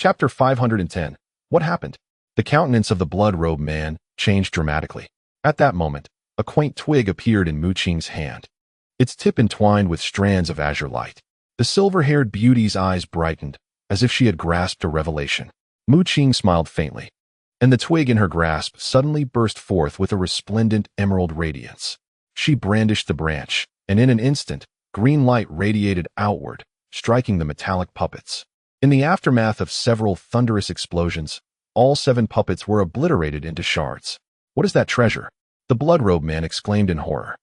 Chapter 510. What happened? The countenance of the blood-robed man changed dramatically. At that moment, a quaint twig appeared in Mu Qing's hand, its tip entwined with strands of azure light. The silver-haired beauty's eyes brightened, as if she had grasped a revelation. Mu Qing smiled faintly, and the twig in her grasp suddenly burst forth with a resplendent emerald radiance. She brandished the branch, and in an instant, green light radiated outward, striking the metallic puppets. In the aftermath of several thunderous explosions, all 7 puppets were obliterated into shards. "What is that treasure?" the blood-robed man exclaimed in horror.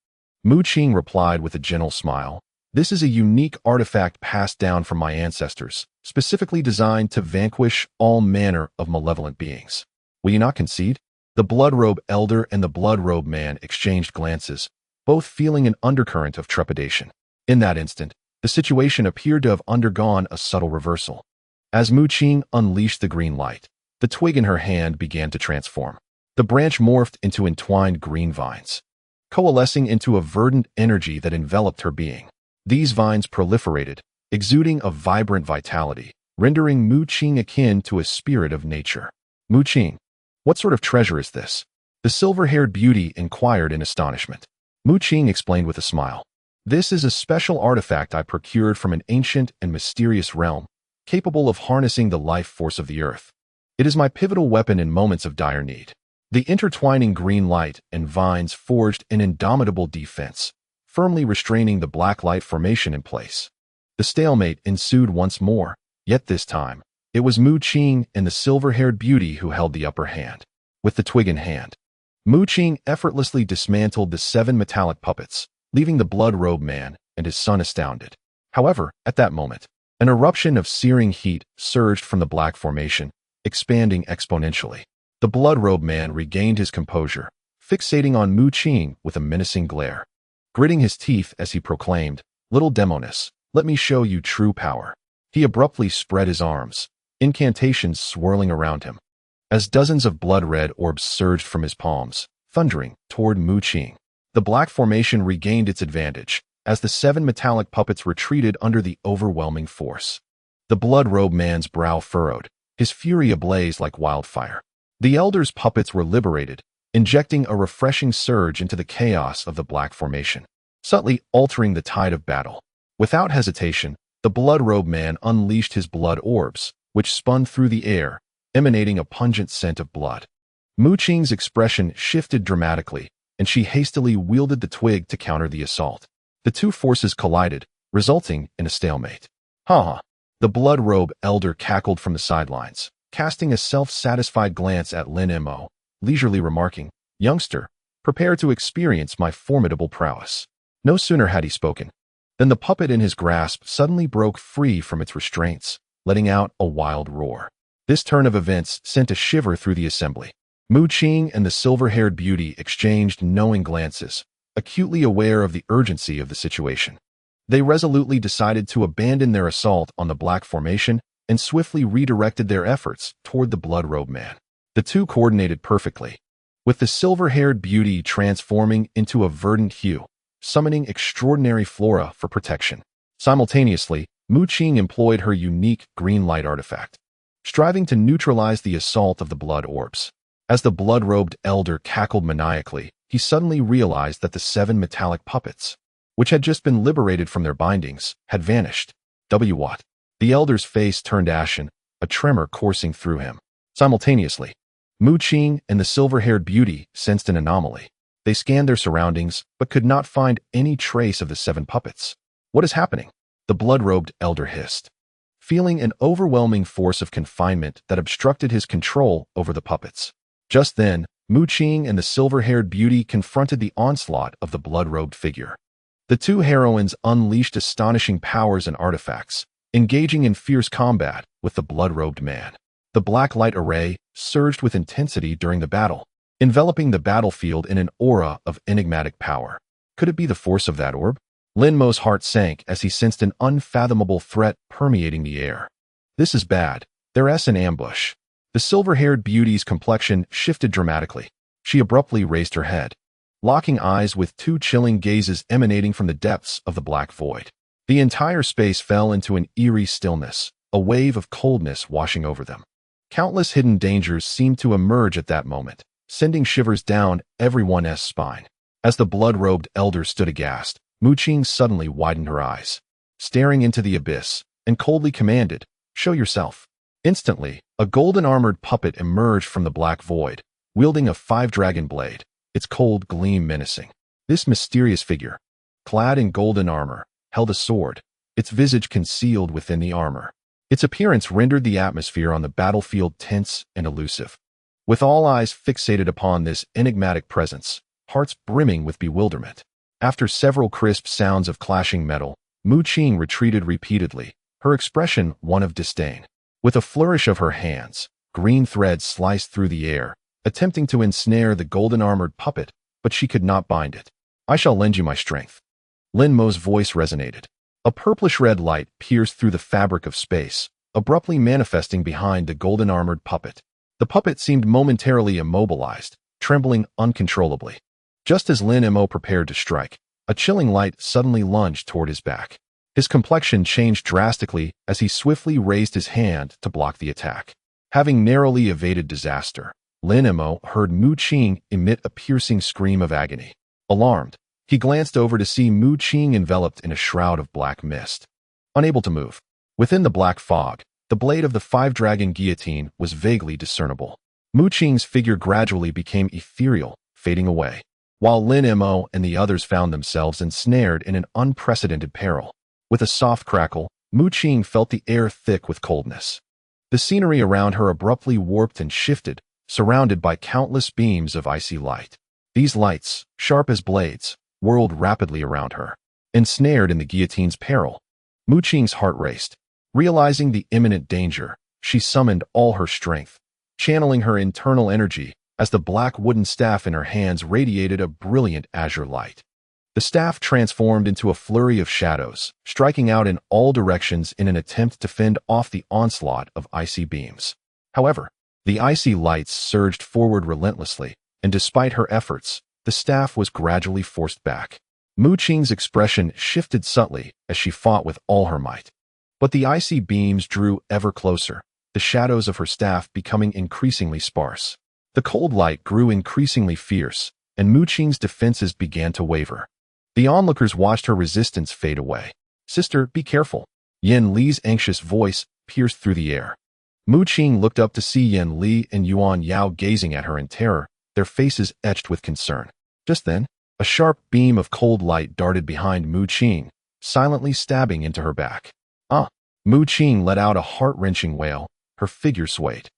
Mu Qing replied with a gentle smile, "This is a unique artifact passed down from my ancestors, specifically designed to vanquish all manner of malevolent beings. Will you not concede?" The blood-robed elder and the blood-robed man exchanged glances, both feeling an undercurrent of trepidation. In that instant, the situation appeared to have undergone a subtle reversal. As Mu Qing unleashed the green light, the twig in her hand began to transform. The branch morphed into entwined green vines, coalescing into a verdant energy that enveloped her being. These vines proliferated, exuding a vibrant vitality, rendering Mu Qing akin to a spirit of nature. "Mu Qing, what sort of treasure is this?" the silver-haired beauty inquired in astonishment. Mu Qing explained with a smile. "This is a special artifact I procured from an ancient and mysterious realm, capable of harnessing the life force of the earth. It is my pivotal weapon in moments of dire need." The intertwining green light and vines forged an indomitable defense, firmly restraining the black light formation in place. The stalemate ensued once more, yet this time, it was Mu Qing and the silver-haired beauty who held the upper hand. With the twig in hand, Mu Qing effortlessly dismantled the 7 metallic puppets, leaving the blood-robed man and his son astounded. However, at that moment, an eruption of searing heat surged from the black formation, expanding exponentially. The blood-robed man regained his composure, fixating on Mu Qing with a menacing glare. Gritting his teeth as he proclaimed, "Little demoness, let me show you true power." He abruptly spread his arms, incantations swirling around him, as dozens of blood-red orbs surged from his palms, thundering toward Mu Qing. The black formation regained its advantage, as the 7 metallic puppets retreated under the overwhelming force. The blood-robed man's brow furrowed, his fury ablaze like wildfire. The elder's puppets were liberated, injecting a refreshing surge into the chaos of the black formation, subtly altering the tide of battle. Without hesitation, the blood-robed man unleashed his blood orbs, which spun through the air, emanating a pungent scent of blood. Mu Qing's expression shifted dramatically, and she hastily wielded the twig to counter the assault. The 2 forces collided, resulting in a stalemate. "Ha!" the blood-robed elder cackled from the sidelines, casting a self-satisfied glance at Lin Mo, leisurely remarking, "Youngster, prepare to experience my formidable prowess." No sooner had he spoken than the puppet in his grasp suddenly broke free from its restraints, letting out a wild roar. This turn of events sent a shiver through the assembly. Mu Qing and the silver-haired beauty exchanged knowing glances, acutely aware of the urgency of the situation. They resolutely decided to abandon their assault on the black formation and swiftly redirected their efforts toward the blood-robed man. The 2 coordinated perfectly, with the silver-haired beauty transforming into a verdant hue, summoning extraordinary flora for protection. Simultaneously, Mu Qing employed her unique green light artifact, striving to neutralize the assault of the blood orbs. As the blood-robed elder cackled maniacally, he suddenly realized that the 7 metallic puppets, which had just been liberated from their bindings, had vanished. What? The elder's face turned ashen, a tremor coursing through him. Simultaneously, Mu Qing and the silver-haired beauty sensed an anomaly. They scanned their surroundings, but could not find any trace of the 7 puppets. "What is happening?" the blood-robed elder hissed, feeling an overwhelming force of confinement that obstructed his control over the puppets. Just then, Mu Qing and the silver-haired beauty confronted the onslaught of the blood-robed figure. The 2 heroines unleashed astonishing powers and artifacts, engaging in fierce combat with the blood-robed man. The black light array surged with intensity during the battle, enveloping the battlefield in an aura of enigmatic power. Could it be the force of that orb? Lin Mo's heart sank as he sensed an unfathomable threat permeating the air. "This is bad. They're in ambush." The silver-haired beauty's complexion shifted dramatically. She abruptly raised her head, locking eyes with 2 chilling gazes emanating from the depths of the black void. The entire space fell into an eerie stillness, a wave of coldness washing over them. Countless hidden dangers seemed to emerge at that moment, sending shivers down everyone's spine. As the blood-robed elder stood aghast, Qing suddenly widened her eyes, staring into the abyss, and coldly commanded, "Show yourself." Instantly, a golden-armored puppet emerged from the black void, wielding a five-dragon blade, its cold gleam menacing. This mysterious figure, clad in golden armor, held a sword, its visage concealed within the armor. Its appearance rendered the atmosphere on the battlefield tense and elusive. With all eyes fixated upon this enigmatic presence, hearts brimming with bewilderment. After several crisp sounds of clashing metal, Qing retreated repeatedly, her expression one of disdain. With a flourish of her hands, green threads sliced through the air, attempting to ensnare the golden-armored puppet, but she could not bind it. "I shall lend you my strength." Lin Mo's voice resonated. A purplish-red light pierced through the fabric of space, abruptly manifesting behind the golden-armored puppet. The puppet seemed momentarily immobilized, trembling uncontrollably. Just as Lin Mo prepared to strike, a chilling light suddenly lunged toward his back. His complexion changed drastically as he swiftly raised his hand to block the attack. Having narrowly evaded disaster, Lin Mo heard Qing emit a piercing scream of agony. Alarmed, he glanced over to see Qing enveloped in a shroud of black mist. Unable to move, within the black fog, the blade of the five-dragon guillotine was vaguely discernible. Qing's figure gradually became ethereal, fading away, while Lin Mo and the others found themselves ensnared in an unprecedented peril. With a soft crackle, Qing felt the air thick with coldness. The scenery around her abruptly warped and shifted, surrounded by countless beams of icy light. These lights, sharp as blades, whirled rapidly around her. Ensnared in the guillotine's peril, Qing's heart raced. Realizing the imminent danger, she summoned all her strength, channeling her internal energy as the black wooden staff in her hands radiated a brilliant azure light. The staff transformed into a flurry of shadows, striking out in all directions in an attempt to fend off the onslaught of icy beams. However, the icy lights surged forward relentlessly, and despite her efforts, the staff was gradually forced back. Qing's expression shifted subtly as she fought with all her might. But the icy beams drew ever closer, the shadows of her staff becoming increasingly sparse. The cold light grew increasingly fierce, and Qing's defenses began to waver. The onlookers watched her resistance fade away. "Sister, be careful." Yan Li's anxious voice pierced through the air. Qing looked up to see Yan Li and Yuan Yao gazing at her in terror, their faces etched with concern. Just then, a sharp beam of cold light darted behind Qing, silently stabbing into her back. Qing let out a heart-wrenching wail, her figure swayed,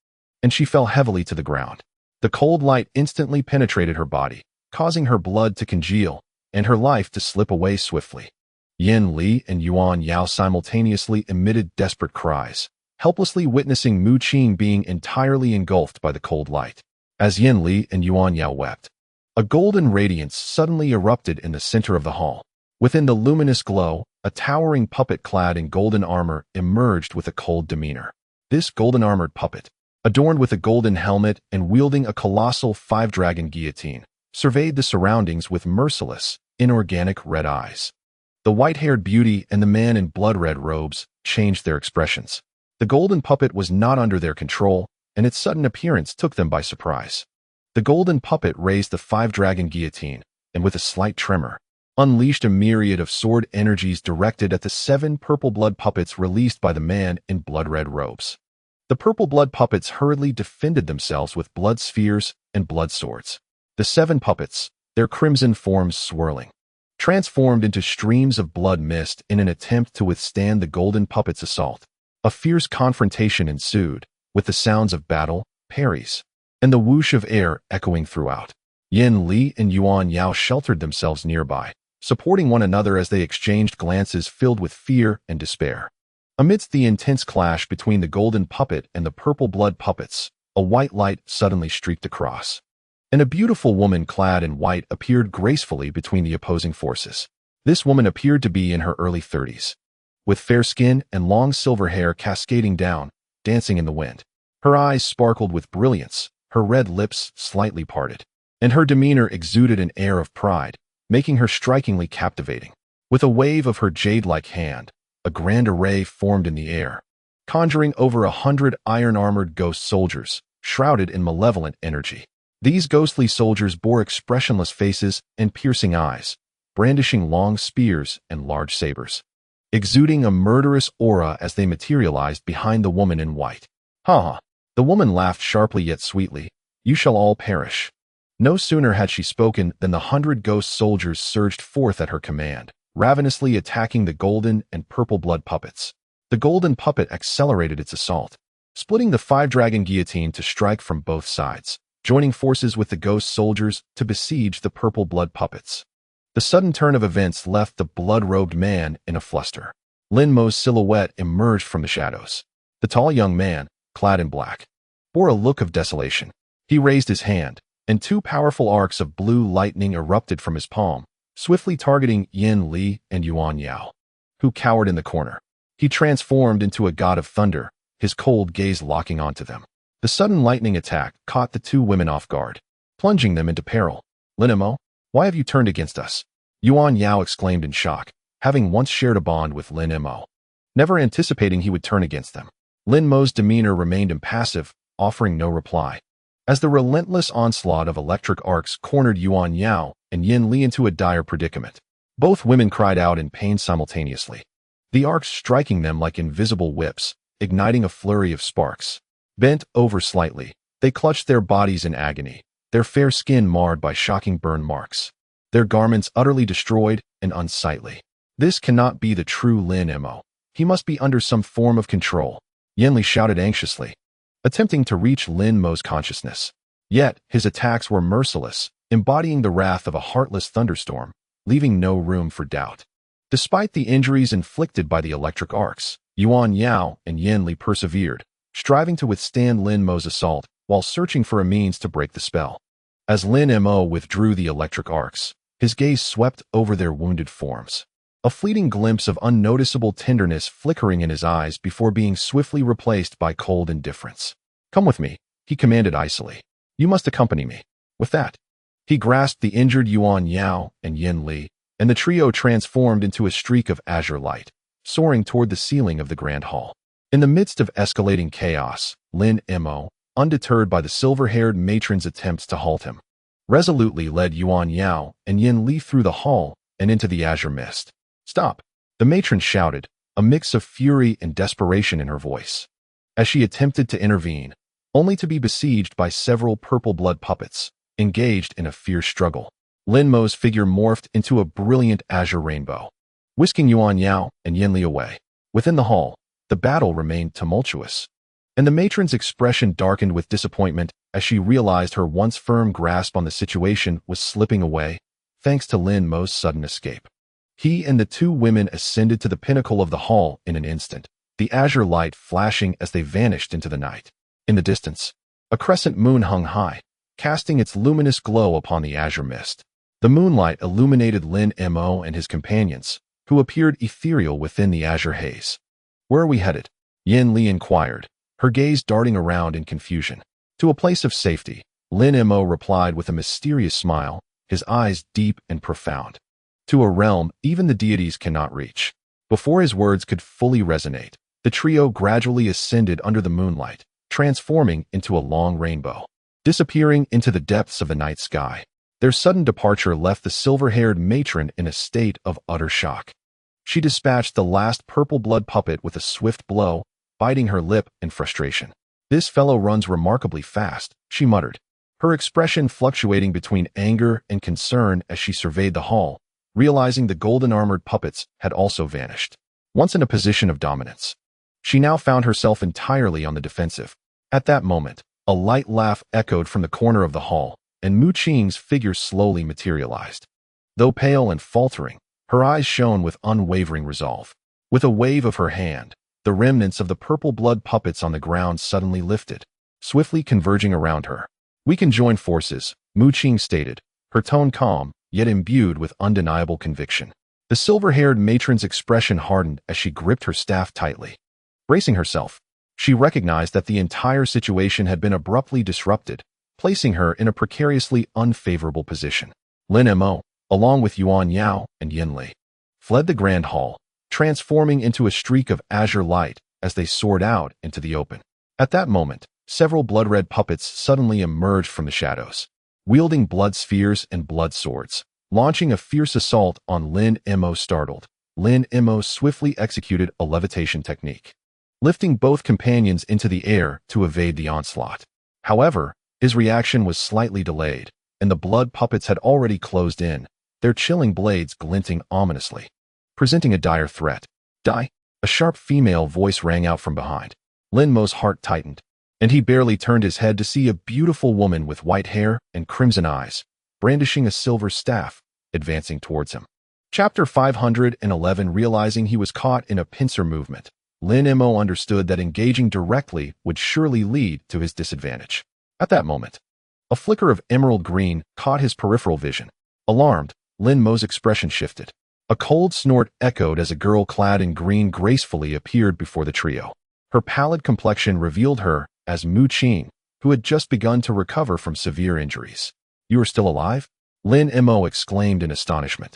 and she fell heavily to the ground. The cold light instantly penetrated her body, causing her blood to congeal and her life to slip away swiftly. Yan Li and Yuan Yao simultaneously emitted desperate cries, helplessly witnessing Qing being entirely engulfed by the cold light. As Yan Li and Yuan Yao wept, a golden radiance suddenly erupted in the center of the hall. Within the luminous glow, a towering puppet clad in golden armor emerged with a cold demeanor. This golden-armored puppet, adorned with a golden helmet and wielding a colossal five-dragon guillotine, surveyed the surroundings with merciless, inorganic red eyes. The white-haired beauty and the man in blood-red robes changed their expressions. The golden puppet was not under their control, and its sudden appearance took them by surprise. The golden puppet raised the five-dragon guillotine, and with a slight tremor, unleashed a myriad of sword energies directed at the 7 purple blood puppets released by the man in blood-red robes. The purple blood puppets hurriedly defended themselves with blood spheres and blood swords. The 7 puppets, their crimson forms swirling, transformed into streams of blood mist in an attempt to withstand the golden puppet's assault. A fierce confrontation ensued, with the sounds of battle, parries, and the whoosh of air echoing throughout. Yan Li and Yuan Yao sheltered themselves nearby, supporting one another as they exchanged glances filled with fear and despair. Amidst the intense clash between the golden puppet and the purple blood puppets, a white light suddenly streaked across, and a beautiful woman clad in white appeared gracefully between the opposing forces. This woman appeared to be in her early 30s, with fair skin and long silver hair cascading down, dancing in the wind. Her eyes sparkled with brilliance, her red lips slightly parted, and her demeanor exuded an air of pride, making her strikingly captivating. With a wave of her jade-like hand, a grand array formed in the air. conjuring over 100 iron-armored ghost soldiers, shrouded in malevolent energy. These ghostly soldiers bore expressionless faces and piercing eyes, brandishing long spears and large sabers, exuding a murderous aura as they materialized behind the woman in white. Ha ha! The woman laughed sharply yet sweetly. You shall all perish. No sooner had she spoken than the 100 ghost soldiers surged forth at her command, ravenously attacking the golden and purple blood puppets. The golden puppet accelerated its assault, splitting the 5-dragon guillotine to strike from both sides, joining forces with the ghost soldiers to besiege the purple blood puppets. The sudden turn of events left the blood-robed man in a fluster. Lin Mo's silhouette emerged from the shadows. The tall young man, clad in black, bore a look of desolation. He raised his hand, and 2 powerful arcs of blue lightning erupted from his palm, swiftly targeting Yin Li and Yuan Yao, who cowered in the corner. He transformed into a god of thunder, his cold gaze locking onto them. The sudden lightning attack caught the 2 women off guard, plunging them into peril. Lin Mo, why have you turned against us? Yuan Yao exclaimed in shock, having once shared a bond with Lin Mo, never anticipating he would turn against them. Lin Mo's demeanor remained impassive, offering no reply. As the relentless onslaught of electric arcs cornered Yuan Yao and Yin Li into a dire predicament, both women cried out in pain simultaneously, the arcs striking them like invisible whips, igniting a flurry of sparks. Bent over slightly, they clutched their bodies in agony, their fair skin marred by shocking burn marks, their garments utterly destroyed and unsightly. This cannot be the true Lin Mo. He must be under some form of control, Yin Li shouted anxiously, attempting to reach Lin Mo's consciousness. Yet, his attacks were merciless, embodying the wrath of a heartless thunderstorm, leaving no room for doubt. Despite the injuries inflicted by the electric arcs, Yuan Yao and Yin Li persevered, striving to withstand Lin Mo's assault while searching for a means to break the spell. As Lin Mo withdrew the electric arcs, his gaze swept over their wounded forms, a fleeting glimpse of unnoticeable tenderness flickering in his eyes before being swiftly replaced by cold indifference. Come with me, he commanded icily. You must accompany me. With that, he grasped the injured Yuan Yao and Yin Li, and the trio transformed into a streak of azure light, soaring toward the ceiling of the grand hall. In the midst of escalating chaos, Lin Mo, undeterred by the silver-haired matron's attempts to halt him, resolutely led Yuan Yao and Yin Li through the hall and into the azure mist. Stop! The matron shouted, a mix of fury and desperation in her voice, as she attempted to intervene, only to be besieged by several purple blood puppets, engaged in a fierce struggle. Lin Mo's figure morphed into a brilliant azure rainbow, whisking Yuan Yao and Yin Li away. Within the hall, the battle remained tumultuous, and the matron's expression darkened with disappointment as she realized her once firm grasp on the situation was slipping away, thanks to Lin Mo's sudden escape. He and the 2 women ascended to the pinnacle of the hall in an instant, the azure light flashing as they vanished into the night. In the distance, a crescent moon hung high, casting its luminous glow upon the azure mist. The moonlight illuminated Lin Mo and his companions, who appeared ethereal within the azure haze. Where are we headed? Yin Li inquired, her gaze darting around in confusion. To a place of safety, Lin Mo replied with a mysterious smile, his eyes deep and profound. To a realm even the deities cannot reach. Before his words could fully resonate, the trio gradually ascended under the moonlight, transforming into a long rainbow, disappearing into the depths of the night sky. Their sudden departure left the silver-haired matron in a state of utter shock. She dispatched the last purple blood puppet with a swift blow, biting her lip in frustration. This fellow runs remarkably fast, she muttered, her expression fluctuating between anger and concern as she surveyed the hall, realizing the golden-armored puppets had also vanished. Once in a position of dominance, she now found herself entirely on the defensive. At that moment, a light laugh echoed from the corner of the hall, and Mu Qing's figure slowly materialized. Though pale and faltering, her eyes shone with unwavering resolve. With a wave of her hand, the remnants of the purple blood puppets on the ground suddenly lifted, swiftly converging around her. We can join forces, Mu Qing stated, her tone calm, yet imbued with undeniable conviction. The silver-haired matron's expression hardened as she gripped her staff tightly. Bracing herself, she recognized that the entire situation had been abruptly disrupted, placing her in a precariously unfavorable position. Lin Mo, along with Yuan Yao and Yin Li, fled the grand hall, transforming into a streak of azure light as they soared out into the open. At that moment, several blood-red puppets suddenly emerged from the shadows, wielding blood spheres and blood swords, launching a fierce assault on Lin Mo. Startled, Lin Mo swiftly executed a levitation technique, lifting both companions into the air to evade the onslaught. However, his reaction was slightly delayed, and the blood puppets had already closed in, their chilling blades glinting ominously, presenting a dire threat. Die! A sharp female voice rang out from behind. Lin Mo's heart tightened, and he barely turned his head to see a beautiful woman with white hair and crimson eyes, brandishing a silver staff, advancing towards him. Chapter 511. Realizing he was caught in a pincer movement, Lin Mo understood that engaging directly would surely lead to his disadvantage. At that moment, a flicker of emerald green caught his peripheral vision. Alarmed, Lin Mo's expression shifted. A cold snort echoed as a girl clad in green gracefully appeared before the trio. Her pallid complexion revealed her as Qing, who had just begun to recover from severe injuries. "You are still alive?" Lin Mo exclaimed in astonishment,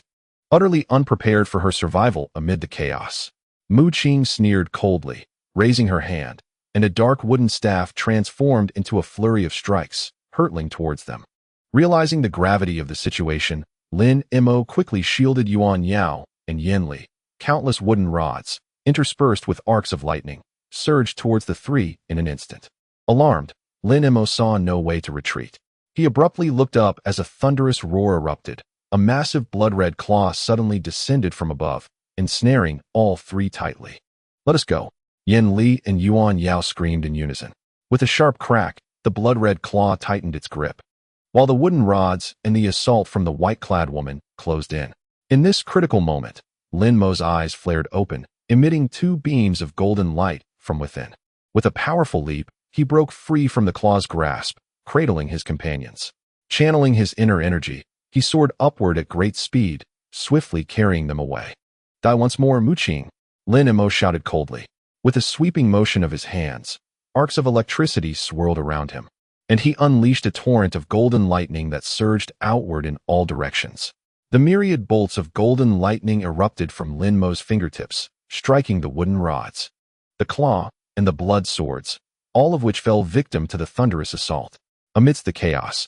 utterly unprepared for her survival amid the chaos. Qing sneered coldly, raising her hand, and a dark wooden staff transformed into a flurry of strikes, hurtling towards them. Realizing the gravity of the situation, Lin Mo quickly shielded Yuan Yao and Yin Li. Countless wooden rods, interspersed with arcs of lightning, surged towards the three in an instant. Alarmed, Lin Mo saw no way to retreat. He abruptly looked up as a thunderous roar erupted. A massive blood-red claw suddenly descended from above, ensnaring all three tightly. "Let us go!" Yin Li and Yuan Yao screamed in unison. With a sharp crack, the blood-red claw tightened its grip, while the wooden rods and the assault from the white-clad woman closed in. In this critical moment, Lin Mo's eyes flared open, emitting two beams of golden light from within. With a powerful leap, he broke free from the claw's grasp, cradling his companions. Channeling his inner energy, he soared upward at great speed, swiftly carrying them away. "Die once more, Qing!" Lin Mo shouted coldly. With a sweeping motion of his hands, arcs of electricity swirled around him, and he unleashed a torrent of golden lightning that surged outward in all directions. The myriad bolts of golden lightning erupted from Lin Mo's fingertips, striking the wooden rods, the claw, and the blood swords, all of which fell victim to the thunderous assault. Amidst the chaos,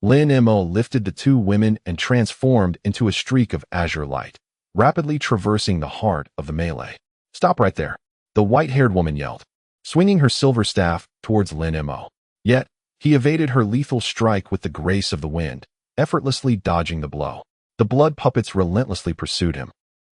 Lin Mo lifted the two women and transformed into a streak of azure light, rapidly traversing the heart of the melee. "Stop right there!" the white-haired woman yelled, swinging her silver staff towards Lin Mo. Yet, he evaded her lethal strike with the grace of the wind, effortlessly dodging the blow. The blood puppets relentlessly pursued him,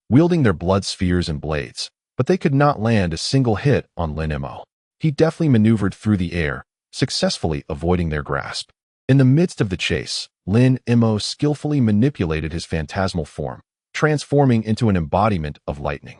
wielding their blood spheres and blades, but they could not land a single hit on Lin Mo. He deftly maneuvered through the air, successfully avoiding their grasp. In the midst of the chase, Lin Mo skillfully manipulated his phantasmal form, transforming into an embodiment of lightning,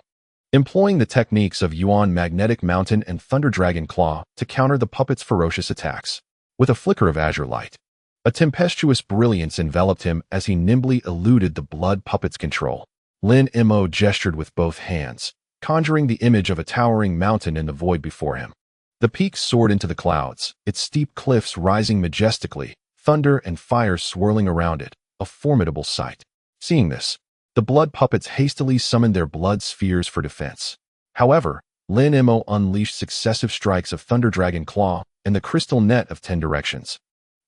employing the techniques of Yuan Magnetic Mountain and Thunder Dragon Claw to counter the puppet's ferocious attacks. With a flicker of azure light, a tempestuous brilliance enveloped him as he nimbly eluded the blood puppet's control. Lin Mo gestured with both hands, conjuring the image of a towering mountain in the void before him. The peak soared into the clouds, its steep cliffs rising majestically, thunder and fire swirling around it, a formidable sight. Seeing this, the blood puppets hastily summoned their blood spheres for defense. However, Lin Mo unleashed successive strikes of Thunder Dragon Claw and the crystal net of 10 directions,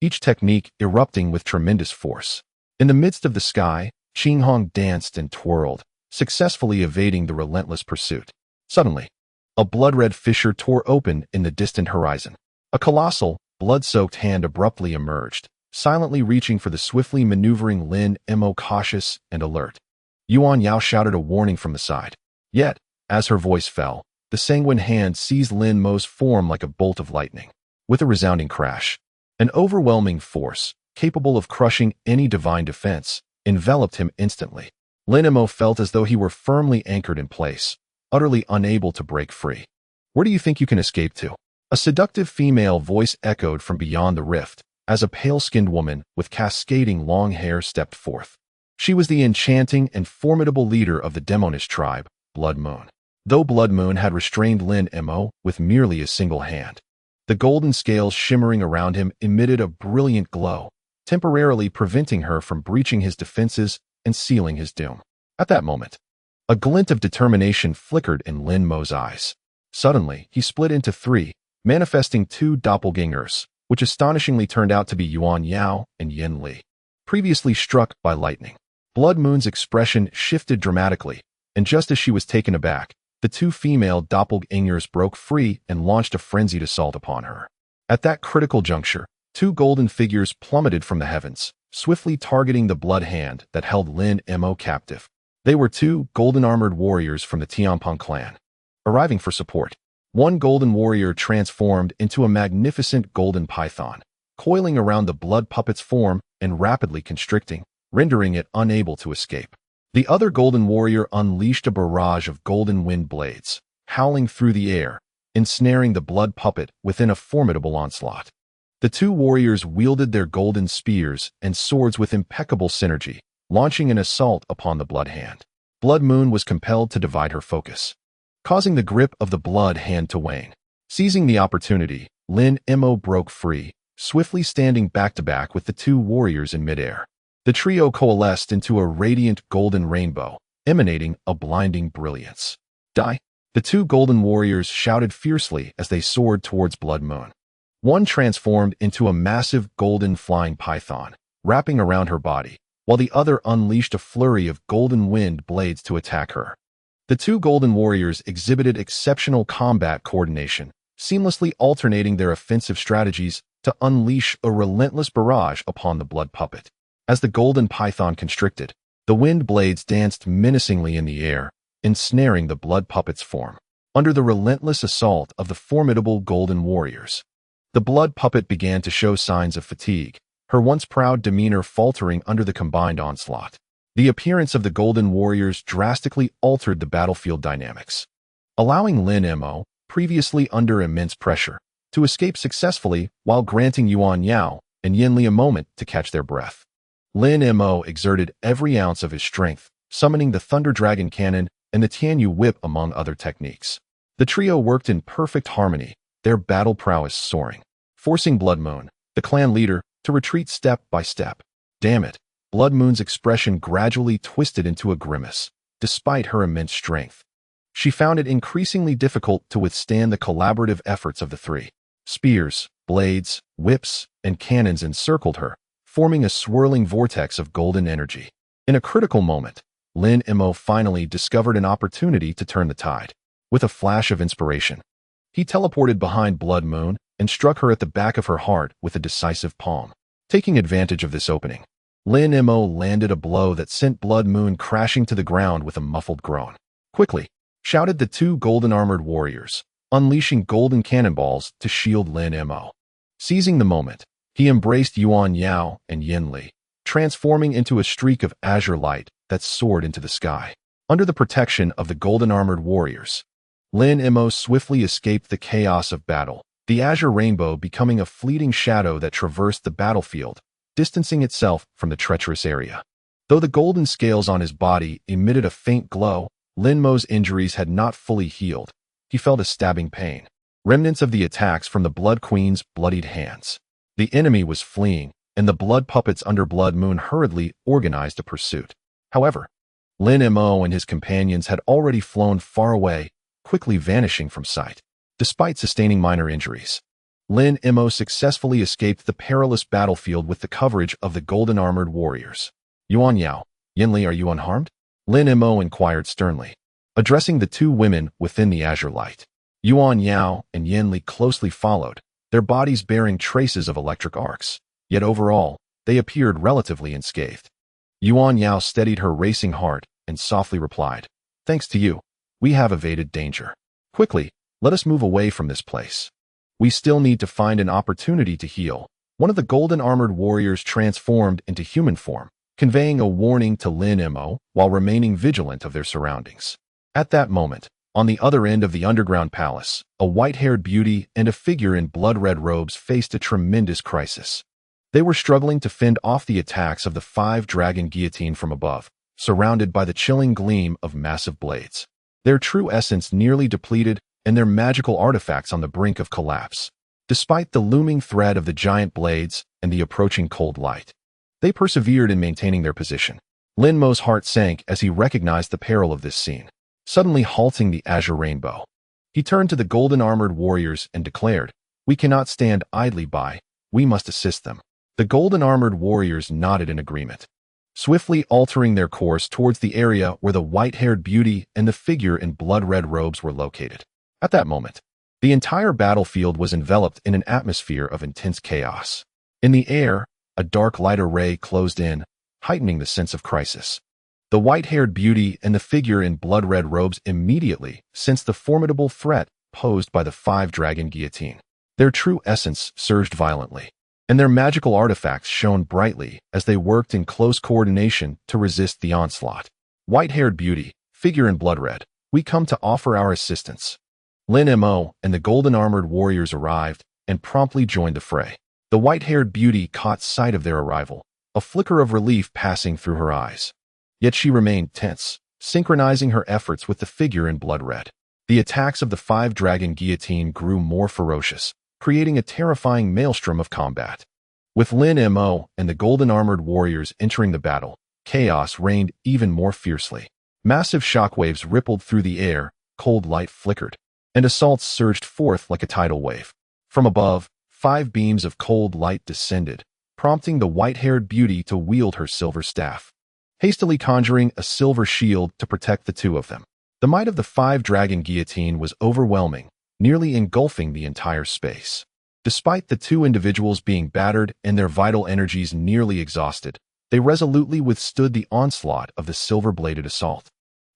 each technique erupting with tremendous force. In the midst of the sky, Qing Hong danced and twirled, successfully evading the relentless pursuit. Suddenly, a blood-red fissure tore open in the distant horizon. A colossal, blood-soaked hand abruptly emerged, silently reaching for the swiftly maneuvering Lin Mo. Cautious and alert, Yuan Yao shouted a warning from the side. Yet, as her voice fell, the sanguine hand seized Lin Mo's form like a bolt of lightning. With a resounding crash, an overwhelming force, capable of crushing any divine defense, enveloped him instantly. Lin Mo felt as though he were firmly anchored in place, utterly unable to break free. "Where do you think you can escape to?" A seductive female voice echoed from beyond the rift, as a pale-skinned woman with cascading long hair stepped forth. She was the enchanting and formidable leader of the demonish tribe, Blood Moon. Though Blood Moon had restrained Lin Mo with merely a single hand, the golden scales shimmering around him emitted a brilliant glow, temporarily preventing her from breaching his defenses and sealing his doom. At that moment, a glint of determination flickered in Lin Mo's eyes. Suddenly, he split into three, manifesting two doppelgangers, which astonishingly turned out to be Yuan Yao and Yin Li, previously struck by lightning. Blood Moon's expression shifted dramatically, and just as she was taken aback, the two female doppelgangers broke free and launched a frenzied assault upon her. At that critical juncture, two golden figures plummeted from the heavens, swiftly targeting the blood hand that held Lin Mo captive. They were two golden-armored warriors from the Tianpeng clan. Arriving for support, one golden warrior transformed into a magnificent golden python, coiling around the blood puppet's form and rapidly constricting, rendering it unable to escape. The other golden warrior unleashed a barrage of golden wind blades, howling through the air, ensnaring the blood puppet within a formidable onslaught. The two warriors wielded their golden spears and swords with impeccable synergy, launching an assault upon the blood hand. Blood Moon was compelled to divide her focus, causing the grip of the blood hand to wane. Seizing the opportunity, Lin Mo broke free, swiftly standing back-to-back with the two warriors in midair. The trio coalesced into a radiant golden rainbow, emanating a blinding brilliance. Die! The two golden warriors shouted fiercely as they soared towards Blood Moon. One transformed into a massive golden flying python, wrapping around her body, while the other unleashed a flurry of golden wind blades to attack her. The two golden warriors exhibited exceptional combat coordination, seamlessly alternating their offensive strategies to unleash a relentless barrage upon the blood puppet. As the golden python constricted, the wind blades danced menacingly in the air, ensnaring the blood puppet's form. Under the relentless assault of the formidable golden warriors, the blood puppet began to show signs of fatigue, her once proud demeanor faltering under the combined onslaught. The appearance of the golden warriors drastically altered the battlefield dynamics, allowing Lin Mo, previously under immense pressure, to escape successfully while granting Yuan Yao and Yin Li a moment to catch their breath. Lin Mo exerted every ounce of his strength, summoning the Thunder Dragon Cannon and the Tianyu Whip among other techniques. The trio worked in perfect harmony, their battle prowess soaring, forcing Blood Moon, the clan leader, to retreat step by step. Damn it! Blood Moon's expression gradually twisted into a grimace, despite her immense strength. She found it increasingly difficult to withstand the collaborative efforts of the three. Spears, blades, whips, and cannons encircled her, forming a swirling vortex of golden energy. In a critical moment, Lin Mo finally discovered an opportunity to turn the tide. With a flash of inspiration, he teleported behind Blood Moon and struck her at the back of her heart with a decisive palm. Taking advantage of this opening, Lin Mo landed a blow that sent Blood Moon crashing to the ground with a muffled groan. Quickly, shouted the two golden-armored warriors, unleashing golden cannonballs to shield Lin Mo. Seizing the moment, he embraced Yuan Yao and Yin Li, transforming into a streak of azure light that soared into the sky. Under the protection of the golden-armored warriors, Lin Mo swiftly escaped the chaos of battle, the azure rainbow becoming a fleeting shadow that traversed the battlefield, distancing itself from the treacherous area. Though the golden scales on his body emitted a faint glow, Lin Mo's injuries had not fully healed. He felt a stabbing pain, remnants of the attacks from the Blood Queen's bloodied hands. The enemy was fleeing, and the blood puppets under Blood Moon hurriedly organized a pursuit. However, Lin Mo and his companions had already flown far away, quickly vanishing from sight. Despite sustaining minor injuries, Lin Mo successfully escaped the perilous battlefield with the coverage of the golden-armored warriors. Yuan Yao, Yin Li, are you unharmed? Lin Mo inquired sternly, addressing the two women within the azure light. Yuan Yao and Yin Li closely followed, their bodies bearing traces of electric arcs, yet overall, they appeared relatively unscathed. Yuan Yao steadied her racing heart and softly replied, "Thanks to you, we have evaded danger. Quickly, let us move away from this place. We still need to find an opportunity to heal." One of the golden-armored warriors transformed into human form, conveying a warning to Lin Mo while remaining vigilant of their surroundings. At that moment, on the other end of the underground palace, a white-haired beauty and a figure in blood-red robes faced a tremendous crisis. They were struggling to fend off the attacks of the five-dragon guillotine from above, surrounded by the chilling gleam of massive blades. Their true essence nearly depleted and their magical artifacts on the brink of collapse. Despite the looming threat of the giant blades and the approaching cold light, they persevered in maintaining their position. Lin Mo's heart sank as he recognized the peril of this scene, suddenly halting the azure rainbow. He turned to the golden-armored warriors and declared, "We cannot stand idly by. We must assist them." The golden-armored warriors nodded in agreement, swiftly altering their course towards the area where the white-haired beauty and the figure in blood-red robes were located. At that moment, the entire battlefield was enveloped in an atmosphere of intense chaos. In the air, a dark light array closed in, heightening the sense of crisis. The white-haired beauty and the figure in blood-red robes immediately sensed the formidable threat posed by the five-dragon guillotine. Their true essence surged violently, and their magical artifacts shone brightly as they worked in close coordination to resist the onslaught. White-haired beauty, figure in blood-red, we come to offer our assistance. Lin Mo and the golden-armored warriors arrived and promptly joined the fray. The white-haired beauty caught sight of their arrival, a flicker of relief passing through her eyes. Yet she remained tense, synchronizing her efforts with the figure in blood-red. The attacks of the five-dragon guillotine grew more ferocious, creating a terrifying maelstrom of combat. With Lin Mo and the golden-armored warriors entering the battle, chaos reigned even more fiercely. Massive shockwaves rippled through the air, cold light flickered, and assaults surged forth like a tidal wave. From above, 5 beams of cold light descended, prompting the white-haired beauty to wield her silver staff, hastily conjuring a silver shield to protect the two of them. The might of the five-dragon guillotine was overwhelming, nearly engulfing the entire space. Despite the two individuals being battered and their vital energies nearly exhausted, they resolutely withstood the onslaught of the silver-bladed assault.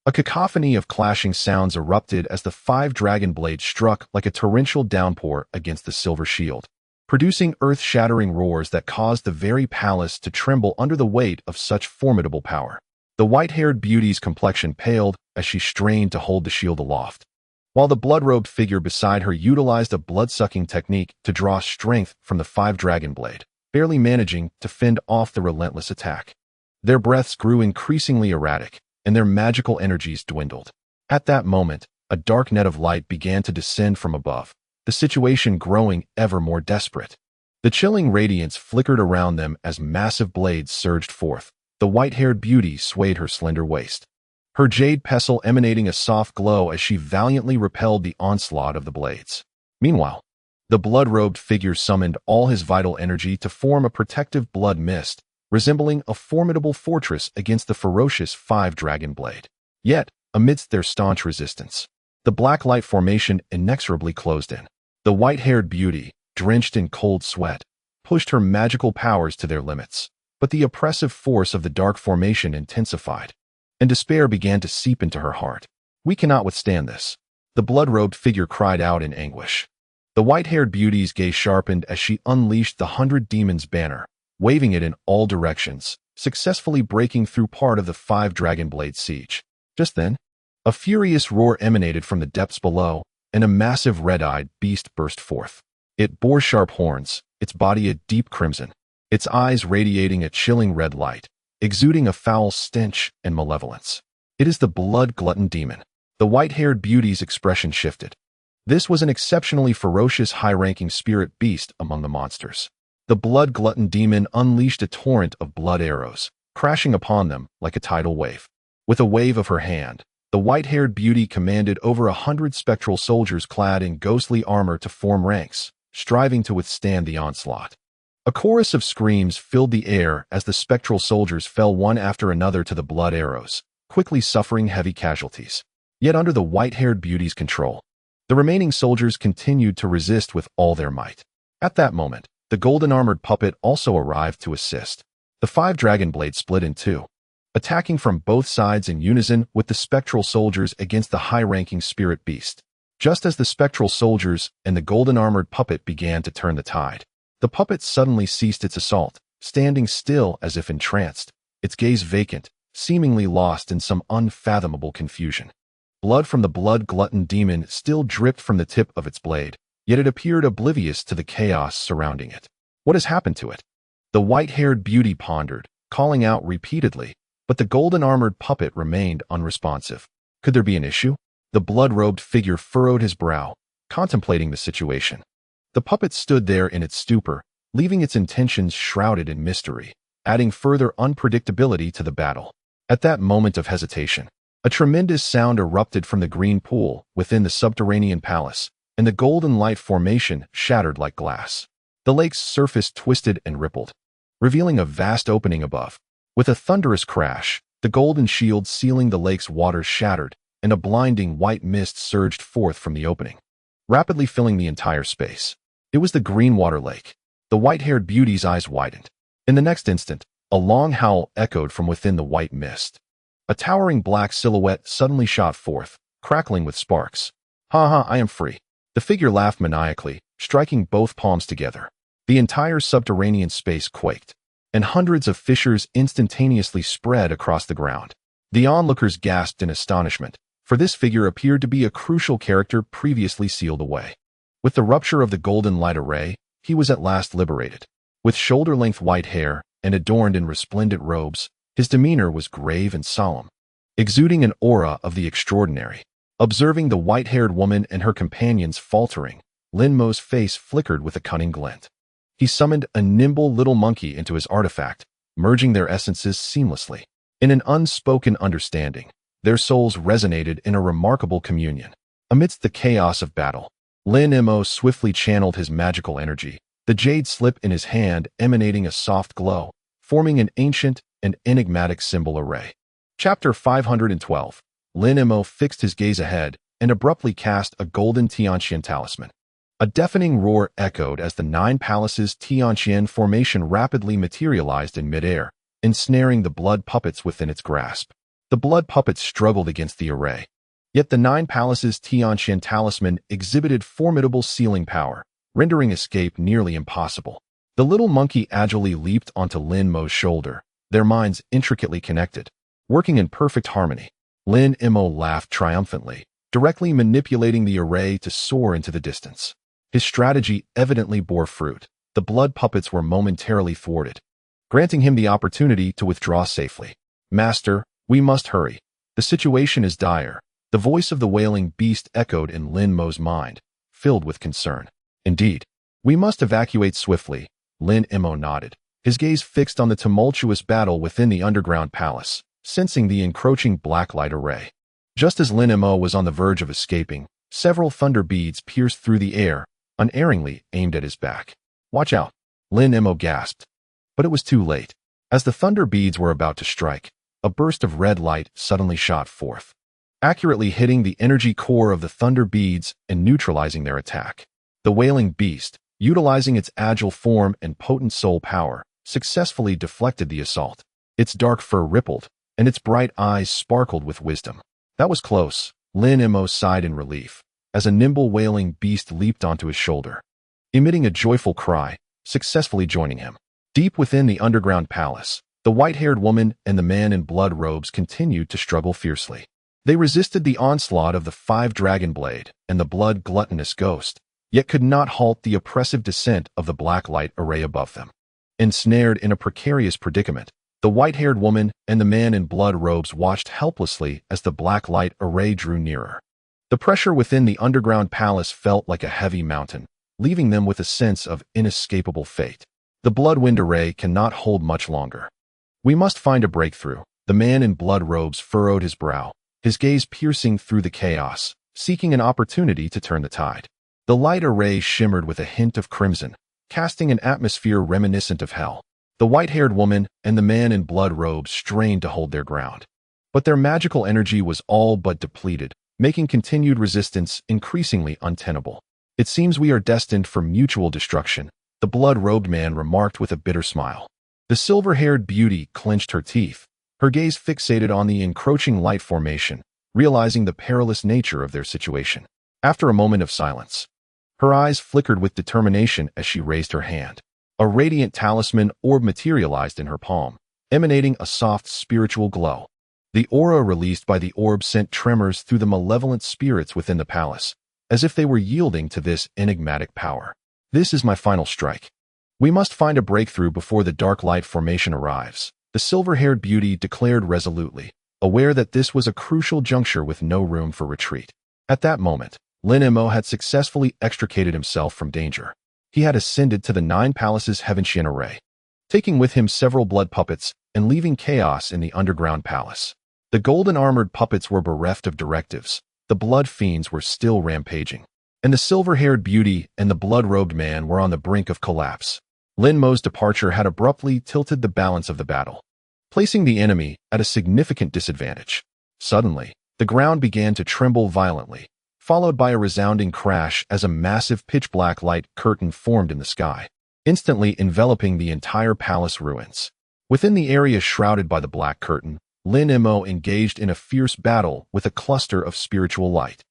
A cacophony of clashing sounds erupted as the five-dragon blades struck like a torrential downpour against the silver shield, producing earth-shattering roars that caused the very palace to tremble under the weight of such formidable power. The white-haired beauty's complexion paled as she strained to hold the shield aloft, while the blood-robed figure beside her utilized a blood-sucking technique to draw strength from the five-dragon blade, barely managing to fend off the relentless attack. Their breaths grew increasingly erratic, and their magical energies dwindled. At that moment, a dark net of light began to descend from above, the situation growing ever more desperate. The chilling radiance flickered around them as massive blades surged forth. The white-haired beauty swayed her slender waist, her jade pestle emanating a soft glow as she valiantly repelled the onslaught of the blades. Meanwhile, the blood-robed figure summoned all his vital energy to form a protective blood mist, resembling a formidable fortress against the ferocious five-dragon blade. Yet, amidst their staunch resistance, the black light formation inexorably closed in. The white-haired beauty, drenched in cold sweat, pushed her magical powers to their limits, but the oppressive force of the dark formation intensified, and despair began to seep into her heart. "We cannot withstand this," the blood-robed figure cried out in anguish. The white-haired beauty's gaze sharpened as she unleashed the 100 Demons banner, waving it in all directions, successfully breaking through part of the five-dragon blade siege. Just then, a furious roar emanated from the depths below, and a massive red-eyed beast burst forth. It bore sharp horns, its body a deep crimson, its eyes radiating a chilling red light, exuding a foul stench and malevolence. "It is the blood-glutton demon." The white-haired beauty's expression shifted. This was an exceptionally ferocious high-ranking spirit beast among the monsters. The blood-glutton demon unleashed a torrent of blood arrows, crashing upon them like a tidal wave. With a wave of her hand, the white-haired beauty commanded over 100 spectral soldiers clad in ghostly armor to form ranks, striving to withstand the onslaught. A chorus of screams filled the air as the spectral soldiers fell one after another to the blood arrows, quickly suffering heavy casualties. Yet under the white-haired beauty's control, the remaining soldiers continued to resist with all their might. At that moment, the golden-armored puppet also arrived to assist. The five-dragon blade split in two, attacking from both sides in unison with the spectral soldiers against the high-ranking spirit beast. Just as the spectral soldiers and the golden-armored puppet began to turn the tide, the puppet suddenly ceased its assault, standing still as if entranced, its gaze vacant, seemingly lost in some unfathomable confusion. Blood from the blood-glutton demon still dripped from the tip of its blade, yet it appeared oblivious to the chaos surrounding it. What has happened to it? The white-haired beauty pondered, calling out repeatedly, but the golden-armored puppet remained unresponsive. Could there be an issue? The blood-robed figure furrowed his brow, contemplating the situation. The puppet stood there in its stupor, leaving its intentions shrouded in mystery, adding further unpredictability to the battle. At that moment of hesitation, A tremendous sound erupted from the green pool within the subterranean palace, and the golden light formation shattered like glass. The lake's surface twisted and rippled, revealing a vast opening above. With a thunderous crash, the golden shield sealing the lake's waters shattered, and a blinding white mist surged forth from the opening, rapidly filling the entire space. It was the Greenwater Lake. The white-haired beauty's eyes widened. In the next instant, a long howl echoed from within the white mist. A towering black silhouette suddenly shot forth, crackling with sparks. "Ha ha, I am free." The figure laughed maniacally, striking both palms together. The entire subterranean space quaked, and hundreds of fissures instantaneously spread across the ground. The onlookers gasped in astonishment, for this figure appeared to be a crucial character previously sealed away. With the rupture of the golden light array, he was at last liberated. With shoulder-length white hair and adorned in resplendent robes, his demeanor was grave and solemn, exuding an aura of the extraordinary. Observing the white-haired woman and her companions faltering, Lin Mo's face flickered with a cunning glint. He summoned a nimble little monkey into his artifact, merging their essences seamlessly. In an unspoken understanding, their souls resonated in a remarkable communion. Amidst the chaos of battle, Lin Mo swiftly channeled his magical energy, the jade slip in his hand emanating a soft glow, forming an ancient and enigmatic symbol array. Chapter 512. Lin Mo fixed his gaze ahead and abruptly cast a golden Tianqian talisman. A deafening roar echoed as the Nine Palaces Tianqian formation rapidly materialized in midair, ensnaring the blood puppets within its grasp. The blood puppets struggled against the array. Yet the Nine Palaces Tianqian talisman exhibited formidable sealing power, rendering escape nearly impossible. The little monkey agilely leaped onto Lin Mo's shoulder, their minds intricately connected, working in perfect harmony. Lin Mo laughed triumphantly, directly manipulating the array to soar into the distance. His strategy evidently bore fruit. The blood puppets were momentarily thwarted, granting him the opportunity to withdraw safely. "Master, we must hurry. The situation is dire." The voice of the wailing beast echoed in Lin Mo's mind, filled with concern. "Indeed. We must evacuate swiftly." Lin Mo nodded, his gaze fixed on the tumultuous battle within the underground palace, sensing the encroaching blacklight array. Just as Lin Mo was on the verge of escaping, several thunder beads pierced through the air, unerringly aimed at his back. "Watch out!" Lin Mo gasped. But it was too late. As the thunder beads were about to strike, a burst of red light suddenly shot forth, accurately hitting the energy core of the thunder beads and neutralizing their attack. The wailing beast, utilizing its agile form and potent soul power, successfully deflected the assault. Its dark fur rippled, and its bright eyes sparkled with wisdom. "That was close." Lin Mo sighed in relief, as a nimble wailing beast leaped onto his shoulder, emitting a joyful cry, successfully joining him. Deep within the underground palace, the white-haired woman and the man in blood robes continued to struggle fiercely. They resisted the onslaught of the 5-dragon blade and the blood-gluttonous ghost, yet could not halt the oppressive descent of the black light array above them. Ensnared in a precarious predicament, the white-haired woman and the man in blood robes watched helplessly as the black light array drew nearer. The pressure within the underground palace felt like a heavy mountain, leaving them with a sense of inescapable fate. The bloodwind array cannot hold much longer. "We must find a breakthrough." The man in blood robes furrowed his brow, his gaze piercing through the chaos, seeking an opportunity to turn the tide. The light array shimmered with a hint of crimson, casting an atmosphere reminiscent of hell. The white-haired woman and the man in blood robes strained to hold their ground, but their magical energy was all but depleted, making continued resistance increasingly untenable. "It seems we are destined for mutual destruction," the blood-robed man remarked with a bitter smile. The silver-haired beauty clenched her teeth, her gaze fixated on the encroaching light formation, realizing the perilous nature of their situation. After a moment of silence, her eyes flickered with determination as she raised her hand. A radiant talisman orb materialized in her palm, emanating a soft spiritual glow. The aura released by the orb sent tremors through the malevolent spirits within the palace, as if they were yielding to this enigmatic power. "This is my final strike. We must find a breakthrough before the dark light formation arrives," the silver-haired beauty declared resolutely, aware that this was a crucial juncture with no room for retreat. At that moment, Lin Mo had successfully extricated himself from danger. He had ascended to the Nine Palaces Heavensian array, taking with him several blood puppets and leaving chaos in the underground palace. The golden-armored puppets were bereft of directives, the blood fiends were still rampaging, and the silver-haired beauty and the blood-robed man were on the brink of collapse. Lin Mo's departure had abruptly tilted the balance of the battle, placing the enemy at a significant disadvantage. Suddenly, the ground began to tremble violently, followed by a resounding crash as a massive pitch-black light curtain formed in the sky, instantly enveloping the entire palace ruins. Within the area shrouded by the black curtain, Lin Mo engaged in a fierce battle with a cluster of spiritual light.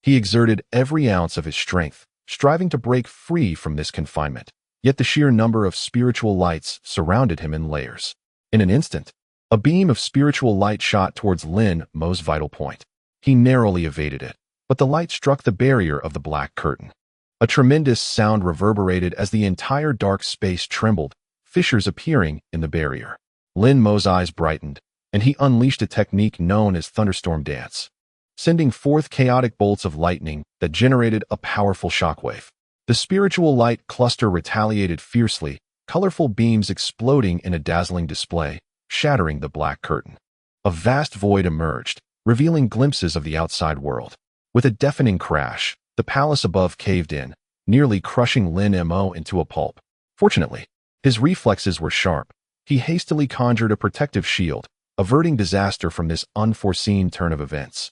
He exerted every ounce of his strength, striving to break free from this confinement, yet the sheer number of spiritual lights surrounded him in layers. In an instant, a beam of spiritual light shot towards Lin Mo's vital point. He narrowly evaded it, but the light struck the barrier of the black curtain. A tremendous sound reverberated as the entire dark space trembled, fissures appearing in the barrier. Lin Mo's eyes brightened, and he unleashed a technique known as thunderstorm dance, sending forth chaotic bolts of lightning that generated a powerful shockwave. The spiritual light cluster retaliated fiercely, colorful beams exploding in a dazzling display, shattering the black curtain. A vast void emerged, revealing glimpses of the outside world. With a deafening crash, the palace above caved in, nearly crushing Lin Mo into a pulp. Fortunately, his reflexes were sharp. He hastily conjured a protective shield, averting disaster from this unforeseen turn of events.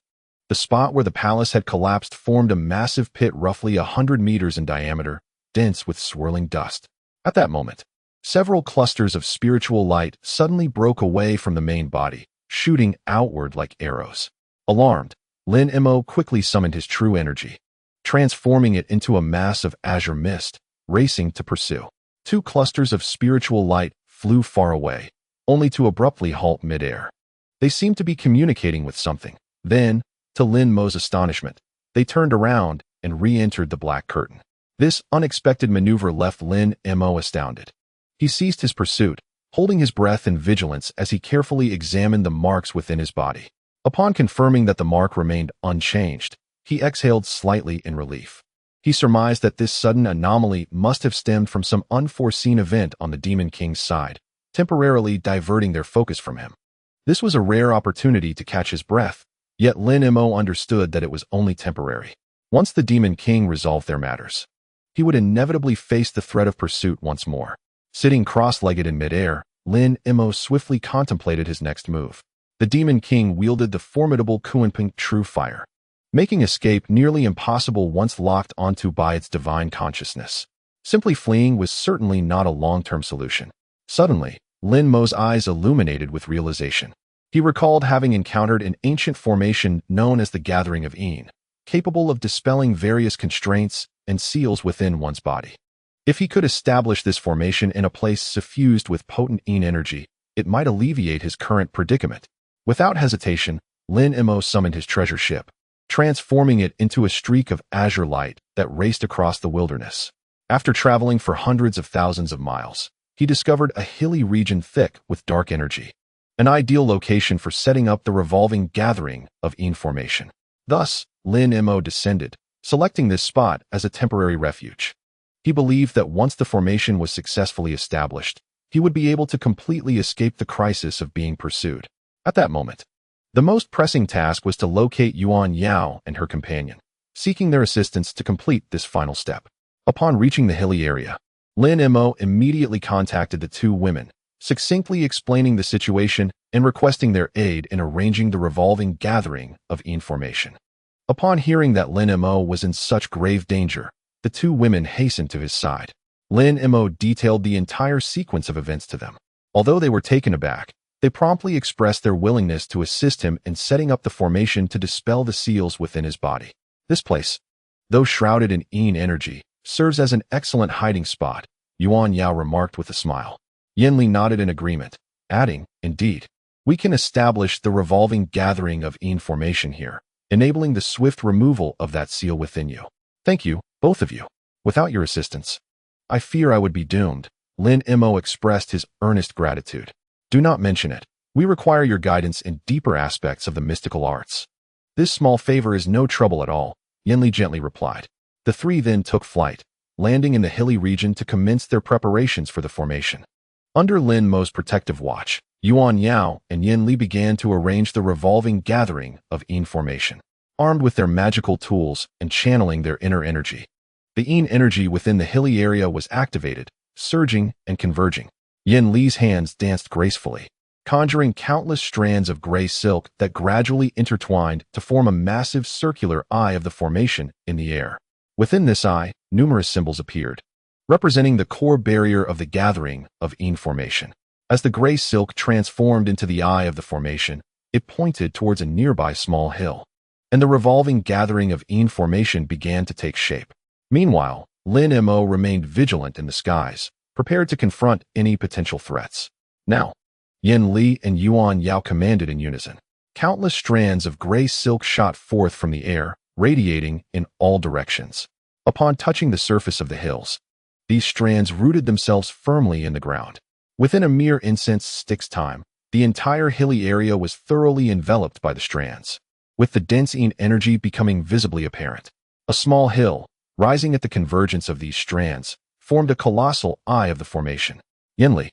The spot where the palace had collapsed formed a massive pit roughly 100 meters in diameter, dense with swirling dust. At that moment, several clusters of spiritual light suddenly broke away from the main body, shooting outward like arrows. Alarmed, Lin Mo quickly summoned his true energy, transforming it into a mass of azure mist, racing to pursue. Two clusters of spiritual light flew far away, only to abruptly halt midair. They seemed to be communicating with something. Then, to Lin Mo's astonishment, they turned around and re-entered the black curtain. This unexpected maneuver left Lin Mo astounded. He ceased his pursuit, holding his breath in vigilance as he carefully examined the marks within his body. Upon confirming that the mark remained unchanged, he exhaled slightly in relief. He surmised that this sudden anomaly must have stemmed from some unforeseen event on the Demon King's side, temporarily diverting their focus from him. This was a rare opportunity to catch his breath, yet Lin Mo understood that it was only temporary. Once the Demon King resolved their matters, he would inevitably face the threat of pursuit once more. Sitting cross-legged in midair, Lin Mo swiftly contemplated his next move. The Demon King wielded the formidable Qing True Fire, making escape nearly impossible once locked onto by its divine consciousness. Simply fleeing was certainly not a long-term solution. Suddenly, Lin Mo's eyes illuminated with realization. He recalled having encountered an ancient formation known as the Gathering of Een, capable of dispelling various constraints and seals within one's body. If he could establish this formation in a place suffused with potent Een energy, it might alleviate his current predicament. Without hesitation, Lin Mo summoned his treasure ship, transforming it into a streak of azure light that raced across the wilderness. After traveling for hundreds of thousands of miles, he discovered a hilly region thick with dark energy, an ideal location for setting up the revolving Gathering of Een formation. Thus, Lin Mo descended, selecting this spot as a temporary refuge. He believed that once the formation was successfully established, he would be able to completely escape the crisis of being pursued. At that moment, the most pressing task was to locate Yuan Yao and her companion, seeking their assistance to complete this final step. Upon reaching the hilly area, Lin Mo immediately contacted the two women, succinctly explaining the situation and requesting their aid in arranging the revolving Gathering of Een formation. Upon hearing that Lin Mo was in such grave danger, the two women hastened to his side. Lin Mo detailed the entire sequence of events to them. Although they were taken aback, they promptly expressed their willingness to assist him in setting up the formation to dispel the seals within his body. This place, though shrouded in Een energy, serves as an excellent hiding spot, Yuan Yao remarked with a smile. Yanli nodded in agreement, adding, "Indeed, we can establish the revolving Gathering of Een formation here, enabling the swift removal of that seal within you. Thank you, both of you. Without your assistance, I fear I would be doomed." Lin Mo expressed his earnest gratitude. "Do not mention it. We require your guidance in deeper aspects of the mystical arts." "This small favor is no trouble at all," Yanli gently replied. The three then took flight, landing in the hilly region to commence their preparations for the formation. Under Lin Mo's protective watch, Yuan Yao and Yin Li began to arrange the revolving gathering of Yin formation, armed with their magical tools and channeling their inner energy. The Yin energy within the hilly area was activated, surging and converging. Yin Li's hands danced gracefully, conjuring countless strands of gray silk that gradually intertwined to form a massive circular eye of the formation in the air. Within this eye, numerous symbols appeared, representing the core barrier of the gathering of Yin formation. As the gray silk transformed into the eye of the formation, it pointed towards a nearby small hill, and the revolving gathering of Yin formation began to take shape. Meanwhile, Lin Mo remained vigilant in the skies, prepared to confront any potential threats. Now, Yin Li and Yuan Yao commanded in unison. Countless strands of gray silk shot forth from the air, radiating in all directions. Upon touching the surface of the hills, these strands rooted themselves firmly in the ground. Within a mere incense stick's time, the entire hilly area was thoroughly enveloped by the strands, with the dense Yin energy becoming visibly apparent. A small hill, rising at the convergence of these strands, formed a colossal eye of the formation. Yin Li,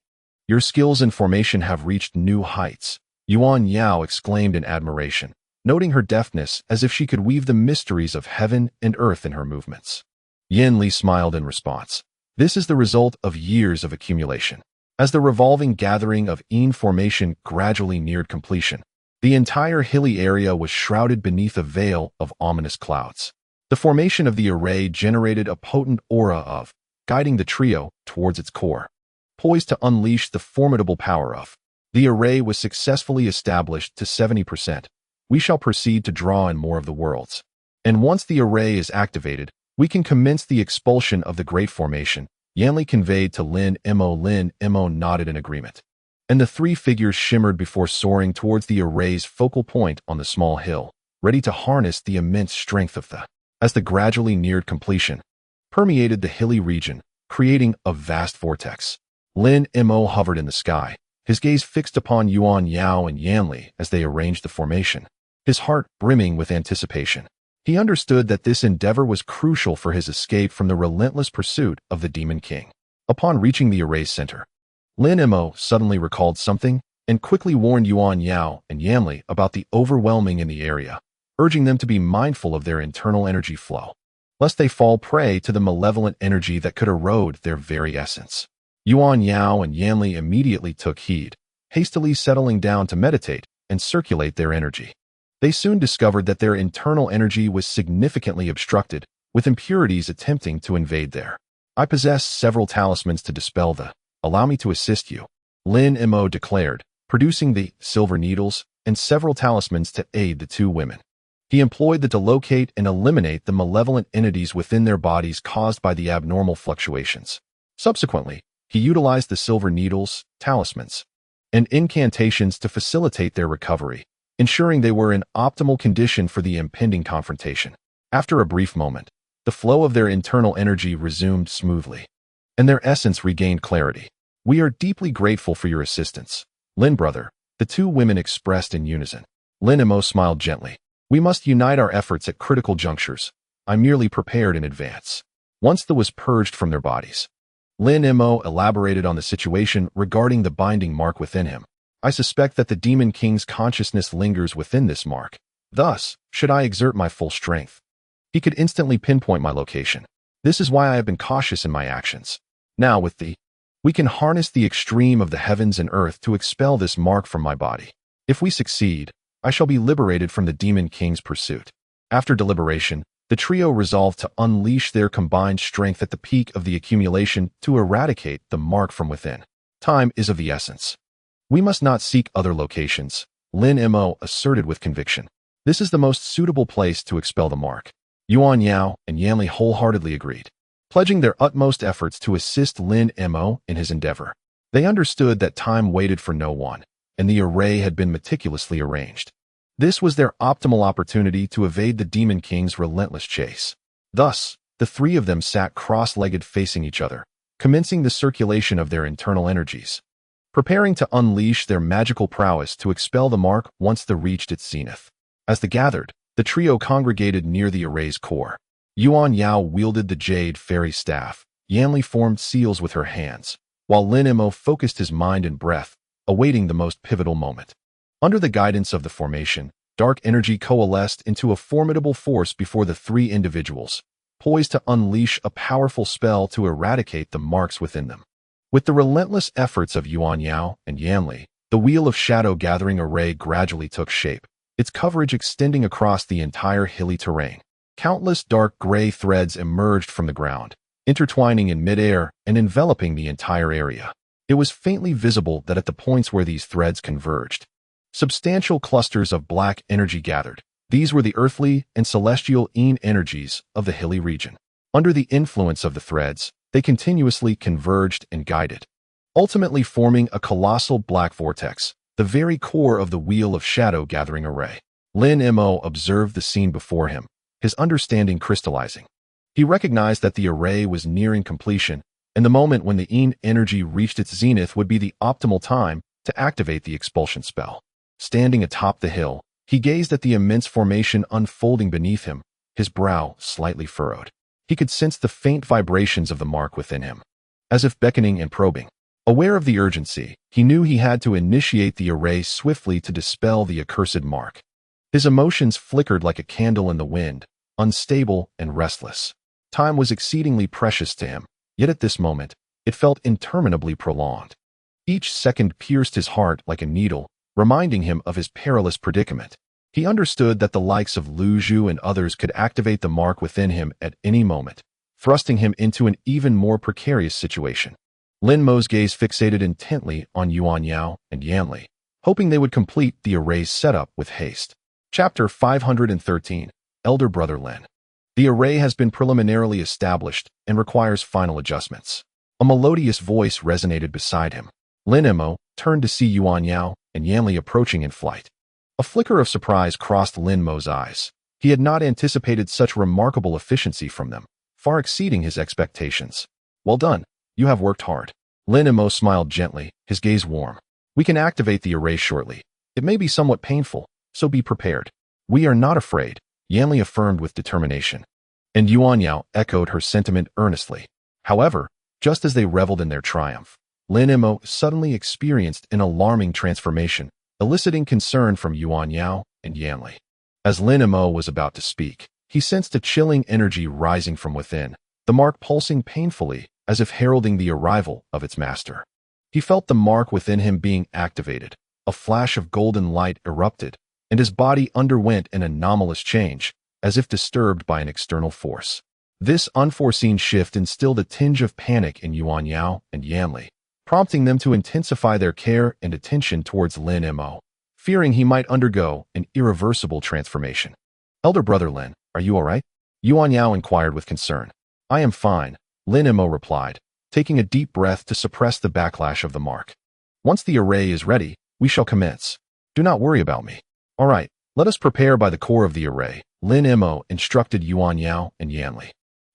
your skills in formation have reached new heights, Yuan Yao exclaimed in admiration, noting her deftness as if she could weave the mysteries of heaven and earth in her movements. Yin Li smiled in response. This is the result of years of accumulation. As the revolving gathering of Yin formation gradually neared completion, the entire hilly area was shrouded beneath a veil of ominous clouds. The formation of the array generated a potent aura of, guiding the trio towards its core. Poised to unleash the formidable power of, the array was successfully established to 70%. We shall proceed to draw in more of the worlds. And once the array is activated, we can commence the expulsion of the Great Formation, Yanli conveyed to Lin Mo. Lin Mo nodded in agreement, and the three figures shimmered before soaring towards the array's focal point on the small hill, ready to harness the immense strength of the, as the gradually neared completion, permeated the hilly region, creating a vast vortex. Lin Mo hovered in the sky, his gaze fixed upon Yuan Yao and Yanli as they arranged the formation, his heart brimming with anticipation. He understood that this endeavor was crucial for his escape from the relentless pursuit of the Demon King. Upon reaching the array's center, Lin Mo suddenly recalled something and quickly warned Yuan Yao and Yanli about the overwhelming in the area, urging them to be mindful of their internal energy flow, lest they fall prey to the malevolent energy that could erode their very essence. Yuan Yao and Yanli immediately took heed, hastily settling down to meditate and circulate their energy. They soon discovered that their internal energy was significantly obstructed, with impurities attempting to invade there. I possess several talismans to dispel the, allow me to assist you, Lin Mo declared, producing the silver needles and several talismans to aid the two women. He employed them to locate and eliminate the malevolent entities within their bodies caused by the abnormal fluctuations. Subsequently, he utilized the silver needles, talismans, and incantations to facilitate their recovery, ensuring they were in optimal condition for the impending confrontation. After a brief moment, the flow of their internal energy resumed smoothly, and their essence regained clarity. We are deeply grateful for your assistance, Lin brother, the two women expressed in unison. Lin Mo smiled gently. We must unite our efforts at critical junctures. I merely prepared in advance. Once the was purged from their bodies, Lin Mo elaborated on the situation regarding the binding mark within him. I suspect that the Demon King's consciousness lingers within this mark. Thus, should I exert my full strength, he could instantly pinpoint my location. This is why I have been cautious in my actions. Now with thee, we can harness the extreme of the heavens and earth to expel this mark from my body. If we succeed, I shall be liberated from the Demon King's pursuit. After deliberation, the trio resolved to unleash their combined strength at the peak of the accumulation to eradicate the mark from within. Time is of the essence. We must not seek other locations, Lin Mo asserted with conviction. This is the most suitable place to expel the mark. Yuan Yao and Yanli wholeheartedly agreed, pledging their utmost efforts to assist Lin Mo in his endeavor. They understood that time waited for no one, and the array had been meticulously arranged. This was their optimal opportunity to evade the Demon King's relentless chase. Thus, the three of them sat cross-legged facing each other, commencing the circulation of their internal energies, preparing to unleash their magical prowess to expel the mark once they reached its zenith. As they gathered, the trio congregated near the array's core. Yuan Yao wielded the jade fairy staff, Yanli formed seals with her hands, while Lin Mo focused his mind and breath, awaiting the most pivotal moment. Under the guidance of the formation, dark energy coalesced into a formidable force before the three individuals, poised to unleash a powerful spell to eradicate the marks within them. With the relentless efforts of Yuan Yao and Yanli, the wheel of shadow gathering array gradually took shape, its coverage extending across the entire hilly terrain. Countless dark gray threads emerged from the ground, intertwining in midair and enveloping the entire area. It was faintly visible that at the points where these threads converged, substantial clusters of black energy gathered. These were the earthly and celestial yin energies of the hilly region. Under the influence of the threads, they continuously converged and guided, ultimately forming a colossal black vortex, the very core of the wheel of shadow gathering array. Lin Mo observed the scene before him, his understanding crystallizing. He recognized that the array was nearing completion, and the moment when the yin energy reached its zenith would be the optimal time to activate the expulsion spell. Standing atop the hill, he gazed at the immense formation unfolding beneath him, his brow slightly furrowed. He could sense the faint vibrations of the mark within him, as if beckoning and probing. Aware of the urgency, he knew he had to initiate the array swiftly to dispel the accursed mark. His emotions flickered like a candle in the wind, unstable and restless. Time was exceedingly precious to him, yet at this moment, it felt interminably prolonged. Each second pierced his heart like a needle, reminding him of his perilous predicament. He understood that the likes of Lu Zhu and others could activate the mark within him at any moment, thrusting him into an even more precarious situation. Lin Mo's gaze fixated intently on Yuan Yao and Yanli, hoping they would complete the array's setup with haste. Chapter 513, Elder Brother Lin. The array has been preliminarily established and requires final adjustments. A melodious voice resonated beside him. Lin Mo turned to see Yuan Yao and Yanli approaching in flight. A flicker of surprise crossed Lin Mo's eyes. He had not anticipated such remarkable efficiency from them, far exceeding his expectations. Well done. You have worked hard. Lin Mo smiled gently, his gaze warm. We can activate the array shortly. It may be somewhat painful, so be prepared. We are not afraid, Yanli affirmed with determination. And Yuan Yao echoed her sentiment earnestly. However, just as they reveled in their triumph, Lin Mo suddenly experienced an alarming transformation, eliciting concern from Yuan Yao and Yanli. As Lin Mo was about to speak, he sensed a chilling energy rising from within, the mark pulsing painfully, as if heralding the arrival of its master. He felt the mark within him being activated. A flash of golden light erupted, and his body underwent an anomalous change, as if disturbed by an external force. This unforeseen shift instilled a tinge of panic in Yuan Yao and Yanli, prompting them to intensify their care and attention towards Lin Mo, fearing he might undergo an irreversible transformation. Elder Brother Lin, are you all right? Yuan Yao inquired with concern. I am fine, Lin Mo replied, taking a deep breath to suppress the backlash of the mark. Once the array is ready, we shall commence. Do not worry about me. All right, let us prepare by the core of the array, Lin Mo instructed Yuan Yao and Yanli.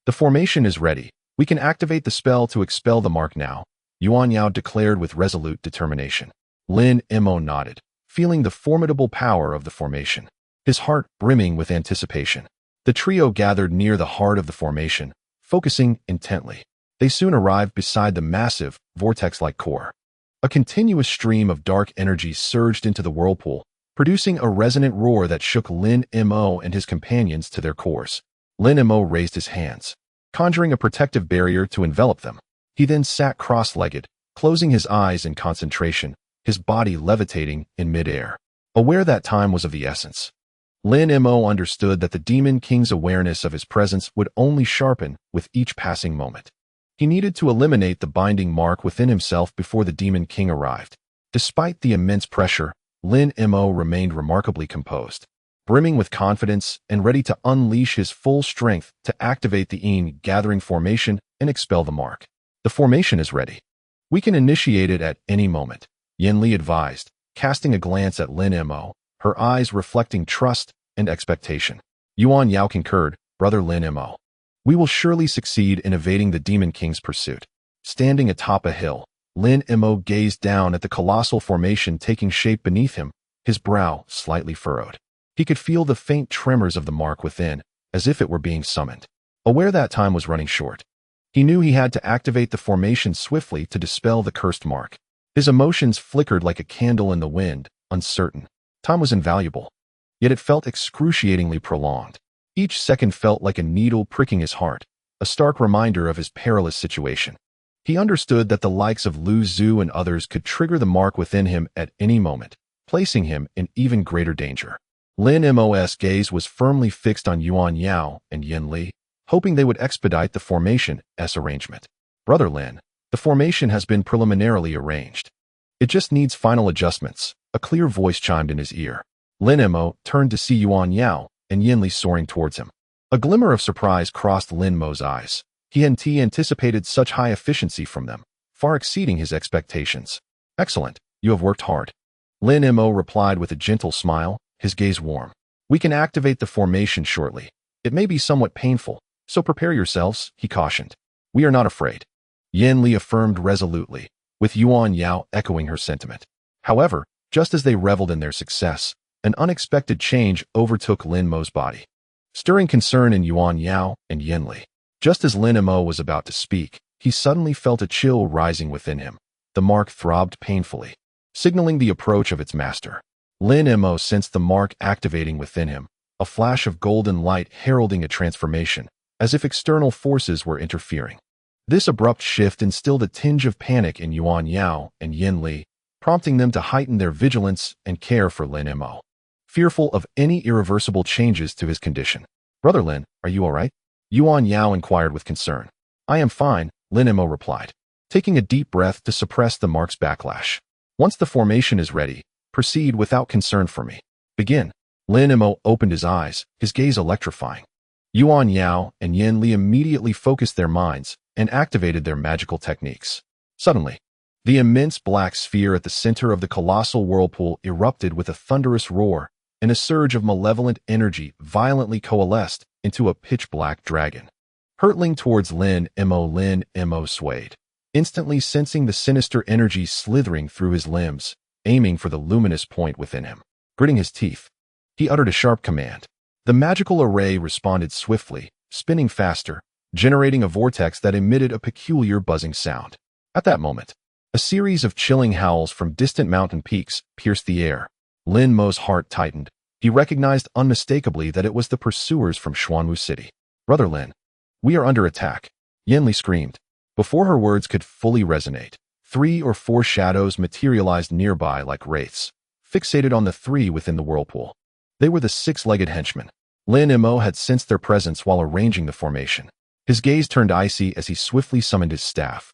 The formation is ready. We can activate the spell to expel the mark now, Yuan Yao declared with resolute determination. Lin Mo nodded, feeling the formidable power of the formation, his heart brimming with anticipation. The trio gathered near the heart of the formation, focusing intently. They soon arrived beside the massive, vortex-like core. A continuous stream of dark energy surged into the whirlpool, producing a resonant roar that shook Lin Mo and his companions to their cores. Lin Mo raised his hands, conjuring a protective barrier to envelop them. He then sat cross-legged, closing his eyes in concentration, his body levitating in midair. Aware that time was of the essence, Lin Mo understood that the Demon King's awareness of his presence would only sharpen with each passing moment. He needed to eliminate the binding mark within himself before the Demon King arrived. Despite the immense pressure, Lin Mo remained remarkably composed, brimming with confidence and ready to unleash his full strength to activate the yin gathering formation and expel the mark. The formation is ready. We can initiate it at any moment, Yanli advised, casting a glance at Lin Mo, her eyes reflecting trust and expectation. Yuan Yao concurred, Brother Lin Mo. We will surely succeed in evading the Demon King's pursuit. Standing atop a hill, Lin Mo gazed down at the colossal formation taking shape beneath him, his brow slightly furrowed. He could feel the faint tremors of the mark within, as if it were being summoned. Aware that time was running short, he knew he had to activate the formation swiftly to dispel the cursed mark. His emotions flickered like a candle in the wind, uncertain. Time was invaluable, yet it felt excruciatingly prolonged. Each second felt like a needle pricking his heart, a stark reminder of his perilous situation. He understood that the likes of Lu Zhu and others could trigger the mark within him at any moment, placing him in even greater danger. Lin Mo's gaze was firmly fixed on Yuan Yao and Yin Li, hoping they would expedite the formation's arrangement. Brother Lin, the formation has been preliminarily arranged. It just needs final adjustments, a clear voice chimed in his ear. Lin Mo turned to see Yuan Yao and Yin Li soaring towards him. A glimmer of surprise crossed Lin Mo's eyes. He had anticipated such high efficiency from them, far exceeding his expectations. Excellent, you have worked hard. Lin Mo replied with a gentle smile, his gaze warm. We can activate the formation shortly. It may be somewhat painful, so prepare yourselves, he cautioned. We are not afraid. Yin Li affirmed resolutely, with Yuan Yao echoing her sentiment. However, just as they reveled in their success, an unexpected change overtook Lin Mo's body, stirring concern in Yuan Yao and Yin Li. Just as Lin Mo was about to speak, he suddenly felt a chill rising within him. The mark throbbed painfully, signaling the approach of its master. Lin Mo sensed the mark activating within him, a flash of golden light heralding a transformation, as if external forces were interfering. This abrupt shift instilled a tinge of panic in Yuan Yao and Yin Li, prompting them to heighten their vigilance and care for Lin Mo, fearful of any irreversible changes to his condition. Brother Lin, are you all right? Yuan Yao inquired with concern. I am fine, Lin Mo replied, taking a deep breath to suppress the mark's backlash. Once the formation is ready, proceed without concern for me. Begin. Lin Mo opened his eyes, his gaze electrifying. Yuan Yao and Yin Li immediately focused their minds and activated their magical techniques. Suddenly, the immense black sphere at the center of the colossal whirlpool erupted with a thunderous roar, and a surge of malevolent energy violently coalesced into a pitch-black dragon. Hurtling towards Lin Mo swayed, instantly sensing the sinister energy slithering through his limbs, aiming for the luminous point within him. Gritting his teeth, he uttered a sharp command. The magical array responded swiftly, spinning faster, generating a vortex that emitted a peculiar buzzing sound. At that moment, a series of chilling howls from distant mountain peaks pierced the air. Lin Mo's heart tightened. He recognized unmistakably that it was the pursuers from Xuanwu City. Brother Lin, we are under attack, Yin Li screamed. Before her words could fully resonate, 3 or 4 shadows materialized nearby like wraiths, fixated on the 3 within the whirlpool. They were the 6-legged henchmen. Lin Mo had sensed their presence while arranging the formation. His gaze turned icy as he swiftly summoned his staff.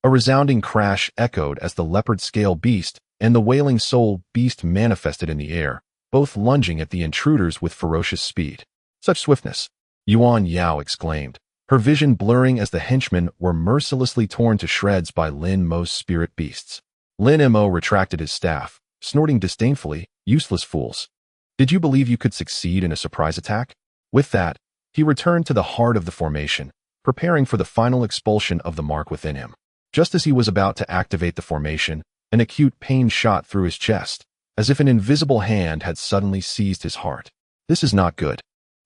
A resounding crash echoed as the leopard scale beast and the wailing soul beast manifested in the air, both lunging at the intruders with ferocious speed. Such swiftness! Yuan Yao exclaimed, her vision blurring as the henchmen were mercilessly torn to shreds by Lin Mo's spirit beasts. Lin Mo retracted his staff, snorting disdainfully, useless fools. Did you believe you could succeed in a surprise attack? With that, he returned to the heart of the formation, preparing for the final expulsion of the mark within him. Just as he was about to activate the formation, an acute pain shot through his chest, as if an invisible hand had suddenly seized his heart. This is not good.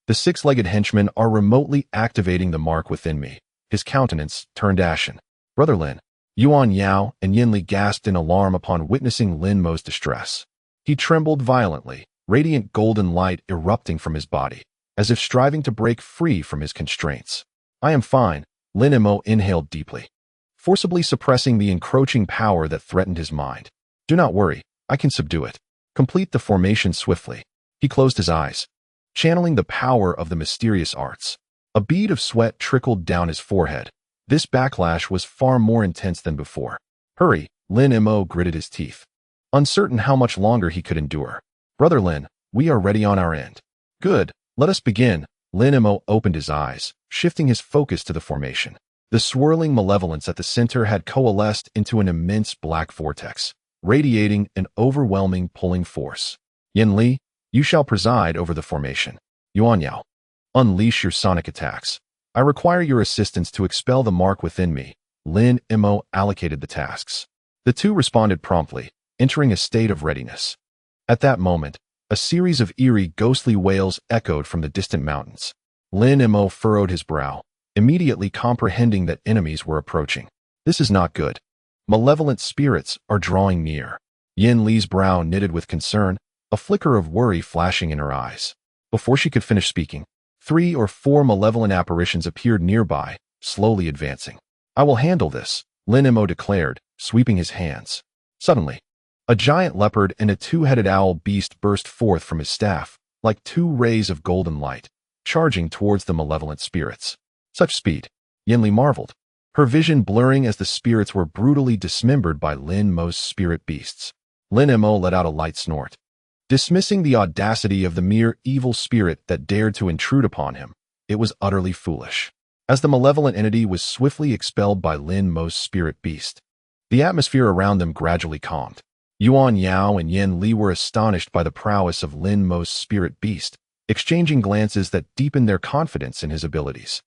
The 6-legged henchmen are remotely activating the mark within me. His countenance turned ashen. Brother Lin, Yuan Yao and Yin Li gasped in alarm upon witnessing Lin Mo's distress. He trembled violently, radiant golden light erupting from his body, as if striving to break free from his constraints. I am fine, Lin Mo inhaled deeply, forcibly suppressing the encroaching power that threatened his mind. Do not worry, I can subdue it. Complete the formation swiftly. He closed his eyes, channeling the power of the mysterious arts. A bead of sweat trickled down his forehead. This backlash was far more intense than before. Hurry, Lin Mo gritted his teeth, uncertain how much longer he could endure. Brother Lin, we are ready on our end. Good, let us begin. Lin Mo opened his eyes, shifting his focus to the formation. The swirling malevolence at the center had coalesced into an immense black vortex, radiating an overwhelming pulling force. Yin Li, you shall preside over the formation. Yuan Yao, unleash your sonic attacks. I require your assistance to expel the mark within me. Lin Mo allocated the tasks. The two responded promptly, entering a state of readiness. At that moment, a series of eerie, ghostly wails echoed from the distant mountains. Lin Mo furrowed his brow, immediately comprehending that enemies were approaching. This is not good. Malevolent spirits are drawing near. Yin Li's brow knitted with concern, a flicker of worry flashing in her eyes. Before she could finish speaking, 3 or 4 malevolent apparitions appeared nearby, slowly advancing. I will handle this, Lin Mo declared, sweeping his hands. Suddenly, a giant leopard and a 2-headed owl beast burst forth from his staff, like 2 rays of golden light, charging towards the malevolent spirits. Such speed, Yin Li marveled, her vision blurring as the spirits were brutally dismembered by Lin Mo's spirit beasts. Lin Mo let out a light snort, dismissing the audacity of the mere evil spirit that dared to intrude upon him. It was utterly foolish. As the malevolent entity was swiftly expelled by Lin Mo's spirit beast, the atmosphere around them gradually calmed. Yuan Yao and Yin Li were astonished by the prowess of Lin Mo's spirit beast, exchanging glances that deepened their confidence in his abilities.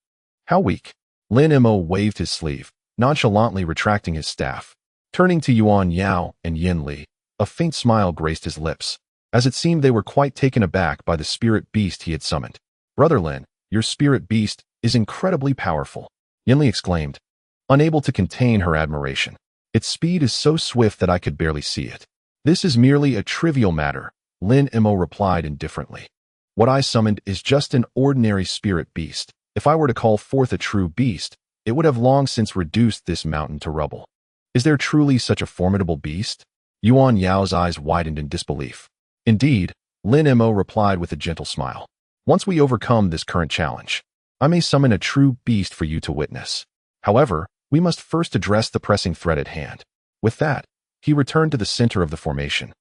How weak! Lin Mo waved his sleeve, nonchalantly retracting his staff. Turning to Yuan Yao and Yin Li, a faint smile graced his lips, as it seemed they were quite taken aback by the spirit beast he had summoned. Brother Lin, your spirit beast is incredibly powerful, Yin Li exclaimed, unable to contain her admiration. Its speed is so swift that I could barely see it. This is merely a trivial matter, Lin Mo replied indifferently. What I summoned is just an ordinary spirit beast. If I were to call forth a true beast, it would have long since reduced this mountain to rubble. Is there truly such a formidable beast? Yuan Yao's eyes widened in disbelief. Indeed, Lin Mo replied with a gentle smile. Once we overcome this current challenge, I may summon a true beast for you to witness. However, we must first address the pressing threat at hand. With that, he returned to the center of the formation,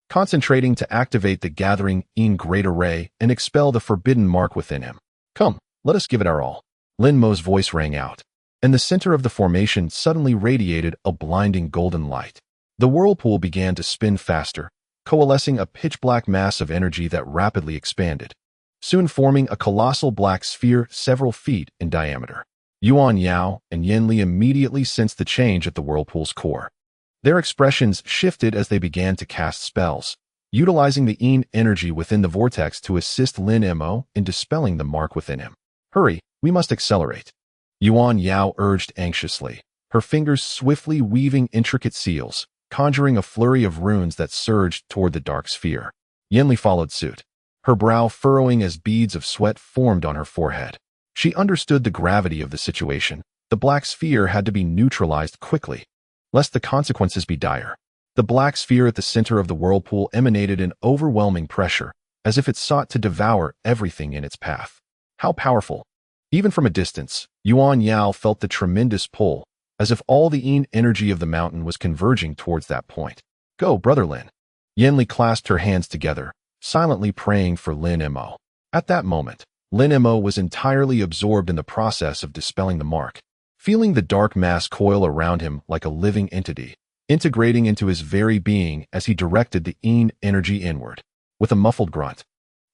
concentrating to activate the gathering in great array and expel the forbidden mark within him. Come, let us give it our all. Lin Mo's voice rang out, and the center of the formation suddenly radiated a blinding golden light. The whirlpool began to spin faster, coalescing a pitch-black mass of energy that rapidly expanded, soon forming a colossal black sphere several feet in diameter. Yuan Yao and Yin Li immediately sensed the change at the whirlpool's core. Their expressions shifted as they began to cast spells, utilizing the Yin energy within the vortex to assist Lin Mo in dispelling the mark within him. Hurry, we must accelerate, Yuan Yao urged anxiously, her fingers swiftly weaving intricate seals, conjuring a flurry of runes that surged toward the dark sphere. Yin Li followed suit, her brow furrowing as beads of sweat formed on her forehead. She understood the gravity of the situation. The black sphere had to be neutralized quickly, lest the consequences be dire. The black sphere at the center of the whirlpool emanated an overwhelming pressure, as if it sought to devour everything in its path. How powerful! Even from a distance, Yuan Yao felt the tremendous pull, as if all the Yin energy of the mountain was converging towards that point. Go, Brother Lin. Yin Li clasped her hands together, silently praying for Lin Mo. At that moment, Lin Mo was entirely absorbed in the process of dispelling the mark, feeling the dark mass coil around him like a living entity, integrating into his very being as he directed the Yin energy inward. With a muffled grunt,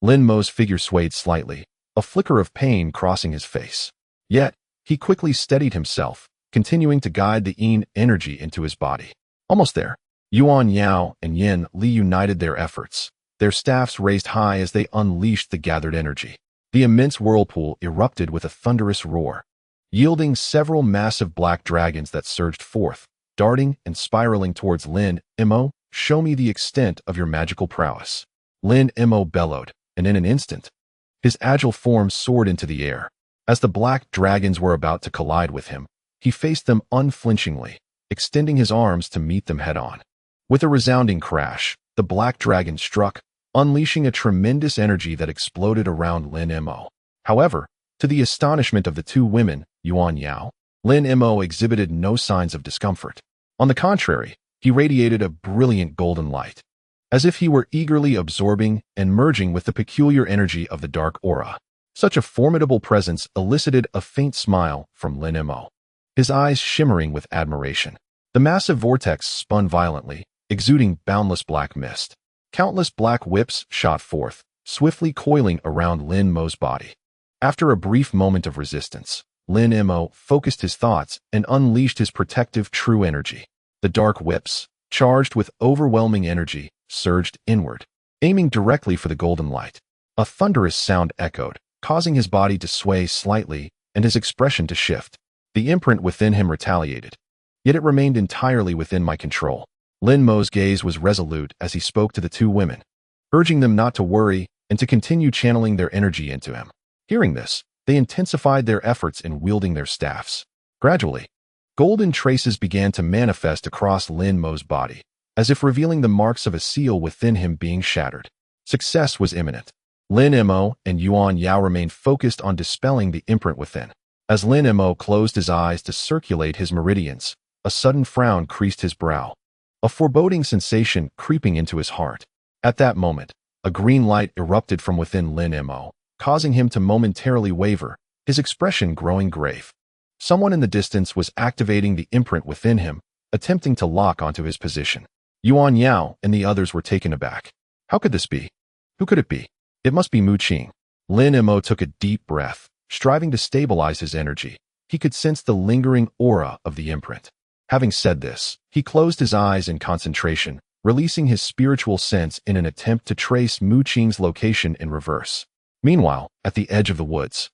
Lin Mo's figure swayed slightly, a flicker of pain crossing his face. Yet, he quickly steadied himself, continuing to guide the Yin energy into his body. Almost there, Yuan Yao and Yin Li united their efforts, their staffs raised high as they unleashed the gathered energy. The immense whirlpool erupted with a thunderous roar, yielding several massive black dragons that surged forth, darting and spiraling towards Lin Mo. Show me the extent of your magical prowess. Lin Mo bellowed, and in an instant, his agile form soared into the air. As the black dragons were about to collide with him, he faced them unflinchingly, extending his arms to meet them head-on. With a resounding crash, the black dragon struck, unleashing a tremendous energy that exploded around Lin Mo. However, to the astonishment of the two women, Yuan Yao, Lin Mo exhibited no signs of discomfort. On the contrary, he radiated a brilliant golden light, as if he were eagerly absorbing and merging with the peculiar energy of the dark aura. Such a formidable presence elicited a faint smile from Lin Mo, his eyes shimmering with admiration. The massive vortex spun violently, exuding boundless black mist. Countless black whips shot forth, swiftly coiling around Lin Mo's body. After a brief moment of resistance, Lin Mo focused his thoughts and unleashed his protective true energy. The dark whips, charged with overwhelming energy, surged inward, aiming directly for the golden light. A thunderous sound echoed, causing his body to sway slightly and his expression to shift. The imprint within him retaliated, yet it remained entirely within my control. Lin Mo's gaze was resolute as he spoke to the two women, urging them not to worry and to continue channeling their energy into him. Hearing this, they intensified their efforts in wielding their staffs. Gradually, golden traces began to manifest across Lin Mo's body, as if revealing the marks of a seal within him being shattered. Success was imminent. Lin Mo and Yuan Yao remained focused on dispelling the imprint within. As Lin Mo closed his eyes to circulate his meridians, a sudden frown creased his brow, a foreboding sensation creeping into his heart. At that moment, a green light erupted from within Lin Mo, causing him to momentarily waver, his expression growing grave. Someone in the distance was activating the imprint within him, attempting to lock onto his position. Yuan Yao and the others were taken aback. How could this be? Who could it be? It must be Mu Qing. Lin Mo took a deep breath, striving to stabilize his energy. He could sense the lingering aura of the imprint. Having said this, he closed his eyes in concentration, releasing his spiritual sense in an attempt to trace Mu Qing's location in reverse. Meanwhile, at the edge of the woods,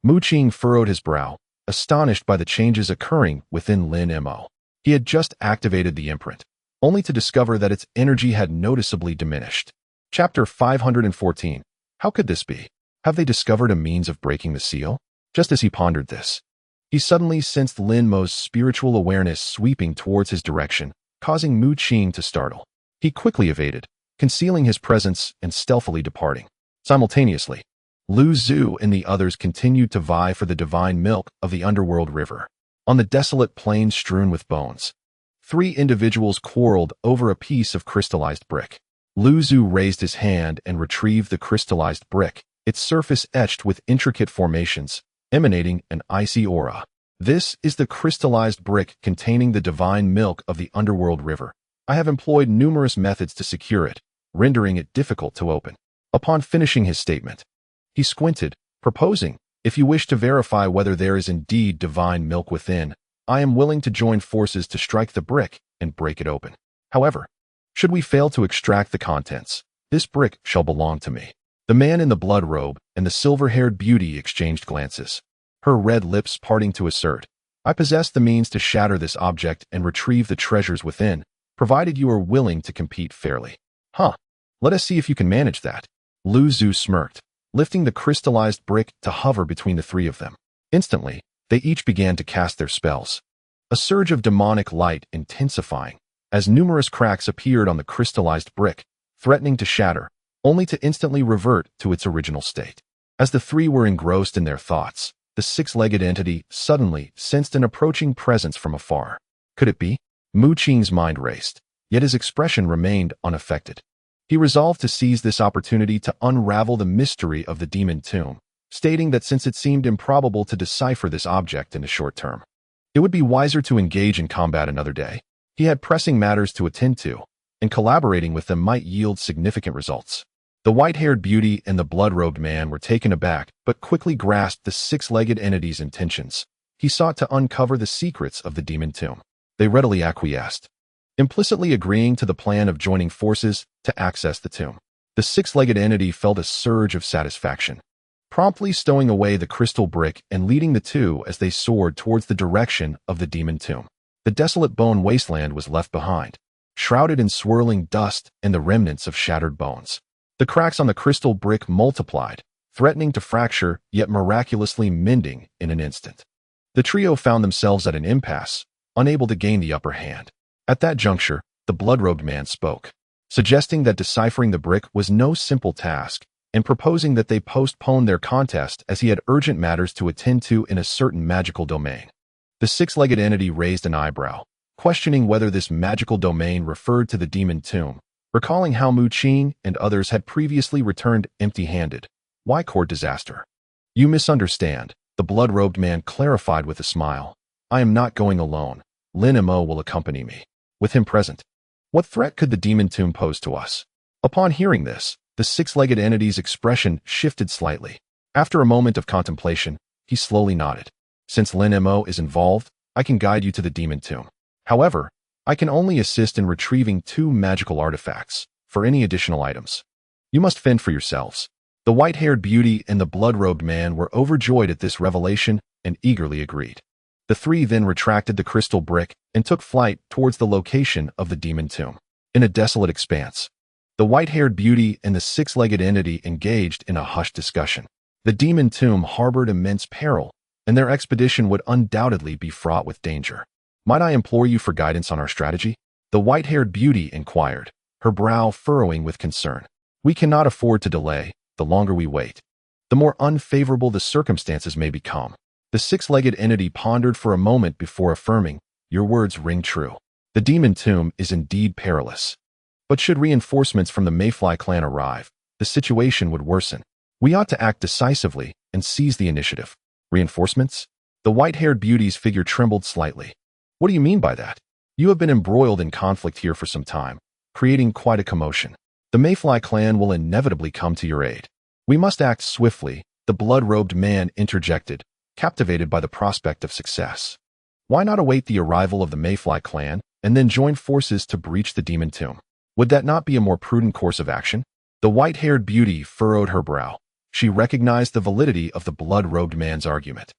Mu Qing furrowed his brow, astonished by the changes occurring within Lin Mo. He had just activated the imprint, only to discover that its energy had noticeably diminished. Chapter 514. How could this be? Have they discovered a means of breaking the seal? Just as he pondered this, he suddenly sensed Lin Mo's spiritual awareness sweeping towards his direction, causing Mu Qing to startle. He quickly evaded, concealing his presence and stealthily departing. Simultaneously, Lu Zhu and the others continued to vie for the divine milk of the underworld river. On the desolate plain strewn with bones, 3 individuals quarreled over a piece of crystallized brick. Lu Zhu raised his hand and retrieved the crystallized brick, its surface etched with intricate formations, emanating an icy aura. This is the crystallized brick containing the divine milk of the underworld river. I have employed numerous methods to secure it, rendering it difficult to open. Upon finishing his statement, he squinted, proposing, if you wish to verify whether there is indeed divine milk within, I am willing to join forces to strike the brick and break it open. However, should we fail to extract the contents, this brick shall belong to me. The man in the blood robe and the silver-haired beauty exchanged glances, her red lips parting to assert, I possess the means to shatter this object and retrieve the treasures within, provided you are willing to compete fairly. Huh. Let us see if you can manage that. Lu Zhu smirked, lifting the crystallized brick to hover between the 3 of them. Instantly, they each began to cast their spells, a surge of demonic light intensifying, as numerous cracks appeared on the crystallized brick, threatening to shatter, only to instantly revert to its original state. As the 3 were engrossed in their thoughts, the 6-legged entity suddenly sensed an approaching presence from afar. Could it be? Mu Qing's mind raced, yet his expression remained unaffected. He resolved to seize this opportunity to unravel the mystery of the demon tomb, stating that since it seemed improbable to decipher this object in the short term, it would be wiser to engage in combat another day. He had pressing matters to attend to, and collaborating with them might yield significant results. The white-haired beauty and the blood-robed man were taken aback, but quickly grasped the 6-legged entity's intentions. He sought to uncover the secrets of the demon tomb. They readily acquiesced, implicitly agreeing to the plan of joining forces to access the tomb. The 6-legged entity felt a surge of satisfaction, promptly stowing away the crystal brick and leading the 2 as they soared towards the direction of the demon tomb. The desolate bone wasteland was left behind, shrouded in swirling dust and the remnants of shattered bones. The cracks on the crystal brick multiplied, threatening to fracture, yet miraculously mending in an instant. The trio found themselves at an impasse, unable to gain the upper hand. At that juncture, the blood-robed man spoke, suggesting that deciphering the brick was no simple task, and proposing that they postpone their contest as he had urgent matters to attend to in a certain magical domain. The 6-legged entity raised an eyebrow, questioning whether this magical domain referred to the demon tomb, recalling how Mu Qing and others had previously returned empty-handed. Why court disaster? You misunderstand, the blood-robed man clarified with a smile. I am not going alone. Lin Mo will accompany me. With him present, what threat could the demon tomb pose to us? Upon hearing this, the 6-legged entity's expression shifted slightly. After a moment of contemplation, he slowly nodded. Since Lin Mo is involved, I can guide you to the demon tomb. However, I can only assist in retrieving 2 magical artifacts. For any additional items, you must fend for yourselves. The white-haired beauty and the blood-robed man were overjoyed at this revelation and eagerly agreed. The three then retracted the crystal brick and took flight towards the location of the demon tomb. In a desolate expanse, the white-haired beauty and the six-legged entity engaged in a hushed discussion. The demon tomb harbored immense peril, and their expedition would undoubtedly be fraught with danger. "Might I implore you for guidance on our strategy?" the white-haired beauty inquired, her brow furrowing with concern. "We cannot afford to delay. The longer we wait, the more unfavorable the circumstances may become." The six-legged entity pondered for a moment before affirming, "Your words ring true. The demon tomb is indeed perilous. But should reinforcements from the Mayfly clan arrive, the situation would worsen. We ought to act decisively and seize the initiative." "Reinforcements?" The white-haired beauty's figure trembled slightly. "What do you mean by that? You have been embroiled in conflict here for some time, creating quite a commotion. The Mayfly clan will inevitably come to your aid. We must act swiftly," the blood-robed man interjected, captivated by the prospect of success. "Why not await the arrival of the Mayfly clan and then join forces to breach the demon tomb? Would that not be a more prudent course of action?" The white-haired beauty furrowed her brow. She recognized the validity of the blood-robed man's argument.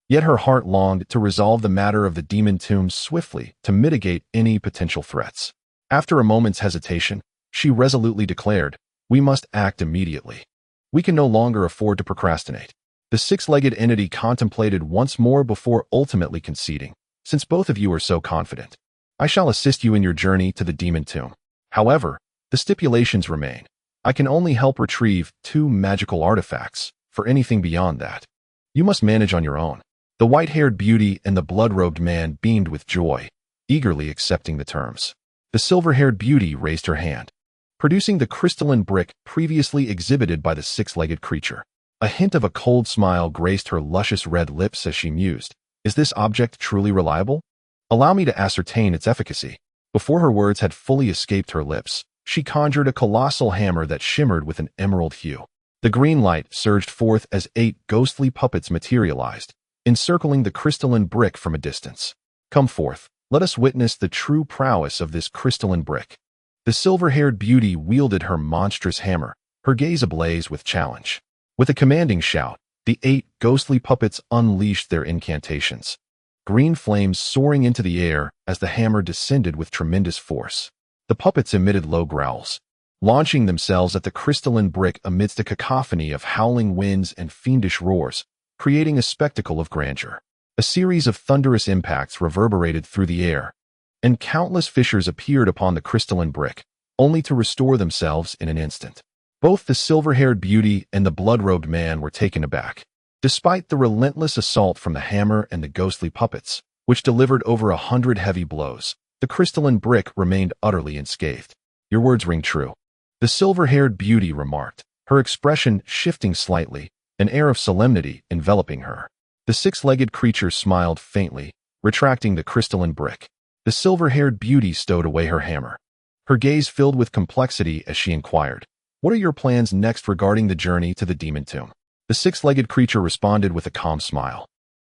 Yet her heart longed to resolve the matter of the demon tomb swiftly to mitigate any potential threats. After a moment's hesitation, she resolutely declared, "We must act immediately. We can no longer afford to procrastinate." The six-legged entity contemplated once more before ultimately conceding, "Since both of you are so confident, I shall assist you in your journey to the demon tomb. However, the stipulations remain. I can only help retrieve 2 magical artifacts. For anything beyond that, you must manage on your own." The white-haired beauty and the blood-robed man beamed with joy, eagerly accepting the terms. The silver-haired beauty raised her hand, producing the crystalline brick previously exhibited by the six-legged creature. A hint of a cold smile graced her luscious red lips as she mused, "Is this object truly reliable? Allow me to ascertain its efficacy." Before her words had fully escaped her lips, she conjured a colossal hammer that shimmered with an emerald hue. The green light surged forth as 8 ghostly puppets materialized, encircling the crystalline brick from a distance. "Come forth, let us witness the true prowess of this crystalline brick." The silver-haired beauty wielded her monstrous hammer, her gaze ablaze with challenge. With a commanding shout, the 8 ghostly puppets unleashed their incantations, green flames soaring into the air as the hammer descended with tremendous force. The puppets emitted low growls, launching themselves at the crystalline brick amidst a cacophony of howling winds and fiendish roars, creating a spectacle of grandeur. A series of thunderous impacts reverberated through the air, and countless fissures appeared upon the crystalline brick, only to restore themselves in an instant. Both the silver-haired beauty and the blood-robed man were taken aback. Despite the relentless assault from the hammer and the ghostly puppets, which delivered over 100 heavy blows, the crystalline brick remained utterly unscathed. "Your words ring true," the silver-haired beauty remarked, her expression shifting slightly, an air of solemnity enveloping her. The six-legged creature smiled faintly, retracting the crystalline brick. The silver-haired beauty stowed away her hammer. Her gaze filled with complexity as she inquired, "What are your plans next regarding the journey to the demon tomb?" The six-legged creature responded with a calm smile.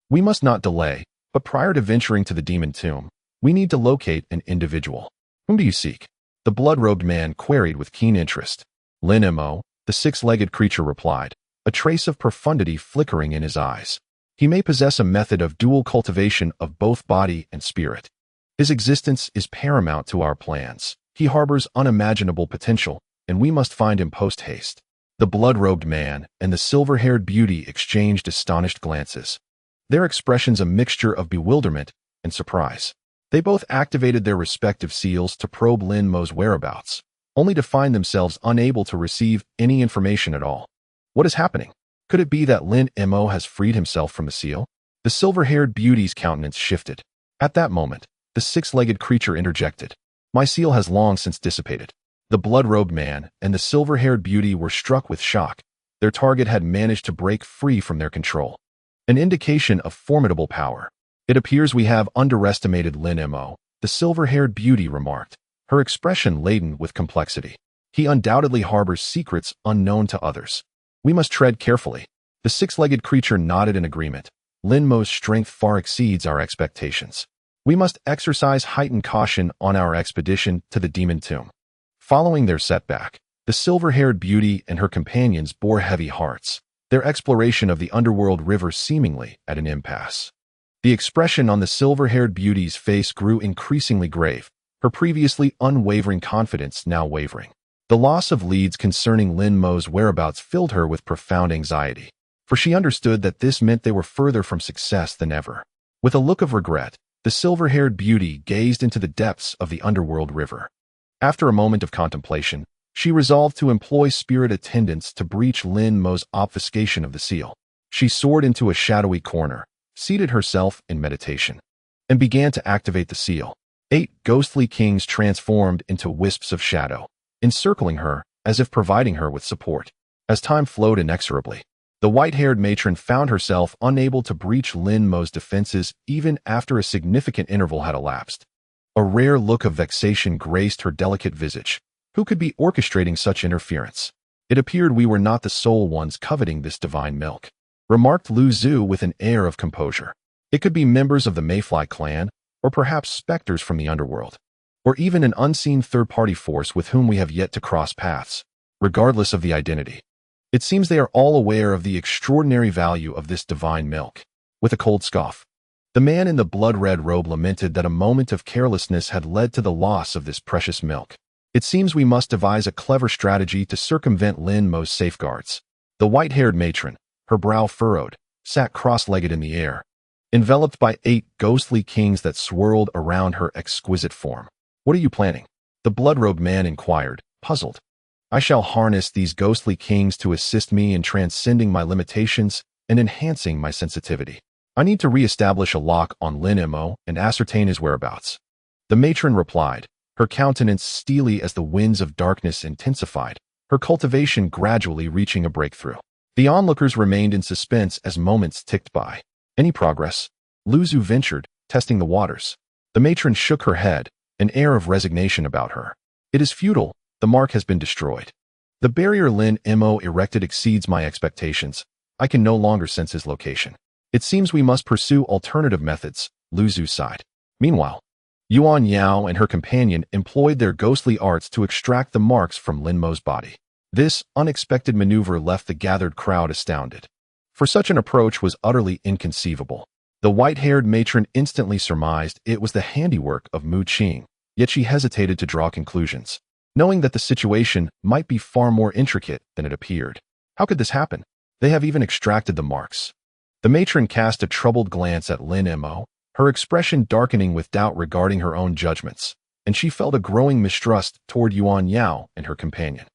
"We must not delay, but prior to venturing to the demon tomb, we need to locate an individual." "Whom do you seek?" the blood-robed man queried with keen interest. "Lin-mo," the six-legged creature replied, a trace of profundity flickering in his eyes. "He may possess a method of dual cultivation of both body and spirit. His existence is paramount to our plans. He harbors unimaginable potential, and we must find him post-haste." The blood-robed man and the silver-haired beauty exchanged astonished glances, their expressions a mixture of bewilderment and surprise. They both activated their respective seals to probe Lin-mo's whereabouts, only to find themselves unable to receive any information at all. What is happening? Could it be that Lin-mo has freed himself from the seal? The silver-haired beauty's countenance shifted. At that moment, the six-legged creature interjected, "My seal has long since dissipated." The blood-robed man and the silver-haired beauty were struck with shock. Their target had managed to break free from their control. An indication of formidable power. "It appears we have underestimated Lin-mo," the silver-haired beauty remarked, her expression laden with complexity. "He undoubtedly harbors secrets unknown to others. We must tread carefully." The six-legged creature nodded in agreement. "Lin-mo's strength far exceeds our expectations. We must exercise heightened caution on our expedition to the demon tomb." Following their setback, the silver-haired beauty and her companions bore heavy hearts, their exploration of the underworld river seemingly at an impasse. The expression on the silver-haired beauty's face grew increasingly grave, her previously unwavering confidence now wavering. The loss of leads concerning Lin Mo's whereabouts filled her with profound anxiety, for she understood that this meant they were further from success than ever. With a look of regret, the silver-haired beauty gazed into the depths of the underworld river. After a moment of contemplation, she resolved to employ spirit attendants to breach Lin Mo's obfuscation of the seal. She soared into a shadowy corner, seated herself in meditation, and began to activate the seal. 8 ghostly kings transformed into wisps of shadow, encircling her as if providing her with support. As time flowed inexorably, the white-haired matron found herself unable to breach Lin Mo's defenses even after a significant interval had elapsed. A rare look of vexation graced her delicate visage. Who could be orchestrating such interference? It appeared we were not the sole ones coveting this divine milk, remarked Lu Zhu with an air of composure. It could be members of the Mayfly clan, or perhaps specters from the underworld, or even an unseen third-party force with whom we have yet to cross paths. Regardless of the identity, it seems they are all aware of the extraordinary value of this divine milk. With a cold scoff, the man in the blood-red robe lamented that a moment of carelessness had led to the loss of this precious milk. It seems we must devise a clever strategy to circumvent Lin Mo's safeguards. The white-haired matron, her brow furrowed, sat cross-legged in the air, enveloped by 8 ghostly kings that swirled around her exquisite form. What are you planning? The blood-robed man inquired, puzzled. I shall harness these ghostly kings to assist me in transcending my limitations and enhancing my sensitivity. I need to re-establish a lock on Lin Mo and ascertain his whereabouts. The matron replied, her countenance steely as the winds of darkness intensified, her cultivation gradually reaching a breakthrough. The onlookers remained in suspense as moments ticked by. Any progress? Lu Zhu ventured, testing the waters. The matron shook her head, an air of resignation about her. It is futile, the mark has been destroyed. The barrier Lin Mo erected exceeds my expectations. I can no longer sense his location. It seems we must pursue alternative methods, Lu Zhu sighed. Meanwhile, Yuan Yao and her companion employed their ghostly arts to extract the marks from Lin Mo's body. This unexpected maneuver left the gathered crowd astounded, for such an approach was utterly inconceivable. The white-haired matron instantly surmised it was the handiwork of Qing, yet she hesitated to draw conclusions, knowing that the situation might be far more intricate than it appeared. How could this happen? They have even extracted the marks. The matron cast a troubled glance at Lin Mo, her expression darkening with doubt regarding her own judgments, and she felt a growing mistrust toward Yuan Yao and her companion.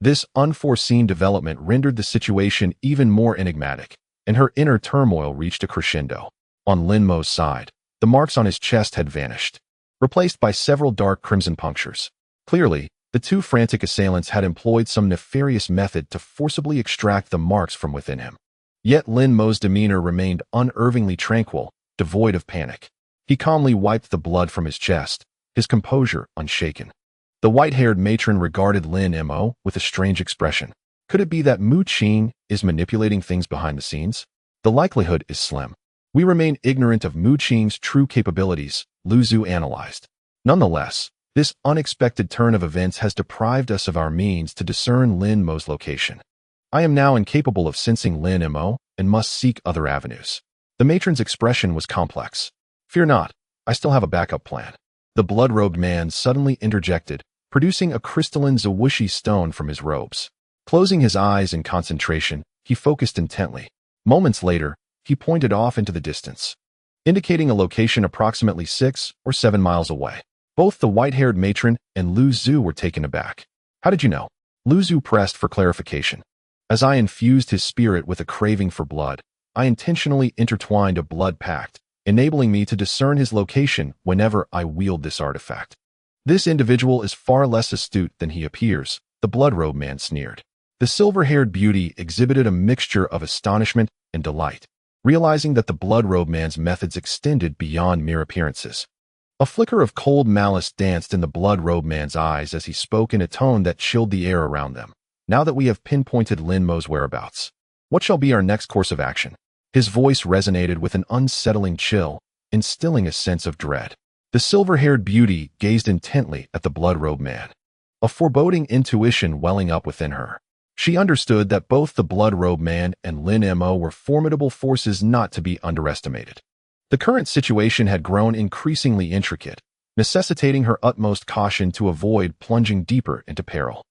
This unforeseen development rendered the situation even more enigmatic, and her inner turmoil reached a crescendo. On Lin Mo's side, the marks on his chest had vanished, replaced by several dark crimson punctures. Clearly, the 2 frantic assailants had employed some nefarious method to forcibly extract the marks from within him. Yet Lin Mo's demeanor remained unervingly tranquil, devoid of panic. He calmly wiped the blood from his chest, his composure unshaken. The white-haired matron regarded Lin Mo with a strange expression. Could it be that Qing is manipulating things behind the scenes? The likelihood is slim. We remain ignorant of Qing's true capabilities, Lu Zhu analyzed. Nonetheless, this unexpected turn of events has deprived us of our means to discern Lin Mo's location. I am now incapable of sensing Lin Mo and must seek other avenues. The matron's expression was complex. Fear not, I still have a backup plan. The blood-robed man suddenly interjected, producing a crystalline zawushi stone from his robes. Closing his eyes in concentration, he focused intently. Moments later, he pointed off into the distance, indicating a location approximately 6 or 7 miles away. Both the white-haired matron and Lu Zhu were taken aback. How did you know? Lu Zhu pressed for clarification. As I infused his spirit with a craving for blood, I intentionally intertwined a blood pact, enabling me to discern his location whenever I wield this artifact. This individual is far less astute than he appears, the blood-robe man sneered. The silver-haired beauty exhibited a mixture of astonishment and delight, realizing that the blood-robe man's methods extended beyond mere appearances. A flicker of cold malice danced in the blood-robe man's eyes as he spoke in a tone that chilled the air around them. Now that we have pinpointed Lin Mo's whereabouts, what shall be our next course of action? His voice resonated with an unsettling chill, instilling a sense of dread. The silver-haired beauty gazed intently at the blood-robe man, a foreboding intuition welling up within her. She understood that both the blood-robe man and Lin Mo were formidable forces not to be underestimated. The current situation had grown increasingly intricate, necessitating her utmost caution to avoid plunging deeper into peril.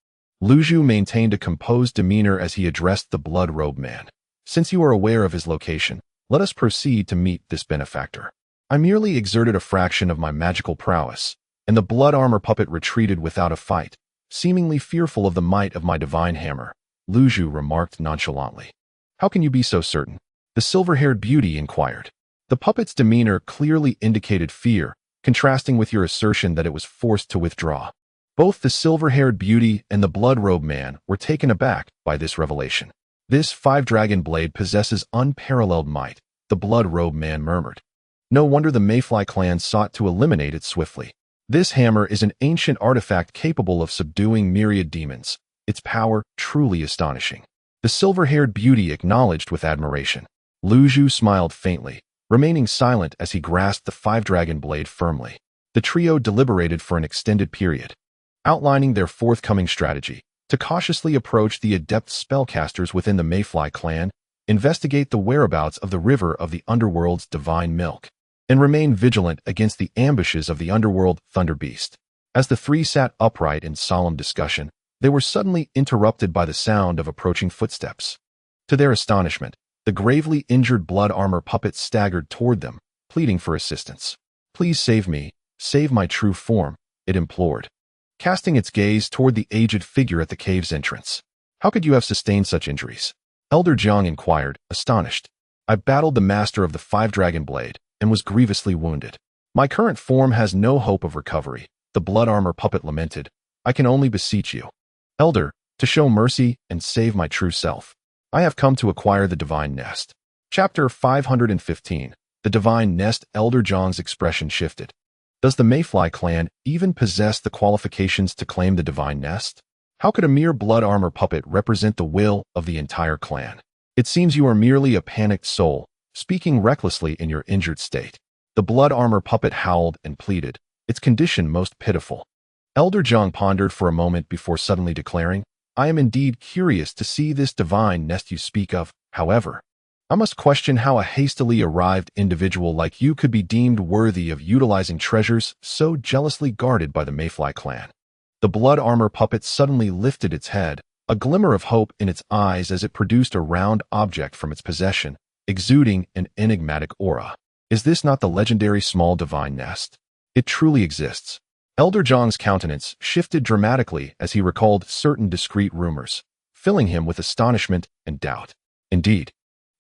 Luzhu maintained a composed demeanor as he addressed the blood-robed man. Since you are aware of his location, let us proceed to meet this benefactor. I merely exerted a fraction of my magical prowess, and the blood armor puppet retreated without a fight, seemingly fearful of the might of my divine hammer, Luzhu remarked nonchalantly. How can you be so certain? The silver-haired beauty inquired. The puppet's demeanor clearly indicated fear, contrasting with your assertion that it was forced to withdraw. Both the silver-haired beauty and the blood-robed man were taken aback by this revelation. This five-dragon blade possesses unparalleled might, the blood-robed man murmured. No wonder the Mayfly clan sought to eliminate it swiftly. This hammer is an ancient artifact capable of subduing myriad demons, its power truly astonishing. The silver-haired beauty acknowledged with admiration. Luzhu smiled faintly, remaining silent as he grasped the five-dragon blade firmly. The trio deliberated for an extended period, outlining their forthcoming strategy to cautiously approach the adept spellcasters within the Mayfly clan, investigate the whereabouts of the river of the underworld's divine milk, and remain vigilant against the ambushes of the underworld thunder beast. As the three sat upright in solemn discussion, they were suddenly interrupted by the sound of approaching footsteps. To their astonishment, the gravely injured blood armor puppet staggered toward them, pleading for assistance. Please save me, save my true form, it implored, casting its gaze toward the aged figure at the cave's entrance. How could you have sustained such injuries? Elder Jiang inquired, astonished. I battled the master of the five-dragon blade and was grievously wounded. My current form has no hope of recovery, the blood armor puppet lamented. I can only beseech you, Elder, to show mercy and save my true self. I have come to acquire the divine nest. Chapter 515. The divine nest. Elder Jiang's expression shifted. Does the Mayfly clan even possess the qualifications to claim the divine nest? How could a mere blood armor puppet represent the will of the entire clan? It seems you are merely a panicked soul, speaking recklessly in your injured state. The blood armor puppet howled and pleaded, its condition most pitiful. Elder Jiang pondered for a moment before suddenly declaring, I am indeed curious to see this divine nest you speak of. However, I must question how a hastily arrived individual like you could be deemed worthy of utilizing treasures so jealously guarded by the Mayfly clan. The blood armor puppet suddenly lifted its head, a glimmer of hope in its eyes as it produced a round object from its possession, exuding an enigmatic aura. Is this not the legendary small divine nest? It truly exists. Elder Jiang's countenance shifted dramatically as he recalled certain discreet rumors, filling him with astonishment and doubt. Indeed,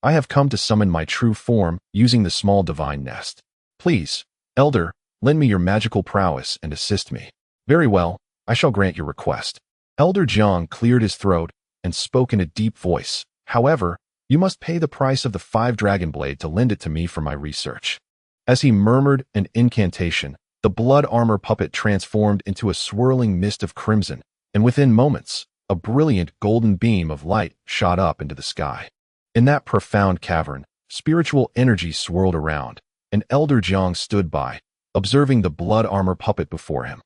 I have come to summon my true form using the small divine nest. Please, Elder, lend me your magical prowess and assist me. Very well, I shall grant your request. Elder Jiang cleared his throat and spoke in a deep voice. However, you must pay the price of the five-dragon blade to lend it to me for my research. As he murmured an incantation, the blood armor puppet transformed into a swirling mist of crimson, and within moments, a brilliant golden beam of light shot up into the sky. In that profound cavern, spiritual energy swirled around, and Elder Jiang stood by, observing the blood armor puppet before him.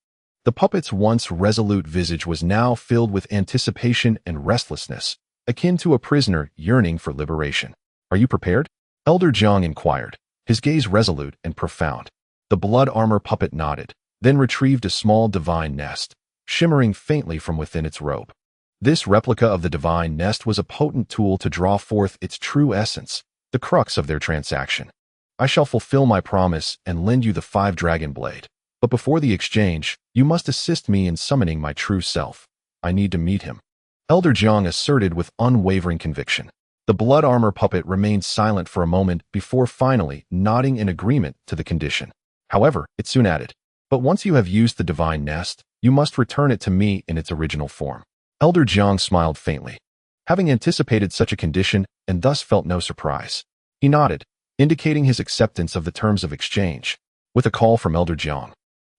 The puppet's once resolute visage was now filled with anticipation and restlessness, akin to a prisoner yearning for liberation. Are you prepared? Elder Jiang inquired, his gaze resolute and profound. The blood armor puppet nodded, then retrieved a small divine nest, shimmering faintly from within its robe. This replica of the divine nest was a potent tool to draw forth its true essence, the crux of their transaction. I shall fulfill my promise and lend you the five-dragon blade. But before the exchange, you must assist me in summoning my true self. I need to meet him. Elder Jiang asserted with unwavering conviction. The blood armor puppet remained silent for a moment before finally nodding in agreement to the condition. However, it soon added, but once you have used the divine nest, you must return it to me in its original form. Elder Jiang smiled faintly, having anticipated such a condition and thus felt no surprise. He nodded, indicating his acceptance of the terms of exchange. With a call from Elder Jiang,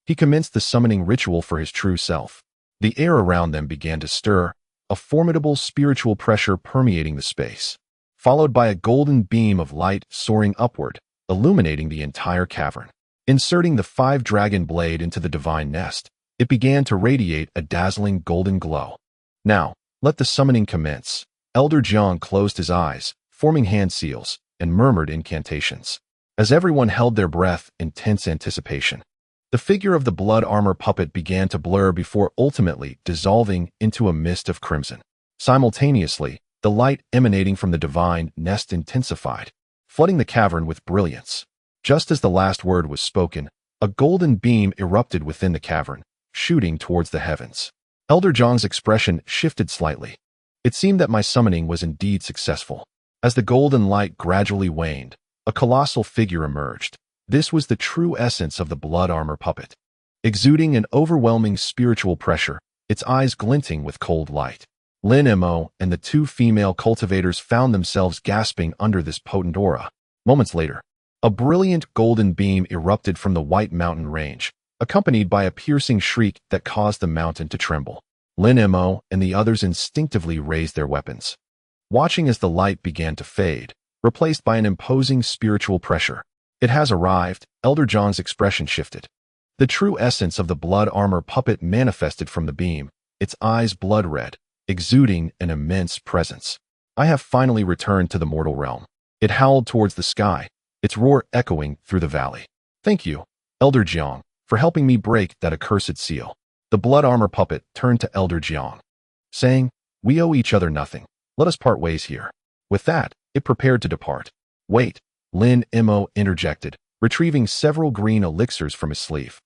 he commenced the summoning ritual for his true self. The air around them began to stir, a formidable spiritual pressure permeating the space, followed by a golden beam of light soaring upward, illuminating the entire cavern. Inserting the five-dragon blade into the divine nest, it began to radiate a dazzling golden glow. Now, let the summoning commence. Elder Jiang closed his eyes, forming hand seals, and murmured incantations. as everyone held their breath in tense anticipation. The figure of the blood armor puppet began to blur before ultimately dissolving into a mist of crimson. Simultaneously, the light emanating from the divine nest intensified, flooding the cavern with brilliance. Just as the last word was spoken, a golden beam erupted within the cavern, shooting towards the heavens. Elder Jiang's expression shifted slightly. It seemed that my summoning was indeed successful. As the golden light gradually waned, a colossal figure emerged. This was the true essence of the blood armor puppet. Exuding an overwhelming spiritual pressure, its eyes glinting with cold light. Lin Mo and the two female cultivators found themselves gasping under this potent aura. Moments later, a brilliant golden beam erupted from the White Mountain range, accompanied by a piercing shriek that caused the mountain to tremble. Lin Mo and the others instinctively raised their weapons. Watching as the light began to fade, replaced by an imposing spiritual pressure. It has arrived, Elder Jiang's expression shifted. The true essence of the blood armor puppet manifested from the beam, its eyes blood red, exuding an immense presence. I have finally returned to the mortal realm. It howled towards the sky, its roar echoing through the valley. Thank you, Elder Jiang, for helping me break that accursed seal. The blood armor puppet turned to Elder Jiang, saying, "We owe each other nothing. Let us part ways here." With that, it prepared to depart. Wait, Lin Mo interjected, retrieving several green elixirs from his sleeve.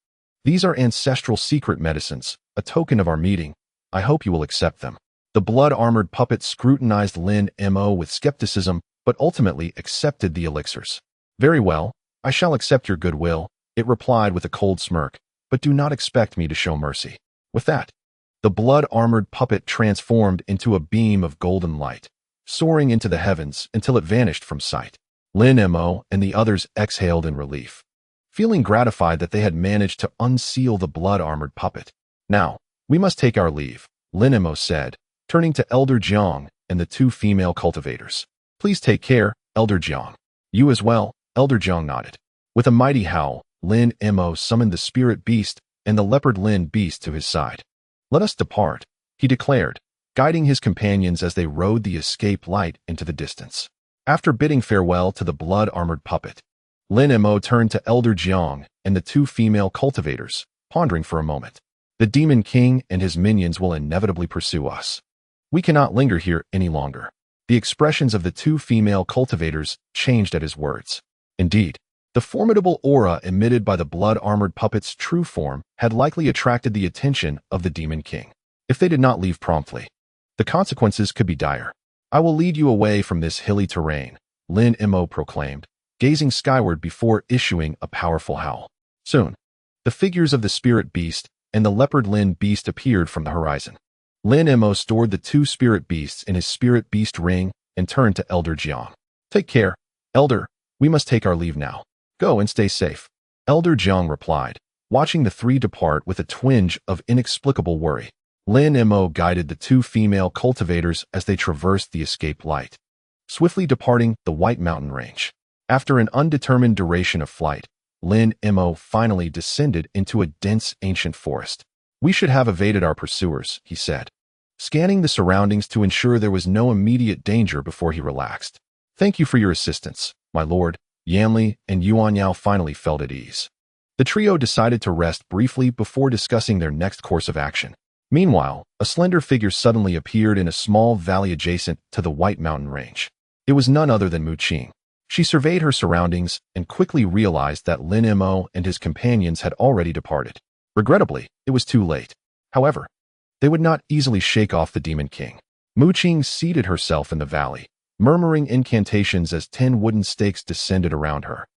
These are ancestral secret medicines, a token of our meeting. I hope you will accept them. The blood-armored puppet scrutinized Lin Mo with skepticism, but ultimately accepted the elixirs. Very well, I shall accept your goodwill, it replied with a cold smirk, but do not expect me to show mercy. With that, the blood-armored puppet transformed into a beam of golden light, soaring into the heavens until it vanished from sight. Lin Mo and the others exhaled in relief, feeling gratified that they had managed to unseal the blood-armored puppet. Now, we must take our leave, Lin Mo said, turning to Elder Jiang and the two female cultivators. Please take care, Elder Jiang. You as well, Elder Jiang nodded. With a mighty howl, Lin Mo summoned the spirit beast and the leopard Lin beast to his side. Let us depart, he declared, guiding his companions as they rode the escape light into the distance. After bidding farewell to the blood-armored puppet, Lin Mo turned to Elder Jiang and the two female cultivators, pondering for a moment. The Demon King and his minions will inevitably pursue us. We cannot linger here any longer. The expressions of the two female cultivators changed at his words. Indeed, the formidable aura emitted by the blood-armored puppet's true form had likely attracted the attention of the Demon King. If they did not leave promptly, the consequences could be dire. I will lead you away from this hilly terrain, Lin Mo proclaimed, gazing skyward before issuing a powerful howl. Soon, the figures of the spirit beast and the leopard Lin beast appeared from the horizon. Lin Mo stored the two spirit beasts in his spirit beast ring and turned to Elder Jiang. Take care, Elder, we must take our leave now. Go and stay safe. Elder Jiang replied, watching the three depart with a twinge of inexplicable worry. Lin Mo guided the two female cultivators as they traversed the escape light, swiftly departing the White Mountain range. After an undetermined duration of flight, Lin Mo finally descended into a dense ancient forest. We should have evaded our pursuers, he said, scanning the surroundings to ensure there was no immediate danger before he relaxed. Thank you for your assistance, my lord. Yanli and Yuanyao finally felt at ease. The trio decided to rest briefly before discussing their next course of action. Meanwhile, a slender figure suddenly appeared in a small valley adjacent to the White Mountain range. It was none other than Qing. She surveyed her surroundings and quickly realized that Lin Mo and his companions had already departed. Regrettably, it was too late. However, they would not easily shake off the Demon King. Qing seated herself in the valley, murmuring incantations as 10 wooden stakes descended around her,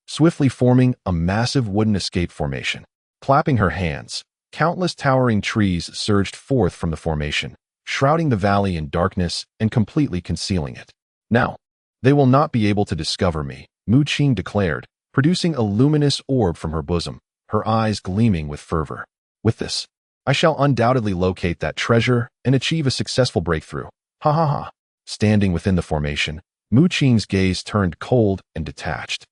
swiftly forming a massive wooden escape formation. Clapping her hands, countless towering trees surged forth from the formation, shrouding the valley in darkness and completely concealing it. Now, they will not be able to discover me, Qing declared, producing a luminous orb from her bosom, her eyes gleaming with fervor. With this, I shall undoubtedly locate that treasure and achieve a successful breakthrough. Ha ha ha. Standing within the formation, Qing's gaze turned cold and detached,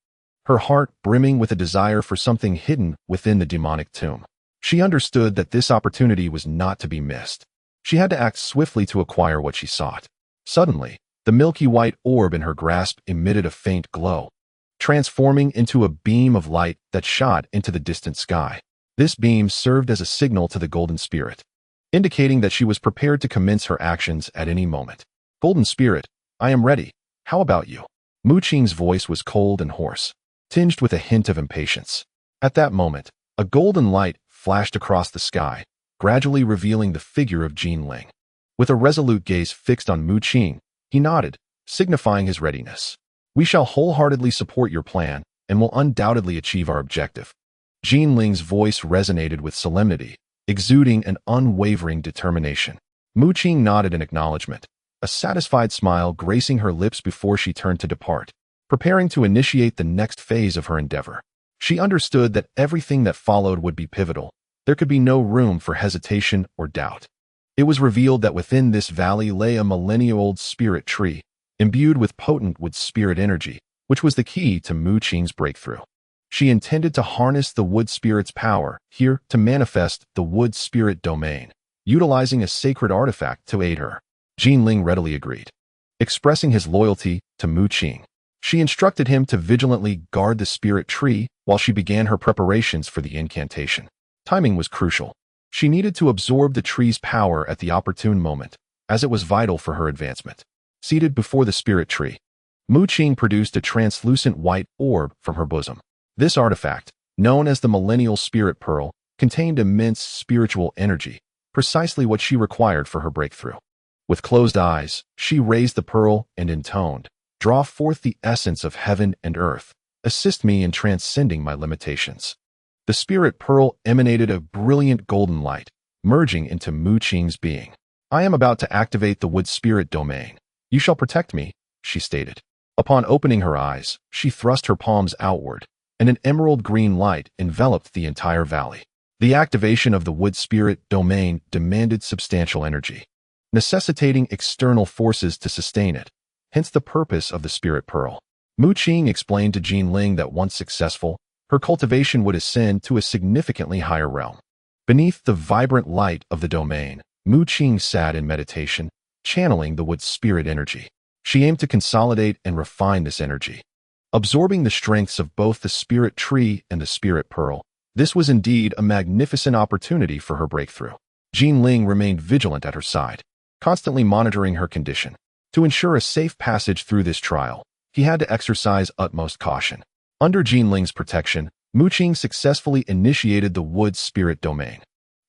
her heart brimming with a desire for something hidden within the demonic tomb. She understood that this opportunity was not to be missed. She had to act swiftly to acquire what she sought. Suddenly, the milky white orb in her grasp emitted a faint glow, transforming into a beam of light that shot into the distant sky. This beam served as a signal to the Golden Spirit, indicating that she was prepared to commence her actions at any moment. Golden Spirit, I am ready. How about you? Mu Qing's voice was cold and hoarse, tinged with a hint of impatience. At that moment, a golden light flashed across the sky, gradually revealing the figure of Jin Ling. With a resolute gaze fixed on Mu Qing, he nodded, signifying his readiness. We shall wholeheartedly support your plan and will undoubtedly achieve our objective. Jin Ling's voice resonated with solemnity, exuding an unwavering determination. Mu Qing nodded in acknowledgement, a satisfied smile gracing her lips before she turned to depart, preparing to initiate the next phase of her endeavor. She understood that everything that followed would be pivotal. There could be no room for hesitation or doubt. It was revealed that within this valley lay a millennia-old spirit tree, imbued with potent wood spirit energy, which was the key to Mu Qing's breakthrough. She intended to harness the wood spirit's power here to manifest the wood spirit domain, utilizing a sacred artifact to aid her. Jin Ling readily agreed. Expressing his loyalty to Mu Qing, she instructed him to vigilantly guard the spirit tree while she began her preparations for the incantation. Timing was crucial. She needed to absorb the tree's power at the opportune moment, as it was vital for her advancement. Seated before the spirit tree, Mu Qing produced a translucent white orb from her bosom. This artifact, known as the Millennial Spirit Pearl, contained immense spiritual energy, precisely what she required for her breakthrough. With closed eyes, she raised the pearl and intoned, "Draw forth the essence of heaven and earth. Assist me in transcending my limitations." The spirit pearl emanated a brilliant golden light, merging into Mu Qing's being. "I am about to activate the wood spirit domain. You shall protect me," she stated. Upon opening her eyes, she thrust her palms outward, and an emerald green light enveloped the entire valley. The activation of the wood spirit domain demanded substantial energy, necessitating external forces to sustain it, hence the purpose of the spirit pearl. Mu Qing explained to Jin Ling that once successful, her cultivation would ascend to a significantly higher realm. Beneath the vibrant light of the domain, Mu Qing sat in meditation, channeling the wood spirit energy. She aimed to consolidate and refine this energy, absorbing the strengths of both the spirit tree and the spirit pearl. This was indeed a magnificent opportunity for her breakthrough. Jin Ling remained vigilant at her side, constantly monitoring her condition. To ensure a safe passage through this trial, he had to exercise utmost caution. Under Jin Ling's protection, Mu Qing successfully initiated the wood spirit domain.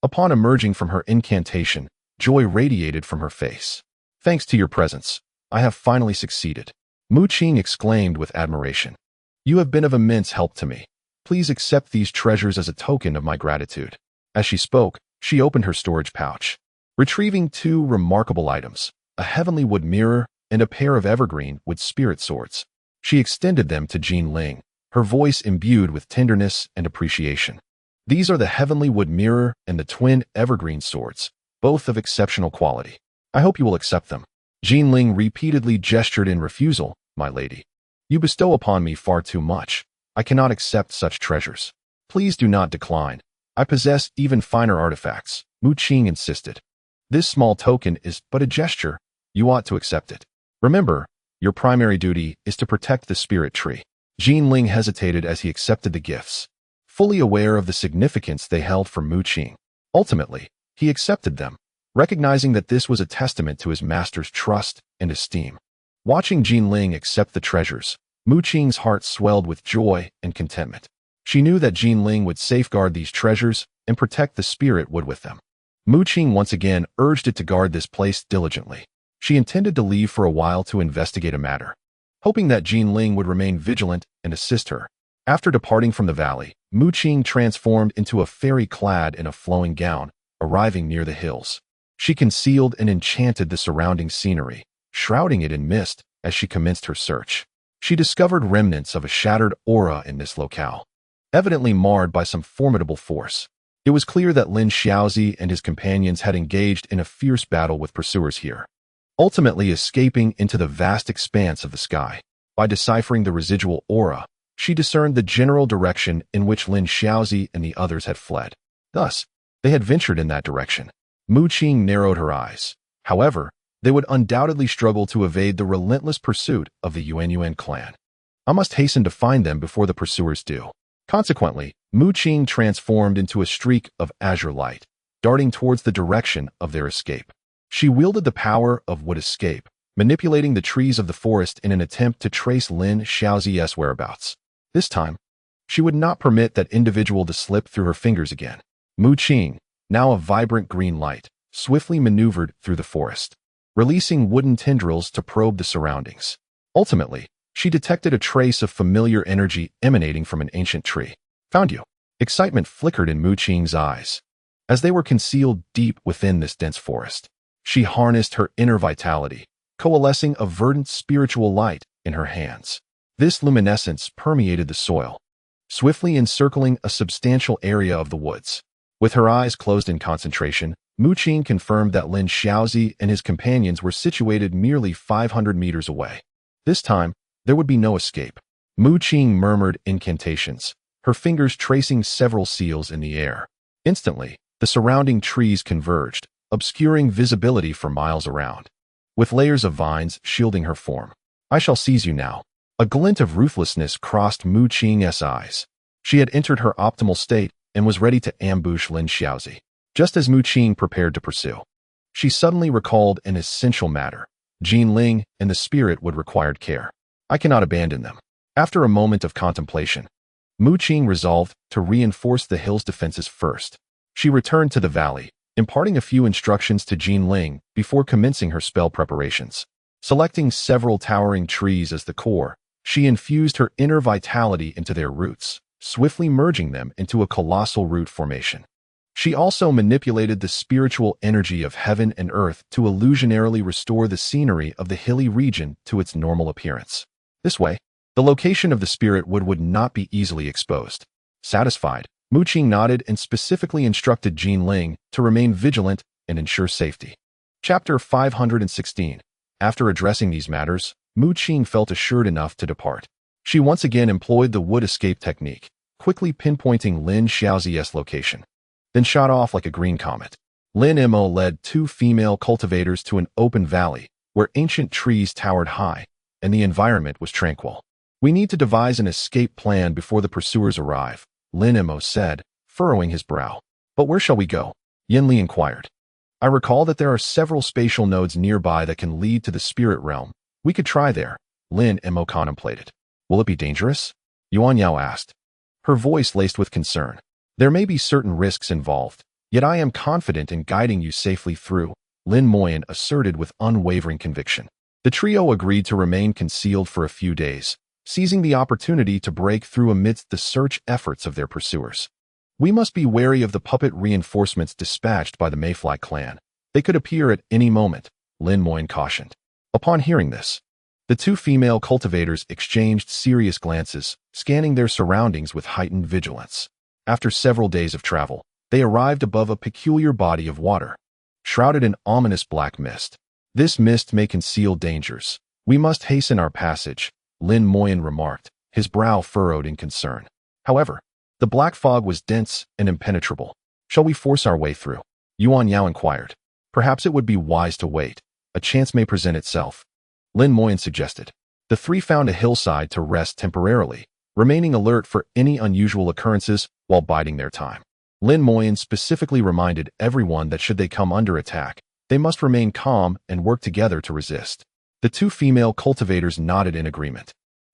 Upon emerging from her incantation, joy radiated from her face. "Thanks to your presence, I have finally succeeded," Mu Qing exclaimed with admiration. "You have been of immense help to me. Please accept these treasures as a token of my gratitude." As she spoke, she opened her storage pouch, retrieving two remarkable items, a heavenly wood mirror and a pair of evergreen wood spirit swords. She extended them to Jin Ling, her voice imbued with tenderness and appreciation. "These are the heavenly wood mirror and the twin evergreen swords, both of exceptional quality. I hope you will accept them." Jin Ling repeatedly gestured in refusal. "My lady, you bestow upon me far too much. I cannot accept such treasures. Please do not decline. I possess even finer artifacts," Mu Qing insisted. "This small token is but a gesture. You ought to accept it. Remember, your primary duty is to protect the spirit tree." Jin Ling hesitated as he accepted the gifts, fully aware of the significance they held for Mu Qing. Ultimately, he accepted them, recognizing that this was a testament to his master's trust and esteem. Watching Jin Ling accept the treasures, Mu Qing's heart swelled with joy and contentment. She knew that Jin Ling would safeguard these treasures and protect the spirit wood with them. Mu Qing once again urged it to guard this place diligently. She intended to leave for a while to investigate a matter, hoping that Jin Ling would remain vigilant and assist her. After departing from the valley, Mu Qing transformed into a fairy clad in a flowing gown, arriving near the hills. She concealed and enchanted the surrounding scenery, shrouding it in mist as she commenced her search. She discovered remnants of a shattered aura in this locale, evidently marred by some formidable force. It was clear that Lin Xiaozi and his companions had engaged in a fierce battle with pursuers here, ultimately escaping into the vast expanse of the sky. By deciphering the residual aura, she discerned the general direction in which Lin Xiaozi and the others had fled. Thus, they had ventured in that direction. Mu Qing narrowed her eyes. However, they would undoubtedly struggle to evade the relentless pursuit of the Yuan clan. I must hasten to find them before the pursuers do. Consequently, Mu Qing transformed into a streak of azure light, darting towards the direction of their escape. She wielded the power of would escape, manipulating the trees of the forest in an attempt to trace Lin Xiaozi's whereabouts. This time, she would not permit that individual to slip through her fingers again. Mu Qing, now a vibrant green light, swiftly maneuvered through the forest, releasing wooden tendrils to probe the surroundings. Ultimately, she detected a trace of familiar energy emanating from an ancient tree. Found you. Excitement flickered in Mu Qing's eyes. As they were concealed deep within this dense forest, she harnessed her inner vitality, coalescing a verdant spiritual light in her hands. This luminescence permeated the soil, swiftly encircling a substantial area of the woods. With her eyes closed in concentration, Mu Qing confirmed that Lin Xiaozi and his companions were situated merely 500 meters away. This time, there would be no escape. Mu Qing murmured incantations, her fingers tracing several seals in the air. Instantly, the surrounding trees converged, obscuring visibility for miles around, with layers of vines shielding her form. I shall seize you now. A glint of ruthlessness crossed Mu Qing's eyes. She had entered her optimal state and was ready to ambush Lin Xiaozi. Just as Mu Qing prepared to pursue, she suddenly recalled an essential matter. Jinling and the spirit would require care. I cannot abandon them. After a moment of contemplation, Mu Qing resolved to reinforce the hill's defenses first. She returned to the valley, imparting a few instructions to Jinling before commencing her spell preparations. Selecting several towering trees as the core, she infused her inner vitality into their roots, swiftly merging them into a colossal root formation. She also manipulated the spiritual energy of heaven and earth to illusionarily restore the scenery of the hilly region to its normal appearance. This way, the location of the spirit would not be easily exposed. Satisfied, Mu Qing nodded and specifically instructed Jinling to remain vigilant and ensure safety. Chapter 516. After addressing these matters, Mu Qing felt assured enough to depart. She once again employed the wood escape technique, quickly pinpointing Lin Xiaozi's location, then shot off like a green comet. Lin Mo led two female cultivators to an open valley where ancient trees towered high and the environment was tranquil. We need to devise an escape plan before the pursuers arrive, Lin Mo said, furrowing his brow. But where shall we go? Yin Li inquired. I recall that there are several spatial nodes nearby that can lead to the spirit realm. We could try there, Lin Mo contemplated. Will it be dangerous? Yuan Yao asked, her voice laced with concern. There may be certain risks involved, yet I am confident in guiding you safely through, Lin Moyen asserted with unwavering conviction. The trio agreed to remain concealed for a few days, seizing the opportunity to break through amidst the search efforts of their pursuers. We must be wary of the puppet reinforcements dispatched by the Mayfly clan. They could appear at any moment, Lin Moyen cautioned. Upon hearing this, the two female cultivators exchanged serious glances, scanning their surroundings with heightened vigilance. After several days of travel, they arrived above a peculiar body of water, shrouded in ominous black mist. This mist may conceal dangers. We must hasten our passage, Lin Moyen remarked, his brow furrowed in concern. However, the black fog was dense and impenetrable. Shall we force our way through? Yuan Yao inquired. Perhaps it would be wise to wait. A chance may present itself, Lin Moyen suggested. The three found a hillside to rest temporarily, remaining alert for any unusual occurrences while biding their time. Lin Moyen specifically reminded everyone that should they come under attack, they must remain calm and work together to resist. The two female cultivators nodded in agreement,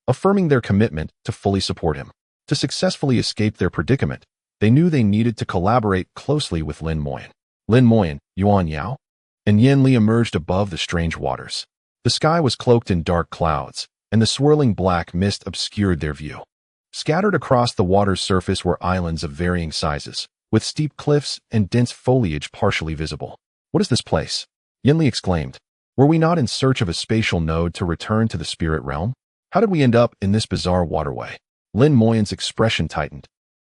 affirming their commitment to fully support him. To successfully escape their predicament, they knew they needed to collaborate closely with Lin Moyen. Lin Moyen, Yuan Yao, and Yin Li emerged above the strange waters. The sky was cloaked in dark clouds, and the swirling black mist obscured their view. Scattered across the water's surface were islands of varying sizes, with steep cliffs and dense foliage partially visible. What is this place? Yin Li exclaimed. Were we not in search of a spatial node to return to the spirit realm? How did we end up in this bizarre waterway? Lin Moyen's expression tightened,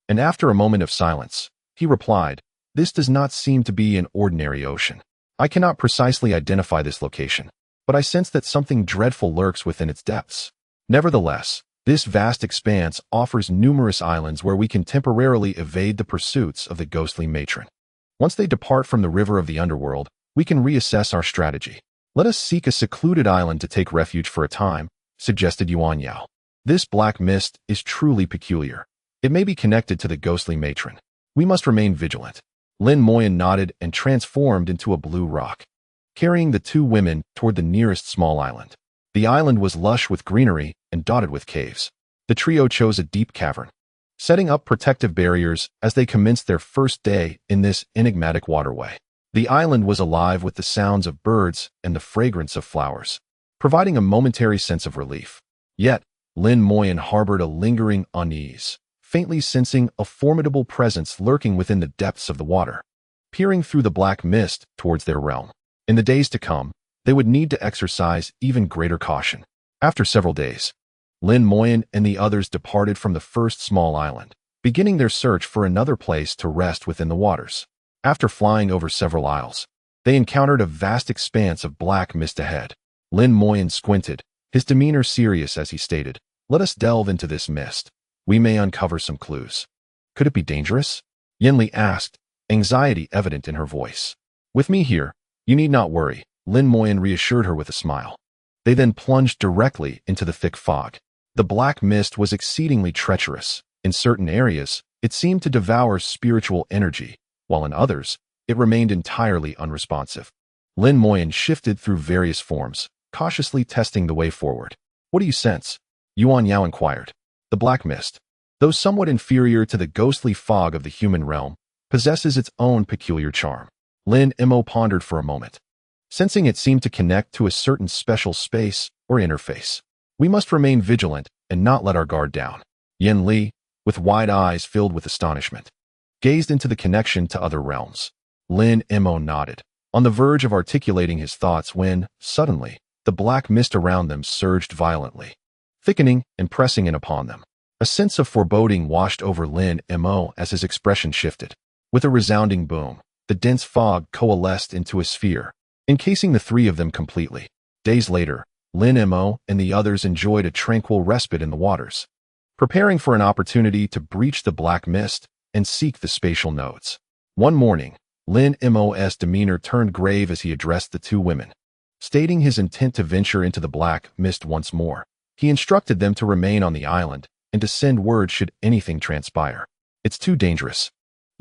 and after a moment of silence, he replied, This does not seem to be an ordinary ocean. I cannot precisely identify this location, but I sense that something dreadful lurks within its depths. Nevertheless, this vast expanse offers numerous islands where we can temporarily evade the pursuits of the ghostly matron. Once they depart from the river of the underworld, we can reassess our strategy. Let us seek a secluded island to take refuge for a time, suggested Yuan Yao. This black mist is truly peculiar. It may be connected to the ghostly matron. We must remain vigilant. Lin Moyen nodded and transformed into a blue rock, carrying the two women toward the nearest small island. The island was lush with greenery and dotted with caves. The trio chose a deep cavern, setting up protective barriers as they commenced their first day in this enigmatic waterway. The island was alive with the sounds of birds and the fragrance of flowers, providing a momentary sense of relief. Yet, Lin Moyen harbored a lingering unease, faintly sensing a formidable presence lurking within the depths of the water, peering through the black mist towards their realm. In the days to come, they would need to exercise even greater caution. After several days, Lin Moyen and the others departed from the first small island, beginning their search for another place to rest within the waters. After flying over several isles, they encountered a vast expanse of black mist ahead. Lin Moyen squinted, his demeanor serious as he stated, "Let us delve into this mist. We may uncover some clues." "Could it be dangerous?" Yinli asked, anxiety evident in her voice. "With me here, you need not worry," Lin Moyen reassured her with a smile. They then plunged directly into the thick fog. The black mist was exceedingly treacherous. In certain areas, it seemed to devour spiritual energy, while in others, it remained entirely unresponsive. Lin Moyen shifted through various forms, cautiously testing the way forward. "What do you sense?" Yuan Yao inquired. "The black mist, though somewhat inferior to the ghostly fog of the human realm, possesses its own peculiar charm." Lin Mo pondered for a moment, sensing it seemed to connect to a certain special space or interface. "We must remain vigilant and not let our guard down." Yin Li, with wide eyes filled with astonishment, gazed into the connection to other realms. Lin Mo nodded, on the verge of articulating his thoughts when, suddenly, the black mist around them surged violently, thickening and pressing in upon them. A sense of foreboding washed over Lin Mo as his expression shifted. With a resounding boom, the dense fog coalesced into a sphere, encasing the three of them completely. Days later, Lin Mo and the others enjoyed a tranquil respite in the waters, preparing for an opportunity to breach the black mist and seek the spatial nodes. One morning, Lin Mo's demeanor turned grave as he addressed the two women. Stating his intent to venture into the black mist once more, he instructed them to remain on the island and to send word should anything transpire. "It's too dangerous,"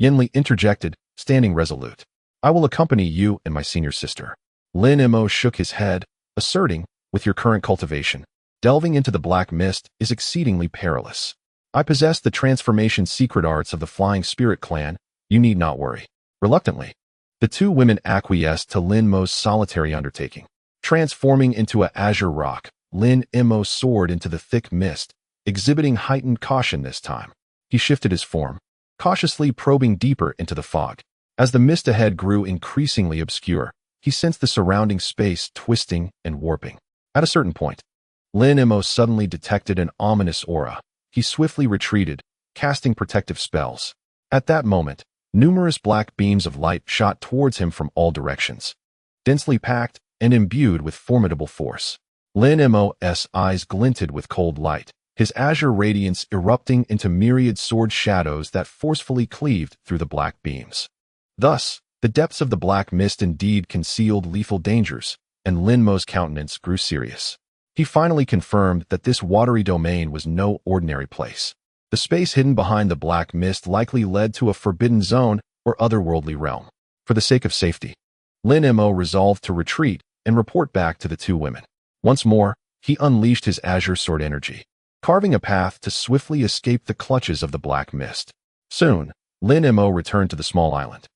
Yinli interjected, standing resolute. "I will accompany you and my senior sister." Lin Mo shook his head, asserting, "With your current cultivation, delving into the black mist is exceedingly perilous. I possess the transformation secret arts of the Flying Spirit clan. You need not worry." Reluctantly, the two women acquiesced to Lin Mo's solitary undertaking. Transforming into a azure rock, Lin Mo soared into the thick mist, exhibiting heightened caution this time. He shifted his form, cautiously probing deeper into the fog. As the mist ahead grew increasingly obscure, he sensed the surrounding space twisting and warping. At a certain point, Lin Mo suddenly detected an ominous aura. He swiftly retreated, casting protective spells. At that moment, numerous black beams of light shot towards him from all directions, densely packed and imbued with formidable force. Lin Mo's eyes glinted with cold light, his azure radiance erupting into myriad sword shadows that forcefully cleaved through the black beams. Thus, the depths of the black mist indeed concealed lethal dangers, and Lin Mo's countenance grew serious. He finally confirmed that this watery domain was no ordinary place. The space hidden behind the black mist likely led to a forbidden zone or otherworldly realm. For the sake of safety, Lin Mo resolved to retreat and report back to the two women. Once more, he unleashed his azure sword energy, carving a path to swiftly escape the clutches of the black mist. Soon, Lin Mo returned to the small island,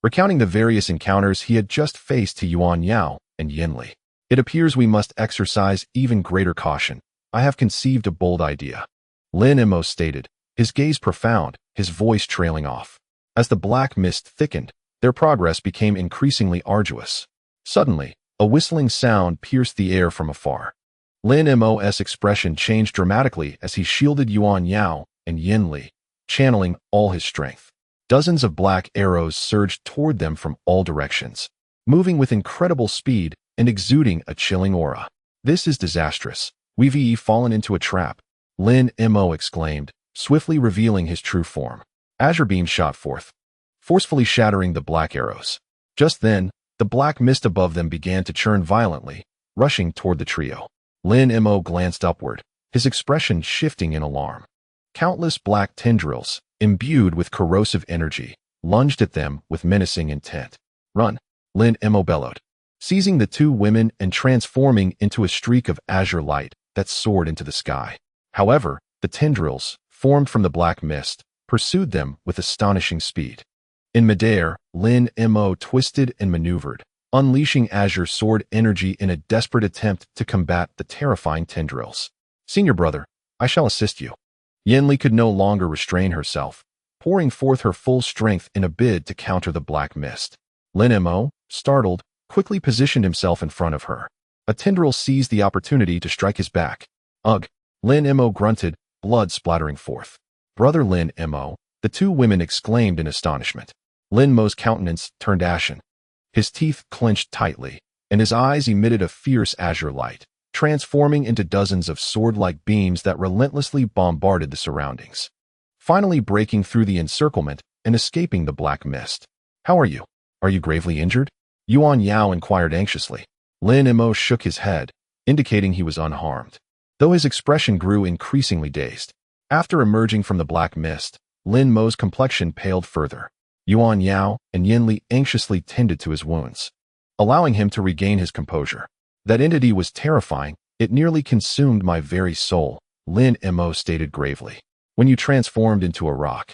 recounting the various encounters he had just faced to Yuan Yao and Yinli. "It appears we must exercise even greater caution. I have conceived a bold idea," Lin Mo stated, his gaze profound, his voice trailing off. As the black mist thickened, their progress became increasingly arduous. Suddenly, a whistling sound pierced the air from afar. Lin Mo's expression changed dramatically as he shielded Yuan Yao and Yinli, channeling all his strength. Dozens of black arrows surged toward them from all directions, moving with incredible speed and exuding a chilling aura. "This is disastrous. We've fallen into a trap," Lin Mo exclaimed, swiftly revealing his true form. Azure beams shot forth, forcefully shattering the black arrows. Just then, the black mist above them began to churn violently, rushing toward the trio. Lin Mo glanced upward, his expression shifting in alarm. Countless black tendrils, imbued with corrosive energy, lunged at them with menacing intent. "Run!" Lin Mo bellowed, seizing the two women and transforming into a streak of azure light that soared into the sky. However, the tendrils, formed from the black mist, pursued them with astonishing speed. In midair, Lin Mo twisted and maneuvered, unleashing azure sword energy in a desperate attempt to combat the terrifying tendrils. "Senior brother, I shall assist you." Yanli could no longer restrain herself, pouring forth her full strength in a bid to counter the black mist. Lin Mo, startled, quickly positioned himself in front of her. A tendril seized the opportunity to strike his back. "Ugh!" Lin Mo grunted, blood splattering forth. "Brother Lin Mo," the two women exclaimed in astonishment. Lin Mo's countenance turned ashen. His teeth clenched tightly, and his eyes emitted a fierce azure light, transforming into dozens of sword-like beams that relentlessly bombarded the surroundings. Finally breaking through the encirclement and escaping the black mist. "How are you? Are you gravely injured?" Yuan Yao inquired anxiously. Lin Mo shook his head, indicating he was unharmed, though his expression grew increasingly dazed. After emerging from the black mist, Lin Mo's complexion paled further. Yuan Yao and Yanli anxiously tended to his wounds, allowing him to regain his composure. "That entity was terrifying. It nearly consumed my very soul," Lin Mo stated gravely. "When you transformed into a rock,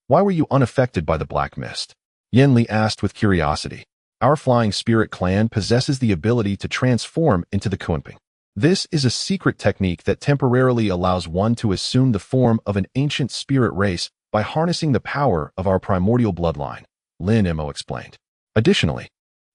why were you unaffected by the black mist?" Yanli asked with curiosity. "Our flying spirit clan possesses the ability to transform into the Kunping. This is a secret technique that temporarily allows one to assume the form of an ancient spirit race by harnessing the power of our primordial bloodline," Lin Mo explained. "Additionally,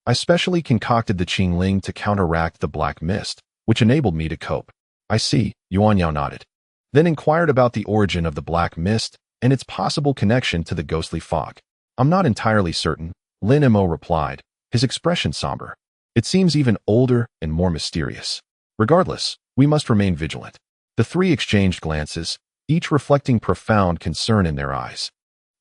I specially concocted the Qing to counteract the black mist, which enabled me to cope." "I see," Yuan Yao nodded, then inquired about the origin of the black mist and its possible connection to the ghostly fog. "I'm not entirely certain," Lin Mo replied, his expression somber. "It seems even older and more mysterious. Regardless, we must remain vigilant." The three exchanged glances, each reflecting profound concern in their eyes.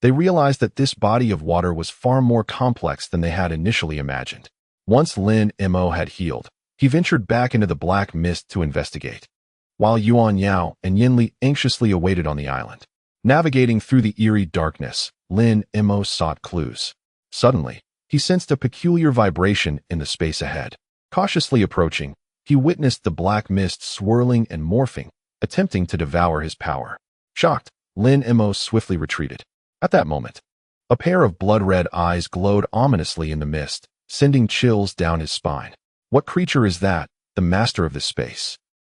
They realized that this body of water was far more complex than they had initially imagined. Once Lin Mo had healed, he ventured back into the black mist to investigate, while Yuan Yao and Yanli anxiously awaited on the island. Navigating through the eerie darkness, Lin Mo sought clues. Suddenly, he sensed a peculiar vibration in the space ahead. Cautiously approaching, he witnessed the black mist swirling and morphing, attempting to devour his power. Shocked, Lin Mo swiftly retreated. At that moment, a pair of blood-red eyes glowed ominously in the mist, sending chills down his spine. "What creature is that, the master of this space?"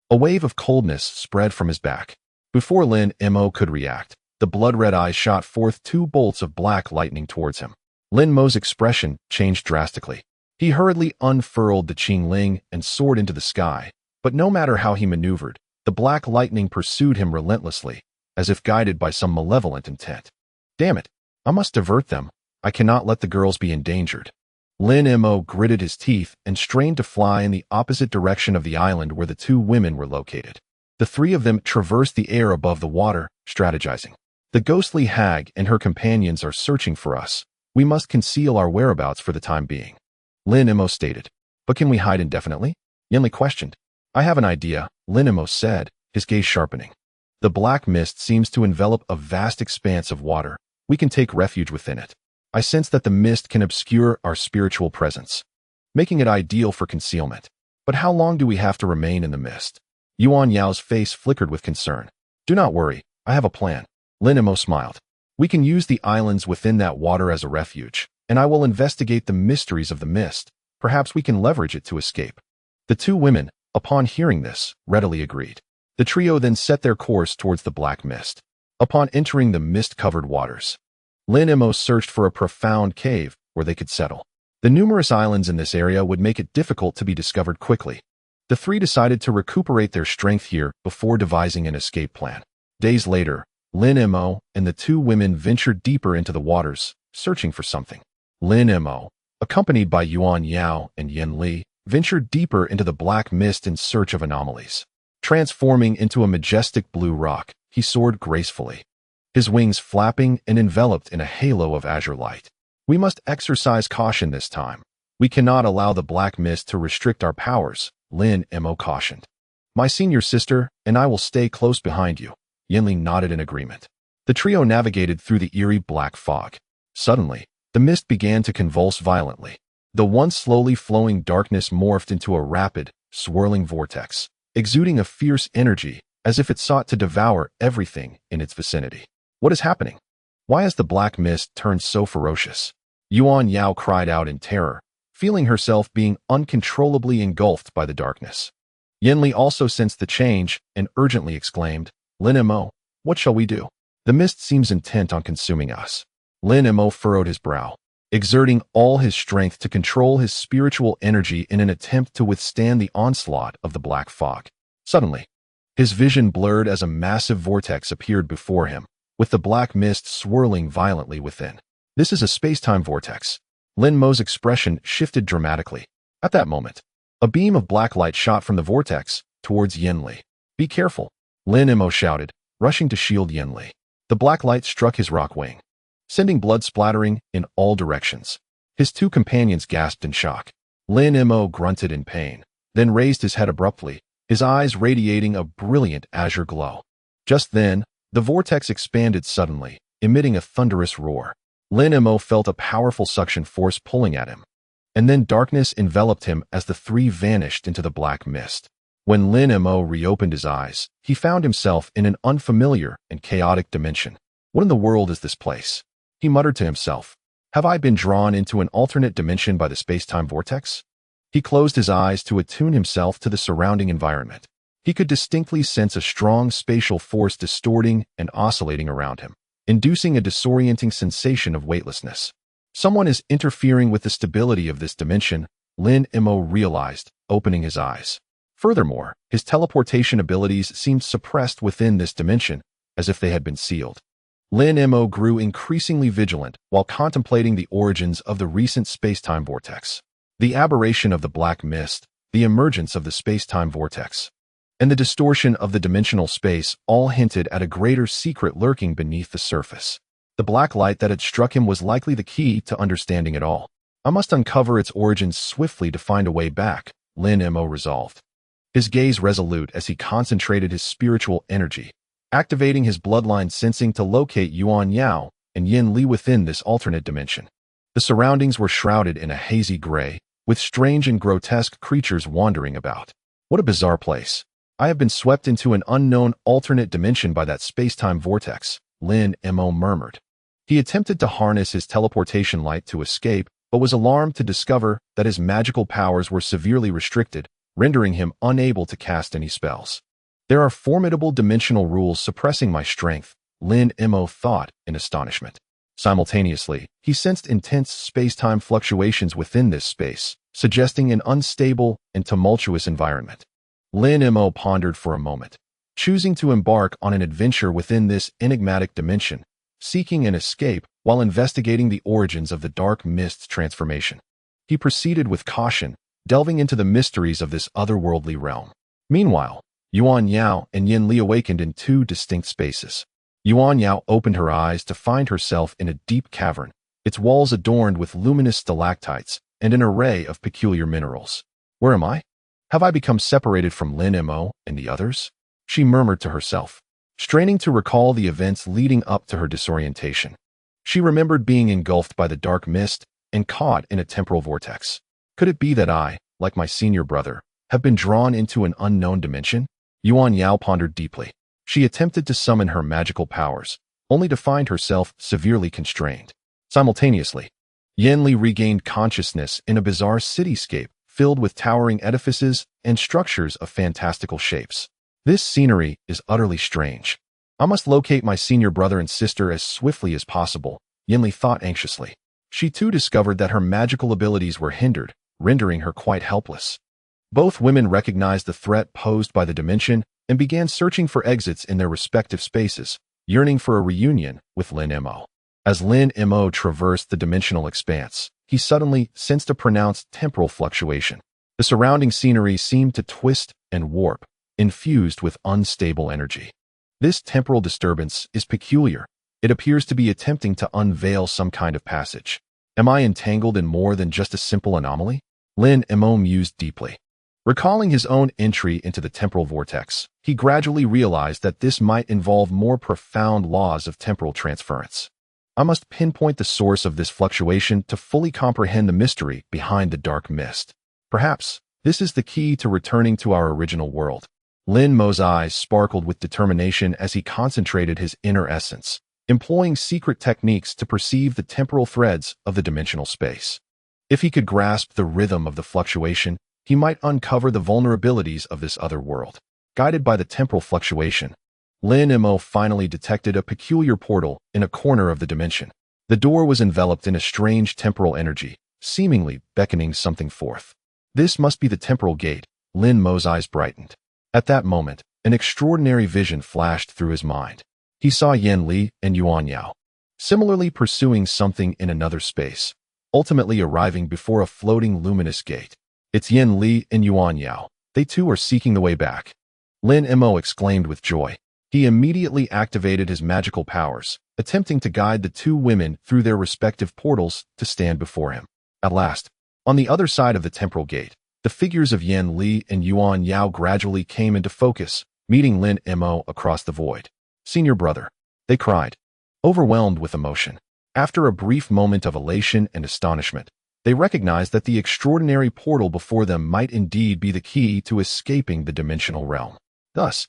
A wave of coldness spread from his back. Before Lin Mo could react, the blood-red eyes shot forth two bolts of black lightning towards him. Lin Mo's expression changed drastically. He hurriedly unfurled the Qing and soared into the sky, but no matter how he maneuvered, the black lightning pursued him relentlessly, as if guided by some malevolent intent. "Damn it, I must divert them. I cannot let the girls be endangered." Lin Mo gritted his teeth and strained to fly in the opposite direction of the island where the two women were located. The three of them traversed the air above the water, strategizing. "The ghostly hag and her companions are searching for us. We must conceal our whereabouts for the time being," Lin Mo stated. "But can we hide indefinitely?" Yanli questioned. "I have an idea," Lin Mo said, his gaze sharpening. "The black mist seems to envelop a vast expanse of water. We can take refuge within it. I sense that the mist can obscure our spiritual presence, making it ideal for concealment. But how long do we have to remain in the mist?" Yuan Yao's face flickered with concern. "Do not worry, I have a plan." Lin Mo smiled. "We can use the islands within that water as a refuge, and I will investigate the mysteries of the mist. Perhaps we can leverage it to escape." The two women, upon hearing this, readily agreed. The trio then set their course towards the black mist. Upon entering the mist-covered waters, Lin Mo searched for a profound cave where they could settle. The numerous islands in this area would make it difficult to be discovered quickly. The three decided to recuperate their strength here before devising an escape plan. Days later, Lin Mo and the two women ventured deeper into the waters, searching for something. Lin Mo, accompanied by Yuan Yao and Yanli, ventured deeper into the black mist in search of anomalies. Transforming into a majestic blue rock, he soared gracefully, his wings flapping and enveloped in a halo of azure light. "We must exercise caution this time. We cannot allow the black mist to restrict our powers," Lin Mo cautioned. My senior sister and I will stay close behind you. Yinli nodded in agreement. The trio navigated through the eerie black fog. Suddenly, the mist began to convulse violently. The once slowly flowing darkness morphed into a rapid, swirling vortex, exuding a fierce energy as if it sought to devour everything in its vicinity. What is happening? Why has the black mist turned so ferocious? Yuan Yao cried out in terror, feeling herself being uncontrollably engulfed by the darkness. Yinli also sensed the change and urgently exclaimed, Lin Mo, what shall we do? The mist seems intent on consuming us. Lin Mo furrowed his brow, exerting all his strength to control his spiritual energy in an attempt to withstand the onslaught of the black fog. Suddenly, his vision blurred as a massive vortex appeared before him, with the black mist swirling violently within. This is a space-time vortex. Lin Mo's expression shifted dramatically. At that moment, a beam of black light shot from the vortex towards Yinli. Be careful, Lin Mo shouted, rushing to shield Yinli. The black light struck his rock wing, sending blood splattering in all directions. His two companions gasped in shock. Lin Mo grunted in pain, then raised his head abruptly, his eyes radiating a brilliant azure glow. Just then, the vortex expanded suddenly, emitting a thunderous roar. Lin Mo felt a powerful suction force pulling at him, and then darkness enveloped him as the three vanished into the black mist. When Lin Mo reopened his eyes, he found himself in an unfamiliar and chaotic dimension. What in the world is this place? He muttered to himself. Have I been drawn into an alternate dimension by the space-time vortex? He closed his eyes to attune himself to the surrounding environment. He could distinctly sense a strong spatial force distorting and oscillating around him, inducing a disorienting sensation of weightlessness. Someone is interfering with the stability of this dimension, Lin Mo realized, opening his eyes. Furthermore, his teleportation abilities seemed suppressed within this dimension, as if they had been sealed. Lin Mo grew increasingly vigilant while contemplating the origins of the recent space-time vortex. The aberration of the black mist, the emergence of the space-time vortex, and the distortion of the dimensional space all hinted at a greater secret lurking beneath the surface. The black light that had struck him was likely the key to understanding it all. I must uncover its origins swiftly to find a way back, Lin Mo resolved. His gaze resolute as he concentrated his spiritual energy, activating his bloodline sensing to locate Yuan Yao and Yin Li within this alternate dimension. The surroundings were shrouded in a hazy gray, with strange and grotesque creatures wandering about. What a bizarre place. I have been swept into an unknown alternate dimension by that space-time vortex, Lin Mo murmured. He attempted to harness his teleportation light to escape, but was alarmed to discover that his magical powers were severely restricted, rendering him unable to cast any spells. There are formidable dimensional rules suppressing my strength, Lin Mo thought in astonishment. Simultaneously, he sensed intense space-time fluctuations within this space, suggesting an unstable and tumultuous environment. Lin Mo pondered for a moment, choosing to embark on an adventure within this enigmatic dimension, seeking an escape while investigating the origins of the dark mist's transformation. He proceeded with caution, delving into the mysteries of this otherworldly realm. Meanwhile, Yuan Yao and Yin Li awakened in two distinct spaces. Yuan Yao opened her eyes to find herself in a deep cavern, its walls adorned with luminous stalactites and an array of peculiar minerals. Where am I? Have I become separated from Lin Mo and the others? She murmured to herself, straining to recall the events leading up to her disorientation. She remembered being engulfed by the dark mist and caught in a temporal vortex. Could it be that I, like my senior brother, have been drawn into an unknown dimension? Yuan Yao pondered deeply. She attempted to summon her magical powers, only to find herself severely constrained. Simultaneously, Yin Li regained consciousness in a bizarre cityscape filled with towering edifices and structures of fantastical shapes. This scenery is utterly strange. I must locate my senior brother and sister as swiftly as possible, Yin Li thought anxiously. She too discovered that her magical abilities were hindered, rendering her quite helpless. Both women recognized the threat posed by the dimension and began searching for exits in their respective spaces, yearning for a reunion with Lin Mo. As Lin Mo traversed the dimensional expanse, he suddenly sensed a pronounced temporal fluctuation. The surrounding scenery seemed to twist and warp, infused with unstable energy. This temporal disturbance is peculiar. It appears to be attempting to unveil some kind of passage. Am I entangled in more than just a simple anomaly? Lin Mo mused deeply. Recalling his own entry into the temporal vortex, he gradually realized that this might involve more profound laws of temporal transference. I must pinpoint the source of this fluctuation to fully comprehend the mystery behind the dark mist. Perhaps this is the key to returning to our original world. Lin Mo's eyes sparkled with determination as he concentrated his inner essence, employing secret techniques to perceive the temporal threads of the dimensional space. If he could grasp the rhythm of the fluctuation, he might uncover the vulnerabilities of this other world. Guided by the temporal fluctuation, Lin Mo finally detected a peculiar portal in a corner of the dimension. The door was enveloped in a strange temporal energy, seemingly beckoning something forth. This must be the temporal gate. Lin Mo's eyes brightened. At that moment, an extraordinary vision flashed through his mind. He saw Yan Li and Yuan Yao, similarly pursuing something in another space, ultimately arriving before a floating luminous gate. It's Yan Li and Yuan Yao. They too are seeking the way back. Lin Mo exclaimed with joy. He immediately activated his magical powers, attempting to guide the two women through their respective portals to stand before him. At last, on the other side of the temporal gate, the figures of Yan Li and Yuan Yao gradually came into focus, meeting Lin Mo across the void. "Senior brother," they cried, overwhelmed with emotion. After a brief moment of elation and astonishment, they recognized that the extraordinary portal before them might indeed be the key to escaping the dimensional realm. Thus,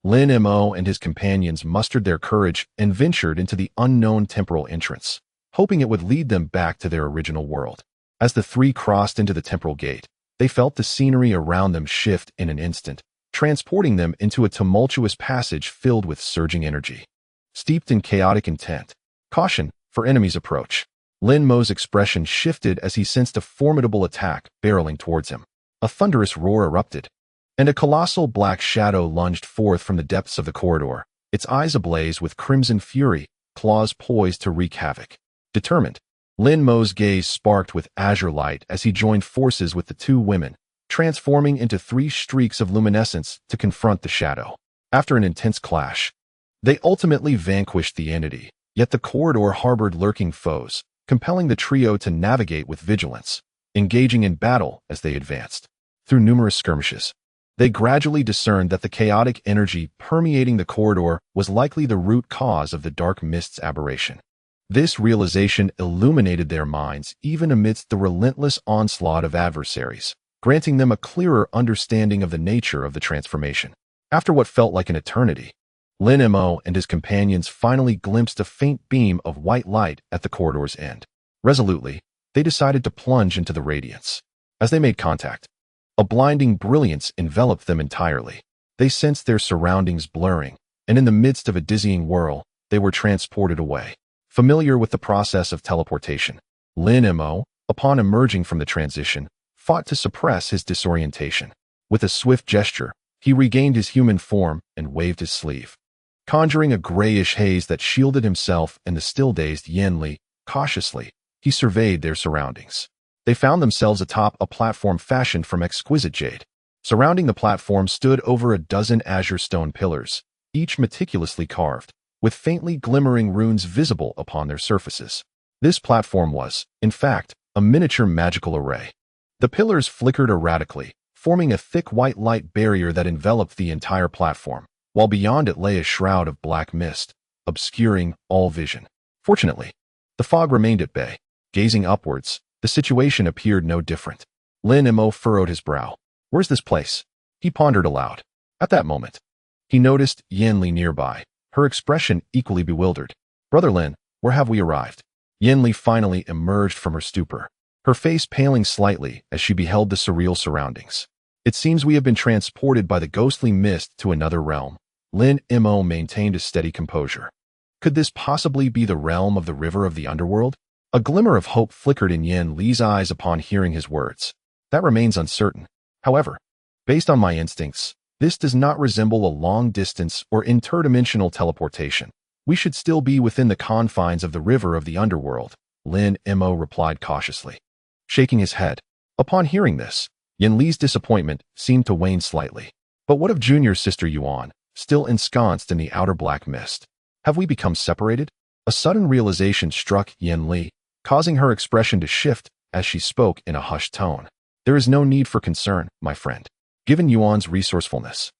Lin Mo and his companions mustered their courage and ventured into the unknown temporal entrance, hoping it would lead them back to their original world. As the three crossed into the temporal gate, they felt the scenery around them shift in an instant, transporting them into a tumultuous passage filled with surging energy. Steeped in chaotic intent, caution for enemies approach. Lin Mo's expression shifted as he sensed a formidable attack barreling towards him. A thunderous roar erupted, and a colossal black shadow lunged forth from the depths of the corridor, its eyes ablaze with crimson fury, claws poised to wreak havoc. Determined, Lin Mo's gaze sparked with azure light as he joined forces with the two women, transforming into three streaks of luminescence to confront the shadow. After an intense clash, they ultimately vanquished the entity, yet the corridor harbored lurking foes, compelling the trio to navigate with vigilance, engaging in battle as they advanced. Through numerous skirmishes, they gradually discerned that the chaotic energy permeating the corridor was likely the root cause of the dark mist's aberration. This realization illuminated their minds even amidst the relentless onslaught of adversaries, granting them a clearer understanding of the nature of the transformation. After what felt like an eternity, Lin Mo and his companions finally glimpsed a faint beam of white light at the corridor's end. Resolutely, they decided to plunge into the radiance. As they made contact, a blinding brilliance enveloped them entirely. They sensed their surroundings blurring, and in the midst of a dizzying whirl, they were transported away. Familiar with the process of teleportation, Lin Mo, upon emerging from the transition, fought to suppress his disorientation. With a swift gesture, he regained his human form and waved his sleeve, conjuring a grayish haze that shielded himself and the still-dazed Yan Li. Cautiously, he surveyed their surroundings. They found themselves atop a platform fashioned from exquisite jade. Surrounding the platform stood over a dozen azure stone pillars, each meticulously carved, with faintly glimmering runes visible upon their surfaces. This platform was, in fact, a miniature magical array. The pillars flickered erratically, forming a thick white light barrier that enveloped the entire platform, while beyond it lay a shroud of black mist, obscuring all vision. Fortunately, the fog remained at bay. Gazing upwards, the situation appeared no different. Lin Mo furrowed his brow. "Where's this place?" he pondered aloud. At that moment, he noticed Yan Li nearby, her expression equally bewildered. "Brother Lin, where have we arrived?" Yan Li finally emerged from her stupor, her face paling slightly as she beheld the surreal surroundings. "It seems we have been transported by the ghostly mist to another realm." Lin Mo maintained a steady composure. Could this possibly be the realm of the river of the underworld? A glimmer of hope flickered in Yan Li's eyes upon hearing his words. "That remains uncertain. However, based on my instincts, this does not resemble a long-distance or interdimensional teleportation. We should still be within the confines of the river of the underworld," Lin Mo replied cautiously, shaking his head. Upon hearing this, Yan Li's disappointment seemed to wane slightly. But what of junior sister Yuan, still ensconced in the outer black mist? Have we become separated? A sudden realization struck Yan Li, causing her expression to shift as she spoke in a hushed tone. "There is no need for concern, my friend. Given Yuan's resourcefulness,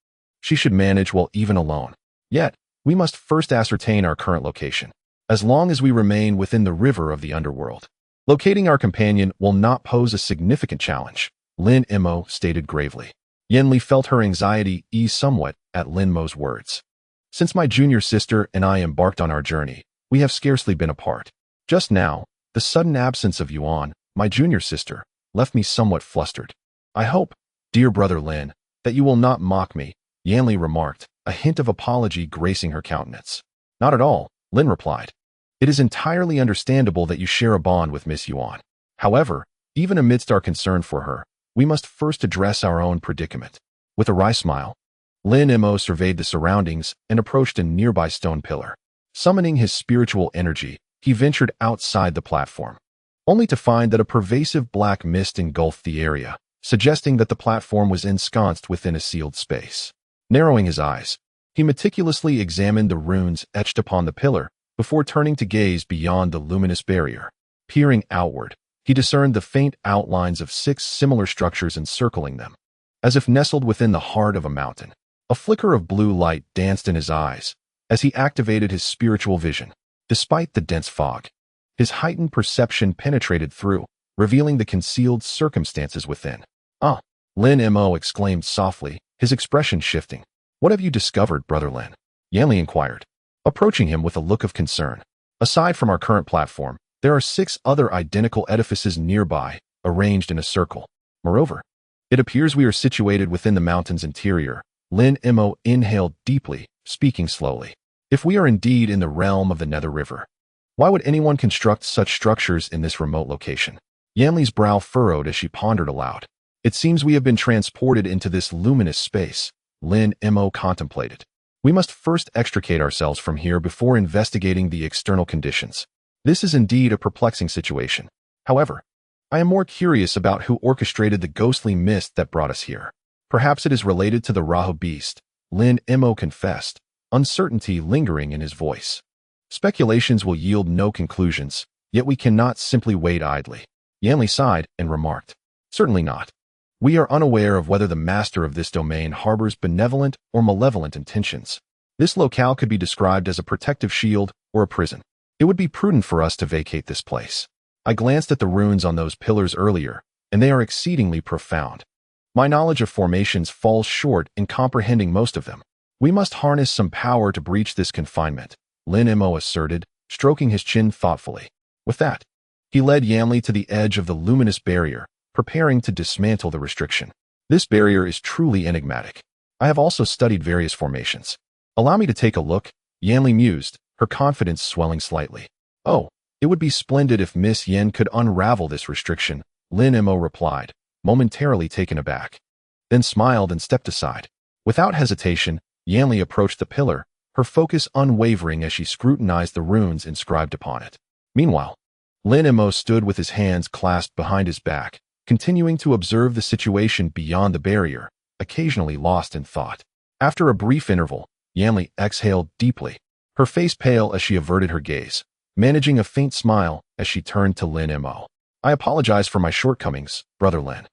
she should manage well even alone. Yet, we must first ascertain our current location. As long as we remain within the river of the underworld, locating our companion will not pose a significant challenge, Lin Mo stated gravely. Yanli felt her anxiety ease somewhat at Lin Mo's words. Since my junior sister and I embarked on our journey, we have scarcely been apart. Just now, the sudden absence of Yuan, my junior sister, left me somewhat flustered. I hope, dear brother Lin, that you will not mock me, Yanli remarked, a hint of apology gracing her countenance. Not at all, Lin replied. It is entirely understandable that you share a bond with Miss Yuan. However, even amidst our concern for her, we must first address our own predicament. With a wry smile, Lin Mo surveyed the surroundings and approached a nearby stone pillar. Summoning his spiritual energy, he ventured outside the platform, only to find that a pervasive black mist engulfed the area, suggesting that the platform was ensconced within a sealed space. Narrowing his eyes, he meticulously examined the runes etched upon the pillar before turning to gaze beyond the luminous barrier. Peering outward, he discerned the faint outlines of 6 similar structures encircling them, as if nestled within the heart of a mountain. A flicker of blue light danced in his eyes as he activated his spiritual vision. Despite the dense fog, his heightened perception penetrated through, revealing the concealed circumstances within. Ah! Lin Mo exclaimed softly, his expression shifting. What have you discovered, Brother Lin? Yanli inquired, approaching him with a look of concern. Aside from our current platform, there are 6 other identical edifices nearby, arranged in a circle. Moreover, it appears we are situated within the mountain's interior. Lin Mo inhaled deeply, speaking slowly. If we are indeed in the realm of the Nether River, why would anyone construct such structures in this remote location? Yanli's brow furrowed as she pondered aloud. It seems we have been transported into this luminous space, Lin Mo contemplated. We must first extricate ourselves from here before investigating the external conditions. This is indeed a perplexing situation. However, I am more curious about who orchestrated the ghostly mist that brought us here. Perhaps it is related to the Rahu beast, Lin Mo confessed, uncertainty lingering in his voice. Speculations will yield no conclusions, yet we cannot simply wait idly. Yanli sighed and remarked, certainly not. We are unaware of whether the master of this domain harbors benevolent or malevolent intentions. This locale could be described as a protective shield or a prison. It would be prudent for us to vacate this place. I glanced at the runes on those pillars earlier, and they are exceedingly profound. My knowledge of formations falls short in comprehending most of them. We must harness some power to breach this confinement, Lin Mo asserted, stroking his chin thoughtfully. With that, he led Yanli to the edge of the luminous barrier, preparing to dismantle the restriction. This barrier is truly enigmatic. I have also studied various formations. Allow me to take a look, Yanli mused, her confidence swelling slightly. Oh, it would be splendid if Miss Yen could unravel this restriction, Lin Mo replied, momentarily taken aback. Then smiled and stepped aside. Without hesitation, Yanli approached the pillar, her focus unwavering as she scrutinized the runes inscribed upon it. Meanwhile, Lin Mo stood with his hands clasped behind his back, continuing to observe the situation beyond the barrier, occasionally lost in thought. After a brief interval, Yanli exhaled deeply, her face pale as she averted her gaze, managing a faint smile as she turned to Lin Mo. I apologize for my shortcomings, Brother Lin.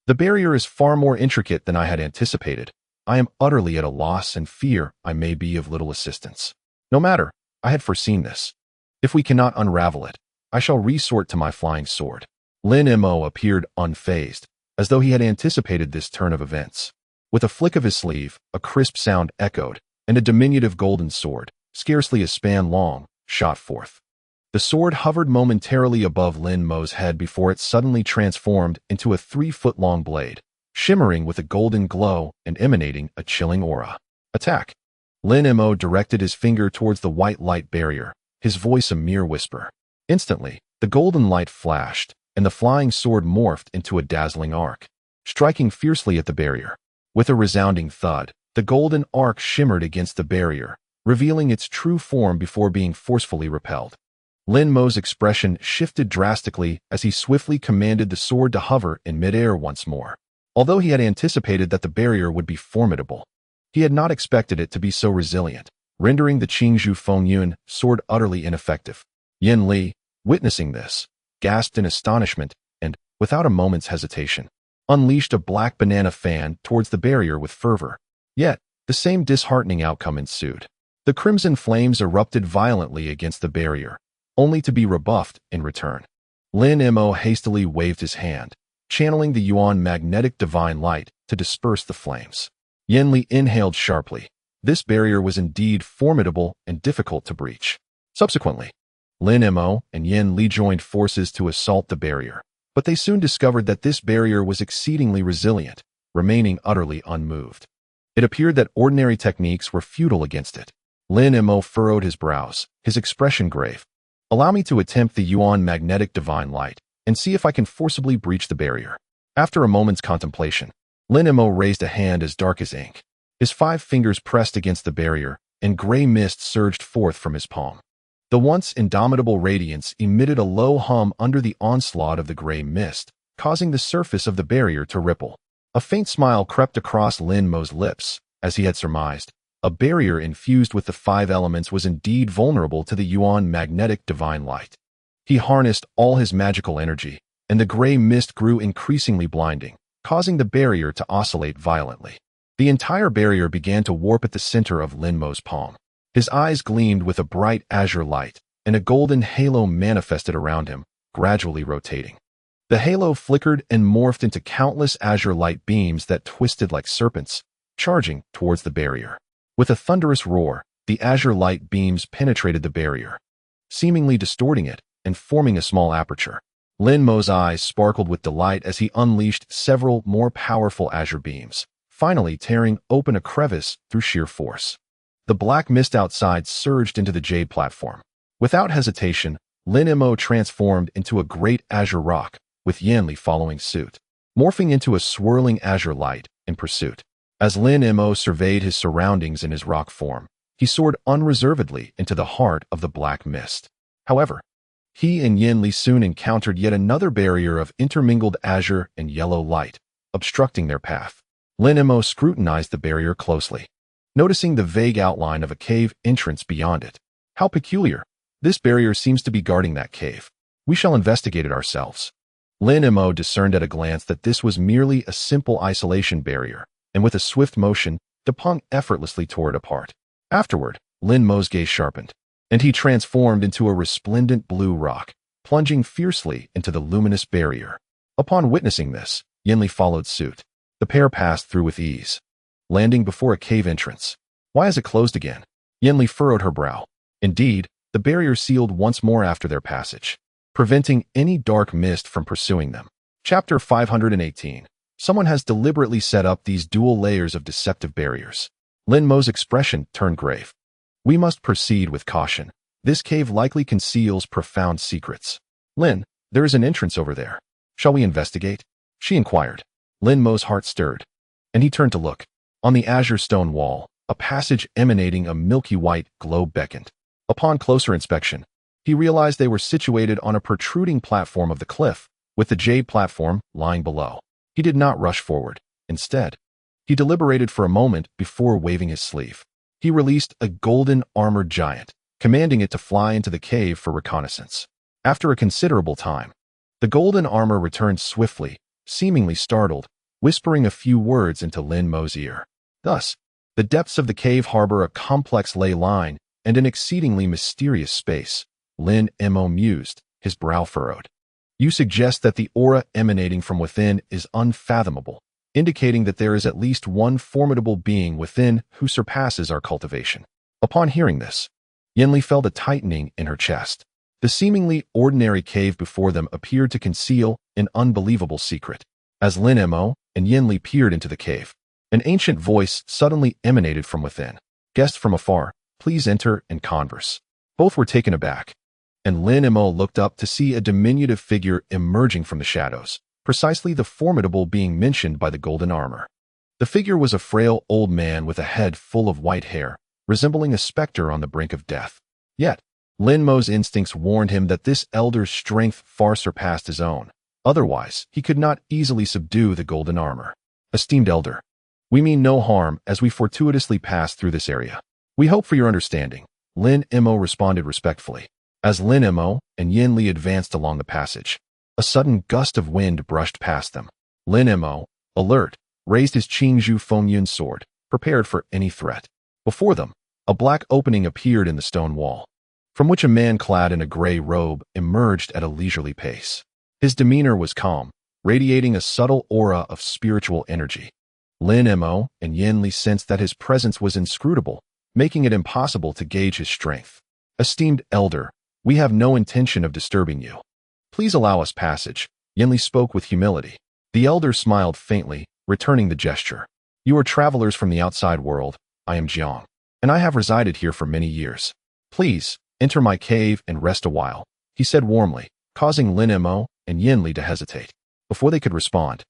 The barrier is far more intricate than I had anticipated. I am utterly at a loss and fear I may be of little assistance. No matter, I had foreseen this. If we cannot unravel it, I shall resort to my flying sword. Lin Mo appeared unfazed, as though he had anticipated this turn of events. With a flick of his sleeve, a crisp sound echoed, and a diminutive golden sword, scarcely a span long, shot forth. The sword hovered momentarily above Lin Mo's head before it suddenly transformed into a 3-foot-long blade, shimmering with a golden glow and emanating a chilling aura. Attack! Lin Mo directed his finger towards the white light barrier, his voice a mere whisper. Instantly, the golden light flashed, and the flying sword morphed into a dazzling arc, striking fiercely at the barrier. With a resounding thud, the golden arc shimmered against the barrier, revealing its true form before being forcefully repelled. Lin Mo's expression shifted drastically as he swiftly commanded the sword to hover in midair once more. Although he had anticipated that the barrier would be formidable, he had not expected it to be so resilient, rendering the Qingzhu Fengyun sword utterly ineffective. Yin Li, witnessing this, gasped in astonishment and, without a moment's hesitation, unleashed a black banana fan towards the barrier with fervor. Yet, the same disheartening outcome ensued. The crimson flames erupted violently against the barrier, only to be rebuffed in return. Lin Mo hastily waved his hand, channeling the Yuan magnetic divine light to disperse the flames. Yen Li inhaled sharply. This barrier was indeed formidable and difficult to breach. Subsequently, Lin Mo and Yen Li joined forces to assault the barrier, but they soon discovered that this barrier was exceedingly resilient, remaining utterly unmoved. It appeared that ordinary techniques were futile against it. Lin Mo furrowed his brows, his expression grave. Allow me to attempt the Yuan magnetic divine light and see if I can forcibly breach the barrier. After a moment's contemplation, Lin Mo raised a hand as dark as ink. His 5 fingers pressed against the barrier, and gray mist surged forth from his palm. The once indomitable radiance emitted a low hum under the onslaught of the gray mist, causing the surface of the barrier to ripple. A faint smile crept across Lin Mo's lips, as he had surmised. A barrier infused with the 5 elements was indeed vulnerable to the Yuan magnetic divine light. He harnessed all his magical energy, and the gray mist grew increasingly blinding, causing the barrier to oscillate violently. The entire barrier began to warp at the center of Lin Mo's palm. His eyes gleamed with a bright azure light, and a golden halo manifested around him, gradually rotating. The halo flickered and morphed into countless azure light beams that twisted like serpents, charging towards the barrier. With a thunderous roar, the azure light beams penetrated the barrier, seemingly distorting it and forming a small aperture. Lin Mo's eyes sparkled with delight as he unleashed several more powerful azure beams, finally tearing open a crevice through sheer force. The black mist outside surged into the jade platform. Without hesitation, Lin Mo transformed into a great azure rock, with Yen Li following suit, morphing into a swirling azure light in pursuit. As Lin Mo surveyed his surroundings in his rock form, he soared unreservedly into the heart of the black mist. However, he and Yen Li soon encountered yet another barrier of intermingled azure and yellow light, obstructing their path. Lin Mo scrutinized the barrier closely, noticing the vague outline of a cave entrance beyond it. How peculiar! This barrier seems to be guarding that cave. We shall investigate it ourselves. Lin Mo discerned at a glance that this was merely a simple isolation barrier, and with a swift motion, Depung effortlessly tore it apart. Afterward, Lin Mo's gaze sharpened, and he transformed into a resplendent blue rock, plunging fiercely into the luminous barrier. Upon witnessing this, Yen Li followed suit. The pair passed through with ease, landing before a cave entrance. Why is it closed again? Yen Li furrowed her brow. Indeed, the barrier sealed once more after their passage, preventing any dark mist from pursuing them. Chapter 518. Someone has deliberately set up these dual layers of deceptive barriers. Lin Mo's expression turned grave. We must proceed with caution. This cave likely conceals profound secrets. Lin, there is an entrance over there. Shall we investigate? She inquired. Lin Mo's heart stirred, and he turned to look. On the azure stone wall, a passage emanating a milky white glow beckoned. Upon closer inspection, he realized they were situated on a protruding platform of the cliff, with the jade platform lying below. He did not rush forward. Instead, he deliberated for a moment before waving his sleeve. He released a golden armored giant, commanding it to fly into the cave for reconnaissance. After a considerable time, the golden armor returned swiftly, seemingly startled, whispering a few words into Lin Mo's ear. Thus, the depths of the cave harbor a complex ley line and an exceedingly mysterious space. Lin Mo mused, his brow furrowed. You suggest that the aura emanating from within is unfathomable, indicating that there is at least one formidable being within who surpasses our cultivation. Upon hearing this, Yen Li felt a tightening in her chest. The seemingly ordinary cave before them appeared to conceal an unbelievable secret. As Lin Mo and Yen Li peered into the cave, an ancient voice suddenly emanated from within. Guests from afar, please enter and converse. Both were taken aback, and Lin Mo looked up to see a diminutive figure emerging from the shadows, precisely the formidable being mentioned by the golden armor. The figure was a frail old man with a head full of white hair, resembling a specter on the brink of death. Yet, Lin Mo's instincts warned him that this elder's strength far surpassed his own. Otherwise, he could not easily subdue the golden armor. Esteemed elder, we mean no harm as we fortuitously pass through this area. We hope for your understanding. Lin Mo responded respectfully. As Lin Mo and Yen Li advanced along the passage, a sudden gust of wind brushed past them. Lin Mo, alert, raised his Qing Fengyun sword, prepared for any threat. Before them, a black opening appeared in the stone wall, from which a man clad in a gray robe emerged at a leisurely pace. His demeanor was calm, radiating a subtle aura of spiritual energy. Lin Mo and Yin Li sensed that his presence was inscrutable, making it impossible to gauge his strength. Esteemed elder, we have no intention of disturbing you. Please allow us passage, Yin Li spoke with humility. The elder smiled faintly, returning the gesture. You are travelers from the outside world. I am Jiang, and I have resided here for many years. Please, enter my cave and rest a while, he said warmly, causing Lin Mo and Yin Li to hesitate. Before they could respond,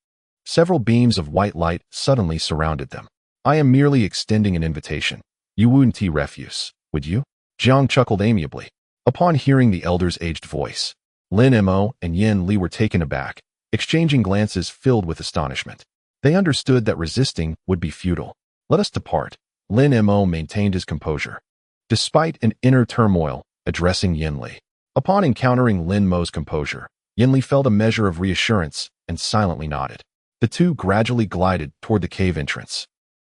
several beams of white light suddenly surrounded them. I am merely extending an invitation. You wouldn't refuse, would you? Jiang chuckled amiably. Upon hearing the elder's aged voice, Lin Mo and Yin Li were taken aback, exchanging glances filled with astonishment. They understood that resisting would be futile. Let us depart. Lin Mo maintained his composure, despite an inner turmoil, addressing Yin Li. Upon encountering Lin Mo's composure, Yin Li felt a measure of reassurance and silently nodded. The two gradually glided toward the cave entrance.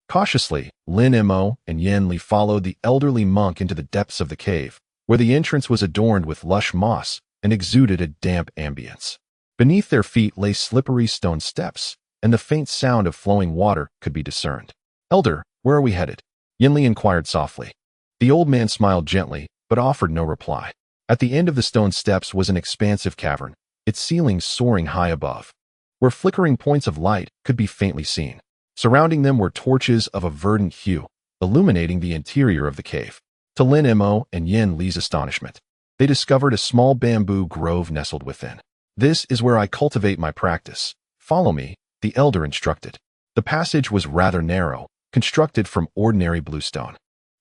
Cautiously, Lin Mo and Yin Li followed the elderly monk into the depths of the cave, where the entrance was adorned with lush moss and exuded a damp ambience. Beneath their feet lay slippery stone steps, and the faint sound of flowing water could be discerned. Elder, where are we headed? Yin Li inquired softly. The old man smiled gently, but offered no reply. At the end of the stone steps was an expansive cavern, its ceilings soaring high above, where flickering points of light could be faintly seen. Surrounding them were torches of a verdant hue, illuminating the interior of the cave. To Lin Mo and Yin Li's astonishment, they discovered a small bamboo grove nestled within. This is where I cultivate my practice. Follow me, the elder instructed. The passage was rather narrow, constructed from ordinary bluestone,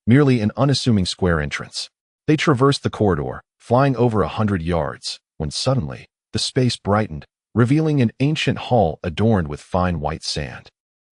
merely an unassuming square entrance. They traversed the corridor, flying over 100 yards, when suddenly, the space brightened, revealing an ancient hall adorned with fine white sand.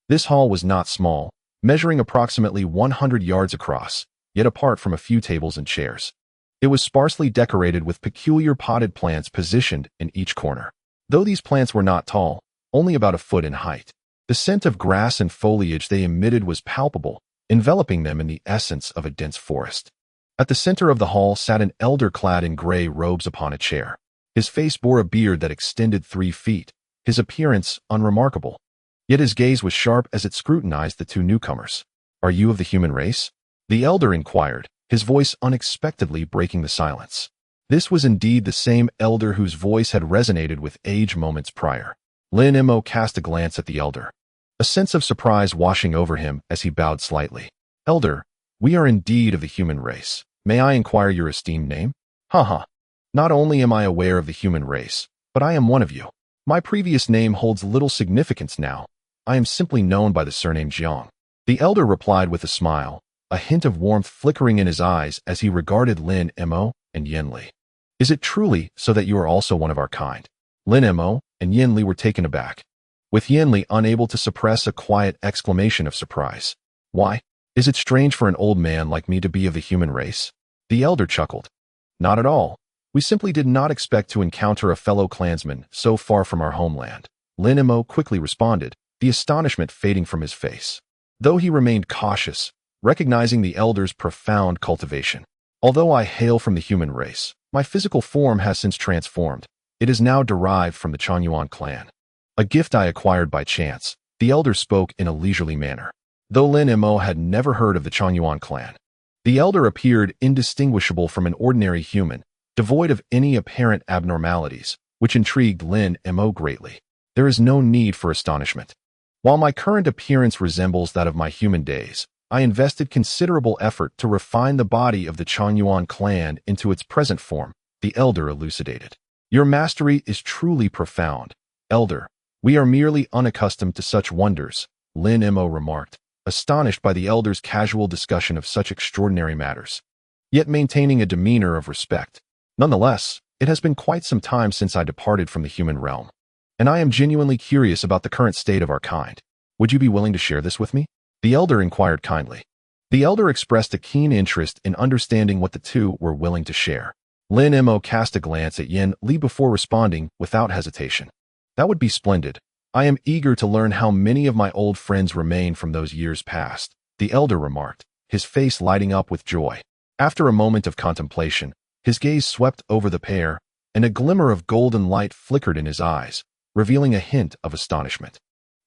This hall was not small, measuring approximately 100 yards across, yet apart from a few tables and chairs. It was sparsely decorated with peculiar potted plants positioned in each corner. Though these plants were not tall, only about a foot in height, the scent of grass and foliage they emitted was palpable, enveloping them in the essence of a dense forest. At the center of the hall sat an elder clad in gray robes upon a chair. His face bore a beard that extended 3 feet, his appearance unremarkable. Yet his gaze was sharp as it scrutinized the two newcomers. Are you of the human race? The elder inquired, his voice unexpectedly breaking the silence. This was indeed the same elder whose voice had resonated with age moments prior. Lin Mo cast a glance at the elder, a sense of surprise washing over him as he bowed slightly. Elder, we are indeed of the human race. May I inquire your esteemed name? Haha. Not only am I aware of the human race, but I am one of you. My previous name holds little significance now. I am simply known by the surname Jiang. The elder replied with a smile, a hint of warmth flickering in his eyes as he regarded Lin Mo and Yin Li. Is it truly so that you are also one of our kind? Lin Mo and Yin Li were taken aback, with Yin Li unable to suppress a quiet exclamation of surprise. Why? Is it strange for an old man like me to be of the human race? The elder chuckled. Not at all. We simply did not expect to encounter a fellow clansman so far from our homeland. Lin Mo quickly responded, the astonishment fading from his face, though he remained cautious, recognizing the elder's profound cultivation. Although I hail from the human race, my physical form has since transformed. It is now derived from the Changyuan clan, a gift I acquired by chance. The elder spoke in a leisurely manner. Though Lin Mo had never heard of the Changyuan clan, the elder appeared indistinguishable from an ordinary human, devoid of any apparent abnormalities, which intrigued Lin Mo greatly. There is no need for astonishment. While my current appearance resembles that of my human days, I invested considerable effort to refine the body of the Changyuan clan into its present form, the elder elucidated. Your mastery is truly profound, elder. We are merely unaccustomed to such wonders, Lin Mo remarked, astonished by the elder's casual discussion of such extraordinary matters, yet maintaining a demeanor of respect. Nonetheless, it has been quite some time since I departed from the human realm, and I am genuinely curious about the current state of our kind. Would you be willing to share this with me? The elder inquired kindly. The elder expressed a keen interest in understanding what the two were willing to share. Lin Mo cast a glance at Yin Li before responding without hesitation. That would be splendid. I am eager to learn how many of my old friends remain from those years past, the elder remarked, his face lighting up with joy. After a moment of contemplation, his gaze swept over the pair, and a glimmer of golden light flickered in his eyes, revealing a hint of astonishment.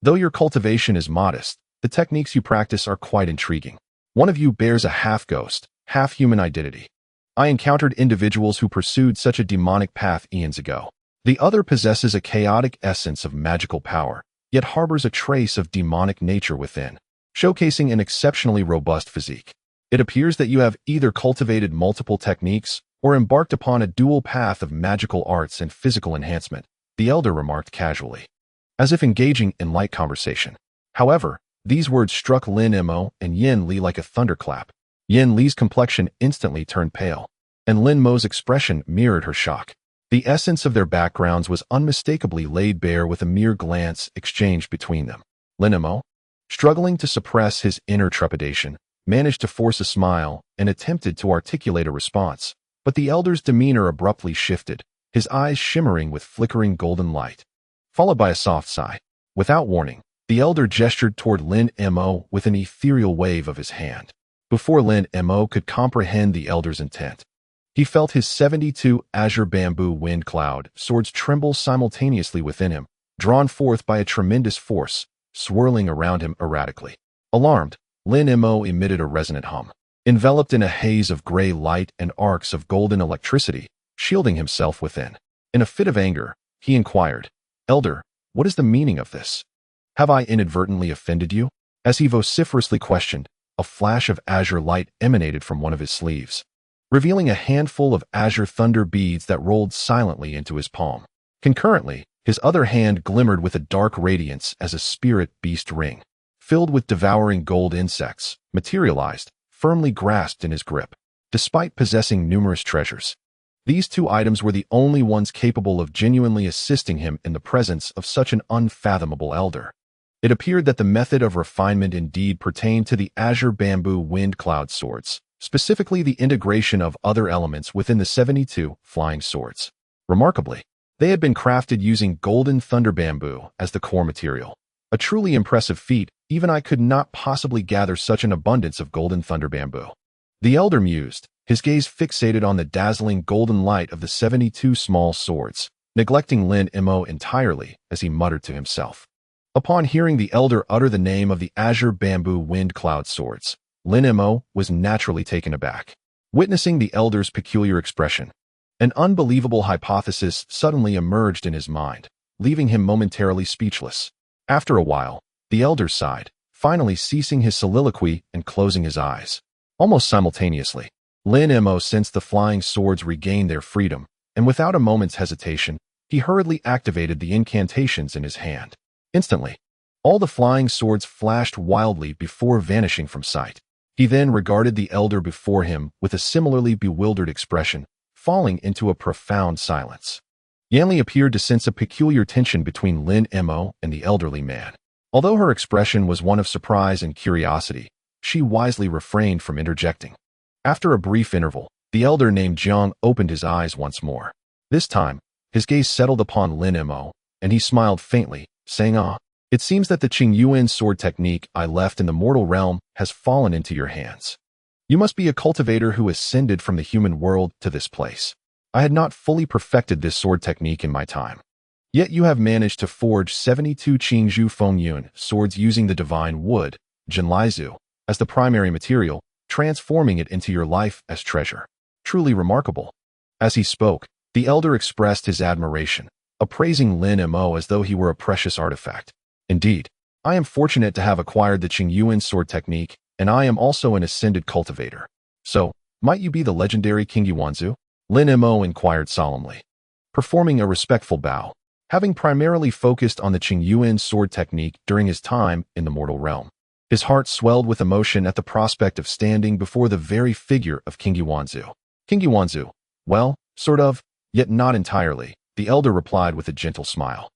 Though your cultivation is modest, the techniques you practice are quite intriguing. One of you bears a half-ghost, half-human identity. I encountered individuals who pursued such a demonic path eons ago. The other possesses a chaotic essence of magical power, yet harbors a trace of demonic nature within, showcasing an exceptionally robust physique. It appears that you have either cultivated multiple techniques or embarked upon a dual path of magical arts and physical enhancement, the elder remarked casually, as if engaging in light conversation. However, these words struck Lin Mo and Yin Li like a thunderclap. Yin Li's complexion instantly turned pale, and Lin Mo's expression mirrored her shock. The essence of their backgrounds was unmistakably laid bare with a mere glance exchanged between them. Lin Mo, struggling to suppress his inner trepidation, managed to force a smile and attempted to articulate a response, but the elder's demeanor abruptly shifted, his eyes shimmering with flickering golden light, followed by a soft sigh. Without warning, the elder gestured toward Lin Mo with an ethereal wave of his hand. Before Lin Mo could comprehend the elder's intent, he felt his 72 azure bamboo wind cloud swords tremble simultaneously within him, drawn forth by a tremendous force, swirling around him erratically. Alarmed, Lin Mo emitted a resonant hum. Enveloped in a haze of gray light and arcs of golden electricity, shielding himself within. In a fit of anger, he inquired, "Elder, what is the meaning of this? Have I inadvertently offended you?" As he vociferously questioned, a flash of azure light emanated from one of his sleeves, revealing a handful of azure thunder beads that rolled silently into his palm. Concurrently, his other hand glimmered with a dark radiance as a spirit beast ring, filled with devouring gold insects, materialized, firmly grasped in his grip. Despite possessing numerous treasures, these two items were the only ones capable of genuinely assisting him in the presence of such an unfathomable elder. It appeared that the method of refinement indeed pertained to the azure bamboo wind cloud swords, specifically the integration of other elements within the 72 flying swords. Remarkably, they had been crafted using golden thunder bamboo as the core material. A truly impressive feat. Even I could not possibly gather such an abundance of golden thunder bamboo. The elder mused, his gaze fixated on the dazzling golden light of the 72 small swords, neglecting Lin Mo entirely as he muttered to himself. Upon hearing the elder utter the name of the azure bamboo wind cloud swords, Lin Mo was naturally taken aback. Witnessing the elder's peculiar expression, an unbelievable hypothesis suddenly emerged in his mind, leaving him momentarily speechless. After a while, the elder sighed, finally ceasing his soliloquy and closing his eyes. Almost simultaneously, Lin Mo sensed the flying swords regain their freedom, and without a moment's hesitation, he hurriedly activated the incantations in his hand. Instantly, all the flying swords flashed wildly before vanishing from sight. He then regarded the elder before him with a similarly bewildered expression, falling into a profound silence. Yanli appeared to sense a peculiar tension between Lin Mo and the elderly man. Although her expression was one of surprise and curiosity, she wisely refrained from interjecting. After a brief interval, the elder named Jiang opened his eyes once more. This time, his gaze settled upon Lin Mo, and he smiled faintly, saying, "It seems that the Qing Yuan sword technique I left in the mortal realm has fallen into your hands. You must be a cultivator who ascended from the human world to this place. I had not fully perfected this sword technique in my time. Yet you have managed to forge 72 Qing Zhu Fengyun swords using the divine wood, Jinlaizu, as the primary material, transforming it into your life as treasure. Truly remarkable." As he spoke, the elder expressed his admiration, appraising Lin Mo as though he were a precious artifact. "Indeed, I am fortunate to have acquired the Qing Yuan sword technique, and I am also an ascended cultivator. So, might you be the legendary King Yuanzu?" Lin Mo inquired solemnly, performing a respectful bow. Having primarily focused on the Qing Yuan sword technique during his time in the mortal realm, his heart swelled with emotion at the prospect of standing before the very figure of King Yuanzu. "King Yuanzu, well, sort of, yet not entirely," the elder replied with a gentle smile,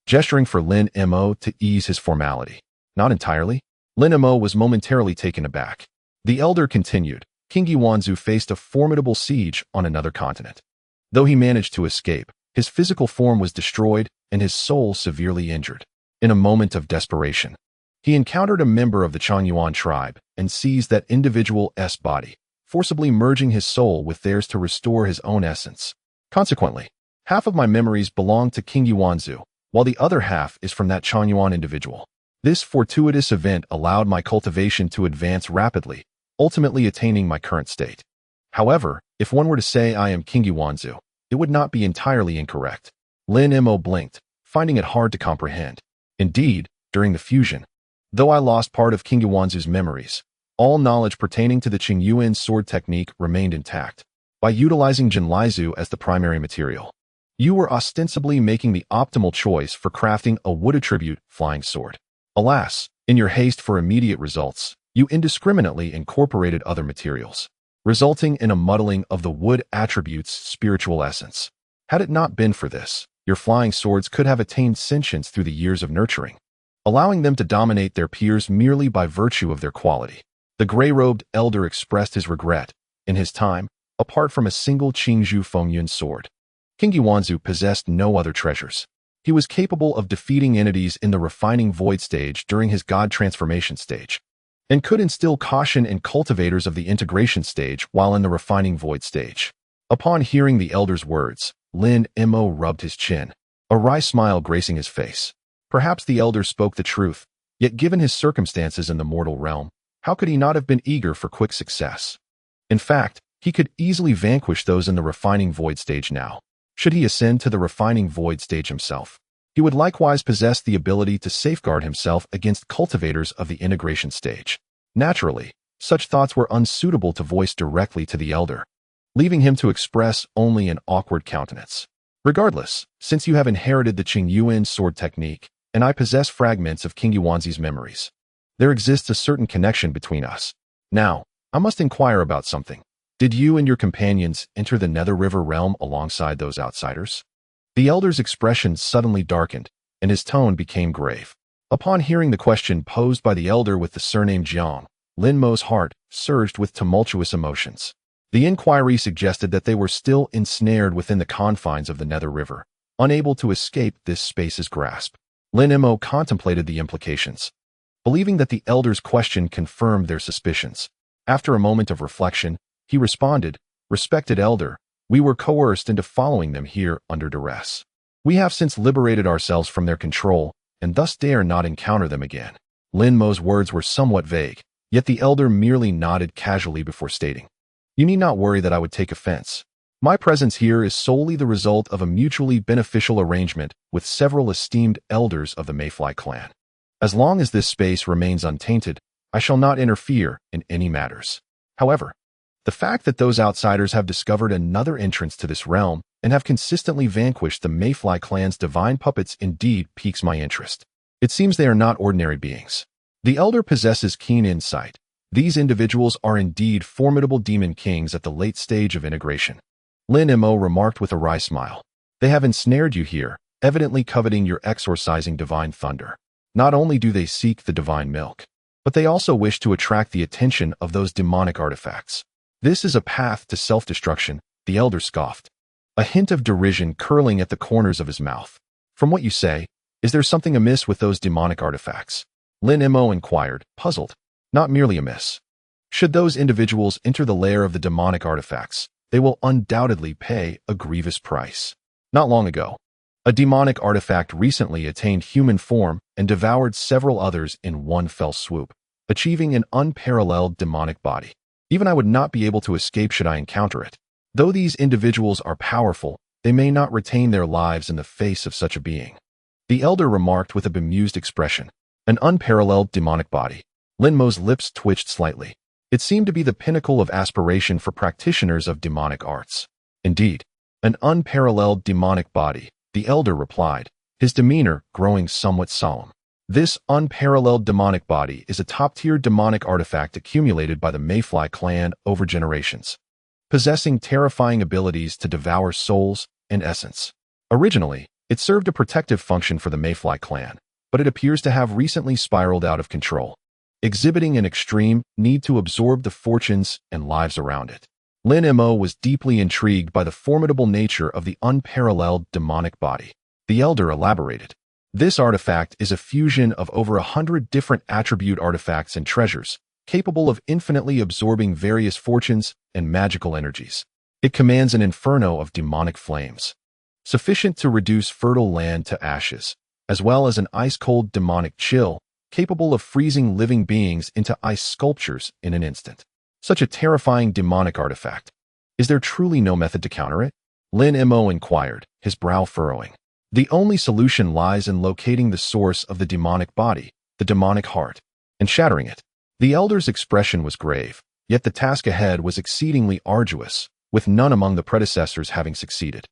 gesturing for Lin Mo to ease his formality. "Not entirely?" Lin Mo was momentarily taken aback. The elder continued, "King Yuanzu faced a formidable siege on another continent. Though he managed to escape, his physical form was destroyed and his soul severely injured. In a moment of desperation, he encountered a member of the Changyuan tribe and seized that individual's body, forcibly merging his soul with theirs to restore his own essence. Consequently, half of my memories belong to King Yuanzu, while the other half is from that Changyuan individual. This fortuitous event allowed my cultivation to advance rapidly, ultimately attaining my current state. However, if one were to say I am King Yuanzu, it would not be entirely incorrect. Lin Mo blinked, finding it hard to comprehend. Indeed, during the fusion, though I lost part of King Yuanzu's memories, all knowledge pertaining to the Qing Yuan sword technique remained intact. By utilizing Jinlaizu as the primary material, you were ostensibly making the optimal choice for crafting a wood attribute flying sword. Alas, in your haste for immediate results, you indiscriminately incorporated other materials, resulting in a muddling of the wood attribute's spiritual essence. Had it not been for this, your flying swords could have attained sentience through the years of nurturing, allowing them to dominate their peers merely by virtue of their quality. The gray-robed elder expressed his regret. In his time, apart from a single Qingzhu Fengyun sword, King Yuanzu possessed no other treasures. He was capable of defeating entities in the refining void stage during his god transformation stage, and could instill caution in cultivators of the integration stage while in the refining void stage. Upon hearing the elder's words, Lin Mo rubbed his chin, a wry smile gracing his face. Perhaps the elder spoke the truth, yet given his circumstances in the mortal realm, how could he not have been eager for quick success? In fact, he could easily vanquish those in the refining void stage now. Should he ascend to the refining void stage himself, he would likewise possess the ability to safeguard himself against cultivators of the integration stage. Naturally, such thoughts were unsuitable to voice directly to the elder, leaving him to express only an awkward countenance. Regardless, since you have inherited the Qing Yuan sword technique, and I possess fragments of King Yuanzi's memories, there exists a certain connection between us. Now, I must inquire about something. Did you and your companions enter the Nether River realm alongside those outsiders? The elder's expression suddenly darkened, and his tone became grave. Upon hearing the question posed by the elder with the surname Jiang, Lin Mo's heart surged with tumultuous emotions. The inquiry suggested that they were still ensnared within the confines of the Nether River, unable to escape this space's grasp. Lin Mo contemplated the implications, believing that the elder's question confirmed their suspicions. After a moment of reflection, he responded, "Respected elder, we were coerced into following them here under duress. We have since liberated ourselves from their control, and thus dare not encounter them again." Lin Mo's words were somewhat vague, yet the elder merely nodded casually before stating, "You need not worry that I would take offense. My presence here is solely the result of a mutually beneficial arrangement with several esteemed elders of the Mayfly clan. As long as this space remains untainted, I shall not interfere in any matters. However, the fact that those outsiders have discovered another entrance to this realm and have consistently vanquished the Mayfly clan's divine puppets indeed piques my interest. It seems they are not ordinary beings. The elder possesses keen insight. These individuals are indeed formidable demon kings at the late stage of integration." Lin Mo remarked with a wry smile. "They have ensnared you here, evidently coveting your exorcising divine thunder. Not only do they seek the divine milk, but they also wish to attract the attention of those demonic artifacts. This is a path to self-destruction," the elder scoffed, a hint of derision curling at the corners of his mouth. "From what you say, is there something amiss with those demonic artifacts?" Lin Mo inquired, puzzled. "Not merely amiss. Should those individuals enter the lair of the demonic artifacts, they will undoubtedly pay a grievous price. Not long ago, a demonic artifact recently attained human form and devoured several others in one fell swoop, achieving an unparalleled demonic body. Even I would not be able to escape should I encounter it. Though these individuals are powerful, they may not retain their lives in the face of such a being." The elder remarked with a bemused expression. An unparalleled demonic body. Lin Mo's lips twitched slightly. It seemed to be the pinnacle of aspiration for practitioners of demonic arts. "Indeed, an unparalleled demonic body," the elder replied, his demeanor growing somewhat solemn. "This unparalleled demonic body is a top-tier demonic artifact accumulated by the Mayfly clan over generations, possessing terrifying abilities to devour souls and essence. Originally, it served a protective function for the Mayfly clan, but it appears to have recently spiraled out of control, exhibiting an extreme need to absorb the fortunes and lives around it." Lin Mo was deeply intrigued by the formidable nature of the unparalleled demonic body. The elder elaborated. This artifact is a fusion of over 100 different attribute artifacts and treasures, capable of infinitely absorbing various fortunes and magical energies. It commands an inferno of demonic flames, sufficient to reduce fertile land to ashes, as well as an ice-cold demonic chill, capable of freezing living beings into ice sculptures in an instant. Such a terrifying demonic artifact. Is there truly no method to counter it? Lin Mo inquired, his brow furrowing. The only solution lies in locating the source of the demonic body, the demonic heart, and shattering it. The elder's expression was grave, yet the task ahead was exceedingly arduous, with none among the predecessors having succeeded.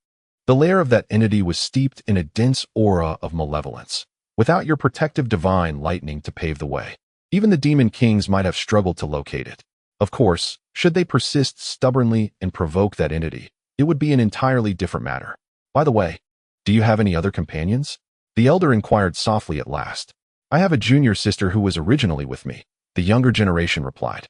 The lair of that entity was steeped in a dense aura of malevolence, without your protective divine lightning to pave the way. Even the demon kings might have struggled to locate it. Of course, should they persist stubbornly and provoke that entity, it would be an entirely different matter. By the way, do you have any other companions? The elder inquired softly at last. I have a junior sister who was originally with me, the younger generation replied.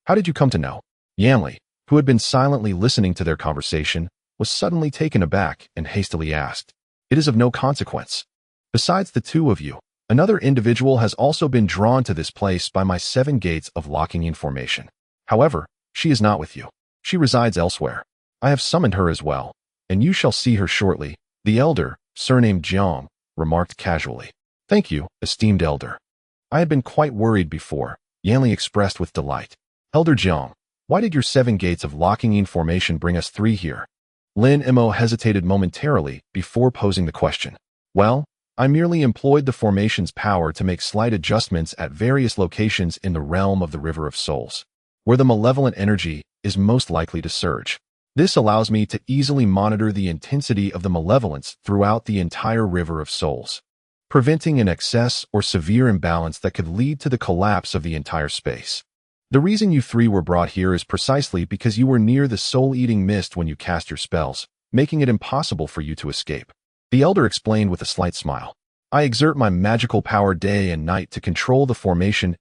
How did you come to know? Yanli, who had been silently listening to their conversation, was suddenly taken aback and hastily asked. It is of no consequence. Besides the two of you, another individual has also been drawn to this place by my 7 gates of locking in formation. However, she is not with you. She resides elsewhere. I have summoned her as well, and you shall see her shortly, the elder, surnamed Jiang, remarked casually. Thank you, esteemed elder. I had been quite worried before, Yanli expressed with delight. Elder Jiang, why did your 7 gates of locking in formation bring us 3 here? Lin Mo hesitated momentarily before posing the question. Well, I merely employed the formation's power to make slight adjustments at various locations in the realm of the River of Souls, where the malevolent energy is most likely to surge. This allows me to easily monitor the intensity of the malevolence throughout the entire River of Souls, preventing an excess or severe imbalance that could lead to the collapse of the entire space. The reason you 3 were brought here is precisely because you were near the soul-eating mist when you cast your spells, making it impossible for you to escape. The elder explained with a slight smile. I exert my magical power day and night to control the formation's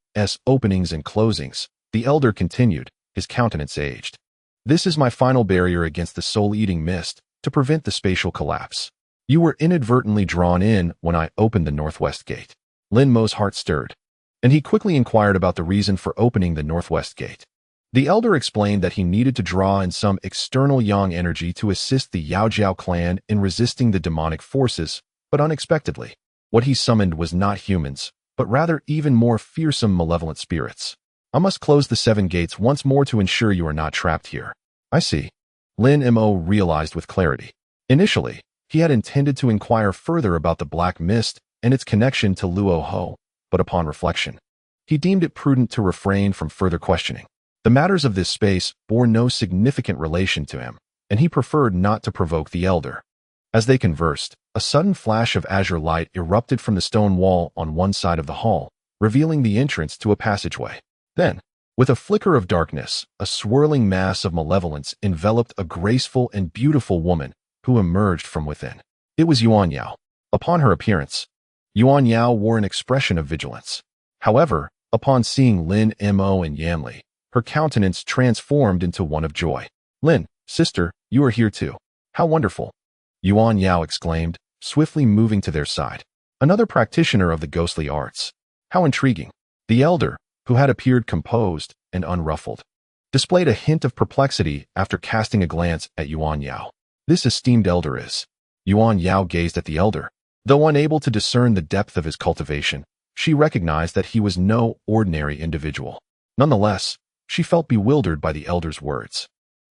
openings and closings, the elder continued, his countenance aged. This is my final barrier against the soul-eating mist, to prevent the spatial collapse. You were inadvertently drawn in when I opened the northwest gate. Lin Mo's heart stirred, and he quickly inquired about the reason for opening the northwest gate. The elder explained that he needed to draw in some external yang energy to assist the Yaojiao clan in resisting the demonic forces, but unexpectedly, what he summoned was not humans, but rather even more fearsome malevolent spirits. I must close the 7 gates once more to ensure you are not trapped here. I see. Lin Mo realized with clarity. Initially, he had intended to inquire further about the black mist and its connection to Luo Ho, but upon reflection, he deemed it prudent to refrain from further questioning. The matters of this space bore no significant relation to him, and he preferred not to provoke the elder. As they conversed, a sudden flash of azure light erupted from the stone wall on one side of the hall, revealing the entrance to a passageway. Then, with a flicker of darkness, a swirling mass of malevolence enveloped a graceful and beautiful woman who emerged from within. It was Yuan Yao. Upon her appearance, Yuan Yao wore an expression of vigilance. However, upon seeing Lin Mo and Yanli, her countenance transformed into one of joy. Lin, sister, you are here too. How wonderful! Yuan Yao exclaimed, swiftly moving to their side. Another practitioner of the ghostly arts. How intriguing. The elder, who had appeared composed and unruffled, displayed a hint of perplexity after casting a glance at Yuan Yao. This esteemed elder is. Yuan Yao gazed at the elder. Though unable to discern the depth of his cultivation, she recognized that he was no ordinary individual. Nonetheless, she felt bewildered by the elder's words.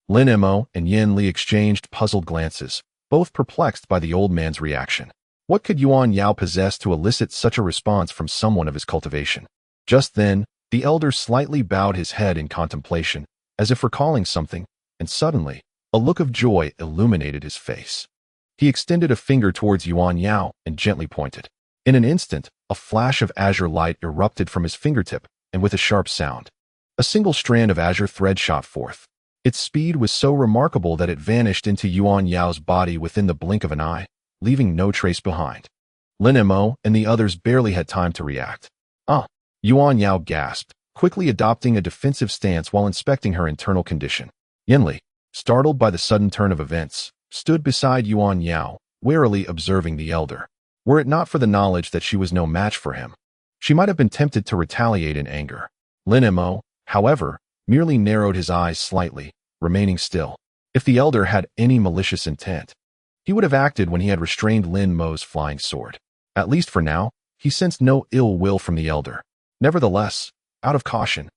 Lin Mo and Yin Li exchanged puzzled glances, both perplexed by the old man's reaction. What could Yuan Yao possess to elicit such a response from someone of his cultivation? Just then, the elder slightly bowed his head in contemplation, as if recalling something, and suddenly, a look of joy illuminated his face. He extended a finger towards Yuan Yao and gently pointed. In an instant, a flash of azure light erupted from his fingertip, and with a sharp sound, a single strand of azure thread shot forth. Its speed was so remarkable that it vanished into Yuan Yao's body within the blink of an eye, leaving no trace behind. Lin Mo and the others barely had time to react. Yuan Yao gasped, quickly adopting a defensive stance while inspecting her internal condition. Yanli, startled by the sudden turn of events, stood beside Yuan Yao, warily observing the elder. Were it not for the knowledge that she was no match for him, she might have been tempted to retaliate in anger. Lin Mo, however, merely narrowed his eyes slightly, remaining still. If the elder had any malicious intent, he would have acted when he had restrained Lin Mo's flying sword. At least for now, he sensed no ill will from the elder. Nevertheless, out of caution,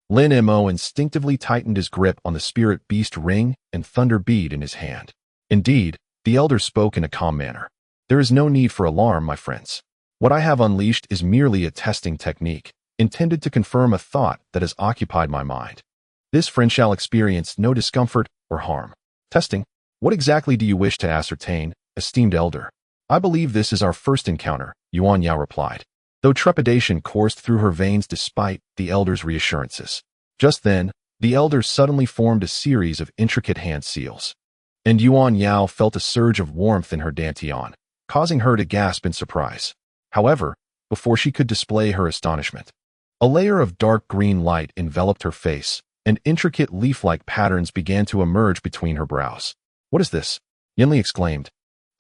Lin Mo instinctively tightened his grip on the spirit beast ring and thunder bead in his hand. Indeed, the elder spoke in a calm manner. There is no need for alarm, my friends. What I have unleashed is merely a testing technique, intended to confirm a thought that has occupied my mind. This friend shall experience no discomfort or harm. Testing? What exactly do you wish to ascertain, esteemed elder? I believe this is our first encounter, Yuan Yao replied, though trepidation coursed through her veins despite the elder's reassurances. Just then, the elder suddenly formed a series of intricate hand seals, and Yuan Yao felt a surge of warmth in her dantian, causing her to gasp in surprise. However, before she could display her astonishment, a layer of dark green light enveloped her face, and intricate leaf-like patterns began to emerge between her brows. What is this? Yinli exclaimed,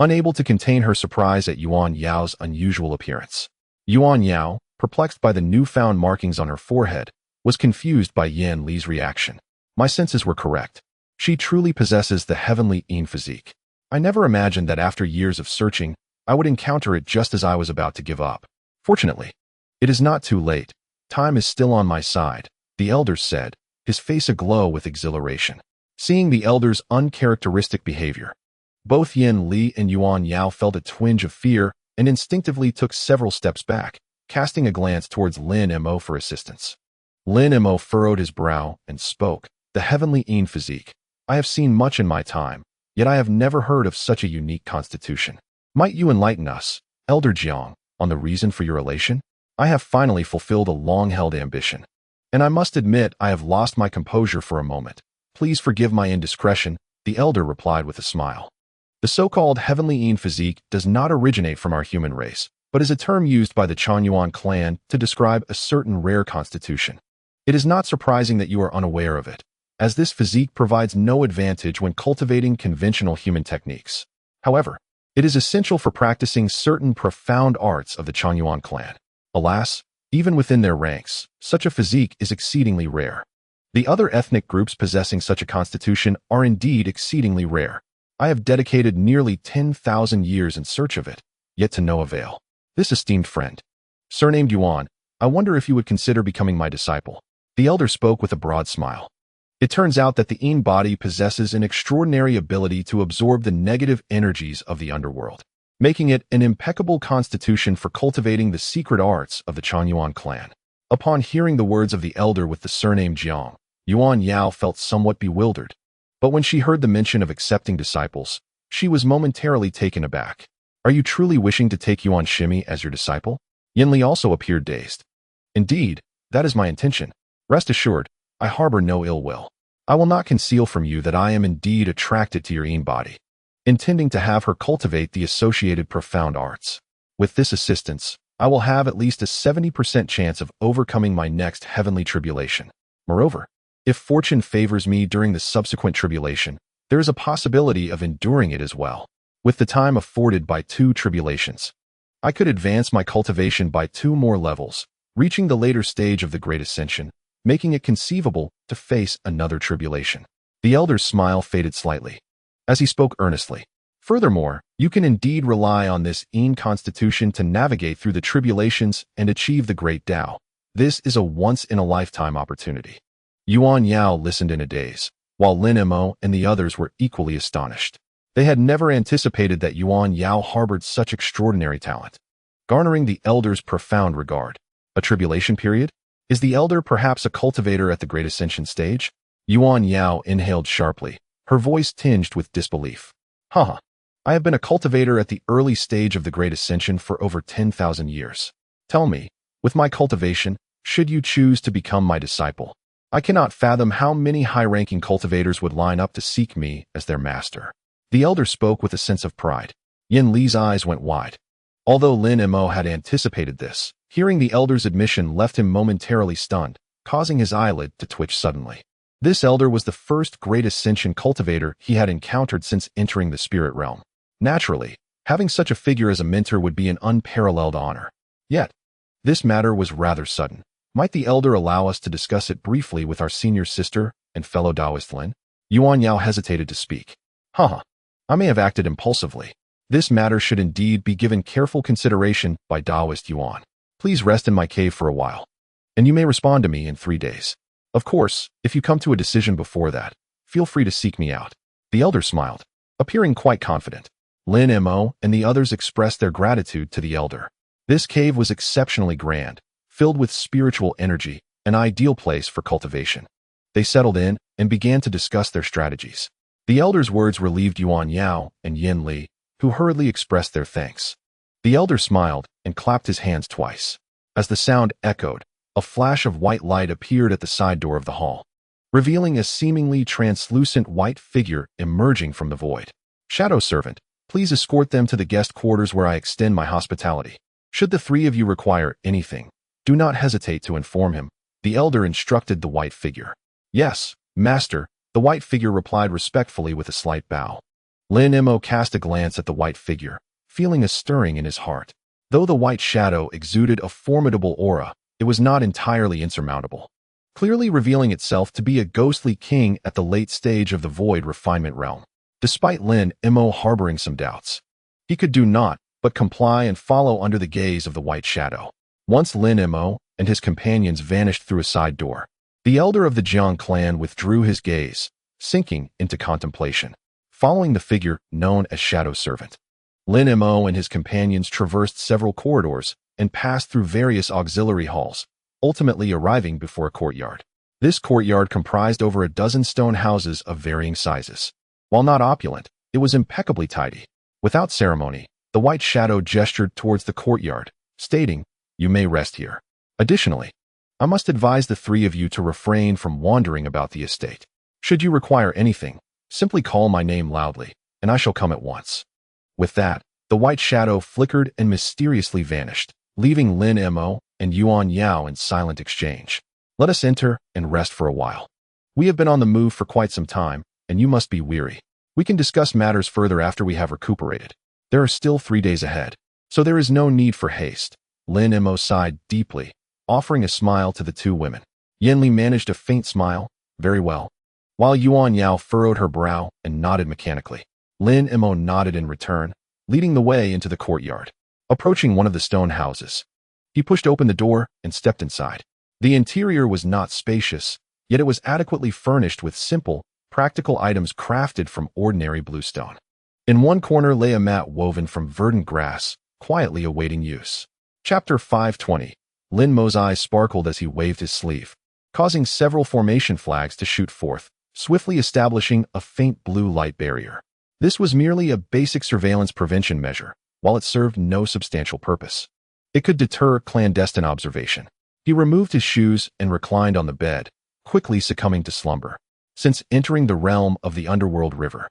unable to contain her surprise at Yuan Yao's unusual appearance. Yuan Yao, perplexed by the newfound markings on her forehead, was confused by Yan Li's reaction. My senses were correct. She truly possesses the heavenly Yin physique. I never imagined that after years of searching, I would encounter it just as I was about to give up. Fortunately, it is not too late. Time is still on my side, the elder said, his face aglow with exhilaration. Seeing the elder's uncharacteristic behavior, both Yan Li and Yuan Yao felt a twinge of fear and instinctively took several steps back, casting a glance towards Lin Mo for assistance. Lin Mo furrowed his brow and spoke, the heavenly Yin physique. I have seen much in my time, yet I have never heard of such a unique constitution. Might you enlighten us, Elder Jiang, on the reason for your elation? I have finally fulfilled a long-held ambition, and I must admit I have lost my composure for a moment. Please forgive my indiscretion, the elder replied with a smile. The so-called heavenly Yin physique does not originate from our human race, but is a term used by the Changyuan clan to describe a certain rare constitution. It is not surprising that you are unaware of it, as this physique provides no advantage when cultivating conventional human techniques. However, it is essential for practicing certain profound arts of the Changyuan clan. Alas, even within their ranks, such a physique is exceedingly rare. The other ethnic groups possessing such a constitution are indeed exceedingly rare. I have dedicated nearly 10,000 years in search of it, yet to no avail. This esteemed friend, surnamed Yuan, I wonder if you would consider becoming my disciple. The elder spoke with a broad smile. It turns out that the Yin body possesses an extraordinary ability to absorb the negative energies of the underworld, making it an impeccable constitution for cultivating the secret arts of the Changyuan clan. Upon hearing the words of the elder with the surname Jiang, Yuan Yao felt somewhat bewildered. But when she heard the mention of accepting disciples, she was momentarily taken aback. Are you truly wishing to take Yuan Shimi as your disciple? Yinli also appeared dazed. Indeed, that is my intention. Rest assured, I harbor no ill will. I will not conceal from you that I am indeed attracted to your Yin body, intending to have her cultivate the associated profound arts. With this assistance, I will have at least a 70% chance of overcoming my next heavenly tribulation. Moreover, if fortune favors me during the subsequent tribulation, there is a possibility of enduring it as well. With the time afforded by 2 tribulations, I could advance my cultivation by 2 more levels, reaching the later stage of the Great Ascension, making it conceivable to face another tribulation. The elder's smile faded slightly, as he spoke earnestly. Furthermore, you can indeed rely on this Yin constitution to navigate through the tribulations and achieve the great Tao. This is a once-in-a-lifetime opportunity. Yuan Yao listened in a daze, while Lin Mo and the others were equally astonished. They had never anticipated that Yuan Yao harbored such extraordinary talent, garnering the elder's profound regard. A tribulation period? Is the elder perhaps a cultivator at the Great Ascension stage? Yuan Yao inhaled sharply, her voice tinged with disbelief. Haha, I have been a cultivator at the early stage of the Great Ascension for over 10,000 years. Tell me, with my cultivation, should you choose to become my disciple, I cannot fathom how many high-ranking cultivators would line up to seek me as their master. The elder spoke with a sense of pride. Yin Li's eyes went wide. Although Lin Mo had anticipated this, hearing the elder's admission left him momentarily stunned, causing his eyelid to twitch suddenly. This elder was the first Great Ascension cultivator he had encountered since entering the spirit realm. Naturally, Having such a figure as a mentor would be an unparalleled honor. Yet, this matter was rather sudden. Might the elder allow us to discuss it briefly with our senior sister and fellow Taoist Lin? Yuan Yao hesitated to speak. I may have acted impulsively. This matter should indeed be given careful consideration by Taoist Yuan. Please rest in my cave for a while, and you may respond to me in 3 days. Of course, if you come to a decision before that, feel free to seek me out. The elder smiled, appearing quite confident. Lin Mo and the others expressed their gratitude to the elder. This cave was exceptionally grand, filled with spiritual energy, an ideal place for cultivation. They settled in and began to discuss their strategies. The elder's words relieved Yuan Yao and Yin Li, who hurriedly expressed their thanks. The elder smiled and clapped his hands twice. As the sound echoed, a flash of white light appeared at the side door of the hall, revealing a seemingly translucent white figure emerging from the void. Shadow Servant, please escort them to the guest quarters where I extend my hospitality. Should the 3 of you require anything, do not hesitate to inform him, the elder instructed the white figure. Yes, master, the white figure replied respectfully with a slight bow. Lin Mo cast a glance at the white figure, feeling a stirring in his heart. Though the white shadow exuded a formidable aura, it was not entirely insurmountable, clearly revealing itself to be a ghostly king at the late stage of the void refinement realm. Despite Lin Mo harboring some doubts, he could do naught but comply and follow under the gaze of the white shadow. Once Lin Mo and his companions vanished through a side door, the elder of the Jiang clan withdrew his gaze, sinking into contemplation, following the figure known as Shadow Servant. Lin Mo and his companions traversed several corridors and passed through various auxiliary halls, ultimately arriving before a courtyard. This courtyard comprised over a dozen stone houses of varying sizes. While not opulent, it was impeccably tidy. Without ceremony, the white shadow gestured towards the courtyard, stating, "You may rest here. Additionally, I must advise the 3 of you to refrain from wandering about the estate. Should you require anything, simply call my name loudly, and I shall come at once." With that, the white shadow flickered and mysteriously vanished, leaving Lin Mo and Yuan Yao in silent exchange. Let us enter and rest for a while. We have been on the move for quite some time, and you must be weary. We can discuss matters further after we have recuperated. There are still 3 days ahead, so there is no need for haste. Lin Mo sighed deeply, offering a smile to the 2 women. Yin Li managed a faint smile, very well, while Yuan Yao furrowed her brow and nodded mechanically. Lin Mo nodded in return, leading the way into the courtyard. Approaching one of the stone houses, he pushed open the door and stepped inside. The interior was not spacious, yet it was adequately furnished with simple, practical items crafted from ordinary bluestone. In one corner lay a mat woven from verdant grass, quietly awaiting use. Chapter 520. Lin Mo's eyes sparkled as he waved his sleeve, causing several formation flags to shoot forth, swiftly establishing a faint blue light barrier. This was merely a basic surveillance prevention measure, while it served no substantial purpose. It could deter clandestine observation. He removed his shoes and reclined on the bed, quickly succumbing to slumber. Since entering the realm of the underworld river,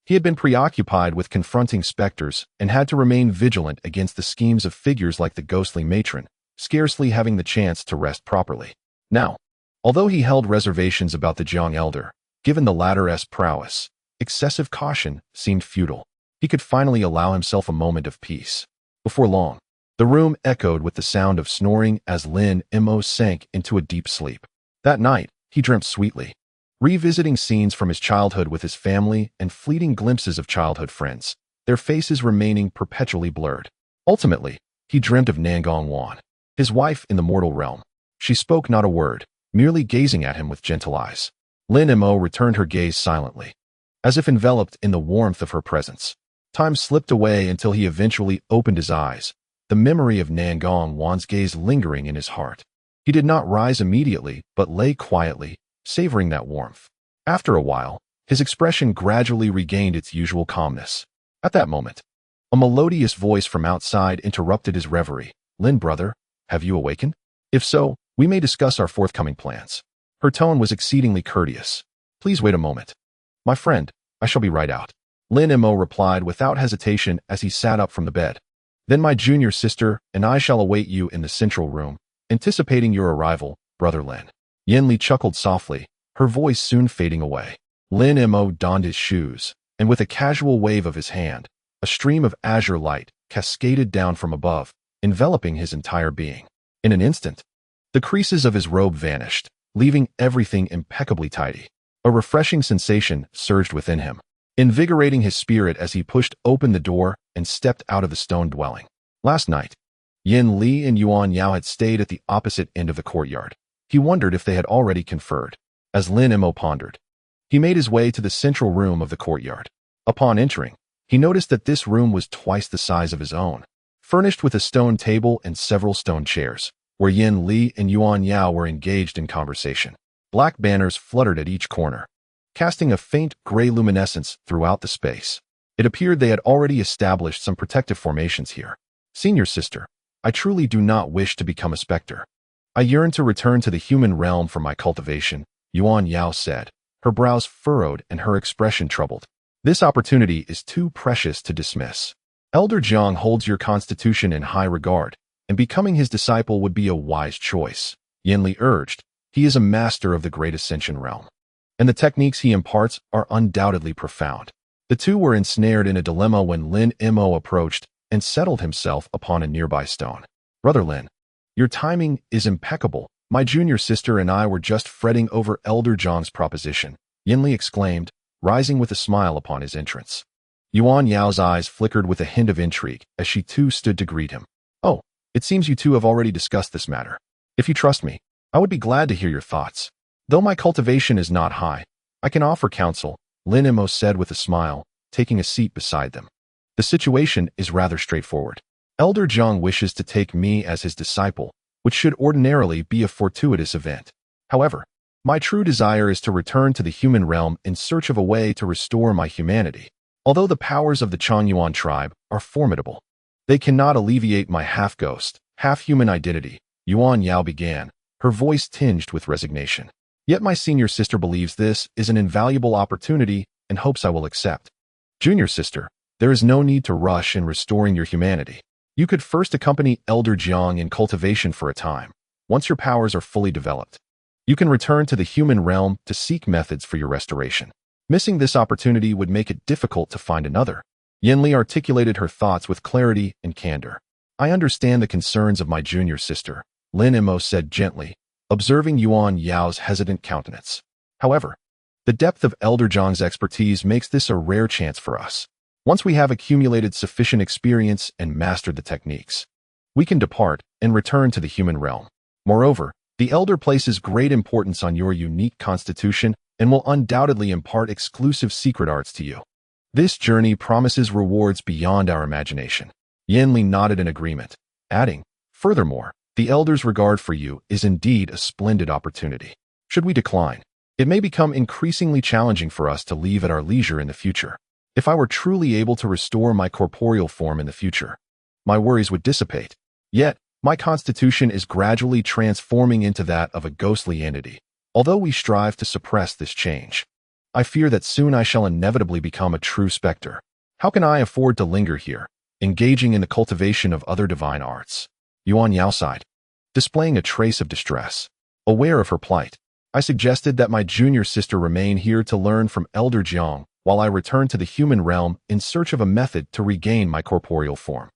he had been preoccupied with confronting specters and had to remain vigilant against the schemes of figures like the ghostly matron, scarcely having the chance to rest properly. Now, although he held reservations about the Jiang elder, given the latter's prowess, excessive caution seemed futile. He could finally allow himself a moment of peace. Before long, the room echoed with the sound of snoring as Lin Mo sank into a deep sleep. That night, he dreamt sweetly, revisiting scenes from his childhood with his family and fleeting glimpses of childhood friends, their faces remaining perpetually blurred. Ultimately, he dreamt of Nangong Wan, his wife in the mortal realm. She spoke not a word, merely gazing at him with gentle eyes. Lin Mo returned her gaze silently, as if enveloped in the warmth of her presence. Time slipped away until he eventually opened his eyes, the memory of Nangong Wan's gaze lingering in his heart. He did not rise immediately, but lay quietly, savoring that warmth. After a while, his expression gradually regained its usual calmness. At that moment, a melodious voice from outside interrupted his reverie. "Lin, brother, have you awakened? If so, we may discuss our forthcoming plans." Her tone was exceedingly courteous. "Please wait a moment. My friend, I shall be right out." Lin Mo replied without hesitation as he sat up from the bed. "Then my junior sister and I shall await you in the central room, anticipating your arrival, brother Lin." Yin Li chuckled softly, her voice soon fading away. Lin Mo donned his shoes, and with a casual wave of his hand, A stream of azure light cascaded down from above, enveloping his entire being. In an instant, the creases of his robe vanished, leaving everything impeccably tidy. A refreshing sensation surged within him, invigorating his spirit as he pushed open the door and stepped out of the stone dwelling. Last night, Yin Li and Yuan Yao had stayed at the opposite end of the courtyard. He wondered if they had already conferred. As Lin Mo pondered, he made his way to the central room of the courtyard. Upon entering, he noticed that this room was twice the size of his own, furnished with a stone table and several stone chairs, where Yin Li and Yuan Yao were engaged in conversation. Black banners fluttered at each corner, casting a faint gray luminescence throughout the space. It appeared they had already established some protective formations here. Senior sister, I truly do not wish to become a specter. I yearn to return to the human realm for my cultivation, Yuan Yao said, her brows furrowed and her expression troubled. This opportunity is too precious to dismiss. Elder Jiang holds your constitution in high regard, and becoming his disciple would be a wise choice. Yin Li urged. He is a master of the great ascension realm, and the techniques he imparts are undoubtedly profound. The two were ensnared in a dilemma when Lin Mo approached and settled himself upon a nearby stone. Brother Lin, your timing is impeccable. My junior sister and I were just fretting over Elder Jiang's proposition, Yin Li exclaimed, rising with a smile upon his entrance. Yuan Yao's eyes flickered with a hint of intrigue as she too stood to greet him. Oh, it seems you two have already discussed this matter. If you trust me, I would be glad to hear your thoughts. Though my cultivation is not high, I can offer counsel, Lin Mo said with a smile, taking a seat beside them. The situation is rather straightforward. Elder Jiang wishes to take me as his disciple, which should ordinarily be a fortuitous event. However, my true desire is to return to the human realm in search of a way to restore my humanity. Although the powers of the Changyuan tribe are formidable, they cannot alleviate my half-ghost, half-human identity, Yuan Yao began, her voice tinged with resignation. Yet my senior sister believes this is an invaluable opportunity and hopes I will accept. Junior sister, there is no need to rush in restoring your humanity. You could first accompany Elder Jiang in cultivation for a time. Once your powers are fully developed, you can return to the human realm to seek methods for your restoration. Missing this opportunity would make it difficult to find another. Yin Li articulated her thoughts with clarity and candor. I understand the concerns of my junior sister, Lin Mo said gently, observing Yuan Yao's hesitant countenance. However, the depth of Elder Jiang's expertise makes this a rare chance for us. Once we have accumulated sufficient experience and mastered the techniques, we can depart and return to the human realm. Moreover, the Elder places great importance on your unique constitution and will undoubtedly impart exclusive secret arts to you. This journey promises rewards beyond our imagination. Yin Li nodded in agreement, adding, furthermore, the Elder's regard for you is indeed a splendid opportunity. Should we decline, it may become increasingly challenging for us to leave at our leisure in the future. If I were truly able to restore my corporeal form in the future, my worries would dissipate. Yet, my constitution is gradually transforming into that of a ghostly entity. Although we strive to suppress this change, I fear that soon I shall inevitably become a true specter. How can I afford to linger here, engaging in the cultivation of other divine arts? Yuan Yao sighed, displaying a trace of distress. Aware of her plight, I suggested that my junior sister remain here to learn from Elder Jiang while I return to the human realm in search of a method to regain my corporeal form.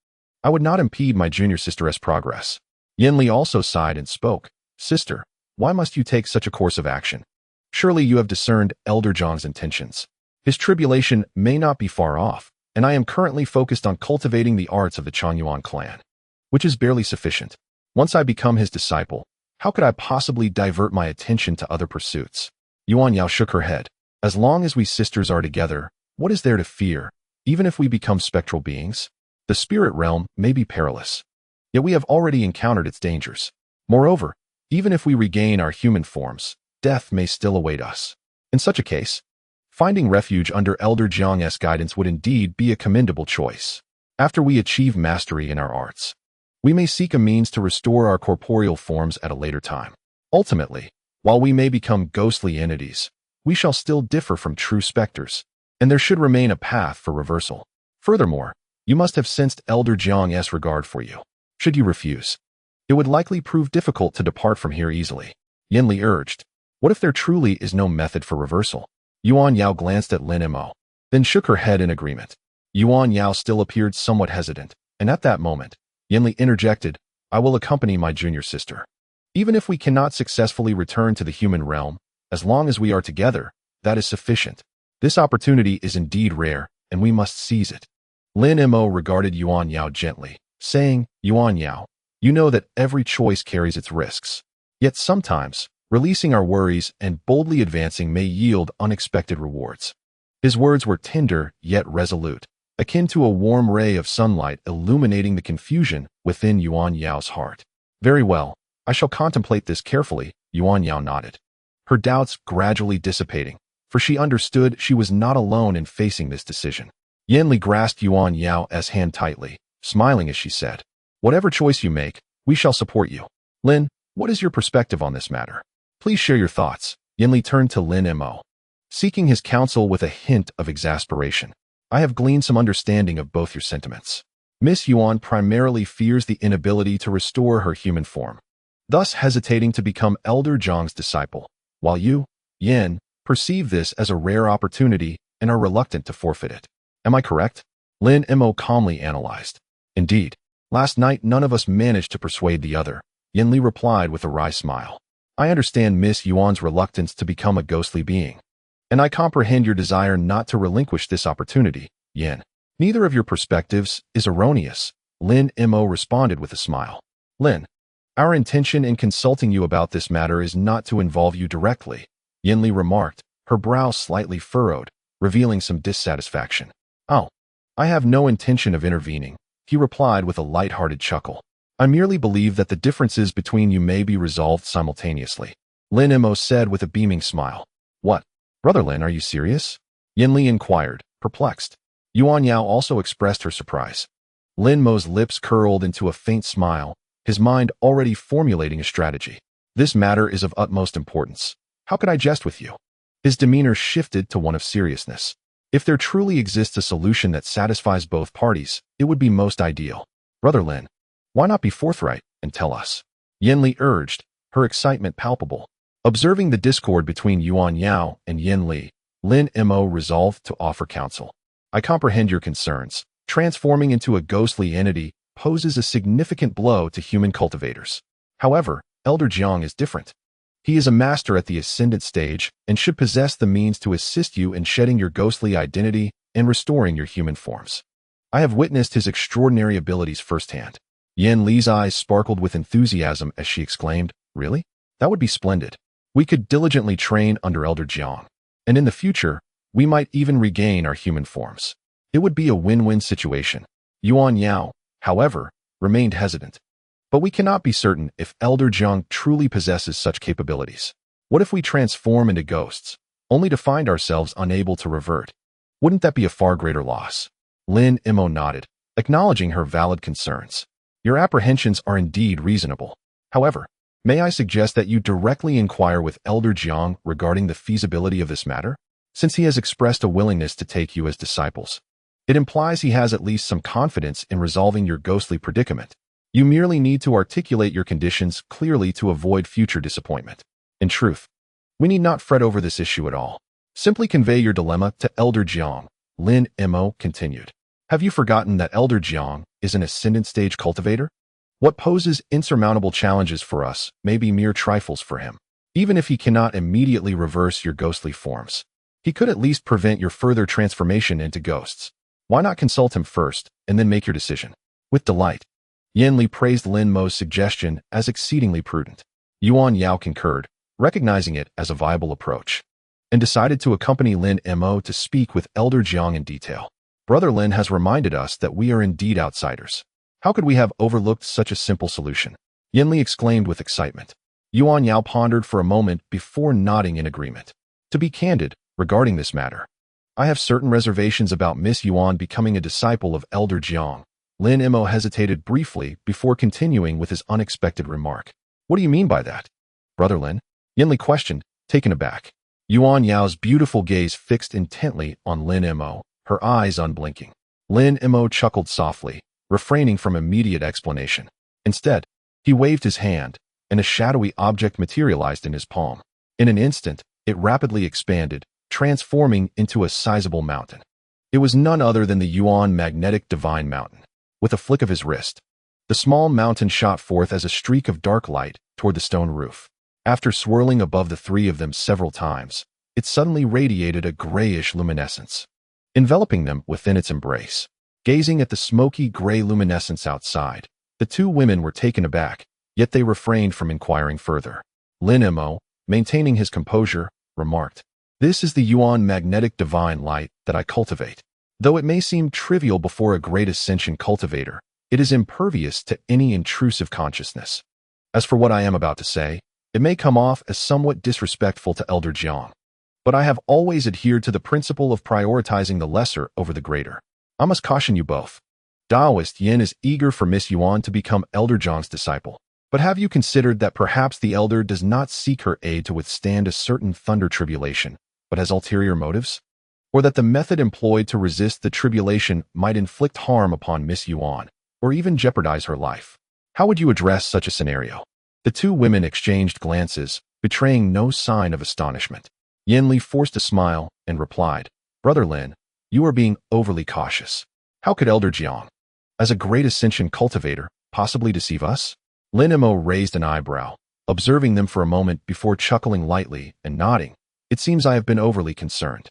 I would not impede my junior sister's progress. Yin Li also sighed and spoke. Sister, why must you take such a course of action? Surely you have discerned Elder Jiang's intentions. His tribulation may not be far off, and I am currently focused on cultivating the arts of the Changyuan clan, which is barely sufficient. Once I become his disciple, how could I possibly divert my attention to other pursuits? Yuan Yao shook her head. As long as we sisters are together, what is there to fear, even if we become spectral beings? The spirit realm may be perilous, yet we have already encountered its dangers. Moreover, even if we regain our human forms, death may still await us. In such a case, finding refuge under Elder Jiang's guidance would indeed be a commendable choice. After we achieve mastery in our arts, we may seek a means to restore our corporeal forms at a later time. Ultimately, while we may become ghostly entities, we shall still differ from true specters, and there should remain a path for reversal. Furthermore, you must have sensed Elder Jiang's regard for you. Should you refuse, it would likely prove difficult to depart from here easily. Yin Li urged, what if there truly is no method for reversal? Yuan Yao glanced at Lin Mo, then shook her head in agreement. Yuan Yao still appeared somewhat hesitant, and at that moment, Yinli interjected, I will accompany my junior sister. Even if we cannot successfully return to the human realm, as long as we are together, that is sufficient. This opportunity is indeed rare, and we must seize it. Lin Mo regarded Yuan Yao gently, saying, Yuan Yao, you know that every choice carries its risks. Yet sometimes, releasing our worries and boldly advancing may yield unexpected rewards. His words were tender yet resolute, akin to a warm ray of sunlight illuminating the confusion within Yuan Yao's heart. Very well, I shall contemplate this carefully, Yuan Yao nodded. Her doubts gradually dissipating, for she understood she was not alone in facing this decision. Yinli grasped Yuan Yao's hand tightly, smiling as she said, whatever choice you make, we shall support you. Lin, what is your perspective on this matter? Please share your thoughts. Yinli turned to Lin Mo, seeking his counsel with a hint of exasperation. I have gleaned some understanding of both your sentiments. Miss Yuan primarily fears the inability to restore her human form, thus hesitating to become Elder Zhang's disciple, while you, Yin, perceive this as a rare opportunity and are reluctant to forfeit it. Am I correct? Lin Mo calmly analyzed. Indeed, last night none of us managed to persuade the other, Yinli replied with a wry smile. I understand Miss Yuan's reluctance to become a ghostly being, and I comprehend your desire not to relinquish this opportunity, Yin. Neither of your perspectives is erroneous, Lin Mo responded with a smile. Lin, our intention in consulting you about this matter is not to involve you directly, Yinli remarked, her brow slightly furrowed, revealing some dissatisfaction. Oh, I have no intention of intervening, he replied with a light-hearted chuckle. I merely believe that the differences between you may be resolved simultaneously, Lin Mo said with a beaming smile. What? Brother Lin, are you serious? Yinli inquired, perplexed. Yuan Yao also expressed her surprise. Lin Mo's lips curled into a faint smile, his mind already formulating a strategy. This matter is of utmost importance. How could I jest with you? His demeanor shifted to one of seriousness. If there truly exists a solution that satisfies both parties, it would be most ideal. Brother Lin, why not be forthright and tell us? Yinli urged, her excitement palpable. Observing the discord between Yuan Yao and Yinli, Lin Mo resolved to offer counsel. I comprehend your concerns. Transforming into a ghostly entity poses a significant blow to human cultivators. However, Elder Jiang is different. He is a master at the ascendant stage and should possess the means to assist you in shedding your ghostly identity and restoring your human forms. I have witnessed his extraordinary abilities firsthand. Yin Li's eyes sparkled with enthusiasm as she exclaimed, Really? That would be splendid. We could diligently train under Elder Jiang, and in the future, we might even regain our human forms. It would be a win-win situation. Yuan Yao, however, remained hesitant. But we cannot be certain if Elder Jiang truly possesses such capabilities. What if we transform into ghosts, only to find ourselves unable to revert? Wouldn't that be a far greater loss? Lin Mo nodded, acknowledging her valid concerns. Your apprehensions are indeed reasonable. However, may I suggest that you directly inquire with Elder Jiang regarding the feasibility of this matter? Since he has expressed a willingness to take you as disciples, it implies he has at least some confidence in resolving your ghostly predicament. You merely need to articulate your conditions clearly to avoid future disappointment. In truth, we need not fret over this issue at all. Simply convey your dilemma to Elder Jiang, Lin Mo continued. Have you forgotten that Elder Jiang is an ascendant stage cultivator? What poses insurmountable challenges for us may be mere trifles for him. Even if he cannot immediately reverse your ghostly forms, he could at least prevent your further transformation into ghosts. Why not consult him first and then make your decision? With delight, Yinli praised Lin Mo's suggestion as exceedingly prudent. Yuan Yao concurred, recognizing it as a viable approach, and decided to accompany Lin Mo to speak with Elder Jiang in detail. Brother Lin has reminded us that we are indeed outsiders. How could we have overlooked such a simple solution? Yinli exclaimed with excitement. Yuan Yao pondered for a moment before nodding in agreement. To be candid regarding this matter, I have certain reservations about Miss Yuan becoming a disciple of Elder Jiang. Lin Mo hesitated briefly before continuing with his unexpected remark. What do you mean by that? Brother Lin? Yinli questioned, taken aback. Yuan Yao's beautiful gaze fixed intently on Lin Mo, her eyes unblinking. Lin Mo chuckled softly, refraining from immediate explanation. Instead, he waved his hand, and a shadowy object materialized in his palm. In an instant, it rapidly expanded, transforming into a sizable mountain. It was none other than the Yuan magnetic divine mountain. With a flick of his wrist, the small mountain shot forth as a streak of dark light toward the stone roof. After swirling above the three of them several times, it suddenly radiated a grayish luminescence, enveloping them within its embrace. Gazing at the smoky gray luminescence outside, the two women were taken aback, yet they refrained from inquiring further. Lin Mo, maintaining his composure, remarked, "This is the Yuan magnetic divine light that I cultivate. Though it may seem trivial before a great ascension cultivator, it is impervious to any intrusive consciousness. As for what I am about to say, it may come off as somewhat disrespectful to Elder Jiang, but I have always adhered to the principle of prioritizing the lesser over the greater. I must caution you both. Taoist Yin is eager for Miss Yuan to become Elder Jiang's disciple. But have you considered that perhaps the elder does not seek her aid to withstand a certain thunder tribulation, but has ulterior motives? Or that the method employed to resist the tribulation might inflict harm upon Miss Yuan, or even jeopardize her life? How would you address such a scenario?" The two women exchanged glances, betraying no sign of astonishment. Yin Li forced a smile and replied, "Brother Lin, you are being overly cautious. How could Elder Jiang, as a great ascension cultivator, possibly deceive us?" Lin Mo raised an eyebrow, observing them for a moment before chuckling lightly and nodding. "It seems I have been overly concerned.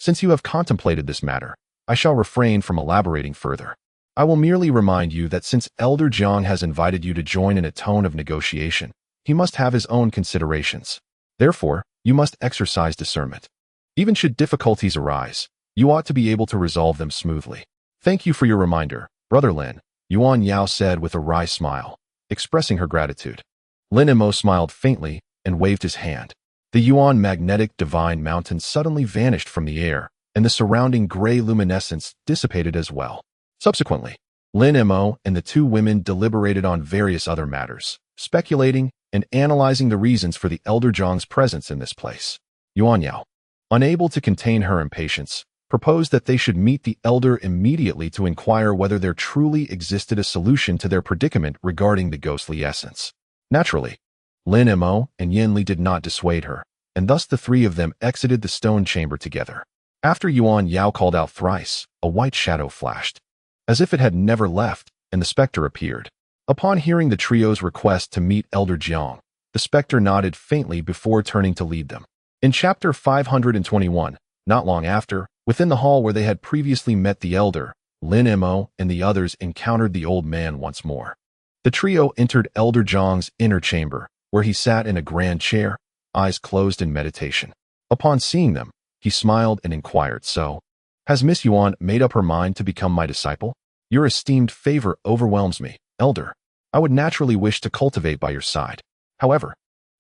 Since you have contemplated this matter, I shall refrain from elaborating further. I will merely remind you that since Elder Jiang has invited you to join in a tone of negotiation, he must have his own considerations. Therefore, you must exercise discernment. Even should difficulties arise, you ought to be able to resolve them smoothly. Thank you for your reminder, Brother Lin," Yuan Yao said with a wry smile, expressing her gratitude. Lin Mo smiled faintly and waved his hand. The Yuan magnetic divine mountain suddenly vanished from the air, and the surrounding gray luminescence dissipated as well. Subsequently, Lin Mo and the two women deliberated on various other matters, speculating and analyzing the reasons for the Elder Jiang's presence in this place. Yuan Yao, unable to contain her impatience, proposed that they should meet the elder immediately to inquire whether there truly existed a solution to their predicament regarding the ghostly essence. Naturally, Lin Mo and Yin Li did not dissuade her, and thus the three of them exited the stone chamber together. After Yuan Yao called out thrice, a white shadow flashed, as if it had never left, and the specter appeared. Upon hearing the trio's request to meet Elder Jiang, the specter nodded faintly before turning to lead them. In chapter 521, not long after, within the hall where they had previously met the elder, Lin Mo and the others encountered the old man once more. The trio entered Elder Jiang's inner chamber, where he sat in a grand chair, eyes closed in meditation. Upon seeing them, he smiled and inquired, "So, has Miss Yuan made up her mind to become my disciple? Your esteemed favor overwhelms me, Elder. I would naturally wish to cultivate by your side. However,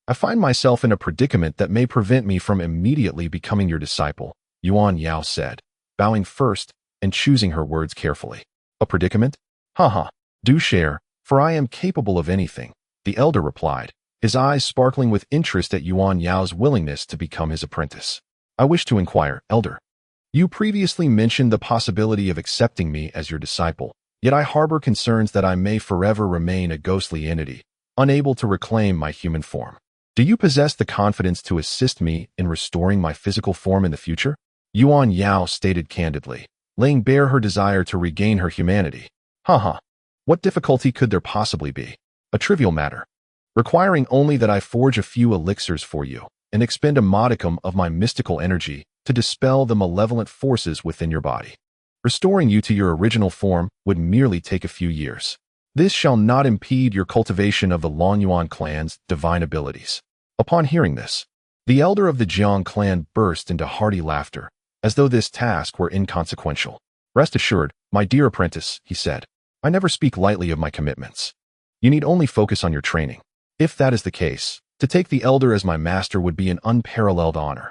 I find myself in a predicament that may prevent me from immediately becoming your disciple," Yuan Yao said, bowing first and choosing her words carefully. "A predicament? Haha, do share, for I am capable of anything," the elder replied, his eyes sparkling with interest at Yuan Yao's willingness to become his apprentice. "I wish to inquire, Elder. You previously mentioned the possibility of accepting me as your disciple, yet I harbor concerns that I may forever remain a ghostly entity, unable to reclaim my human form. Do you possess the confidence to assist me in restoring my physical form in the future?" Yuan Yao stated candidly, laying bare her desire to regain her humanity. "Haha, what difficulty could there possibly be? A trivial matter, requiring only that I forge a few elixirs for you and expend a modicum of my mystical energy to dispel the malevolent forces within your body. Restoring you to your original form would merely take a few years. This shall not impede your cultivation of the Longyuan clan's divine abilities." Upon hearing this, the elder of the Jiang clan burst into hearty laughter, as though this task were inconsequential. "Rest assured, my dear apprentice," he said, "I never speak lightly of my commitments. You need only focus on your training. If that is the case, to take the elder as my master would be an unparalleled honor."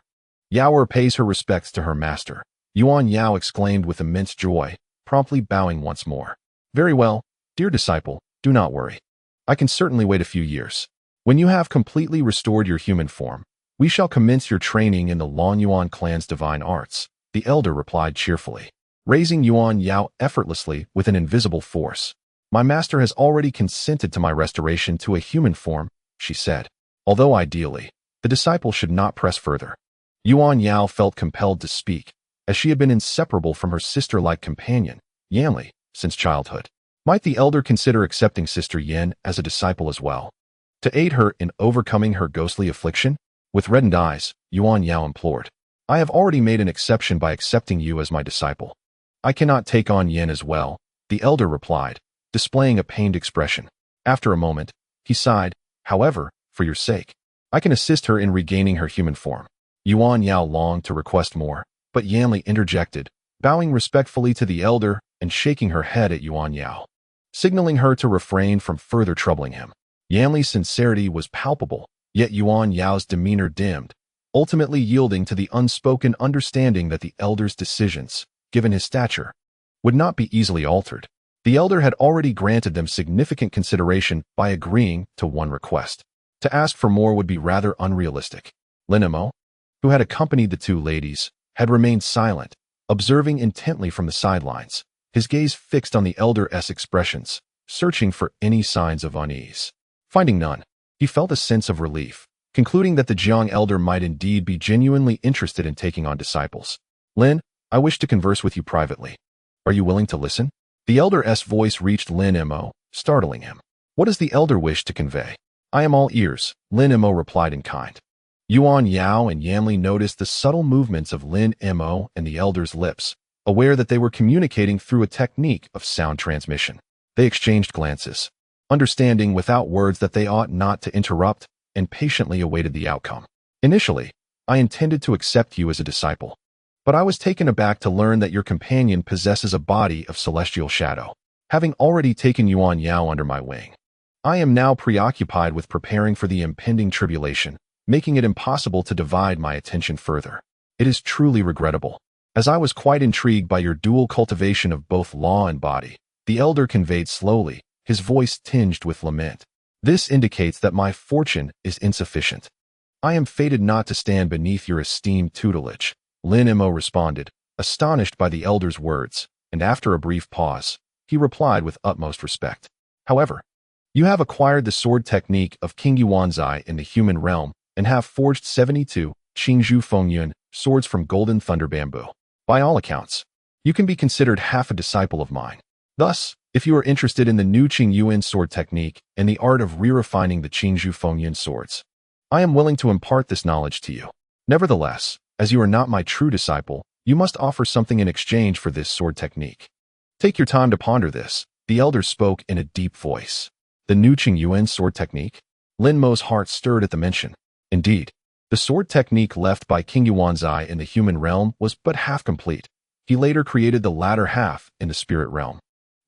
"Yaoer pays her respects to her master," Yuan Yao exclaimed with immense joy, promptly bowing once more. "Very well, dear disciple, do not worry. I can certainly wait a few years. When you have completely restored your human form, we shall commence your training in the Longyuan clan's divine arts," the elder replied cheerfully, raising Yuan Yao effortlessly with an invisible force. "My master has already consented to my restoration to a human form," she said. Although ideally, the disciple should not press further, Yuan Yao felt compelled to speak, as she had been inseparable from her sister-like companion, Yanli, since childhood. Might the elder consider accepting Sister Yin as a disciple as well? To aid her in overcoming her ghostly affliction? With reddened eyes, Yuan Yao implored. I have already made an exception by accepting you as my disciple. I cannot take on Yin as well, the elder replied, displaying a pained expression. After a moment, he sighed. However, for your sake, I can assist her in regaining her human form. Yuan Yao longed to request more, but Yanli interjected, bowing respectfully to the elder and shaking her head at Yuan Yao, signaling her to refrain from further troubling him. Yanli's sincerity was palpable, yet Yuan Yao's demeanor dimmed, ultimately yielding to the unspoken understanding that the elder's decisions, given his stature, would not be easily altered. The elder had already granted them significant consideration by agreeing to one request. To ask for more would be rather unrealistic. Lin Mo, who had accompanied the two ladies, had remained silent, observing intently from the sidelines, his gaze fixed on the elder's expressions, searching for any signs of unease. Finding none, he felt a sense of relief, concluding that the Jiang elder might indeed be genuinely interested in taking on disciples. Lin, I wish to converse with you privately. Are you willing to listen? The elder's voice reached Lin Mo, startling him. What does the elder wish to convey? I am all ears, Lin Mo replied in kind. Yuan Yao and Yanli noticed the subtle movements of Lin Mo and the elder's lips, aware that they were communicating through a technique of sound transmission. They exchanged glances, understanding without words that they ought not to interrupt, and patiently awaited the outcome. Initially, I intended to accept you as a disciple, but I was taken aback to learn that your companion possesses a body of celestial shadow. Having already taken Yuan Yao under my wing, I am now preoccupied with preparing for the impending tribulation, making it impossible to divide my attention further. It is truly regrettable. As I was quite intrigued by your dual cultivation of both law and body, the elder conveyed slowly, his voice tinged with lament. This indicates that my fortune is insufficient. I am fated not to stand beneath your esteemed tutelage. Lin Mo responded, astonished by the elder's words, and after a brief pause, he replied with utmost respect. However, you have acquired the sword technique of King Yuanzai in the human realm and have forged 72 Qingzhu Fengyun swords from golden thunder bamboo. By all accounts, you can be considered half a disciple of mine. Thus, if you are interested in the new Qingyuan sword technique and the art of re-refining the Qingzhu Fengyun swords, I am willing to impart this knowledge to you. Nevertheless, as you are not my true disciple, you must offer something in exchange for this sword technique. Take your time to ponder this, the elder spoke in a deep voice. The new Qingyuan sword technique? Lin Mo's heart stirred at the mention. Indeed, the sword technique left by King Yuanzai in the human realm was but half complete. He later created the latter half in the spirit realm,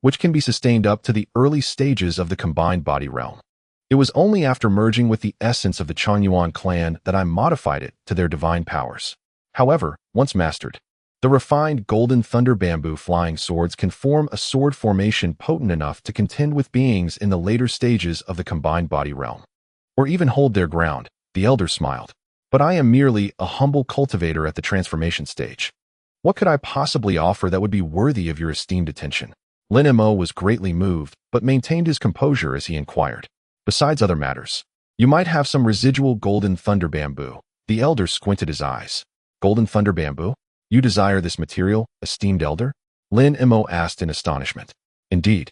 which can be sustained up to the early stages of the combined body realm. It was only after merging with the essence of the Changyuan clan that I modified it to their divine powers. However, once mastered, the refined golden thunder bamboo flying swords can form a sword formation potent enough to contend with beings in the later stages of the combined body realm, or even hold their ground. The elder smiled. But I am merely a humble cultivator at the transformation stage. What could I possibly offer that would be worthy of your esteemed attention? Lin Mo was greatly moved, but maintained his composure as he inquired. Besides other matters, you might have some residual golden thunder bamboo. The elder squinted his eyes. Golden thunder bamboo? You desire this material, esteemed elder? Lin Mo asked in astonishment. Indeed.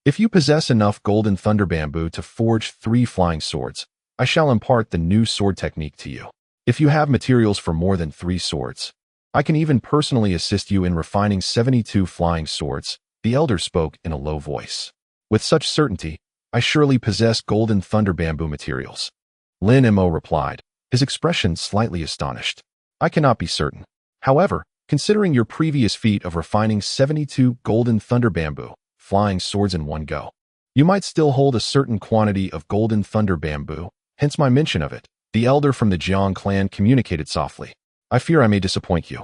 If you possess enough golden thunder bamboo to forge 3 flying swords, I shall impart the new sword technique to you. If you have materials for more than 3 swords, I can even personally assist you in refining 72 flying swords, the elder spoke in a low voice. With such certainty, I surely possess golden thunder bamboo materials. Lin Mo replied, his expression slightly astonished. I cannot be certain. However, considering your previous feat of refining 72 golden thunder bamboo, flying swords in one go, you might still hold a certain quantity of golden thunder bamboo, hence my mention of it. The elder from the Jiang clan communicated softly. I fear I may disappoint you.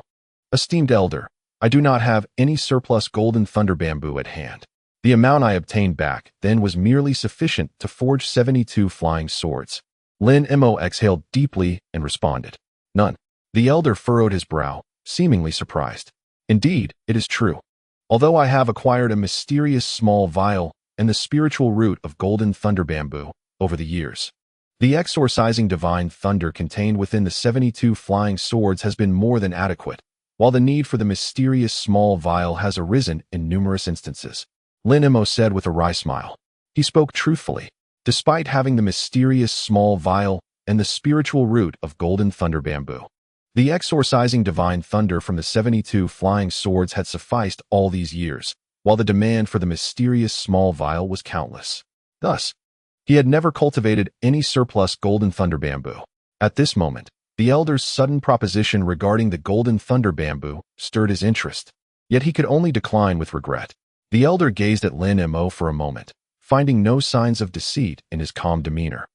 Esteemed elder, I do not have any surplus golden thunder bamboo at hand. The amount I obtained back then was merely sufficient to forge 72 flying swords. Lin Mo exhaled deeply and responded. None. The elder furrowed his brow, seemingly surprised. Indeed, it is true. Although I have acquired a mysterious small vial and the spiritual root of golden thunder bamboo over the years, the exorcising divine thunder contained within the 72 flying swords has been more than adequate, while the need for the mysterious small vial has arisen in numerous instances. Lin Mo said with a wry smile. He spoke truthfully. Despite having the mysterious small vial and the spiritual root of golden thunder bamboo, the exorcising divine thunder from the 72 flying swords had sufficed all these years, while the demand for the mysterious small vial was countless. Thus, he had never cultivated any surplus golden thunder bamboo. At this moment, the elder's sudden proposition regarding the golden thunder bamboo stirred his interest, yet he could only decline with regret. The elder gazed at Lin Mo for a moment, finding no signs of deceit in his calm demeanor,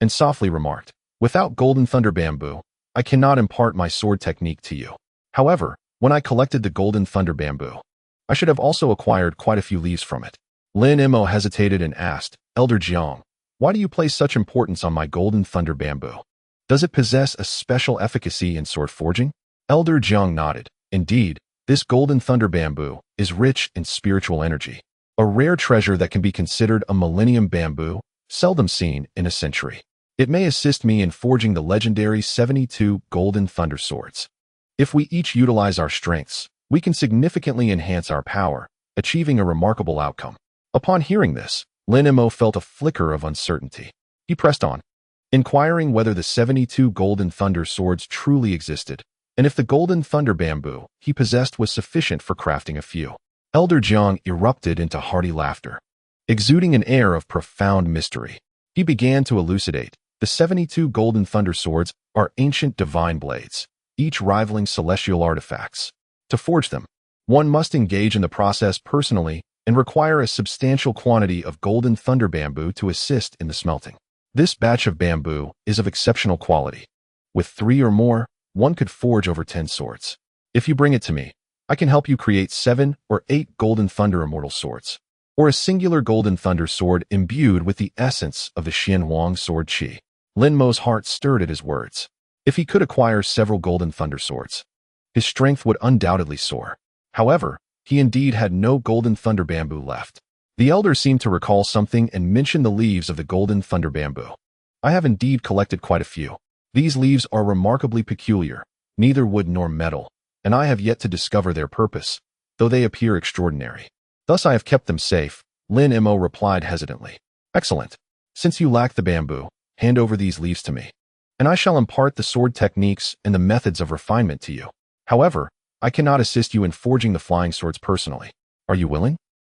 and softly remarked, "Without golden thunder bamboo, I cannot impart my sword technique to you. However, when I collected the golden thunder bamboo, I should have also acquired quite a few leaves from it." Lin Mo hesitated and asked, "Elder Jiang, why do you place such importance on my golden thunder bamboo? Does it possess a special efficacy in sword forging?" Elder Jiang nodded. "Indeed, this golden thunder bamboo is rich in spiritual energy, a rare treasure that can be considered a millennium bamboo, seldom seen in a century. It may assist me in forging the legendary 72 golden thunder swords. If we each utilize our strengths, we can significantly enhance our power, achieving a remarkable outcome." Upon hearing this, Lin Mo felt a flicker of uncertainty. He pressed on, inquiring whether the 72 golden thunder swords truly existed, and if the golden thunder bamboo he possessed was sufficient for crafting a few. Elder Jiang erupted into hearty laughter. Exuding an air of profound mystery, he began to elucidate. The 72 golden thunder swords are ancient divine blades, each rivaling celestial artifacts. To forge them, one must engage in the process personally and require a substantial quantity of golden thunder bamboo to assist in the smelting. This batch of bamboo is of exceptional quality. With 3 or more, one could forge over 10 swords. If you bring it to me, I can help you create 7 or 8 golden thunder immortal swords, or a singular golden thunder sword imbued with the essence of the Xian Huang sword qi. Lin Mo's heart stirred at his words. If he could acquire several golden thunder swords, his strength would undoubtedly soar. However, he indeed had no golden thunder bamboo left. The elder seemed to recall something and mentioned the leaves of the golden thunder bamboo. "I have indeed collected quite a few. These leaves are remarkably peculiar, neither wood nor metal, and I have yet to discover their purpose, though they appear extraordinary. Thus I have kept them safe." Lin Mo replied hesitantly. "Excellent. Since you lack the bamboo, hand over these leaves to me, and I shall impart the sword techniques and the methods of refinement to you. However, I cannot assist you in forging the flying swords personally. Are you willing?"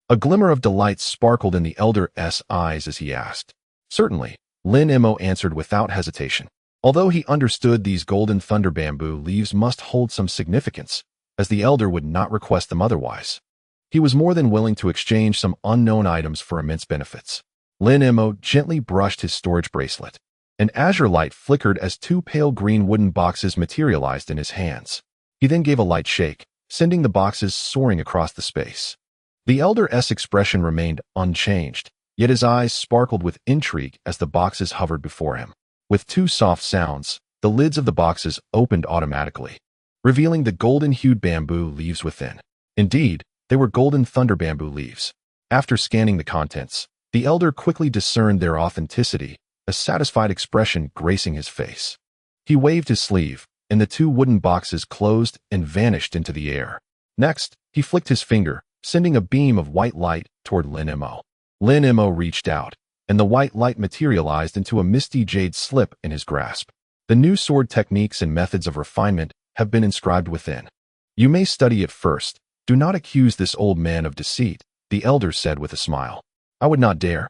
A glimmer of delight sparkled in the elder's eyes as he asked. "Certainly," Lin Mo answered without hesitation. Although he understood these golden thunder bamboo leaves must hold some significance, as the elder would not request them otherwise, he was more than willing to exchange some unknown items for immense benefits. Lin Mo gently brushed his storage bracelet. An azure light flickered as 2 pale green wooden boxes materialized in his hands. He then gave a light shake, sending the boxes soaring across the space. The elder's expression remained unchanged, yet his eyes sparkled with intrigue as the boxes hovered before him. With 2 soft sounds, the lids of the boxes opened automatically, revealing the golden-hued bamboo leaves within. Indeed, they were golden thunder bamboo leaves. After scanning the contents, the elder quickly discerned their authenticity, a satisfied expression gracing his face. He waved his sleeve, and the 2 wooden boxes closed and vanished into the air. Next, he flicked his finger, sending a beam of white light toward Lin Mo. Lin Mo reached out, and the white light materialized into a misty jade slip in his grasp. The new sword techniques and methods of refinement have been inscribed within. You may study it first. Do not accuse this old man of deceit, the elder said with a smile. I would not dare.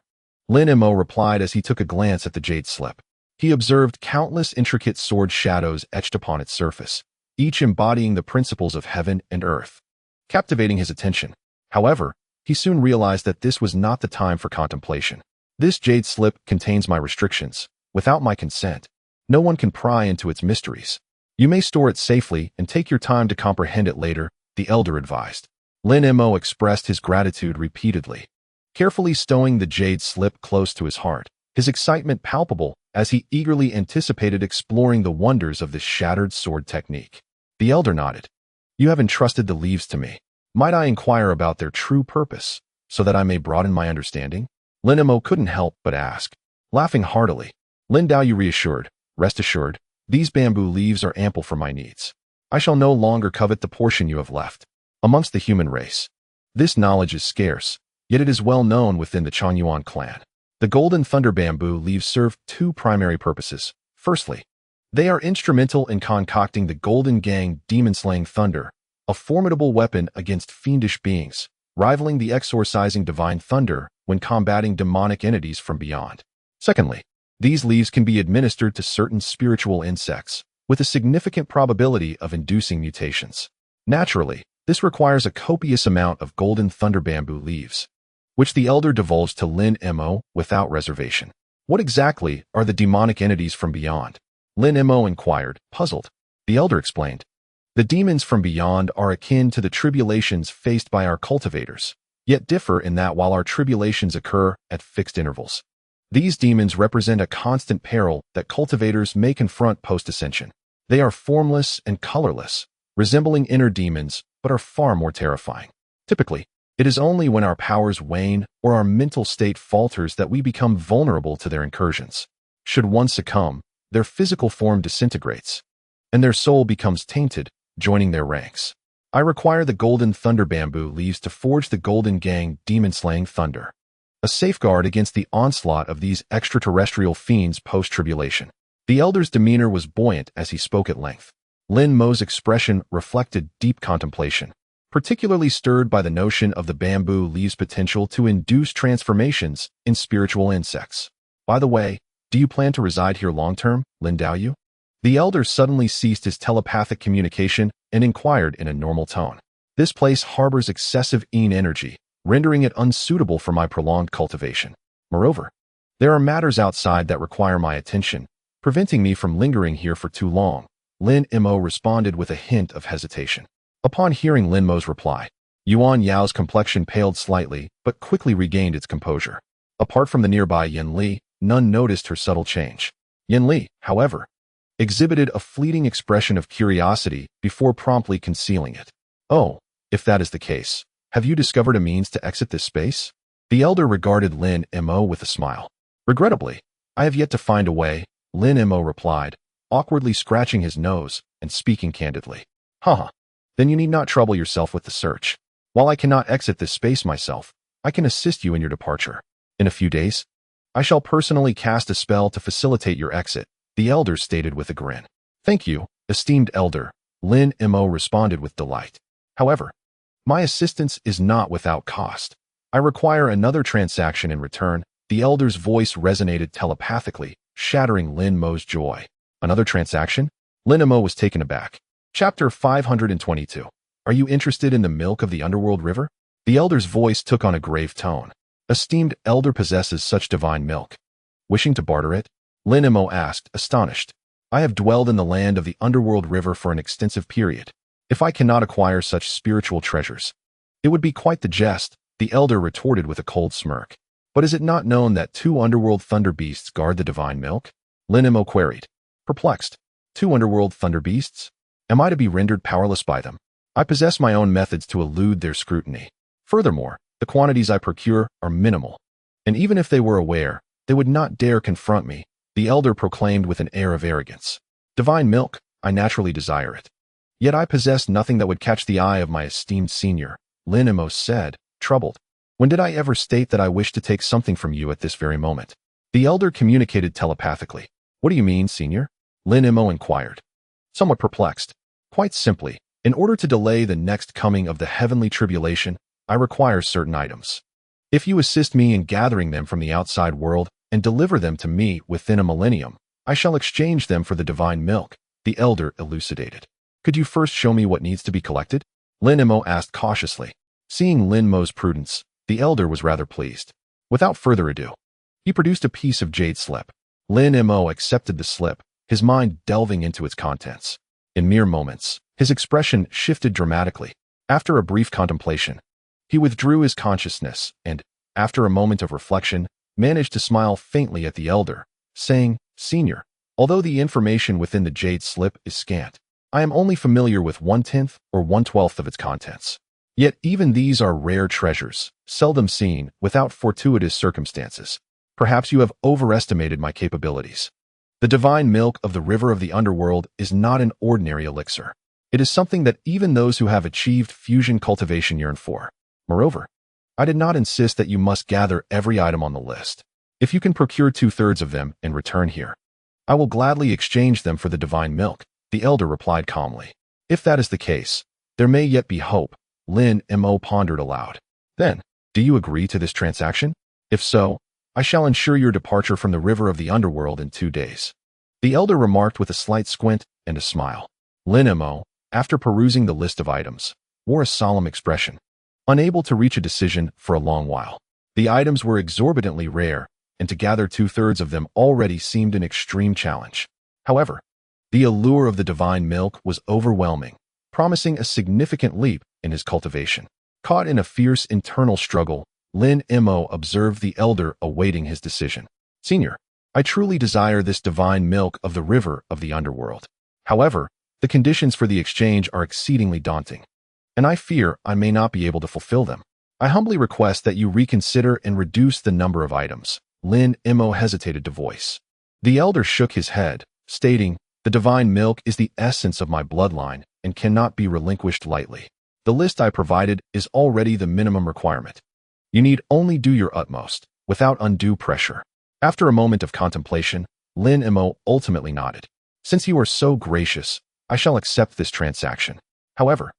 Lin Mo replied as he took a glance at the jade slip. He observed countless intricate sword shadows etched upon its surface, each embodying the principles of heaven and earth, captivating his attention. However, he soon realized that this was not the time for contemplation. This jade slip contains my restrictions. Without my consent, no one can pry into its mysteries. You may store it safely and take your time to comprehend it later, the elder advised. Lin Mo expressed his gratitude repeatedly, carefully stowing the jade slip close to his heart, his excitement palpable as he eagerly anticipated exploring the wonders of this shattered sword technique. The elder nodded. You have entrusted the leaves to me. Might I inquire about their true purpose, so that I may broaden my understanding? Lin Mo couldn't help but ask. Laughing heartily, Lin Dao reassured, rest assured, these bamboo leaves are ample for my needs. I shall no longer covet the portion you have left. Amongst the human race, this knowledge is scarce, yet it is well known within the Changyuan clan. The golden thunder bamboo leaves serve two primary purposes. Firstly, they are instrumental in concocting the Golden Gang demon-slaying thunder, a formidable weapon against fiendish beings, rivaling the exorcising divine thunder when combating demonic entities from beyond. Secondly, these leaves can be administered to certain spiritual insects, with a significant probability of inducing mutations. Naturally, this requires a copious amount of golden thunder bamboo leaves, which the elder divulged to Lin Mo without reservation. What exactly are the demonic entities from beyond? Lin Mo inquired, puzzled. The elder explained. The demons from beyond are akin to the tribulations faced by our cultivators, yet differ in that while our tribulations occur at fixed intervals, these demons represent a constant peril that cultivators may confront post-ascension. They are formless and colorless, resembling inner demons, but are far more terrifying. Typically, it is only when our powers wane or our mental state falters that we become vulnerable to their incursions. Should one succumb, their physical form disintegrates, and their soul becomes tainted, joining their ranks. I require the golden thunder bamboo leaves to forge the Golden Gang demon-slaying thunder, a safeguard against the onslaught of these extraterrestrial fiends post-tribulation. The elder's demeanor was buoyant as he spoke at length. Lin Mo's expression reflected deep contemplation, particularly stirred by the notion of the bamboo leaves' potential to induce transformations in spiritual insects. By the way, do you plan to reside here long-term, Lin Daoyu? The elder suddenly ceased his telepathic communication and inquired in a normal tone. This place harbors excessive yin energy, rendering it unsuitable for my prolonged cultivation. Moreover, there are matters outside that require my attention, preventing me from lingering here for too long. Lin Mo responded with a hint of hesitation. Upon hearing Lin Mo's reply, Yuan Yao's complexion paled slightly, but quickly regained its composure. Apart from the nearby Yin Li, none noticed her subtle change. Yin Li, however, exhibited a fleeting expression of curiosity before promptly concealing it. Oh, if that is the case, have you discovered a means to exit this space? The elder regarded Lin Mo with a smile. Regrettably, I have yet to find a way, Lin Mo replied, awkwardly scratching his nose and speaking candidly. Haha, then you need not trouble yourself with the search. While I cannot exit this space myself, I can assist you in your departure. In a few days, I shall personally cast a spell to facilitate your exit, the elder stated with a grin. Thank you, esteemed elder, Lin Mo responded with delight. However, my assistance is not without cost. I require another transaction in return. The elder's voice resonated telepathically, shattering Lin Mo's joy. Another transaction? Lin Mo was taken aback. Chapter 522. Are you interested in the milk of the underworld river? The elder's voice took on a grave tone. Esteemed elder possesses such divine milk. Wishing to barter it? Lin Mo asked, astonished. I have dwelled in the land of the underworld river for an extensive period. If I cannot acquire such spiritual treasures, it would be quite the jest, the elder retorted with a cold smirk. But is it not known that 2 underworld thunder beasts guard the divine milk? Lin Mo queried, perplexed. 2 underworld thunder beasts? Am I to be rendered powerless by them? I possess my own methods to elude their scrutiny. Furthermore, the quantities I procure are minimal, and even if they were aware, they would not dare confront me, the elder proclaimed with an air of arrogance. Divine milk, I naturally desire it. Yet I possess nothing that would catch the eye of my esteemed senior, Lin Mo said, troubled. When did I ever state that I wish to take something from you at this very moment? The elder communicated telepathically. What do you mean, senior? Lin Mo inquired, somewhat perplexed. Quite simply, in order to delay the next coming of the heavenly tribulation, I require certain items. If you assist me in gathering them from the outside world and deliver them to me within a millennium, I shall exchange them for the divine milk, the elder elucidated. Could you first show me what needs to be collected? Lin Mo asked cautiously. Seeing Lin Mo's prudence, the elder was rather pleased. Without further ado, he produced a piece of jade slip. Lin Mo accepted the slip, his mind delving into its contents. In mere moments, his expression shifted dramatically. After a brief contemplation, he withdrew his consciousness and, after a moment of reflection, managed to smile faintly at the elder, saying, Senior, although the information within the jade slip is scant, I am only familiar with 1/10 or 1/12 of its contents. Yet even these are rare treasures, seldom seen without fortuitous circumstances. Perhaps you have overestimated my capabilities. The divine milk of the river of the underworld is not an ordinary elixir. It is something that even those who have achieved fusion cultivation yearn for. Moreover, I did not insist that you must gather every item on the list. If you can procure 2/3 of them and return here, I will gladly exchange them for the divine milk, the elder replied calmly. If that is the case, there may yet be hope, Lin Mo pondered aloud. Then, do you agree to this transaction? If so, I shall ensure your departure from the river of the underworld in 2 days. The elder remarked with a slight squint and a smile. Lin Mo, after perusing the list of items, wore a solemn expression, unable to reach a decision for a long while. The items were exorbitantly rare, and to gather 2/3 of them already seemed an extreme challenge. However, the allure of the divine milk was overwhelming, promising a significant leap in his cultivation. Caught in a fierce internal struggle, Lin Mo observed the elder awaiting his decision. Senior, I truly desire this divine milk of the river of the underworld. However, the conditions for the exchange are exceedingly daunting, and I fear I may not be able to fulfill them. I humbly request that you reconsider and reduce the number of items, Lin Mo hesitated to voice. The elder shook his head, stating, the divine milk is the essence of my bloodline and cannot be relinquished lightly. The list I provided is already the minimum requirement. You need only do your utmost, without undue pressure. After a moment of contemplation, Lin Mo ultimately nodded. Since you are so gracious, I shall accept this transaction. However,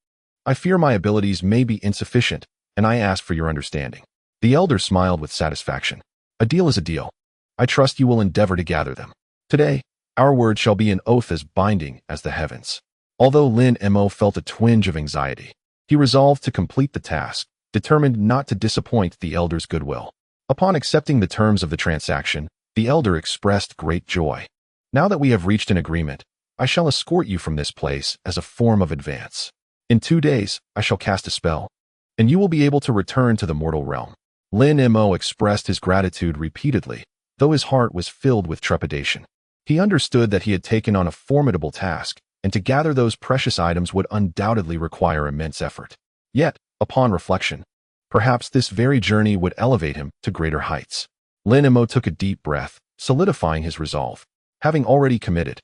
I fear my abilities may be insufficient, and I ask for your understanding. The elder smiled with satisfaction. A deal is a deal. I trust you will endeavor to gather them. Today, our word shall be an oath as binding as the heavens. Although Lin Mo felt a twinge of anxiety, he resolved to complete the task, determined not to disappoint the elder's goodwill. Upon accepting the terms of the transaction, the elder expressed great joy. Now that we have reached an agreement, I shall escort you from this place as a form of advance. In 2 days, I shall cast a spell, and you will be able to return to the mortal realm. Lin Mo expressed his gratitude repeatedly, though his heart was filled with trepidation. He understood that he had taken on a formidable task, and to gather those precious items would undoubtedly require immense effort. Yet, upon reflection, perhaps this very journey would elevate him to greater heights. Lin Mo took a deep breath, solidifying his resolve. Having already committed,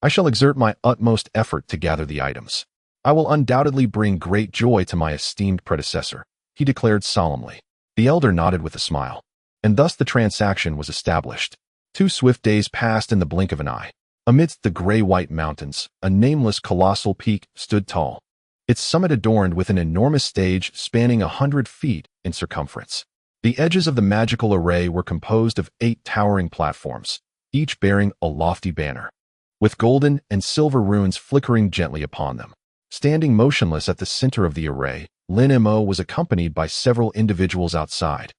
I shall exert my utmost effort to gather the items. I will undoubtedly bring great joy to my esteemed predecessor, he declared solemnly. The elder nodded with a smile, and thus the transaction was established. 2 swift days passed in the blink of an eye. Amidst the gray-white mountains, a nameless colossal peak stood tall, its summit adorned with an enormous stage spanning 100 feet in circumference. The edges of the magical array were composed of 8 towering platforms, each bearing a lofty banner, with golden and silver runes flickering gently upon them. Standing motionless at the center of the array, Lin Mo was accompanied by several individuals outside,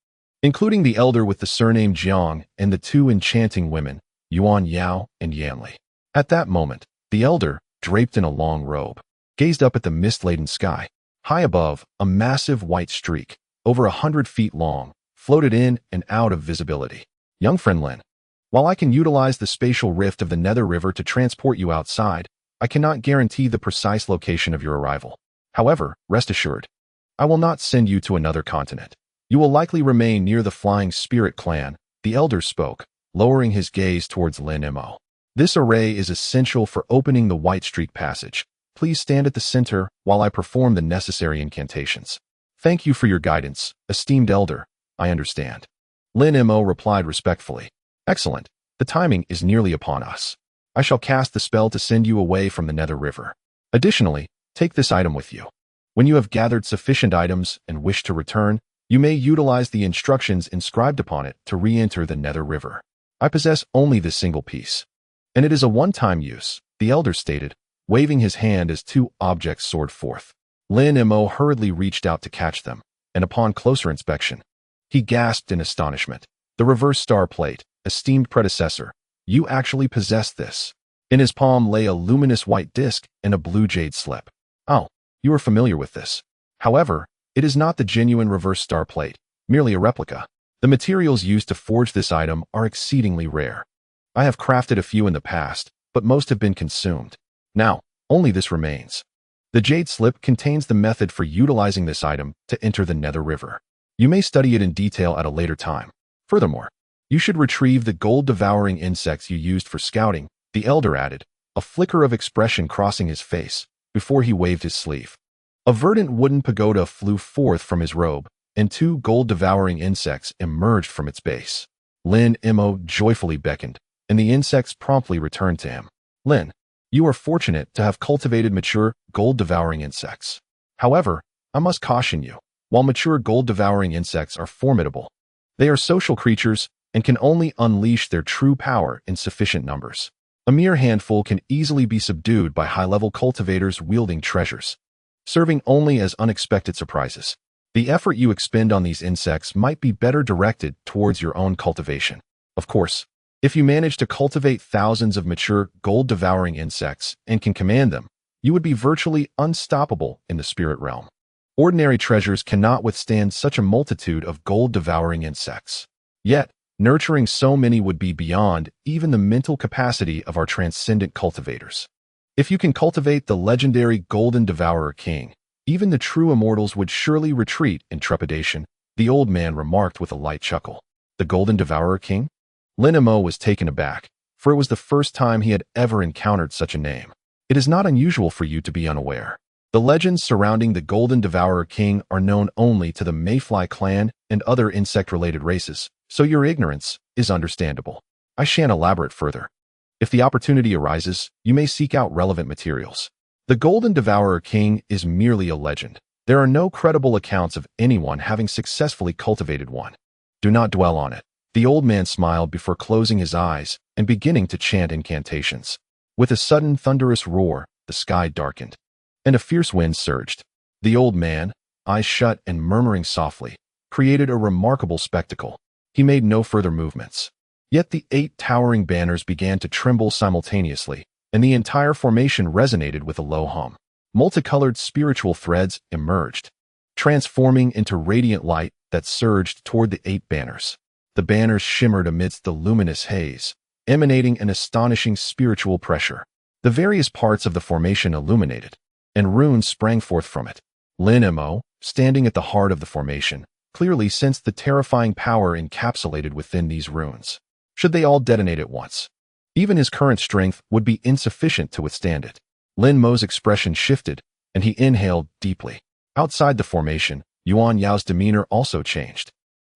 including the elder with the surname Jiang and the 2 enchanting women, Yuan Yao and Yanli. At that moment, the elder, draped in a long robe, gazed up at the mist-laden sky. High above, a massive white streak, over 100 feet long, floated in and out of visibility. Young friend Lin, while I can utilize the spatial rift of the Nether River to transport you outside, I cannot guarantee the precise location of your arrival. However, rest assured, I will not send you to another continent. You will likely remain near the Flying Spirit clan, the elder spoke, lowering his gaze towards Lin Mo. This array is essential for opening the White Streak passage. Please stand at the center while I perform the necessary incantations. Thank you for your guidance, esteemed elder. I understand. Lin Mo replied respectfully. Excellent. The timing is nearly upon us. I shall cast the spell to send you away from the Nether River. Additionally, take this item with you. When you have gathered sufficient items and wish to return, you may utilize the instructions inscribed upon it to re-enter the Nether River. I possess only this single piece, and it is a one-time use, the elder stated, waving his hand as 2 objects soared forth. Lin Mo hurriedly reached out to catch them, and upon closer inspection, he gasped in astonishment. The reverse star plate, esteemed predecessor, you actually possess this. In his palm lay a luminous white disc and a blue jade slip. Oh, you are familiar with this. However, it is not the genuine reverse star plate, merely a replica. The materials used to forge this item are exceedingly rare. I have crafted a few in the past, but most have been consumed. Now, only this remains. The jade slip contains the method for utilizing this item to enter the Nether River. You may study it in detail at a later time. Furthermore, you should retrieve the gold-devouring insects you used for scouting, the elder added, a flicker of expression crossing his face, before he waved his sleeve. A verdant wooden pagoda flew forth from his robe, and 2 gold-devouring insects emerged from its base. Lin Mo joyfully beckoned, and the insects promptly returned to him. Lin, you are fortunate to have cultivated mature, gold-devouring insects. However, I must caution you, while mature gold-devouring insects are formidable, they are social creatures and can only unleash their true power in sufficient numbers. A mere handful can easily be subdued by high-level cultivators wielding treasures, serving only as unexpected surprises. The effort you expend on these insects might be better directed towards your own cultivation. Of course, if you manage to cultivate thousands of mature, gold-devouring insects and can command them, you would be virtually unstoppable in the spirit realm. Ordinary treasures cannot withstand such a multitude of gold-devouring insects. Yet, nurturing so many would be beyond even the mental capacity of our transcendent cultivators. If you can cultivate the legendary Golden Devourer King, even the true immortals would surely retreat in trepidation, the old man remarked with a light chuckle. The Golden Devourer King? Lin Mo was taken aback, for it was the first time he had ever encountered such a name. It is not unusual for you to be unaware. The legends surrounding the Golden Devourer King are known only to the Mayfly clan and other insect-related races, so your ignorance is understandable. I shan't elaborate further. If the opportunity arises, you may seek out relevant materials. The Golden Devourer King is merely a legend. There are no credible accounts of anyone having successfully cultivated one. Do not dwell on it. The old man smiled before closing his eyes and beginning to chant incantations. With a sudden thunderous roar, the sky darkened, and a fierce wind surged. The old man, eyes shut and murmuring softly, created a remarkable spectacle. He made no further movements. Yet the 8 towering banners began to tremble simultaneously, and the entire formation resonated with a low hum. Multicolored spiritual threads emerged, transforming into radiant light that surged toward the 8 banners. The banners shimmered amidst the luminous haze, emanating an astonishing spiritual pressure. The various parts of the formation illuminated, and runes sprang forth from it. Lin Mo, standing at the heart of the formation, clearly sensed the terrifying power encapsulated within these runes. Should they all detonate at once, even his current strength would be insufficient to withstand it. Lin Mo's expression shifted, and he inhaled deeply. Outside the formation, Yuan Yao's demeanor also changed,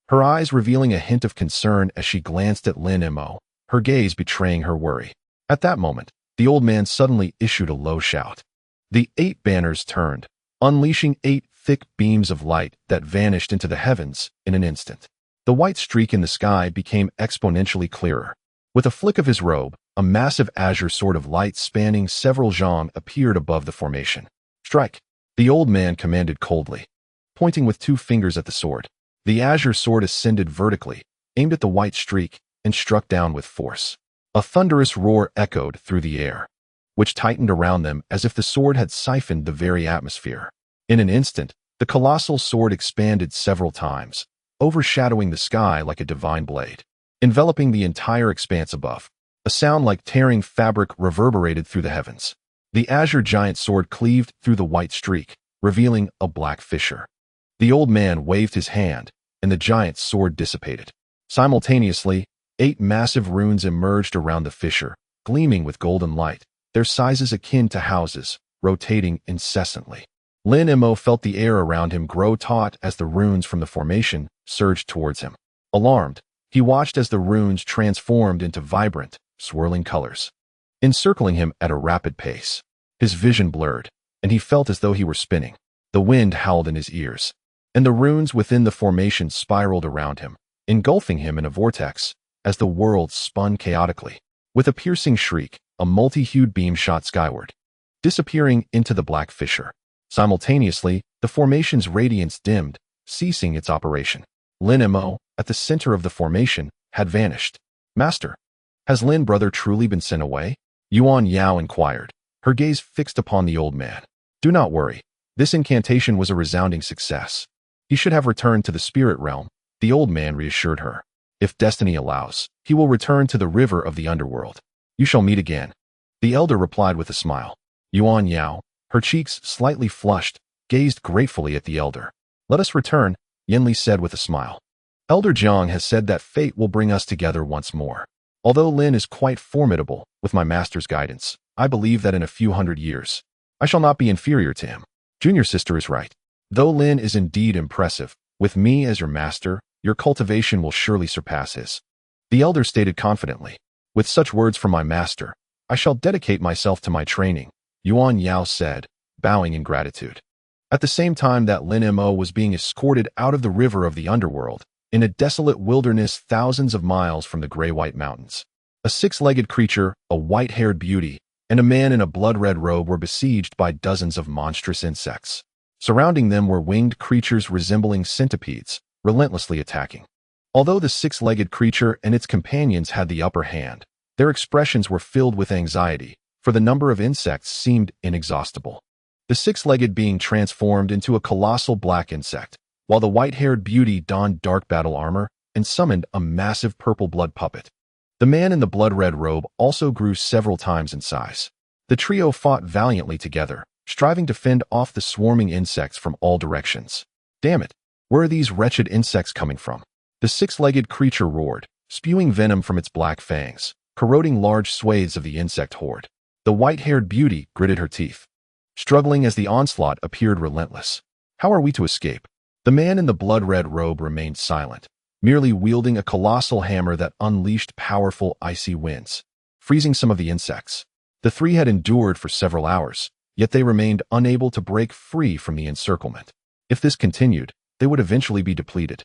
her eyes revealing a hint of concern as she glanced at Lin Mo, her gaze betraying her worry. At that moment, the old man suddenly issued a low shout. The 8 banners turned, unleashing 8 thick beams of light that vanished into the heavens in an instant. The white streak in the sky became exponentially clearer. With a flick of his robe, a massive azure sword of light spanning several zhang appeared above the formation. Strike! The old man commanded coldly, pointing with 2 fingers at the sword. The azure sword ascended vertically, aimed at the white streak, and struck down with force. A thunderous roar echoed through the air, which tightened around them as if the sword had siphoned the very atmosphere. In an instant, the colossal sword expanded several times, overshadowing the sky like a divine blade, enveloping the entire expanse above. A sound like tearing fabric reverberated through the heavens. The azure giant sword cleaved through the white streak, revealing a black fissure. The old man waved his hand, and the giant sword dissipated. Simultaneously, 8 massive runes emerged around the fissure, gleaming with golden light, their sizes akin to houses, rotating incessantly. Lin Mo felt the air around him grow taut as the runes from the formation surged towards him. Alarmed, he watched as the runes transformed into vibrant, swirling colors, encircling him at a rapid pace. His vision blurred, and he felt as though he were spinning. The wind howled in his ears, and the runes within the formation spiraled around him, engulfing him in a vortex as the world spun chaotically. With a piercing shriek, a multi-hued beam shot skyward, disappearing into the black fissure. Simultaneously, the formation's radiance dimmed, ceasing its operation. Lin Mo, at the center of the formation, had vanished. Master, has Lin brother truly been sent away? Yuan Yao inquired, her gaze fixed upon the old man. Do not worry. This incantation was a resounding success. He should have returned to the spirit realm, the old man reassured her. If destiny allows, he will return to the river of the underworld. You shall meet again. The elder replied with a smile. Yuan Yao, her cheeks slightly flushed, gazed gratefully at the elder. Let us return, Yanli said with a smile. Elder Jiang has said that fate will bring us together once more. Although Lin is quite formidable, with my master's guidance, I believe that in a few hundred years, I shall not be inferior to him. Junior sister is right. Though Lin is indeed impressive, with me as your master, your cultivation will surely surpass his. The elder stated confidently. With such words from my master, I shall dedicate myself to my training, Yuan Yao said, bowing in gratitude. At the same time that Lin Mo was being escorted out of the river of the underworld, in a desolate wilderness thousands of miles from the gray-white mountains, a six-legged creature, a white-haired beauty, and a man in a blood-red robe were besieged by dozens of monstrous insects. Surrounding them were winged creatures resembling centipedes, relentlessly attacking. Although the six-legged creature and its companions had the upper hand, their expressions were filled with anxiety, for the number of insects seemed inexhaustible. The six-legged being transformed into a colossal black insect, while the white-haired beauty donned dark battle armor and summoned a massive purple blood puppet. The man in the blood-red robe also grew several times in size. The trio fought valiantly together, striving to fend off the swarming insects from all directions. Damn it! Where are these wretched insects coming from? The six-legged creature roared, spewing venom from its black fangs, corroding large swathes of the insect horde. The white-haired beauty gritted her teeth, struggling as the onslaught appeared relentless. How are we to escape? The man in the blood-red robe remained silent, merely wielding a colossal hammer that unleashed powerful icy winds, freezing some of the insects. The three had endured for several hours, yet they remained unable to break free from the encirclement. If this continued, they would eventually be depleted.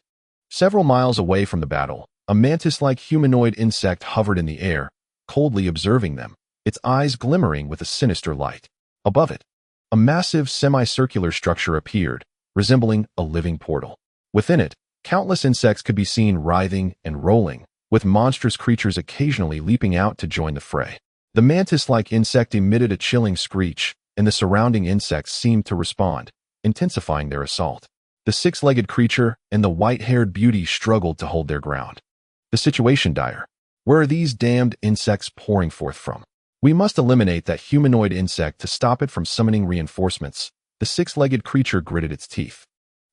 Several miles away from the battle, a mantis-like humanoid insect hovered in the air, coldly observing them, its eyes glimmering with a sinister light. Above it, a massive semicircular structure appeared, resembling a living portal. Within it, countless insects could be seen writhing and rolling, with monstrous creatures occasionally leaping out to join the fray. The mantis-like insect emitted a chilling screech, and the surrounding insects seemed to respond, intensifying their assault. The six-legged creature and the white-haired beauty struggled to hold their ground. The situation dire. Where are these damned insects pouring forth from? We must eliminate that humanoid insect to stop it from summoning reinforcements. The six-legged creature gritted its teeth.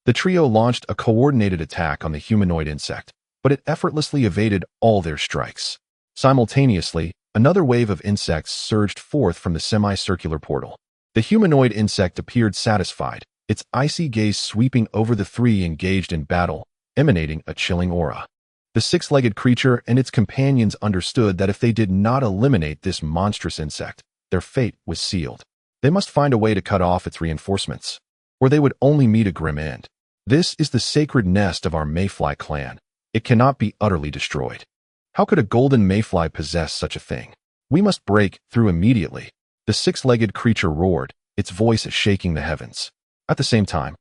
The trio launched a coordinated attack on the humanoid insect, but it effortlessly evaded all their strikes. Simultaneously, another wave of insects surged forth from the semicircular portal. The humanoid insect appeared satisfied, its icy gaze sweeping over the three engaged in battle, emanating a chilling aura. The six-legged creature and its companions understood that if they did not eliminate this monstrous insect, their fate was sealed. They must find a way to cut off its reinforcements, or they would only meet a grim end. This is the sacred nest of our mayfly clan. It cannot be utterly destroyed. How could a golden mayfly possess such a thing? We must break through immediately. The six-legged creature roared, its voice shaking the heavens. At the same time,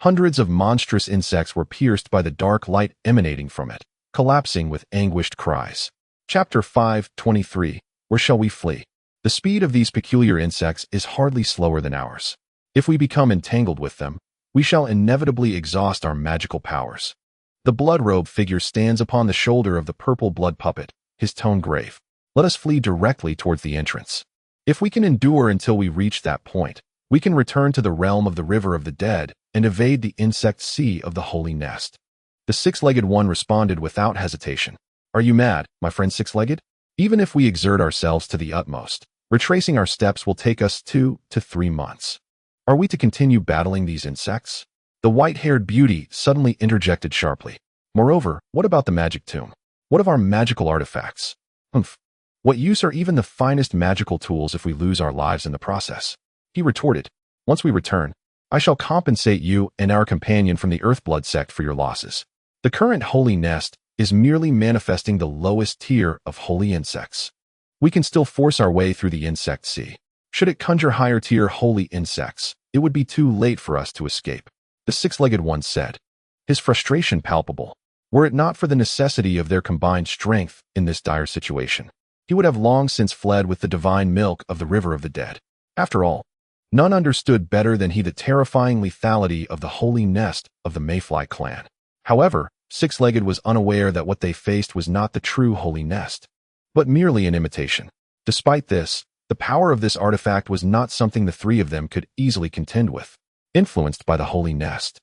hundreds of monstrous insects were pierced by the dark light emanating from it, collapsing with anguished cries. Chapter 5:23. Where shall we flee? The speed of these peculiar insects is hardly slower than ours. If we become entangled with them, we shall inevitably exhaust our magical powers. The blood-robe figure stands upon the shoulder of the purple blood puppet, his tone grave. Let us flee directly towards the entrance. If we can endure until we reach that point, we can return to the realm of the river of the dead and evade the insect sea of the holy nest. The six-legged one responded without hesitation. Are you mad, my friend six-legged? Even if we exert ourselves to the utmost, retracing our steps will take us 2 to 3 months. Are we to continue battling these insects? The white-haired beauty suddenly interjected sharply. Moreover, what about the magic tomb? What of our magical artifacts? Humph. What use are even the finest magical tools if we lose our lives in the process? He retorted. Once we return, I shall compensate you and our companion from the Earthblood sect for your losses. The current holy nest is merely manifesting the lowest tier of holy insects. We can still force our way through the insect sea. Should it conjure higher tier holy insects, it would be too late for us to escape. The six-legged one said, his frustration palpable. Were it not for the necessity of their combined strength in this dire situation, he would have long since fled with the divine milk of the river of the dead. After all, none understood better than he the terrifying lethality of the holy nest of the Mayfly clan. However, Six-Legged was unaware that what they faced was not the true holy nest, but merely an imitation. Despite this, the power of this artifact was not something the three of them could easily contend with. Influenced by the holy nest,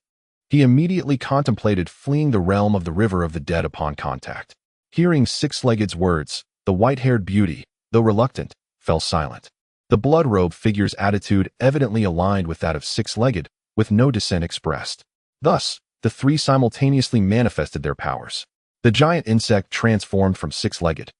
he immediately contemplated fleeing the realm of the river of the dead upon contact. Hearing Six-Legged's words, the white-haired beauty, though reluctant, fell silent. The blood-robe figure's attitude evidently aligned with that of six-legged, with no dissent expressed. Thus, the three simultaneously manifested their powers. The giant insect transformed from six-legged,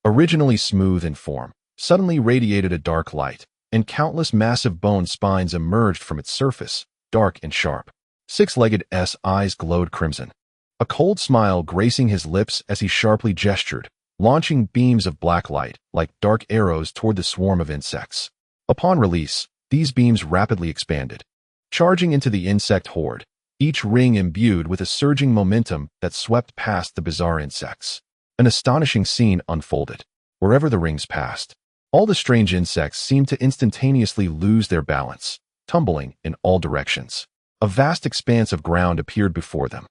originally smooth in form, suddenly radiated a dark light, and countless massive bone spines emerged from its surface, dark and sharp. Six-legged's eyes glowed crimson, a cold smile gracing his lips as he sharply gestured, launching beams of black light like dark arrows toward the swarm of insects. Upon release, these beams rapidly expanded, charging into the insect horde, each ring imbued with a surging momentum that swept past the bizarre insects. An astonishing scene unfolded. Wherever the rings passed, all the strange insects seemed to instantaneously lose their balance, tumbling in all directions. A vast expanse of ground appeared before them.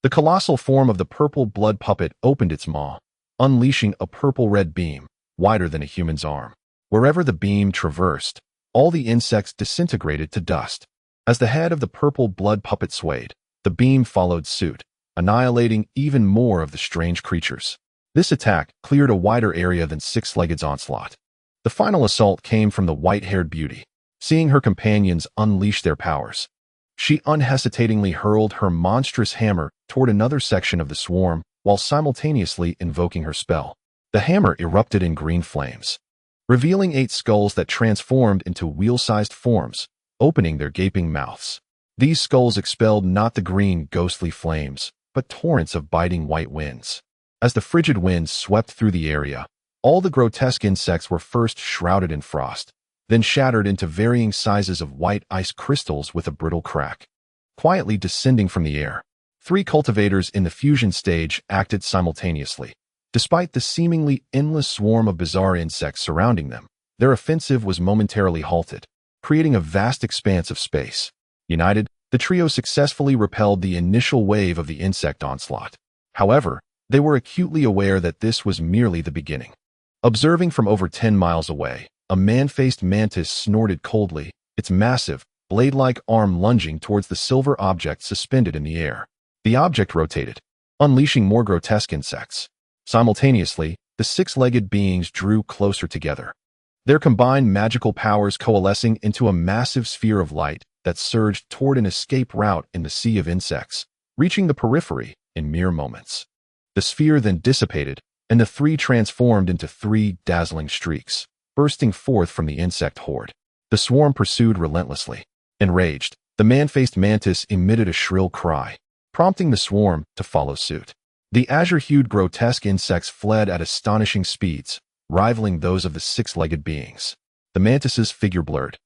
The colossal form of the purple blood puppet opened its maw, unleashing a purple-red beam, wider than a human's arm. Wherever the beam traversed, all the insects disintegrated to dust. As the head of the purple blood puppet swayed, the beam followed suit, annihilating even more of the strange creatures. This attack cleared a wider area than six-legged's onslaught. The final assault came from the white-haired beauty. Seeing her companions unleash their powers, she unhesitatingly hurled her monstrous hammer toward another section of the swarm while simultaneously invoking her spell. The hammer erupted in green flames, revealing 8 skulls that transformed into wheel-sized forms, opening their gaping mouths. These skulls expelled not the green, ghostly flames, but torrents of biting white winds. As the frigid winds swept through the area, all the grotesque insects were first shrouded in frost, then shattered into varying sizes of white ice crystals with a brittle crack. Quietly descending from the air, 3 cultivators in the fusion stage acted simultaneously. Despite the seemingly endless swarm of bizarre insects surrounding them, their offensive was momentarily halted, creating a vast expanse of space. United, the trio successfully repelled the initial wave of the insect onslaught. However, they were acutely aware that this was merely the beginning. Observing from over 10 miles away, a man-faced mantis snorted coldly, its massive, blade-like arm lunging towards the silver object suspended in the air. The object rotated, unleashing more grotesque insects. Simultaneously, the 6-legged beings drew closer together, their combined magical powers coalescing into a massive sphere of light that surged toward an escape route in the sea of insects, reaching the periphery in mere moments. The sphere then dissipated, and the 3 transformed into 3 dazzling streaks, bursting forth from the insect horde. The swarm pursued relentlessly. Enraged, the man-faced mantis emitted a shrill cry, prompting the swarm to follow suit. The azure-hued grotesque insects fled at astonishing speeds, rivaling those of the 6-legged beings. The mantis's figure blurred,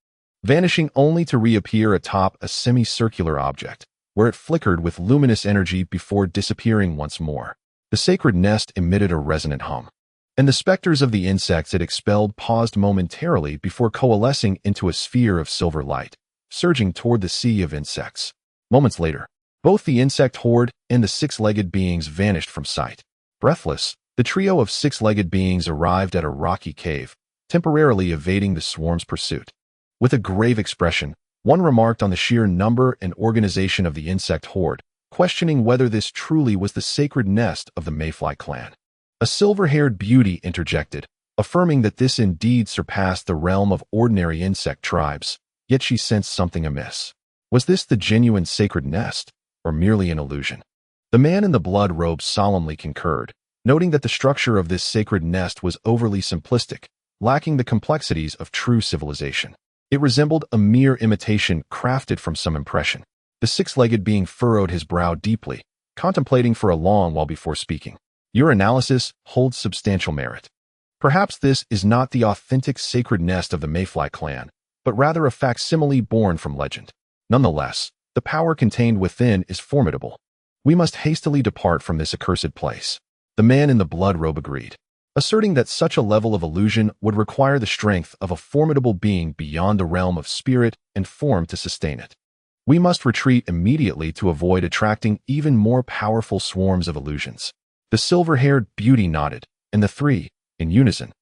vanishing only to reappear atop a semicircular object, where it flickered with luminous energy before disappearing once more. The sacred nest emitted a resonant hum, and the specters of the insects it expelled paused momentarily before coalescing into a sphere of silver light, surging toward the sea of insects. Moments later, both the insect horde and the 6-legged beings vanished from sight. Breathless, the trio of 6-legged beings arrived at a rocky cave, temporarily evading the swarm's pursuit. With a grave expression, one remarked on the sheer number and organization of the insect horde, questioning whether this truly was the sacred nest of the Mayfly clan. A silver-haired beauty interjected, affirming that this indeed surpassed the realm of ordinary insect tribes, yet she sensed something amiss. Was this the genuine sacred nest, or merely an illusion? The man in the blood robe solemnly concurred, noting that the structure of this sacred nest was overly simplistic, lacking the complexities of true civilization. It resembled a mere imitation crafted from some impression. The 6-legged being furrowed his brow deeply, contemplating for a long while before speaking. Your analysis holds substantial merit. Perhaps this is not the authentic sacred nest of the Mayfly clan, but rather a facsimile born from legend. Nonetheless, the power contained within is formidable. We must hastily depart from this accursed place. The man in the blood robe agreed, asserting that such a level of illusion would require the strength of a formidable being beyond the realm of spirit and form to sustain it. We must retreat immediately to avoid attracting even more powerful swarms of illusions. The silver-haired beauty nodded, and the 3, in unison,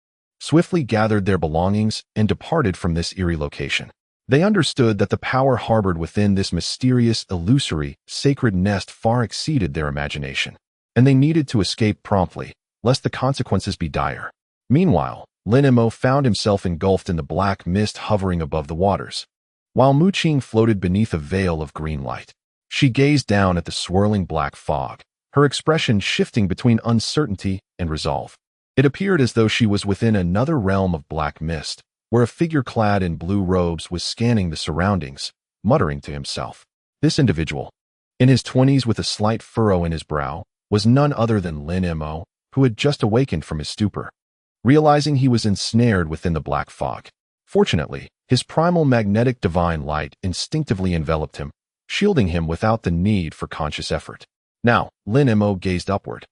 swiftly gathered their belongings and departed from this eerie location. They understood that the power harbored within this mysterious, illusory, sacred nest far exceeded their imagination, and they needed to escape promptly, lest the consequences be dire. Meanwhile, Lin Mo found himself engulfed in the black mist hovering above the waters, while Mu Qing floated beneath a veil of green light. She gazed down at the swirling black fog, her expression shifting between uncertainty and resolve. It appeared as though she was within another realm of black mist, where a figure clad in blue robes was scanning the surroundings, muttering to himself. This individual, in his 20s with a slight furrow in his brow, was none other than Lin Mo, who had just awakened from his stupor, realizing he was ensnared within the black fog. Fortunately, his primal magnetic divine light instinctively enveloped him, shielding him without the need for conscious effort. Now, Lin Mo gazed upward.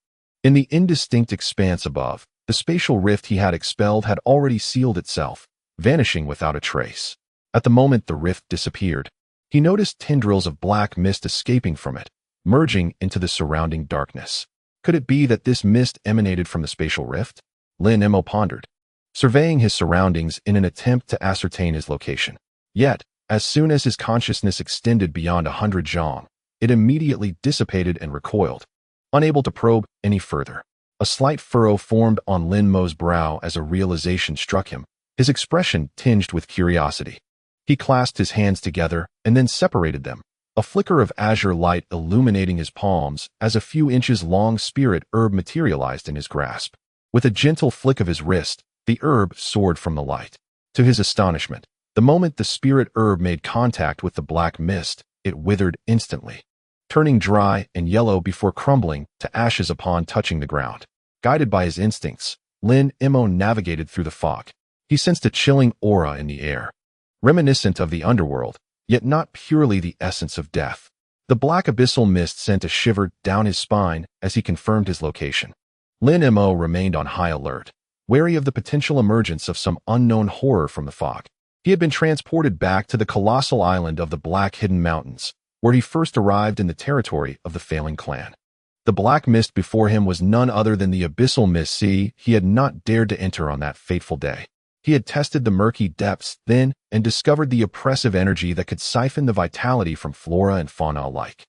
In the indistinct expanse above, the spatial rift he had expelled had already sealed itself, vanishing without a trace. At the moment the rift disappeared, he noticed tendrils of black mist escaping from it, merging into the surrounding darkness. Could it be that this mist emanated from the spatial rift? Lin Mo pondered, surveying his surroundings in an attempt to ascertain his location. Yet, as soon as his consciousness extended beyond 100 zhang, it immediately dissipated and recoiled, unable to probe any further. A slight furrow formed on Lin Mo's brow as a realization struck him, his expression tinged with curiosity. He clasped his hands together and then separated them, a flicker of azure light illuminating his palms as a few inches long spirit herb materialized in his grasp. With a gentle flick of his wrist, the herb soared from the light. To his astonishment, the moment the spirit herb made contact with the black mist, it withered instantly, turning dry and yellow before crumbling to ashes upon touching the ground. Guided by his instincts, Lin Mo navigated through the fog. He sensed a chilling aura in the air, reminiscent of the underworld, yet not purely the essence of death. The black abyssal mist sent a shiver down his spine as he confirmed his location. Lin Mo remained on high alert, wary of the potential emergence of some unknown horror from the fog. He had been transported back to the colossal island of the Black Hidden Mountains, where he first arrived in the territory of the failing clan. The black mist before him was none other than the abyssal mist sea he had not dared to enter on that fateful day. He had tested the murky depths then and discovered the oppressive energy that could siphon the vitality from flora and fauna alike.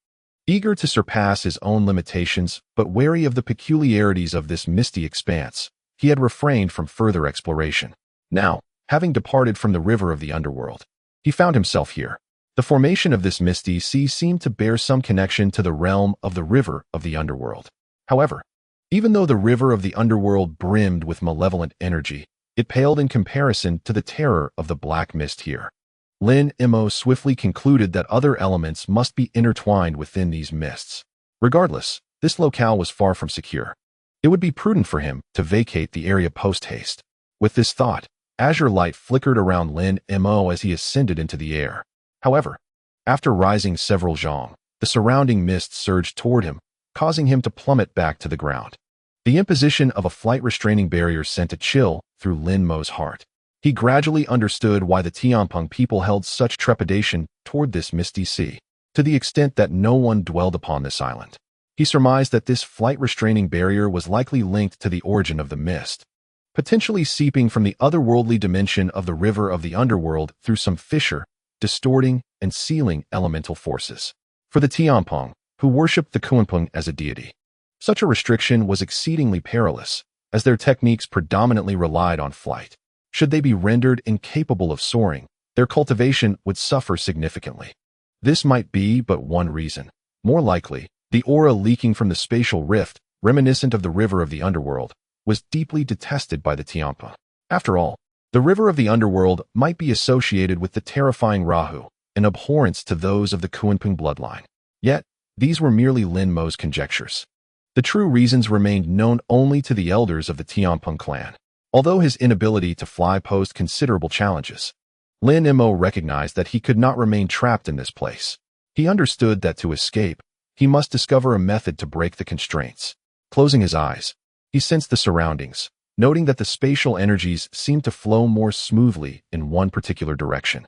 Eager to surpass his own limitations, but wary of the peculiarities of this misty expanse, he had refrained from further exploration. Now, having departed from the river of the underworld, he found himself here. The formation of this misty sea seemed to bear some connection to the realm of the river of the underworld. However, even though the river of the underworld brimmed with malevolent energy, it paled in comparison to the terror of the black mist here. Lin Mo swiftly concluded that other elements must be intertwined within these mists. Regardless, this locale was far from secure. It would be prudent for him to vacate the area post-haste. With this thought, azure light flickered around Lin Mo as he ascended into the air. However, after rising several zhang, the surrounding mist surged toward him, causing him to plummet back to the ground. The imposition of a flight-restraining barrier sent a chill through Lin Mo's heart. He gradually understood why the Tianpeng people held such trepidation toward this misty sea, to the extent that no one dwelled upon this island. He surmised that this flight-restraining barrier was likely linked to the origin of the mist, potentially seeping from the otherworldly dimension of the river of the underworld through some fissure, distorting and sealing elemental forces. For the Tianpeng, who worshipped the Kunpeng as a deity, such a restriction was exceedingly perilous, as their techniques predominantly relied on flight. Should they be rendered incapable of soaring, their cultivation would suffer significantly. This might be but one reason. More likely, the aura leaking from the spatial rift, reminiscent of the river of the underworld, was deeply detested by the Tianpeng. After all, the river of the underworld might be associated with the terrifying Rahu, an abhorrence to those of the Kunpeng bloodline. Yet, these were merely Lin Mo's conjectures. The true reasons remained known only to the elders of the Tianpeng clan. Although his inability to fly posed considerable challenges, Lin Mo recognized that he could not remain trapped in this place. He understood that to escape, he must discover a method to break the constraints. Closing his eyes, he sensed the surroundings, noting that the spatial energies seemed to flow more smoothly in one particular direction.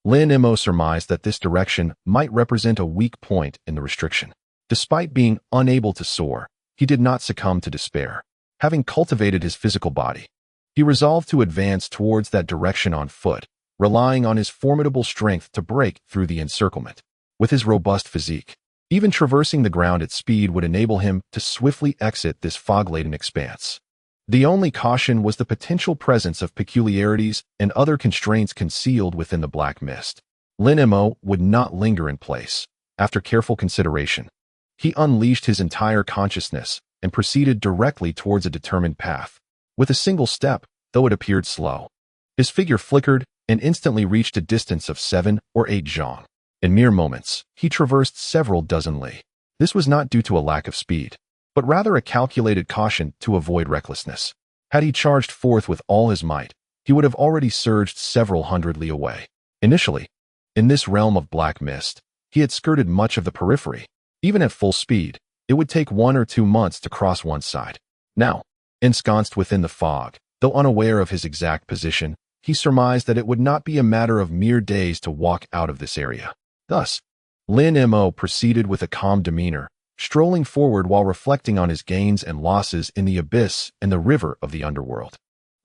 Lin Mo surmised that this direction might represent a weak point in the restriction. Despite being unable to soar, he did not succumb to despair. Having cultivated his physical body, he resolved to advance towards that direction on foot, relying on his formidable strength to break through the encirclement. With his robust physique, even traversing the ground at speed would enable him to swiftly exit this fog-laden expanse. The only caution was the potential presence of peculiarities and other constraints concealed within the black mist. Lin Mo would not linger in place. After careful consideration, he unleashed his entire consciousness and proceeded directly towards a determined path. With a single step, though it appeared slow, his figure flickered and instantly reached a distance of 7 or 8 zhang. In mere moments, he traversed several dozen li. This was not due to a lack of speed, but rather a calculated caution to avoid recklessness. Had he charged forth with all his might, he would have already surged several hundred li away. Initially, in this realm of black mist, he had skirted much of the periphery. Even at full speed, it would take 1 or 2 months to cross one side. Now, ensconced within the fog, though unaware of his exact position, he surmised that it would not be a matter of mere days to walk out of this area. Thus, Lin Mo proceeded with a calm demeanor, strolling forward while reflecting on his gains and losses in the abyss and the river of the underworld.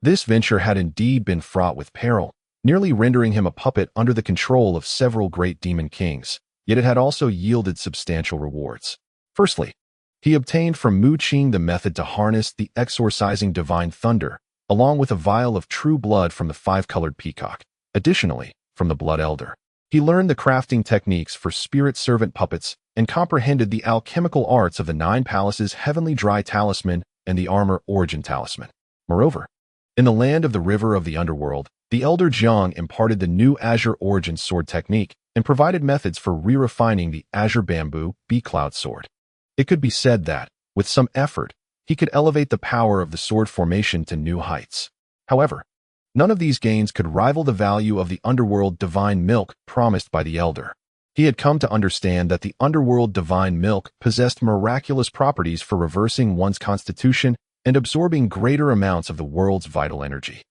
This venture had indeed been fraught with peril, nearly rendering him a puppet under the control of several great demon kings, yet it had also yielded substantial rewards. Firstly, he obtained from Qing the method to harness the exorcising divine thunder, along with a vial of true blood from the 5-colored peacock. Additionally, from the Blood Elder, he learned the crafting techniques for spirit servant puppets and comprehended the alchemical arts of the 9 Palaces Heavenly Dry Talisman and the Armor Origin Talisman. Moreover, in the land of the river of the underworld, the Elder Jiang imparted the new Azure Origin sword technique and provided methods for re-refining the Azure Bamboo B-Cloud sword. It could be said that, with some effort, he could elevate the power of the sword formation to new heights. However, none of these gains could rival the value of the underworld divine milk promised by the Elder. He had come to understand that the underworld divine milk possessed miraculous properties for reversing one's constitution and absorbing greater amounts of the world's vital energy.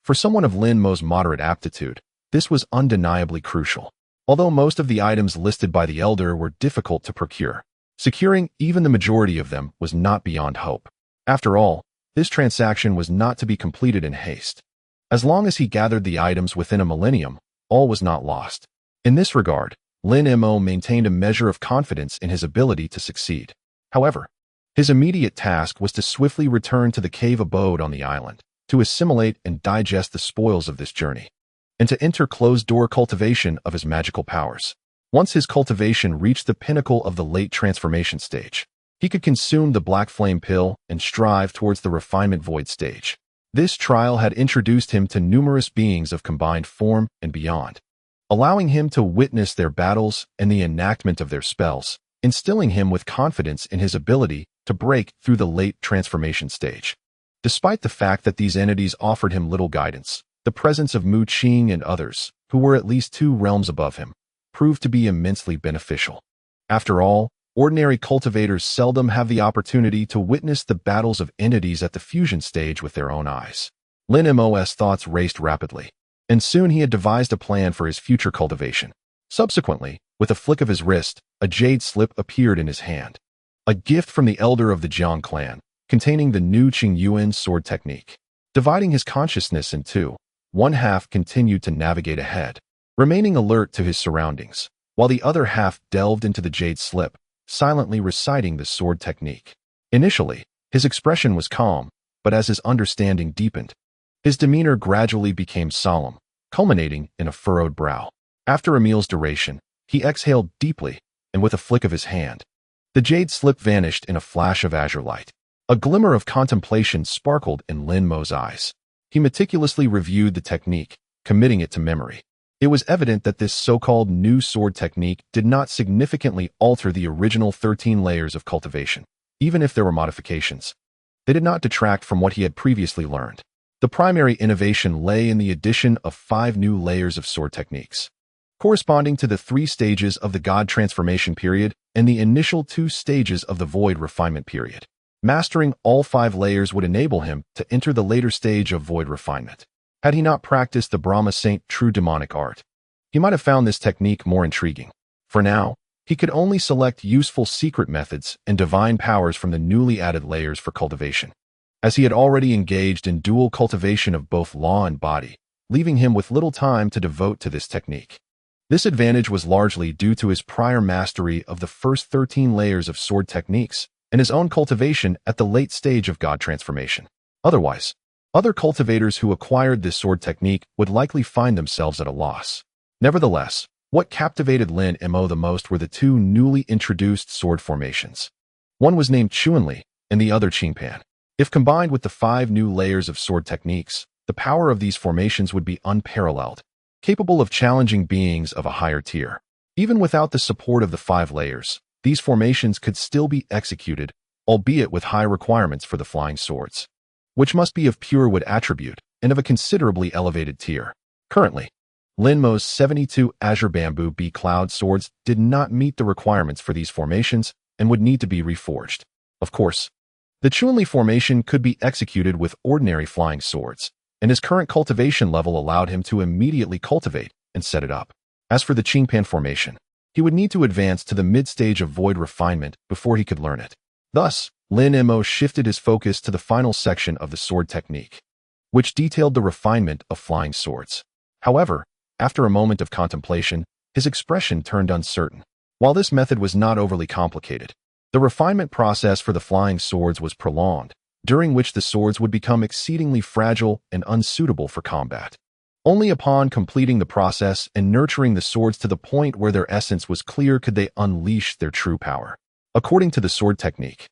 For someone of Lin Mo's moderate aptitude, this was undeniably crucial. Although most of the items listed by the Elder were difficult to procure, securing even the majority of them was not beyond hope. After all, this transaction was not to be completed in haste. As long as he gathered the items within a millennium, all was not lost. In this regard, Lin Mo maintained a measure of confidence in his ability to succeed. However, his immediate task was to swiftly return to the cave abode on the island, to assimilate and digest the spoils of this journey, and to enter closed-door cultivation of his magical powers. Once his cultivation reached the pinnacle of the late transformation stage, he could consume the black flame pill and strive towards the refinement void stage. This trial had introduced him to numerous beings of combined form and beyond, allowing him to witness their battles and the enactment of their spells, instilling him with confidence in his ability to break through the late transformation stage. Despite the fact that these entities offered him little guidance, the presence of Qing and others, who were at least 2 realms above him, proved to be immensely beneficial. After all, ordinary cultivators seldom have the opportunity to witness the battles of entities at the fusion stage with their own eyes. Lin Mo's thoughts raced rapidly, and soon he had devised a plan for his future cultivation. Subsequently, with a flick of his wrist, a jade slip appeared in his hand. A gift from the Elder of the Jiang clan, containing the new Qing Yuan sword technique. Dividing his consciousness in 2, one half continued to navigate ahead, remaining alert to his surroundings, while the other half delved into the jade slip, silently reciting the sword technique. Initially, his expression was calm, but as his understanding deepened, his demeanor gradually became solemn, culminating in a furrowed brow. After a meal's duration, he exhaled deeply, and with a flick of his hand, the jade slip vanished in a flash of azure light. A glimmer of contemplation sparkled in Lin Mo's eyes. He meticulously reviewed the technique, committing it to memory. It was evident that this so-called new sword technique did not significantly alter the original 13 layers of cultivation. Even if there were modifications, they did not detract from what he had previously learned. The primary innovation lay in the addition of 5 new layers of sword techniques, corresponding to the 3 stages of the God transformation period and the initial 2 stages of the void refinement period. Mastering all 5 layers would enable him to enter the later stage of void refinement. Had he not practiced the Brahma Saint true demonic art, he might have found this technique more intriguing. For now, he could only select useful secret methods and divine powers from the newly added layers for cultivation, as he had already engaged in dual cultivation of both law and body, leaving him with little time to devote to this technique. This advantage was largely due to his prior mastery of the first 13 layers of sword techniques and his own cultivation at the late stage of God transformation. Otherwise, other cultivators who acquired this sword technique would likely find themselves at a loss. Nevertheless, what captivated Lin Mo the most were the two newly introduced sword formations. One was named Chuanli, and the other Qingpan. If combined with the 5 new layers of sword techniques, the power of these formations would be unparalleled, capable of challenging beings of a higher tier. Even without the support of the 5 layers, these formations could still be executed, albeit with high requirements for the flying swords, which must be of pure wood attribute and of a considerably elevated tier. Currently, Lin Mo's 72 Azure Bamboo Bee Cloud swords did not meet the requirements for these formations and would need to be reforged. Of course, the Chuanli formation could be executed with ordinary flying swords, and his current cultivation level allowed him to immediately cultivate and set it up. As for the Qingpan formation, he would need to advance to the mid-stage of void refinement before he could learn it. Thus, Lin Mo shifted his focus to the final section of the sword technique, which detailed the refinement of flying swords. However, after a moment of contemplation, his expression turned uncertain. While this method was not overly complicated, the refinement process for the flying swords was prolonged, during which the swords would become exceedingly fragile and unsuitable for combat. Only upon completing the process and nurturing the swords to the point where their essence was clear could they unleash their true power. According to the sword technique,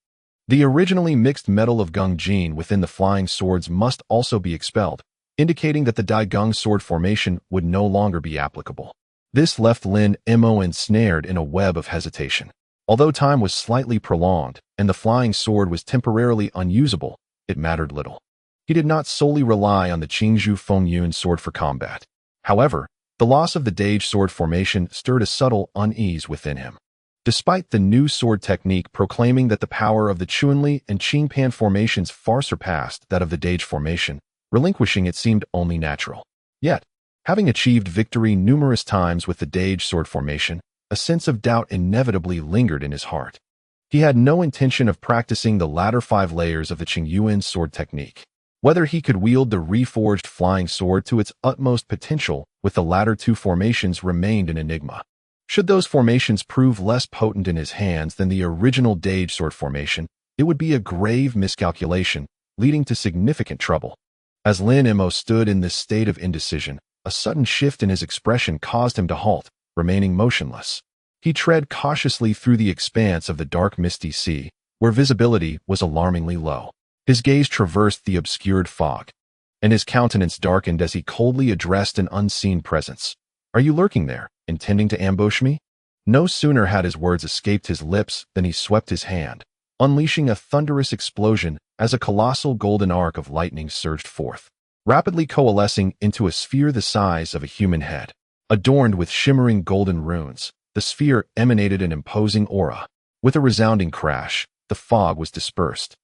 the originally mixed metal of Gung Jin within the flying swords must also be expelled, indicating that the Dai Gung sword formation would no longer be applicable. This left Lin Mo ensnared in a web of hesitation. Although time was slightly prolonged and the flying sword was temporarily unusable, it mattered little. He did not solely rely on the Qingzhou Fengyun sword for combat. However, the loss of the Dage sword formation stirred a subtle unease within him. Despite the new sword technique proclaiming that the power of the Chuanli and Qingpan formations far surpassed that of the Dage formation, relinquishing it seemed only natural. Yet, having achieved victory numerous times with the Dage sword formation, a sense of doubt inevitably lingered in his heart. He had no intention of practicing the latter 5 layers of the Qingyuan sword technique. Whether he could wield the reforged flying sword to its utmost potential with the latter 2 formations remained an enigma. Should those formations prove less potent in his hands than the original Dage sword formation, it would be a grave miscalculation, leading to significant trouble. As Lin Mo stood in this state of indecision, a sudden shift in his expression caused him to halt, remaining motionless. He tread cautiously through the expanse of the dark misty sea, where visibility was alarmingly low. His gaze traversed the obscured fog, and his countenance darkened as he coldly addressed an unseen presence. "Are you lurking there, intending to ambush me?" No sooner had his words escaped his lips than he swept his hand, unleashing a thunderous explosion as a colossal golden arc of lightning surged forth, rapidly coalescing into a sphere the size of a human head. Adorned with shimmering golden runes, the sphere emanated an imposing aura. With a resounding crash, the fog was dispersed,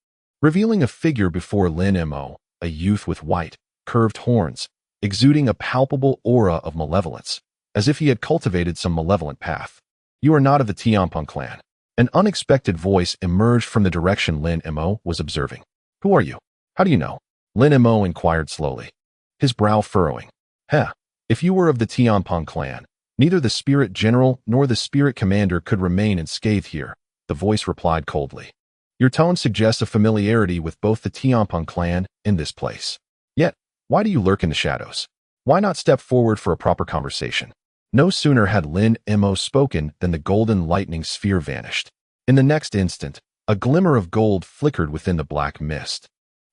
revealing a figure before Lin Mo, a youth with white, curved horns, exuding a palpable aura of malevolence, as if he had cultivated some malevolent path. "You are not of the Tianpeng clan." An unexpected voice emerged from the direction Lin Mo was observing. "Who are you? How do you know?" Lin Mo inquired slowly, his brow furrowing. If you were of the Tianpeng clan, neither the spirit general nor the spirit commander could remain unscathed here," the voice replied coldly. "Your tone suggests a familiarity with both the Tianpeng clan and this place. Yet, why do you lurk in the shadows? Why not step forward for a proper conversation?" No sooner had Lin Mo spoken than the golden lightning sphere vanished. In the next instant, a glimmer of gold flickered within the black mist,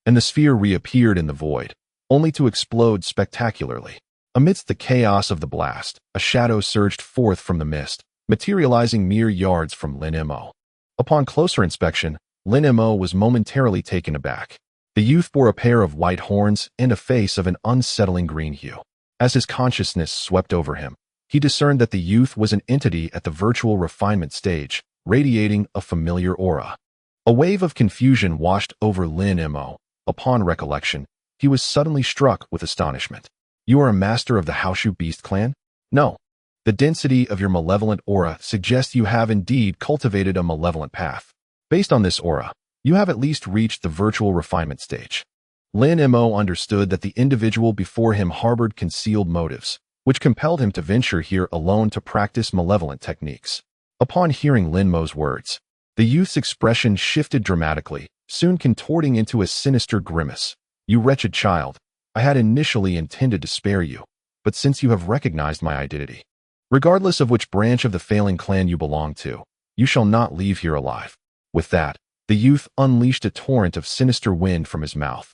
and the sphere reappeared in the void, only to explode spectacularly. Amidst the chaos of the blast, a shadow surged forth from the mist, materializing mere yards from Lin Mo. Upon closer inspection, Lin Mo was momentarily taken aback. The youth bore a pair of white horns and a face of an unsettling green hue. As his consciousness swept over him, he discerned that the youth was an entity at the virtual refinement stage, radiating a familiar aura. A wave of confusion washed over Lin Mo. Upon recollection, he was suddenly struck with astonishment. "You are a master of the Haoshu Beast clan?" "No. The density of your malevolent aura suggests you have indeed cultivated a malevolent path. Based on this aura, you have at least reached the virtual refinement stage." Lin Mo understood that the individual before him harbored concealed motives, which compelled him to venture here alone to practice malevolent techniques. Upon hearing Lin Mo's words, the youth's expression shifted dramatically, soon contorting into a sinister grimace. You wretched child, I had initially intended to spare you, but since you have recognized my identity, regardless of which branch of the failing clan you belong to, you shall not leave here alive." With that, the youth unleashed a torrent of sinister wind from his mouth,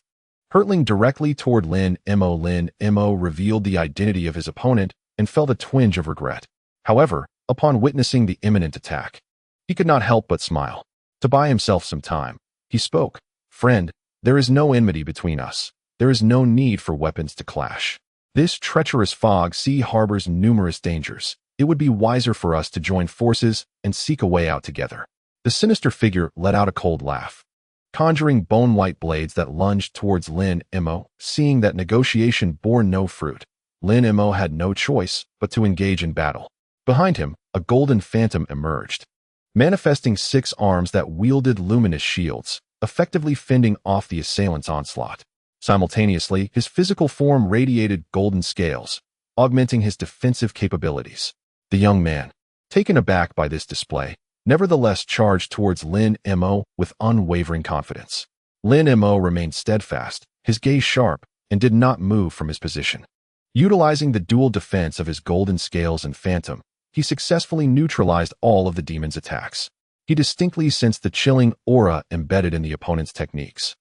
hurtling directly toward Lin Mo. Lin Mo revealed the identity of his opponent and felt a twinge of regret. However, upon witnessing the imminent attack, he could not help but smile. To buy himself some time, he spoke. "Friend, there is no enmity between us. There is no need for weapons to clash. This treacherous fog sea harbors numerous dangers. It would be wiser for us to join forces and seek a way out together." The sinister figure let out a cold laugh, conjuring bone-white blades that lunged towards Lin Mo. Seeing that negotiation bore no fruit, Lin Mo had no choice but to engage in battle. Behind him, a golden phantom emerged, manifesting 6 arms that wielded luminous shields, effectively fending off the assailant's onslaught. Simultaneously, his physical form radiated golden scales, augmenting his defensive capabilities. The young man, taken aback by this display, nevertheless charged towards Lin Mo with unwavering confidence. Lin Mo remained steadfast, his gaze sharp, and did not move from his position. Utilizing the dual defense of his golden scales and phantom, he successfully neutralized all of the demon's attacks. He distinctly sensed the chilling aura embedded in the opponent's techniques,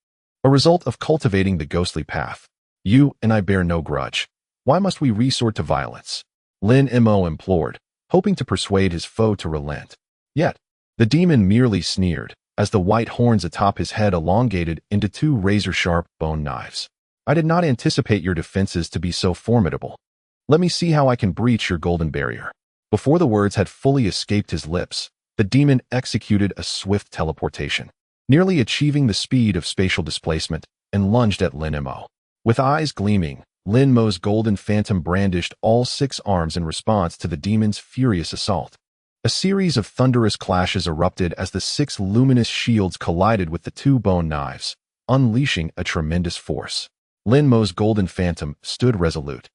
a result of cultivating the ghostly path. "You and I bear no grudge. Why must we resort to violence?" Lin Mo implored, hoping to persuade his foe to relent. Yet, the demon merely sneered, as the white horns atop his head elongated into 2 razor-sharp bone knives. "I did not anticipate your defenses to be so formidable. Let me see how I can breach your golden barrier." Before the words had fully escaped his lips, the demon executed a swift teleportation, nearly achieving the speed of spatial displacement, and lunged at Lin Mo. With eyes gleaming, Lin Mo's golden phantom brandished all 6 arms in response to the demon's furious assault. A series of thunderous clashes erupted as the 6 luminous shields collided with the 2 bone knives, unleashing a tremendous force. Lin Mo's golden phantom stood resolute,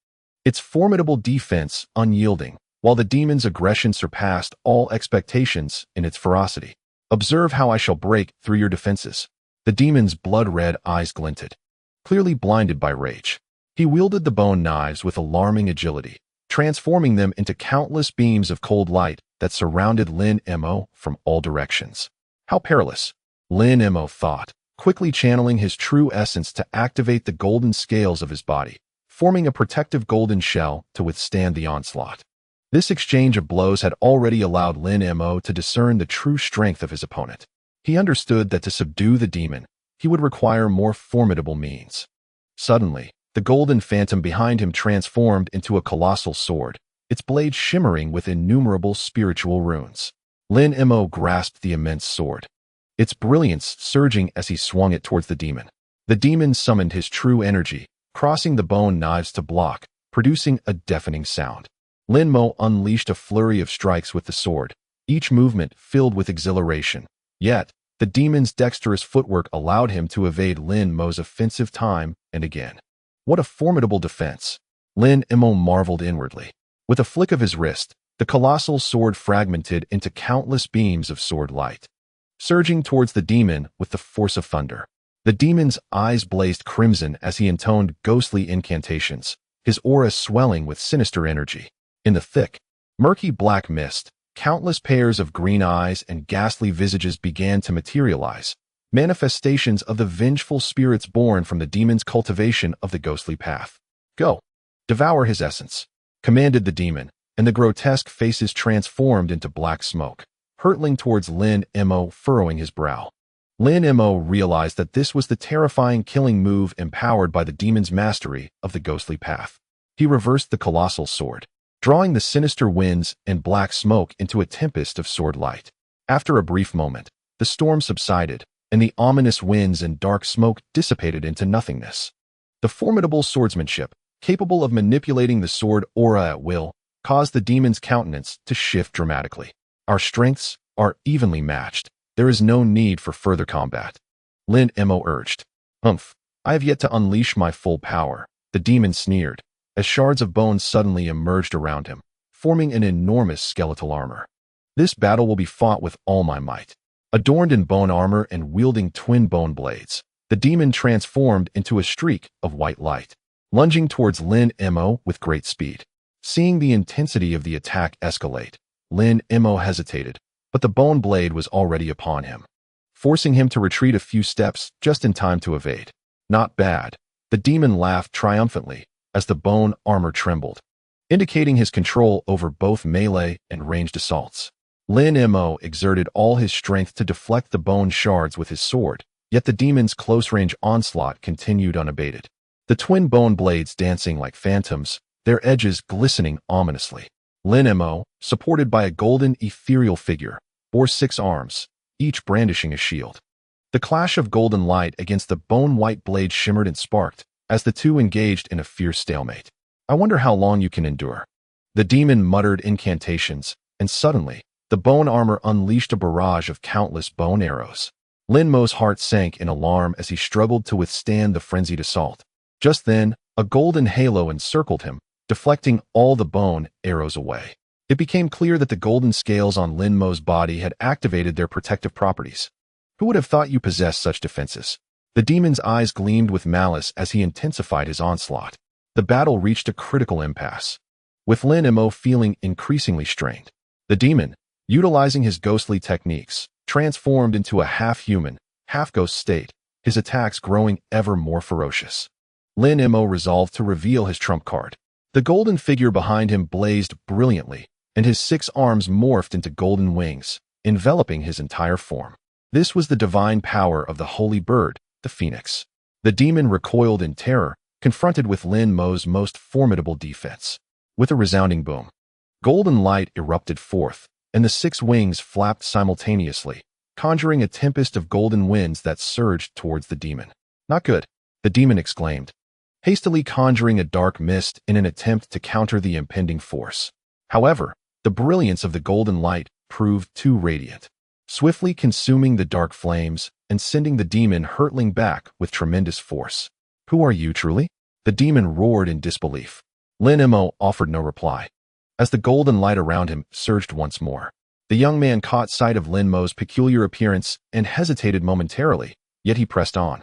its formidable defense unyielding, while the demon's aggression surpassed all expectations in its ferocity. "Observe how I shall break through your defenses." The demon's blood-red eyes glinted, clearly blinded by rage. He wielded the bone knives with alarming agility, transforming them into countless beams of cold light that surrounded Lin Mo from all directions. How perilous, Lin Mo thought, quickly channeling his true essence to activate the golden scales of his body, forming a protective golden shell to withstand the onslaught. This exchange of blows had already allowed Lin Mo to discern the true strength of his opponent. He understood that to subdue the demon, he would require more formidable means. Suddenly, the golden phantom behind him transformed into a colossal sword, its blade shimmering with innumerable spiritual runes. Lin Mo grasped the immense sword, its brilliance surging as he swung it towards the demon. The demon summoned his true energy, crossing the bone knives to block, producing a deafening sound. Lin Mo unleashed a flurry of strikes with the sword, each movement filled with exhilaration. Yet, the demon's dexterous footwork allowed him to evade Lin Mo's offensive time and again. What a formidable defense! Lin Mo marveled inwardly. With a flick of his wrist, the colossal sword fragmented into countless beams of sword light, surging towards the demon with the force of thunder. The demon's eyes blazed crimson as he intoned ghostly incantations, his aura swelling with sinister energy. In the thick, murky black mist, countless pairs of green eyes and ghastly visages began to materialize, manifestations of the vengeful spirits born from the demon's cultivation of the ghostly path. "Go, devour his essence," commanded the demon, and the grotesque faces transformed into black smoke, hurtling towards Lin Mo, furrowing his brow. Lin Mo realized that this was the terrifying killing move empowered by the demon's mastery of the ghostly path. He reversed the colossal sword, drawing the sinister winds and black smoke into a tempest of sword light. After a brief moment, the storm subsided, and the ominous winds and dark smoke dissipated into nothingness. The formidable swordsmanship, capable of manipulating the sword aura at will, caused the demon's countenance to shift dramatically. "Our strengths are evenly matched. There is no need for further combat," Lin Mo urged. "Humph, I have yet to unleash my full power," the demon sneered, as shards of bone suddenly emerged around him, forming an enormous skeletal armor. "This battle will be fought with all my might." Adorned in bone armor and wielding twin bone blades, the demon transformed into a streak of white light, lunging towards Lin Mo with great speed. Seeing the intensity of the attack escalate, Lin Mo hesitated, but the bone blade was already upon him, forcing him to retreat a few steps just in time to evade. Not bad. The demon laughed triumphantly as the bone armor trembled, indicating his control over both melee and ranged assaults. Lin Mo exerted all his strength to deflect the bone shards with his sword, yet the demon's close-range onslaught continued unabated. The twin bone blades dancing like phantoms, their edges glistening ominously. Lin Mo, supported by a golden ethereal figure, bore 6 arms, each brandishing a shield. The clash of golden light against the bone-white blade shimmered and sparked as the two engaged in a fierce stalemate. I wonder how long you can endure. The demon muttered incantations, and suddenly, the bone armor unleashed a barrage of countless bone arrows. Lin Mo's heart sank in alarm as he struggled to withstand the frenzied assault. Just then, a golden halo encircled him, deflecting all the bone arrows away. It became clear that the golden scales on Lin Mo's body had activated their protective properties. Who would have thought you possessed such defenses? The demon's eyes gleamed with malice as he intensified his onslaught. The battle reached a critical impasse, with Lin Mo feeling increasingly strained. The demon, utilizing his ghostly techniques, transformed into a half-human, half-ghost state, his attacks growing ever more ferocious. Lin Mo resolved to reveal his trump card. The golden figure behind him blazed brilliantly, and his 6 arms morphed into golden wings, enveloping his entire form. This was the divine power of the holy bird, the phoenix. The demon recoiled in terror, confronted with Lin Mo's most formidable defense. With a resounding boom, golden light erupted forth, and the 6 wings flapped simultaneously, conjuring a tempest of golden winds that surged towards the demon. Not good, the demon exclaimed, hastily conjuring a dark mist in an attempt to counter the impending force. However, the brilliance of the golden light proved too radiant, swiftly consuming the dark flames and sending the demon hurtling back with tremendous force. Who are you truly? The demon roared in disbelief. Lin Mo offered no reply. As the golden light around him surged once more, the young man caught sight of Lin Mo's peculiar appearance and hesitated momentarily, yet he pressed on.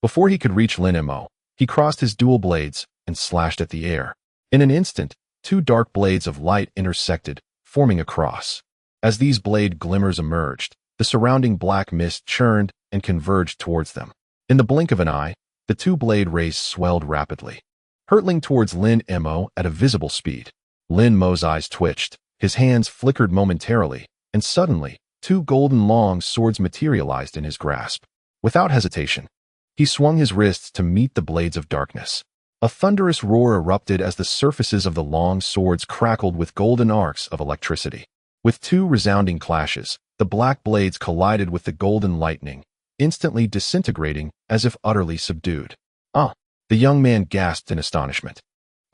Before he could reach Lin Mo, he crossed his dual blades and slashed at the air. In an instant, 2 dark blades of light intersected, forming a cross. As these blade glimmers emerged, the surrounding black mist churned and converged towards them. In the blink of an eye, the 2 blade rays swelled rapidly, hurtling towards Lin Mo at a visible speed. Lin Mo's eyes twitched, his hands flickered momentarily, and suddenly, 2 golden long swords materialized in his grasp. Without hesitation, he swung his wrists to meet the blades of darkness. A thunderous roar erupted as the surfaces of the long swords crackled with golden arcs of electricity. With 2 resounding clashes, the black blades collided with the golden lightning, instantly disintegrating as if utterly subdued. Ah! The young man gasped in astonishment.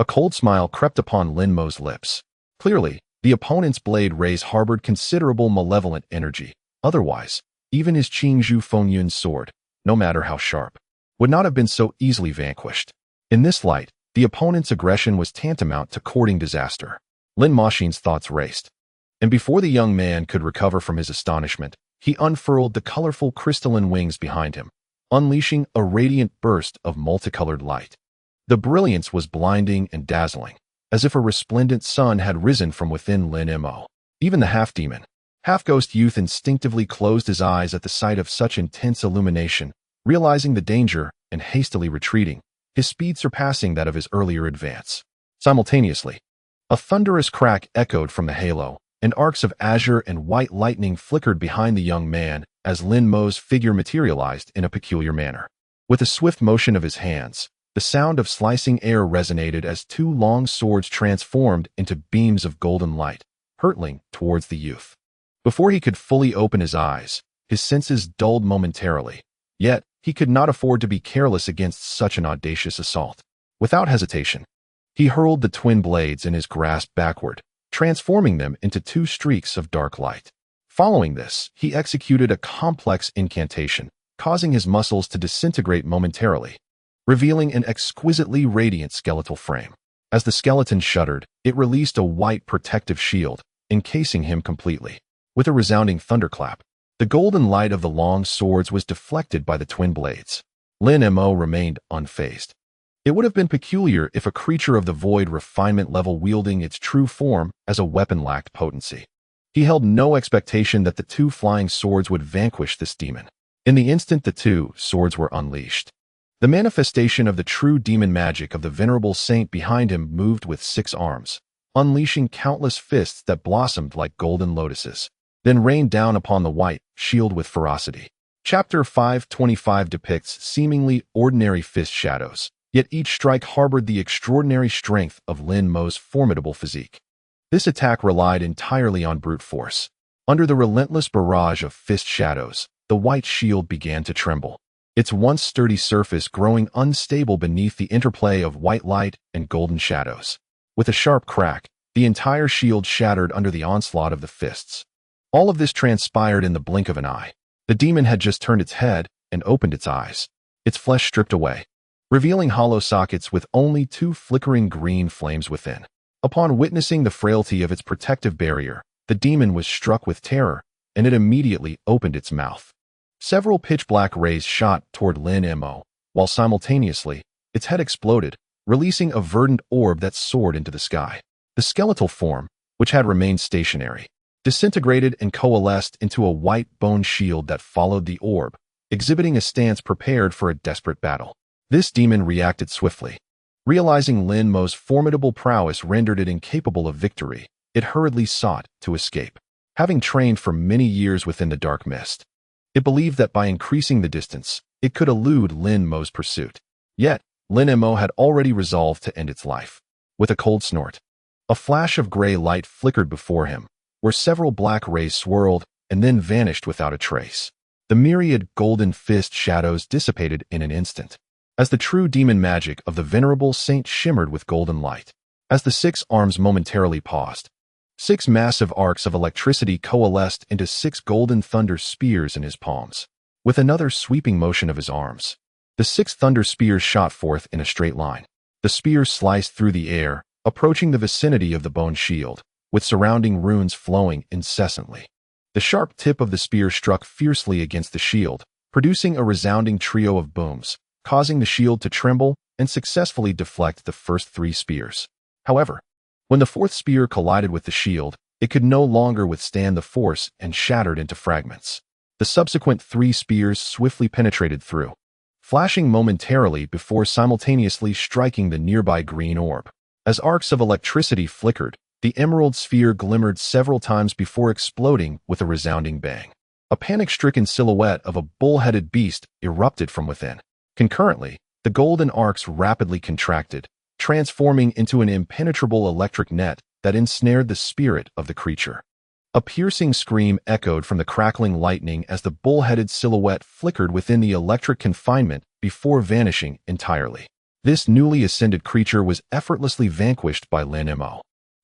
A cold smile crept upon Lin Mo's lips. Clearly, the opponent's blade rays harbored considerable malevolent energy. Otherwise, even his Qing Zhu Fengyun's sword, no matter how sharp, would not have been so easily vanquished. In this light, the opponent's aggression was tantamount to courting disaster. Lin Moxin's thoughts raced, and before the young man could recover from his astonishment, he unfurled the colorful crystalline wings behind him, unleashing a radiant burst of multicolored light. The brilliance was blinding and dazzling, as if a resplendent sun had risen from within Lin Mo. Even the half-demon, half-ghost youth instinctively closed his eyes at the sight of such intense illumination, realizing the danger and hastily retreating, his speed surpassing that of his earlier advance. Simultaneously, a thunderous crack echoed from the halo, and arcs of azure and white lightning flickered behind the young man as Lin Mo's figure materialized in a peculiar manner. With a swift motion of his hands, the sound of slicing air resonated as 2 long swords transformed into beams of golden light, hurtling towards the youth. Before he could fully open his eyes, his senses dulled momentarily, yet he could not afford to be careless against such an audacious assault. Without hesitation, he hurled the twin blades in his grasp backward, transforming them into 2 streaks of dark light. Following this, he executed a complex incantation, causing his muscles to disintegrate momentarily, revealing an exquisitely radiant skeletal frame. As the skeleton shuddered, it released a white protective shield, encasing him completely. With a resounding thunderclap, the golden light of the long swords was deflected by the twin blades. Lin Mo remained unfazed. It would have been peculiar if a creature of the void refinement level wielding its true form as a weapon lacked potency. He held no expectation that the two flying swords would vanquish this demon. In the instant the two swords were unleashed, the manifestation of the true demon magic of the venerable saint behind him moved with 6 arms, unleashing countless fists that blossomed like golden lotuses, then rained down upon the white shield with ferocity. Chapter 525 depicts seemingly ordinary fist shadows, yet each strike harbored the extraordinary strength of Lin Mo's formidable physique. This attack relied entirely on brute force. Under the relentless barrage of fist shadows, the white shield began to tremble, its once sturdy surface growing unstable beneath the interplay of white light and golden shadows. With a sharp crack, the entire shield shattered under the onslaught of the fists. All of this transpired in the blink of an eye. The demon had just turned its head and opened its eyes, its flesh stripped away, revealing hollow sockets with only 2 flickering green flames within. Upon witnessing the frailty of its protective barrier, the demon was struck with terror, and it immediately opened its mouth. Several pitch-black rays shot toward Lin Mo, while simultaneously, its head exploded, releasing a verdant orb that soared into the sky. The skeletal form, which had remained stationary, disintegrated and coalesced into a white bone shield that followed the orb, exhibiting a stance prepared for a desperate battle. This demon reacted swiftly. Realizing Lin Mo's formidable prowess rendered it incapable of victory, it hurriedly sought to escape. Having trained for many years within the dark mist, it believed that by increasing the distance, it could elude Lin Mo's pursuit. Yet, Lin Mo had already resolved to end its life. With a cold snort, a flash of gray light flickered before him, where several black rays swirled and then vanished without a trace. The myriad golden fist shadows dissipated in an instant, as the true demon magic of the venerable saint shimmered with golden light. As the 6 arms momentarily paused, 6 massive arcs of electricity coalesced into 6 golden thunder spears in his palms. With another sweeping motion of his arms, the 6 thunder spears shot forth in a straight line. The spears sliced through the air, approaching the vicinity of the bone shield, with surrounding runes flowing incessantly. The sharp tip of the spear struck fiercely against the shield, producing a resounding trio of booms, causing the shield to tremble and successfully deflect the first 3 spears. However, when the 4th spear collided with the shield, it could no longer withstand the force and shattered into fragments. The subsequent 3 spears swiftly penetrated through, flashing momentarily before simultaneously striking the nearby green orb. As arcs of electricity flickered, the emerald sphere glimmered several times before exploding with a resounding bang. A panic-stricken silhouette of a bull-headed beast erupted from within. Concurrently, the golden arcs rapidly contracted, transforming into an impenetrable electric net that ensnared the spirit of the creature. A piercing scream echoed from the crackling lightning as the bull-headed silhouette flickered within the electric confinement before vanishing entirely. This newly ascended creature was effortlessly vanquished by Lin Mo.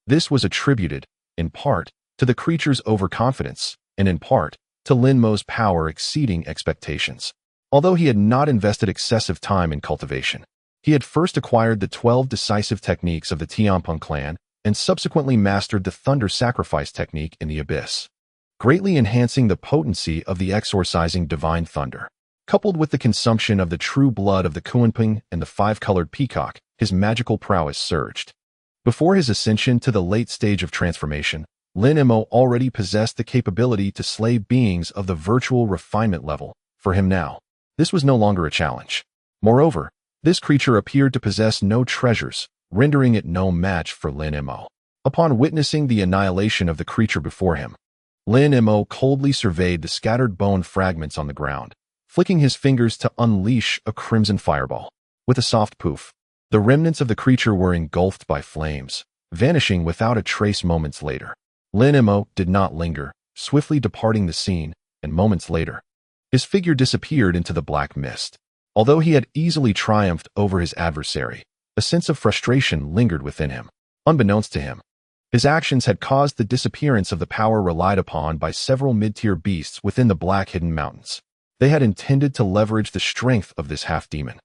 This was attributed, in part, to the creature's overconfidence, and in part, to Lin Mo's power exceeding expectations. Although he had not invested excessive time in cultivation, he had first acquired the 12 decisive techniques of the Tianpeng clan and subsequently mastered the thunder sacrifice technique in the abyss, greatly enhancing the potency of the exorcising divine thunder. Coupled with the consumption of the true blood of the Kunping and the 5-colored peacock, his magical prowess surged. Before his ascension to the late stage of transformation, Lin Mo already possessed the capability to slay beings of the virtual refinement level. For him now, this was no longer a challenge. Moreover, this creature appeared to possess no treasures, rendering it no match for Lin Mo. Upon witnessing the annihilation of the creature before him, Lin Mo coldly surveyed the scattered bone fragments on the ground, flicking his fingers to unleash a crimson fireball. With a soft poof, the remnants of the creature were engulfed by flames, vanishing without a trace moments later. Lin Mo did not linger, swiftly departing the scene, and moments later, his figure disappeared into the black mist. Although he had easily triumphed over his adversary, a sense of frustration lingered within him. Unbeknownst to him, his actions had caused the disappearance of the power relied upon by several mid-tier beasts within the black hidden mountains. They had intended to leverage the strength of this half-demon,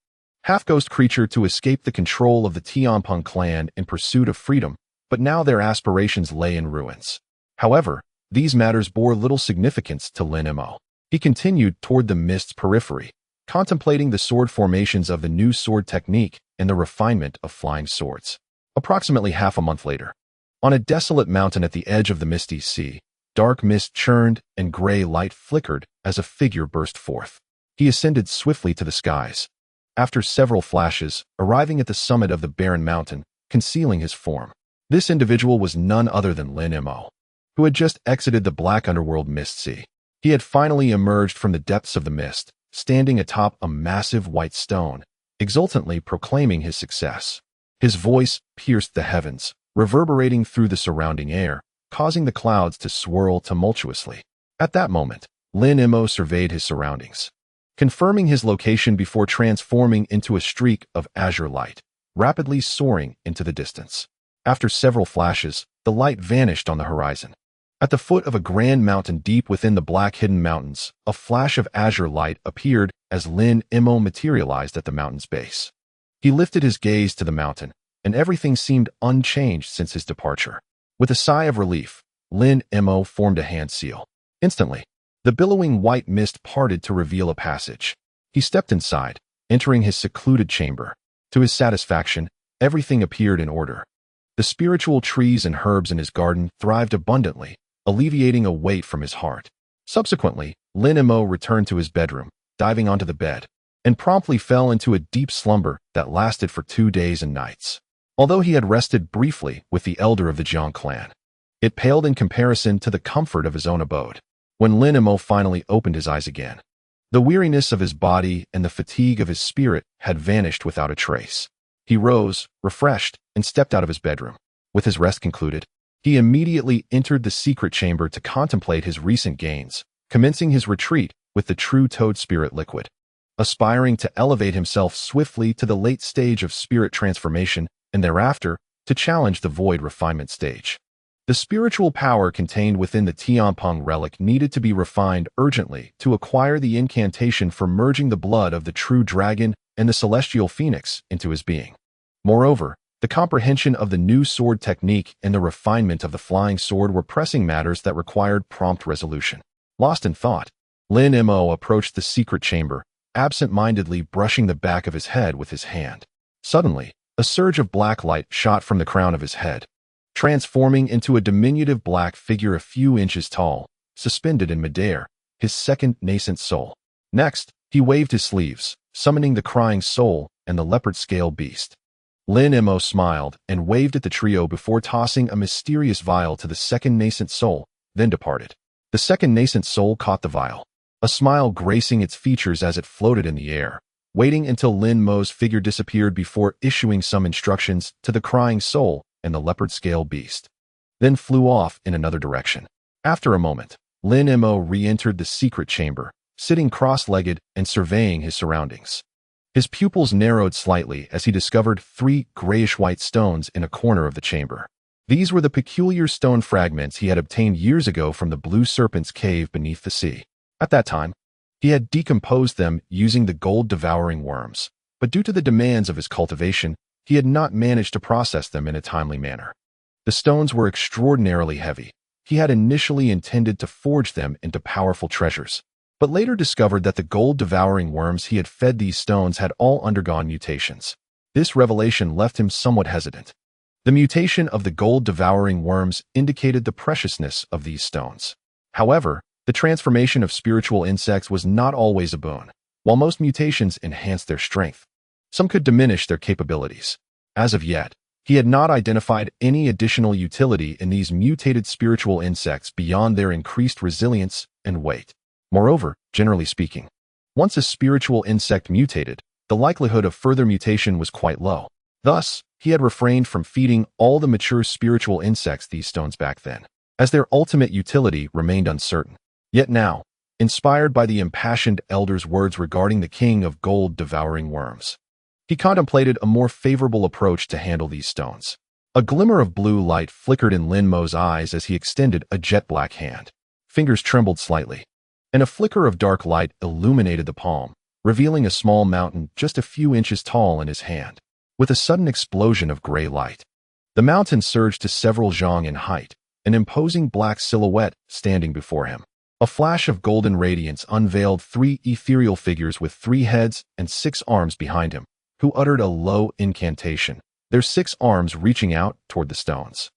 half-ghost creature to escape the control of the Tianpeng clan in pursuit of freedom, but now their aspirations lay in ruins. However, these matters bore little significance to Lin Mo. He continued toward the mist's periphery, contemplating the sword formations of the new sword technique and the refinement of flying swords. Approximately half a month later, on a desolate mountain at the edge of the misty sea, dark mist churned and gray light flickered as a figure burst forth. He ascended swiftly to the skies. After several flashes, arriving at the summit of the barren mountain, concealing his form. This individual was none other than Lin Mo, who had just exited the black underworld mist sea. He had finally emerged from the depths of the mist, standing atop a massive white stone, exultantly proclaiming his success. His voice pierced the heavens, reverberating through the surrounding air, causing the clouds to swirl tumultuously. At that moment, Lin Mo surveyed his surroundings, confirming his location before transforming into a streak of azure light, rapidly soaring into the distance. After several flashes, the light vanished on the horizon. At the foot of a grand mountain deep within the black hidden mountains, a flash of azure light appeared as Lin Mo materialized at the mountain's base. He lifted his gaze to the mountain, and everything seemed unchanged since his departure. With a sigh of relief, Lin Mo formed a hand seal. Instantly, the billowing white mist parted to reveal a passage. He stepped inside, entering his secluded chamber. To his satisfaction, everything appeared in order. The spiritual trees and herbs in his garden thrived abundantly, alleviating a weight from his heart. Subsequently, Lin Mo returned to his bedroom, diving onto the bed, and promptly fell into a deep slumber that lasted for 2 days and nights. Although he had rested briefly with the elder of the Jiang clan, it paled in comparison to the comfort of his own abode. When Lin Mo finally opened his eyes again, the weariness of his body and the fatigue of his spirit had vanished without a trace. He rose, refreshed, and stepped out of his bedroom. With his rest concluded, he immediately entered the secret chamber to contemplate his recent gains, commencing his retreat with the true toad spirit liquid. Aspiring to elevate himself swiftly to the late stage of spirit transformation and thereafter to challenge the void refinement stage. The spiritual power contained within the Tianpeng relic needed to be refined urgently to acquire the incantation for merging the blood of the true dragon and the celestial phoenix into his being. Moreover, the comprehension of the new sword technique and the refinement of the flying sword were pressing matters that required prompt resolution. Lost in thought, Lin Mo approached the secret chamber, absent-mindedly brushing the back of his head with his hand. Suddenly, a surge of black light shot from the crown of his head, transforming into a diminutive black figure a few inches tall, suspended in midair, his second nascent soul. Next, he waved his sleeves, summoning the crying soul and the leopard-scale beast. Lin Mo smiled and waved at the trio before tossing a mysterious vial to the second nascent soul, then departed. The second nascent soul caught the vial, a smile gracing its features as it floated in the air, waiting until Lin Mo's figure disappeared before issuing some instructions to the crying soul and the leopard-scale beast, then flew off in another direction. After a moment, Lin Mo re-entered the secret chamber, sitting cross-legged and surveying his surroundings. His pupils narrowed slightly as he discovered 3 grayish-white stones in a corner of the chamber. These were the peculiar stone fragments he had obtained years ago from the Blue Serpent's cave beneath the sea. At that time, he had decomposed them using the gold-devouring worms, but due to the demands of his cultivation, he had not managed to process them in a timely manner. The stones were extraordinarily heavy. He had initially intended to forge them into powerful treasures, but later discovered that the gold-devouring worms he had fed these stones had all undergone mutations. This revelation left him somewhat hesitant. The mutation of the gold-devouring worms indicated the preciousness of these stones. However, the transformation of spiritual insects was not always a boon. While most mutations enhanced their strength, some could diminish their capabilities. As of yet, he had not identified any additional utility in these mutated spiritual insects beyond their increased resilience and weight. Moreover, generally speaking, once a spiritual insect mutated, the likelihood of further mutation was quite low. Thus, he had refrained from feeding all the mature spiritual insects these stones back then, as their ultimate utility remained uncertain. Yet now, inspired by the impassioned elder's words regarding the king of gold-devouring worms, he contemplated a more favorable approach to handle these stones. A glimmer of blue light flickered in Lin Mo's eyes as he extended a jet-black hand. Fingers trembled slightly, and a flicker of dark light illuminated the palm, revealing a small mountain just a few inches tall in his hand. With a sudden explosion of gray light, the mountain surged to several zhang in height, an imposing black silhouette standing before him. A flash of golden radiance unveiled 3 ethereal figures with 3 heads and 6 arms behind him, who uttered a low incantation, their 6 arms reaching out toward the stones.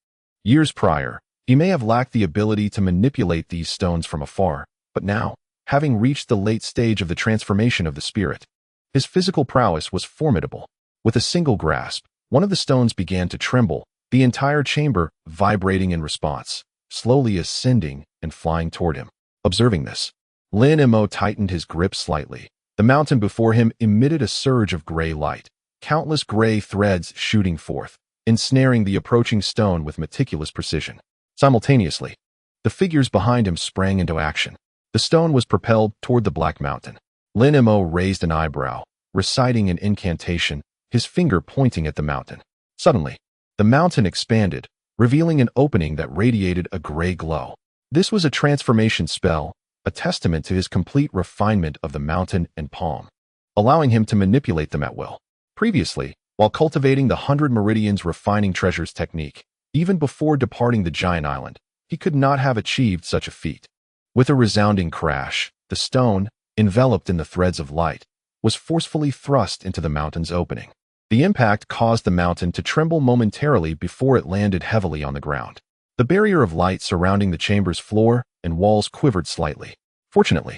Years prior, he may have lacked the ability to manipulate these stones from afar, but now, having reached the late stage of the transformation of the spirit, his physical prowess was formidable. With a single grasp, one of the stones began to tremble, the entire chamber vibrating in response, slowly ascending and flying toward him. Observing this, Lin Mo tightened his grip slightly. The mountain before him emitted a surge of gray light, countless gray threads shooting forth, ensnaring the approaching stone with meticulous precision. Simultaneously, the figures behind him sprang into action. The stone was propelled toward the black mountain. Lin Mo raised an eyebrow, reciting an incantation, his finger pointing at the mountain. Suddenly, the mountain expanded, revealing an opening that radiated a gray glow. This was a transformation spell, a testament to his complete refinement of the mountain and palm, allowing him to manipulate them at will. Previously, while cultivating the 100 Meridians refining treasures technique, even before departing the giant island, he could not have achieved such a feat. With a resounding crash, the stone, enveloped in the threads of light, was forcefully thrust into the mountain's opening. The impact caused the mountain to tremble momentarily before it landed heavily on the ground. The barrier of light surrounding the chamber's floor and walls quivered slightly. Fortunately,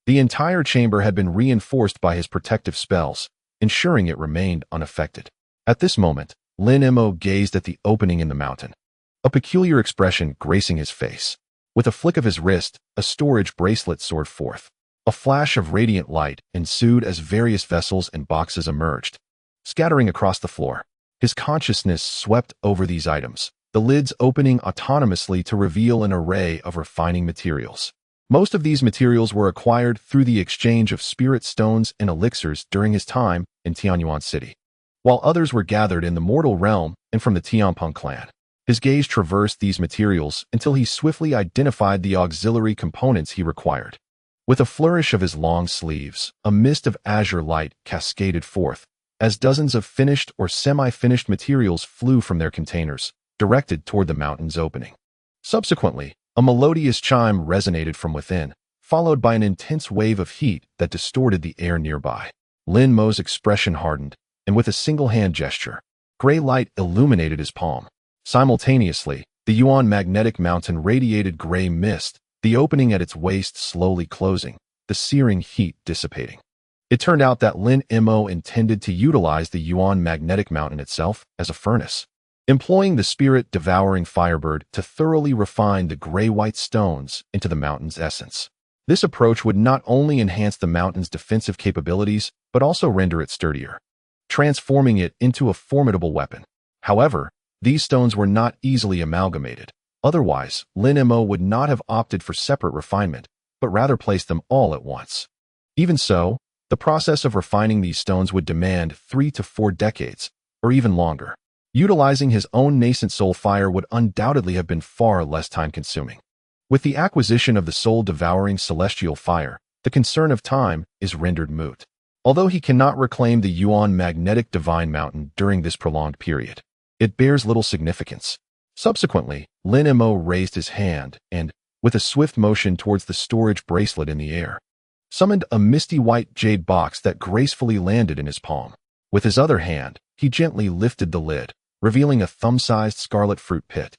the entire chamber had been reinforced by his protective spells, ensuring it remained unaffected. At this moment, Lin Mo gazed at the opening in the mountain, a peculiar expression gracing his face. With a flick of his wrist, a storage bracelet soared forth. A flash of radiant light ensued as various vessels and boxes emerged, scattering across the floor. His consciousness swept over these items, the lids opening autonomously to reveal an array of refining materials. Most of these materials were acquired through the exchange of spirit stones and elixirs during his time in Tianyuan City, while others were gathered in the mortal realm and from the Tianpeng clan. His gaze traversed these materials until he swiftly identified the auxiliary components he required. With a flourish of his long sleeves, a mist of azure light cascaded forth, as dozens of finished or semi-finished materials flew from their containers, directed toward the mountain's opening. Subsequently, a melodious chime resonated from within, followed by an intense wave of heat that distorted the air nearby. Lin Mo's expression hardened, and with a single hand gesture, gray light illuminated his palm. Simultaneously, the Yuan magnetic mountain radiated gray mist, the opening at its waist slowly closing, the searing heat dissipating. It turned out that Lin Mo intended to utilize the Yuan magnetic mountain itself as a furnace, employing the spirit-devouring firebird to thoroughly refine the gray-white stones into the mountain's essence. This approach would not only enhance the mountain's defensive capabilities, but also render it sturdier, transforming it into a formidable weapon. However, these stones were not easily amalgamated. Otherwise, Lin Mo would not have opted for separate refinement, but rather placed them all at once. Even so, the process of refining these stones would demand 3 to 4 decades, or even longer. Utilizing his own nascent soul fire would undoubtedly have been far less time-consuming. With the acquisition of the soul-devouring celestial fire, the concern of time is rendered moot. Although he cannot reclaim the Yuan magnetic divine mountain during this prolonged period, it bears little significance. Subsequently, Lin Mo raised his hand and, with a swift motion towards the storage bracelet in the air, summoned a misty white jade box that gracefully landed in his palm. With his other hand, he gently lifted the lid, revealing a thumb-sized scarlet fruit pit,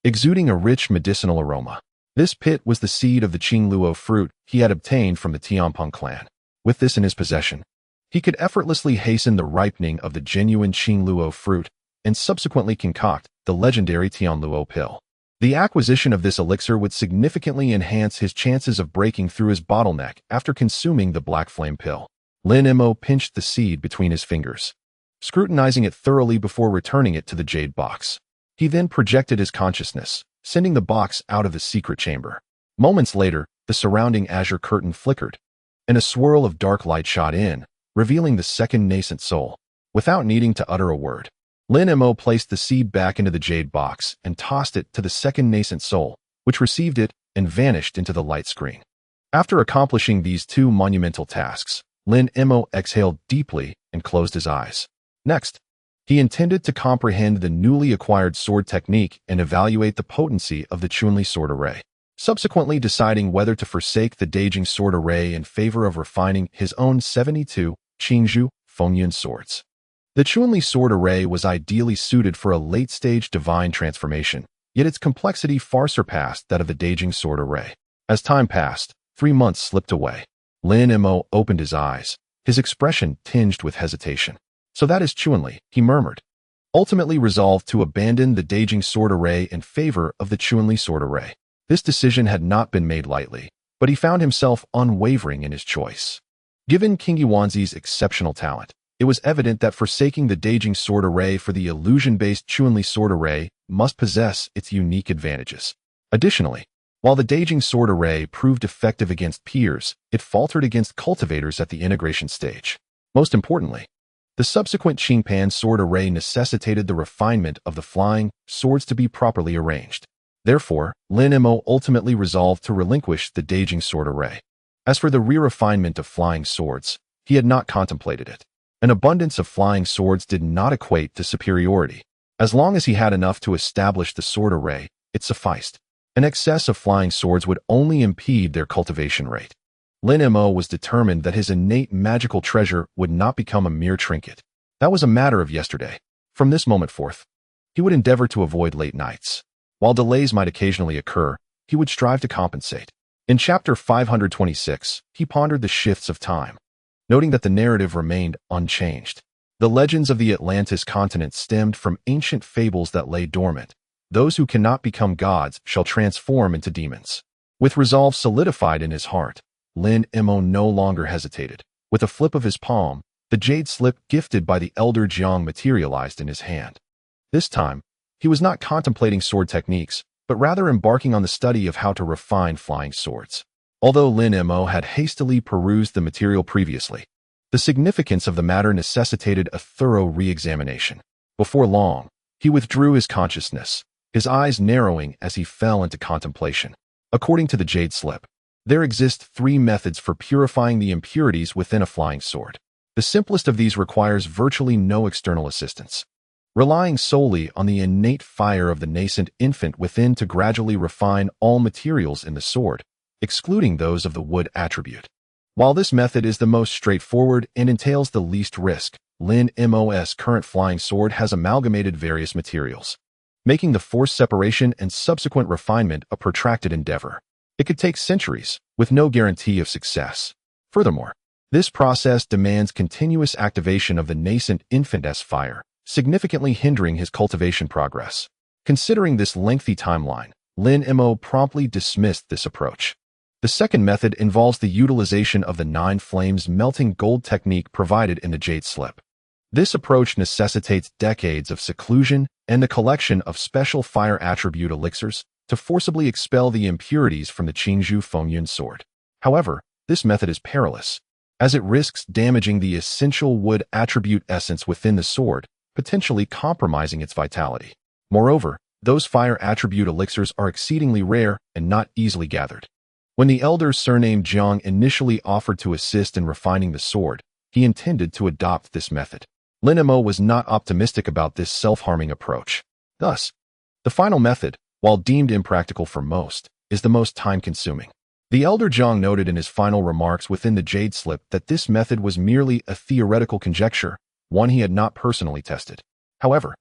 exuding a rich medicinal aroma. This pit was the seed of the Qing luo fruit he had obtained from the Tianpeng clan. With this in his possession, he could effortlessly hasten the ripening of the genuine Qing luo fruit and subsequently concoct the legendary Tianluo pill. The acquisition of this elixir would significantly enhance his chances of breaking through his bottleneck after consuming the black flame pill. Lin Mo pinched the seed between his fingers, scrutinizing it thoroughly before returning it to the jade box. He then projected his consciousness, sending the box out of the secret chamber. Moments later, the surrounding azure curtain flickered, and a swirl of dark light shot in, revealing the second nascent soul. Without needing to utter a word, Lin Mo placed the seed back into the jade box and tossed it to the second nascent soul, which received it and vanished into the light screen. After accomplishing these 2 monumental tasks, Lin Mo exhaled deeply and closed his eyes. Next, he intended to comprehend the newly acquired sword technique and evaluate the potency of the Chunli sword array. subsequently deciding whether to forsake the Daijing sword array in favor of refining his own 72 Qingzhu Fengyun swords. The Chuanli sword array was ideally suited for a late-stage divine transformation, yet its complexity far surpassed that of the Daijing sword array. As time passed, 3 months slipped away. Lin Mo opened his eyes, his expression tinged with hesitation. So that is Chuanli, he murmured, ultimately resolved to abandon the Daijing sword array in favor of the Chuanli sword array. This decision had not been made lightly, but he found himself unwavering in his choice. Given Qing Yuanzi's exceptional talent, it was evident that forsaking the Daijing sword array for the illusion-based Chuanli sword array must possess its unique advantages. Additionally, while the Daijing sword array proved effective against peers, it faltered against cultivators at the integration stage. Most importantly, the subsequent Qingpan sword array necessitated the refinement of the flying swords to be properly arranged. Therefore, Lin Mo ultimately resolved to relinquish the Daijing sword array. As for the re-refinement of flying swords, he had not contemplated it. An abundance of flying swords did not equate to superiority. As long as he had enough to establish the sword array, it sufficed. An excess of flying swords would only impede their cultivation rate. Lin Mo was determined that his innate magical treasure would not become a mere trinket. That was a matter of yesterday. From this moment forth, he would endeavor to avoid late nights. While delays might occasionally occur, he would strive to compensate. In chapter 526, he pondered the shifts of time, noting that the narrative remained unchanged. The legends of the Atlantis continent stemmed from ancient fables that lay dormant. Those who cannot become gods shall transform into demons. With resolve solidified in his heart, Lin Mo no longer hesitated. With a flip of his palm, the jade slip gifted by the elder Jiang materialized in his hand. This time, he was not contemplating sword techniques, but rather embarking on the study of how to refine flying swords. Although Lin Mo had hastily perused the material previously, the significance of the matter necessitated a thorough re-examination. Before long, he withdrew his consciousness, his eyes narrowing as he fell into contemplation. According to the jade slip, there exist 3 methods for purifying the impurities within a flying sword. The simplest of these requires virtually no external assistance, relying solely on the innate fire of the nascent infant within to gradually refine all materials in the sword, excluding those of the wood attribute. While this method is the most straightforward and entails the least risk, Lin Mo's current flying sword has amalgamated various materials, making the forced separation and subsequent refinement a protracted endeavor. It could take centuries, with no guarantee of success. Furthermore, this process demands continuous activation of the nascent infant's fire, significantly hindering his cultivation progress. Considering this lengthy timeline, Lin Mo promptly dismissed this approach. The second method involves the utilization of the 9 flames melting gold technique provided in the jade slip. This approach necessitates decades of seclusion and the collection of special fire attribute elixirs to forcibly expel the impurities from the Qingzhu Fengyun sword. However, this method is perilous, as it risks damaging the essential wood attribute essence within the sword, potentially compromising its vitality. Moreover, those fire attribute elixirs are exceedingly rare and not easily gathered. When the elder surnamed Jiang initially offered to assist in refining the sword, he intended to adopt this method. Lin Mo was not optimistic about this self-harming approach. Thus, the final method, while deemed impractical for most, is the most time-consuming. The elder Jiang noted in his final remarks within the jade slip that this method was merely a theoretical conjecture, one he had not personally tested. However,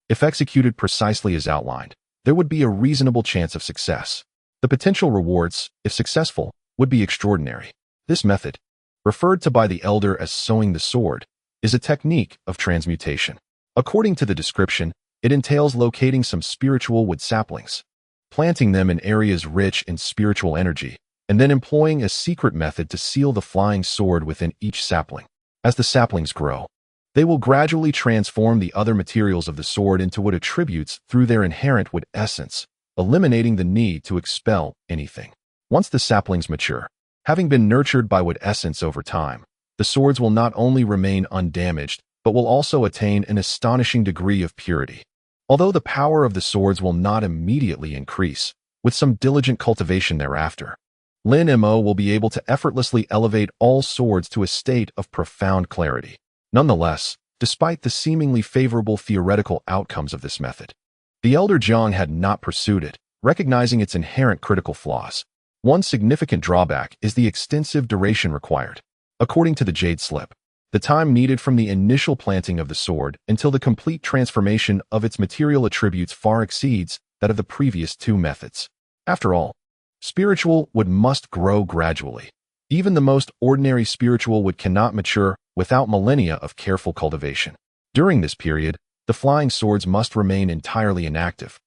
if executed precisely as outlined, there would be a reasonable chance of success. The potential rewards, if successful, would be extraordinary. This method, referred to by the elder as sowing the sword, is a technique of transmutation. According to the description, it entails locating some spiritual wood saplings, planting them in areas rich in spiritual energy, and then employing a secret method to seal the flying sword within each sapling. As the saplings grow, they will gradually transform the other materials of the sword into wood attributes through their inherent wood essence, eliminating the need to expel anything. Once the saplings mature, having been nurtured by wood essence over time, the swords will not only remain undamaged, but will also attain an astonishing degree of purity. Although the power of the swords will not immediately increase, with some diligent cultivation thereafter, Lin Mo will be able to effortlessly elevate all swords to a state of profound clarity. Nonetheless, despite the seemingly favorable theoretical outcomes of this method, the elder Jiang had not pursued it, recognizing its inherent critical flaws. One significant drawback is the extensive duration required. According to the Jade Slip, the time needed from the initial planting of the sword until the complete transformation of its material attributes far exceeds that of the previous two methods. After all, spiritual wood must grow gradually. Even the most ordinary spiritual wood cannot mature without millennia of careful cultivation. During this period, the flying swords must remain entirely inactive,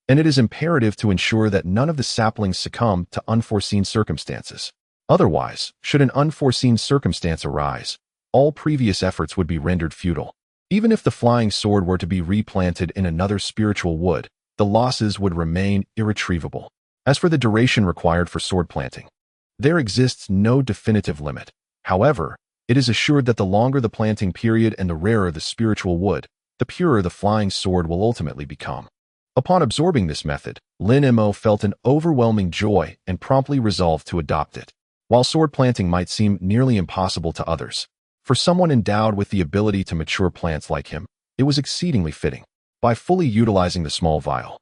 and it is imperative to ensure that none of the saplings succumb to unforeseen circumstances. Otherwise, should an unforeseen circumstance arise, all previous efforts would be rendered futile. Even if the flying sword were to be replanted in another spiritual wood, the losses would remain irretrievable. As for the duration required for sword planting, there exists no definitive limit. However, it is assured that the longer the planting period and the rarer the spiritual wood, the purer the flying sword will ultimately become. Upon absorbing this method, Lin Mo felt an overwhelming joy and promptly resolved to adopt it. While sword planting might seem nearly impossible to others, for someone endowed with the ability to mature plants like him, it was exceedingly fitting. By fully utilizing the small vial,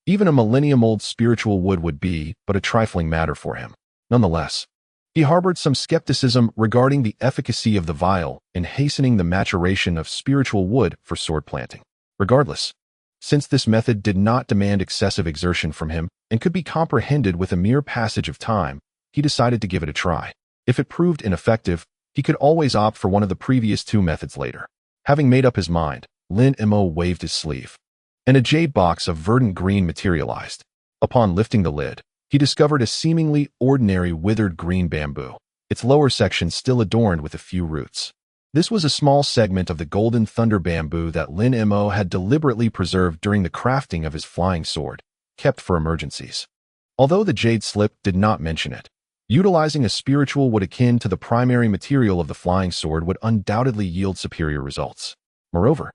even a millennium-old spiritual wood would be but a trifling matter for him. Nonetheless, he harbored some skepticism regarding the efficacy of the vial in hastening the maturation of spiritual wood for sword planting. Regardless, since this method did not demand excessive exertion from him and could be comprehended with a mere passage of time, he decided to give it a try. If it proved ineffective, he could always opt for one of the previous two methods later. Having made up his mind, Lin Mo waved his sleeve, and a jade box of verdant green materialized. Upon lifting the lid, he discovered a seemingly ordinary withered green bamboo, its lower section still adorned with a few roots. This was a small segment of the golden thunder bamboo that Lin Mo had deliberately preserved during the crafting of his flying sword, kept for emergencies. Although the Jade Slip did not mention it, utilizing a spiritual wood akin to the primary material of the flying sword would undoubtedly yield superior results. Moreover,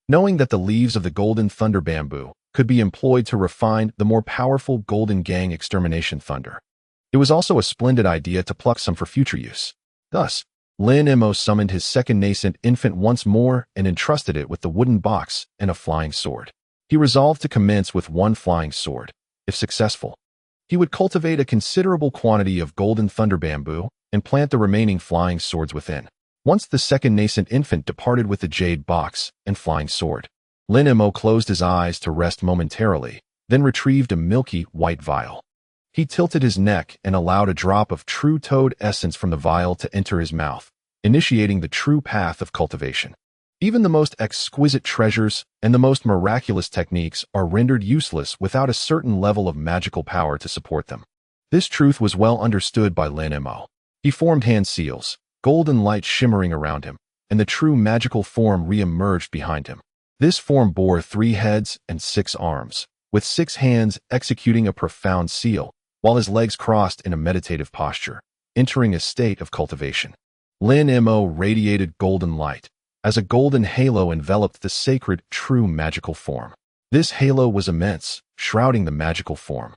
knowing that the leaves of the golden thunder bamboo could be employed to refine the more powerful golden gang extermination thunder, it was also a splendid idea to pluck some for future use. Thus, Lin Mo summoned his second nascent infant once more and entrusted it with the wooden box and a flying sword. He resolved to commence with one flying sword. If successful, he would cultivate a considerable quantity of golden thunder bamboo and plant the remaining flying swords within. Once the second nascent infant departed with the jade box and flying sword, Lin Mo closed his eyes to rest momentarily, then retrieved a milky white vial. He tilted his neck and allowed a drop of true toad essence from the vial to enter his mouth, initiating the true path of cultivation. Even the most exquisite treasures and the most miraculous techniques are rendered useless without a certain level of magical power to support them. This truth was well understood by Lin Mo. He formed hand seals, golden light shimmering around him, and the true magical form re-emerged behind him. This form bore 3 heads and 6 arms, with 6 hands executing a profound seal, while his legs crossed in a meditative posture, entering a state of cultivation. Lin Mo radiated golden light, as a golden halo enveloped the sacred, true magical form. This halo was immense, shrouding the magical form.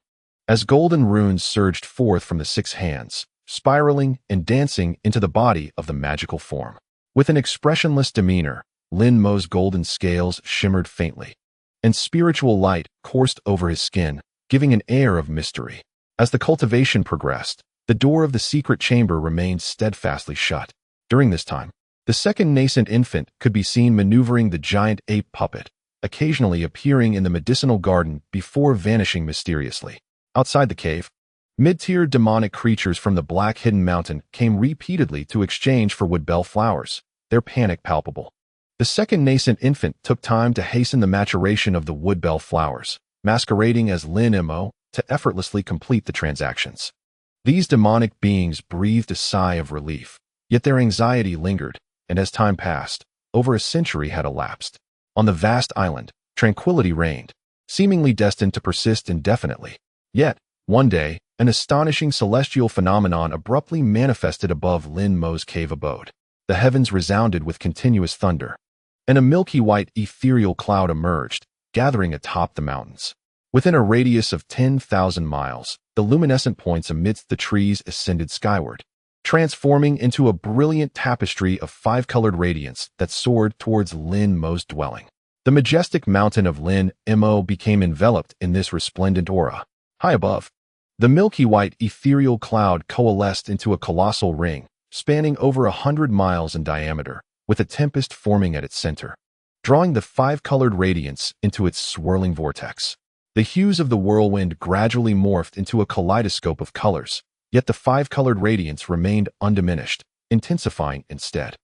As golden runes surged forth from the 6 hands, spiraling and dancing into the body of the magical form. With an expressionless demeanor, Lin Mo's golden scales shimmered faintly, and spiritual light coursed over his skin, giving an air of mystery. As the cultivation progressed, the door of the secret chamber remained steadfastly shut. During this time, the second nascent infant could be seen maneuvering the giant ape puppet, occasionally appearing in the medicinal garden before vanishing mysteriously. Outside the cave, mid-tier demonic creatures from the Black Hidden Mountain came repeatedly to exchange for woodbell flowers, their panic palpable. The second nascent infant took time to hasten the maturation of the woodbell flowers, masquerading as Lin Mo, to effortlessly complete the transactions. These demonic beings breathed a sigh of relief, yet their anxiety lingered, and as time passed, over a century had elapsed. On the vast island, tranquility reigned, seemingly destined to persist indefinitely. Yet, one day, an astonishing celestial phenomenon abruptly manifested above Lin Mo's cave abode. The heavens resounded with continuous thunder, and a milky white ethereal cloud emerged, gathering atop the mountains. Within a radius of 10,000 miles, the luminescent points amidst the trees ascended skyward, transforming into a brilliant tapestry of 5-colored radiance that soared towards Lin Mo's dwelling. The majestic mountain of Lin Mo became enveloped in this resplendent aura, High above, the milky white ethereal cloud coalesced into a colossal ring, spanning over 100 miles in diameter, with a tempest forming at its center, drawing the five-colored radiance into its swirling vortex. The hues of the whirlwind gradually morphed into a kaleidoscope of colors, yet the five-colored radiance remained undiminished, intensifying instead.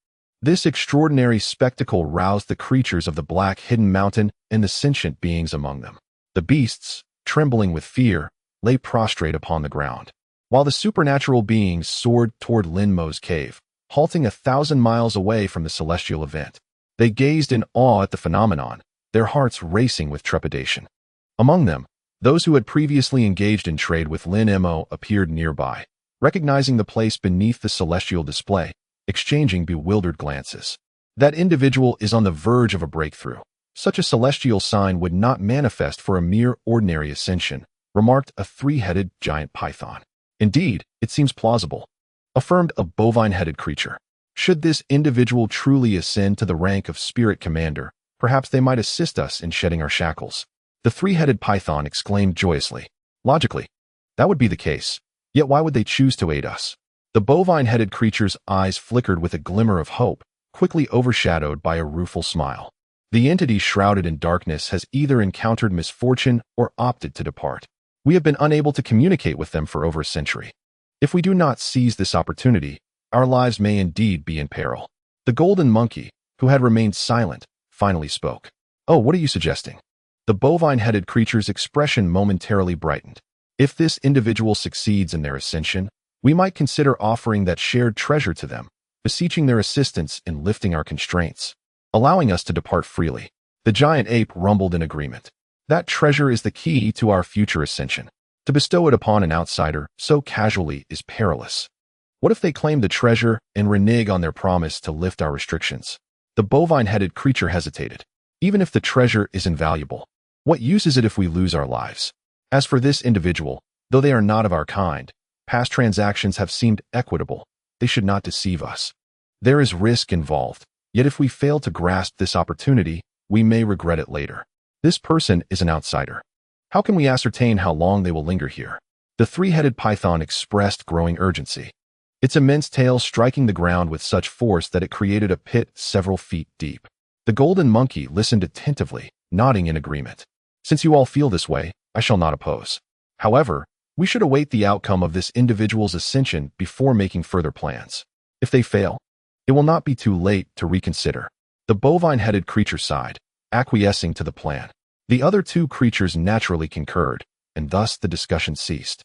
This extraordinary spectacle roused the creatures of the black hidden mountain and the sentient beings among them. The beasts, trembling with fear, lay prostrate upon the ground, while the supernatural beings soared toward Linmo's cave, halting 1,000 miles away from the celestial event. They gazed in awe at the phenomenon, their hearts racing with trepidation. Among them, those who had previously engaged in trade with Lin Mo appeared nearby, recognizing the place beneath the celestial display, exchanging bewildered glances. That individual is on the verge of a breakthrough. Such a celestial sign would not manifest for a mere ordinary ascension, remarked a three-headed giant python. Indeed, it seems plausible, affirmed a bovine-headed creature. Should this individual truly ascend to the rank of spirit commander, perhaps they might assist us in shedding our shackles. The three-headed python exclaimed joyously. Logically, that would be the case. Yet why would they choose to aid us? The bovine-headed creature's eyes flickered with a glimmer of hope, quickly overshadowed by a rueful smile. The entity shrouded in darkness has either encountered misfortune or opted to depart. We have been unable to communicate with them for over a century. If we do not seize this opportunity, our lives may indeed be in peril. The golden monkey, who had remained silent, finally spoke. Oh, what are you suggesting? The bovine-headed creature's expression momentarily brightened. If this individual succeeds in their ascension, we might consider offering that shared treasure to them, beseeching their assistance in lifting our constraints, allowing us to depart freely. The giant ape rumbled in agreement. That treasure is the key to our future ascension. To bestow it upon an outsider so casually is perilous. What if they claim the treasure and renege on their promise to lift our restrictions? The bovine-headed creature hesitated. Even if the treasure is invaluable, what use is it if we lose our lives? As for this individual, though they are not of our kind, past transactions have seemed equitable. They should not deceive us. There is risk involved, yet if we fail to grasp this opportunity, we may regret it later. This person is an outsider. How can we ascertain how long they will linger here? The three-headed python expressed growing urgency, its immense tail striking the ground with such force that it created a pit several feet deep. The golden monkey listened attentively, nodding in agreement. Since you all feel this way, I shall not oppose. However, we should await the outcome of this individual's ascension before making further plans. If they fail, it will not be too late to reconsider. The bovine-headed creature sighed, acquiescing to the plan. The other two creatures naturally concurred, and thus the discussion ceased,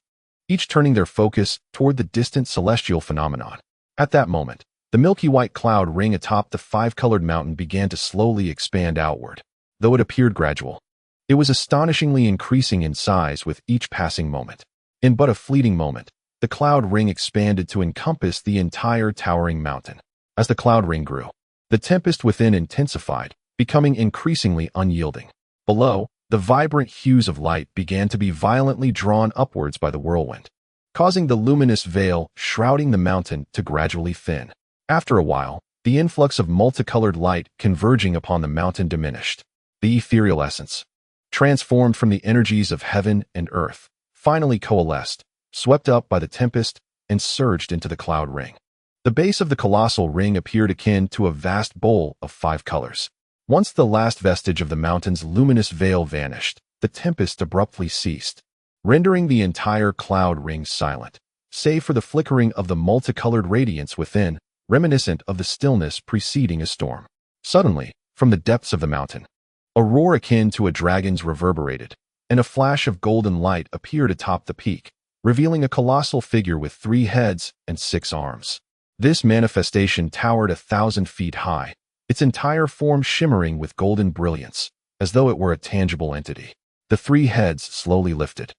each turning their focus toward the distant celestial phenomenon. At that moment, the milky white cloud ring atop the five-colored mountain began to slowly expand outward. Though it appeared gradual, it was astonishingly increasing in size with each passing moment. In but a fleeting moment, the cloud ring expanded to encompass the entire towering mountain. As the cloud ring grew, the tempest within intensified, becoming increasingly unyielding. Below, the vibrant hues of light began to be violently drawn upwards by the whirlwind, causing the luminous veil shrouding the mountain to gradually thin. After a while, the influx of multicolored light converging upon the mountain diminished. The ethereal essence, transformed from the energies of heaven and earth, finally coalesced, swept up by the tempest, and surged into the cloud ring. The base of the colossal ring appeared akin to a vast bowl of five colors. Once the last vestige of the mountain's luminous veil vanished, the tempest abruptly ceased, rendering the entire cloud ring silent, save for the flickering of the multicolored radiance within, reminiscent of the stillness preceding a storm. Suddenly, from the depths of the mountain, a roar akin to a dragon's reverberated, and a flash of golden light appeared atop the peak, revealing a colossal figure with 3 heads and 6 arms. This manifestation towered 1,000 feet high, its entire form shimmering with golden brilliance, as though it were a tangible entity. The 3 heads slowly lifted,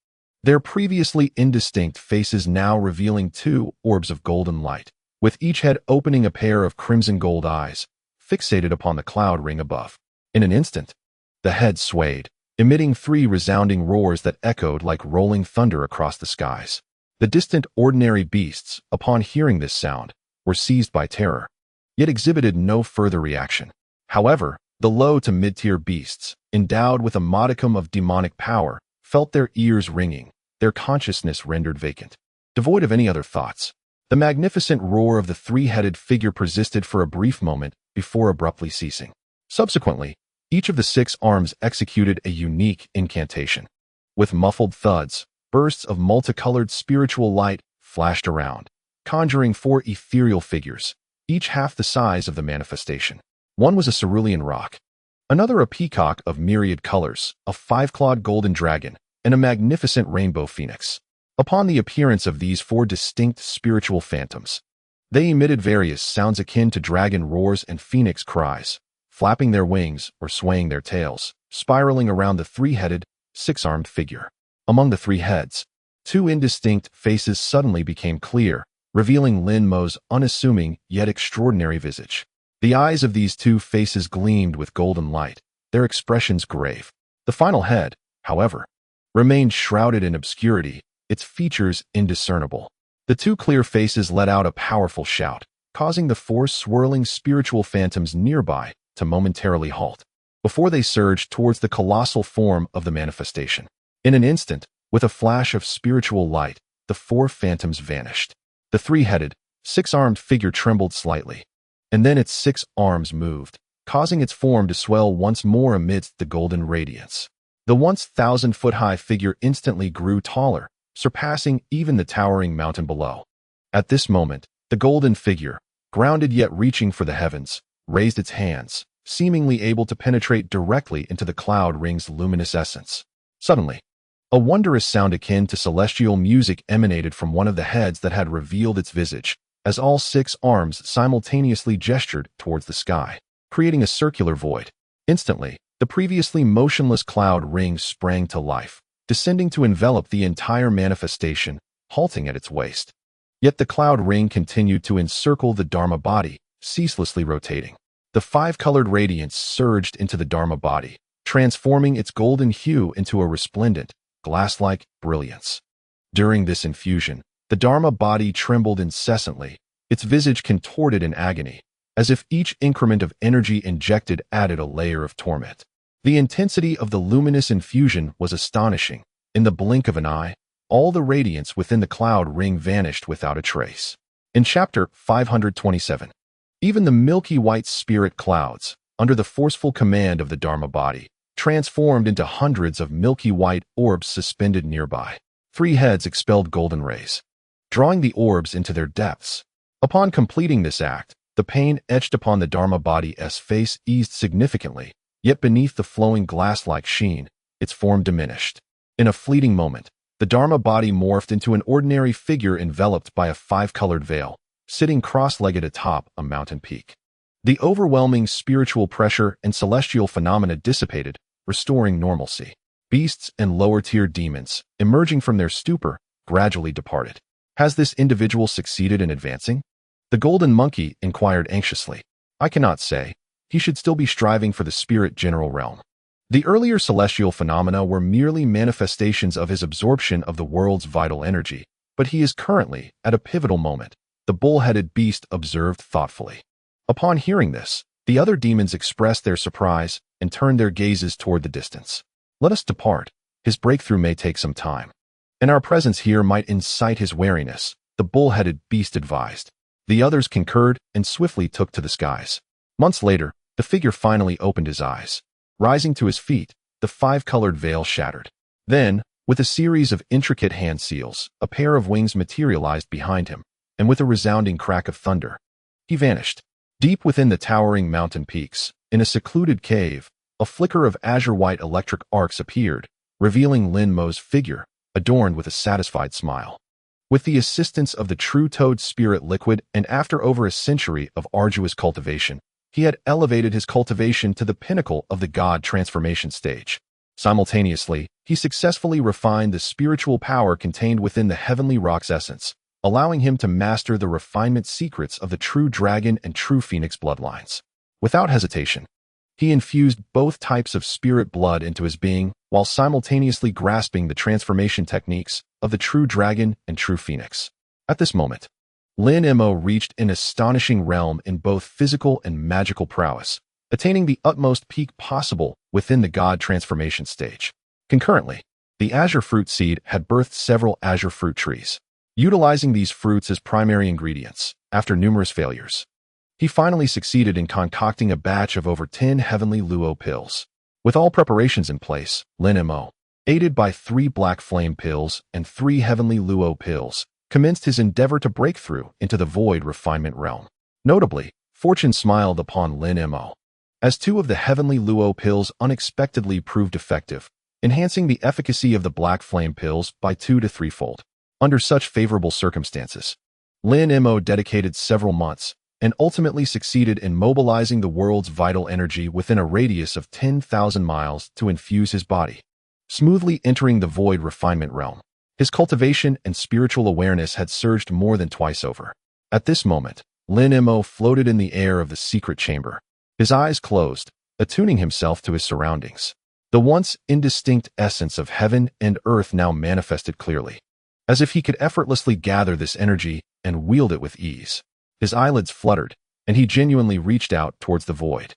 their previously indistinct faces now revealing 2 orbs of golden light, with each head opening a pair of crimson gold eyes, fixated upon the cloud ring above. In an instant, the heads swayed, emitting 3 resounding roars that echoed like rolling thunder across the skies. The distant ordinary beasts, upon hearing this sound, were seized by terror, yet exhibited no further reaction. However, the low to mid-tier beasts, endowed with a modicum of demonic power, felt their ears ringing, their consciousness rendered vacant. Devoid of any other thoughts, the magnificent roar of the three-headed figure persisted for a brief moment before abruptly ceasing. Subsequently, each of the 6 arms executed a unique incantation. With muffled thuds, bursts of multicolored spiritual light flashed around, conjuring 4 ethereal figures, each half the size of the manifestation. One was a cerulean rock, another a peacock of myriad colors, a 5-clawed golden dragon, and a magnificent rainbow phoenix. Upon the appearance of these 4 distinct spiritual phantoms, they emitted various sounds akin to dragon roars and phoenix cries, flapping their wings or swaying their tails, spiraling around the 3-headed, 6-armed figure. Among the 3 heads, 2 indistinct faces suddenly became clear, revealing Lin Mo's unassuming yet extraordinary visage. The eyes of these 2 faces gleamed with golden light, their expressions grave. The final head, however, remained shrouded in obscurity, its features indiscernible. The 2 clear faces let out a powerful shout, causing the 4 swirling spiritual phantoms nearby to momentarily halt, before they surged towards the colossal form of the manifestation. In an instant, with a flash of spiritual light, the 4 phantoms vanished. The 3-headed, 6-armed figure trembled slightly, and then its 6 arms moved, causing its form to swell once more amidst the golden radiance. The once 1,000-foot-high figure instantly grew taller, surpassing even the towering mountain below. At this moment, the golden figure, grounded yet reaching for the heavens, raised its hands, seemingly able to penetrate directly into the cloud ring's luminous essence. Suddenly, a wondrous sound akin to celestial music emanated from one of the heads that had revealed its visage, as all 6 arms simultaneously gestured towards the sky, creating a circular void. Instantly, the previously motionless cloud ring sprang to life, descending to envelop the entire manifestation, halting at its waist. Yet the cloud ring continued to encircle the Dharma body, ceaselessly rotating. The 5-colored radiance surged into the Dharma body, transforming its golden hue into a resplendent, glass-like brilliance. During this infusion, the Dharma body trembled incessantly, its visage contorted in agony, as if each increment of energy injected added a layer of torment. The intensity of the luminous infusion was astonishing. In the blink of an eye, all the radiance within the cloud ring vanished without a trace. In chapter 527, even the milky white spirit clouds, under the forceful command of the Dharma body, transformed into hundreds of milky white orbs suspended nearby. 3 heads expelled golden rays, drawing the orbs into their depths. Upon completing this act, the pain etched upon the Dharma body's face eased significantly, yet beneath the flowing glass-like sheen, its form diminished. In a fleeting moment, the Dharma body morphed into an ordinary figure enveloped by a 5-colored veil, sitting cross-legged atop a mountain peak. The overwhelming spiritual pressure and celestial phenomena dissipated, restoring normalcy. Beasts and lower-tier demons, emerging from their stupor, gradually departed. Has this individual succeeded in advancing? The golden monkey inquired anxiously. I cannot say. He should still be striving for the spirit general realm. The earlier celestial phenomena were merely manifestations of his absorption of the world's vital energy, but he is currently at a pivotal moment, the bull-headed beast observed thoughtfully. Upon hearing this, the other demons expressed their surprise and turned their gazes toward the distance. Let us depart. His breakthrough may take some time, and our presence here might incite his wariness, the bull-headed beast advised. The others concurred and swiftly took to the skies. Months later, the figure finally opened his eyes. Rising to his feet, the 5-colored veil shattered. Then, with a series of intricate hand seals, a pair of wings materialized behind him, and with a resounding crack of thunder, he vanished. Deep within the towering mountain peaks, in a secluded cave, a flicker of azure-white electric arcs appeared, revealing Lin Mo's figure, adorned with a satisfied smile. With the assistance of the true toad spirit liquid and after over a century of arduous cultivation, he had elevated his cultivation to the pinnacle of the God transformation stage. Simultaneously, he successfully refined the spiritual power contained within the heavenly rock's essence, allowing him to master the refinement secrets of the true dragon and true phoenix bloodlines. Without hesitation, he infused both types of spirit blood into his being, while simultaneously grasping the transformation techniques of the true dragon and true phoenix. At this moment, Lin Mo reached an astonishing realm in both physical and magical prowess, attaining the utmost peak possible within the God transformation stage. Concurrently, The azure fruit seed had birthed several azure fruit trees. Utilizing these fruits as primary ingredients, after numerous failures, he finally succeeded in concocting a batch of over 10 heavenly luo pills. With all preparations in place, Lin Mo, aided by 3 black flame pills and 3 heavenly luo pills, commenced his endeavor to break through into the void refinement realm. Notably, fortune smiled upon Lin Mo, as 2 of the heavenly luo pills unexpectedly proved effective, enhancing the efficacy of the black flame pills by 2 to 3-fold. Under such favorable circumstances, Lin Mo dedicated several months and ultimately succeeded in mobilizing the world's vital energy within a radius of 10,000 miles to infuse his body, smoothly entering the void refinement realm. His cultivation and spiritual awareness had surged more than twice over. At this moment, Lin Mo floated in the air of the secret chamber, his eyes closed, attuning himself to his surroundings. The once indistinct essence of heaven and earth now manifested clearly, as if he could effortlessly gather this energy and wield it with ease. His eyelids fluttered, and he genuinely reached out towards the void.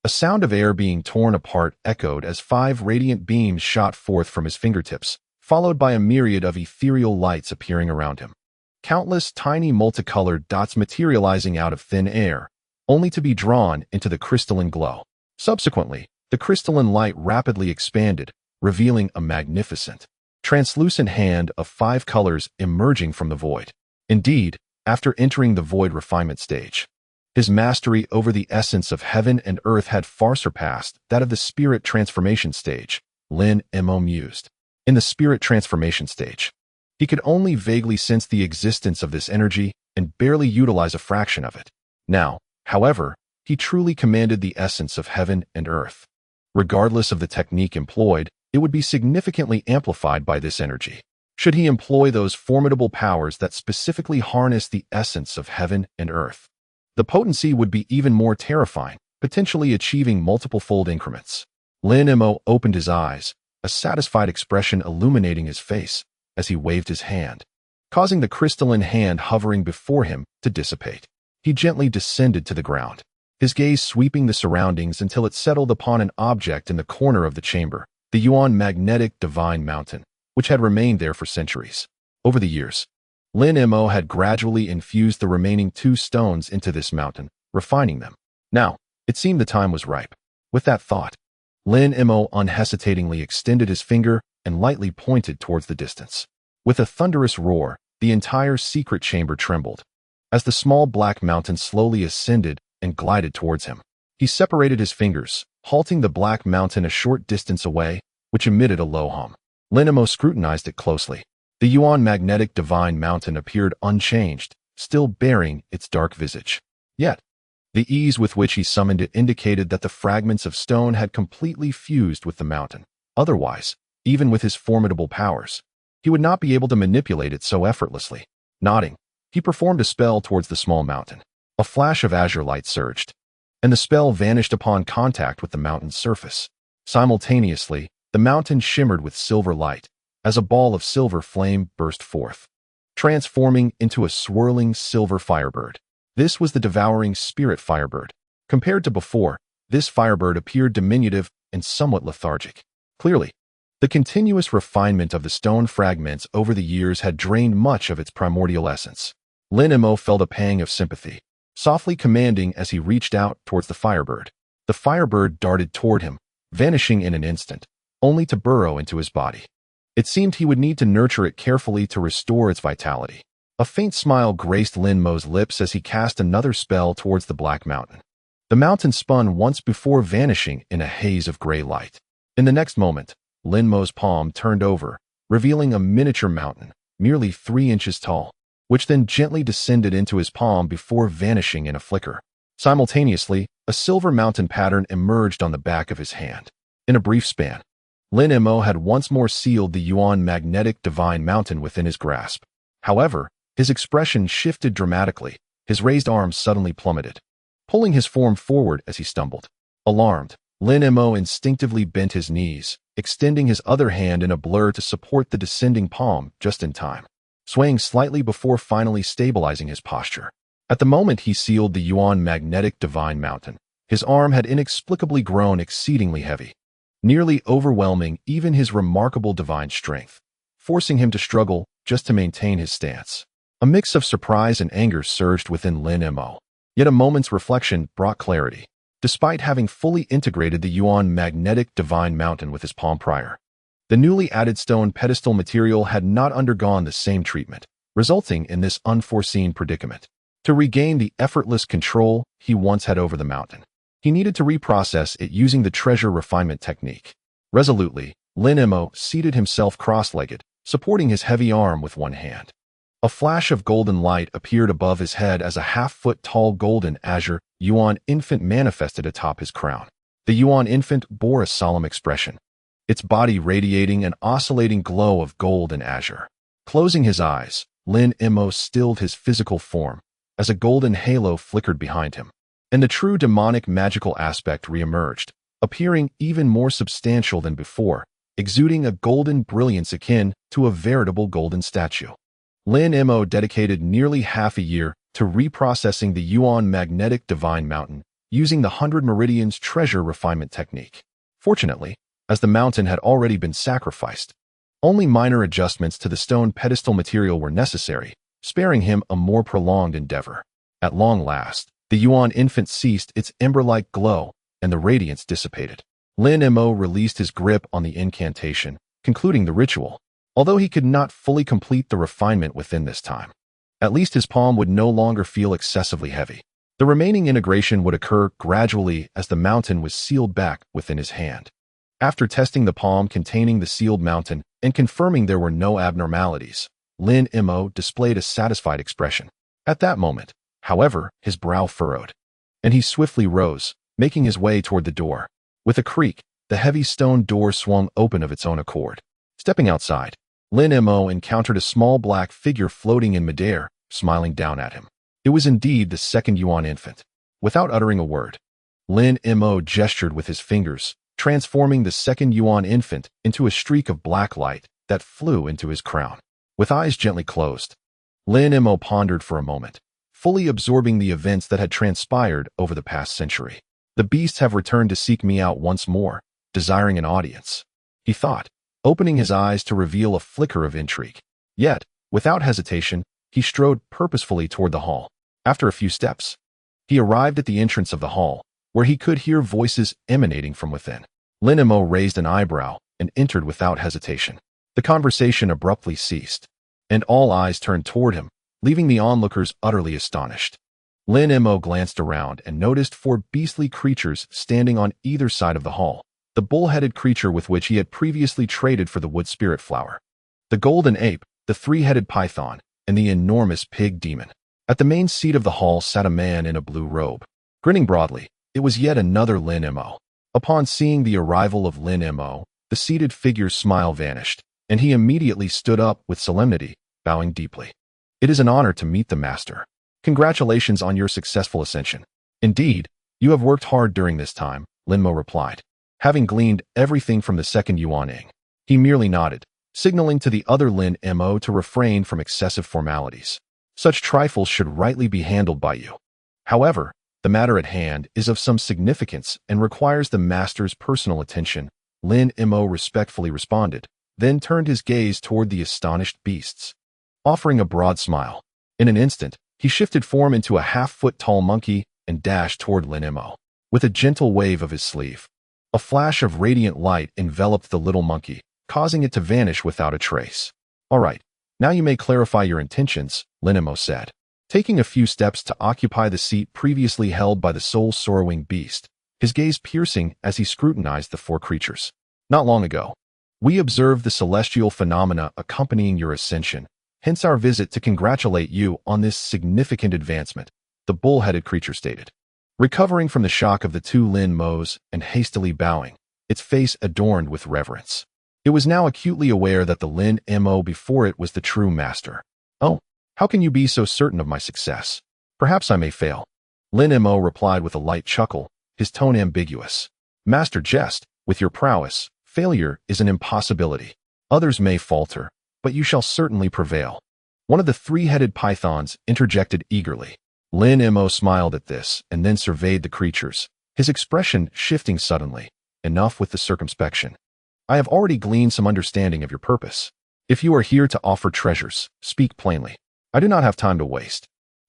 A sound of air being torn apart echoed as 5 radiant beams shot forth from his fingertips, followed by a myriad of ethereal lights appearing around him. Countless tiny multicolored dots materializing out of thin air, only to be drawn into the crystalline glow. Subsequently, the crystalline light rapidly expanded, revealing a magnificent, translucent hand of 5 colors emerging from the void. Indeed, after entering the void refinement stage, his mastery over the essence of heaven and earth had far surpassed that of the spirit transformation stage, Lin Mo mused. In the spirit transformation stage, he could only vaguely sense the existence of this energy and barely utilize a fraction of it. Now, however, he truly commanded the essence of heaven and earth. Regardless of the technique employed, it would be significantly amplified by this energy. Should he employ those formidable powers that specifically harness the essence of heaven and earth, the potency would be even more terrifying, potentially achieving multiple-fold increments. Lin Mo opened his eyes, a satisfied expression illuminating his face as he waved his hand, causing the crystalline hand hovering before him to dissipate. He gently descended to the ground, his gaze sweeping the surroundings until it settled upon an object in the corner of the chamber, the Yuan magnetic divine mountain, which had remained there for centuries. Over the years, Lin Mo had gradually infused the remaining 2 stones into this mountain, refining them. Now, it seemed the time was ripe. With that thought, Lin Mo unhesitatingly extended his finger and lightly pointed towards the distance. With a thunderous roar, the entire secret chamber trembled. As the small black mountain slowly ascended and glided towards him, he separated his fingers, halting the black mountain a short distance away, which emitted a low hum. Lin Mo scrutinized it closely. The Yuan magnetic divine mountain appeared unchanged, still bearing its dark visage. Yet, the ease with which he summoned it indicated that the fragments of stone had completely fused with the mountain. Otherwise, even with his formidable powers, he would not be able to manipulate it so effortlessly. Nodding, he performed a spell towards the small mountain. A flash of azure light surged, and the spell vanished upon contact with the mountain's surface. Simultaneously, the mountain shimmered with silver light, as a ball of silver flame burst forth, transforming into a swirling silver firebird. This was the devouring spirit firebird. Compared to before, this firebird appeared diminutive and somewhat lethargic. Clearly, the continuous refinement of the stone fragments over the years had drained much of its primordial essence. Lin Mo felt a pang of sympathy, softly commanding as he reached out towards the firebird. The firebird darted toward him, vanishing in an instant, only to burrow into his body. It seemed he would need to nurture it carefully to restore its vitality. A faint smile graced Lin Mo's lips as he cast another spell towards the black mountain. The mountain spun once before vanishing in a haze of gray light. In the next moment, Lin Mo's palm turned over, revealing a miniature mountain, merely 3 inches tall, which then gently descended into his palm before vanishing in a flicker. Simultaneously, a silver mountain pattern emerged on the back of his hand. In a brief span, Lin Mo had once more sealed the Yuan magnetic divine mountain within his grasp. However, his expression shifted dramatically. His raised arms suddenly plummeted, pulling his form forward as he stumbled. Alarmed, Lin Mo instinctively bent his knees, extending his other hand in a blur to support the descending palm just in time, swaying slightly before finally stabilizing his posture. At the moment he sealed the Yuan magnetic divine mountain, his arm had inexplicably grown exceedingly heavy. nearly overwhelming even his remarkable divine strength, forcing him to struggle just to maintain his stance. A mix of surprise and anger surged within Lin Mo. Yet a moment's reflection brought clarity. Despite having fully integrated the Yuan magnetic divine mountain with his palm prior, the newly added stone pedestal material had not undergone the same treatment, resulting in this unforeseen predicament. To regain the effortless control he once had over the mountain, he needed to reprocess it using the treasure refinement technique. Resolutely, Lin Mo seated himself cross-legged, supporting his heavy arm with one hand. A flash of golden light appeared above his head as a half-foot-tall golden azure Yuan infant manifested atop his crown. The Yuan infant bore a solemn expression, its body radiating an oscillating glow of gold and azure. Closing his eyes, Lin Mo stilled his physical form as a golden halo flickered behind him, and the true demonic magical aspect reemerged, appearing even more substantial than before, exuding a golden brilliance akin to a veritable golden statue. Lin Mo dedicated nearly half a year to reprocessing the Yuan magnetic divine mountain using the 100 Meridians treasure refinement technique. Fortunately, as the mountain had already been sacrificed, only minor adjustments to the stone pedestal material were necessary, sparing him a more prolonged endeavor. At long last, the Yuan infant ceased its ember-like glow, and the radiance dissipated. Lin Mo released his grip on the incantation, concluding the ritual. Although he could not fully complete the refinement within this time, at least his palm would no longer feel excessively heavy. The remaining integration would occur gradually as the mountain was sealed back within his hand. After testing the palm containing the sealed mountain and confirming there were no abnormalities, Lin Mo displayed a satisfied expression. At that moment, however, his brow furrowed, and he swiftly rose, making his way toward the door. With a creak, the heavy stone door swung open of its own accord. Stepping outside, Lin Mo encountered a small black figure floating in midair, smiling down at him. It was indeed the second Yuan infant. Without uttering a word, Lin Mo gestured with his fingers, transforming the second Yuan infant into a streak of black light that flew into his crown. With eyes gently closed, Lin Mo pondered for a moment, fully absorbing the events that had transpired over the past century. The beasts have returned to seek me out once more, desiring an audience, he thought, opening his eyes to reveal a flicker of intrigue. Yet, without hesitation, he strode purposefully toward the hall. After a few steps, he arrived at the entrance of the hall, where he could hear voices emanating from within. Lin Mo raised an eyebrow and entered without hesitation. The conversation abruptly ceased, and all eyes turned toward him, leaving the onlookers utterly astonished. Lin Mo glanced around and noticed 4 beastly creatures standing on either side of the hall. The bull-headed creature with which he had previously traded for the wood spirit flower, the golden ape, the 3-headed python, and the enormous pig demon. At the main seat of the hall sat a man in a blue robe. Grinning broadly, it was yet another Lin Mo. Upon seeing the arrival of Lin Mo, the seated figure's smile vanished, and he immediately stood up with solemnity, bowing deeply. It is an honor to meet the master. Congratulations on your successful ascension. Indeed, you have worked hard during this time, Lin Mo replied. Having gleaned everything from the second Yuaning, he merely nodded, signaling to the other Lin Mo to refrain from excessive formalities. Such trifles should rightly be handled by you. However, the matter at hand is of some significance and requires the master's personal attention, Lin Mo respectfully responded, then turned his gaze toward the astonished beasts, offering a broad smile. In an instant, he shifted form into a half-foot-tall monkey and dashed toward Lin Mo. With a gentle wave of his sleeve, a flash of radiant light enveloped the little monkey, causing it to vanish without a trace. All right, now you may clarify your intentions, Lin Mo said, taking a few steps to occupy the seat previously held by the soul-sorrowing beast, his gaze piercing as he scrutinized the 4 creatures. Not long ago, we observed the celestial phenomena accompanying your ascension, hence our visit to congratulate you on this significant advancement, the bull-headed creature stated. Recovering from the shock of the 2 Lin Mo's and hastily bowing, its face adorned with reverence. It was now acutely aware that the Lin Mo before it was the true master. Oh, how can you be so certain of my success? Perhaps I may fail. Lin Mo replied with a light chuckle, his tone ambiguous. Master jest, with your prowess, failure is an impossibility. Others may falter, but you shall certainly prevail. One of the 3-headed pythons interjected eagerly. Lin Mo smiled at this and then surveyed the creatures, his expression shifting suddenly. enough with the circumspection. I have already gleaned some understanding of your purpose. If you are here to offer treasures, speak plainly. I do not have time to waste.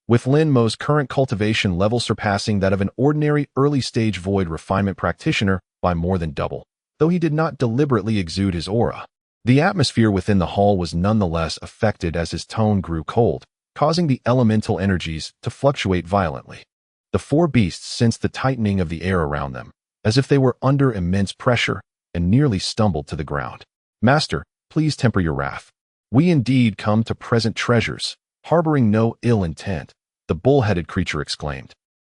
With Lin Mo's current cultivation level surpassing that of an ordinary early-stage void refinement practitioner by more than double, though he did not deliberately exude his aura, the atmosphere within the hall was nonetheless affected as his tone grew cold, causing the elemental energies to fluctuate violently. The four beasts sensed the tightening of the air around them, as if they were under immense pressure, and nearly stumbled to the ground. Master, please temper your wrath. We indeed come to present treasures, harboring no ill intent, the bull-headed creature exclaimed.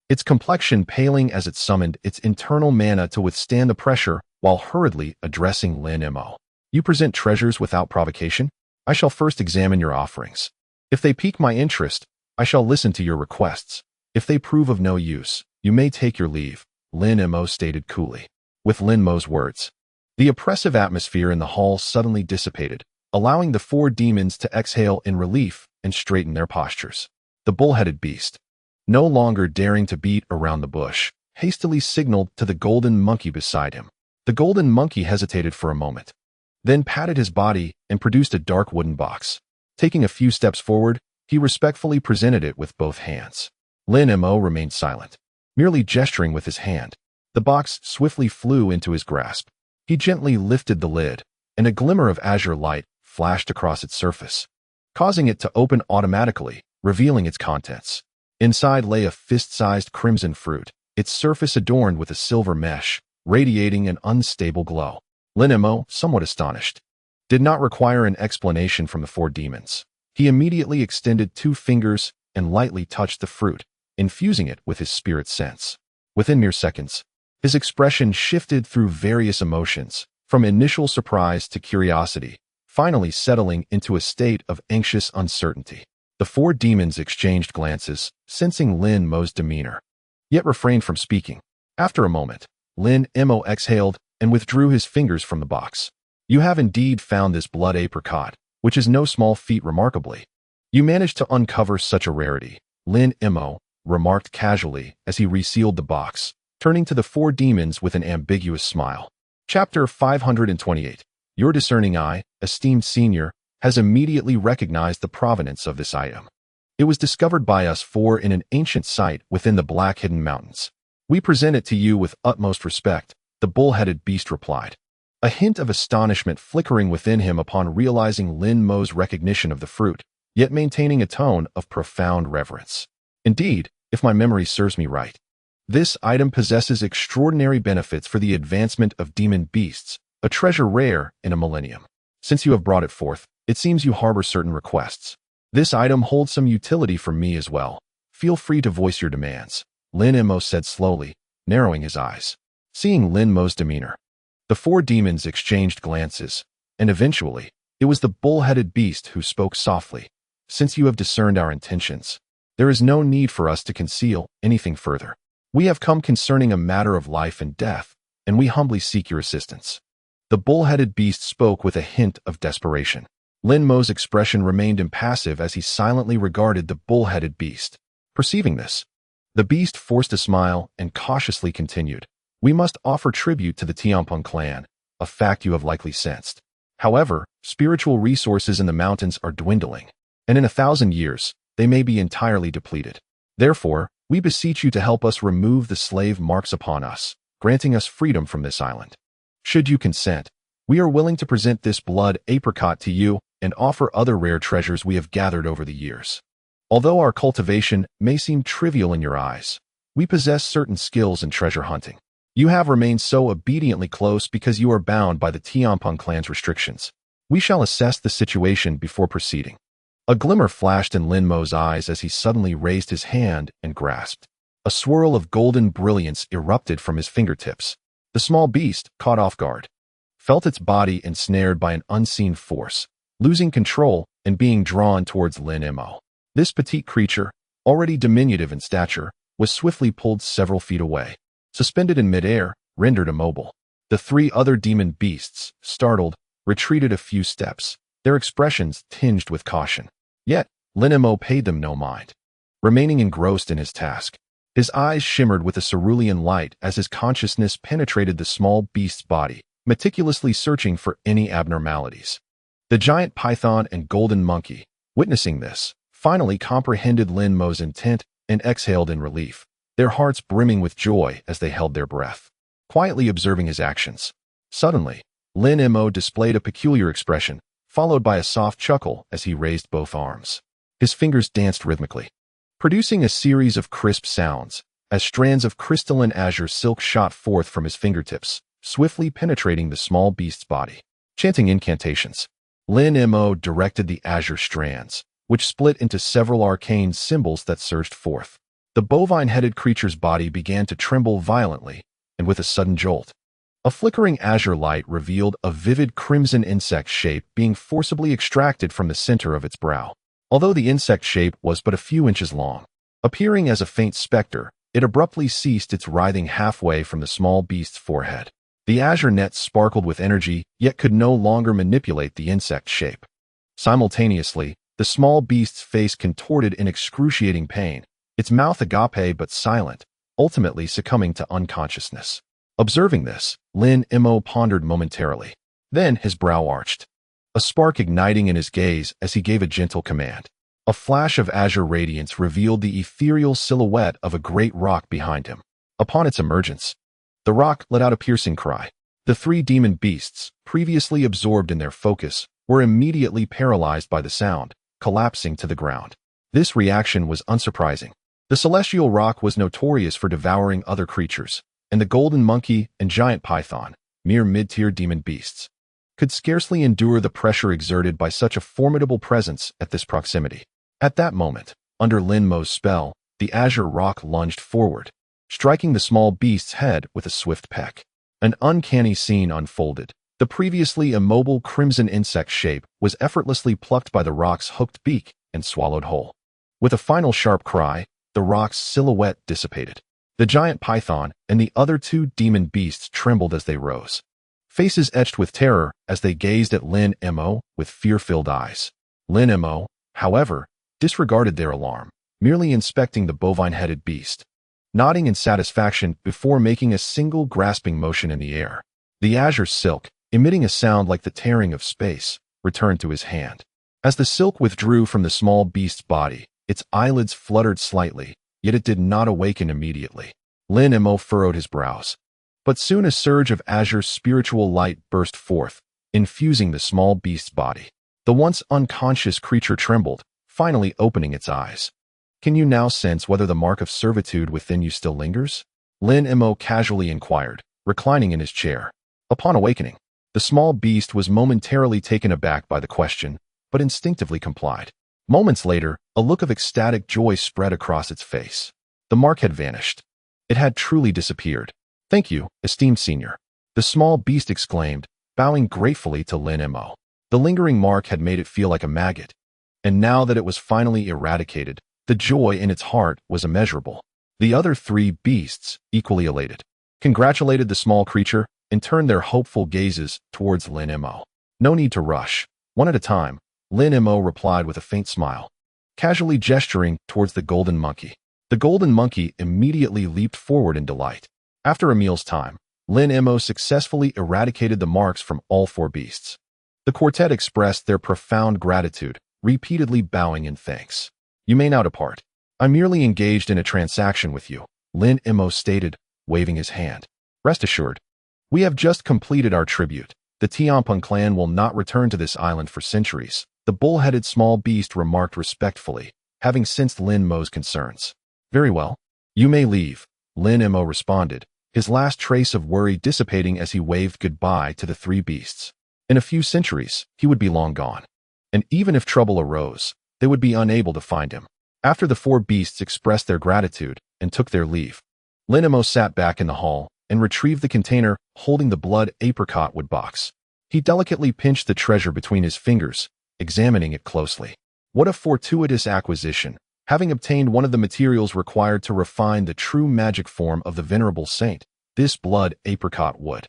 Its complexion paling as it summoned its internal mana to withstand the pressure while hurriedly addressing Lin Mo. You present treasures without provocation? I shall first examine your offerings. If they pique my interest, I shall listen to your requests. If they prove of no use, you may take your leave, Lin Mo stated coolly. With Lin Mo's words, the oppressive atmosphere in the hall suddenly dissipated, allowing the four demons to exhale in relief and straighten their postures. The bull-headed beast, no longer daring to beat around the bush, hastily signaled to the golden monkey beside him. The golden monkey hesitated for a moment, then patted his body and produced a dark wooden box. Taking a few steps forward, he respectfully presented it with both hands. Lin Mo remained silent, merely gesturing with his hand. The box swiftly flew into his grasp. He gently lifted the lid, and a glimmer of azure light flashed across its surface, causing it to open automatically, revealing its contents. Inside lay a fist-sized crimson fruit, its surface adorned with a silver mesh, radiating an unstable glow. Lin Mo, somewhat astonished, did not require an explanation from the four demons. He immediately extended 2 fingers and lightly touched the fruit, infusing it with his spirit sense. Within mere seconds, his expression shifted through various emotions, from initial surprise to curiosity, finally settling into a state of anxious uncertainty. The four demons exchanged glances, sensing Lin Mo's demeanor, yet refrained from speaking. After a moment, Lin Mo exhaled and withdrew his fingers from the box. You have indeed found this blood apricot, which is no small feat remarkably. You managed to uncover such a rarity, Lin Mo remarked casually as he resealed the box, turning to the four demons with an ambiguous smile. Chapter 528. Your discerning eye, esteemed senior, has immediately recognized the provenance of this item. It was discovered by us four in an ancient site within the Black Hidden Mountains. We present it to you with utmost respect, the bull-headed beast replied, a hint of astonishment flickering within him upon realizing Lin Mo's recognition of the fruit, yet maintaining a tone of profound reverence. Indeed, if my memory serves me right, this item possesses extraordinary benefits for the advancement of demon beasts, a treasure rare in a millennium. Since you have brought it forth, it seems you harbor certain requests. This item holds some utility for me as well. Feel free to voice your demands, Lin Mo said slowly, narrowing his eyes. Seeing Lin Mo's demeanor, the four demons exchanged glances, and eventually, it was the bull-headed beast who spoke softly. Since you have discerned our intentions, there is no need for us to conceal anything further. We have come concerning a matter of life and death, and we humbly seek your assistance. The bull-headed beast spoke with a hint of desperation. Lin Mo's expression remained impassive as he silently regarded the bull-headed beast. Perceiving this, the beast forced a smile and cautiously continued. We must offer tribute to the Tianpeng clan, a fact you have likely sensed. However, spiritual resources in the mountains are dwindling, and in 1,000 years, they may be entirely depleted. Therefore, we beseech you to help us remove the slave marks upon us, granting us freedom from this island. Should you consent, we are willing to present this blood apricot to you and offer other rare treasures we have gathered over the years. Although our cultivation may seem trivial in your eyes, we possess certain skills in treasure hunting. You have remained so obediently close because you are bound by the Tianpeng clan's restrictions. We shall assess the situation before proceeding. A glimmer flashed in Lin Mo's eyes as he suddenly raised his hand and grasped. A swirl of golden brilliance erupted from his fingertips. The small beast, caught off guard, felt its body ensnared by an unseen force, losing control and being drawn towards Lin Mo. This petite creature, already diminutive in stature, was swiftly pulled several feet away. Suspended in midair, rendered immobile. The 3 other demon beasts, startled, retreated a few steps, their expressions tinged with caution. Yet, Lin Mo paid them no mind, remaining engrossed in his task. His eyes shimmered with a cerulean light as his consciousness penetrated the small beast's body, meticulously searching for any abnormalities. The giant python and golden monkey, witnessing this, finally comprehended Lin Mo's intent and exhaled in relief, their hearts brimming with joy as they held their breath, quietly observing his actions. Suddenly, Lin Mo displayed a peculiar expression, followed by a soft chuckle as he raised both arms. His fingers danced rhythmically, producing a series of crisp sounds as strands of crystalline azure silk shot forth from his fingertips, swiftly penetrating the small beast's body. Chanting incantations, Lin Mo directed the azure strands, which split into several arcane symbols that surged forth. The bovine-headed creature's body began to tremble violently, and with a sudden jolt, a flickering azure light revealed a vivid crimson insect shape being forcibly extracted from the center of its brow. Although the insect shape was but a few inches long, appearing as a faint specter, it abruptly ceased its writhing halfway from the small beast's forehead. The azure net sparkled with energy, yet could no longer manipulate the insect shape. Simultaneously, the small beast's face contorted in excruciating pain, its mouth agape but silent, ultimately succumbing to unconsciousness. Observing this, Lin Mo pondered momentarily. Then his brow arched, a spark igniting in his gaze as he gave a gentle command. A flash of azure radiance revealed the ethereal silhouette of a great rock behind him. Upon its emergence, the rock let out a piercing cry. The three demon beasts, previously absorbed in their focus, were immediately paralyzed by the sound, collapsing to the ground. This reaction was unsurprising. The celestial rock was notorious for devouring other creatures, and the golden monkey and giant python, mere mid-tier demon beasts, could scarcely endure the pressure exerted by such a formidable presence at this proximity. At that moment, under Lin Mo's spell, the azure rock lunged forward, striking the small beast's head with a swift peck. An uncanny scene unfolded. The previously immobile crimson insect shape was effortlessly plucked by the rock's hooked beak and swallowed whole. With a final sharp cry, the rock's silhouette dissipated. The giant python and the other two demon beasts trembled as they rose, faces etched with terror as they gazed at Lin Mo with fear-filled eyes. Lin Mo, however, disregarded their alarm, merely inspecting the bovine-headed beast, nodding in satisfaction before making a single grasping motion in the air. The azure silk, emitting a sound like the tearing of space, returned to his hand. As the silk withdrew from the small beast's body, its eyelids fluttered slightly, yet it did not awaken immediately. Lin Mo furrowed his brows. But soon a surge of azure spiritual light burst forth, infusing the small beast's body. The once unconscious creature trembled, finally opening its eyes. Can you now sense whether the mark of servitude within you still lingers? Lin Mo casually inquired, reclining in his chair. Upon awakening, the small beast was momentarily taken aback by the question, but instinctively complied. Moments later, a look of ecstatic joy spread across its face. The mark had vanished. It had truly disappeared. Thank you, esteemed senior, the small beast exclaimed, bowing gratefully to Lin Mo. The lingering mark had made it feel like a maggot, and now that it was finally eradicated, the joy in its heart was immeasurable. The other three beasts, equally elated, congratulated the small creature and turned their hopeful gazes towards Lin Mo. No need to rush. One at a time, Lin Mo replied with a faint smile, casually gesturing towards the golden monkey. The golden monkey immediately leaped forward in delight. After a meal's time, Lin Mo successfully eradicated the marks from all four beasts. The quartet expressed their profound gratitude, repeatedly bowing in thanks. You may now depart. I'm merely engaged in a transaction with you, Lin Mo stated, waving his hand. Rest assured, we have just completed our tribute. The Tianpeng clan will not return to this island for centuries, the bull-headed small beast remarked respectfully, having sensed Lin Mo's concerns. Very well. You may leave, Lin Mo responded, his last trace of worry dissipating as he waved goodbye to the three beasts. In a few centuries, he would be long gone. And even if trouble arose, they would be unable to find him. After the four beasts expressed their gratitude and took their leave, Lin Mo sat back in the hall and retrieved the container holding the blood apricot wood box. He delicately pinched the treasure between his fingers, examining it closely. What a fortuitous acquisition, having obtained one of the materials required to refine the true magic form of the venerable saint, this blood apricot wood.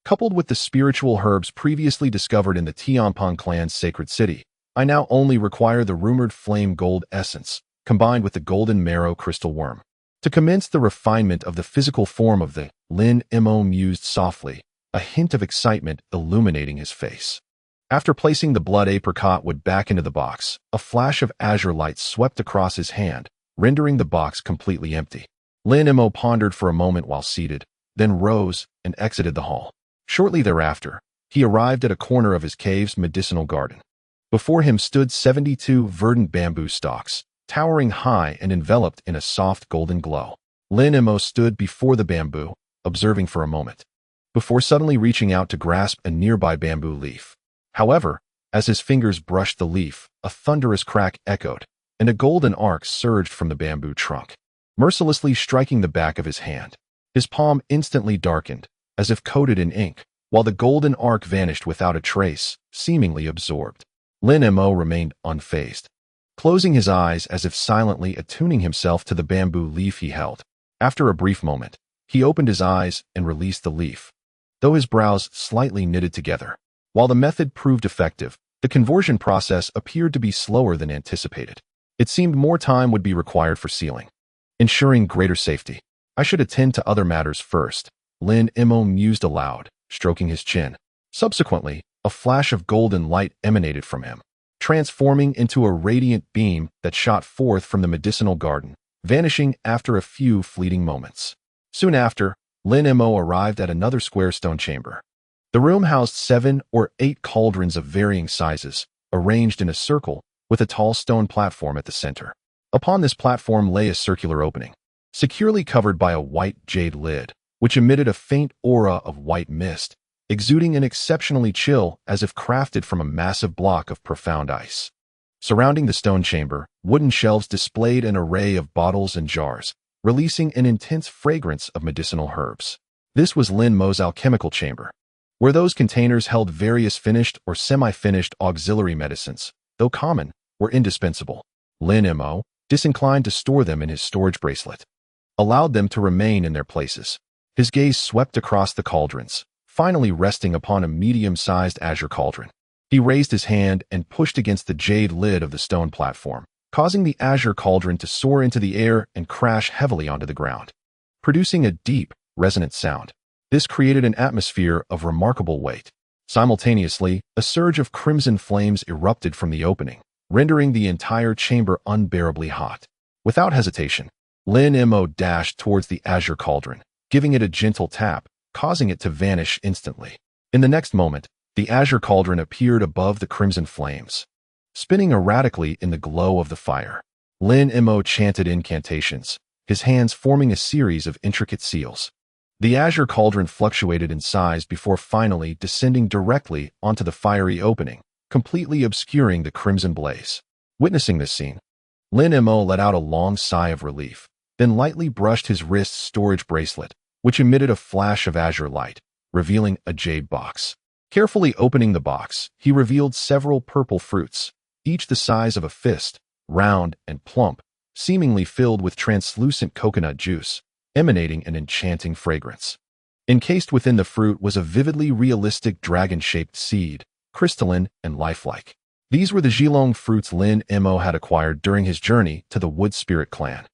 Coupled with the spiritual herbs previously discovered in the Tianpeng clan's sacred city, I now only require the rumored flame gold essence, combined with the golden marrow crystal worm. To commence the refinement of the physical form of the Lin Mo mused softly, a hint of excitement illuminating his face. After placing the blood apricot wood back into the box, a flash of azure light swept across his hand, rendering the box completely empty. Lin Mo pondered for a moment while seated, then rose and exited the hall. Shortly thereafter, he arrived at a corner of his cave's medicinal garden. Before him stood 72 verdant bamboo stalks, towering high and enveloped in a soft golden glow. Lin Mo stood before the bamboo, observing for a moment, before suddenly reaching out to grasp a nearby bamboo leaf. However, as his fingers brushed the leaf, a thunderous crack echoed, and a golden arc surged from the bamboo trunk, mercilessly striking the back of his hand. His palm instantly darkened, as if coated in ink, while the golden arc vanished without a trace, seemingly absorbed. Lin Mo remained unfazed, closing his eyes as if silently attuning himself to the bamboo leaf he held. After a brief moment, he opened his eyes and released the leaf, though his brows slightly knitted together. While the method proved effective, the conversion process appeared to be slower than anticipated. It seemed more time would be required for sealing, ensuring greater safety. I should attend to other matters first, Lin Mo mused aloud, stroking his chin. Subsequently, a flash of golden light emanated from him, transforming into a radiant beam that shot forth from the medicinal garden, vanishing after a few fleeting moments. Soon after, Lin Mo arrived at another square stone chamber. The room housed 7 or 8 cauldrons of varying sizes, arranged in a circle, with a tall stone platform at the center. Upon this platform lay a circular opening, securely covered by a white jade lid, which emitted a faint aura of white mist, exuding an exceptionally chill as if crafted from a massive block of profound ice. Surrounding the stone chamber, wooden shelves displayed an array of bottles and jars, releasing an intense fragrance of medicinal herbs. This was Lin Mo's alchemical chamber, where those containers held various finished or semi-finished auxiliary medicines, though common, were indispensable. Lin Mo, disinclined to store them in his storage bracelet, allowed them to remain in their places. His gaze swept across the cauldrons, finally resting upon a medium-sized azure cauldron. He raised his hand and pushed against the jade lid of the stone platform, causing the azure cauldron to soar into the air and crash heavily onto the ground, producing a deep, resonant sound. This created an atmosphere of remarkable weight. Simultaneously, a surge of crimson flames erupted from the opening, rendering the entire chamber unbearably hot. Without hesitation, Lin Mo dashed towards the azure cauldron, giving it a gentle tap, causing it to vanish instantly. In the next moment, the azure cauldron appeared above the crimson flames, spinning erratically in the glow of the fire. Lin Mo chanted incantations, his hands forming a series of intricate seals. The azure cauldron fluctuated in size before finally descending directly onto the fiery opening, completely obscuring the crimson blaze. Witnessing this scene, Lin Mo let out a long sigh of relief, then lightly brushed his wrist's storage bracelet, which emitted a flash of azure light, revealing a jade box. Carefully opening the box, he revealed several purple fruits, each the size of a fist, round and plump, seemingly filled with translucent coconut juice, emanating an enchanting fragrance. Encased within the fruit was a vividly realistic dragon-shaped seed, crystalline and lifelike. These were the Zhilong fruits Lin Mo had acquired during his journey to the Wood Spirit clan.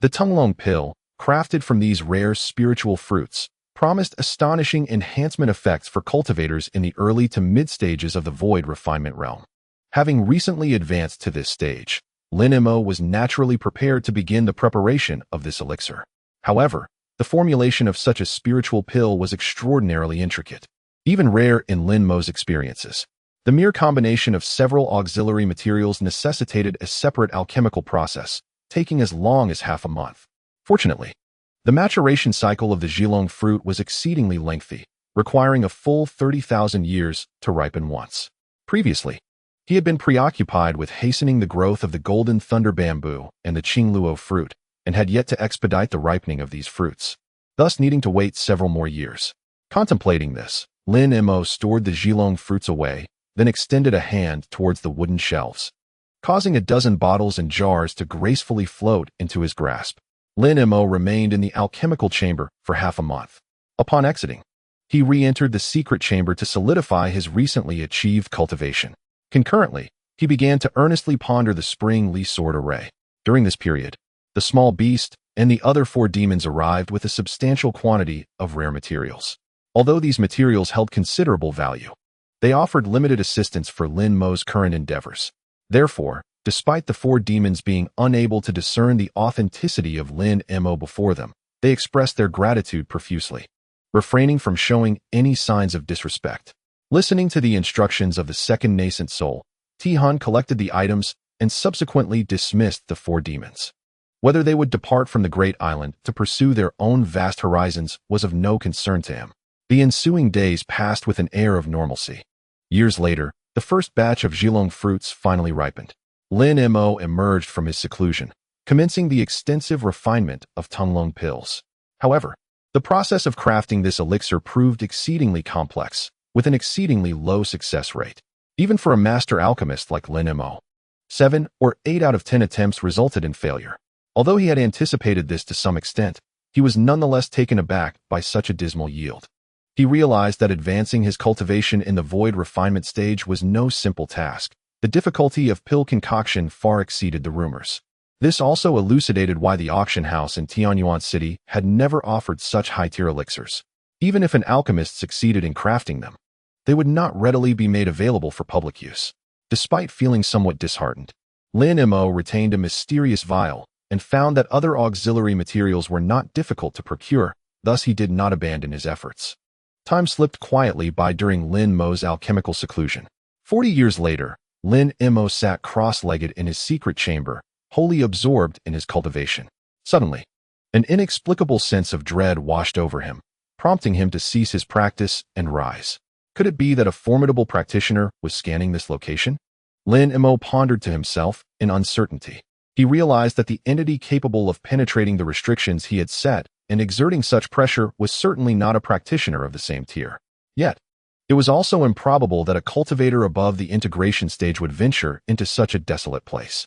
The Tunglong pill, crafted from these rare spiritual fruits, promised astonishing enhancement effects for cultivators in the early to mid-stages of the Void refinement realm. Having recently advanced to this stage, Lin Mo was naturally prepared to begin the preparation of this elixir. However, the formulation of such a spiritual pill was extraordinarily intricate, even rare in Lin Mo's experiences. The mere combination of several auxiliary materials necessitated a separate alchemical process, taking as long as half a month. Fortunately, the maturation cycle of the Zhilong fruit was exceedingly lengthy, requiring a full 30,000 years to ripen once. Previously, he had been preoccupied with hastening the growth of the golden thunder bamboo and the Qingluo fruit, and had yet to expedite the ripening of these fruits, thus needing to wait several more years. Contemplating this, Lin Mo stored the Zhilong fruits away, then extended a hand towards the wooden shelves, causing a dozen bottles and jars to gracefully float into his grasp. Lin Mo remained in the alchemical chamber for half a month. Upon exiting, he re-entered the secret chamber to solidify his recently achieved cultivation. Concurrently, he began to earnestly ponder the spring Li sword array. During this period, the small beast, and the other 4 demons arrived with a substantial quantity of rare materials. Although these materials held considerable value, they offered limited assistance for Lin Mo's current endeavors. Therefore, despite the 4 demons being unable to discern the authenticity of Lin Mo before them, they expressed their gratitude profusely, refraining from showing any signs of disrespect. Listening to the instructions of the second nascent soul, Ti-hun collected the items and subsequently dismissed the 4 demons. Whether they would depart from the Great Island to pursue their own vast horizons was of no concern to him. The ensuing days passed with an air of normalcy. Years later, the first batch of Zhilong fruits finally ripened. Lin Mo emerged from his seclusion, commencing the extensive refinement of Tunglong pills. However, the process of crafting this elixir proved exceedingly complex, with an exceedingly low success rate, even for a master alchemist like Lin Mo. 7 or 8 out of 10 attempts resulted in failure. Although he had anticipated this to some extent, he was nonetheless taken aback by such a dismal yield. He realized that advancing his cultivation in the void refinement stage was no simple task. The difficulty of pill concoction far exceeded the rumors. This also elucidated why the auction house in Tianyuan City had never offered such high-tier elixirs. Even if an alchemist succeeded in crafting them, they would not readily be made available for public use. Despite feeling somewhat disheartened, Lin Mo retained a mysterious vial and found that other auxiliary materials were not difficult to procure, thus he did not abandon his efforts. Time slipped quietly by during Lin Mo's alchemical seclusion. 40 years later, Lin Mo sat cross-legged in his secret chamber, wholly absorbed in his cultivation. Suddenly, an inexplicable sense of dread washed over him, prompting him to cease his practice and rise. Could it be that a formidable practitioner was scanning this location? Lin Mo pondered to himself in uncertainty. He realized that the entity capable of penetrating the restrictions he had set and exerting such pressure was certainly not a practitioner of the same tier. Yet, it was also improbable that a cultivator above the integration stage would venture into such a desolate place.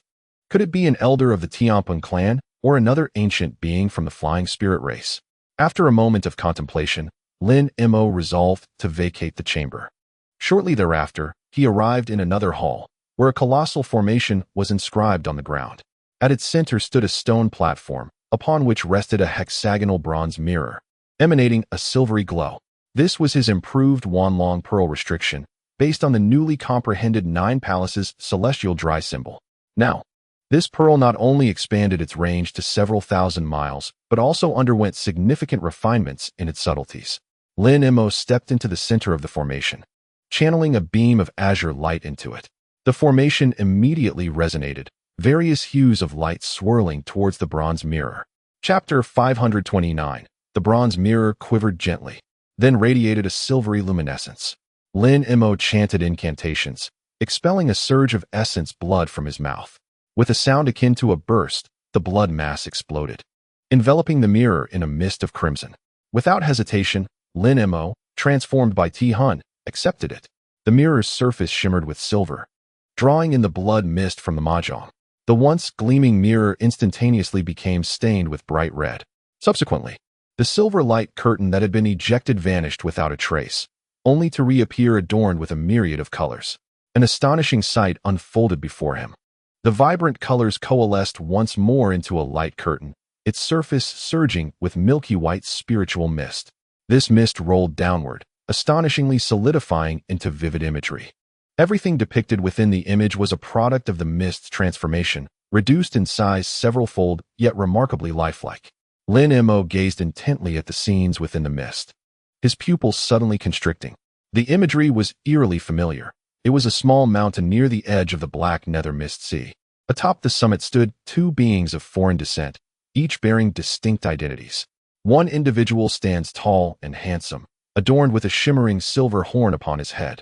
Could it be an elder of the Tianpeng clan or another ancient being from the flying spirit race? After a moment of contemplation, Lin Mo resolved to vacate the chamber. Shortly thereafter, he arrived in another hall, where a colossal formation was inscribed on the ground. At its center stood a stone platform, upon which rested a hexagonal bronze mirror, emanating a silvery glow. This was his improved Wanlong Pearl restriction, based on the newly comprehended 9 Palaces celestial dry symbol. Now, this pearl not only expanded its range to several thousand miles, but also underwent significant refinements in its subtleties. Lin Mo stepped into the center of the formation, channeling a beam of azure light into it. The formation immediately resonated, various hues of light swirling towards the bronze mirror. Chapter 529. The bronze mirror quivered gently, then radiated a silvery luminescence. Lin Mo chanted incantations, expelling a surge of essence blood from his mouth. With a sound akin to a burst, the blood mass exploded, enveloping the mirror in a mist of crimson. Without hesitation, Lin Mo, transformed by Ti-hun, accepted it. The mirror's surface shimmered with silver, drawing in the blood mist from the mahjong. The once gleaming mirror instantaneously became stained with bright red. Subsequently, the silver light curtain that had been ejected vanished without a trace, only to reappear adorned with a myriad of colors. An astonishing sight unfolded before him. The vibrant colors coalesced once more into a light curtain, its surface surging with milky white spiritual mist. This mist rolled downward, astonishingly solidifying into vivid imagery. Everything depicted within the image was a product of the mist's transformation, reduced in size several-fold, yet remarkably lifelike. Lin Mo gazed intently at the scenes within the mist, his pupils suddenly constricting. The imagery was eerily familiar. It was a small mountain near the edge of the black nether mist sea. Atop the summit stood 2 beings of foreign descent, each bearing distinct identities. One individual stands tall and handsome, adorned with a shimmering silver horn upon his head,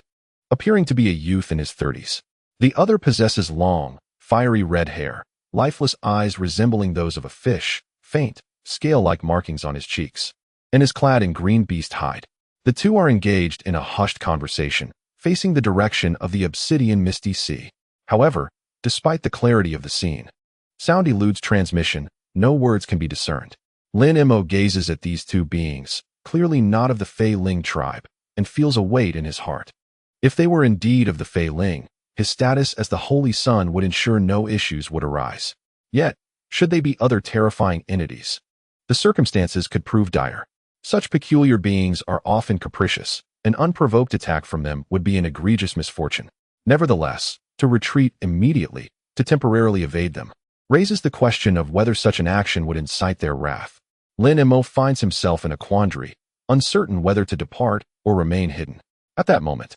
appearing to be a youth in his 30s. The other possesses long, fiery red hair, lifeless eyes resembling those of a fish, faint, scale-like markings on his cheeks, and is clad in green beast hide. The 2 are engaged in a hushed conversation, facing the direction of the obsidian misty sea. However, despite the clarity of the scene, sound eludes transmission, no words can be discerned. Lin Mo gazes at these 2 beings, clearly not of the Fei Ling tribe, and feels a weight in his heart. If they were indeed of the Fei Ling, his status as the Holy Sun would ensure no issues would arise. Yet, Should they be other terrifying entities? The circumstances could prove dire. Such peculiar beings are often capricious. An unprovoked attack from them would be an egregious misfortune. Nevertheless, to retreat immediately, to temporarily evade them, raises the question of whether such an action would incite their wrath. Lin Mo finds himself in a quandary, uncertain whether to depart or remain hidden. At that moment,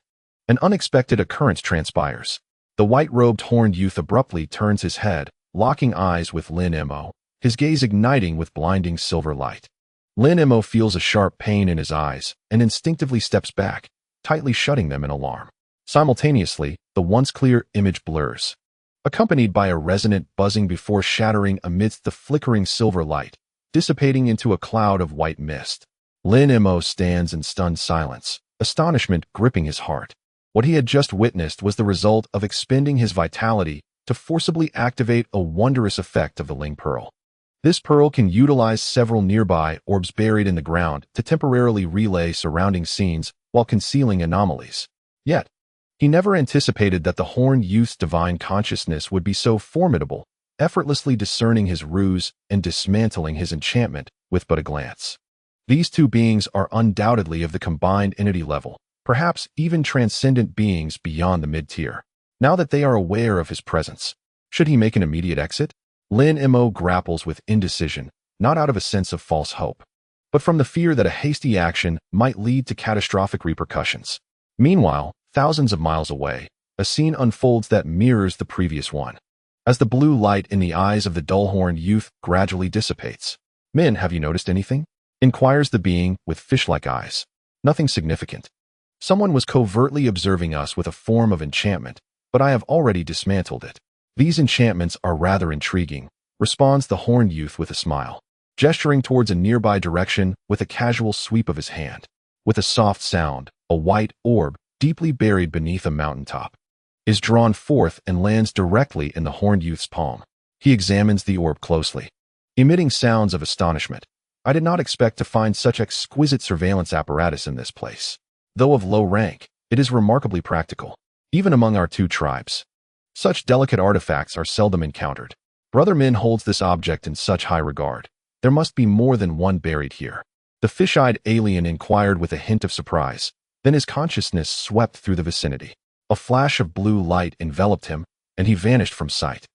an unexpected occurrence transpires. The white-robed horned youth abruptly turns his head, locking eyes with Lin Mo, his gaze igniting with blinding silver light. Lin Mo feels a sharp pain in his eyes and instinctively steps back, tightly shutting them in alarm. Simultaneously, the once clear image blurs, accompanied by a resonant buzzing before shattering amidst the flickering silver light, dissipating into a cloud of white mist. Lin Mo stands in stunned silence, astonishment gripping his heart. What he had just witnessed was the result of expending his vitality to forcibly activate a wondrous effect of the Ling Pearl. This pearl can utilize several nearby orbs buried in the ground to temporarily relay surrounding scenes while concealing anomalies. Yet, he never anticipated that the horned youth's divine consciousness would be so formidable, effortlessly discerning his ruse and dismantling his enchantment with but a glance. These two beings are undoubtedly of the combined entity level, perhaps even transcendent beings beyond the mid-tier. Now that they are aware of his presence, should he make an immediate exit? Lin Mo grapples with indecision, not out of a sense of false hope, but from the fear that a hasty action might lead to catastrophic repercussions. Meanwhile, thousands of miles away, a scene unfolds that mirrors the previous one. As the blue light in the eyes of the dull-horned youth gradually dissipates. "Min, have you noticed anything?" inquires the being with fish-like eyes. "Nothing significant. Someone was covertly observing us with a form of enchantment, but I have already dismantled it. These enchantments are rather intriguing," responds the horned youth with a smile, gesturing towards a nearby direction with a casual sweep of his hand. With a soft sound, a white orb, deeply buried beneath a mountaintop, is drawn forth and lands directly in the horned youth's palm. He examines the orb closely, emitting sounds of astonishment. "I did not expect to find such exquisite surveillance apparatus in this place. Though of low rank, it is remarkably practical, even among our two tribes. Such delicate artifacts are seldom encountered. Brother Min holds this object in such high regard. There must be more than one buried here." The fish-eyed alien inquired with a hint of surprise. Then his consciousness swept through the vicinity. A flash of blue light enveloped him, and he vanished from sight.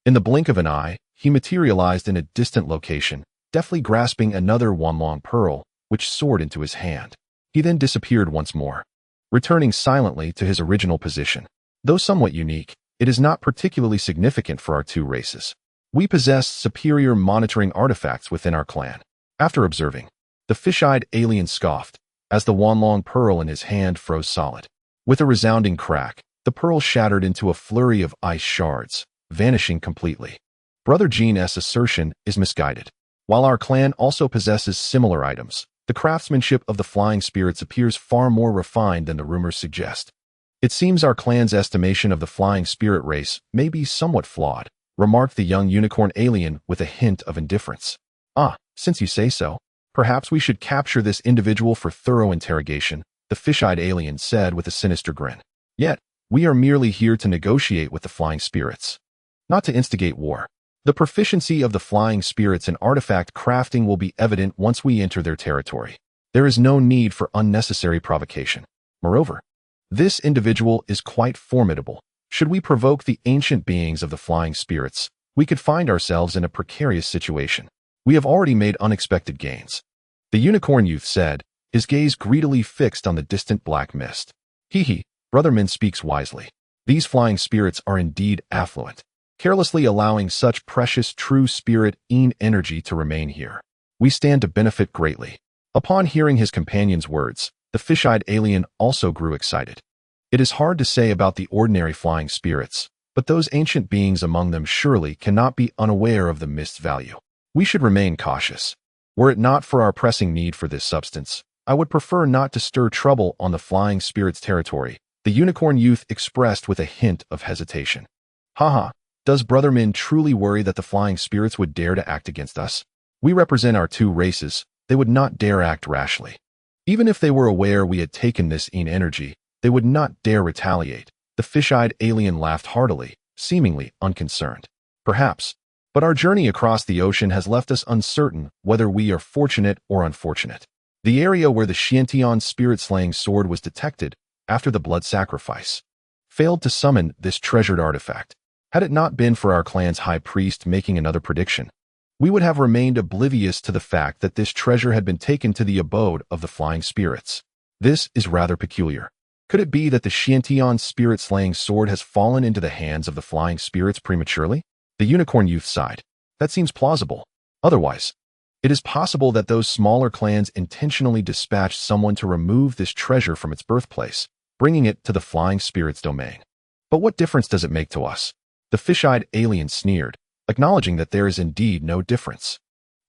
In the blink of an eye, he materialized in a distant location, deftly grasping another one-long pearl, which soared into his hand. He then disappeared once more, returning silently to his original position. Though somewhat unique, it is not particularly significant for our two races. We possess superior monitoring artifacts within our clan. After observing, the fish-eyed alien scoffed, as the one-long pearl in his hand froze solid. With a resounding crack, the pearl shattered into a flurry of ice shards, vanishing completely. Brother Jean's assertion is misguided. While our clan also possesses similar items, the craftsmanship of the flying spirits appears far more refined than the rumors suggest. "It seems our clan's estimation of the flying spirit race may be somewhat flawed," remarked the young unicorn alien with a hint of indifference. "Ah, since you say so, perhaps we should capture this individual for thorough interrogation," the fish-eyed alien said with a sinister grin. "Yet, we are merely here to negotiate with the flying spirits, not to instigate war. The proficiency of the flying spirits in artifact crafting will be evident once we enter their territory. There is no need for unnecessary provocation. Moreover, this individual is quite formidable. Should we provoke the ancient beings of the flying spirits, we could find ourselves in a precarious situation. We have already made unexpected gains," the unicorn youth said, his gaze greedily fixed on the distant black mist. "Hee, Brother Min speaks wisely. These flying spirits are indeed affluent, carelessly allowing such precious true spirit energy to remain here. We stand to benefit greatly." Upon hearing his companion's words, the fish-eyed alien also grew excited. It is hard to say about the ordinary flying spirits, but those ancient beings among them surely cannot be unaware of the mist's value. We should remain cautious. Were it not for our pressing need for this substance, I would prefer not to stir trouble on the flying spirit's territory, the unicorn youth expressed with a hint of hesitation. "Haha, does Brother Min truly worry that the flying spirits would dare to act against us? We represent our two races. They would not dare act rashly. Even if they were aware we had taken this energy, they would not dare retaliate." The fish-eyed alien laughed heartily, seemingly unconcerned. "Perhaps, But our journey across the ocean has left us uncertain whether we are fortunate or unfortunate. The area where the Xiantian spirit-slaying sword was detected after the blood sacrifice failed to summon this treasured artifact. Had it not been for our clan's high priest making another prediction, we would have remained oblivious to the fact that this treasure had been taken to the abode of the flying spirits. This is rather peculiar. Could it be that the Xiantian spirit-slaying sword has fallen into the hands of the flying spirits prematurely? The unicorn youth sighed. That seems plausible. Otherwise, it is possible that those smaller clans intentionally dispatched someone to remove this treasure from its birthplace, bringing it to the flying spirits' domain. But what difference does it make to us? The fish-eyed alien sneered, acknowledging that there is indeed no difference.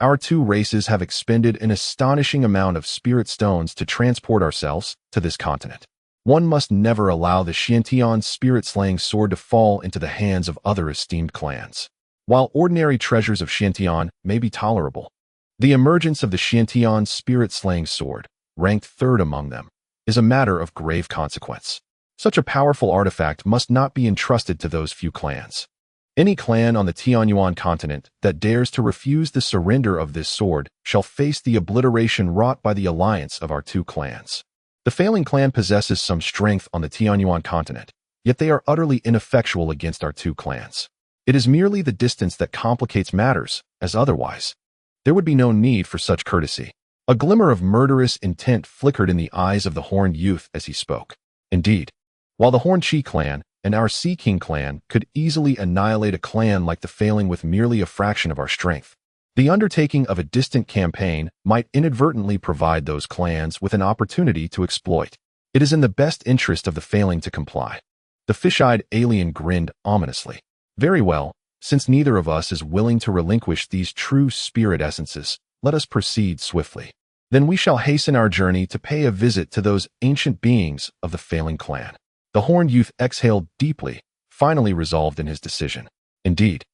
Our two races have expended an astonishing amount of spirit stones to transport ourselves to this continent. One must never allow the Xiantian spirit-slaying sword to fall into the hands of other esteemed clans. While ordinary treasures of Xiantian may be tolerable, the emergence of the Xiantian spirit-slaying sword, ranked third among them, is a matter of grave consequence. Such a powerful artifact must not be entrusted to those few clans. Any clan on the Tianyuan continent that dares to refuse the surrender of this sword shall face the obliteration wrought by the alliance of our two clans. The failing clan possesses some strength on the Tianyuan continent, yet they are utterly ineffectual against our two clans. It is merely the distance that complicates matters, as otherwise there would be no need for such courtesy. A glimmer of murderous intent flickered in the eyes of the horned youth as he spoke. Indeed, while the Horned Chi clan and our Sea King clan could easily annihilate a clan like the failing with merely a fraction of our strength, the undertaking of a distant campaign might inadvertently provide those clans with an opportunity to exploit. It is in the best interest of the failing to comply. The fish-eyed alien grinned ominously. Very well, since neither of us is willing to relinquish these true spirit essences, let us proceed swiftly. Then we shall hasten our journey to pay a visit to those ancient beings of the failing clan. The horned youth exhaled deeply, finally resolved in his decision. Indeed,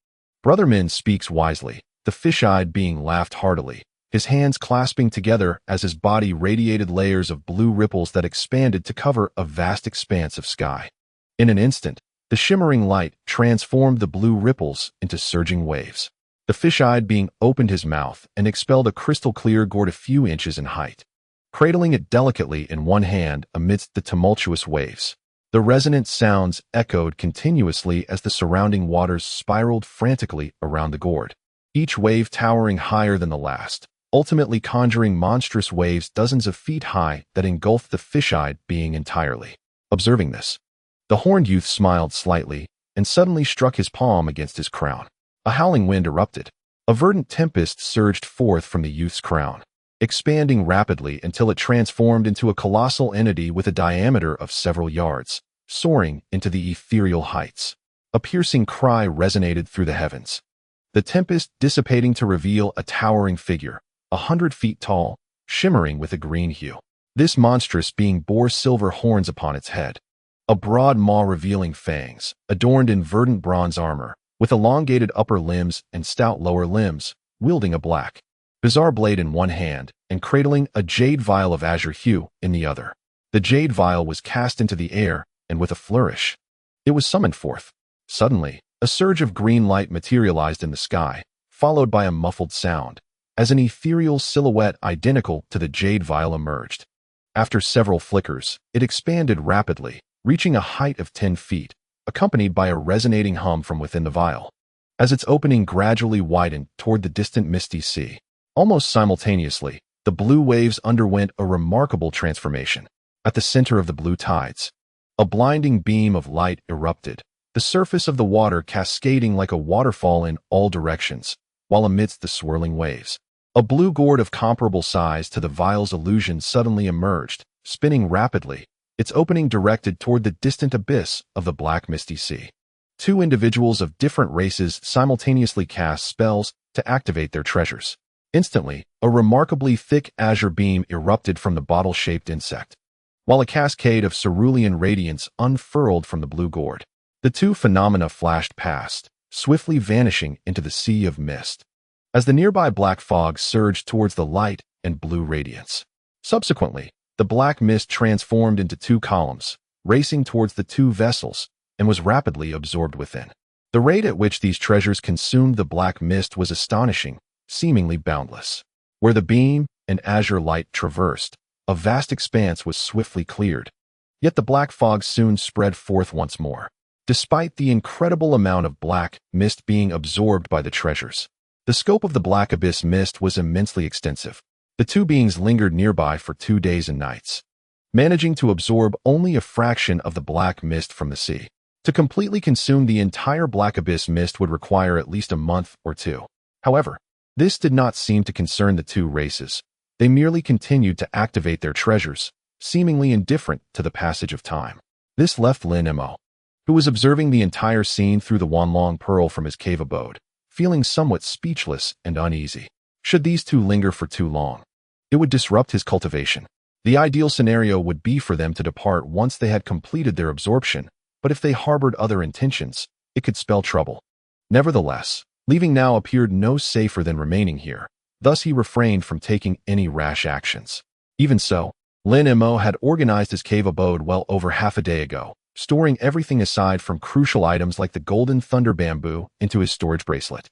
Brother Min speaks wisely, the fish-eyed being laughed heartily, his hands clasping together as his body radiated layers of blue ripples that expanded to cover a vast expanse of sky. In an instant, the shimmering light transformed the blue ripples into surging waves. The fish-eyed being opened his mouth and expelled a crystal-clear gourd a few inches in height, cradling it delicately in one hand amidst the tumultuous waves. The resonant sounds echoed continuously as the surrounding waters spiraled frantically around the gourd, each wave towering higher than the last, ultimately conjuring monstrous waves dozens of feet high that engulfed the fish-eyed being entirely. Observing this, the horned youth smiled slightly and suddenly struck his palm against his crown. A howling wind erupted. A verdant tempest surged forth from the youth's crown, expanding rapidly until it transformed into a colossal entity with a diameter of several yards, soaring into the ethereal heights. A piercing cry resonated through the heavens, the tempest dissipating to reveal a towering figure, 100 feet tall, shimmering with a green hue. This monstrous being bore silver horns upon its head, a broad maw revealing fangs, adorned in verdant bronze armor, with elongated upper limbs and stout lower limbs, wielding a black, bizarre blade in one hand and cradling a jade vial of azure hue in the other. The jade vial was cast into the air, and with a flourish, it was summoned forth. Suddenly, a surge of green light materialized in the sky, followed by a muffled sound, as an ethereal silhouette identical to the jade vial emerged. After several flickers, it expanded rapidly, reaching a height of 10 feet, accompanied by a resonating hum from within the vial. As its opening gradually widened toward the distant misty sea, almost simultaneously, the blue waves underwent a remarkable transformation. At the center of the blue tides, a blinding beam of light erupted, the surface of the water cascading like a waterfall in all directions, while amidst the swirling waves, a blue gourd of comparable size to the vial's illusion suddenly emerged, spinning rapidly, its opening directed toward the distant abyss of the black misty sea. Two individuals of different races simultaneously cast spells to activate their treasures. Instantly, a remarkably thick azure beam erupted from the bottle-shaped insect, while a cascade of cerulean radiance unfurled from the blue gourd. The two phenomena flashed past, swiftly vanishing into the sea of mist, as the nearby black fog surged towards the light and blue radiance. Subsequently, the black mist transformed into two columns, racing towards the two vessels, and was rapidly absorbed within. The rate at which these treasures consumed the black mist was astonishing, seemingly boundless. Where the beam and azure light traversed, a vast expanse was swiftly cleared. Yet the black fog soon spread forth once more. Despite the incredible amount of black mist being absorbed by the treasures, the scope of the black abyss mist was immensely extensive. The two beings lingered nearby for 2 days and nights, managing to absorb only a fraction of the black mist from the sea. To completely consume the entire black abyss mist would require at least a month or two. However, this did not seem to concern the two races. They merely continued to activate their treasures, seemingly indifferent to the passage of time. This left Lin Mo, who was observing the entire scene through the Wanlong Pearl from his cave abode, feeling somewhat speechless and uneasy. Should these two linger for too long, it would disrupt his cultivation. The ideal scenario would be for them to depart once they had completed their absorption, but if they harbored other intentions, it could spell trouble. Nevertheless, leaving now appeared no safer than remaining here. Thus he refrained from taking any rash actions. Even so, Lin Mo had organized his cave abode well over half a day ago, storing everything aside from crucial items like the golden thunder bamboo into his storage bracelet,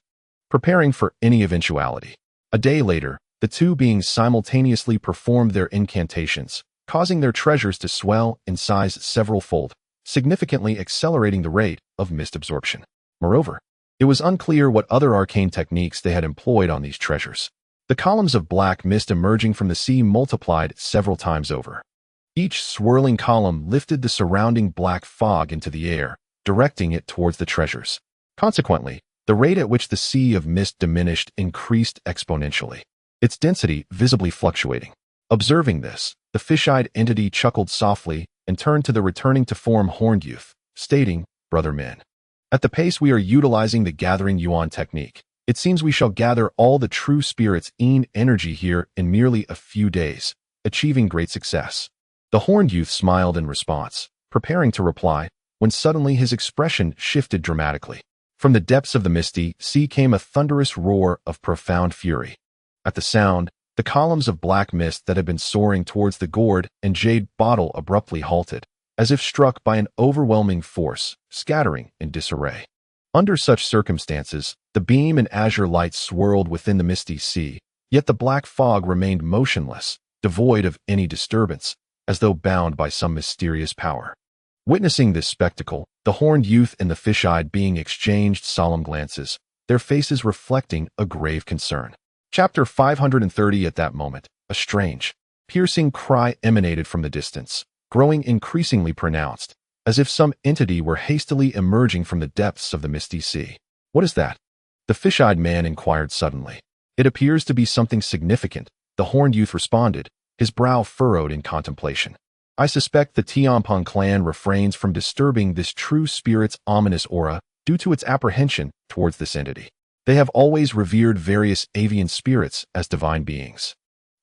preparing for any eventuality. A day later, the two beings simultaneously performed their incantations, causing their treasures to swell in size several-fold, significantly accelerating the rate of mist absorption. Moreover, it was unclear what other arcane techniques they had employed on these treasures. The columns of black mist emerging from the sea multiplied several times over. Each swirling column lifted the surrounding black fog into the air, directing it towards the treasures. Consequently, the rate at which the sea of mist diminished increased exponentially, its density visibly fluctuating. Observing this, the fish-eyed entity chuckled softly and turned to the returning to form horned youth, stating, "Brother Min, at the pace we are utilizing the gathering yuan technique, it seems we shall gather all the true spirit's energy here in merely a few days, achieving great success." The horned youth smiled in response, preparing to reply, when suddenly his expression shifted dramatically. From the depths of the misty sea came a thunderous roar of profound fury. At the sound, the columns of black mist that had been soaring towards the gourd and jade bottle abruptly halted, as if struck by an overwhelming force, scattering in disarray. Under such circumstances, the beam and azure light swirled within the misty sea, yet the black fog remained motionless, devoid of any disturbance, as though bound by some mysterious power. Witnessing this spectacle, the horned youth and the fish-eyed being exchanged solemn glances, their faces reflecting a grave concern. Chapter 530. At that moment, a strange, piercing cry emanated from the distance, growing increasingly pronounced, as if some entity were hastily emerging from the depths of the misty sea. "What is that?" the fish-eyed man inquired suddenly. "It appears to be something significant," the horned youth responded, his brow furrowed in contemplation. "I suspect the Tianpeng clan refrains from disturbing this true spirit's ominous aura due to its apprehension towards this entity. They have always revered various avian spirits as divine beings,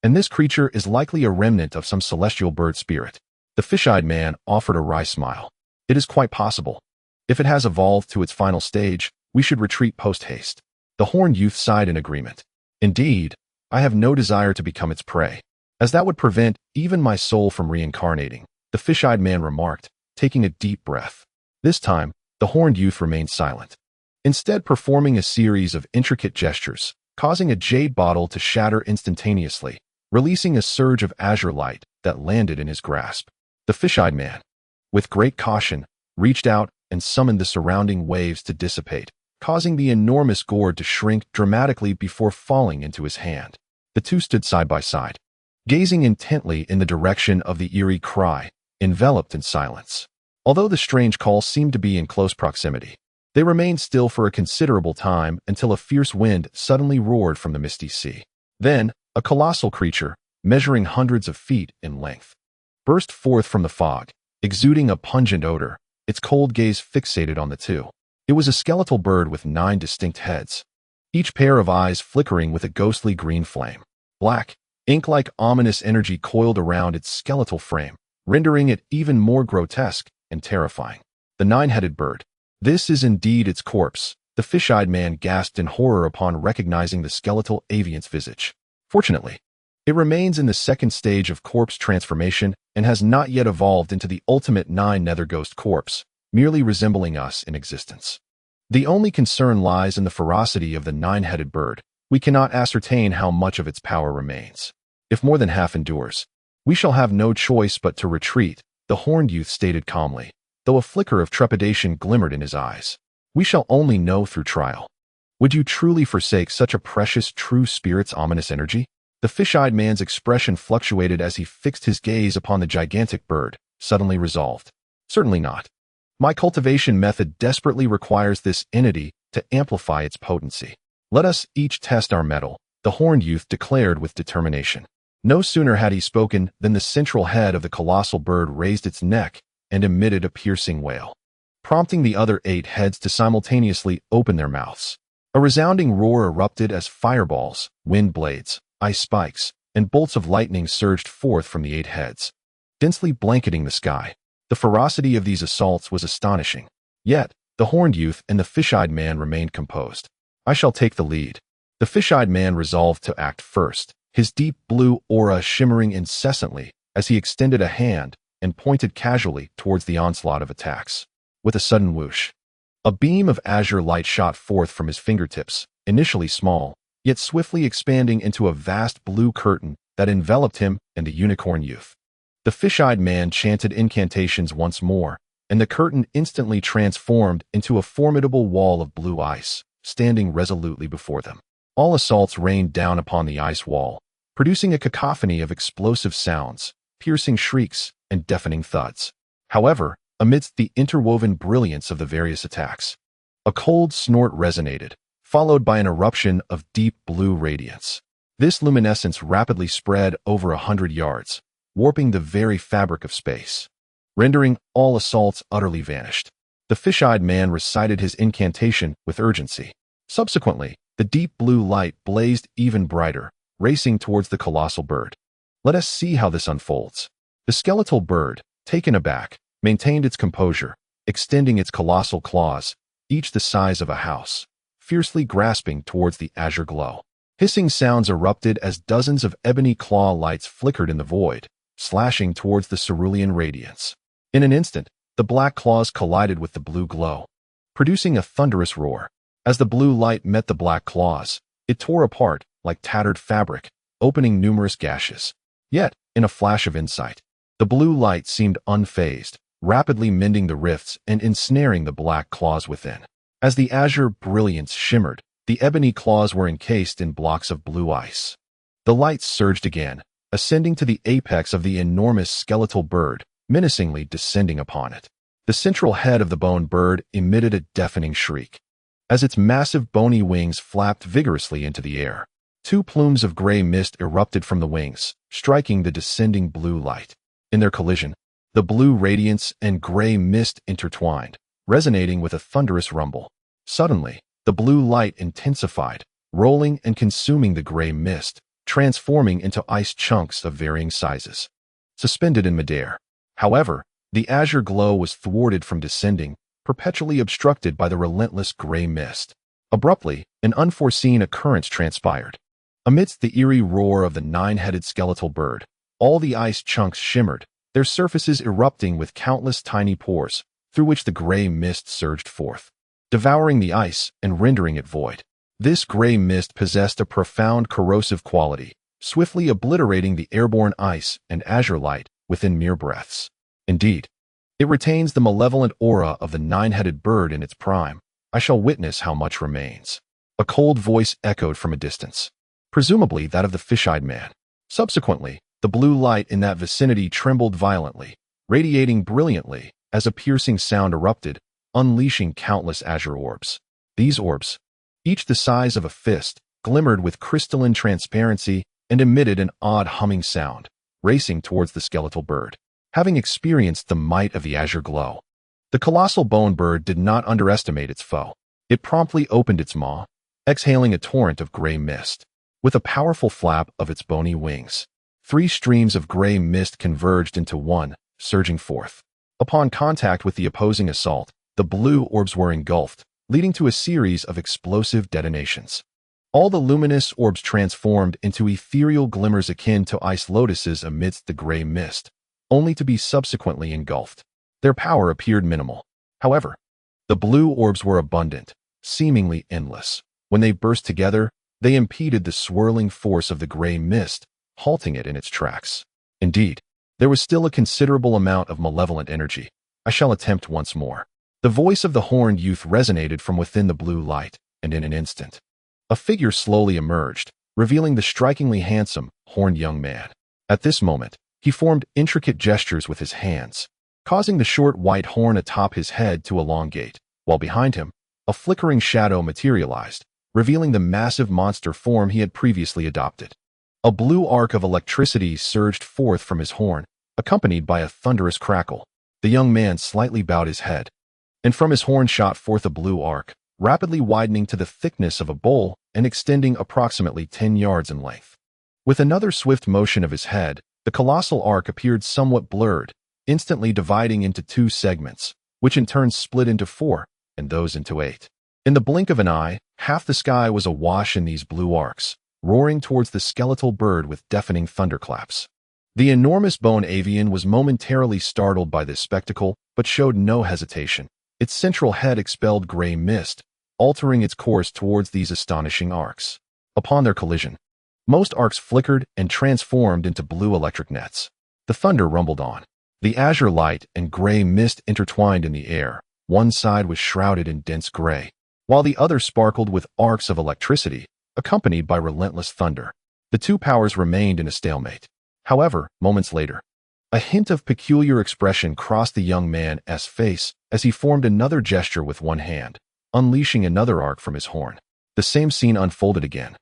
and this creature is likely a remnant of some celestial bird spirit." The fish-eyed man offered a wry smile. "It is quite possible. If it has evolved to its final stage, we should retreat post-haste." The horned youth sighed in agreement. "Indeed, I have no desire to become its prey, as that would prevent even my soul from reincarnating," the fish-eyed man remarked, taking a deep breath. This time, the horned youth remained silent, instead performing a series of intricate gestures, causing a jade bottle to shatter instantaneously, releasing a surge of azure light that landed in his grasp. The fish-eyed man, with great caution, reached out and summoned the surrounding waves to dissipate, causing the enormous gourd to shrink dramatically before falling into his hand. The two stood side by side, gazing intently in the direction of the eerie cry, enveloped in silence. Although the strange call seemed to be in close proximity, they remained still for a considerable time until a fierce wind suddenly roared from the misty sea. Then, a colossal creature, measuring hundreds of feet in length, burst forth from the fog, exuding a pungent odor, its cold gaze fixated on the two. It was a skeletal bird with 9 distinct heads, each pair of eyes flickering with a ghostly green flame. Black, ink-like ominous energy coiled around its skeletal frame, rendering it even more grotesque and terrifying. The 9-headed bird. "This is indeed its corpse," the fish-eyed man gasped in horror upon recognizing the skeletal avian's visage. "Fortunately, it remains in the second stage of corpse transformation and has not yet evolved into the ultimate 9 nether ghost corpse, merely resembling us in existence. The only concern lies in the ferocity of the nine-headed bird. We cannot ascertain how much of its power remains. If more than half endures, we shall have no choice but to retreat, the horned youth stated calmly, though a flicker of trepidation glimmered in his eyes. We shall only know through trial. Would you truly forsake such a precious true spirit's ominous energy? The fish-eyed man's expression fluctuated as he fixed his gaze upon the gigantic bird, suddenly resolved. Certainly not. My cultivation method desperately requires this entity to amplify its potency. Let us each test our mettle, the horned youth declared with determination. No sooner had he spoken than the central head of the colossal bird raised its neck and emitted a piercing wail, prompting the other 8 heads to simultaneously open their mouths. A resounding roar erupted as fireballs, wind blades, ice spikes, and bolts of lightning surged forth from the 8 heads, densely blanketing the sky. The ferocity of these assaults was astonishing. Yet, the horned youth and the fish-eyed man remained composed. I shall take the lead. The fish-eyed man resolved to act first, his deep blue aura shimmering incessantly as he extended a hand and pointed casually towards the onslaught of attacks. With a sudden whoosh, a beam of azure light shot forth from his fingertips, initially small, yet swiftly expanding into a vast blue curtain that enveloped him and the unicorn youth. The fish-eyed man chanted incantations once more, and the curtain instantly transformed into a formidable wall of blue ice, standing resolutely before them. All assaults rained down upon the ice wall, producing a cacophony of explosive sounds, piercing shrieks, and deafening thuds. However, amidst the interwoven brilliance of the various attacks, a cold snort resonated, followed by an eruption of deep blue radiance. This luminescence rapidly spread over 100 yards, warping the very fabric of space, rendering all assaults utterly vanished. The fish-eyed man recited his incantation with urgency. Subsequently, the deep blue light blazed even brighter, racing towards the colossal bird. Let us see how this unfolds. The skeletal bird, taken aback, maintained its composure, extending its colossal claws, each the size of a house, fiercely grasping towards the azure glow. Hissing sounds erupted as dozens of ebony claw lights flickered in the void, slashing towards the cerulean radiance. In an instant, the black claws collided with the blue glow, producing a thunderous roar. As the blue light met the black claws, it tore apart like tattered fabric, opening numerous gashes. Yet, in a flash of insight, the blue light seemed unfazed, rapidly mending the rifts and ensnaring the black claws within. As the azure brilliance shimmered, the ebony claws were encased in blocks of blue ice. The lights surged again, ascending to the apex of the enormous skeletal bird, menacingly descending upon it. The central head of the bone bird emitted a deafening shriek, as its massive bony wings flapped vigorously into the air. 2 plumes of gray mist erupted from the wings, striking the descending blue light. In their collision, the blue radiance and gray mist intertwined, resonating with a thunderous rumble. Suddenly, the blue light intensified, rolling and consuming the gray mist, transforming into ice chunks of varying sizes, suspended in midair. However, the azure glow was thwarted from descending, perpetually obstructed by the relentless gray mist. Abruptly, an unforeseen occurrence transpired. Amidst the eerie roar of the 9-headed skeletal bird, all the ice chunks shimmered, their surfaces erupting with countless tiny pores, through which the gray mist surged forth, devouring the ice and rendering it void. This gray mist possessed a profound corrosive quality, swiftly obliterating the airborne ice and azure light within mere breaths. Indeed, it retains the malevolent aura of the 9-headed bird in its prime. I shall witness how much remains. A cold voice echoed from a distance, presumably that of the fish-eyed man. Subsequently, the blue light in that vicinity trembled violently, radiating brilliantly as a piercing sound erupted, unleashing countless azure orbs. These orbs, each the size of a fist, glimmered with crystalline transparency and emitted an odd humming sound, racing towards the skeletal bird. Having experienced the might of the azure glow, the colossal bone bird did not underestimate its foe. It promptly opened its maw, exhaling a torrent of gray mist. With a powerful flap of its bony wings, 3 streams of gray mist converged into one, surging forth. Upon contact with the opposing assault, the blue orbs were engulfed, leading to a series of explosive detonations. All the luminous orbs transformed into ethereal glimmers akin to ice lotuses amidst the gray mist, only to be subsequently engulfed. Their power appeared minimal. However, the blue orbs were abundant, seemingly endless. When they burst together, they impeded the swirling force of the gray mist, halting it in its tracks. Indeed, there was still a considerable amount of malevolent energy. I shall attempt once more. The voice of the horned youth resonated from within the blue light, and in an instant, a figure slowly emerged, revealing the strikingly handsome, horned young man. At this moment, he formed intricate gestures with his hands, causing the short white horn atop his head to elongate, while behind him, a flickering shadow materialized, revealing the massive monster form he had previously adopted. A blue arc of electricity surged forth from his horn, accompanied by a thunderous crackle. The young man slightly bowed his head, and from his horn shot forth a blue arc, rapidly widening to the thickness of a bowl and extending approximately 10 yards in length. With another swift motion of his head, the colossal arc appeared somewhat blurred, instantly dividing into 2 segments, which in turn split into 4, and those into 8. In the blink of an eye, half the sky was awash in these blue arcs, roaring towards the skeletal bird with deafening thunderclaps. The enormous bone avian was momentarily startled by this spectacle, but showed no hesitation. Its central head expelled gray mist, altering its course towards these astonishing arcs. Upon their collision, most arcs flickered and transformed into blue electric nets. The thunder rumbled on. The azure light and gray mist intertwined in the air. One side was shrouded in dense gray, while the other sparkled with arcs of electricity, accompanied by relentless thunder. The 2 powers remained in a stalemate. However, moments later, a hint of peculiar expression crossed the young man's face as he formed another gesture with one hand, unleashing another arc from his horn. The same scene unfolded again,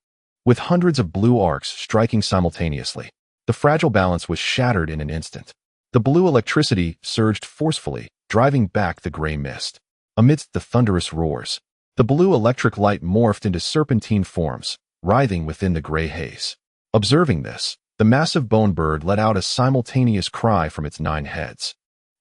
with hundreds of blue arcs striking simultaneously. The fragile balance was shattered in an instant. The blue electricity surged forcefully, driving back the gray mist. Amidst the thunderous roars, the blue electric light morphed into serpentine forms, writhing within the gray haze. Observing this, the massive bone bird let out a simultaneous cry from its 9 heads,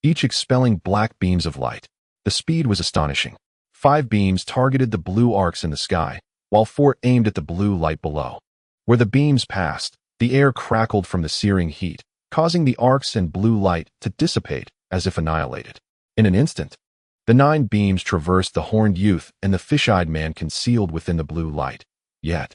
each expelling black beams of light. The speed was astonishing. 5 beams targeted the blue arcs in the sky, while 4 aimed at the blue light below. Where the beams passed, the air crackled from the searing heat, causing the arcs and blue light to dissipate as if annihilated. In an instant, the 9 beams traversed the horned youth and the fish-eyed man concealed within the blue light. Yet,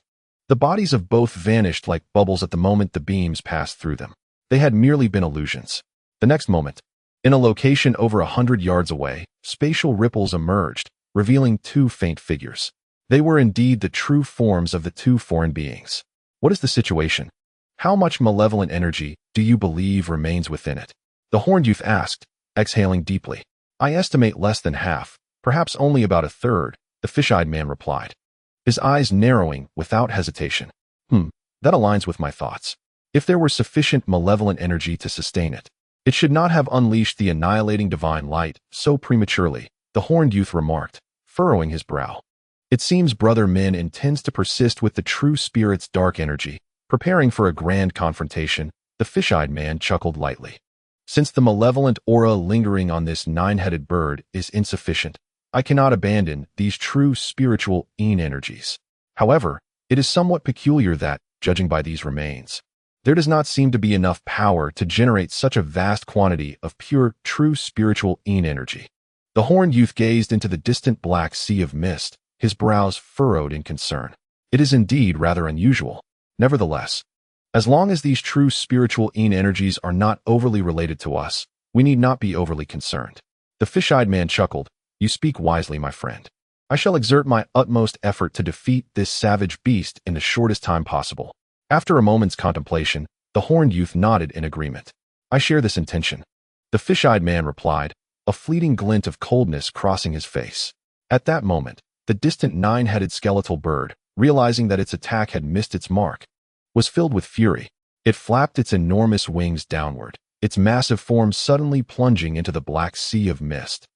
the bodies of both vanished like bubbles at the moment the beams passed through them. They had merely been illusions. The next moment, in a location over 100 yards away, spatial ripples emerged, revealing 2 faint figures. They were indeed the true forms of the 2 foreign beings. What is the situation? How much malevolent energy do you believe remains within it? The horned youth asked, exhaling deeply. I estimate less than half, perhaps only about a third, the fish-eyed man replied, his eyes narrowing without hesitation. That aligns with my thoughts. If there were sufficient malevolent energy to sustain it, it should not have unleashed the annihilating divine light so prematurely, the horned youth remarked, furrowing his brow. It seems Brother Min intends to persist with the true spirit's dark energy, preparing for a grand confrontation. The fish-eyed man chuckled lightly. Since the malevolent aura lingering on this 9-headed bird is insufficient, I cannot abandon these true spiritual energies. However, it is somewhat peculiar that, judging by these remains, there does not seem to be enough power to generate such a vast quantity of pure, true spiritual energy. The horned youth gazed into the distant black sea of mist, his brows furrowed in concern. It is indeed rather unusual. Nevertheless, as long as these true spiritual energies are not overly related to us, we need not be overly concerned. The fish-eyed man chuckled. You speak wisely, my friend. I shall exert my utmost effort to defeat this savage beast in the shortest time possible. After a moment's contemplation, the horned youth nodded in agreement. I share this intention. The fish-eyed man replied, a fleeting glint of coldness crossing his face. At that moment, the distant 9-headed skeletal bird, realizing that its attack had missed its mark, was filled with fury. It flapped its enormous wings downward, its massive form suddenly plunging into the black sea of mist,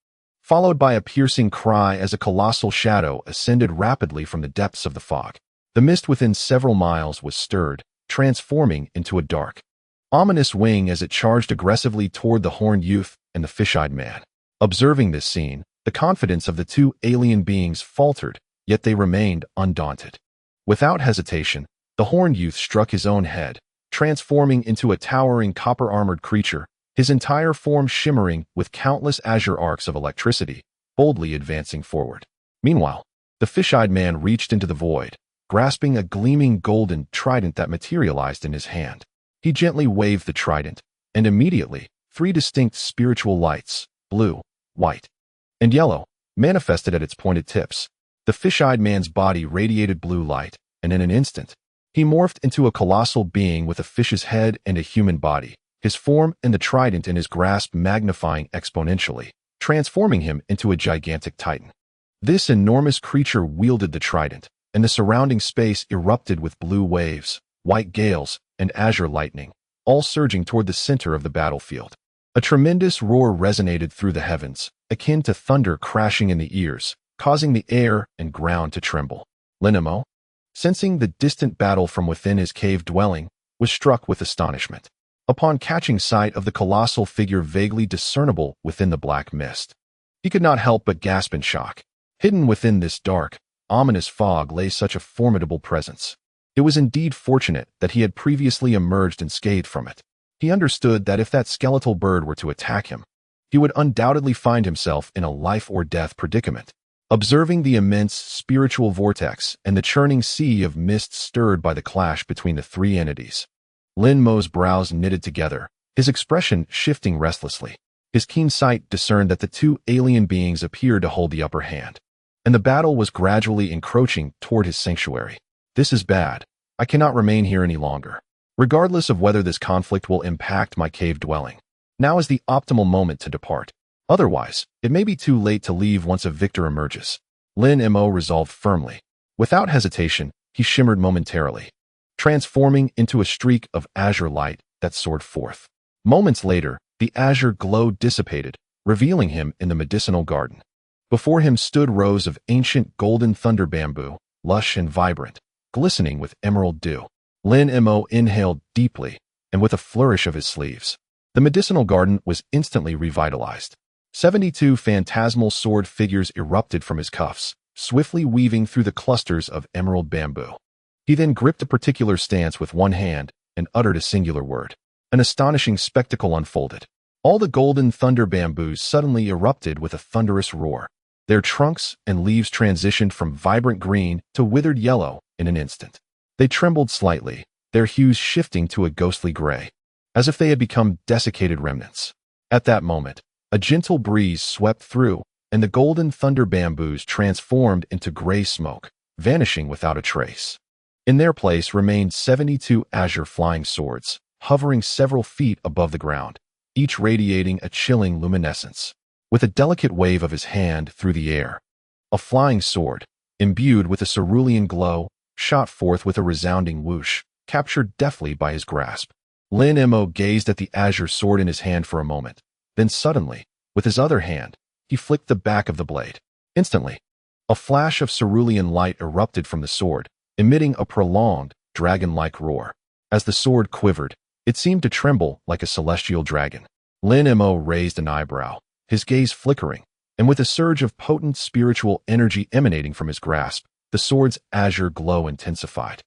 followed by a piercing cry as a colossal shadow ascended rapidly from the depths of the fog. The mist within several miles was stirred, transforming into a dark, ominous wing as it charged aggressively toward the horned youth and the fish-eyed man. Observing this scene, the confidence of the 2 alien beings faltered, yet they remained undaunted. Without hesitation, the horned youth struck his own head, transforming into a towering copper-armored creature, his entire form shimmering with countless azure arcs of electricity, boldly advancing forward. Meanwhile, The fish-eyed man reached into the void, grasping a gleaming golden trident that materialized in his hand. He gently waved the trident, and immediately, 3 distinct spiritual lights, blue, white, and yellow, manifested at its pointed tips. The fish-eyed man's body radiated blue light, and in an instant, he morphed into a colossal being with a fish's head and a human body, his form and the trident in his grasp magnifying exponentially, transforming him into a gigantic titan. This enormous creature wielded the trident, and the surrounding space erupted with blue waves, white gales, and azure lightning, all surging toward the center of the battlefield. A tremendous roar resonated through the heavens, akin to thunder crashing in the ears, causing the air and ground to tremble. Lin, sensing the distant battle from within his cave dwelling, was struck with astonishment. Upon catching sight of the colossal figure vaguely discernible within the black mist, he could not help but gasp in shock. Hidden within this dark, ominous fog lay such a formidable presence. It was indeed fortunate that he had previously emerged unscathed from it. He understood that if that skeletal bird were to attack him, he would undoubtedly find himself in a life-or-death predicament. Observing the immense spiritual vortex and the churning sea of mist stirred by the clash between the 3 entities, Lin's brows knitted together, his expression shifting restlessly. His keen sight discerned that the 2 alien beings appeared to hold the upper hand, and the battle was gradually encroaching toward his sanctuary. This is bad. I cannot remain here any longer. Regardless of whether this conflict will impact my cave dwelling, now is the optimal moment to depart. Otherwise, it may be too late to leave once a victor emerges. Lin resolved firmly. Without hesitation, he shimmered momentarily, transforming into a streak of azure light that soared forth. Moments later, the azure glow dissipated, revealing him in the medicinal garden. Before him stood rows of ancient golden thunder bamboo, lush and vibrant, glistening with emerald dew. Lin inhaled deeply, and with a flourish of his sleeves, the medicinal garden was instantly revitalized. 72 phantasmal sword figures erupted from his cuffs, swiftly weaving through the clusters of emerald bamboo. He then gripped a particular stance with one hand and uttered a singular word. An astonishing spectacle unfolded. All the golden thunder bamboos suddenly erupted with a thunderous roar. Their trunks and leaves transitioned from vibrant green to withered yellow in an instant. They trembled slightly, their hues shifting to a ghostly gray, as if they had become desiccated remnants. At that moment, a gentle breeze swept through, and the golden thunder bamboos transformed into gray smoke, vanishing without a trace. In their place remained 72 azure flying swords, hovering several feet above the ground, each radiating a chilling luminescence. With a delicate wave of his hand through the air, a flying sword, imbued with a cerulean glow, shot forth with a resounding whoosh, captured deftly by his grasp. Lin gazed at the azure sword in his hand for a moment. Then suddenly, with his other hand, he flicked the back of the blade. Instantly, a flash of cerulean light erupted from the sword, emitting a prolonged, dragon-like roar. As the sword quivered, it seemed to tremble like a celestial dragon. Lin raised an eyebrow, his gaze flickering, and with a surge of potent spiritual energy emanating from his grasp, the sword's azure glow intensified,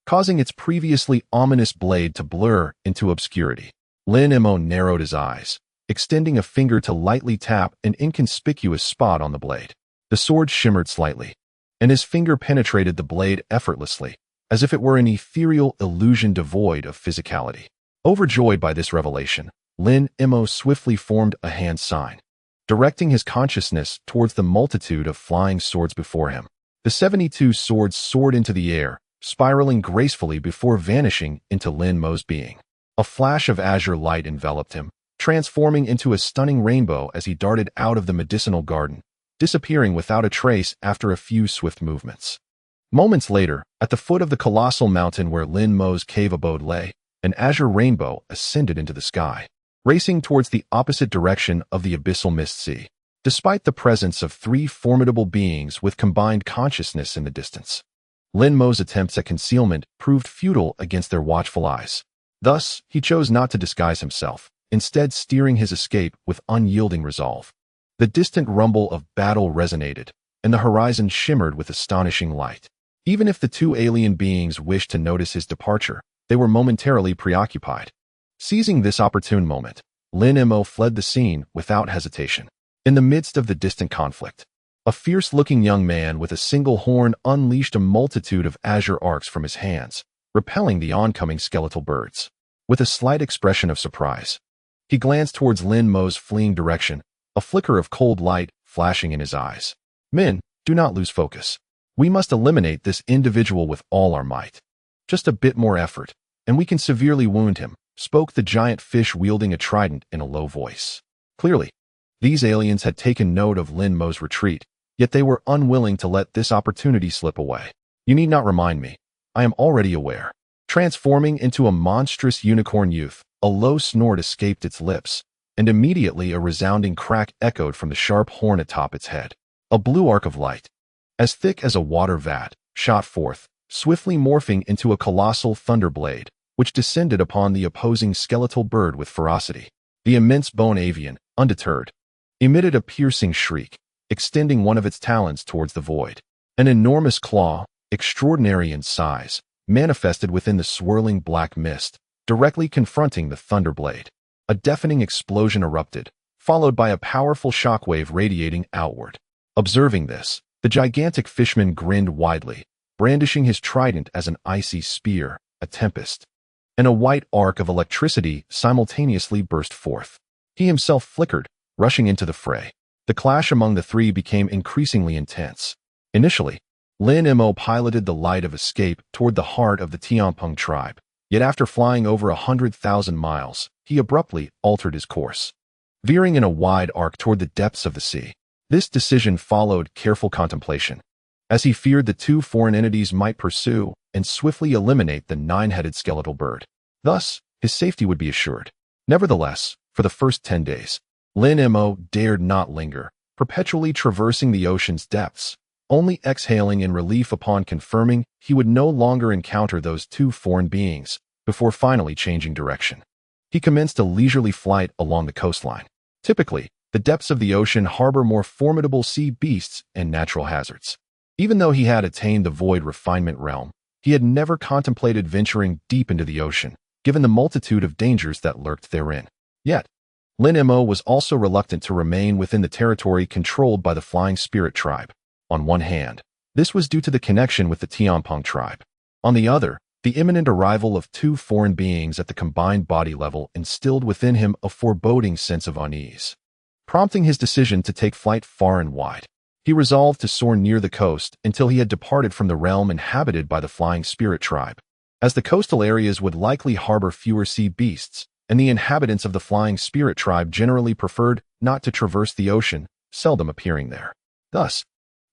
causing its previously ominous blade to blur into obscurity. Lin narrowed his eyes, extending a finger to lightly tap an inconspicuous spot on the blade. The sword shimmered slightly, and his finger penetrated the blade effortlessly, as if it were an ethereal illusion devoid of physicality. Overjoyed by this revelation, Lin swiftly formed a hand sign, directing his consciousness towards the multitude of flying swords before him. The 72 swords soared into the air, spiraling gracefully before vanishing into Lin's being. A flash of azure light enveloped him, transforming into a stunning rainbow as he darted out of the medicinal garden, disappearing without a trace after a few swift movements. Moments later, at the foot of the colossal mountain where Lin's cave abode lay, an azure rainbow ascended into the sky, racing towards the opposite direction of the abyssal mist sea. Despite the presence of 3 formidable beings with combined consciousness in the distance, Lin's attempts at concealment proved futile against their watchful eyes. Thus, he chose not to disguise himself, instead steering his escape with unyielding resolve. The distant rumble of battle resonated, and the horizon shimmered with astonishing light. Even if the 2 alien beings wished to notice his departure, they were momentarily preoccupied. Seizing this opportune moment, Lin fled the scene without hesitation. In the midst of the distant conflict, A fierce-looking young man with a single horn unleashed a multitude of azure arcs from his hands, repelling the oncoming skeletal birds. With a slight expression of surprise, he glanced towards Lin Mo's fleeing direction, a flicker of cold light flashing in his eyes. "Men, do not lose focus. We must eliminate this individual with all our might. Just a bit more effort, and we can severely wound him," spoke the giant fish wielding a trident in a low voice. Clearly, these aliens had taken note of Lin Mo's retreat, yet they were unwilling to let this opportunity slip away. "You need not remind me. I am already aware." Transforming into a monstrous unicorn youth, a low snort escaped its lips, and immediately a resounding crack echoed from the sharp horn atop its head. A blue arc of light, as thick as a water vat, shot forth, swiftly morphing into a colossal thunderblade, which descended upon the opposing skeletal bird with ferocity. The immense bone avian, undeterred, emitted a piercing shriek, extending one of its talons towards the void. An enormous claw, extraordinary in size, manifested within the swirling black mist, directly confronting the thunderblade. A deafening explosion erupted, followed by a powerful shockwave radiating outward. Observing this, the gigantic fishman grinned widely, brandishing his trident as an icy spear, a tempest, and a white arc of electricity simultaneously burst forth. He himself flickered, rushing into the fray. The clash among the three became increasingly intense. Initially, Lin Mo piloted the light of escape toward the heart of the Tianpeng tribe, yet after flying over 100,000 miles, he abruptly altered his course, veering in a wide arc toward the depths of the sea. This decision followed careful contemplation, as he feared the two foreign entities might pursue and swiftly eliminate the nine-headed skeletal bird. Thus, his safety would be assured. Nevertheless, for the first 10 days, Lin Mo dared not linger, perpetually traversing the ocean's depths, only exhaling in relief upon confirming he would no longer encounter those two foreign beings, before finally changing direction. He commenced a leisurely flight along the coastline. Typically, the depths of the ocean harbor more formidable sea beasts and natural hazards. Even though he had attained the void refinement realm, he had never contemplated venturing deep into the ocean, given the multitude of dangers that lurked therein. Yet, Lin Mo was also reluctant to remain within the territory controlled by the Flying Spirit tribe. On one hand, this was due to the connection with the Tianpeng tribe. On the other, the imminent arrival of two foreign beings at the combined body level instilled within him a foreboding sense of unease, prompting his decision to take flight far and wide. He resolved to soar near the coast until he had departed from the realm inhabited by the Flying Spirit tribe, as the coastal areas would likely harbor fewer sea beasts, and the inhabitants of the Flying Spirit tribe generally preferred not to traverse the ocean, seldom appearing there. Thus,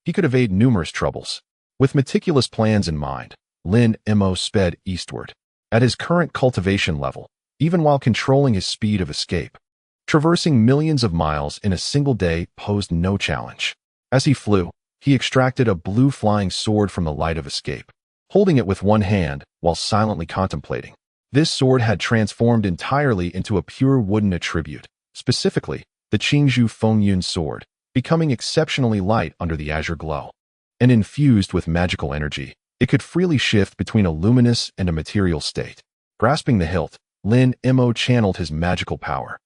he could evade numerous troubles. With meticulous plans in mind, Lin Mo sped eastward. At his current cultivation level, even while controlling his speed of escape, traversing millions of miles in a single day posed no challenge. As he flew, he extracted a blue flying sword from the light of escape, holding it with one hand while silently contemplating. This sword had transformed entirely into a pure wooden attribute, specifically the Qing Fengyun sword, becoming exceptionally light under the azure glow. And infused with magical energy, it could freely shift between a luminous and a material state. Grasping the hilt, Lin Mo channeled his magical power.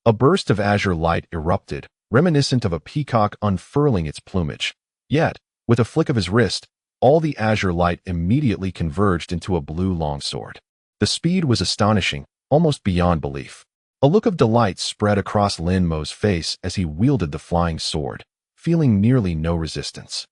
A burst of azure light erupted, reminiscent of a peacock unfurling its plumage. Yet, with a flick of his wrist, all the azure light immediately converged into a blue longsword. The speed was astonishing, almost beyond belief. A look of delight spread across Lin Mo's face as he wielded the flying sword, feeling nearly no resistance.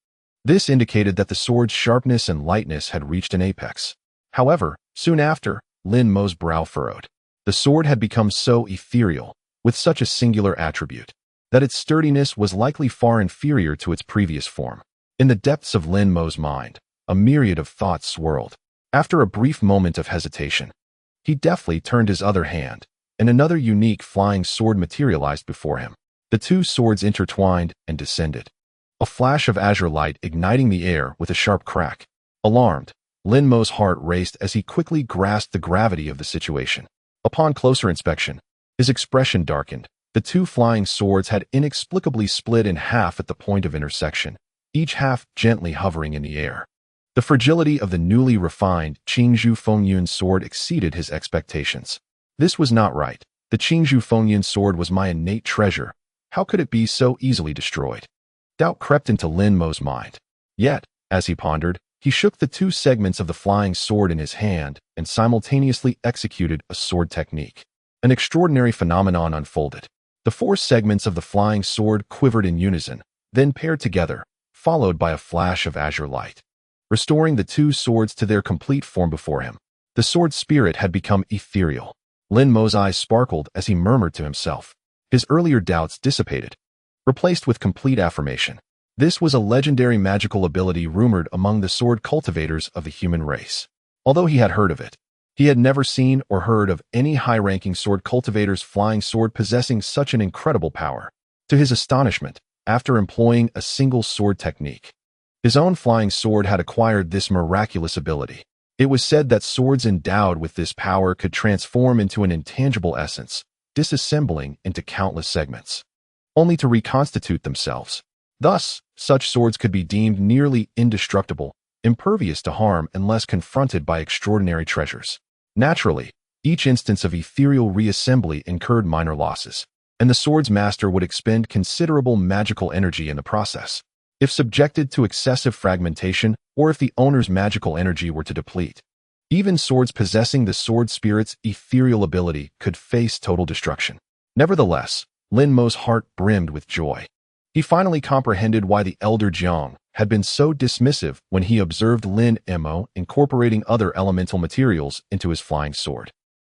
This indicated that the sword's sharpness and lightness had reached an apex. However, soon after, Lin Mo's brow furrowed. The sword had become so ethereal, with such a singular attribute, that its sturdiness was likely far inferior to its previous form. In the depths of Lin Mo's mind, a myriad of thoughts swirled. After a brief moment of hesitation, he deftly turned his other hand, and another unique flying sword materialized before him. The two swords intertwined and descended, a flash of azure light igniting the air with a sharp crack. Alarmed, Lin Mo's heart raced as he quickly grasped the gravity of the situation. Upon closer inspection, his expression darkened. The two flying swords had inexplicably split in half at the point of intersection, each half gently hovering in the air. The fragility of the newly refined Qing Fengyun sword exceeded his expectations. This was not right. The Qing Fengyun sword was my innate treasure. How could it be so easily destroyed? Doubt crept into Lin Mo's mind. Yet, as he pondered, he shook the two segments of the flying sword in his hand and simultaneously executed a sword technique. An extraordinary phenomenon unfolded. The four segments of the flying sword quivered in unison, then paired together, followed by a flash of azure light, restoring the two swords to their complete form before him. The sword spirit had become ethereal. Lin Mo's eyes sparkled as he murmured to himself. His earlier doubts dissipated, replaced with complete affirmation. This was a legendary magical ability rumored among the sword cultivators of the human race. Although he had heard of it, he had never seen or heard of any high-ranking sword cultivator's flying sword possessing such an incredible power. To his astonishment, after employing a single sword technique, his own flying sword had acquired this miraculous ability. It was said that swords endowed with this power could transform into an intangible essence, disassembling into countless segments, only to reconstitute themselves. Thus, such swords could be deemed nearly indestructible, impervious to harm unless confronted by extraordinary treasures. Naturally, each instance of ethereal reassembly incurred minor losses, and the sword's master would expend considerable magical energy in the process. If subjected to excessive fragmentation, or if the owner's magical energy were to deplete, even swords possessing the sword spirit's ethereal ability could face total destruction. Nevertheless, Lin Mo's heart brimmed with joy. He finally comprehended why the elder Jiang had been so dismissive when he observed Lin Mo incorporating other elemental materials into his flying sword.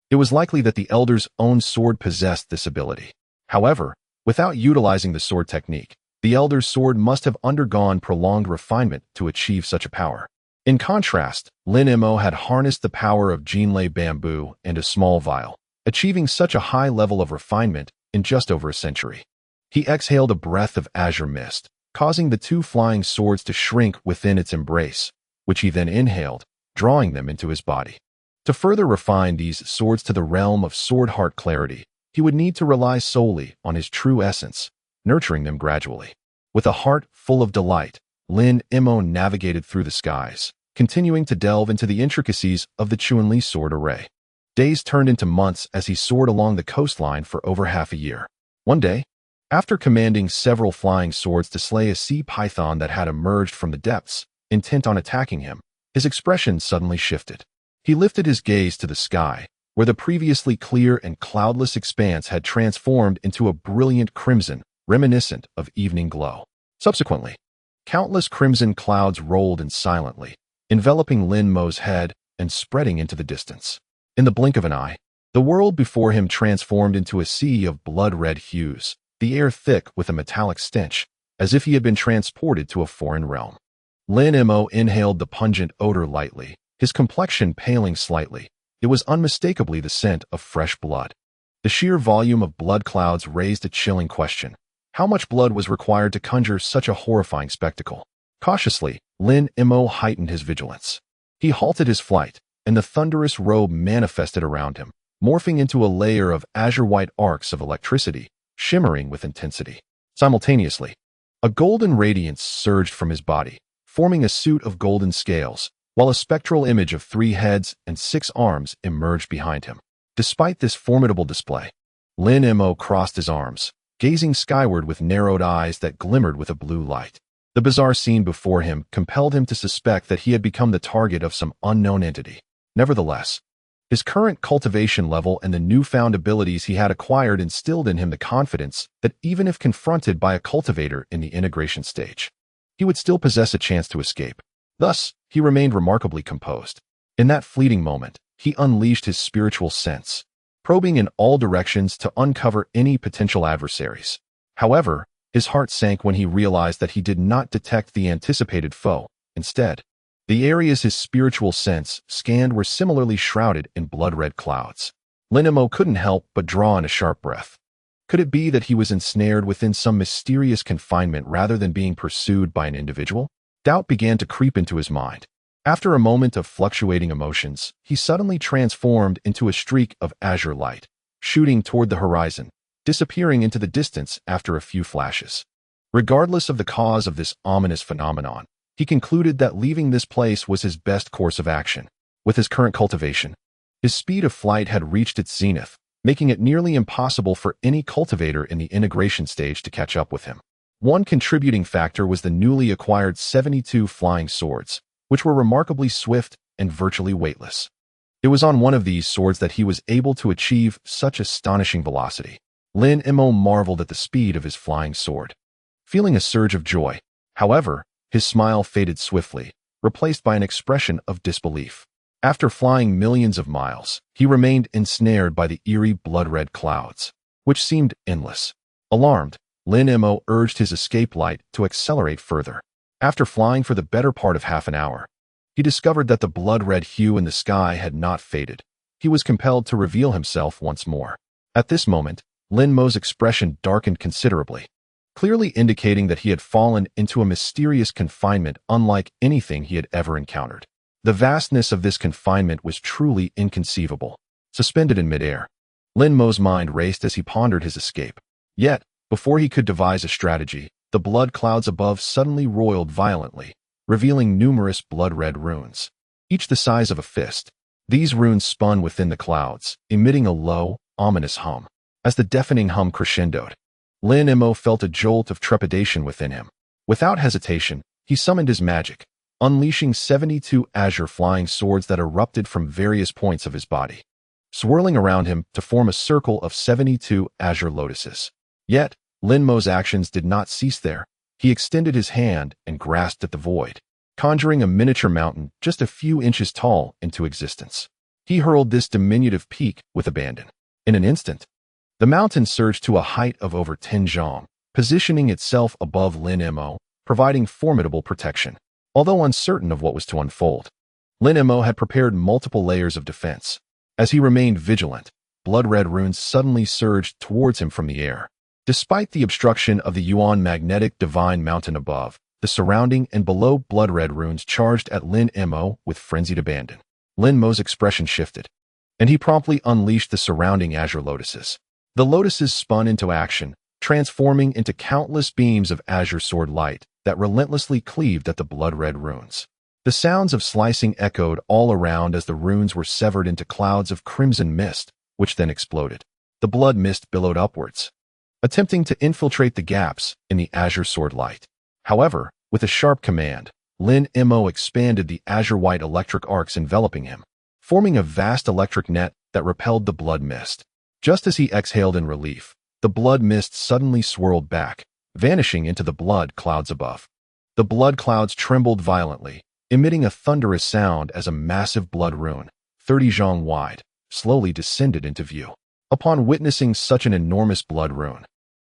It was likely that the elder's own sword possessed this ability. However, without utilizing the sword technique, the elder's sword must have undergone prolonged refinement to achieve such a power. In contrast, Lin Mo had harnessed the power of Jinlei bamboo and a small vial, achieving such a high level of refinement in just over a century. He exhaled a breath of azure mist, causing the two flying swords to shrink within its embrace, which he then inhaled, drawing them into his body. To further refine these swords to the realm of sword heart clarity, he would need to rely solely on his true essence, nurturing them gradually. With a heart full of delight, Lin Mo navigated through the skies, continuing to delve into the intricacies of the Qing sword array. Days turned into months as he soared along the coastline for over half a year. One day, after commanding several flying swords to slay a sea python that had emerged from the depths, intent on attacking him, his expression suddenly shifted. He lifted his gaze to the sky, where the previously clear and cloudless expanse had transformed into a brilliant crimson, reminiscent of evening glow. Subsequently, countless crimson clouds rolled in silently, enveloping Lin Mo's head and spreading into the distance. In the blink of an eye, the world before him transformed into a sea of blood-red hues, the air thick with a metallic stench, as if he had been transported to a foreign realm. Lin Mo inhaled the pungent odor lightly, his complexion paling slightly. It was unmistakably the scent of fresh blood. The sheer volume of blood clouds raised a chilling question. How much blood was required to conjure such a horrifying spectacle? Cautiously, Lin Mo heightened his vigilance. He halted his flight, and the thunderous robe manifested around him, morphing into a layer of azure-white arcs of electricity, shimmering with intensity. Simultaneously, a golden radiance surged from his body, forming a suit of golden scales, while a spectral image of 3 heads and 6 arms emerged behind him. Despite this formidable display, Lin Mo crossed his arms, gazing skyward with narrowed eyes that glimmered with a blue light. The bizarre scene before him compelled him to suspect that he had become the target of some unknown entity. Nevertheless, his current cultivation level and the newfound abilities he had acquired instilled in him the confidence that even if confronted by a cultivator in the integration stage, he would still possess a chance to escape. Thus, he remained remarkably composed. In that fleeting moment, he unleashed his spiritual sense, probing in all directions to uncover any potential adversaries. However, his heart sank when he realized that he did not detect the anticipated foe. Instead, the areas his spiritual sense scanned were similarly shrouded in blood-red clouds. Lin Mo couldn't help but draw in a sharp breath. Could it be that he was ensnared within some mysterious confinement rather than being pursued by an individual? Doubt began to creep into his mind. After a moment of fluctuating emotions, he suddenly transformed into a streak of azure light, shooting toward the horizon, disappearing into the distance after a few flashes. Regardless of the cause of this ominous phenomenon, he concluded that leaving this place was his best course of action. With his current cultivation, his speed of flight had reached its zenith, making it nearly impossible for any cultivator in the integration stage to catch up with him. One contributing factor was the newly acquired 72 flying swords, which were remarkably swift and virtually weightless. It was on one of these swords that he was able to achieve such astonishing velocity. Lin Mo marveled at the speed of his flying sword. Feeling a surge of joy, however, his smile faded swiftly, replaced by an expression of disbelief. After flying millions of miles, he remained ensnared by the eerie blood-red clouds, which seemed endless. Alarmed, Lin Mo urged his escape light to accelerate further. After flying for the better part of half an hour, he discovered that the blood-red hue in the sky had not faded. He was compelled to reveal himself once more. At this moment, Lin Mo's expression darkened considerably, clearly indicating that he had fallen into a mysterious confinement unlike anything he had ever encountered. The vastness of this confinement was truly inconceivable. Suspended in midair, Lin Mo's mind raced as he pondered his escape. Yet, before he could devise a strategy, the blood clouds above suddenly roiled violently, revealing numerous blood-red runes, each the size of a fist. These runes spun within the clouds, emitting a low, ominous hum. As the deafening hum crescendoed, Lin Mo felt a jolt of trepidation within him. Without hesitation, he summoned his magic, unleashing 72 azure flying swords that erupted from various points of his body, swirling around him to form a circle of 72 azure lotuses. Yet, Lin Mo's actions did not cease there. He extended his hand and grasped at the void, conjuring a miniature mountain just a few inches tall into existence. He hurled this diminutive peak with abandon. In an instant, the mountain surged to a height of over 10 zhang, positioning itself above Lin Mo, providing formidable protection. Although uncertain of what was to unfold, Lin Mo had prepared multiple layers of defense. As he remained vigilant, blood-red runes suddenly surged towards him from the air. Despite the obstruction of the Yuan magnetic divine mountain above, the surrounding and below blood-red runes charged at Lin Mo with frenzied abandon. Lin Mo's expression shifted, and he promptly unleashed the surrounding azure lotuses. The lotuses spun into action, transforming into countless beams of azure sword light that relentlessly cleaved at the blood-red runes. The sounds of slicing echoed all around as the runes were severed into clouds of crimson mist, which then exploded. The blood mist billowed upwards, attempting to infiltrate the gaps in the azure sword light. However, with a sharp command, Lin Mo expanded the azure-white electric arcs enveloping him, forming a vast electric net that repelled the blood mist. Just as he exhaled in relief, the blood mist suddenly swirled back, vanishing into the blood clouds above. The blood clouds trembled violently, emitting a thunderous sound as a massive blood rune, 30 zhang wide, slowly descended into view. Upon witnessing such an enormous blood rune,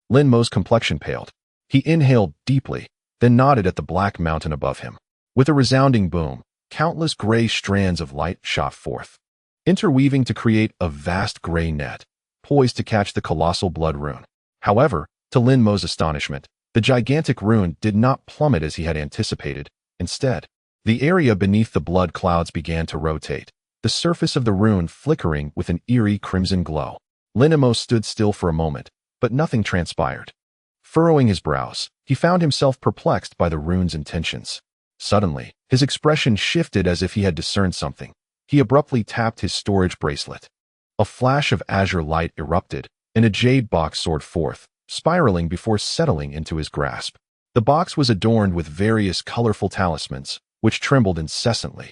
Lin Mo's complexion paled. He inhaled deeply, then nodded at the black mountain above him. With a resounding boom, countless gray strands of light shot forth, interweaving to create a vast gray net, poised to catch the colossal blood rune. However, to Lin Mo's astonishment, the gigantic rune did not plummet as he had anticipated. Instead, the area beneath the blood clouds began to rotate, the surface of the rune flickering with an eerie crimson glow. Lin Mo stood still for a moment, but nothing transpired. Furrowing his brows, he found himself perplexed by the rune's intentions. Suddenly, his expression shifted as if he had discerned something. He abruptly tapped his storage bracelet. A flash of azure light erupted, and a jade box soared forth, spiraling before settling into his grasp. The box was adorned with various colorful talismans, which trembled incessantly,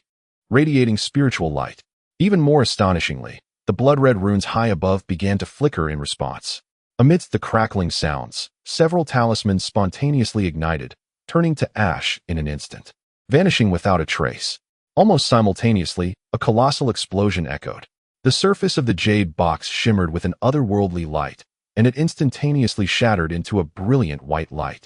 radiating spiritual light. Even more astonishingly, the blood-red runes high above began to flicker in response. Amidst the crackling sounds, several talismans spontaneously ignited, turning to ash in an instant, vanishing without a trace. Almost simultaneously, a colossal explosion echoed. The surface of the jade box shimmered with an otherworldly light, and it instantaneously shattered into a brilliant white light,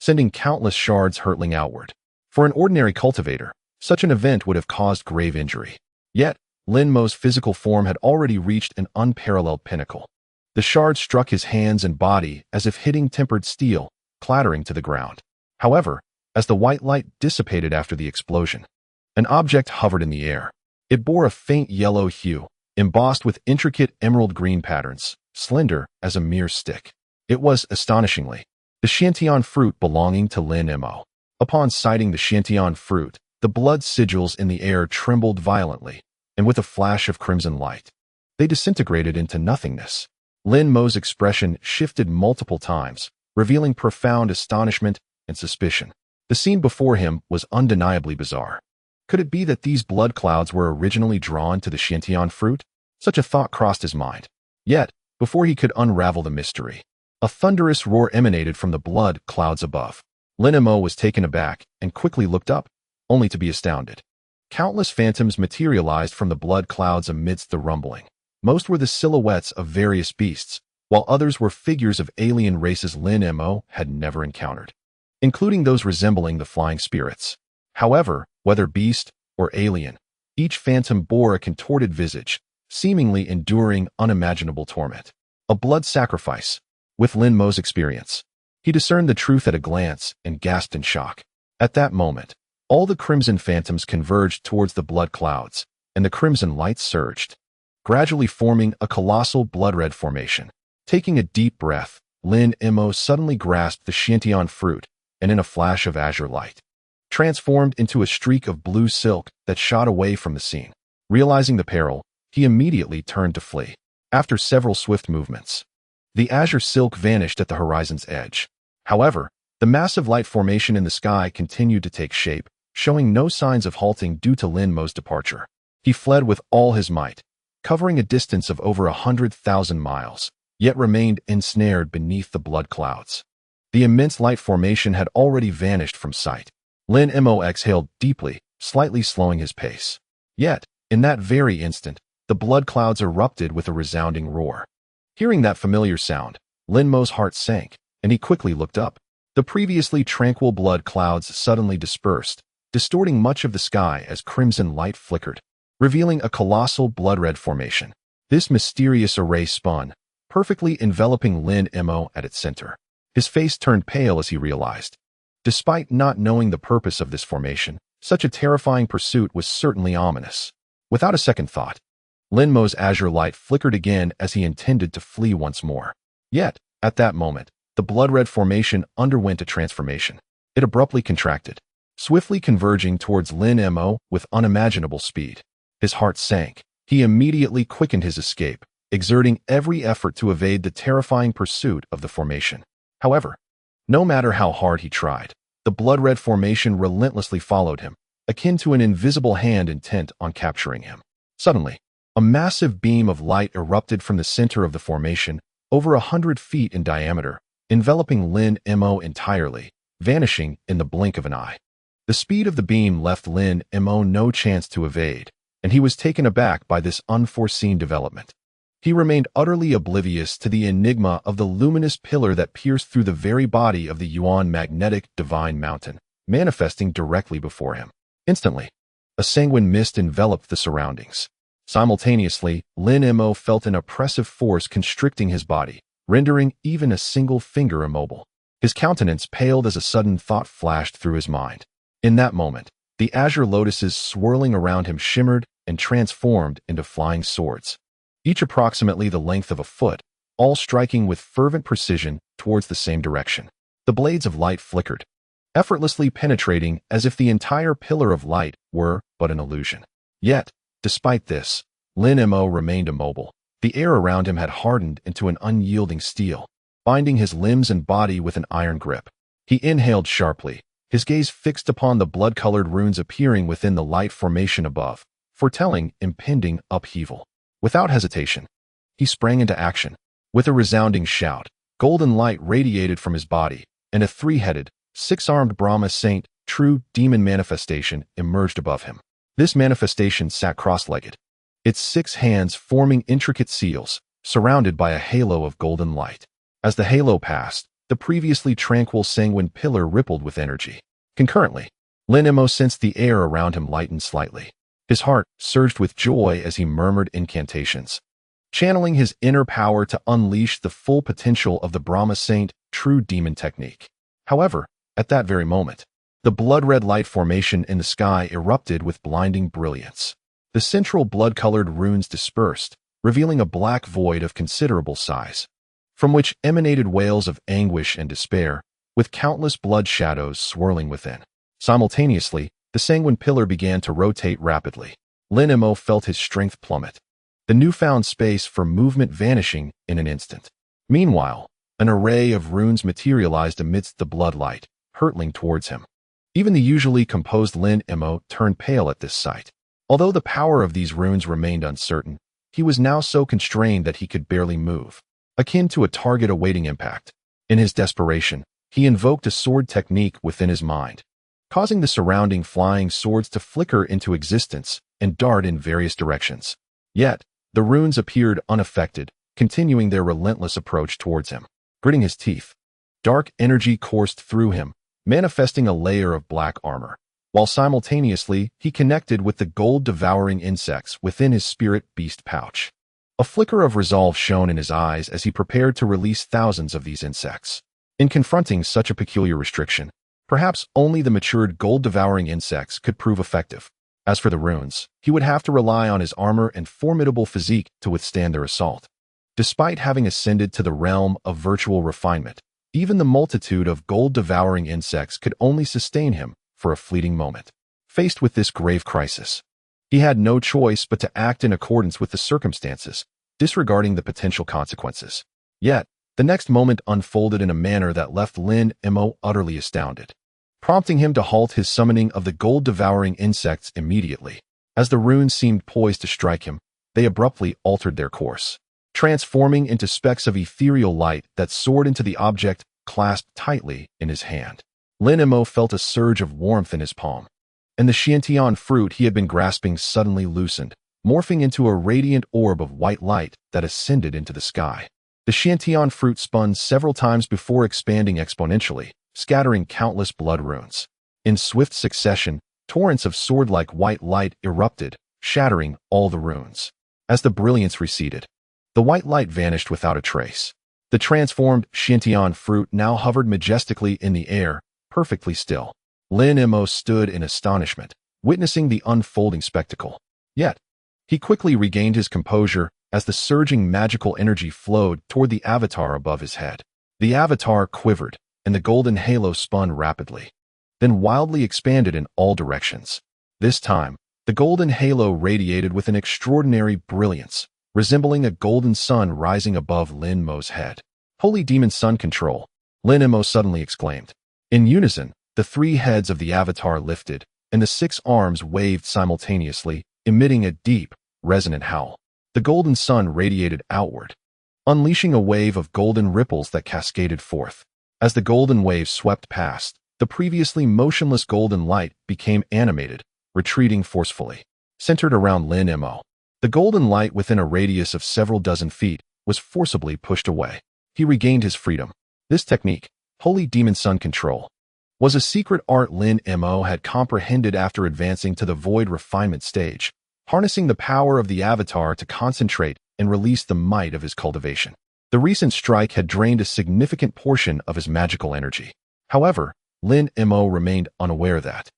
sending countless shards hurtling outward. For an ordinary cultivator, such an event would have caused grave injury. Yet, Lin Mo's physical form had already reached an unparalleled pinnacle. The shards struck his hands and body as if hitting tempered steel, clattering to the ground. However, as the white light dissipated after the explosion, an object hovered in the air. It bore a faint yellow hue, embossed with intricate emerald green patterns, slender as a mere stick. It was, astonishingly, the Shantian fruit belonging to Lin Mo. Upon sighting the Shantian fruit, the blood sigils in the air trembled violently, and with a flash of crimson light, they disintegrated into nothingness. Lin Mo's expression shifted multiple times, revealing profound astonishment and suspicion. The scene before him was undeniably bizarre. Could it be that these blood clouds were originally drawn to the Xiantian fruit? Such a thought crossed his mind. Yet, before he could unravel the mystery, a thunderous roar emanated from the blood clouds above. Lin Mo was taken aback and quickly looked up, only to be astounded. Countless phantoms materialized from the blood clouds amidst the rumbling. Most were the silhouettes of various beasts, while others were figures of alien races Lin Mo had never encountered, including those resembling the flying spirits. However, whether beast or alien, each phantom bore a contorted visage, seemingly enduring unimaginable torment. A blood sacrifice. With Lin Mo's experience, he discerned the truth at a glance and gasped in shock. At that moment, all the crimson phantoms converged towards the blood clouds, and the crimson light surged, gradually forming a colossal blood-red formation. Taking a deep breath, Lin Mo suddenly grasped the Xiantian fruit, and in a flash of azure light, transformed into a streak of blue silk that shot away from the scene. Realizing the peril, he immediately turned to flee. After several swift movements, the azure silk vanished at the horizon's edge. However, the massive light formation in the sky continued to take shape, showing no signs of halting due to Lin Mo's departure. He fled with all his might, covering a distance of over 100,000 miles, yet remained ensnared beneath the blood clouds. The immense light formation had already vanished from sight. Lin Mo exhaled deeply, slightly slowing his pace. Yet, in that very instant, the blood clouds erupted with a resounding roar. Hearing that familiar sound, Lin Mo's heart sank, and he quickly looked up. The previously tranquil blood clouds suddenly dispersed, distorting much of the sky as crimson light flickered, revealing a colossal blood-red formation. This mysterious array spun, perfectly enveloping Lin Mo at its center. His face turned pale as he realized. Despite not knowing the purpose of this formation, such a terrifying pursuit was certainly ominous. Without a second thought, Lin Mo's azure light flickered again as he intended to flee once more. Yet, at that moment, the blood-red formation underwent a transformation. It abruptly contracted, swiftly converging towards Lin Mo with unimaginable speed. His heart sank. He immediately quickened his escape, exerting every effort to evade the terrifying pursuit of the formation. However, no matter how hard he tried, the blood-red formation relentlessly followed him, akin to an invisible hand intent on capturing him. Suddenly, a massive beam of light erupted from the center of the formation, over 100 feet in diameter, enveloping Lin Mo entirely, vanishing in the blink of an eye. The speed of the beam left Lin Mo no chance to evade, and he was taken aback by this unforeseen development. He remained utterly oblivious to the enigma of the luminous pillar that pierced through the very body of the Yuan magnetic divine mountain, manifesting directly before him. Instantly, a sanguine mist enveloped the surroundings. Simultaneously, Lin Mo felt an oppressive force constricting his body, rendering even a single finger immobile. His countenance paled as a sudden thought flashed through his mind. In that moment, the azure lotuses swirling around him shimmered and transformed into flying swords, each approximately the length of a foot, all striking with fervent precision towards the same direction. The blades of light flickered, effortlessly penetrating as if the entire pillar of light were but an illusion. Yet, despite this, Lin Mo remained immobile. The air around him had hardened into an unyielding steel, binding his limbs and body with an iron grip. He inhaled sharply, his gaze fixed upon the blood-colored runes appearing within the light formation above, foretelling impending upheaval. Without hesitation, he sprang into action. With a resounding shout, golden light radiated from his body, and a three-headed, six-armed Brahma saint, true demon manifestation, emerged above him. This manifestation sat cross-legged, its 6 hands forming intricate seals, surrounded by a halo of golden light. As the halo passed, the previously tranquil sanguine pillar rippled with energy. Concurrently, Lin Mo sensed the air around him lighten slightly. His heart surged with joy as he murmured incantations, channeling his inner power to unleash the full potential of the Brahma Saint true demon technique. However, at that very moment, the blood-red light formation in the sky erupted with blinding brilliance. The central blood-colored runes dispersed, revealing a black void of considerable size, from which emanated wails of anguish and despair, with countless blood shadows swirling within. Simultaneously, the sanguine pillar began to rotate rapidly. Lin Mo felt his strength plummet, the newfound space for movement vanishing in an instant. Meanwhile, An array of runes materialized amidst the bloodlight, hurtling towards him. Even the usually composed Lin Mo turned pale at this sight. Although the power of these runes remained uncertain, he was now so constrained that he could barely move, akin to a target awaiting impact. In his desperation, he invoked a sword technique within his mind, causing the surrounding flying swords to flicker into existence and dart in various directions. Yet, the runes appeared unaffected, continuing their relentless approach towards him. Gritting his teeth, dark energy coursed through him, manifesting a layer of black armor, while simultaneously he connected with the gold-devouring insects within his spirit beast pouch. A flicker of resolve shone in his eyes as he prepared to release thousands of these insects. In confronting such a peculiar restriction, perhaps only the matured gold-devouring insects could prove effective. As for the runes, he would have to rely on his armor and formidable physique to withstand their assault. Despite having ascended to the realm of virtual refinement, even the multitude of gold-devouring insects could only sustain him for a fleeting moment. Faced with this grave crisis, he had no choice but to act in accordance with the circumstances, disregarding the potential consequences. Yet, the next moment unfolded in a manner that left Lin Mo utterly astounded, prompting him to halt his summoning of the gold-devouring insects immediately. As the runes seemed poised to strike him, they abruptly altered their course, transforming into specks of ethereal light that soared into the object clasped tightly in his hand. Lin Mo felt a surge of warmth in his palm, and the Xiantian fruit he had been grasping suddenly loosened, morphing into a radiant orb of white light that ascended into the sky. The Xiantian fruit spun several times before expanding exponentially, scattering countless blood runes. In swift succession, torrents of sword-like white light erupted, shattering all the runes. As the brilliance receded, the white light vanished without a trace. The transformed Xiantian fruit now hovered majestically in the air, perfectly still. Lin Mo stood in astonishment, witnessing the unfolding spectacle. Yet, he quickly regained his composure as the surging magical energy flowed toward the avatar above his head. The avatar quivered, and the golden halo spun rapidly, then wildly expanded in all directions. This time, the golden halo radiated with an extraordinary brilliance, resembling a golden sun rising above Lin Mo's head. "Holy demon sun control," Lin Mo suddenly exclaimed. In unison, the three heads of the avatar lifted, and the 6 arms waved simultaneously, emitting a deep, resonant howl. The golden sun radiated outward, unleashing a wave of golden ripples that cascaded forth. As the golden wave swept past, the previously motionless golden light became animated, retreating forcefully. Centered around Lin Mo, the golden light within a radius of several dozen feet was forcibly pushed away. He regained his freedom. This technique, Holy Demon Sun Control, was a secret art Lin Mo had comprehended after advancing to the void refinement stage, harnessing the power of the avatar to concentrate and release the might of his cultivation. The recent strike had drained a significant portion of his magical energy. However, Lin Mo remained unaware that,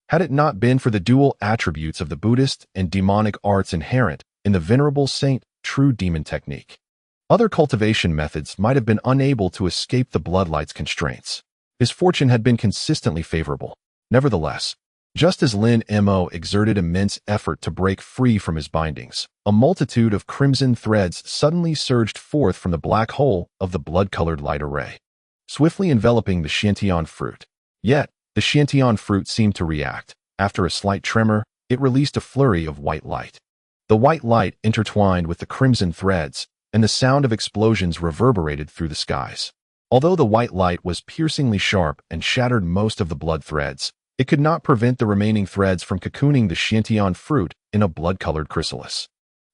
had it not been for the dual attributes of the Buddhist and demonic arts inherent in the venerable Saint True Demon technique, other cultivation methods might have been unable to escape the bloodlight's constraints. His fortune had been consistently favorable. Nevertheless, just as Lin Mo exerted immense effort to break free from his bindings, a multitude of crimson threads suddenly surged forth from the black hole of the blood-colored light array, swiftly enveloping the Xiantian fruit. Yet, the Xiantian fruit seemed to react. After a slight tremor, it released a flurry of white light. The white light intertwined with the crimson threads, and the sound of explosions reverberated through the skies. Although the white light was piercingly sharp and shattered most of the blood threads, it could not prevent the remaining threads from cocooning the Xiantian fruit in a blood-colored chrysalis.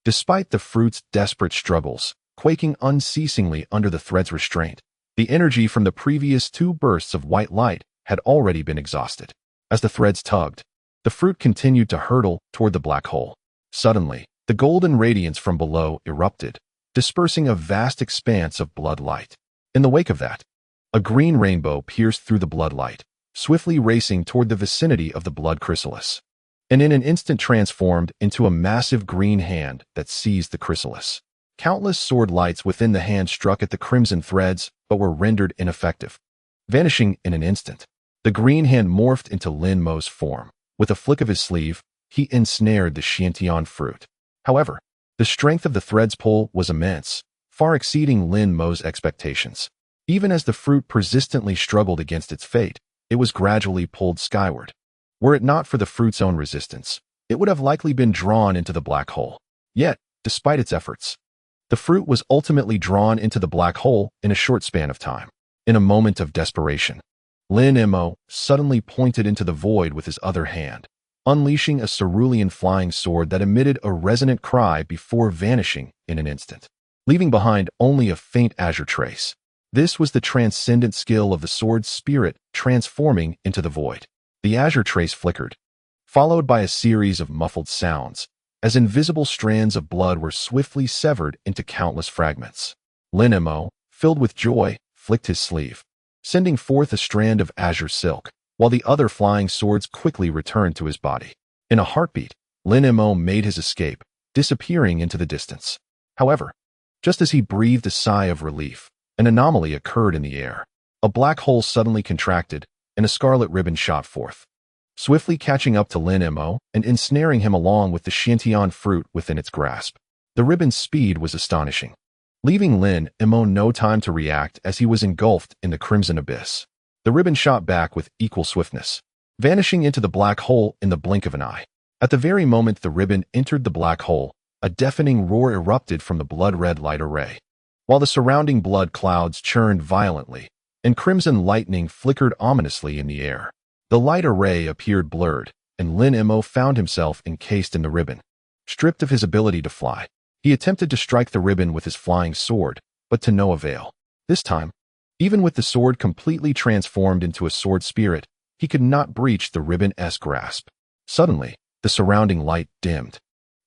Despite the fruit's desperate struggles, quaking unceasingly under the thread's restraint, the energy from the previous 2 bursts of white light had already been exhausted. As the threads tugged, the fruit continued to hurtle toward the black hole. Suddenly, the golden radiance from below erupted, dispersing a vast expanse of blood light. In the wake of that, a green rainbow pierced through the blood light, swiftly racing toward the vicinity of the blood chrysalis, and in an instant transformed into a massive green hand that seized the chrysalis. Countless sword lights within the hand struck at the crimson threads, but were rendered ineffective. Vanishing in an instant, the green hand morphed into Lin Mo's form. With a flick of his sleeve, he ensnared the Xiantian fruit. However, the strength of the thread's pull was immense, far exceeding Lin Mo's expectations. Even as the fruit persistently struggled against its fate, it was gradually pulled skyward. Were it not for the fruit's own resistance, it would have likely been drawn into the black hole. Yet, despite its efforts, the fruit was ultimately drawn into the black hole in a short span of time. In a moment of desperation, Lin Mo suddenly pointed into the void with his other hand, unleashing a cerulean flying sword that emitted a resonant cry before vanishing in an instant, leaving behind only a faint azure trace. This was the transcendent skill of the sword's spirit transforming into the void. The azure trace flickered, followed by a series of muffled sounds, as invisible strands of blood were swiftly severed into countless fragments. Lin Mo, filled with joy, flicked his sleeve, sending forth a strand of azure silk, while the other flying swords quickly returned to his body. In a heartbeat, Lin Mo made his escape, disappearing into the distance. However, just as he breathed a sigh of relief, an anomaly occurred in the air. A black hole suddenly contracted, and a scarlet ribbon shot forth, swiftly catching up to Lin Mo and ensnaring him along with the Shantian fruit within its grasp. The ribbon's speed was astonishing, leaving Lin Mo no time to react as he was engulfed in the crimson abyss. The ribbon shot back with equal swiftness, vanishing into the black hole in the blink of an eye. At the very moment the ribbon entered the black hole, a deafening roar erupted from the blood-red light array, while the surrounding blood clouds churned violently, and crimson lightning flickered ominously in the air. The light array appeared blurred, and Lin Mo found himself encased in the ribbon. Stripped of his ability to fly, he attempted to strike the ribbon with his flying sword, but to no avail. This time, even with the sword completely transformed into a sword spirit, he could not breach the ribbon's grasp. Suddenly, the surrounding light dimmed,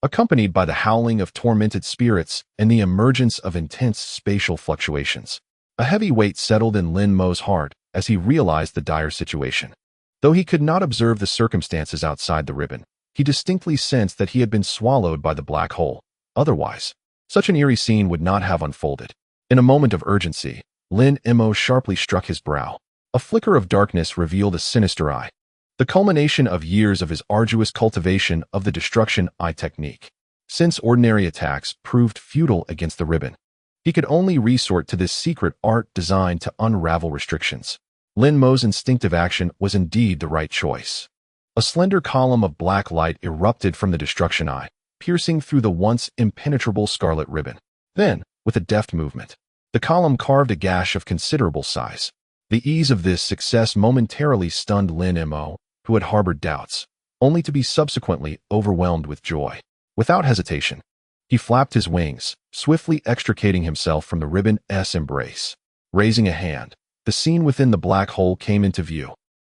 accompanied by the howling of tormented spirits and the emergence of intense spatial fluctuations. A heavy weight settled in Lin Mo's heart as he realized the dire situation. Though he could not observe the circumstances outside the ribbon, he distinctly sensed that he had been swallowed by the black hole. Otherwise, such an eerie scene would not have unfolded. In a moment of urgency, Lin Mo sharply struck his brow. A flicker of darkness revealed a sinister eye, the culmination of years of his arduous cultivation of the destruction eye technique. Since ordinary attacks proved futile against the ribbon, he could only resort to this secret art designed to unravel restrictions. Lin Mo's instinctive action was indeed the right choice. A slender column of black light erupted from the destruction eye, piercing through the once impenetrable scarlet ribbon. Then, with a deft movement, the column carved a gash of considerable size. The ease of this success momentarily stunned Lin Mo, who had harbored doubts, only to be subsequently overwhelmed with joy. Without hesitation, he flapped his wings, swiftly extricating himself from the ribbon's embrace. Raising a hand, the scene within the black hole came into view.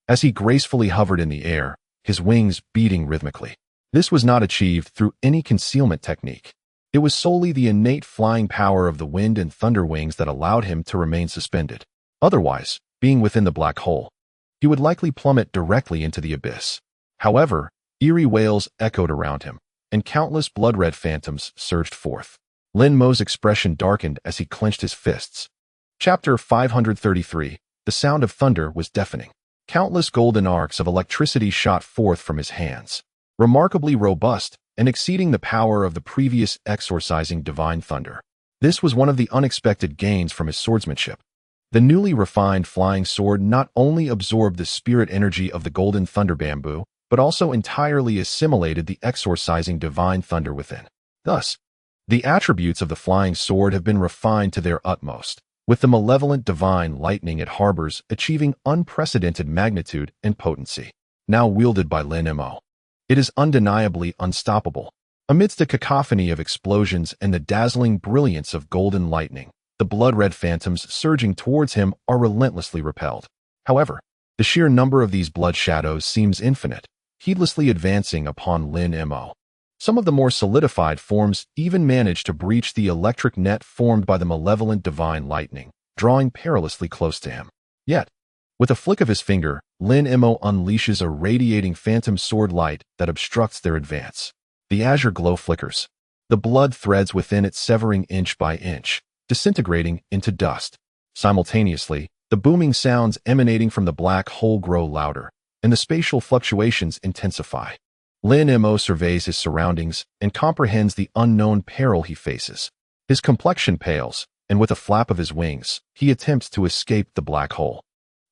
As he gracefully hovered in the air, his wings beating rhythmically. This was not achieved through any concealment technique. It was solely the innate flying power of the wind and thunder wings that allowed him to remain suspended. Otherwise, being within the black hole, he would likely plummet directly into the abyss. However, eerie wails echoed around him, and countless blood-red phantoms surged forth. Lin Mo's expression darkened as he clenched his fists. Chapter 533. The sound of thunder was deafening. Countless golden arcs of electricity shot forth from his hands, remarkably robust and exceeding the power of the previous exorcising divine thunder. This was one of the unexpected gains from his swordsmanship. The newly refined flying sword not only absorbed the spirit energy of the golden thunder bamboo, but also entirely assimilated the exorcising divine thunder within. Thus, the attributes of the flying sword have been refined to their utmost, with the malevolent divine lightning it harbors achieving unprecedented magnitude and potency. Now wielded by Lin Mo, it is undeniably unstoppable. Amidst a cacophony of explosions and the dazzling brilliance of golden lightning, the blood-red phantoms surging towards him are relentlessly repelled. However, the sheer number of these blood shadows seems infinite, heedlessly advancing upon Lin Mo. Some of the more solidified forms even manage to breach the electric net formed by the malevolent divine lightning, drawing perilously close to him. Yet, with a flick of his finger, Lin Mo unleashes a radiating phantom sword light that obstructs their advance. The azure glow flickers, the blood threads within it severing inch by inch, disintegrating into dust. Simultaneously, the booming sounds emanating from the black hole grow louder, and the spatial fluctuations intensify. Lin Mo surveys his surroundings and comprehends the unknown peril he faces. His complexion pales, and with a flap of his wings, he attempts to escape the black hole.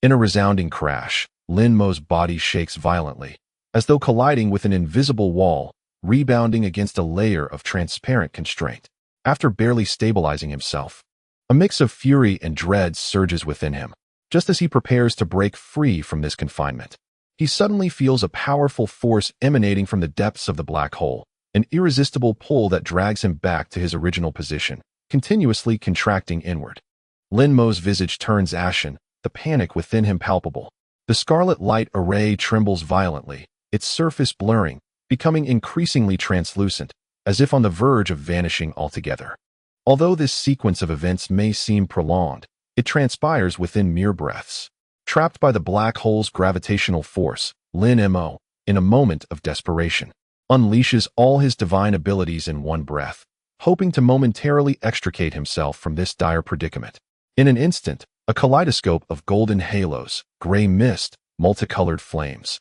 In a resounding crash, Lin Mo's body shakes violently, as though colliding with an invisible wall, rebounding against a layer of transparent constraint. After barely stabilizing himself, a mix of fury and dread surges within him. Just as he prepares to break free from this confinement, he suddenly feels a powerful force emanating from the depths of the black hole, an irresistible pull that drags him back to his original position, continuously contracting inward. Lin Mo's visage turns ashen, the panic within him palpable. The scarlet light array trembles violently, its surface blurring, becoming increasingly translucent, as if on the verge of vanishing altogether. Although this sequence of events may seem prolonged, it transpires within mere breaths. Trapped by the black hole's gravitational force, Lin Mo, in a moment of desperation, unleashes all his divine abilities in one breath, hoping to momentarily extricate himself from this dire predicament. In an instant, a kaleidoscope of golden halos, gray mist, multicolored flames,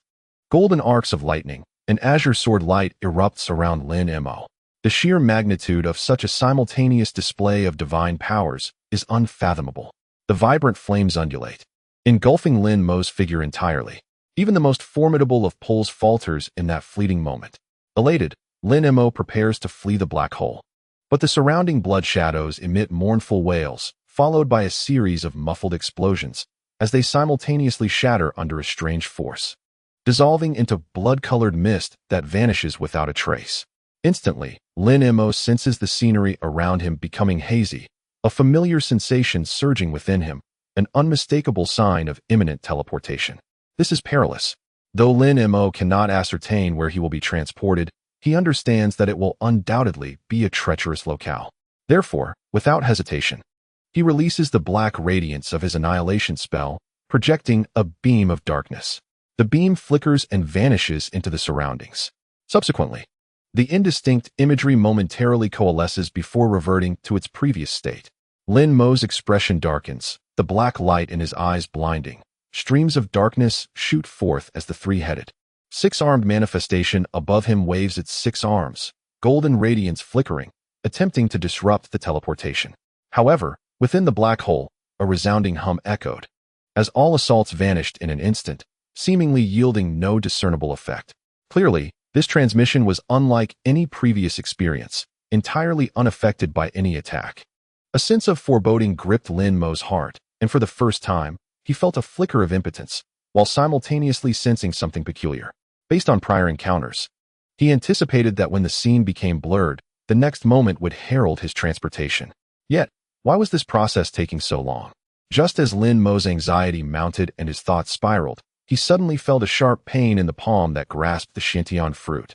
golden arcs of lightning, and azure sword light erupts around Lin Mo. The sheer magnitude of such a simultaneous display of divine powers is unfathomable. The vibrant flames undulate, engulfing Lin Mo's figure entirely. Even the most formidable of pulls falters in that fleeting moment. Elated, Lin Mo prepares to flee the black hole. But the surrounding blood shadows emit mournful wails, followed by a series of muffled explosions, as they simultaneously shatter under a strange force, dissolving into blood-colored mist that vanishes without a trace. Instantly, Lin Mo senses the scenery around him becoming hazy, a familiar sensation surging within him, an unmistakable sign of imminent teleportation. This is perilous. Though Lin Mo cannot ascertain where he will be transported, he understands that it will undoubtedly be a treacherous locale. Therefore, without hesitation, he releases the black radiance of his annihilation spell, projecting a beam of darkness. The beam flickers and vanishes into the surroundings. Subsequently, the indistinct imagery momentarily coalesces before reverting to its previous state. Lin Mo's expression darkens, the black light in his eyes blinding. Streams of darkness shoot forth as the three-headed, six-armed manifestation above him waves its 6 arms, golden radiance flickering, attempting to disrupt the teleportation. However, within the black hole, a resounding hum echoed, as all assaults vanished in an instant, seemingly yielding no discernible effect. Clearly, this transmission was unlike any previous experience, entirely unaffected by any attack. A sense of foreboding gripped Lin Mo's heart, and for the first time, he felt a flicker of impotence, while simultaneously sensing something peculiar. Based on prior encounters, he anticipated that when the scene became blurred, the next moment would herald his transportation. Yet, why was this process taking so long? Just as Lin Mo's anxiety mounted and his thoughts spiraled, he suddenly felt a sharp pain in the palm that grasped the Xiantian fruit,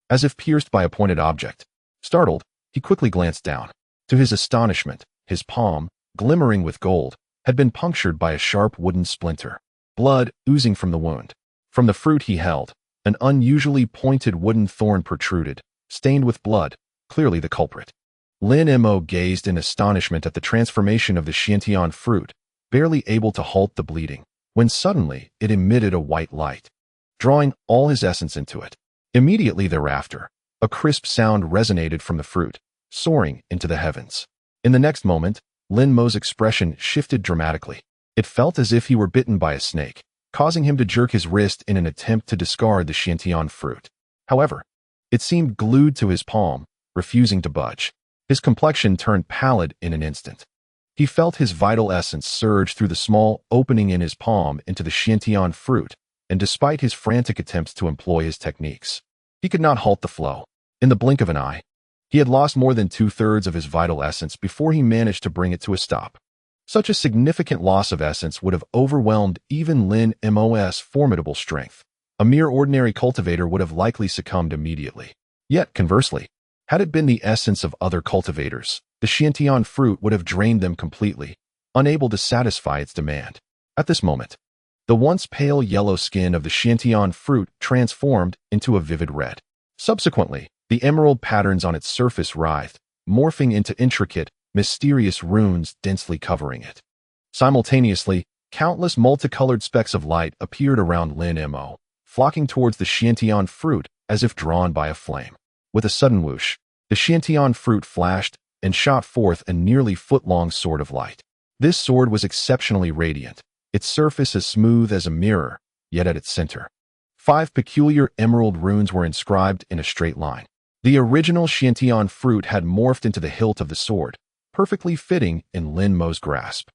as if pierced by a pointed object. Startled, he quickly glanced down. To his astonishment, his palm, glimmering with gold, had been punctured by a sharp wooden splinter, blood oozing from the wound. From the fruit he held, an unusually pointed wooden thorn protruded, stained with blood, clearly the culprit. Lin Mo gazed in astonishment at the transformation of the Xiantian fruit, barely able to halt the bleeding, when suddenly it emitted a white light, drawing all his essence into it. Immediately thereafter, a crisp sound resonated from the fruit, soaring into the heavens. In the next moment, Lin Mo's expression shifted dramatically. It felt as if he were bitten by a snake, causing him to jerk his wrist in an attempt to discard the Xiantian fruit. However, it seemed glued to his palm, refusing to budge. His complexion turned pallid in an instant. He felt his vital essence surge through the small opening in his palm into the Xiantian fruit, and despite his frantic attempts to employ his techniques, he could not halt the flow. In the blink of an eye, he had lost more than 2/3 of his vital essence before he managed to bring it to a stop. Such a significant loss of essence would have overwhelmed even Lin Mo's formidable strength. A mere ordinary cultivator would have likely succumbed immediately. Yet, conversely, had it been the essence of other cultivators, the Xiantian fruit would have drained them completely, unable to satisfy its demand. At this moment, the once pale yellow skin of the Xiantian fruit transformed into a vivid red. Subsequently, the emerald patterns on its surface writhed, morphing into intricate, mysterious runes densely covering it. Simultaneously, countless multicolored specks of light appeared around Lin Mo, flocking towards the Xiantian fruit as if drawn by a flame. With a sudden whoosh, the Xiantian fruit flashed, and shot forth a nearly foot-long sword of light. This sword was exceptionally radiant, its surface as smooth as a mirror, yet at its center 5 peculiar emerald runes were inscribed in a straight line. The original Xiantian fruit had morphed into the hilt of the sword, perfectly fitting in Lin Mo's grasp.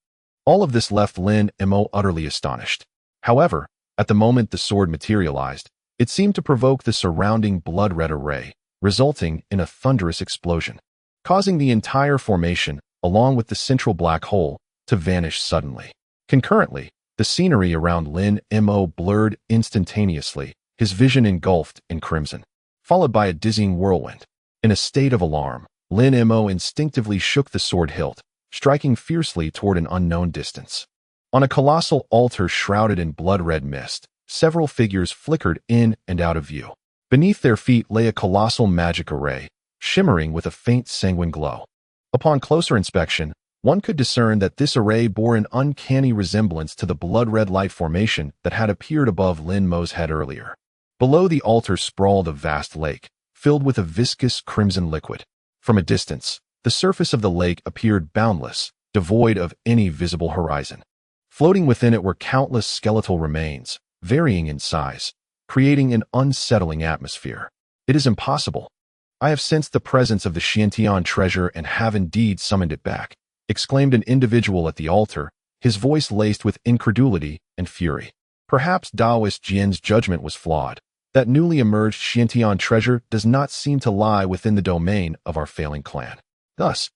All of this left Lin Mo utterly astonished. However, at the moment the sword materialized, it seemed to provoke the surrounding blood-red array, resulting in a thunderous explosion, causing the entire formation, along with the central black hole, to vanish suddenly. Concurrently, the scenery around Lin Mo blurred instantaneously, his vision engulfed in crimson, followed by a dizzying whirlwind. In a state of alarm, Lin Mo instinctively shook the sword hilt, striking fiercely toward an unknown distance. On a colossal altar shrouded in blood-red mist, several figures flickered in and out of view. Beneath their feet lay a colossal magic array, shimmering with a faint sanguine glow. Upon closer inspection, one could discern that this array bore an uncanny resemblance to the blood-red light formation that had appeared above Lin Mo's head earlier. Below the altar sprawled a vast lake, filled with a viscous crimson liquid. From a distance, the surface of the lake appeared boundless, devoid of any visible horizon. Floating within it were countless skeletal remains, varying in size, creating an unsettling atmosphere. It is impossible. I have sensed the presence of the Xiantian treasure and have indeed summoned it back, exclaimed an individual at the altar, his voice laced with incredulity and fury. Perhaps Taoist Jian's judgment was flawed. That newly emerged Xiantian treasure does not seem to lie within the domain of our failing clan. Thus,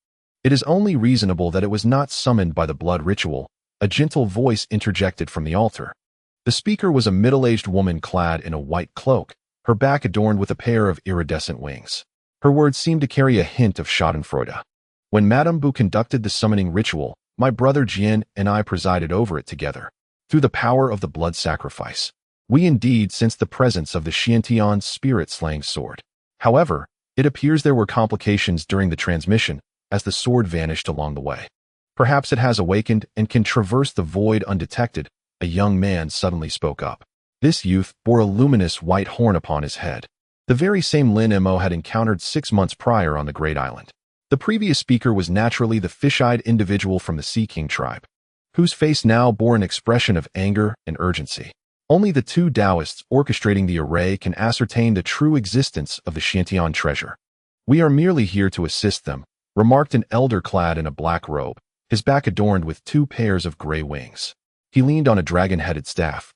it is only reasonable that it was not summoned by the blood ritual, a gentle voice interjected from the altar. The speaker was a middle-aged woman clad in a white cloak, her back adorned with a pair of iridescent wings. Her words seemed to carry a hint of schadenfreude. When Madame Bu conducted the summoning ritual, my brother Jian and I presided over it together. Through the power of the blood sacrifice, we indeed sensed the presence of the Xiantian spirit-slaying sword. However, it appears there were complications during the transmission, as the sword vanished along the way. Perhaps it has awakened and can traverse the void undetected, a young man suddenly spoke up. This youth bore a luminous white horn upon his head, the very same Lin Mo had encountered 6 months prior on the Great Island. The previous speaker was naturally the fish-eyed individual from the Sea King tribe, whose face now bore an expression of anger and urgency. Only the two Taoists orchestrating the array can ascertain the true existence of the Xiantian treasure. We are merely here to assist them, remarked an elder clad in a black robe, his back adorned with 2 pairs of gray wings. He leaned on a dragon-headed staff,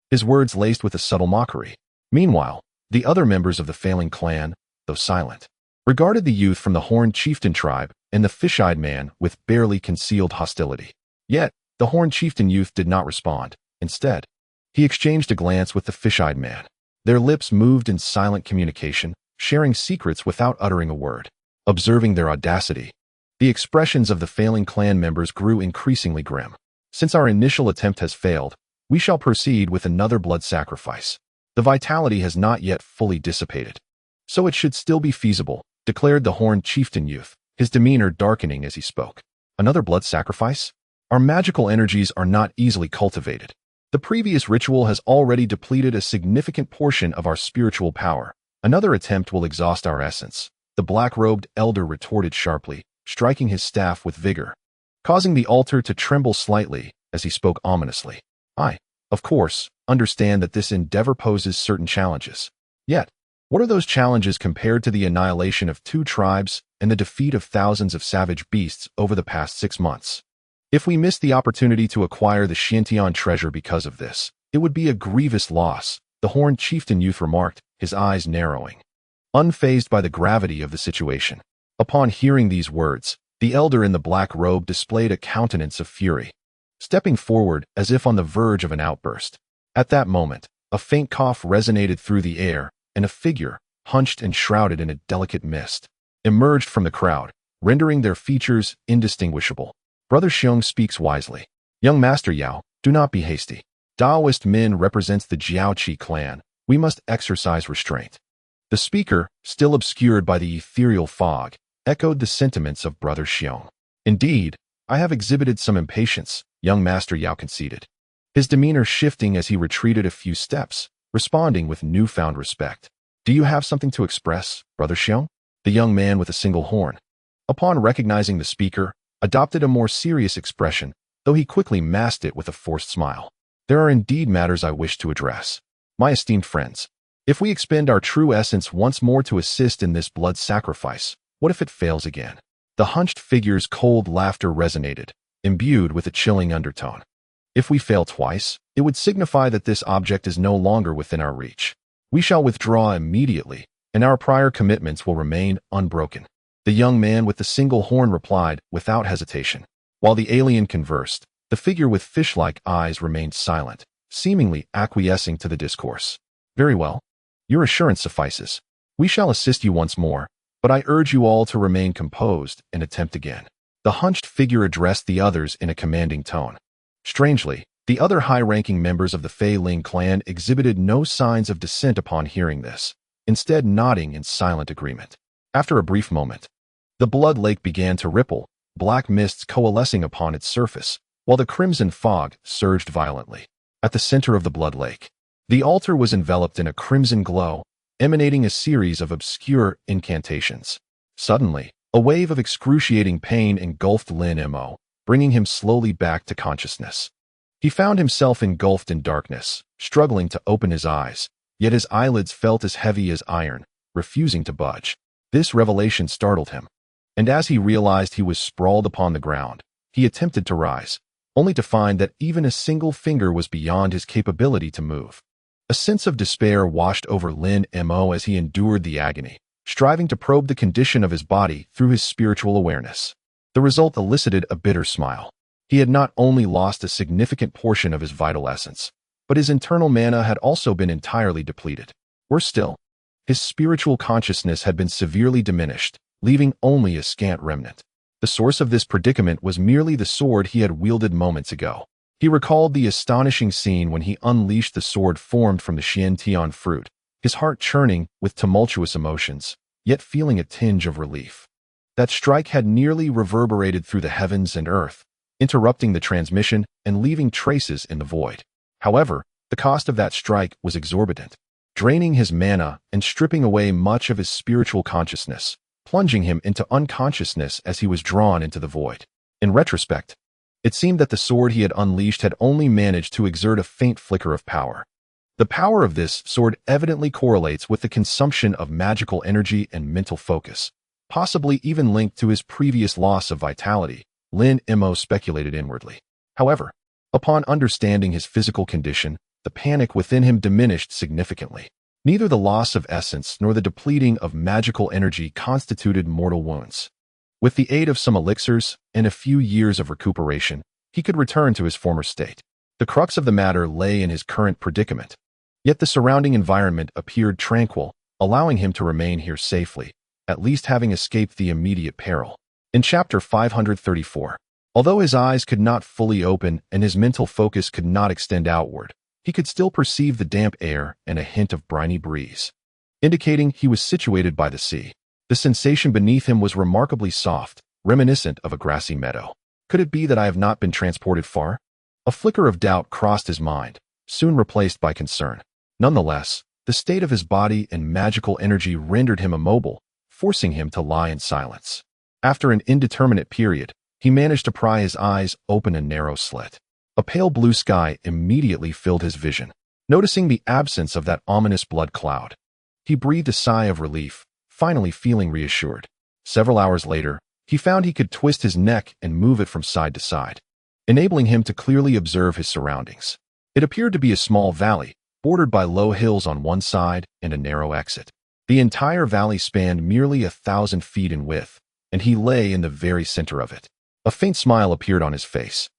his words laced with a subtle mockery. Meanwhile, the other members of the failing clan, though silent, regarded the youth from the Horned Chieftain tribe and the fish-eyed man with barely concealed hostility. Yet, the Horned Chieftain youth did not respond. Instead, he exchanged a glance with the fish-eyed man. Their lips moved in silent communication, sharing secrets without uttering a word. Observing their audacity, the expressions of the failing clan members grew increasingly grim. Since our initial attempt has failed, we shall proceed with another blood sacrifice. The vitality has not yet fully dissipated, so it should still be feasible, declared the Horned Chieftain youth, his demeanor darkening as he spoke. Another blood sacrifice? Our magical energies are not easily cultivated. The previous ritual has already depleted a significant portion of our spiritual power. Another attempt will exhaust our essence, the black-robed elder retorted sharply, striking his staff with vigor, causing the altar to tremble slightly as he spoke ominously. I, of course, understand that this endeavor poses certain challenges. Yet, what are those challenges compared to the annihilation of 2 tribes and the defeat of thousands of savage beasts over the past 6 months? If we miss the opportunity to acquire the Xiantian treasure because of this, it would be a grievous loss, the Horned Chieftain youth remarked, his eyes narrowing, unfazed by the gravity of the situation. Upon hearing these words, the elder in the black robe displayed a countenance of fury, stepping forward as if on the verge of an outburst. At that moment, a faint cough resonated through the air, and a figure, hunched and shrouded in a delicate mist, emerged from the crowd, rendering their features indistinguishable. Brother Xiong speaks wisely. Young Master Yao, do not be hasty. Taoist Min represents the Jiaoqi clan. We must exercise restraint. The speaker, still obscured by the ethereal fog, echoed the sentiments of Brother Xiong. Indeed, I have exhibited some impatience, young Master Yao conceded, his demeanor shifting as he retreated a few steps, responding with newfound respect. Do you have something to express, Brother Xiong? The young man with a single horn. Upon recognizing the speaker, adopted a more serious expression, though he quickly masked it with a forced smile. There are indeed matters I wish to address. My esteemed friends, if we expend our true essence once more to assist in this blood sacrifice, what if it fails again? The hunched figure's cold laughter resonated, imbued with a chilling undertone. If we fail twice, it would signify that this object is no longer within our reach. We shall withdraw immediately, and our prior commitments will remain unbroken. The young man with the single horn replied without hesitation. While the alien conversed, the figure with fish-like eyes remained silent, seemingly acquiescing to the discourse. Very well. Your assurance suffices. We shall assist you once more, but I urge you all to remain composed and attempt again. The hunched figure addressed the others in a commanding tone. Strangely, the other high-ranking members of the Fei Ling clan exhibited no signs of dissent upon hearing this, instead nodding in silent agreement. After a brief moment, the blood lake began to ripple, black mists coalescing upon its surface, while the crimson fog surged violently. At the center of the blood lake, the altar was enveloped in a crimson glow, emanating a series of obscure incantations. Suddenly, a wave of excruciating pain engulfed Lin Mo, bringing him slowly back to consciousness. He found himself engulfed in darkness, struggling to open his eyes, yet his eyelids felt as heavy as iron, refusing to budge. This revelation startled him, and as he realized he was sprawled upon the ground, he attempted to rise, only to find that even a single finger was beyond his capability to move. A sense of despair washed over Lin Mo as he endured the agony, striving to probe the condition of his body through his spiritual awareness. The result elicited a bitter smile. He had not only lost a significant portion of his vital essence, but his internal mana had also been entirely depleted. Worse still, his spiritual consciousness had been severely diminished, leaving only a scant remnant. The source of this predicament was merely the sword he had wielded moments ago. He recalled the astonishing scene when he unleashed the sword formed from the Xiantian fruit, his heart churning with tumultuous emotions, yet feeling a tinge of relief. That strike had nearly reverberated through the heavens and earth, interrupting the transmission and leaving traces in the void. However, the cost of that strike was exorbitant, draining his mana and stripping away much of his spiritual consciousness, plunging him into unconsciousness as he was drawn into the void. In retrospect, it seemed that the sword he had unleashed had only managed to exert a faint flicker of power. The power of this sword evidently correlates with the consumption of magical energy and mental focus, possibly even linked to his previous loss of vitality, Lin Mo speculated inwardly. However, upon understanding his physical condition, the panic within him diminished significantly. Neither the loss of essence nor the depleting of magical energy constituted mortal wounds. With the aid of some elixirs and a few years of recuperation, he could return to his former state. The crux of the matter lay in his current predicament. Yet the surrounding environment appeared tranquil, allowing him to remain here safely, at least having escaped the immediate peril. In chapter 534, although his eyes could not fully open and his mental focus could not extend outward, he could still perceive the damp air and a hint of briny breeze, indicating he was situated by the sea. The sensation beneath him was remarkably soft, reminiscent of a grassy meadow. Could it be that I have not been transported far? A flicker of doubt crossed his mind, soon replaced by concern. Nonetheless, the state of his body and magical energy rendered him immobile, forcing him to lie in silence. After an indeterminate period, he managed to pry his eyes open a narrow slit. A pale blue sky immediately filled his vision. Noticing the absence of that ominous blood cloud, he breathed a sigh of relief, finally feeling reassured. Several hours later, he found he could twist his neck and move it from side to side, enabling him to clearly observe his surroundings. It appeared to be a small valley, bordered by low hills on one side and a narrow exit. The entire valley spanned merely 1,000 feet in width, and he lay in the very center of it. A faint smile appeared on his face,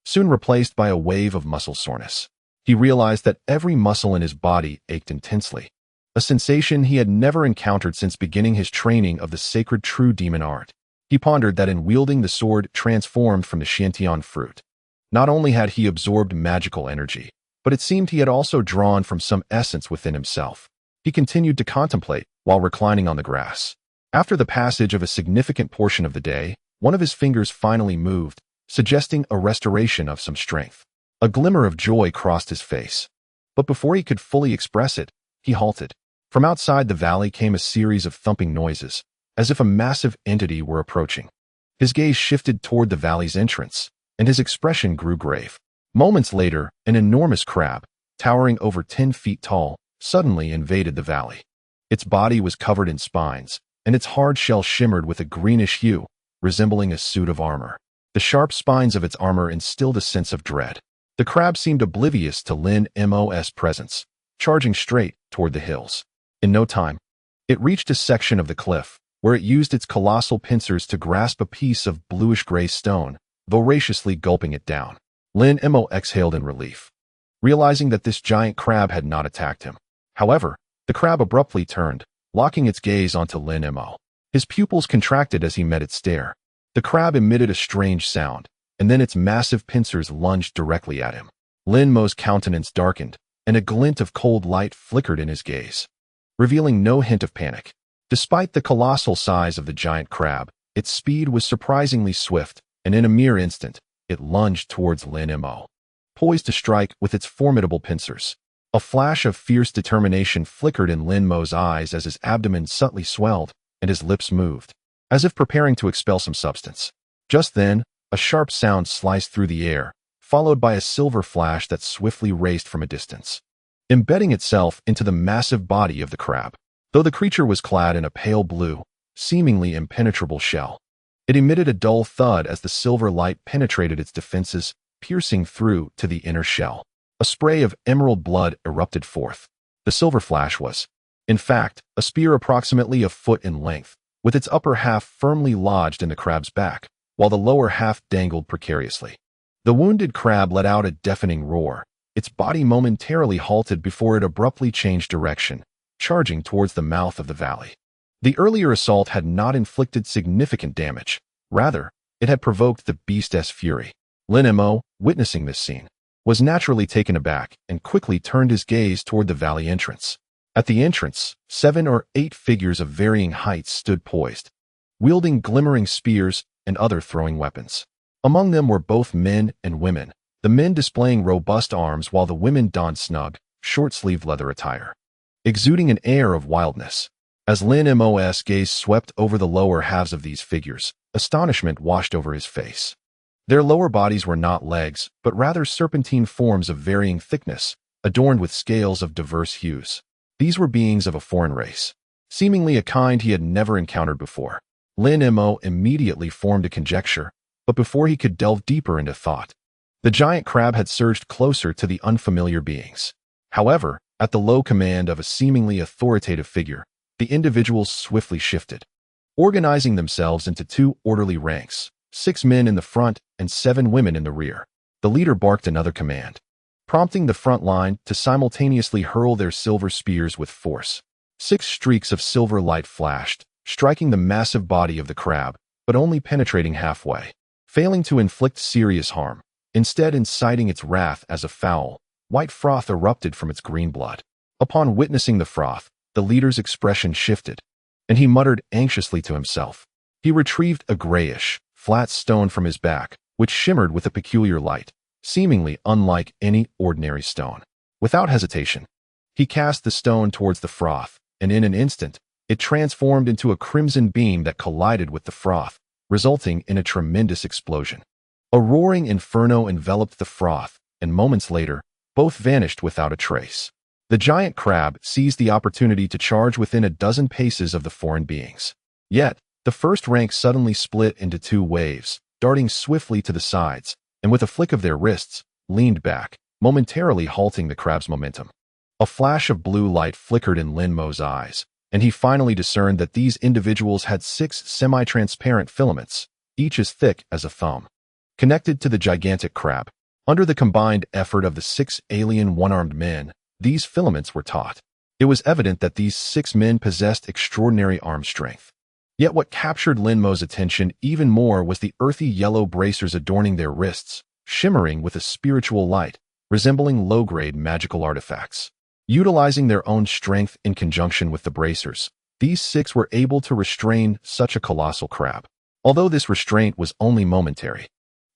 soon replaced by a wave of muscle soreness. He realized that every muscle in his body ached intensely, a sensation he had never encountered since beginning his training of the sacred true demon art. He pondered that in wielding the sword transformed from the Xiantian fruit, not only had he absorbed magical energy, but it seemed he had also drawn from some essence within himself. He continued to contemplate while reclining on the grass. After the passage of a significant portion of the day, one of his fingers finally moved, suggesting a restoration of some strength. A glimmer of joy crossed his face, but before he could fully express it, he halted. From outside the valley came a series of thumping noises, as if a massive entity were approaching. His gaze shifted toward the valley's entrance, and his expression grew grave. Moments later, an enormous crab, towering over 10 feet tall, suddenly invaded the valley. Its body was covered in spines, and its hard shell shimmered with a greenish hue, resembling a suit of armor. The sharp spines of its armor instilled a sense of dread. The crab seemed oblivious to Lin Mo's presence, charging straight toward the hills. In no time, it reached a section of the cliff, where it used its colossal pincers to grasp a piece of bluish-gray stone, voraciously gulping it down. Lin Mo exhaled in relief, realizing that this giant crab had not attacked him. However, the crab abruptly turned, locking its gaze onto Lin Mo. His pupils contracted as he met its stare. The crab emitted a strange sound, and then its massive pincers lunged directly at him. Lin Mo's countenance darkened, and a glint of cold light flickered in his gaze, revealing no hint of panic. Despite the colossal size of the giant crab, its speed was surprisingly swift, and in a mere instant, it lunged towards Lin Mo, poised to strike with its formidable pincers. A flash of fierce determination flickered in Lin Mo's eyes as his abdomen subtly swelled and his lips moved, as if preparing to expel some substance. Just then, a sharp sound sliced through the air, followed by a silver flash that swiftly raced from a distance, embedding itself into the massive body of the crab. Though the creature was clad in a pale blue, seemingly impenetrable shell, it emitted a dull thud as the silver light penetrated its defenses, piercing through to the inner shell. A spray of emerald blood erupted forth. The silver flash was, in fact, a spear approximately a foot in length, with its upper half firmly lodged in the crab's back, while the lower half dangled precariously. The wounded crab let out a deafening roar. Its body momentarily halted before it abruptly changed direction, charging towards the mouth of the valley. The earlier assault had not inflicted significant damage. Rather, it had provoked the beast's fury. Lin Mo, witnessing this scene, was naturally taken aback and quickly turned his gaze toward the valley entrance. At the entrance, 7 or 8 figures of varying heights stood poised, wielding glimmering spears and other throwing weapons. Among them were both men and women, the men displaying robust arms while the women donned snug, short-sleeved leather attire, exuding an air of wildness. As Lin Mo's gaze swept over the lower halves of these figures, astonishment washed over his face. Their lower bodies were not legs, but rather serpentine forms of varying thickness, adorned with scales of diverse hues. These were beings of a foreign race, seemingly a kind he had never encountered before. Lin Mo immediately formed a conjecture, but before he could delve deeper into thought, the giant crab had surged closer to the unfamiliar beings. However, at the low command of a seemingly authoritative figure, the individuals swiftly shifted, organizing themselves into 2 orderly ranks, 6 men in the front and 7 women in the rear. The leader barked another command, prompting the front line to simultaneously hurl their silver spears with force. 6 streaks of silver light flashed, striking the massive body of the crab, but only penetrating halfway, failing to inflict serious harm. Instead, inciting its wrath as a foul, white froth erupted from its green blood. Upon witnessing the froth, the leader's expression shifted, and he muttered anxiously to himself. He retrieved a grayish, flat stone from his back, which shimmered with a peculiar light, seemingly unlike any ordinary stone. Without hesitation, he cast the stone towards the froth, and in an instant, it transformed into a crimson beam that collided with the froth, resulting in a tremendous explosion. A roaring inferno enveloped the froth, and moments later, both vanished without a trace. The giant crab seized the opportunity to charge within a dozen paces of the foreign beings. Yet, the first rank suddenly split into 2 waves, darting swiftly to the sides, and with a flick of their wrists, leaned back, momentarily halting the crab's momentum. A flash of blue light flickered in Lin Mo's eyes, and he finally discerned that these individuals had 6 semi-transparent filaments, each as thick as a thumb, connected to the gigantic crab. Under the combined effort of the 6 alien one-armed men, these filaments were taut. It was evident that these 6 men possessed extraordinary arm strength. Yet what captured Lin Mo's attention even more was the earthy yellow bracers adorning their wrists, shimmering with a spiritual light, resembling low-grade magical artifacts. Utilizing their own strength in conjunction with the bracers, these 6 were able to restrain such a colossal crab. Although this restraint was only momentary,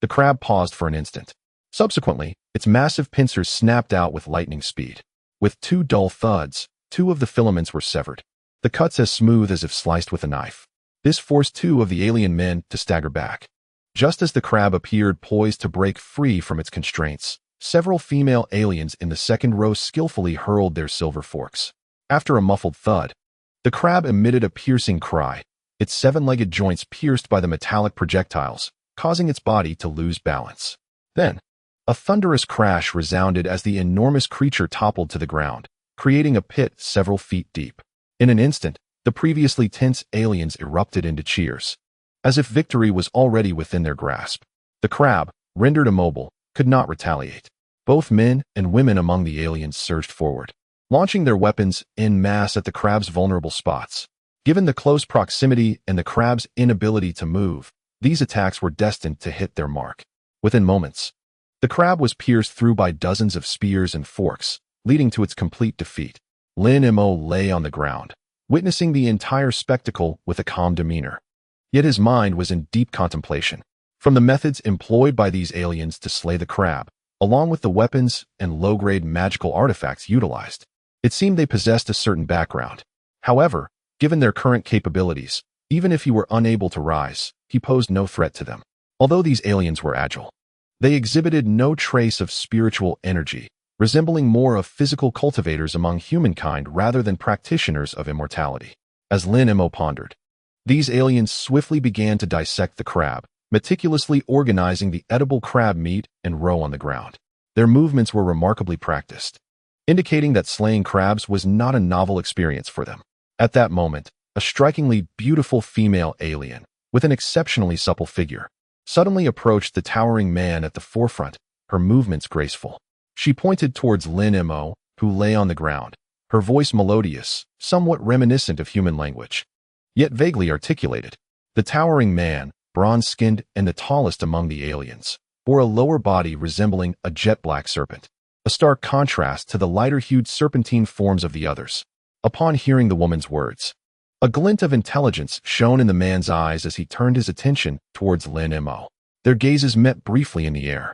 the crab paused for an instant. Subsequently, its massive pincers snapped out with lightning speed. With 2 dull thuds, 2 of the filaments were severed, the cuts as smooth as if sliced with a knife. This forced two of the alien men to stagger back. Just as the crab appeared poised to break free from its constraints, several female aliens in the second row skillfully hurled their silver forks. After a muffled thud, the crab emitted a piercing cry, its seven-legged joints pierced by the metallic projectiles, causing its body to lose balance. Then, a thunderous crash resounded as the enormous creature toppled to the ground, creating a pit several feet deep. In an instant, the previously tense aliens erupted into cheers, as if victory was already within their grasp. The crab, rendered immobile, could not retaliate. Both men and women among the aliens surged forward, launching their weapons en masse at the crab's vulnerable spots. Given the close proximity and the crab's inability to move, these attacks were destined to hit their mark. Within moments, the crab was pierced through by dozens of spears and forks, leading to its complete defeat. Lin Mo lay on the ground, witnessing the entire spectacle with a calm demeanor. Yet his mind was in deep contemplation. From the methods employed by these aliens to slay the crab, along with the weapons and low-grade magical artifacts utilized, it seemed they possessed a certain background. However, given their current capabilities, even if he were unable to rise, he posed no threat to them. Although these aliens were agile, they exhibited no trace of spiritual energy, resembling more of physical cultivators among humankind rather than practitioners of immortality. As Lin Mo pondered, these aliens swiftly began to dissect the crab, meticulously organizing the edible crab meat and roe on the ground. Their movements were remarkably practiced, indicating that slaying crabs was not a novel experience for them. At that moment, a strikingly beautiful female alien, with an exceptionally supple figure, suddenly approached the towering man at the forefront, her movements graceful. She pointed towards Lin Mo, who lay on the ground, her voice melodious, somewhat reminiscent of human language, yet vaguely articulated. The towering man, bronze-skinned and the tallest among the aliens, bore a lower body resembling a jet-black serpent, a stark contrast to the lighter-hued serpentine forms of the others. Upon hearing the woman's words, a glint of intelligence shone in the man's eyes as he turned his attention towards Lin Mo. Their gazes met briefly in the air.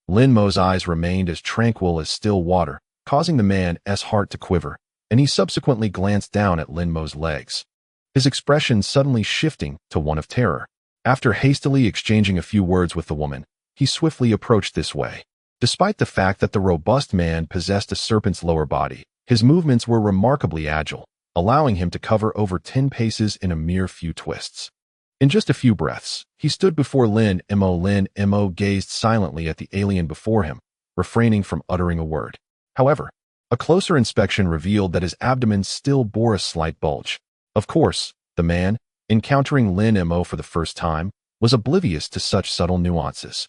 Lin Mo's eyes remained as tranquil as still water, causing the man's heart to quiver, and he subsequently glanced down at Lin Mo's legs, his expression suddenly shifting to one of terror. After hastily exchanging a few words with the woman, he swiftly approached this way. Despite the fact that the robust man possessed a serpent's lower body, his movements were remarkably agile, allowing him to cover over 10 paces in a mere few twists. In just a few breaths, he stood before Lin Mo. Lin Mo gazed silently at the alien before him, refraining from uttering a word. However, a closer inspection revealed that his abdomen still bore a slight bulge. Of course, the man, encountering Lin Mo for the first time, was oblivious to such subtle nuances.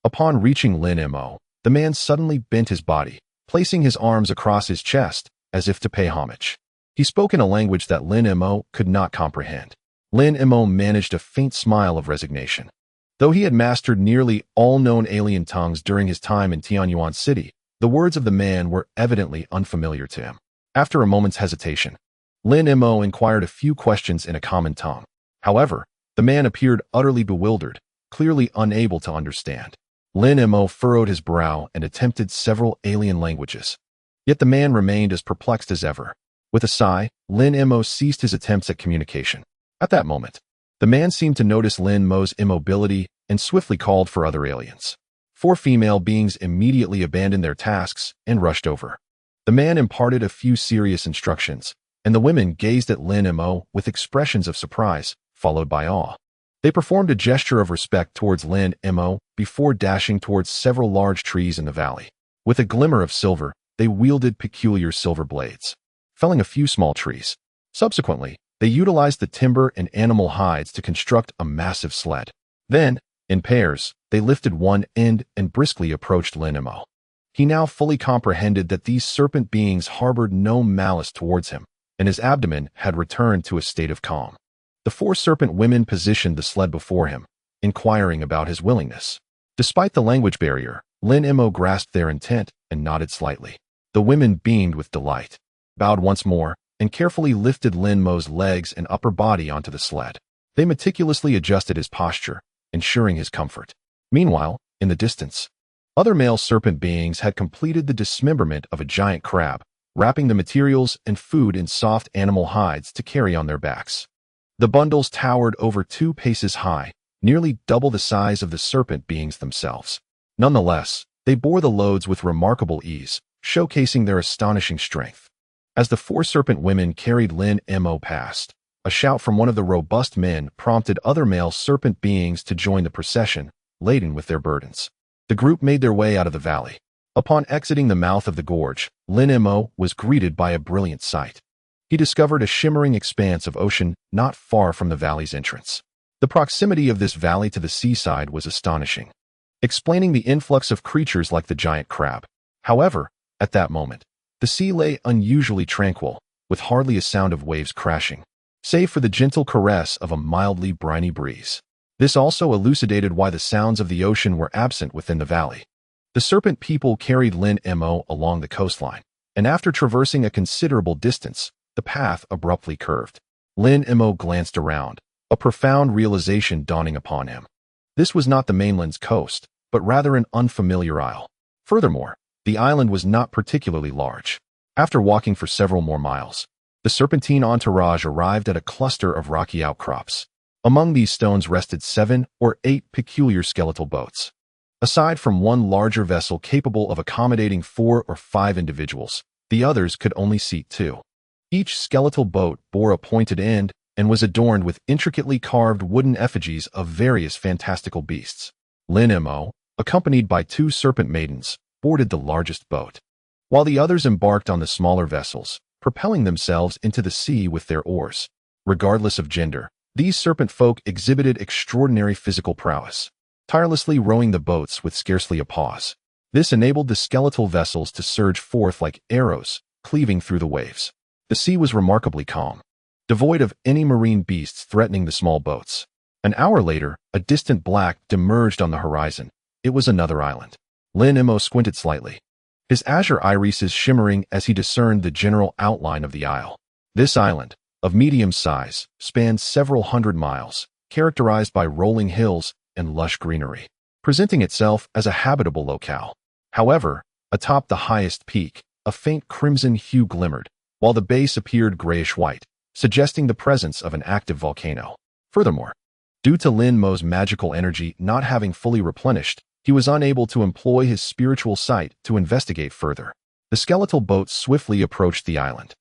Upon reaching Lin Mo, the man suddenly bent his body, placing his arms across his chest, as if to pay homage. He spoke in a language that Lin Mo could not comprehend. Lin Mo managed a faint smile of resignation. Though he had mastered nearly all known alien tongues during his time in Tianyuan City, the words of the man were evidently unfamiliar to him. After a moment's hesitation, Lin Mo inquired a few questions in a common tongue. However, the man appeared utterly bewildered, clearly unable to understand. Lin Mo furrowed his brow and attempted several alien languages. Yet the man remained as perplexed as ever. With a sigh, Lin Mo ceased his attempts at communication. At that moment, the man seemed to notice Lin Mo's immobility and swiftly called for other aliens. 4 female beings immediately abandoned their tasks and rushed over. The man imparted a few serious instructions, and the women gazed at Lin Mo with expressions of surprise, followed by awe. They performed a gesture of respect towards Lin Mo before dashing towards several large trees in the valley. With a glimmer of silver, they wielded peculiar silver blades, felling a few small trees. Subsequently, they utilized the timber and animal hides to construct a massive sled. Then, in pairs, they lifted one end and briskly approached Lin Mo. He now fully comprehended that these serpent beings harbored no malice towards him, and his abdomen had returned to a state of calm. The 4 serpent women positioned the sled before him, inquiring about his willingness. Despite the language barrier, Lin Mo grasped their intent and nodded slightly. The women beamed with delight, bowed once more, and carefully lifted Lin Mo's legs and upper body onto the sled. They meticulously adjusted his posture, ensuring his comfort. Meanwhile, in the distance, other male serpent beings had completed the dismemberment of a giant crab, wrapping the materials and food in soft animal hides to carry on their backs. The bundles towered over 2 paces high, nearly double the size of the serpent beings themselves. Nonetheless, they bore the loads with remarkable ease, showcasing their astonishing strength. As the 4 serpent women carried Lin Mo past, a shout from one of the robust men prompted other male serpent beings to join the procession, laden with their burdens. The group made their way out of the valley. Upon exiting the mouth of the gorge, Lin Mo was greeted by a brilliant sight. He discovered a shimmering expanse of ocean not far from the valley's entrance. The proximity of this valley to the seaside was astonishing, explaining the influx of creatures like the giant crab. However, at that moment, the sea lay unusually tranquil, with hardly a sound of waves crashing, save for the gentle caress of a mildly briny breeze. This also elucidated why the sounds of the ocean were absent within the valley. The serpent people carried Lin Mo along the coastline, and after traversing a considerable distance, the path abruptly curved. Lin Mo glanced around, a profound realization dawning upon him. This was not the mainland's coast, but rather an unfamiliar isle. Furthermore, the island was not particularly large. After walking for several more miles, the serpentine entourage arrived at a cluster of rocky outcrops. Among these stones rested 7 or 8 peculiar skeletal boats. Aside from one larger vessel capable of accommodating 4 or 5 individuals, the others could only seat 2. Each skeletal boat bore a pointed end and was adorned with intricately carved wooden effigies of various fantastical beasts. Lin Mo, accompanied by 2 serpent maidens, boarded the largest boat, while the others embarked on the smaller vessels, propelling themselves into the sea with their oars. Regardless of gender, these serpent folk exhibited extraordinary physical prowess, tirelessly rowing the boats with scarcely a pause. This enabled the skeletal vessels to surge forth like arrows, cleaving through the waves. The sea was remarkably calm, devoid of any marine beasts threatening the small boats. An hour later, a distant black emerged on the horizon. It was another island. Lin Mo squinted slightly, his azure irises shimmering as he discerned the general outline of the isle. This island, of medium size, spanned several hundred miles, characterized by rolling hills and lush greenery, presenting itself as a habitable locale. However, atop the highest peak, a faint crimson hue glimmered, while the base appeared grayish-white, suggesting the presence of an active volcano. Furthermore, due to Lin Mo's magical energy not having fully replenished, he was unable to employ his spiritual sight to investigate further. The skeletal boat swiftly approached the island.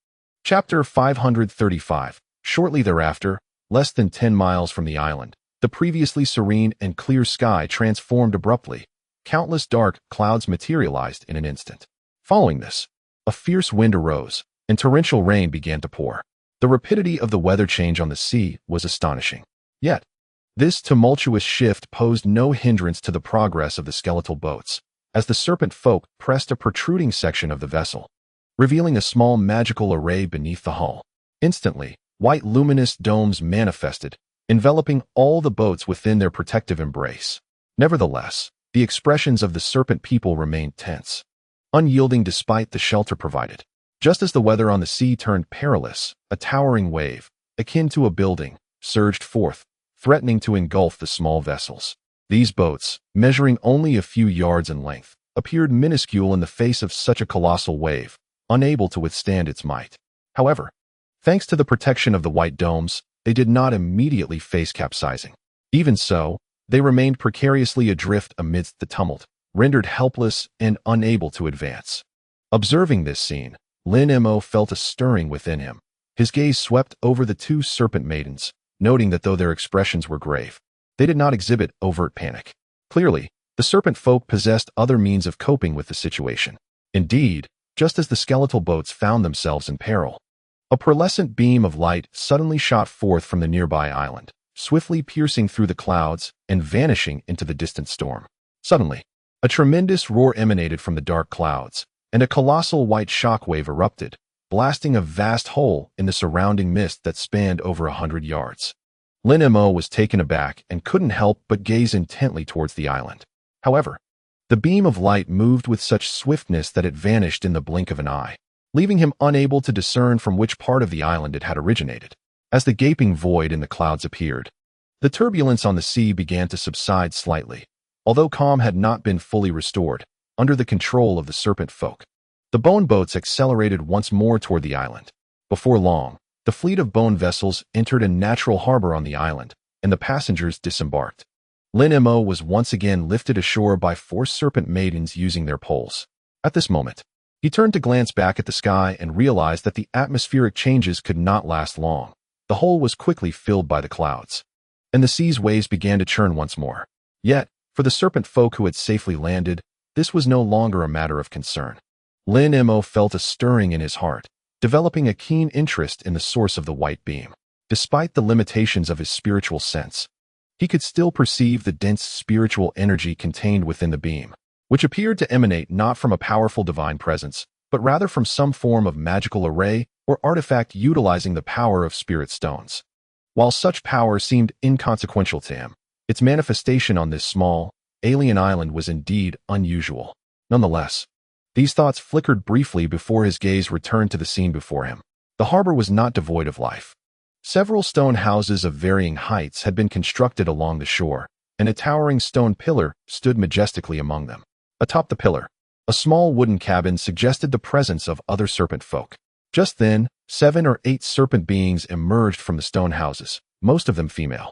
Chapter 535. Shortly thereafter, less than 10 miles from the island, the previously serene and clear sky transformed abruptly. Countless dark clouds materialized in an instant. Following this, a fierce wind arose, and torrential rain began to pour. The rapidity of the weather change on the sea was astonishing. Yet, this tumultuous shift posed no hindrance to the progress of the skeletal boats, as the serpent folk pressed a protruding section of the vessel, revealing a small magical array beneath the hull. Instantly, white luminous domes manifested, enveloping all the boats within their protective embrace. Nevertheless, the expressions of the serpent people remained tense, unyielding despite the shelter provided. Just as the weather on the sea turned perilous, a towering wave, akin to a building, surged forth, threatening to engulf the small vessels. These boats, measuring only a few yards in length, appeared minuscule in the face of such a colossal wave, unable to withstand its might. However, thanks to the protection of the white domes, they did not immediately face capsizing. Even so, they remained precariously adrift amidst the tumult, rendered helpless and unable to advance. Observing this scene, Lin Mo felt a stirring within him. His gaze swept over the 2 serpent maidens, noting that though their expressions were grave, they did not exhibit overt panic. Clearly, the serpent folk possessed other means of coping with the situation. Indeed, just as the skeletal boats found themselves in peril, a pearlescent beam of light suddenly shot forth from the nearby island, swiftly piercing through the clouds and vanishing into the distant storm. Suddenly, a tremendous roar emanated from the dark clouds, and a colossal white shockwave erupted, blasting a vast hole in the surrounding mist that spanned over 100 yards. Lin Mo was taken aback and couldn't help but gaze intently towards the island. However, the beam of light moved with such swiftness that it vanished in the blink of an eye, leaving him unable to discern from which part of the island it had originated. As the gaping void in the clouds appeared, the turbulence on the sea began to subside slightly, although calm had not been fully restored, under the control of the serpent folk. The bone boats accelerated once more toward the island. Before long, The fleet of bone vessels entered a natural harbor on the island, and the passengers disembarked. Lin Mo was once again lifted ashore by 4 serpent maidens using their poles. At this moment, he turned to glance back at the sky and realized that the atmospheric changes could not last long. The hole was quickly filled by the clouds, and the sea's waves began to churn once more. Yet, for the serpent folk who had safely landed, this was no longer a matter of concern. Lin Mo felt a stirring in his heart, developing a keen interest in the source of the white beam. Despite the limitations of his spiritual sense, he could still perceive the dense spiritual energy contained within the beam, which appeared to emanate not from a powerful divine presence, but rather from some form of magical array or artifact utilizing the power of spirit stones. While such power seemed inconsequential to him, its manifestation on this small, alien island was indeed unusual. Nonetheless, these thoughts flickered briefly before his gaze returned to the scene before him. The harbor was not devoid of life. Several stone houses of varying heights had been constructed along the shore, and a towering stone pillar stood majestically among them. Atop the pillar, a small wooden cabin suggested the presence of other serpent folk. Just then, 7 or 8 serpent beings emerged from the stone houses, most of them female,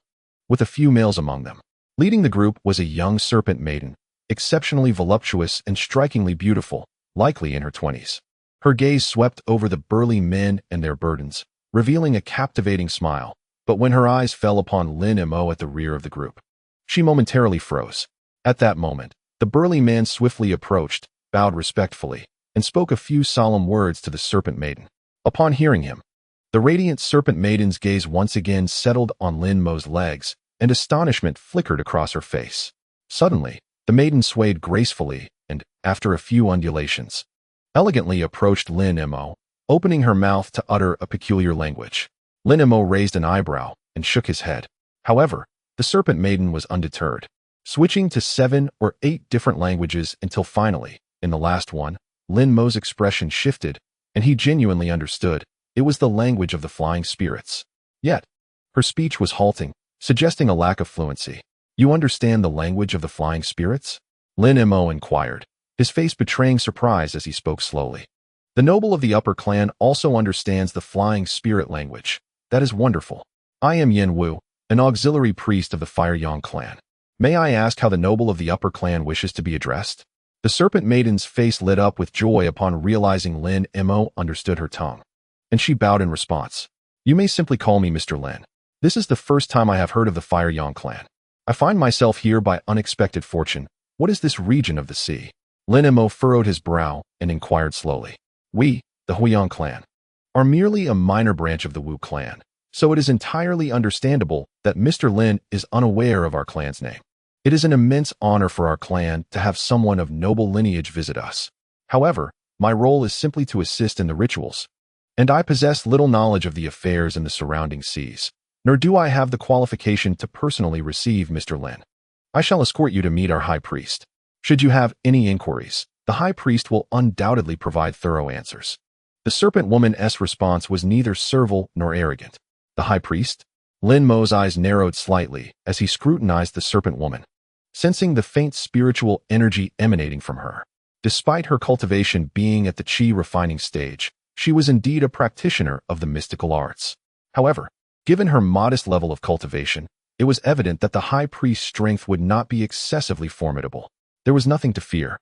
with a few males among them. Leading the group was a young serpent maiden, exceptionally voluptuous and strikingly beautiful, likely in her 20s. Her gaze swept over the burly men and their burdens, revealing a captivating smile, but when her eyes fell upon Lin Mo at the rear of the group, she momentarily froze. At that moment, the burly man swiftly approached, bowed respectfully, and spoke a few solemn words to the serpent maiden. Upon hearing him, the radiant serpent maiden's gaze once again settled on Lin Mo's legs, and astonishment flickered across her face. Suddenly, the maiden swayed gracefully and, after a few undulations, elegantly approached Lin Mo, opening her mouth to utter a peculiar language. Lin Mo raised an eyebrow and shook his head. However, the serpent maiden was undeterred, switching to 7 or 8 different languages until finally, in the last one, Lin Mo's expression shifted, and he genuinely understood. It was the language of the flying spirits. Yet, her speech was halting, suggesting a lack of fluency. "You understand the language of the flying spirits?" Lin Mo inquired, his face betraying surprise as he spoke slowly. "The noble of the upper clan also understands the flying spirit language. That is wonderful. I am Yen Wu, an auxiliary priest of the Fire Yang clan. May I ask how the noble of the upper clan wishes to be addressed?" The serpent maiden's face lit up with joy upon realizing Lin Mo understood her tongue, and she bowed in response. "You may simply call me Mr. Lin. This is the first time I have heard of the Fire Yang clan. I find myself here by unexpected fortune. What is this region of the sea?" Lin Mo furrowed his brow and inquired slowly. "We, the Huiyang clan, are merely a minor branch of the Wu clan, so it is entirely understandable that Mr. Lin is unaware of our clan's name. It is an immense honor for our clan to have someone of noble lineage visit us. However, my role is simply to assist in the rituals, and I possess little knowledge of the affairs in the surrounding seas, nor do I have the qualification to personally receive Mr. Lin. I shall escort you to meet our high priest. Should you have any inquiries, the high priest will undoubtedly provide thorough answers." The serpent woman's response was neither servile nor arrogant. "The high priest?" Lin Mo's eyes narrowed slightly as he scrutinized the serpent woman, sensing the faint spiritual energy emanating from her. Despite her cultivation being at the Qi refining stage, she was indeed a practitioner of the mystical arts. However, given her modest level of cultivation, it was evident that the high priest's strength would not be excessively formidable. There was nothing to fear.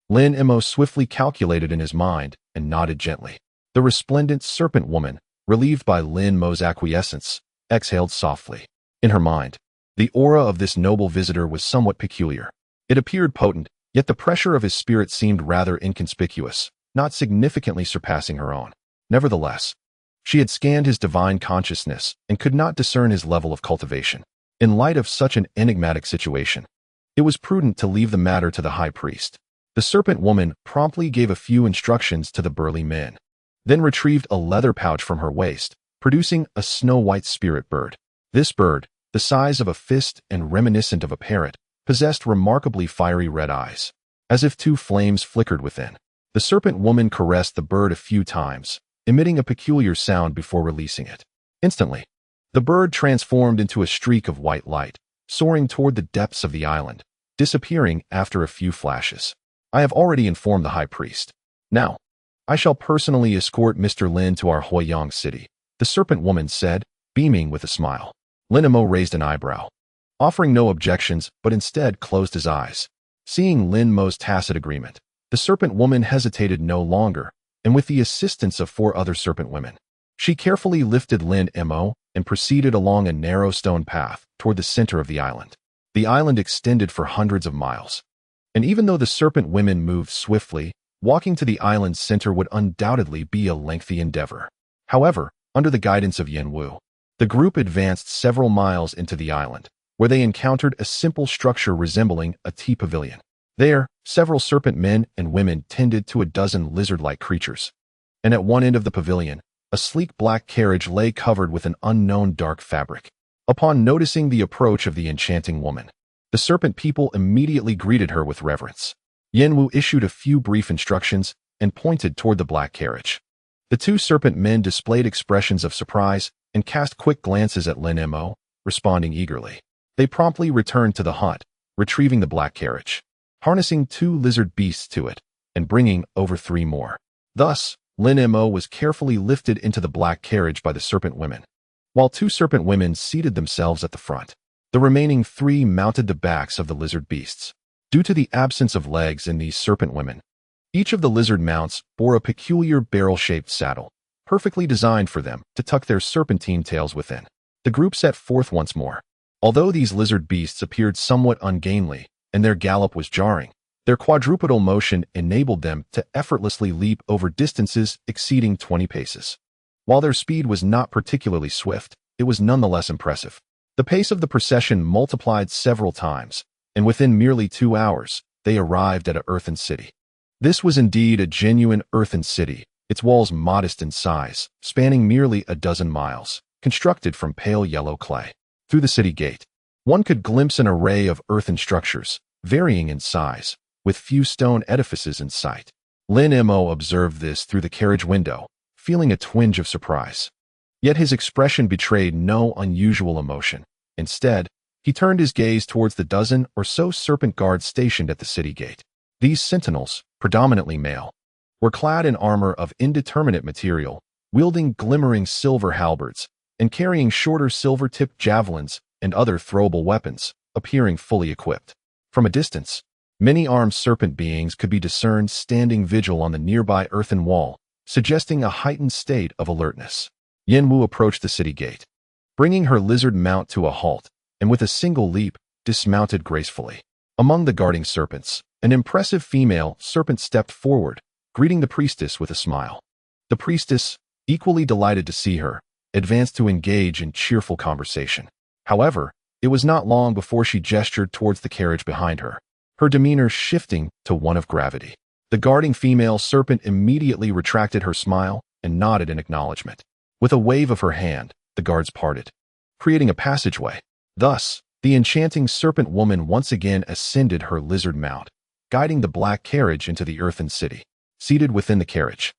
Lin Mo swiftly calculated in his mind and nodded gently. The resplendent serpent woman, relieved by Lin Mo's acquiescence, exhaled softly. In her mind, the aura of this noble visitor was somewhat peculiar. It appeared potent, yet the pressure of his spirit seemed rather inconspicuous, not significantly surpassing her own. Nevertheless, she had scanned his divine consciousness and could not discern his level of cultivation. In light of such an enigmatic situation, it was prudent to leave the matter to the high priest. The serpent woman promptly gave a few instructions to the burly men, then retrieved a leather pouch from her waist, producing a snow-white spirit bird. This bird, the size of a fist and reminiscent of a parrot, possessed remarkably fiery red eyes, as if 2 flames flickered within. The serpent woman caressed the bird a few times, emitting a peculiar sound before releasing it. Instantly, the bird transformed into a streak of white light, soaring toward the depths of the island, disappearing after a few flashes. "I have already informed the high priest. Now, I shall personally escort Mr. Lin to our Huiyang city. the serpent woman said, beaming with a smile. Lin Mo raised an eyebrow, offering no objections, but instead closed his eyes. Seeing Lin Mo's tacit agreement, the serpent woman hesitated no longer, and with the assistance of 4 other serpent women, she carefully lifted Lin Mo and proceeded along a narrow stone path toward the center of the island. The island extended for hundreds of miles, and even though the serpent women moved swiftly, walking to the island's center would undoubtedly be a lengthy endeavor. However, under the guidance of Yen Wu, the group advanced several miles into the island, where they encountered a simple structure resembling a tea pavilion. There, several serpent men and women tended to a dozen lizard-like creatures, and at one end of the pavilion, a sleek black carriage lay covered with an unknown dark fabric. Upon noticing the approach of the enchanting woman, the serpent people immediately greeted her with reverence. Yen Wu issued a few brief instructions and pointed toward the black carriage. The 2 serpent men displayed expressions of surprise and cast quick glances at Lin Mo, responding eagerly. They promptly returned to the hut, retrieving the black carriage, harnessing 2 lizard beasts to it, and bringing over 3 more. Thus, Lin Mo was carefully lifted into the black carriage by the serpent women, while 2 serpent women seated themselves at the front. The remaining 3 mounted the backs of the lizard beasts. Due to the absence of legs in these serpent women, each of the lizard mounts bore a peculiar barrel-shaped saddle, perfectly designed for them to tuck their serpentine tails within. The group set forth once more. Although these lizard beasts appeared somewhat ungainly and their gallop was jarring, their quadrupedal motion enabled them to effortlessly leap over distances exceeding 20 paces. While their speed was not particularly swift, it was nonetheless impressive. The pace of the procession multiplied several times, and within merely 2 hours, they arrived at an earthen city. This was indeed a genuine earthen city, its walls modest in size, spanning merely a dozen miles, constructed from pale yellow clay. Through the city gate, one could glimpse an array of earthen structures, varying in size, with few stone edifices in sight. Lin Mo observed this through the carriage window, feeling a twinge of surprise. Yet his expression betrayed no unusual emotion. Instead, he turned his gaze towards the dozen or so serpent guards stationed at the city gate. These sentinels, predominantly male, were clad in armor of indeterminate material, wielding glimmering silver halberds, and carrying shorter silver-tipped javelins and other throwable weapons, appearing fully equipped. From a distance, many armed serpent beings could be discerned standing vigil on the nearby earthen wall, suggesting a heightened state of alertness. Yen Wu approached the city gate, bringing her lizard mount to a halt, and with a single leap, dismounted gracefully. Among the guarding serpents, an impressive female serpent stepped forward, greeting the priestess with a smile. The priestess, equally delighted to see her, advanced to engage in cheerful conversation. However, it was not long before she gestured towards the carriage behind her, her demeanor shifting to one of gravity. The guarding female serpent immediately retracted her smile and nodded in acknowledgement. With a wave of her hand, the guards parted, creating a passageway. Thus, the enchanting serpent woman once again ascended her lizard mount, guiding the black carriage into the earthen city. Seated within the carriage,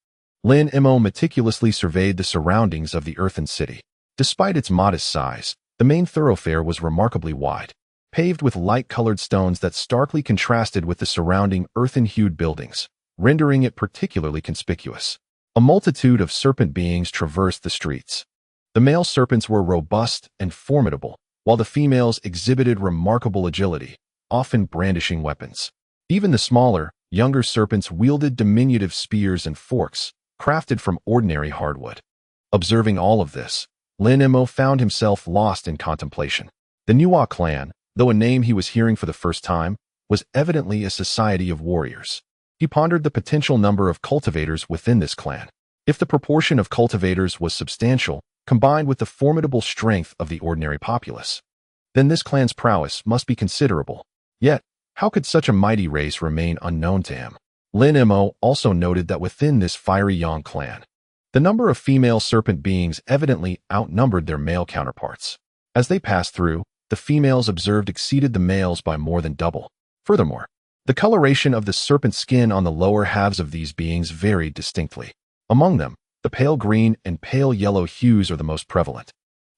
Lin Mo meticulously surveyed the surroundings of the earthen city. Despite its modest size, the main thoroughfare was remarkably wide, paved with light-colored stones that starkly contrasted with the surrounding earthen-hued buildings, rendering it particularly conspicuous. A multitude of serpent beings traversed the streets. The male serpents were robust and formidable, while the females exhibited remarkable agility, often brandishing weapons. Even the smaller, younger serpents wielded diminutive spears and forks, crafted from ordinary hardwood. Observing all of this, Lin Mo found himself lost in contemplation. The Nuwa clan, though a name he was hearing for the first time, was evidently a society of warriors. He pondered the potential number of cultivators within this clan. If the proportion of cultivators was substantial, combined with the formidable strength of the ordinary populace, then this clan's prowess must be considerable. Yet, how could such a mighty race remain unknown to him? Lin Mo also noted that within this fiery Yang clan, the number of female serpent beings evidently outnumbered their male counterparts. As they passed through, the females observed exceeded the males by more than double. Furthermore, the coloration of the serpent skin on the lower halves of these beings varied distinctly. Among them, the pale green and pale yellow hues are the most prevalent.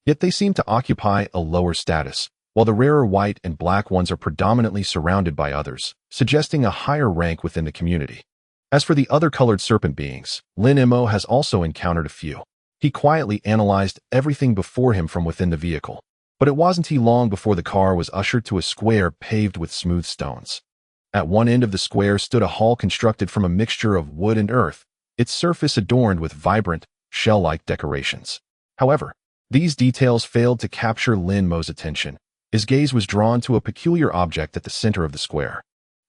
Yet they seem to occupy a lower status, while the rarer white and black ones are predominantly surrounded by others, suggesting a higher rank within the community. As for the other colored serpent beings, Lin Mo has also encountered a few. He quietly analyzed everything before him from within the vehicle. But it wasn't long before the car was ushered to a square paved with smooth stones. At one end of the square stood a hall constructed from a mixture of wood and earth, its surface adorned with vibrant, shell-like decorations. However, these details failed to capture Lin Mo's attention. His gaze was drawn to a peculiar object at the center of the square.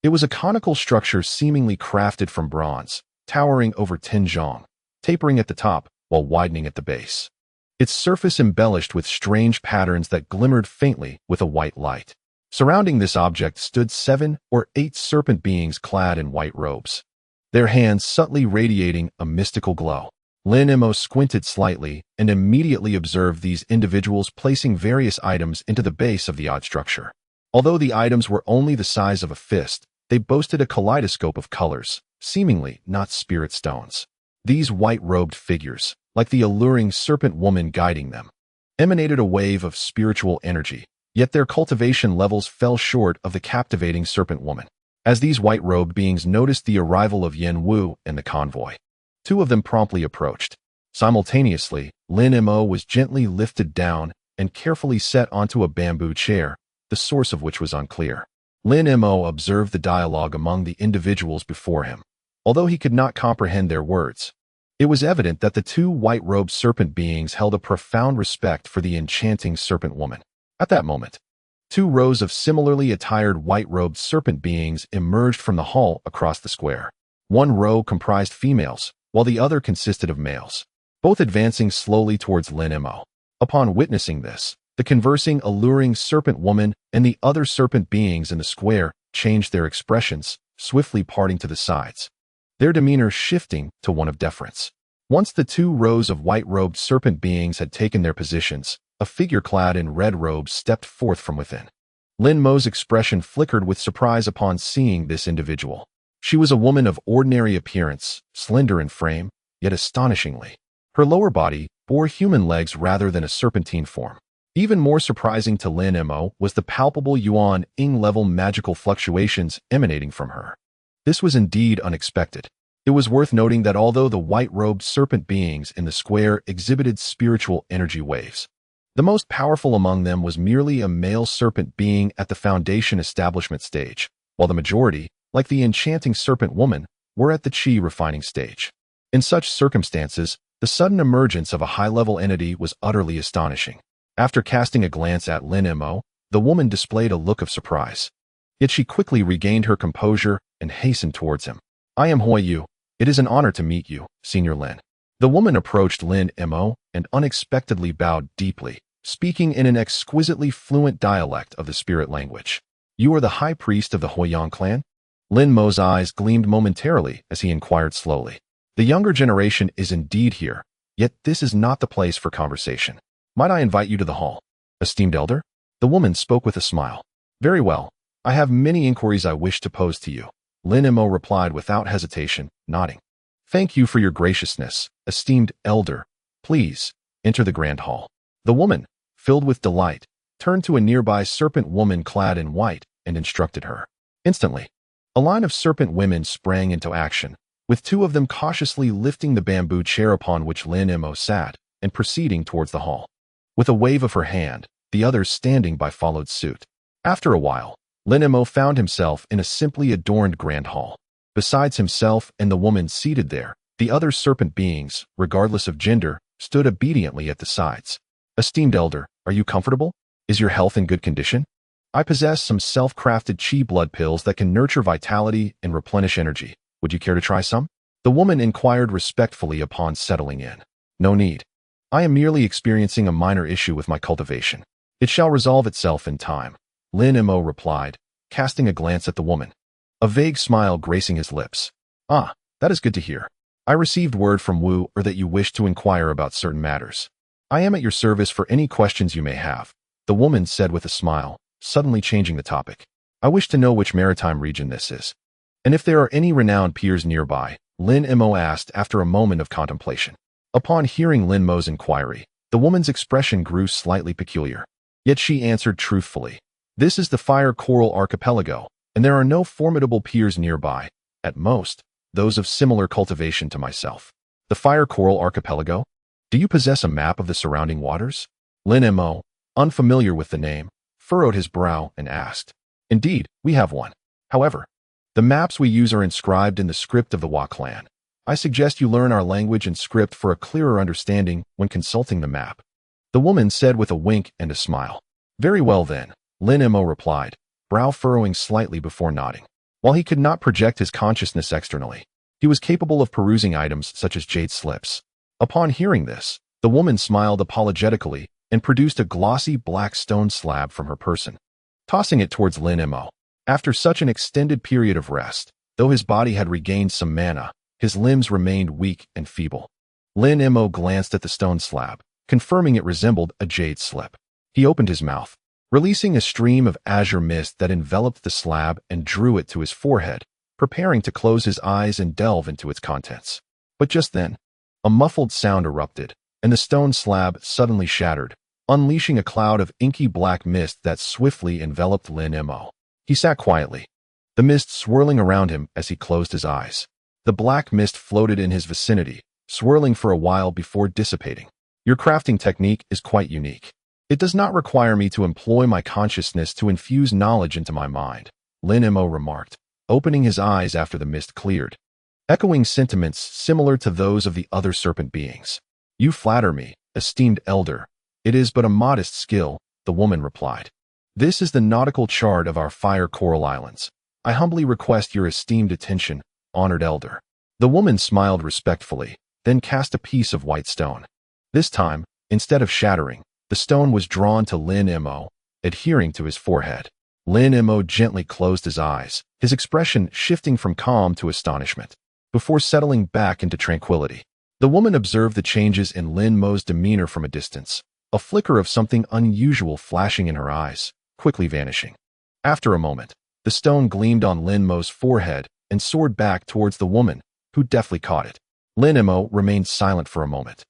It was a conical structure seemingly crafted from bronze, towering over 10 zhong, tapering at the top while widening at the base. Its surface embellished with strange patterns that glimmered faintly with a white light. Surrounding this object stood 7 or 8 serpent beings clad in white robes, their hands subtly radiating a mystical glow. Lin Mo squinted slightly and immediately observed these individuals placing various items into the base of the odd structure. Although the items were only the size of a fist, they boasted a kaleidoscope of colors, seemingly not spirit stones. These white-robed figures, like the alluring serpent woman guiding them, emanated a wave of spiritual energy, yet their cultivation levels fell short of the captivating serpent woman. As these white-robed beings noticed the arrival of Yen Wu and the convoy, 2 of them promptly approached. Simultaneously, Lin Mo was gently lifted down and carefully set onto a bamboo chair, the source of which was unclear. Lin Mo observed the dialogue among the individuals before him. Although he could not comprehend their words, it was evident that the 2 white-robed serpent beings held a profound respect for the enchanting serpent woman. At that moment, 2 rows of similarly attired white-robed serpent beings emerged from the hall across the square. One row comprised females, while the other consisted of males, both advancing slowly towards Lin Mo. Upon witnessing this, the conversing, alluring serpent woman and the other serpent beings in the square changed their expressions, swiftly parting to the sides, their demeanor shifting to one of deference. Once the 2 rows of white-robed serpent beings had taken their positions, a figure clad in red robes stepped forth from within. Lin Mo's expression flickered with surprise upon seeing this individual. She was a woman of ordinary appearance, slender in frame, yet astonishingly. Her lower body bore human legs rather than a serpentine form. Even more surprising to Lin Mo was the palpable Yuan-Ing level magical fluctuations emanating from her. This was indeed unexpected. It was worth noting that although the white-robed serpent beings in the square exhibited spiritual energy waves, the most powerful among them was merely a male serpent being at the foundation establishment stage, while the majority, like the enchanting serpent woman, were at the Qi refining stage. In such circumstances, the sudden emergence of a high-level entity was utterly astonishing. After casting a glance at Lin Mo, the woman displayed a look of surprise. Yet she quickly regained her composure and hastened towards him. "I am Hui Yu. It is an honor to meet you, Senior Lin." The woman approached Lin Mo and unexpectedly bowed deeply, speaking in an exquisitely fluent dialect of the spirit language. "You are the high priest of the Huiyang clan?" Lin Mo's eyes gleamed momentarily as he inquired slowly. "The younger generation is indeed here, yet this is not the place for conversation. Might I invite you to the hall, esteemed elder?" The woman spoke with a smile. "Very well. I have many inquiries I wish to pose to you," Lin Mo replied without hesitation, nodding. "Thank you for your graciousness, esteemed elder. Please, enter the grand hall." The woman, filled with delight, turned to a nearby serpent woman clad in white and instructed her. Instantly, a line of serpent women sprang into action, with 2 of them cautiously lifting the bamboo chair upon which Lin Mo sat and proceeding towards the hall. With a wave of her hand, the others standing by followed suit. After a while, Lin Mo found himself in a simply adorned grand hall. Besides himself and the woman seated there, the other serpent beings, regardless of gender, stood obediently at the sides. "Esteemed elder, are you comfortable? Is your health in good condition? I possess some self-crafted Qi blood pills that can nurture vitality and replenish energy. Would you care to try some?" The woman inquired respectfully upon settling in. "No need. I am merely experiencing a minor issue with my cultivation. It shall resolve itself in time," Lin Mo replied, casting a glance at the woman, a vague smile gracing his lips. "Ah, that is good to hear. I received word from Wu that you wish to inquire about certain matters. I am at your service for any questions you may have," the woman said with a smile, suddenly changing the topic. "I wish to know which maritime region this is, and if there are any renowned piers nearby," Lin Mo asked after a moment of contemplation. Upon hearing Lin Mo's inquiry, the woman's expression grew slightly peculiar. Yet she answered truthfully, "This is the Fire Coral Archipelago, and there are no formidable piers nearby, at most, those of similar cultivation to myself." "The Fire Coral Archipelago?" Do you possess a map of the surrounding waters? Lin Mo, unfamiliar with the name, furrowed his brow and asked. Indeed, we have one. However, the maps we use are inscribed in the script of the Wa clan. I suggest you learn our language and script for a clearer understanding when consulting the map. The woman said with a wink and a smile. Very well then, Lin Mo replied, brow furrowing slightly before nodding. While he could not project his consciousness externally, he was capable of perusing items such as jade slips. Upon hearing this, the woman smiled apologetically and produced a glossy black stone slab from her person, tossing it towards Lin Mo. After such an extended period of rest, though his body had regained some mana, his limbs remained weak and feeble. Lin Mo glanced at the stone slab, confirming it resembled a jade slip. He opened his mouth, releasing a stream of azure mist that enveloped the slab and drew it to his forehead, preparing to close his eyes and delve into its contents. But just then, a muffled sound erupted, and the stone slab suddenly shattered, unleashing a cloud of inky black mist that swiftly enveloped Lin Mo. He sat quietly, the mist swirling around him as he closed his eyes. The black mist floated in his vicinity, swirling for a while before dissipating. Your crafting technique is quite unique. It does not require me to employ my consciousness to infuse knowledge into my mind, Lin Mo remarked, opening his eyes after the mist cleared, echoing sentiments similar to those of the other serpent beings. You flatter me, esteemed elder. It is but a modest skill, the woman replied. This is the nautical chart of our Fire Coral Islands. I humbly request your esteemed attention, honored elder. The woman smiled respectfully, then cast a piece of white stone. This time, instead of shattering, the stone was drawn to Lin Mo, adhering to his forehead. Lin Mo gently closed his eyes, his expression shifting from calm to astonishment, before settling back into tranquility. The woman observed the changes in Lin Mo's demeanor from a distance, a flicker of something unusual flashing in her eyes, quickly vanishing. After a moment, the stone gleamed on Lin Mo's forehead and soared back towards the woman, who deftly caught it. Lin Mo remained silent for a moment,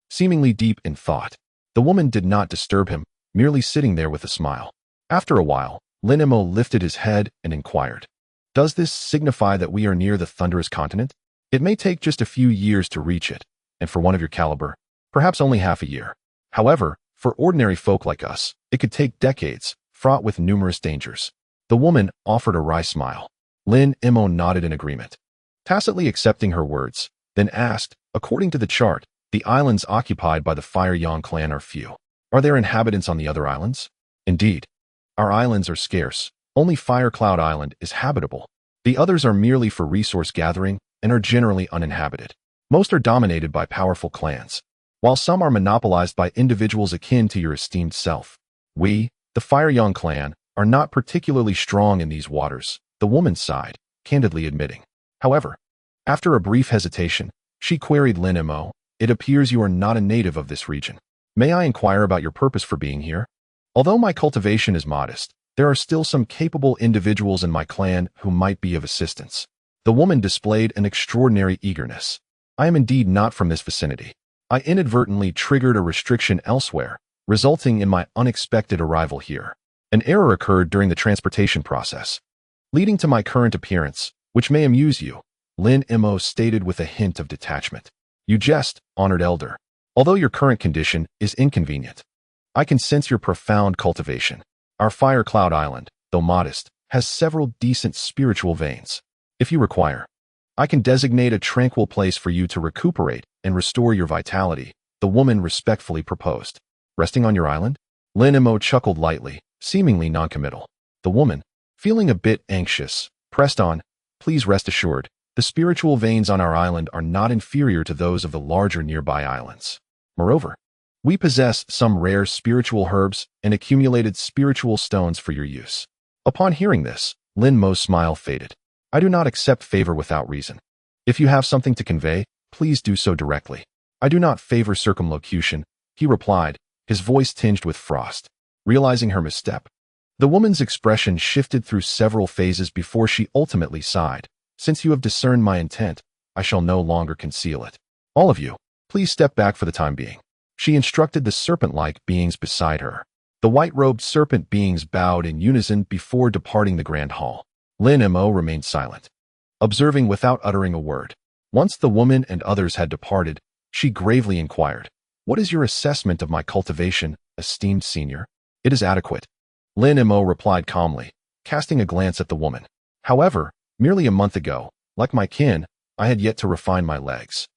seemingly deep in thought. The woman did not disturb him, merely sitting there with a smile. After a while, Lin Mo lifted his head and inquired, does this signify that we are near the thunderous continent? It may take just a few years to reach it, and for one of your caliber, perhaps only half a year. However, for ordinary folk like us, it could take decades, fraught with numerous dangers. The woman offered a wry smile. Lin Mo nodded in agreement, tacitly accepting her words, then asked, according to the chart, the islands occupied by the Fire Yang clan are few. Are there inhabitants on the other islands? Indeed. Our islands are scarce. Only Fire Cloud Island is habitable. The others are merely for resource gathering and are generally uninhabited. Most are dominated by powerful clans, while some are monopolized by individuals akin to your esteemed self. We, the Fire Yang clan, are not particularly strong in these waters, the woman sighed, candidly admitting. However, after a brief hesitation, she queried Lin Mo, it appears you are not a native of this region. May I inquire about your purpose for being here? Although my cultivation is modest, there are still some capable individuals in my clan who might be of assistance. The woman displayed an extraordinary eagerness. I am indeed not from this vicinity. I inadvertently triggered a restriction elsewhere, resulting in my unexpected arrival here. An error occurred during the transportation process, leading to my current appearance, which may amuse you, Lin Mo stated with a hint of detachment. You jest, honored elder. Although your current condition is inconvenient, I can sense your profound cultivation. Our Fire Cloud Island, though modest, has several decent spiritual veins. If you require, I can designate a tranquil place for you to recuperate and restore your vitality, the woman respectfully proposed. Resting on your island? Lin Mo chuckled lightly, seemingly noncommittal. The woman, feeling a bit anxious, pressed on, please rest assured, the spiritual veins on our island are not inferior to those of the larger nearby islands. Moreover, we possess some rare spiritual herbs and accumulated spiritual stones for your use. Upon hearing this, Lin Mo's smile faded. I do not accept favor without reason. If you have something to convey, please do so directly. I do not favor circumlocution, he replied, his voice tinged with frost. Realizing her misstep, the woman's expression shifted through several phases before she ultimately sighed. Since you have discerned my intent, I shall no longer conceal it. All of you, please step back for the time being. She instructed the serpent-like beings beside her. The white-robed serpent beings bowed in unison before departing the grand hall. Lin Mo remained silent, observing without uttering a word. Once the woman and others had departed, she gravely inquired, What is your assessment of my cultivation, esteemed senior? It is adequate. Lin Mo replied calmly, casting a glance at the woman. However, merely a month ago, like my kin, I had yet to refine my legs,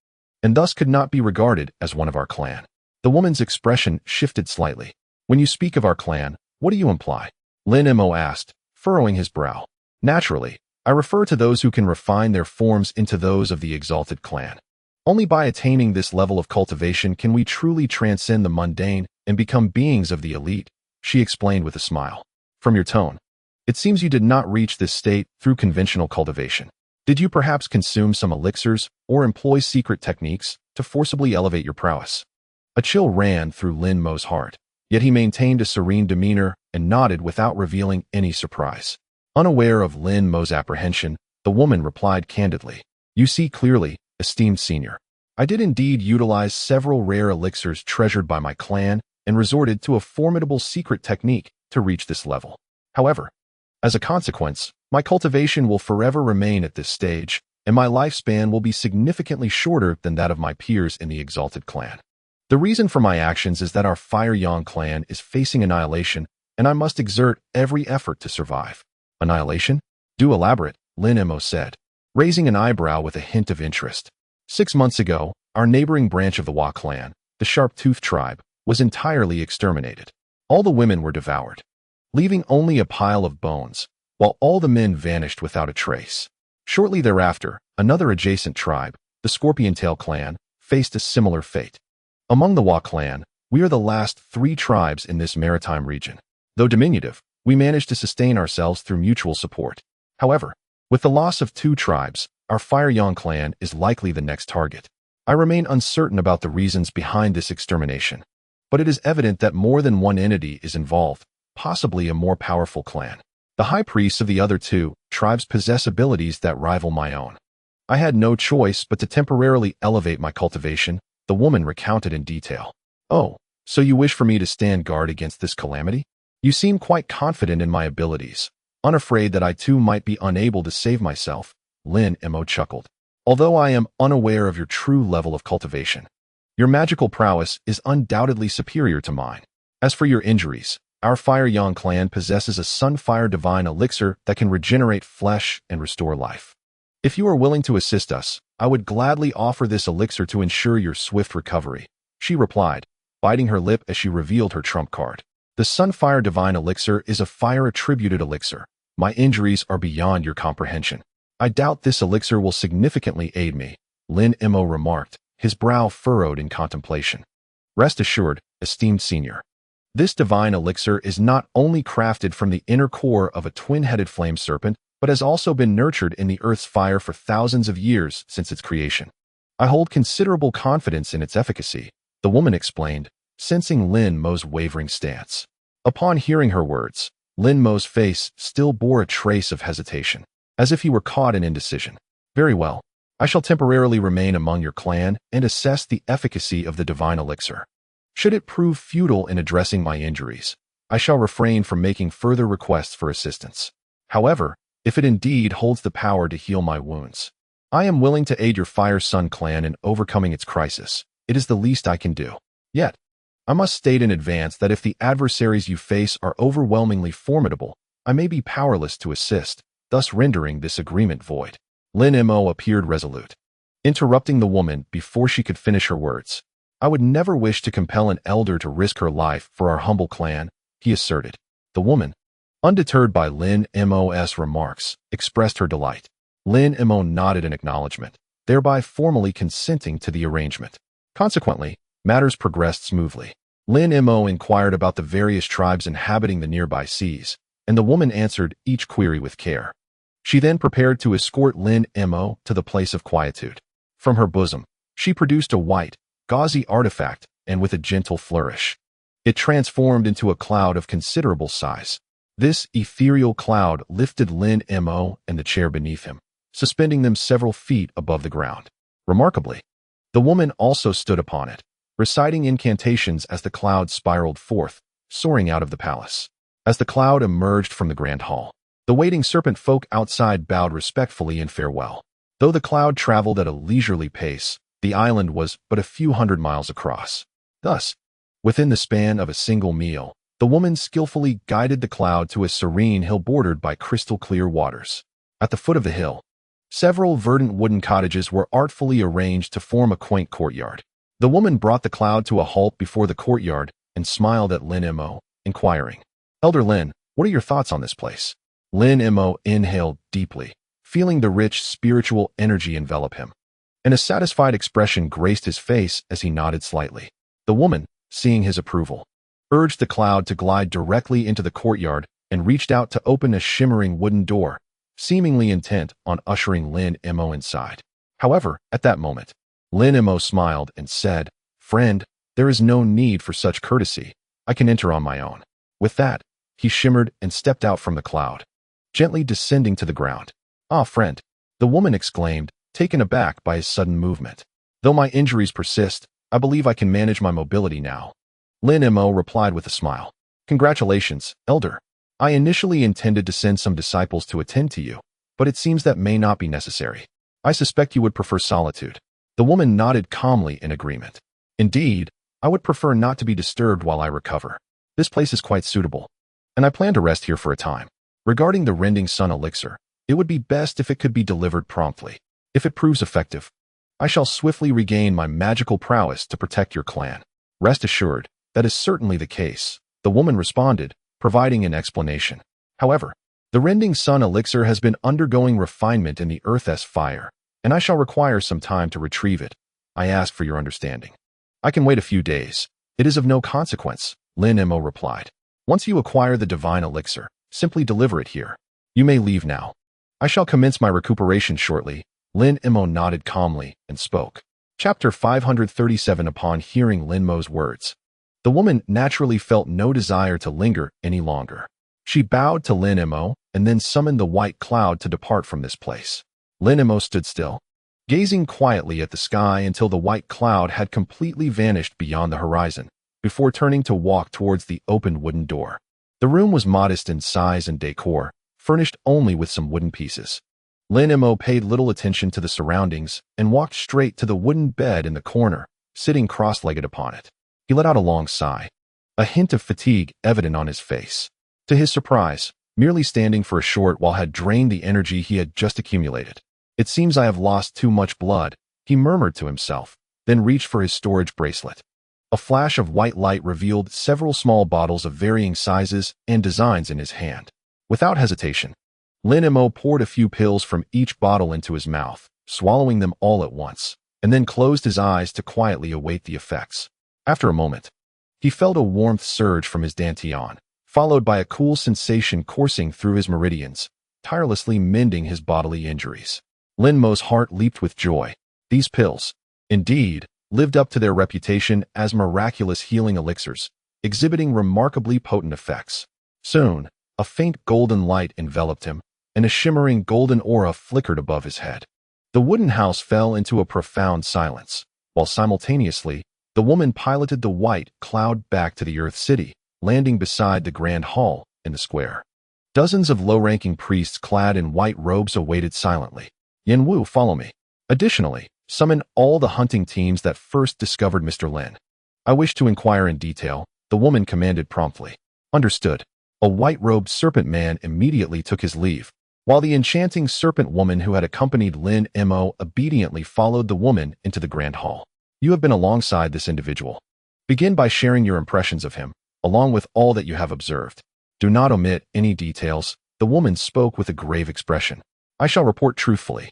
and thus could not be regarded as one of our clan. The woman's expression shifted slightly. When you speak of our clan, what do you imply? Lin Mo asked, furrowing his brow. Naturally, I refer to those who can refine their forms into those of the exalted clan. Only by attaining this level of cultivation can we truly transcend the mundane and become beings of the elite, she explained with a smile. From your tone, it seems you did not reach this state through conventional cultivation. Did you perhaps consume some elixirs or employ secret techniques to forcibly elevate your prowess? A chill ran through Lin Mo's heart, yet he maintained a serene demeanor and nodded without revealing any surprise. Unaware of Lin Mo's apprehension, the woman replied candidly, "You see clearly, esteemed senior. I did indeed utilize several rare elixirs treasured by my clan and resorted to a formidable secret technique to reach this level. However, as a consequence, my cultivation will forever remain at this stage, and my lifespan will be significantly shorter than that of my peers in the exalted clan. The reason for my actions is that our Fire Yang clan is facing annihilation, and I must exert every effort to survive." Annihilation? Do elaborate, Lin Mo said, raising an eyebrow with a hint of interest. 6 months ago, our neighboring branch of the Wa clan, the Sharp-Toothed tribe, was entirely exterminated. All the women were devoured, leaving only a pile of bones, while all the men vanished without a trace. Shortly thereafter, another adjacent tribe, the Scorpion-Tail clan, faced a similar fate. Among the Wa clan, we are the last 3 tribes in this maritime region. Though diminutive, we managed to sustain ourselves through mutual support. However, with the loss of 2 tribes, our Fire Yang clan is likely the next target. I remain uncertain about the reasons behind this extermination, but it is evident that more than one entity is involved, possibly a more powerful clan. The high priests of the other 2 tribes possess abilities that rival my own. I had no choice but to temporarily elevate my cultivation, the woman recounted in detail. "Oh, so you wish for me to stand guard against this calamity? You seem quite confident in my abilities, unafraid that I too might be unable to save myself," Lin Mo chuckled. "Although I am unaware of your true level of cultivation, your magical prowess is undoubtedly superior to mine. As for your injuries, our Fire Yang clan possesses a Sunfire Divine elixir that can regenerate flesh and restore life. If you are willing to assist us, I would gladly offer this elixir to ensure your swift recovery," she replied, biting her lip as she revealed her trump card. "The Sunfire Divine elixir is a fire-attributed elixir. My injuries are beyond your comprehension. I doubt this elixir will significantly aid me," Lin Mo remarked, his brow furrowed in contemplation. "Rest assured, esteemed senior. This divine elixir is not only crafted from the inner core of a twin-headed flame serpent, but has also been nurtured in the earth's fire for thousands of years since its creation. I hold considerable confidence in its efficacy," the woman explained, sensing Lin Mo's wavering stance. Upon hearing her words, Lin Mo's face still bore a trace of hesitation, as if he were caught in indecision. "Very well. I shall temporarily remain among your clan and assess the efficacy of the divine elixir. Should it prove futile in addressing my injuries, I shall refrain from making further requests for assistance. However, if it indeed holds the power to heal my wounds, I am willing to aid your Fire Sun clan in overcoming its crisis. It is the least I can do. Yet, I must state in advance that if the adversaries you face are overwhelmingly formidable, I may be powerless to assist, thus rendering this agreement void." Lin Mo appeared resolute, interrupting the woman before she could finish her words. "I would never wish to compel an elder to risk her life for our humble clan," he asserted. The woman, undeterred by Lin Mo's remarks, expressed her delight. Lin Mo nodded in acknowledgement, thereby formally consenting to the arrangement. Consequently, matters progressed smoothly. Lin Mo inquired about the various tribes inhabiting the nearby seas, and the woman answered each query with care. She then prepared to escort Lin Mo to the place of quietude. From her bosom, she produced a white, gauzy artifact, and with a gentle flourish, it transformed into a cloud of considerable size. This ethereal cloud lifted Lin Mo and the chair beneath him, suspending them several feet above the ground. Remarkably, the woman also stood upon it, reciting incantations as the cloud spiraled forth, soaring out of the palace. As the cloud emerged from the grand hall, the waiting serpent folk outside bowed respectfully in farewell. Though the cloud traveled at a leisurely pace, the island was but a few hundred miles across. Thus, within the span of a single meal, the woman skillfully guided the cloud to a serene hill bordered by crystal-clear waters. At the foot of the hill, several verdant wooden cottages were artfully arranged to form a quaint courtyard. The woman brought the cloud to a halt before the courtyard and smiled at Lin Mo, inquiring, "Elder Lin, what are your thoughts on this place?" Lin Mo inhaled deeply, feeling the rich spiritual energy envelop him, and a satisfied expression graced his face as he nodded slightly. The woman, seeing his approval, urged the cloud to glide directly into the courtyard and reached out to open a shimmering wooden door, seemingly intent on ushering Lin Mo inside. However, at that moment, Lin Mo smiled and said, "Friend, there is no need for such courtesy. I can enter on my own." With that, he shimmered and stepped out from the cloud, gently descending to the ground. "Ah, friend," the woman exclaimed, taken aback by his sudden movement. "Though my injuries persist, I believe I can manage my mobility now." Lin Mo replied with a smile. "Congratulations, Elder. I initially intended to send some disciples to attend to you, but it seems that may not be necessary. I suspect you would prefer solitude." The woman nodded calmly in agreement. "Indeed, I would prefer not to be disturbed while I recover. This place is quite suitable, and I plan to rest here for a time. Regarding the Rending Sun elixir, it would be best if it could be delivered promptly. If it proves effective, I shall swiftly regain my magical prowess to protect your clan." "Rest assured, that is certainly the case," the woman responded, providing an explanation. "However, the Rending Sun elixir has been undergoing refinement in the Earth's fire, and I shall require some time to retrieve it. I ask for your understanding." "I can wait a few days. It is of no consequence," Lin Mo replied. "Once you acquire the divine elixir, simply deliver it here. You may leave now. I shall commence my recuperation shortly." Lin Mo nodded calmly and spoke. Chapter 537. Upon hearing Lin Mo's words, the woman naturally felt no desire to linger any longer. She bowed to Lin Mo and then summoned the white cloud to depart from this place. Lin Mo stood still, gazing quietly at the sky until the white cloud had completely vanished beyond the horizon, before turning to walk towards the open wooden door. The room was modest in size and decor, furnished only with some wooden pieces. Lin Mo paid little attention to the surroundings and walked straight to the wooden bed in the corner, sitting cross-legged upon it. He let out a long sigh, a hint of fatigue evident on his face. To his surprise, merely standing for a short while had drained the energy he had just accumulated. "It seems I have lost too much blood," he murmured to himself, then reached for his storage bracelet. A flash of white light revealed several small bottles of varying sizes and designs in his hand. Without hesitation, Lin Mo poured a few pills from each bottle into his mouth, swallowing them all at once, and then closed his eyes to quietly await the effects. After a moment, he felt a warmth surge from his dantian, followed by a cool sensation coursing through his meridians, tirelessly mending his bodily injuries. Lin Mo's heart leaped with joy. These pills, indeed, lived up to their reputation as miraculous healing elixirs, exhibiting remarkably potent effects. Soon, a faint golden light enveloped him, and a shimmering golden aura flickered above his head. The wooden house fell into a profound silence, while simultaneously, the woman piloted the white cloud back to the Earth City, landing beside the Grand Hall in the square. Dozens of low-ranking priests clad in white robes awaited silently. "Yen Wu, follow me. Additionally, summon all the hunting teams that first discovered Mr. Lin. I wish to inquire in detail," the woman commanded promptly. "Understood." A white-robed serpent man immediately took his leave, while the enchanting serpent woman who had accompanied Lin Mo obediently followed the woman into the Grand Hall. "You have been alongside this individual. Begin by sharing your impressions of him, along with all that you have observed. Do not omit any details," the woman spoke with a grave expression. "I shall report truthfully."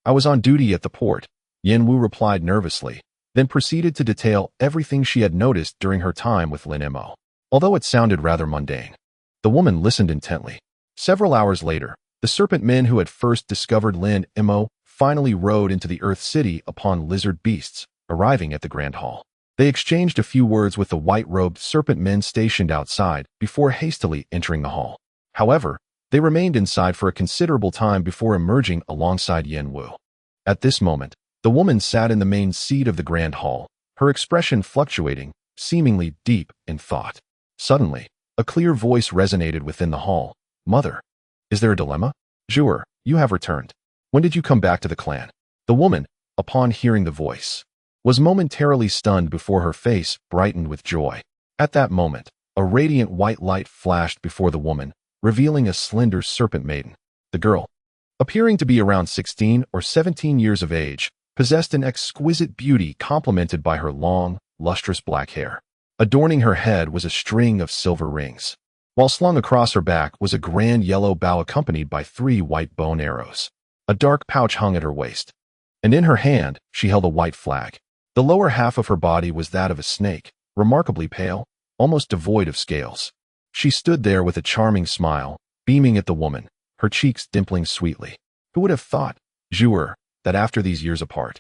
"I was on duty at the port," Yen Wu replied nervously, then proceeded to detail everything she had noticed during her time with Lin Mo. Although it sounded rather mundane, the woman listened intently. Several hours later, the serpent men who had first discovered Lin Mo finally rode into the Earth City upon lizard beasts, arriving at the Grand Hall. They exchanged a few words with the white-robed serpent men stationed outside before hastily entering the hall. However, they remained inside for a considerable time before emerging alongside Yen Wu. At this moment, the woman sat in the main seat of the Grand Hall, her expression fluctuating, seemingly deep in thought. Suddenly, a clear voice resonated within the hall. "Mother, is there a dilemma?" "Jure, you have returned. When did you come back to the clan?" The woman, upon hearing the voice, was momentarily stunned before her face brightened with joy. At that moment, a radiant white light flashed before the woman, revealing a slender serpent maiden. The girl, appearing to be around 16 or 17 years of age, possessed an exquisite beauty complemented by her long, lustrous black hair. Adorning her head was a string of silver rings, while slung across her back was a grand yellow bow accompanied by 3 white bone arrows. A dark pouch hung at her waist, and in her hand she held a white flag. The lower half of her body was that of a snake, remarkably pale, almost devoid of scales. She stood there with a charming smile, beaming at the woman, her cheeks dimpling sweetly. Who would have thought, Jouer, that after these years apart,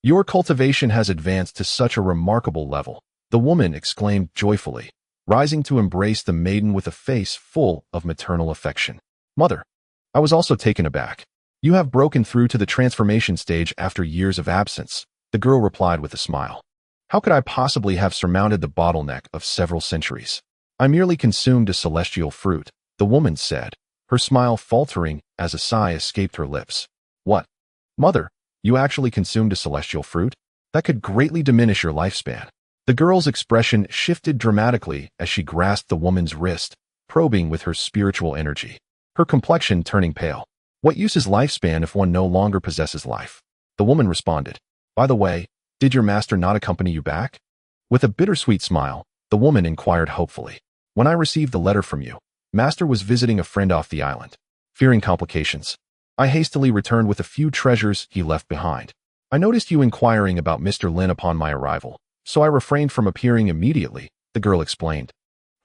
your cultivation has advanced to such a remarkable level? The woman exclaimed joyfully, rising to embrace the maiden with a face full of maternal affection. Mother, I was also taken aback. You have broken through to the transformation stage after years of absence, the girl replied with a smile. How could I possibly have surmounted the bottleneck of several centuries? I merely consumed a celestial fruit, the woman said, her smile faltering as a sigh escaped her lips. What? Mother, you actually consumed a celestial fruit? That could greatly diminish your lifespan. The girl's expression shifted dramatically as she grasped the woman's wrist, probing with her spiritual energy, her complexion turning pale. What use is lifespan if one no longer possesses life? The woman responded. By the way, did your master not accompany you back? With a bittersweet smile, the woman inquired hopefully. When I received the letter from you, master was visiting a friend off the island. Fearing complications, I hastily returned with a few treasures he left behind. I noticed you inquiring about Mr. Lin upon my arrival, so I refrained from appearing immediately, the girl explained,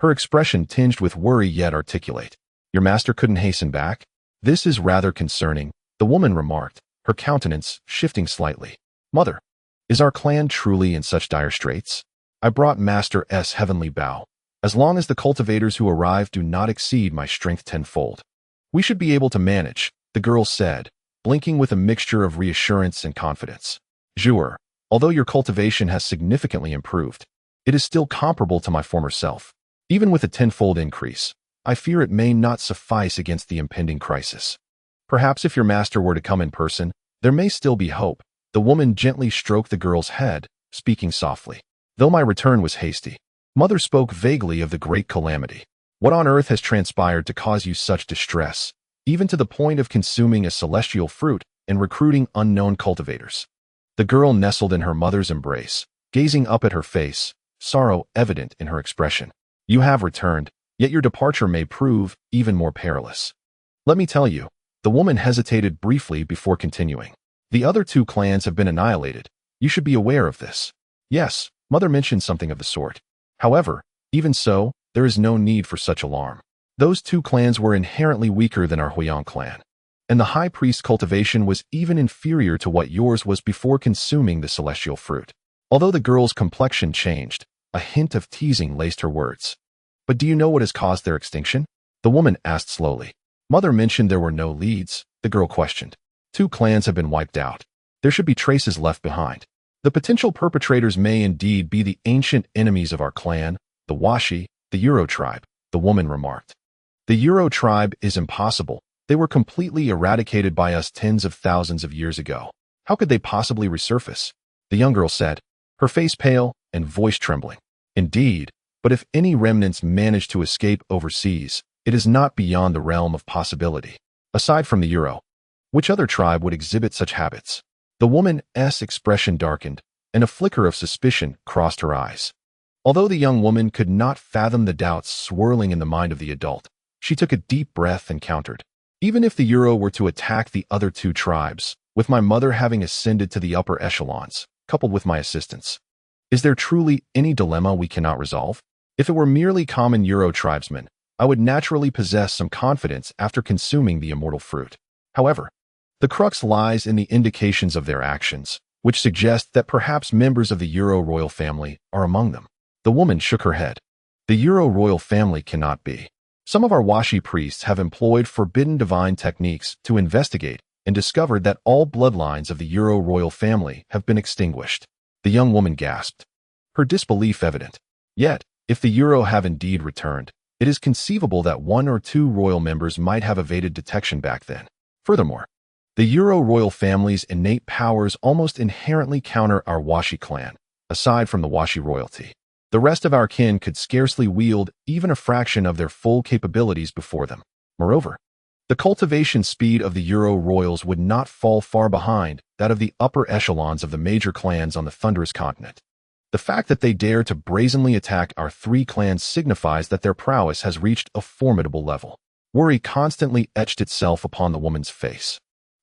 her expression tinged with worry yet articulate. Your master couldn't hasten back? This is rather concerning, the woman remarked, her countenance shifting slightly. Mother, is our clan truly in such dire straits? I brought Master S heavenly bow. As long as the cultivators who arrive do not exceed my strength tenfold, we should be able to manage, the girl said, blinking with a mixture of reassurance and confidence. Jouer, although your cultivation has significantly improved, it is still comparable to my former self. Even with a tenfold increase, I fear it may not suffice against the impending crisis. Perhaps if your master were to come in person, there may still be hope. The woman gently stroked the girl's head, speaking softly. Though my return was hasty, Mother spoke vaguely of the great calamity. What on earth has transpired to cause you such distress, even to the point of consuming a celestial fruit and recruiting unknown cultivators? The girl nestled in her mother's embrace, gazing up at her face, sorrow evident in her expression. You have returned, yet your departure may prove even more perilous. Let me tell you, the woman hesitated briefly before continuing. The other 2 clans have been annihilated. You should be aware of this. Yes, Mother mentioned something of the sort. However, even so, there is no need for such alarm. Those 2 clans were inherently weaker than our Huiyang clan, and the high priest cultivation was even inferior to what yours was before consuming the celestial fruit. Although the girl's complexion changed, a hint of teasing laced her words. But do you know what has caused their extinction? The woman asked slowly. Mother mentioned there were no leads, the girl questioned. 2 clans have been wiped out. There should be traces left behind. The potential perpetrators may indeed be the ancient enemies of our clan, the Washi, the Euro tribe, the woman remarked. The Euro tribe is impossible. They were completely eradicated by us tens of thousands of years ago. How could they possibly resurface? The young girl said, her face pale and voice trembling. Indeed, but if any remnants manage to escape overseas, it is not beyond the realm of possibility. Aside from the Euro, which other tribe would exhibit such habits? The woman's expression darkened, and a flicker of suspicion crossed her eyes. Although the young woman could not fathom the doubts swirling in the mind of the adult, she took a deep breath and countered. Even if the Euro were to attack the other 2 tribes, with my mother having ascended to the upper echelons, coupled with my assistance, is there truly any dilemma we cannot resolve? If it were merely common Euro tribesmen, I would naturally possess some confidence after consuming the immortal fruit. However, the crux lies in the indications of their actions, which suggest that perhaps members of the Euro royal family are among them. The woman shook her head. The Euro royal family cannot be. Some of our Washi priests have employed forbidden divine techniques to investigate and discovered that all bloodlines of the Euro royal family have been extinguished. The young woman gasped, her disbelief evident. Yet, if the Euro have indeed returned, it is conceivable that 1 or 2 royal members might have evaded detection back then. Furthermore, The Euro royal family's innate powers almost inherently counter our Washi clan, aside from the Washi royalty. The rest of our kin could scarcely wield even a fraction of their full capabilities before them. Moreover, the cultivation speed of the Euro royals would not fall far behind that of the upper echelons of the major clans on the Thunderous Continent. The fact that they dare to brazenly attack our three clans signifies that their prowess has reached a formidable level. Worry constantly etched itself upon the woman's face.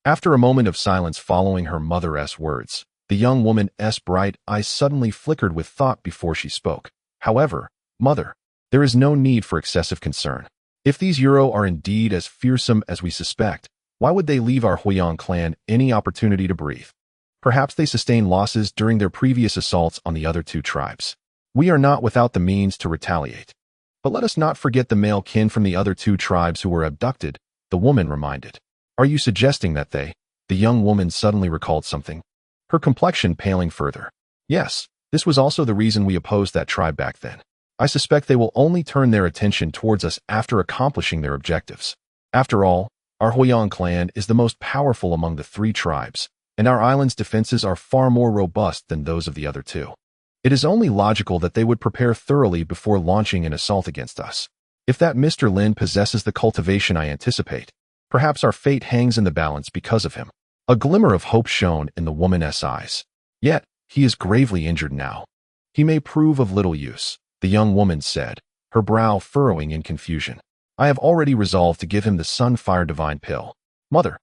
After a moment of silence following her mother's words, the young woman's bright eyes suddenly flickered with thought before she spoke. However, mother, there is no need for excessive concern. If these Euro are indeed as fearsome as we suspect, why would they leave our Huiyang clan any opportunity to breathe? Perhaps they sustained losses during their previous assaults on the other two tribes. We are not without the means to retaliate. But let us not forget the male kin from the other two tribes who were abducted, the woman reminded. Are you suggesting that they? The young woman suddenly recalled something, her complexion paling further. Yes, this was also the reason we opposed that tribe back then. I suspect they will only turn their attention towards us after accomplishing their objectives. After all, our Huiyang clan is the most powerful among the three tribes, and our island's defenses are far more robust than those of the other two. It is only logical that they would prepare thoroughly before launching an assault against us. If that Mr. Lin possesses the cultivation I anticipate, perhaps our fate hangs in the balance because of him. A glimmer of hope shone in the woman's eyes. Yet, he is gravely injured now. He may prove of little use, the young woman said, her brow furrowing in confusion. I have already resolved to give him the Sunfire Divine Pill. Mother,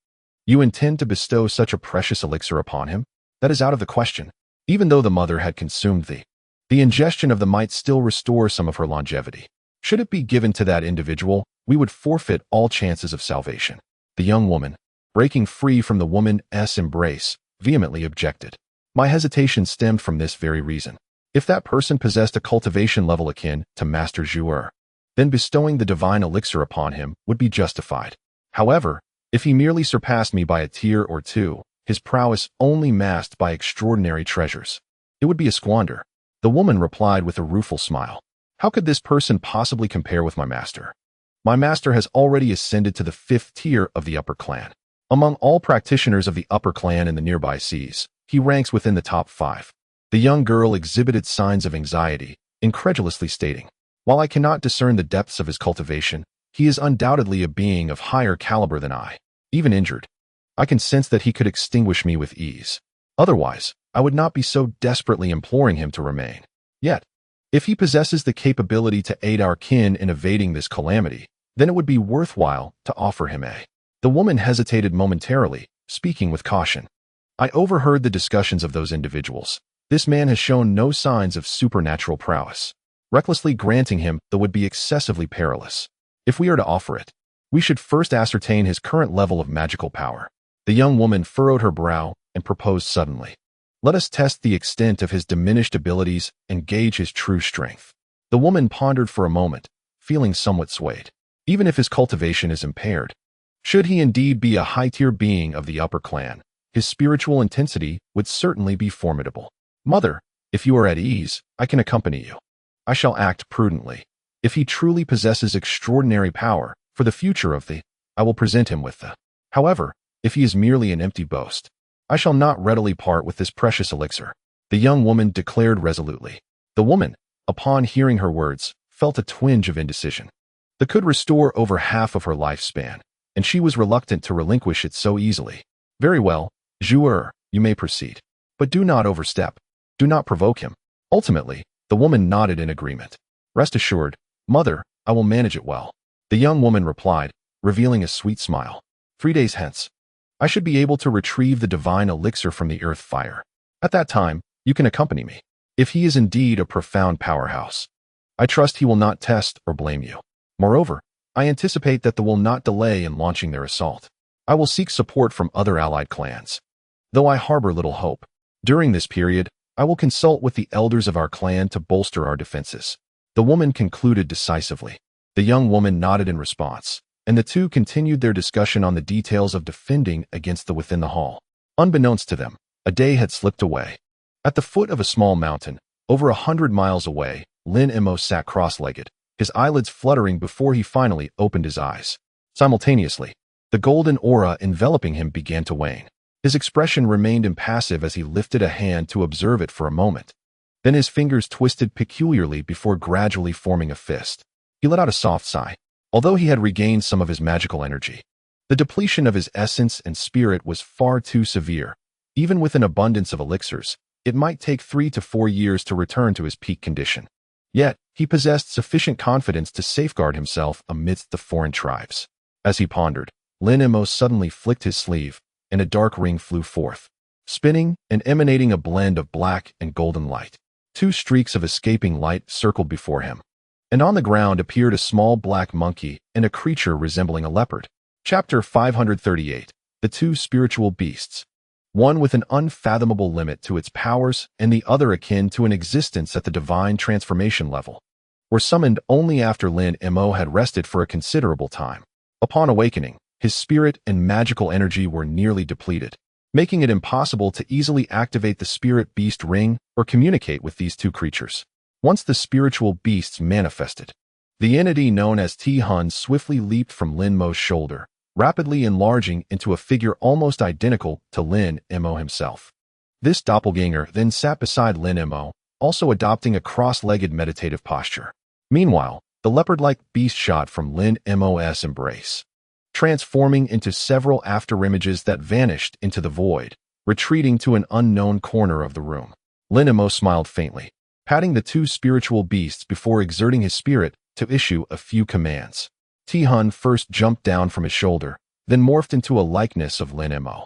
you intend to bestow such a precious elixir upon him? That is out of the question. Even though the mother had consumed the ingestion of the might still restore some of her longevity. Should it be given to that individual, we would forfeit all chances of salvation. The young woman, breaking free from the woman's embrace, vehemently objected. My hesitation stemmed from this very reason. If that person possessed a cultivation level akin to Master Zhuer, then bestowing the divine elixir upon him would be justified. However, if he merely surpassed me by a tier or two, his prowess only masked by extraordinary treasures, it would be a squander. The woman replied with a rueful smile. How could this person possibly compare with my master? My master has already ascended to the 5th tier of the upper clan. Among all practitioners of the upper clan in the nearby seas, he ranks within the top 5. The young girl exhibited signs of anxiety, incredulously stating, while I cannot discern the depths of his cultivation, he is undoubtedly a being of higher caliber than I. Even injured, I can sense that he could extinguish me with ease. Otherwise, I would not be so desperately imploring him to remain. Yet, if he possesses the capability to aid our kin in evading this calamity, then it would be worthwhile to offer him a. The woman hesitated momentarily, speaking with caution. I overheard the discussions of those individuals. This man has shown no signs of supernatural prowess. Recklessly granting him the would be excessively perilous. If we are to offer it, we should first ascertain his current level of magical power. The young woman furrowed her brow and proposed suddenly. Let us test the extent of his diminished abilities and gauge his true strength. The woman pondered for a moment, feeling somewhat swayed. Even if his cultivation is impaired, should he indeed be a high-tier being of the upper clan, his spiritual intensity would certainly be formidable. Mother, if you are at ease, I can accompany you. I shall act prudently. If he truly possesses extraordinary power, for the future of I will present him with the. However, if he is merely an empty boast, I shall not readily part with this precious elixir, the young woman declared resolutely. The woman, upon hearing her words, felt a twinge of indecision. That could restore over half of her lifespan, and she was reluctant to relinquish it so easily. Very well, Zhuer, you may proceed. But do not overstep. Do not provoke him. Ultimately, the woman nodded in agreement. Rest assured, mother, I will manage it well. The young woman replied, revealing a sweet smile. 3 days hence, I should be able to retrieve the divine elixir from the earth fire. At that time, you can accompany me. If he is indeed a profound powerhouse, I trust he will not test or blame you. Moreover, I anticipate that they will not delay in launching their assault. I will seek support from other allied clans. Though I harbor little hope, during this period, I will consult with the elders of our clan to bolster our defenses. The woman concluded decisively. The young woman nodded in response, and the two continued their discussion on the details of defending against the within the hall. Unbeknownst to them, a day had slipped away. At the foot of a small mountain, over 100 miles away, Lin Mo sat cross-legged, his eyelids fluttering before he finally opened his eyes. Simultaneously, The golden aura enveloping him began to wane. His expression remained impassive as he lifted a hand to observe it for a moment. Then his fingers twisted peculiarly before gradually forming a fist. He let out a soft sigh. Although he had regained some of his magical energy, the depletion of his essence and spirit was far too severe. Even with an abundance of elixirs, it might take 3 to 4 years to return to his peak condition. Yet, he possessed sufficient confidence to safeguard himself amidst the foreign tribes. As he pondered, Lin Emo suddenly flicked his sleeve, and a dark ring flew forth, spinning and emanating a blend of black and golden light. 2 streaks of escaping light circled before him, and on the ground appeared a small black monkey and a creature resembling a leopard. Chapter 538. The 2 Spiritual Beasts. One with an unfathomable limit to its powers and the other akin to an existence at the divine transformation level, were summoned only after Lin Mo had rested for a considerable time. Upon awakening, his spirit and magical energy were nearly depleted, making it impossible to easily activate the spirit beast ring or communicate with these 2 creatures. Once the spiritual beasts manifested, the entity known as T-Hun swiftly leaped from Lin Mo's shoulder, rapidly enlarging into a figure almost identical to Lin Mo himself. This doppelganger then sat beside Lin Mo, also adopting a cross-legged meditative posture. Meanwhile, the leopard-like beast shot from Lin Mo's embrace, transforming into several afterimages that vanished into the void, retreating to an unknown corner of the room. Lin Mo smiled faintly, patting the 2 spiritual beasts before exerting his spirit to issue a few commands. T-Hun first jumped down from his shoulder, then morphed into a likeness of Lin Mo.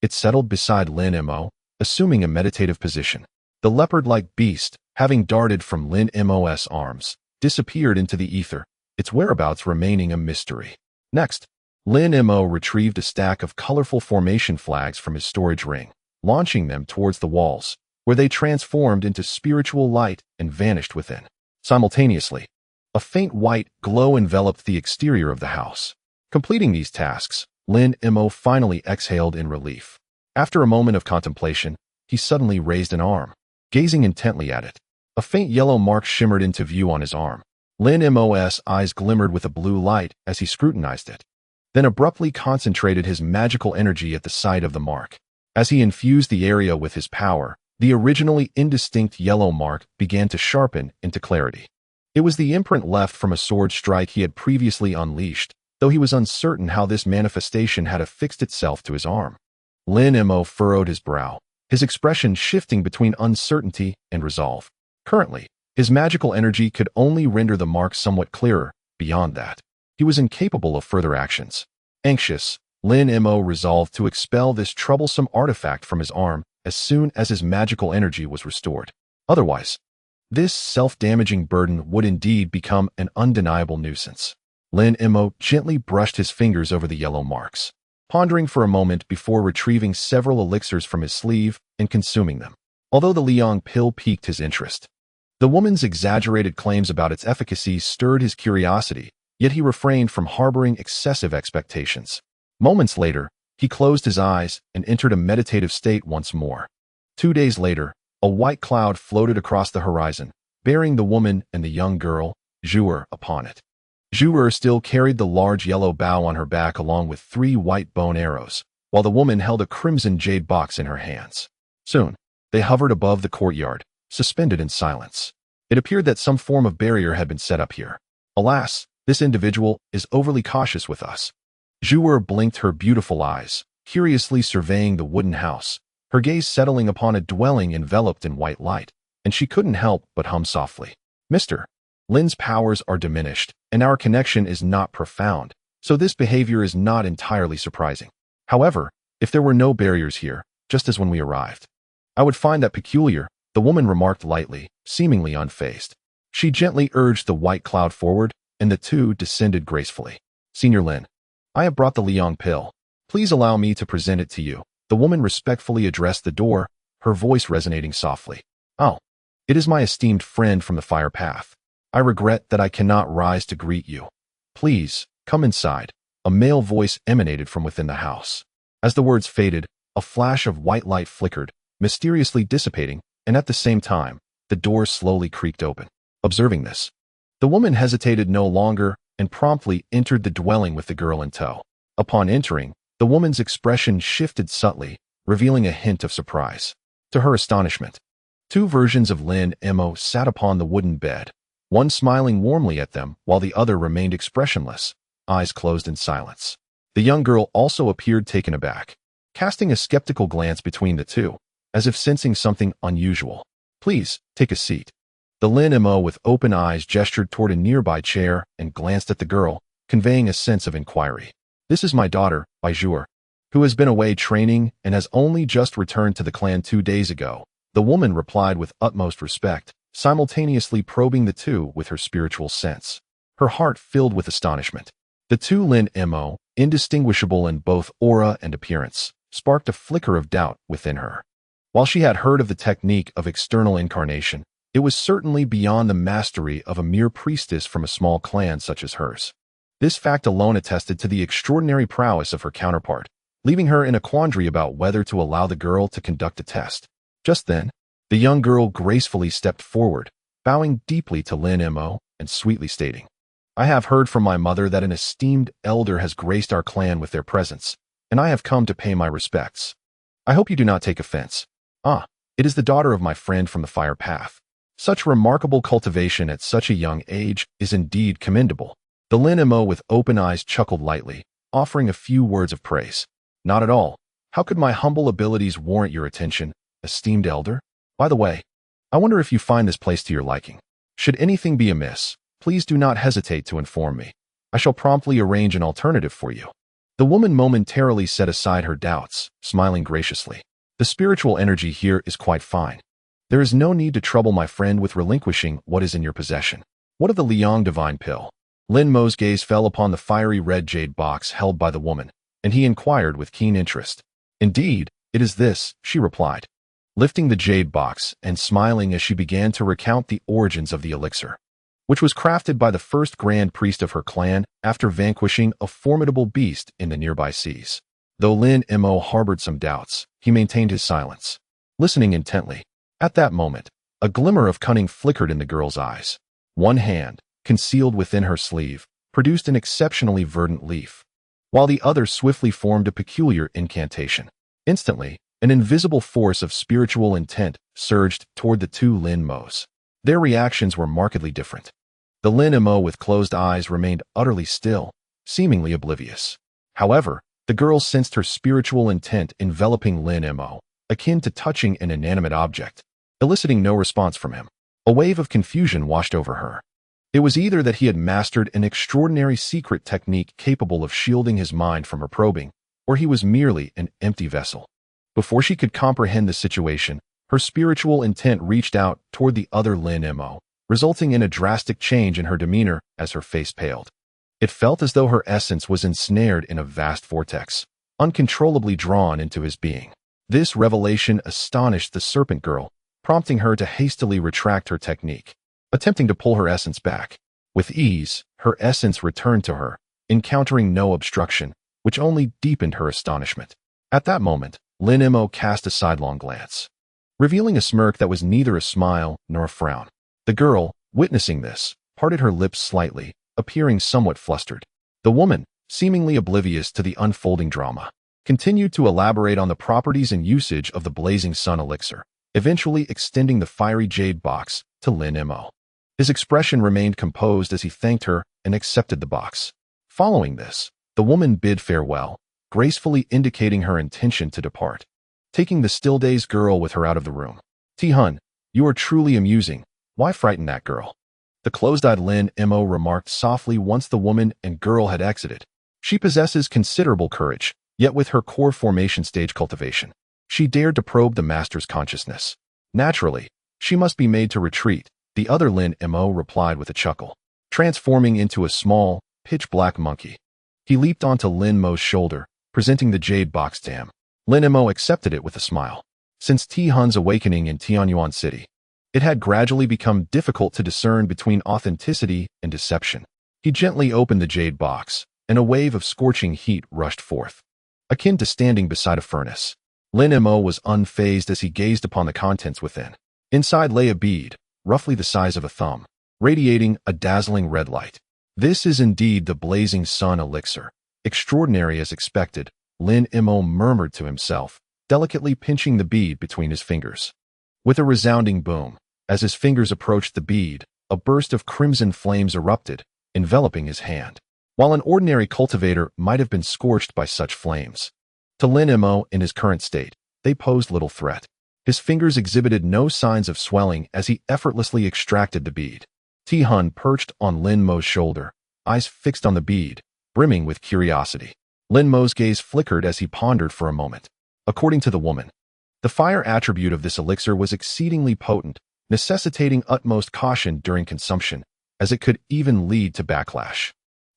It settled beside Lin Mo, assuming a meditative position. The leopard-like beast, having darted from Lin Mo's arms, disappeared into the ether, its whereabouts remaining a mystery. Next, Lin Mo retrieved a stack of colorful formation flags from his storage ring, launching them towards the walls, where they transformed into spiritual light and vanished within. Simultaneously, a faint white glow enveloped the exterior of the house. Completing these tasks, Lin Mo finally exhaled in relief. After a moment of contemplation, he suddenly raised an arm. Gazing intently at it, a faint yellow mark shimmered into view on his arm. Lin Mo's eyes glimmered with a blue light as he scrutinized it, then abruptly concentrated his magical energy at the sight of the mark. As he infused the area with his power, the originally indistinct yellow mark began to sharpen into clarity. It was the imprint left from a sword strike he had previously unleashed, though he was uncertain how this manifestation had affixed itself to his arm. Lin Mo furrowed his brow, his expression shifting between uncertainty and resolve. Currently, his magical energy could only render the mark somewhat clearer. Beyond that, he was incapable of further actions. Anxious, Lin Mo resolved to expel this troublesome artifact from his arm as soon as his magical energy was restored. Otherwise, this self-damaging burden would indeed become an undeniable nuisance. Lin Mo gently brushed his fingers over the yellow marks, pondering for a moment before retrieving several elixirs from his sleeve and consuming them. Although the Liang pill piqued his interest, the woman's exaggerated claims about its efficacy stirred his curiosity, yet he refrained from harboring excessive expectations. Moments later, he closed his eyes and entered a meditative state once more. 2 days later, a white cloud floated across the horizon, bearing the woman and the young girl, Zhuer, upon it. Zhuer still carried the large yellow bow on her back along with 3 white bone arrows, while the woman held a crimson jade box in her hands. Soon, they hovered above the courtyard, suspended in silence. It appeared that some form of barrier had been set up here. Alas, this individual is overly cautious with us. Zhuer blinked her beautiful eyes, curiously surveying the wooden house, her gaze settling upon a dwelling enveloped in white light, and she couldn't help but hum softly. Mr. Lin's powers are diminished, and our connection is not profound, so this behavior is not entirely surprising. However, if there were no barriers here, just as when we arrived, I would find that peculiar, the woman remarked lightly, seemingly unfazed. She gently urged the white cloud forward, and the 2 descended gracefully. Senior Lin, I have brought the Liang pill. Please allow me to present it to you. The woman respectfully addressed the door, her voice resonating softly. Oh, it is my esteemed friend from the fire path. I regret that I cannot rise to greet you. Please, come inside. A male voice emanated from within the house. As the words faded, a flash of white light flickered, mysteriously dissipating, and at the same time, the door slowly creaked open. Observing this, the woman hesitated no longer and promptly entered the dwelling with the girl in tow. Upon entering, the woman's expression shifted subtly, revealing a hint of surprise. To her astonishment, two versions of Lin Mo sat upon the wooden bed, one smiling warmly at them while the other remained expressionless, eyes closed in silence. The young girl also appeared taken aback, casting a skeptical glance between the two, as if sensing something unusual. "Please, take a seat." The Lin Mo with open eyes gestured toward a nearby chair and glanced at the girl, conveying a sense of inquiry. "This is my daughter, Baizhur, who has been away training and has only just returned to the clan 2 days ago," the woman replied with utmost respect, simultaneously probing the two with her spiritual sense. Her heart filled with astonishment. The two Lin Mo, indistinguishable in both aura and appearance, sparked a flicker of doubt within her. While she had heard of the technique of external incarnation, it was certainly beyond the mastery of a mere priestess from a small clan such as hers. This fact alone attested to the extraordinary prowess of her counterpart, leaving her in a quandary about whether to allow the girl to conduct a test. Just then, the young girl gracefully stepped forward, bowing deeply to Lin Mo and sweetly stating, "I have heard from my mother that an esteemed elder has graced our clan with their presence, and I have come to pay my respects. I hope you do not take offense. Ah, it is the daughter of my friend from the fire path. Such remarkable cultivation at such a young age is indeed commendable." The Lin Mo with open eyes chuckled lightly, offering a few words of praise. "Not at all. How could my humble abilities warrant your attention, esteemed elder? By the way, I wonder if you find this place to your liking. Should anything be amiss, please do not hesitate to inform me. I shall promptly arrange an alternative for you." The woman momentarily set aside her doubts, smiling graciously. "The spiritual energy here is quite fine. There is no need to trouble my friend with relinquishing what is in your possession. What of the Liang divine pill?" Lin Mo's gaze fell upon the fiery red jade box held by the woman, and he inquired with keen interest. "Indeed, it is this," she replied, lifting the jade box and smiling as she began to recount the origins of the elixir, which was crafted by the first grand priest of her clan after vanquishing a formidable beast in the nearby seas. Though Lin Mo harbored some doubts, he maintained his silence, listening intently. At that moment, a glimmer of cunning flickered in the girl's eyes. One hand, concealed within her sleeve, produced an exceptionally verdant leaf, while the other swiftly formed a peculiar incantation. Instantly, an invisible force of spiritual intent surged toward the two Lin Mo's. Their reactions were markedly different. The Lin Mo with closed eyes remained utterly still, seemingly oblivious. However, the girl sensed her spiritual intent enveloping Lin Mo, akin to touching an inanimate object, eliciting no response from him. A wave of confusion washed over her. It was either that he had mastered an extraordinary secret technique capable of shielding his mind from her probing, or he was merely an empty vessel. Before she could comprehend the situation, her spiritual intent reached out toward the other Lin Mo, resulting in a drastic change in her demeanor as her face paled. It felt as though her essence was ensnared in a vast vortex, uncontrollably drawn into his being. This revelation astonished the serpent girl, prompting her to hastily retract her technique, attempting to pull her essence back. With ease, her essence returned to her, encountering no obstruction, which only deepened her astonishment. At that moment, Lin Mo cast a sidelong glance, revealing a smirk that was neither a smile nor a frown. The girl, witnessing this, parted her lips slightly, appearing somewhat flustered. The woman, seemingly oblivious to the unfolding drama, continued to elaborate on the properties and usage of the blazing sun elixir, eventually extending the fiery jade box to Lin Mo. His expression remained composed as he thanked her and accepted the box. Following this, the woman bid farewell, gracefully indicating her intention to depart, taking the still-dazed girl with her out of the room. "Ti-hun, you are truly amusing. Why frighten that girl?" The closed-eyed Lin Mo remarked softly once the woman and girl had exited. "She possesses considerable courage, yet with her core formation stage cultivation, she dared to probe the master's consciousness. Naturally, she must be made to retreat," the other Lin Mo replied with a chuckle, transforming into a small, pitch-black monkey. He leaped onto Lin Mo's shoulder, presenting the jade box to him. Lin Mo accepted it with a smile. Since Ti-hun's awakening in Tianyuan City, it had gradually become difficult to discern between authenticity and deception. He gently opened the jade box, and a wave of scorching heat rushed forth, akin to standing beside a furnace. Lin Mo was unfazed as he gazed upon the contents within. Inside lay a bead, roughly the size of a thumb, radiating a dazzling red light. "This is indeed the blazing sun elixir," extraordinary as expected, Lin Mo murmured to himself, delicately pinching the bead between his fingers. With a resounding boom, as his fingers approached the bead, a burst of crimson flames erupted, enveloping his hand. While an ordinary cultivator might have been scorched by such flames, to Lin Mo in his current state, they posed little threat. His fingers exhibited no signs of swelling as he effortlessly extracted the bead. Ti-Hun perched on Lin Mo's shoulder, eyes fixed on the bead, brimming with curiosity. Lin Mo's gaze flickered as he pondered for a moment. According to the woman, the fire attribute of this elixir was exceedingly potent, necessitating utmost caution during consumption, as it could even lead to backlash.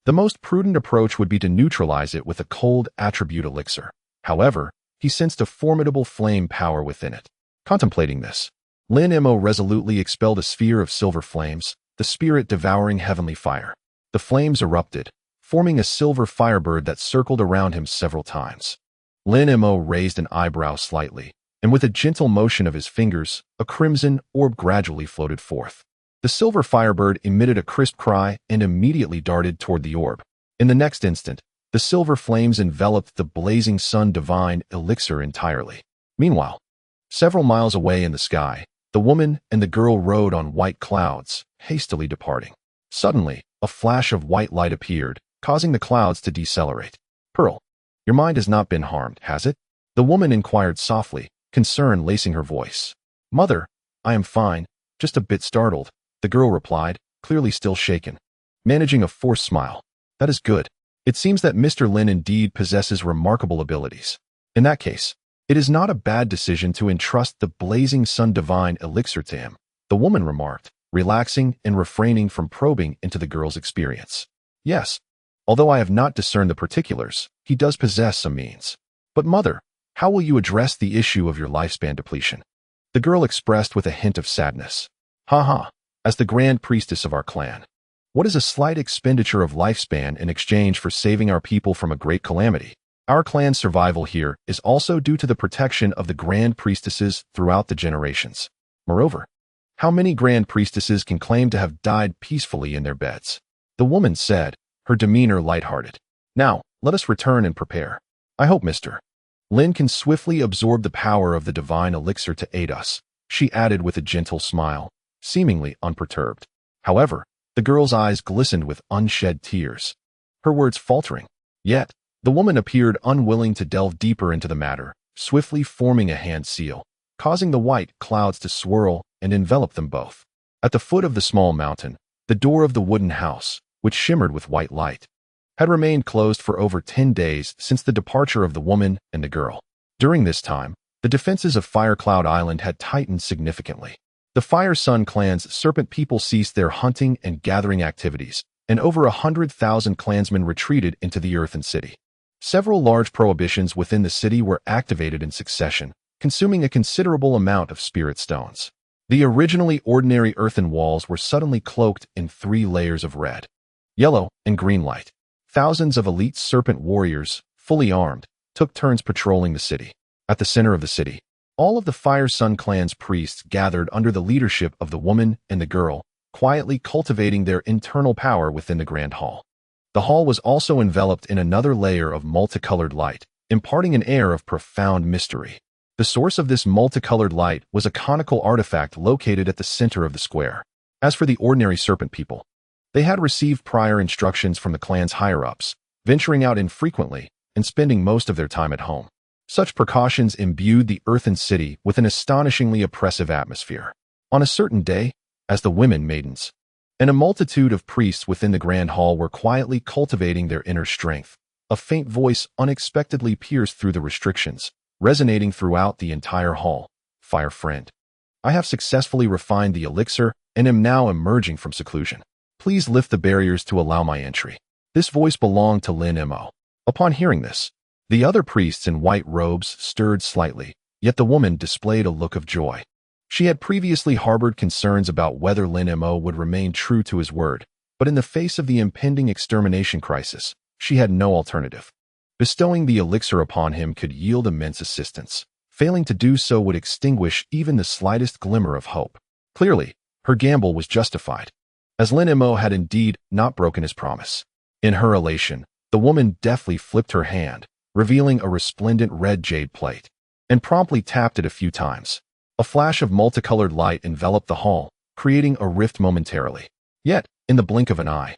The most prudent approach would be to neutralize it with a cold attribute elixir. However, he sensed a formidable flame power within it. Contemplating this, Lin Mo resolutely expelled a sphere of silver flames, the spirit devouring heavenly fire. The flames erupted, forming a silver firebird that circled around him several times. Lin Mo raised an eyebrow slightly, and with a gentle motion of his fingers, a crimson orb gradually floated forth. The silver firebird emitted a crisp cry and immediately darted toward the orb. In the next instant, the silver flames enveloped the blazing sun divine elixir entirely. Meanwhile, several miles away in the sky, the woman and the girl rode on white clouds, hastily departing. Suddenly, a flash of white light appeared, causing the clouds to decelerate. "Pearl, your mind has not been harmed, has it?" The woman inquired softly, concern lacing her voice. "Mother, I am fine, just a bit startled," the girl replied, clearly still shaken. Managing a forced smile. "That is good. It seems that Mr. Lin indeed possesses remarkable abilities. In that case, it is not a bad decision to entrust the blazing sun divine elixir to him," the woman remarked, relaxing and refraining from probing into the girl's experience. "Yes, although I have not discerned the particulars, he does possess some means. But mother, how will you address the issue of your lifespan depletion?" The girl expressed with a hint of sadness. "Ha, as the grand priestess of our clan. What is a slight expenditure of lifespan in exchange for saving our people from a great calamity? Our clan's survival here is also due to the protection of the grand priestesses throughout the generations. Moreover, how many grand priestesses can claim to have died peacefully in their beds?" The woman said, her demeanor lighthearted. "Now, let us return and prepare. I hope Mr. Lin can swiftly absorb the power of the divine elixir to aid us," she added with a gentle smile, seemingly unperturbed. However, the girl's eyes glistened with unshed tears, her words faltering. Yet, the woman appeared unwilling to delve deeper into the matter, swiftly forming a hand seal, causing the white clouds to swirl and envelop them both. At the foot of the small mountain, the door of the wooden house, which shimmered with white light, had remained closed for over 10 days since the departure of the woman and the girl. During this time, the defenses of Firecloud Island had tightened significantly. The Fire Sun clan's serpent people ceased their hunting and gathering activities, and over 100,000 clansmen retreated into the Earthen City. Several large prohibitions within the city were activated in succession, consuming a considerable amount of spirit stones. The originally ordinary earthen walls were suddenly cloaked in 3 layers of red, yellow, and green light. Thousands of elite serpent warriors, fully armed, took turns patrolling the city. At the center of the city, all of the Fire Sun clan's priests gathered under the leadership of the woman and the girl, quietly cultivating their internal power within the Grand Hall. The hall was also enveloped in another layer of multicolored light, imparting an air of profound mystery. The source of this multicolored light was a conical artifact located at the center of the square. As for the ordinary serpent people, they had received prior instructions from the clan's higher-ups, venturing out infrequently and spending most of their time at home. Such precautions imbued the Earthen City with an astonishingly oppressive atmosphere. On a certain day, as the women maidens and a multitude of priests within the Grand Hall were quietly cultivating their inner strength, a faint voice unexpectedly pierced through the restrictions, resonating throughout the entire hall. "Fire friend, I have successfully refined the elixir and am now emerging from seclusion. Please lift the barriers to allow my entry." This voice belonged to Lin Mo. Upon hearing this, the other priests in white robes stirred slightly, yet the woman displayed a look of joy. She had previously harbored concerns about whether Lin Mo would remain true to his word, but in the face of the impending extermination crisis, she had no alternative. Bestowing the elixir upon him could yield immense assistance. Failing to do so would extinguish even the slightest glimmer of hope. Clearly, her gamble was justified, as Lin Mo had indeed not broken his promise. In her elation, The woman deftly flipped her hand, revealing a resplendent red jade plate, and promptly tapped it a few times. A flash of multicolored light enveloped the hall, creating a rift momentarily. Yet, in the blink of an eye,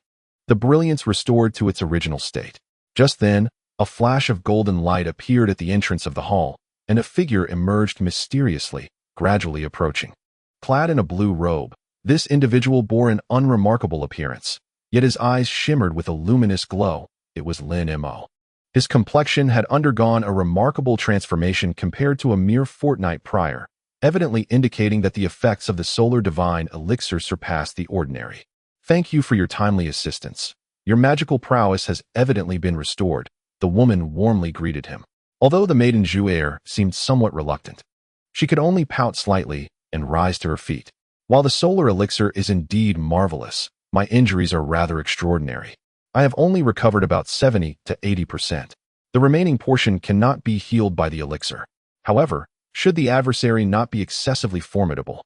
the brilliance restored to its original state. Just then, a flash of golden light appeared at the entrance of the hall, and a figure emerged mysteriously, gradually approaching. Clad in a blue robe, this individual bore an unremarkable appearance, yet his eyes shimmered with a luminous glow. It was Lin Mo. His complexion had undergone a remarkable transformation compared to a mere fortnight prior, evidently indicating that the effects of the solar divine elixir surpassed the ordinary. Thank you for your timely assistance. Your magical prowess has evidently been restored, the woman warmly greeted him. Although the maiden Jouer seemed somewhat reluctant, she could only pout slightly and rise to her feet. While the solar elixir is indeed marvelous, my injuries are rather extraordinary. I have only recovered about 70 to 80%. The remaining portion cannot be healed by the elixir. However, should the adversary not be excessively formidable,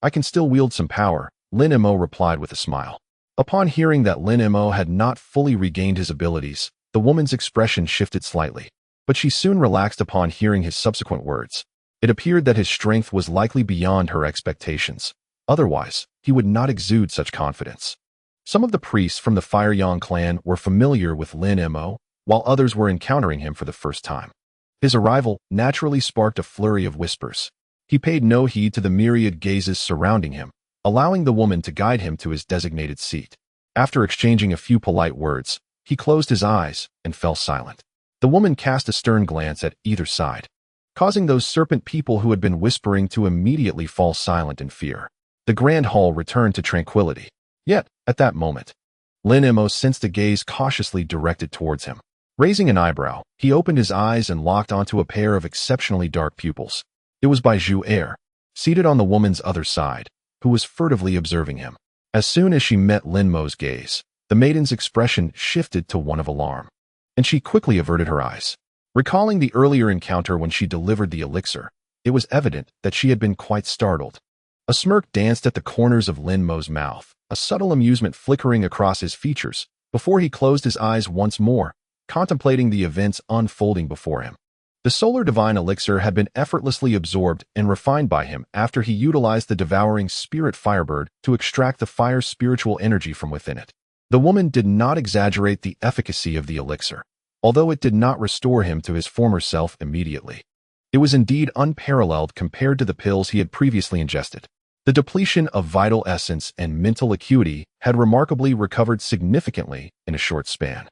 I can still wield some power, Lin Mo replied with a smile. Upon hearing that Lin Mo had not fully regained his abilities, the woman's expression shifted slightly, but she soon relaxed upon hearing his subsequent words. It appeared that his strength was likely beyond her expectations. Otherwise, he would not exude such confidence. Some of the priests from the Fireyang clan were familiar with Lin Mo, while others were encountering him for the first time. His arrival naturally sparked a flurry of whispers. He paid no heed to the myriad gazes surrounding him, allowing the woman to guide him to his designated seat. After exchanging a few polite words, he closed his eyes and fell silent. The woman cast a stern glance at either side, causing those serpent people who had been whispering to immediately fall silent in fear. The grand hall returned to tranquility. Yet, at that moment, Lin Mo sensed a gaze cautiously directed towards him. Raising an eyebrow, he opened his eyes and locked onto a pair of exceptionally dark pupils. It was Bai Jouer, seated on the woman's other side, who was furtively observing him. As soon as she met Lin Mo's gaze, the maiden's expression shifted to one of alarm, and she quickly averted her eyes. Recalling the earlier encounter when she delivered the elixir, it was evident that she had been quite startled. A smirk danced at the corners of Lin Mo's mouth, a subtle amusement flickering across his features, before he closed his eyes once more, contemplating the events unfolding before him. The solar divine elixir had been effortlessly absorbed and refined by him after he utilized the devouring spirit firebird to extract the fire's spiritual energy from within it. The woman did not exaggerate the efficacy of the elixir, although it did not restore him to his former self immediately. It was indeed unparalleled compared to the pills he had previously ingested. The depletion of vital essence and mental acuity had remarkably recovered significantly in a short span.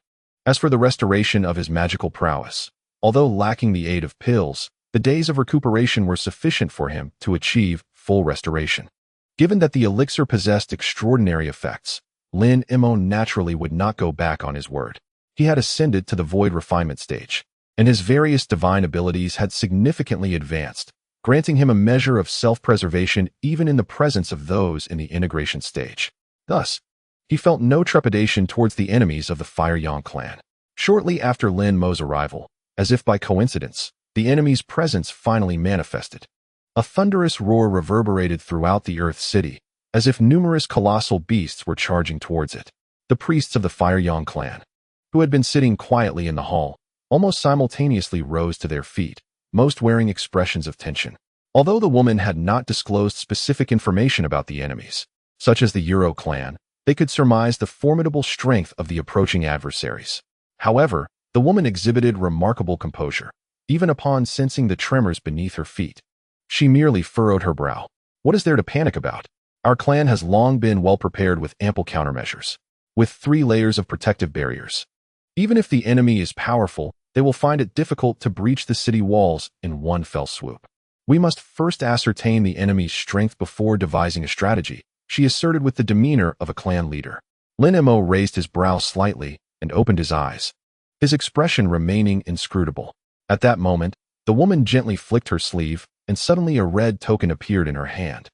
As for the restoration of his magical prowess, although lacking the aid of pills, the days of recuperation were sufficient for him to achieve full restoration. Given that the elixir possessed extraordinary effects, Lin Mo naturally would not go back on his word. He had ascended to the void refinement stage, and his various divine abilities had significantly advanced, granting him a measure of self-preservation even in the presence of those in the integration stage. Thus, he felt no trepidation towards the enemies of the Fireyang clan. Shortly after Lin Mo's arrival, as if by coincidence, the enemy's presence finally manifested. A thunderous roar reverberated throughout the Earth City, as if numerous colossal beasts were charging towards it. The priests of the Fireyang clan, who had been sitting quietly in the hall, almost simultaneously rose to their feet, most wearing expressions of tension. Although the woman had not disclosed specific information about the enemies, such as the Euro clan, they could surmise the formidable strength of the approaching adversaries. However, the woman exhibited remarkable composure, even upon sensing the tremors beneath her feet. She merely furrowed her brow. What is there to panic about? Our clan has long been well prepared with ample countermeasures, with 3 layers of protective barriers. Even if the enemy is powerful, they will find it difficult to breach the city walls in one fell swoop. We must first ascertain the enemy's strength before devising a strategy, she asserted with the demeanor of a clan leader. Lin Mo raised his brow slightly and opened his eyes, his expression remaining inscrutable. At that moment, the woman gently flicked her sleeve, and suddenly a red token appeared in her hand,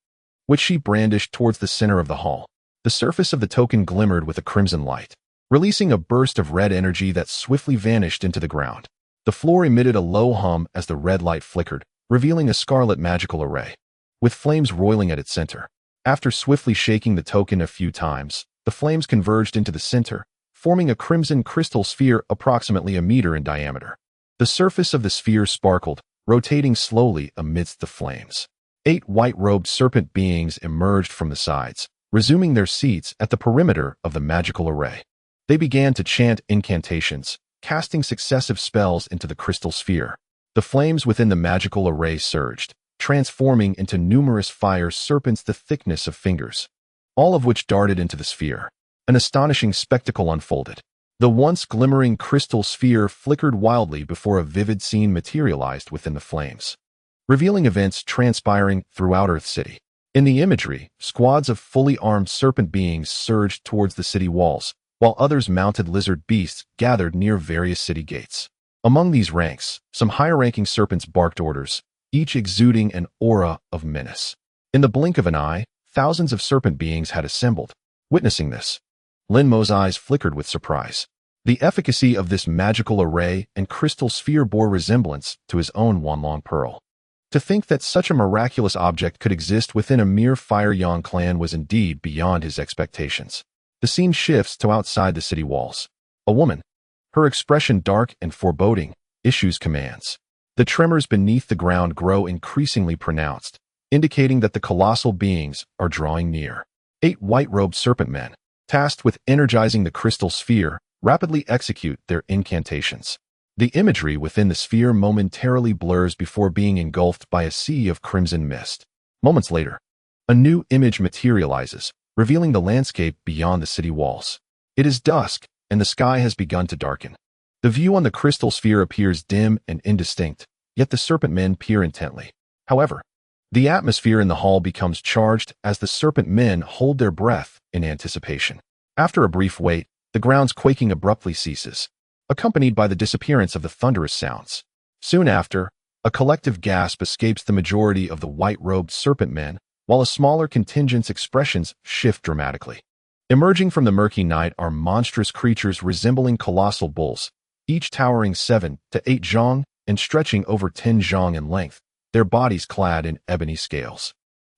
which she brandished towards the center of the hall. The surface of the token glimmered with a crimson light, releasing a burst of red energy that swiftly vanished into the ground. The floor emitted a low hum as the red light flickered, revealing a scarlet magical array, with flames roiling at its center. After swiftly shaking the token a few times, the flames converged into the center, forming a crimson crystal sphere approximately a meter in diameter. The surface of the sphere sparkled, rotating slowly amidst the flames. 8 white-robed serpent beings emerged from the sides, resuming their seats at the perimeter of the magical array. They began to chant incantations, casting successive spells into the crystal sphere. The flames within the magical array surged, transforming into numerous fire serpents the thickness of fingers, all of which darted into the sphere. An astonishing spectacle unfolded. The once glimmering crystal sphere flickered wildly before a vivid scene materialized within the flames, revealing events transpiring throughout Earth City. In the imagery, squads of fully armed serpent beings surged towards the city walls, while others mounted lizard beasts gathered near various city gates. Among these ranks, some higher-ranking serpents barked orders, each exuding an aura of menace. In the blink of an eye, thousands of serpent beings had assembled. Witnessing this, Lin Mo's eyes flickered with surprise. The efficacy of this magical array and crystal sphere bore resemblance to his own Wanlong Pearl. To think that such a miraculous object could exist within a mere Fire Yang clan was indeed beyond his expectations. The scene shifts to outside the city walls. A woman, her expression dark and foreboding, issues commands. The tremors beneath the ground grow increasingly pronounced, indicating that the colossal beings are drawing near. 8 white-robed serpent men, tasked with energizing the crystal sphere, rapidly execute their incantations. The imagery within the sphere momentarily blurs before being engulfed by a sea of crimson mist. Moments later, a new image materializes, revealing the landscape beyond the city walls. It is dusk, and the sky has begun to darken. The view on the crystal sphere appears dim and indistinct, yet the serpent men peer intently. However, the atmosphere in the hall becomes charged as the serpent men hold their breath in anticipation. After a brief wait, the ground's quaking abruptly ceases, accompanied by the disappearance of the thunderous sounds. Soon after, a collective gasp escapes the majority of the white-robed serpent men, while a smaller contingent's expressions shift dramatically. Emerging from the murky night are monstrous creatures resembling colossal bulls, each towering 7 to 8 zhang and stretching over 10 zhang in length, their bodies clad in ebony scales.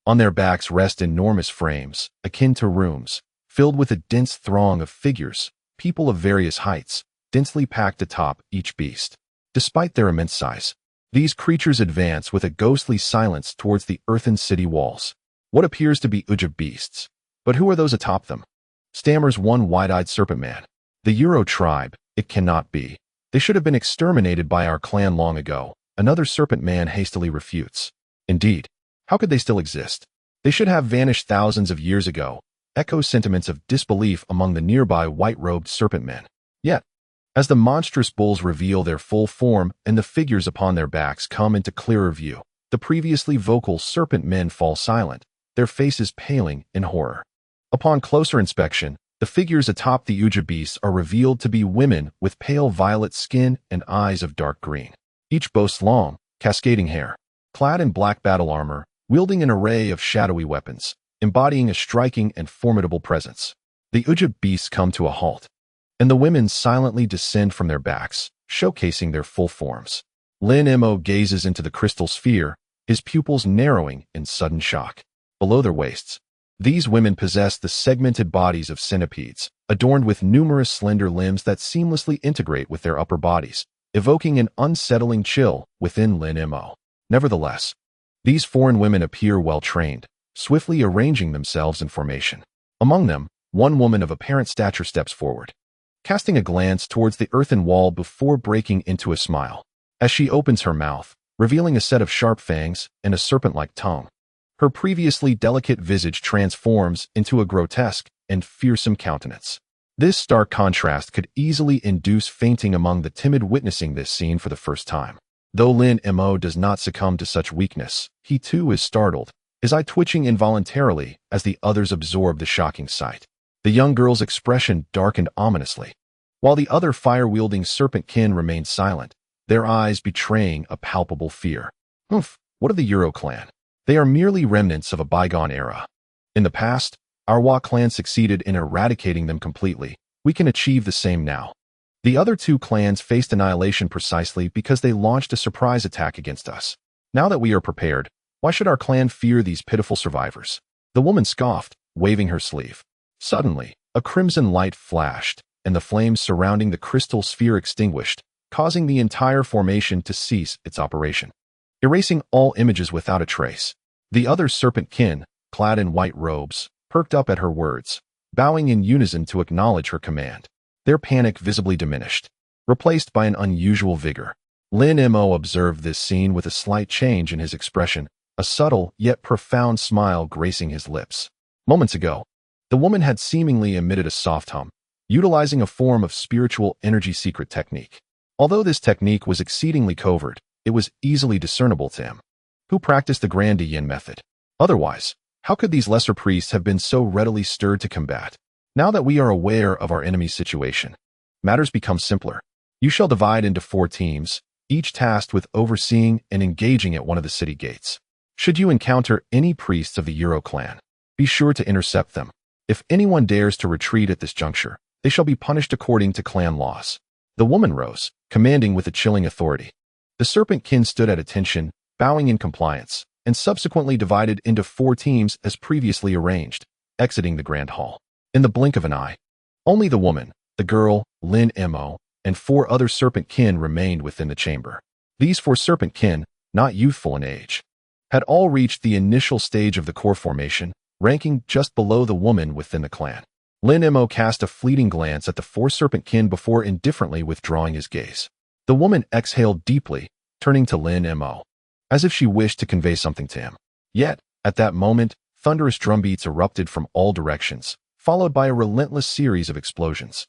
On their backs rest enormous frames, akin to rooms, filled with a dense throng of figures, people of various heights, densely packed atop each beast. Despite their immense size, these creatures advance with a ghostly silence towards the earthen city walls. What appears to be Ujib beasts. But who are those atop them? Stammers one wide-eyed serpent man. The Euro tribe, it cannot be. They should have been exterminated by our clan long ago. Another serpent man hastily refutes. Indeed, how could they still exist? They should have vanished thousands of years ago. Echo sentiments of disbelief among the nearby white-robed serpent men. Yet, as the monstrous bulls reveal their full form and the figures upon their backs come into clearer view, the previously vocal serpent men fall silent, their faces paling in horror. Upon closer inspection, the figures atop the Uja beasts are revealed to be women with pale violet skin and eyes of dark green. Each boasts long, cascading hair, clad in black battle armor, wielding an array of shadowy weapons, embodying a striking and formidable presence. The Uja beasts come to a halt, and the women silently descend from their backs, showcasing their full forms. Lin Mo gazes into the crystal sphere, his pupils narrowing in sudden shock. Below their waists, these women possess the segmented bodies of centipedes, adorned with numerous slender limbs that seamlessly integrate with their upper bodies, evoking an unsettling chill within Lin Mo. Nevertheless, these foreign women appear well-trained, swiftly arranging themselves in formation. Among them, one woman of apparent stature steps forward, casting a glance towards the earthen wall before breaking into a smile. As she opens her mouth, revealing a set of sharp fangs and a serpent-like tongue, her previously delicate visage transforms into a grotesque and fearsome countenance. This stark contrast could easily induce fainting among the timid witnessing this scene for the first time. Though Lin Mo does not succumb to such weakness, he too is startled, his eye twitching involuntarily as the others absorb the shocking sight. The young girl's expression darkened ominously, while the other fire-wielding serpent kin remained silent, their eyes betraying a palpable fear. What of the Euro clan? They are merely remnants of a bygone era. In the past, our Wa clan succeeded in eradicating them completely. We can achieve the same now. The other two clans faced annihilation precisely because they launched a surprise attack against us. Now that we are prepared, why should our clan fear these pitiful survivors? The woman scoffed, waving her sleeve. Suddenly, a crimson light flashed, and the flames surrounding the crystal sphere extinguished, causing the entire formation to cease its operation, erasing all images without a trace. The other serpent kin, clad in white robes, perked up at her words, bowing in unison to acknowledge her command. Their panic visibly diminished, replaced by an unusual vigor. Lin Mo observed this scene with a slight change in his expression, a subtle yet profound smile gracing his lips. Moments ago, the woman had seemingly emitted a soft hum, utilizing a form of spiritual energy secret technique. Although this technique was exceedingly covert, it was easily discernible to him, who practiced the Grand Yin method. Otherwise, how could these lesser priests have been so readily stirred to combat? Now that we are aware of our enemy's situation, matters become simpler. You shall divide into 4 teams, each tasked with overseeing and engaging at one of the city gates. Should you encounter any priests of the Euro clan, be sure to intercept them. If anyone dares to retreat at this juncture, they shall be punished according to clan laws. The woman rose, commanding with a chilling authority. The serpent kin stood at attention, bowing in compliance, and subsequently divided into 4 teams as previously arranged, exiting the grand hall. In the blink of an eye, only the woman, the girl, Lin Mo, and 4 other serpent kin remained within the chamber. These 4 serpent kin, not youthful in age, had all reached the initial stage of the core formation, ranking just below the woman within the clan. Lin Mo cast a fleeting glance at the 4 serpent kin before indifferently withdrawing his gaze. The woman exhaled deeply, turning to Lin Mo, as if she wished to convey something to him. Yet, at that moment, thunderous drumbeats erupted from all directions, followed by a relentless series of explosions,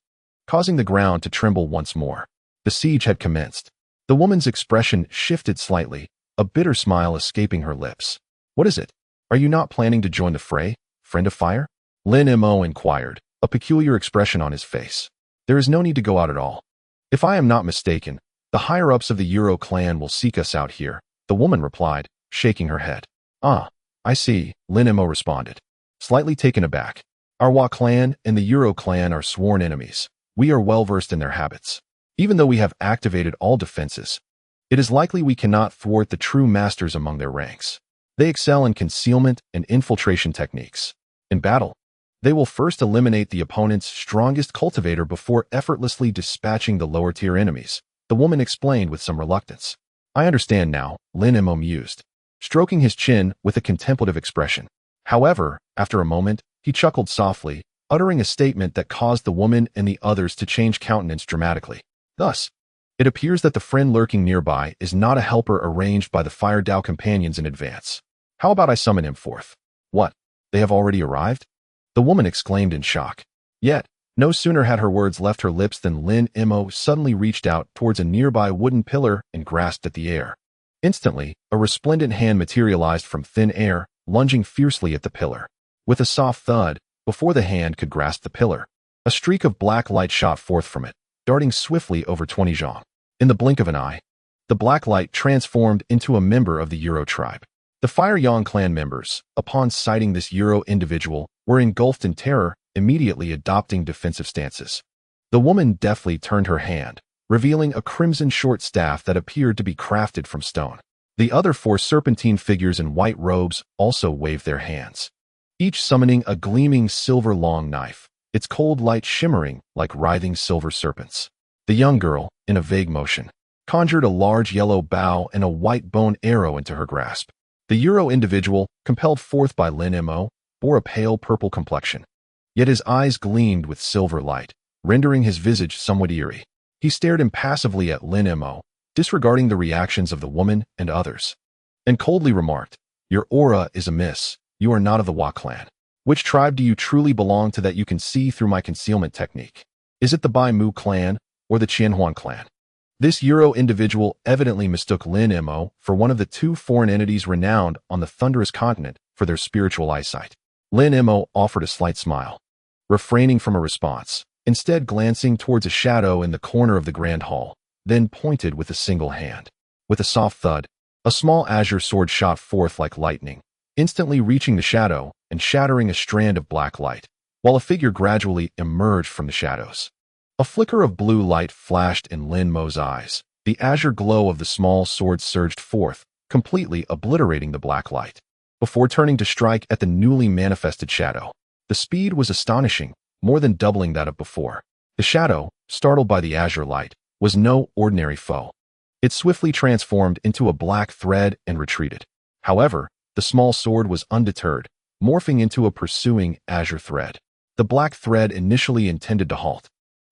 causing the ground to tremble once more. The siege had commenced. The woman's expression shifted slightly, a bitter smile escaping her lips. "What is it? Are you not planning to join the fray, friend of fire?" Lin Mo inquired, a peculiar expression on his face. "There is no need to go out at all. If I am not mistaken, the higher-ups of the Euro clan will seek us out here," the woman replied, shaking her head. "Ah, I see," Lin Mo responded, slightly taken aback. "Our Wa clan and the Euro clan are sworn enemies. We are well-versed in their habits. Even though we have activated all defenses, it is likely we cannot thwart the true masters among their ranks. They excel in concealment and infiltration techniques. In battle, they will first eliminate the opponent's strongest cultivator before effortlessly dispatching the lower-tier enemies," the woman explained with some reluctance. "I understand now," Lin Mo mused, stroking his chin with a contemplative expression. However, after a moment, he chuckled softly, uttering a statement that caused the woman and the others to change countenance dramatically. "Thus, it appears that the friend lurking nearby is not a helper arranged by the Fire Dao companions in advance. How about I summon him forth?" "What? They have already arrived?" the woman exclaimed in shock. Yet, no sooner had her words left her lips than Lin Mo suddenly reached out towards a nearby wooden pillar and grasped at the air. Instantly, a resplendent hand materialized from thin air, lunging fiercely at the pillar. With a soft thud, before the hand could grasp the pillar, a streak of black light shot forth from it, darting swiftly over 20 zhang. In the blink of an eye, the black light transformed into a member of the Euro tribe. The Fire Yang clan members, upon sighting this Euro individual, were engulfed in terror, immediately adopting defensive stances. The woman deftly turned her hand, revealing a crimson short staff that appeared to be crafted from stone. The other 4 serpentine figures in white robes also waved their hands, each summoning a gleaming silver long knife, its cold light shimmering like writhing silver serpents. The young girl, in a vague motion, conjured a large yellow bow and a white bone arrow into her grasp. The Euro individual, compelled forth by Lin Mo, bore a pale purple complexion, yet his eyes gleamed with silver light, rendering his visage somewhat eerie. He stared impassively at Lin Mo, disregarding the reactions of the woman and others, and coldly remarked, "Your aura is amiss. You are not of the Wa clan. Which tribe do you truly belong to that you can see through my concealment technique? Is it the Bai Mu clan or the Qianhuan clan?" This Euro individual evidently mistook Lin Mo for one of the 2 foreign entities renowned on the Thunderous Continent for their spiritual eyesight. Lin Mo offered a slight smile, refraining from a response, instead glancing towards a shadow in the corner of the grand hall, then pointed with a single hand. With a soft thud, a small azure sword shot forth like lightning, instantly reaching the shadow and shattering a strand of black light, while a figure gradually emerged from the shadows. A flicker of blue light flashed in Lin Mo's eyes. The azure glow of the small sword surged forth, completely obliterating the black light, before turning to strike at the newly manifested shadow. The speed was astonishing, more than doubling that of before. The shadow, startled by the azure light, was no ordinary foe. It swiftly transformed into a black thread and retreated. However, the small sword was undeterred, morphing into a pursuing azure thread. The black thread initially intended to halt,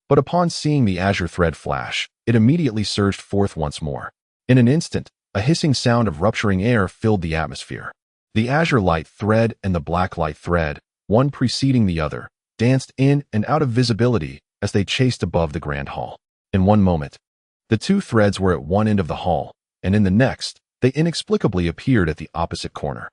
but upon seeing the azure thread flash, it immediately surged forth once more. In an instant, a hissing sound of rupturing air filled the atmosphere. The azure light thread and the black light thread, one preceding the other, danced in and out of visibility as they chased above the grand hall. In one moment, the two threads were at one end of the hall, and in the next, they inexplicably appeared at the opposite corner.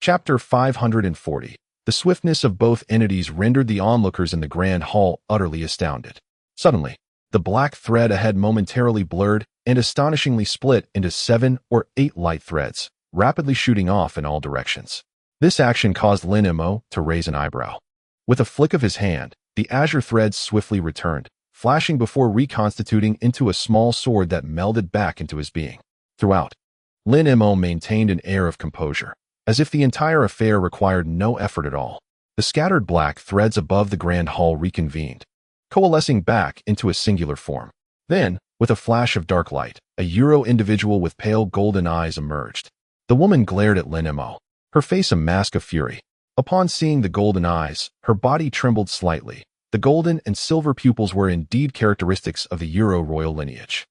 Chapter 540. The swiftness of both entities rendered the onlookers in the grand hall utterly astounded. Suddenly, the black thread ahead momentarily blurred and astonishingly split into 7 or 8 light threads, rapidly shooting off in all directions. This action caused Lin Mo to raise an eyebrow. With a flick of his hand, the azure threads swiftly returned, flashing before reconstituting into a small sword that melded back into his being. Throughout, Lin Mo maintained an air of composure, as if the entire affair required no effort at all. The scattered black threads above the grand hall reconvened, coalescing back into a singular form. Then, with a flash of dark light, a Euro individual with pale golden eyes emerged. The woman glared at Lin Mo, her face a mask of fury. Upon seeing the golden eyes, her body trembled slightly. The golden and silver pupils were indeed characteristics of the Euro royal lineage.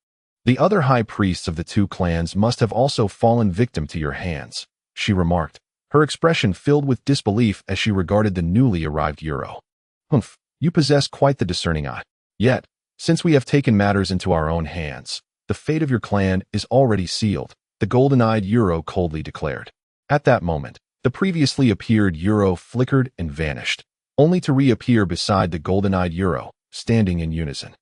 The other high priests of the two clans must have also fallen victim to your hands, she remarked, her expression filled with disbelief as she regarded the newly arrived Euro. Humph, you possess quite the discerning eye. Yet, since we have taken matters into our own hands, the fate of your clan is already sealed, the golden-eyed Euro coldly declared. At that moment, the previously appeared Euro flickered and vanished, only to reappear beside the golden-eyed Euro, standing in unison.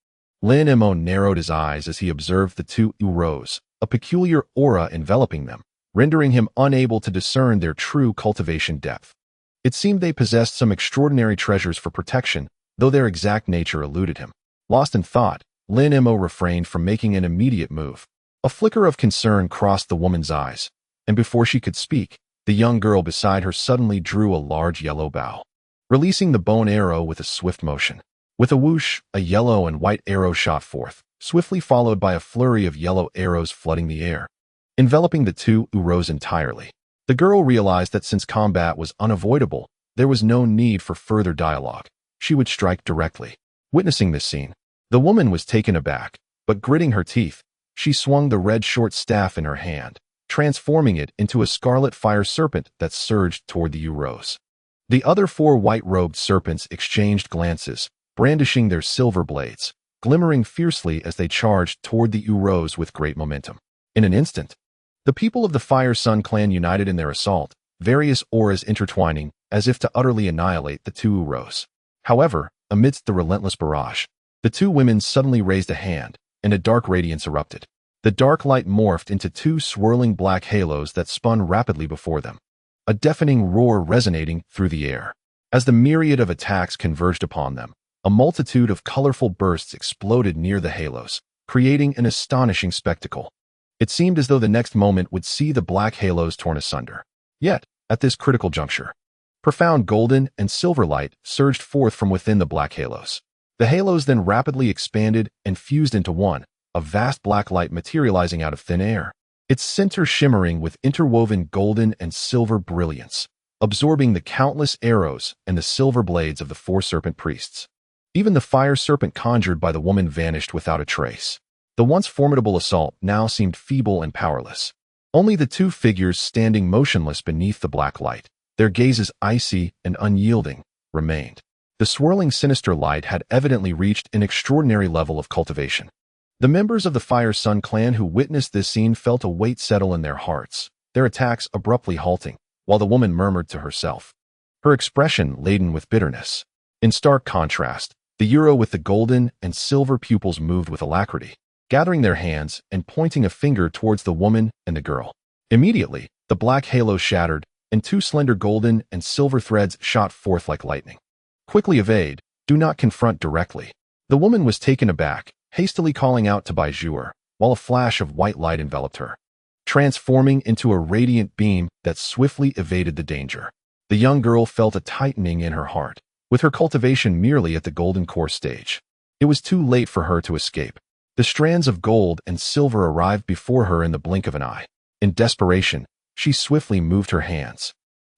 Lin Mo narrowed his eyes as he observed the two Euros, a peculiar aura enveloping them, rendering him unable to discern their true cultivation depth. It seemed they possessed some extraordinary treasures for protection, though their exact nature eluded him. Lost in thought, Lin Mo refrained from making an immediate move. A flicker of concern crossed the woman's eyes, and before she could speak, the young girl beside her suddenly drew a large yellow bow, releasing the bone arrow with a swift motion. With a whoosh, a yellow and white arrow shot forth, swiftly followed by a flurry of yellow arrows flooding the air, enveloping the two Euros entirely. The girl realized that since combat was unavoidable, there was no need for further dialogue. She would strike directly. Witnessing this scene, the woman was taken aback, but gritting her teeth, she swung the red short staff in her hand, transforming it into a scarlet fire serpent that surged toward the Euros. The other 4 white-robed serpents exchanged glances, brandishing their silver blades, glimmering fiercely as they charged toward the Euros with great momentum. In an instant, the people of the Fire Sun clan united in their assault, various auras intertwining as if to utterly annihilate the two Euros. However, amidst the relentless barrage, the two women suddenly raised a hand, and a dark radiance erupted. The dark light morphed into 2 swirling black halos that spun rapidly before them, a deafening roar resonating through the air. As the myriad of attacks converged upon them, a multitude of colorful bursts exploded near the halos, creating an astonishing spectacle. It seemed as though the next moment would see the black halos torn asunder. Yet, at this critical juncture, profound golden and silver light surged forth from within the black halos. The halos then rapidly expanded and fused into one, a vast black light materializing out of thin air, its center shimmering with interwoven golden and silver brilliance, absorbing the countless arrows and the silver blades of the 4 serpent priests. Even the fire serpent conjured by the woman vanished without a trace. The once formidable assault now seemed feeble and powerless. Only the 2 figures standing motionless beneath the black light, their gazes icy and unyielding, remained. The swirling sinister light had evidently reached an extraordinary level of cultivation. The members of the Fire Sun clan who witnessed this scene felt a weight settle in their hearts, their attacks abruptly halting, while the woman murmured to herself, her expression laden with bitterness. In stark contrast, the Euro with the golden and silver pupils moved with alacrity, gathering their hands and pointing a finger towards the woman and the girl. Immediately, the black halo shattered, and 2 slender golden and silver threads shot forth like lightning. Quickly evade, do not confront directly. The woman was taken aback, hastily calling out to Baizhuer, while a flash of white light enveloped her, transforming into a radiant beam that swiftly evaded the danger. The young girl felt a tightening in her heart, with her cultivation merely at the golden core stage. It was too late for her to escape. The strands of gold and silver arrived before her in the blink of an eye. In desperation, she swiftly moved her hands,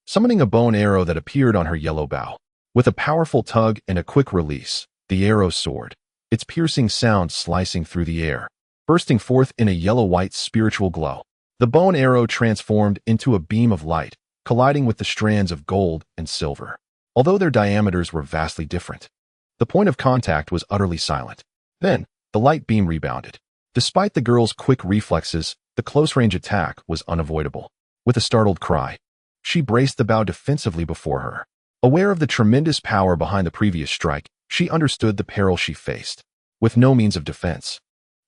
summoning a bone arrow that appeared on her yellow bow. With a powerful tug and a quick release, the arrow soared, its piercing sound slicing through the air, bursting forth in a yellow-white spiritual glow. The bone arrow transformed into a beam of light, colliding with the strands of gold and silver. Although their diameters were vastly different, the point of contact was utterly silent. Then, the light beam rebounded. Despite the girl's quick reflexes, the close-range attack was unavoidable. With a startled cry, she braced the bow defensively before her. Aware of the tremendous power behind the previous strike, she understood the peril she faced. With no means of defense,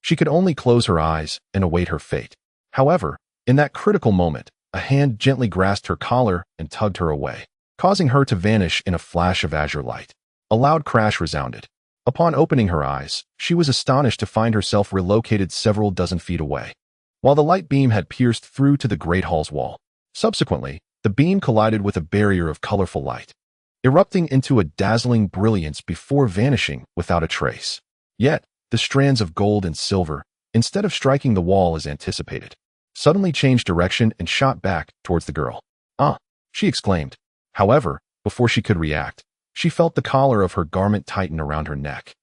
she could only close her eyes and await her fate. However, in that critical moment, a hand gently grasped her collar and tugged her away, causing her to vanish in a flash of azure light. A loud crash resounded. Upon opening her eyes, she was astonished to find herself relocated several dozen feet away, while the light beam had pierced through to the great hall's wall. Subsequently, the beam collided with a barrier of colorful light, erupting into a dazzling brilliance before vanishing without a trace. Yet, the strands of gold and silver, instead of striking the wall as anticipated, suddenly changed direction and shot back towards the girl. "Ah!" she exclaimed. However, before she could react, she felt the collar of her garment tighten around her neck,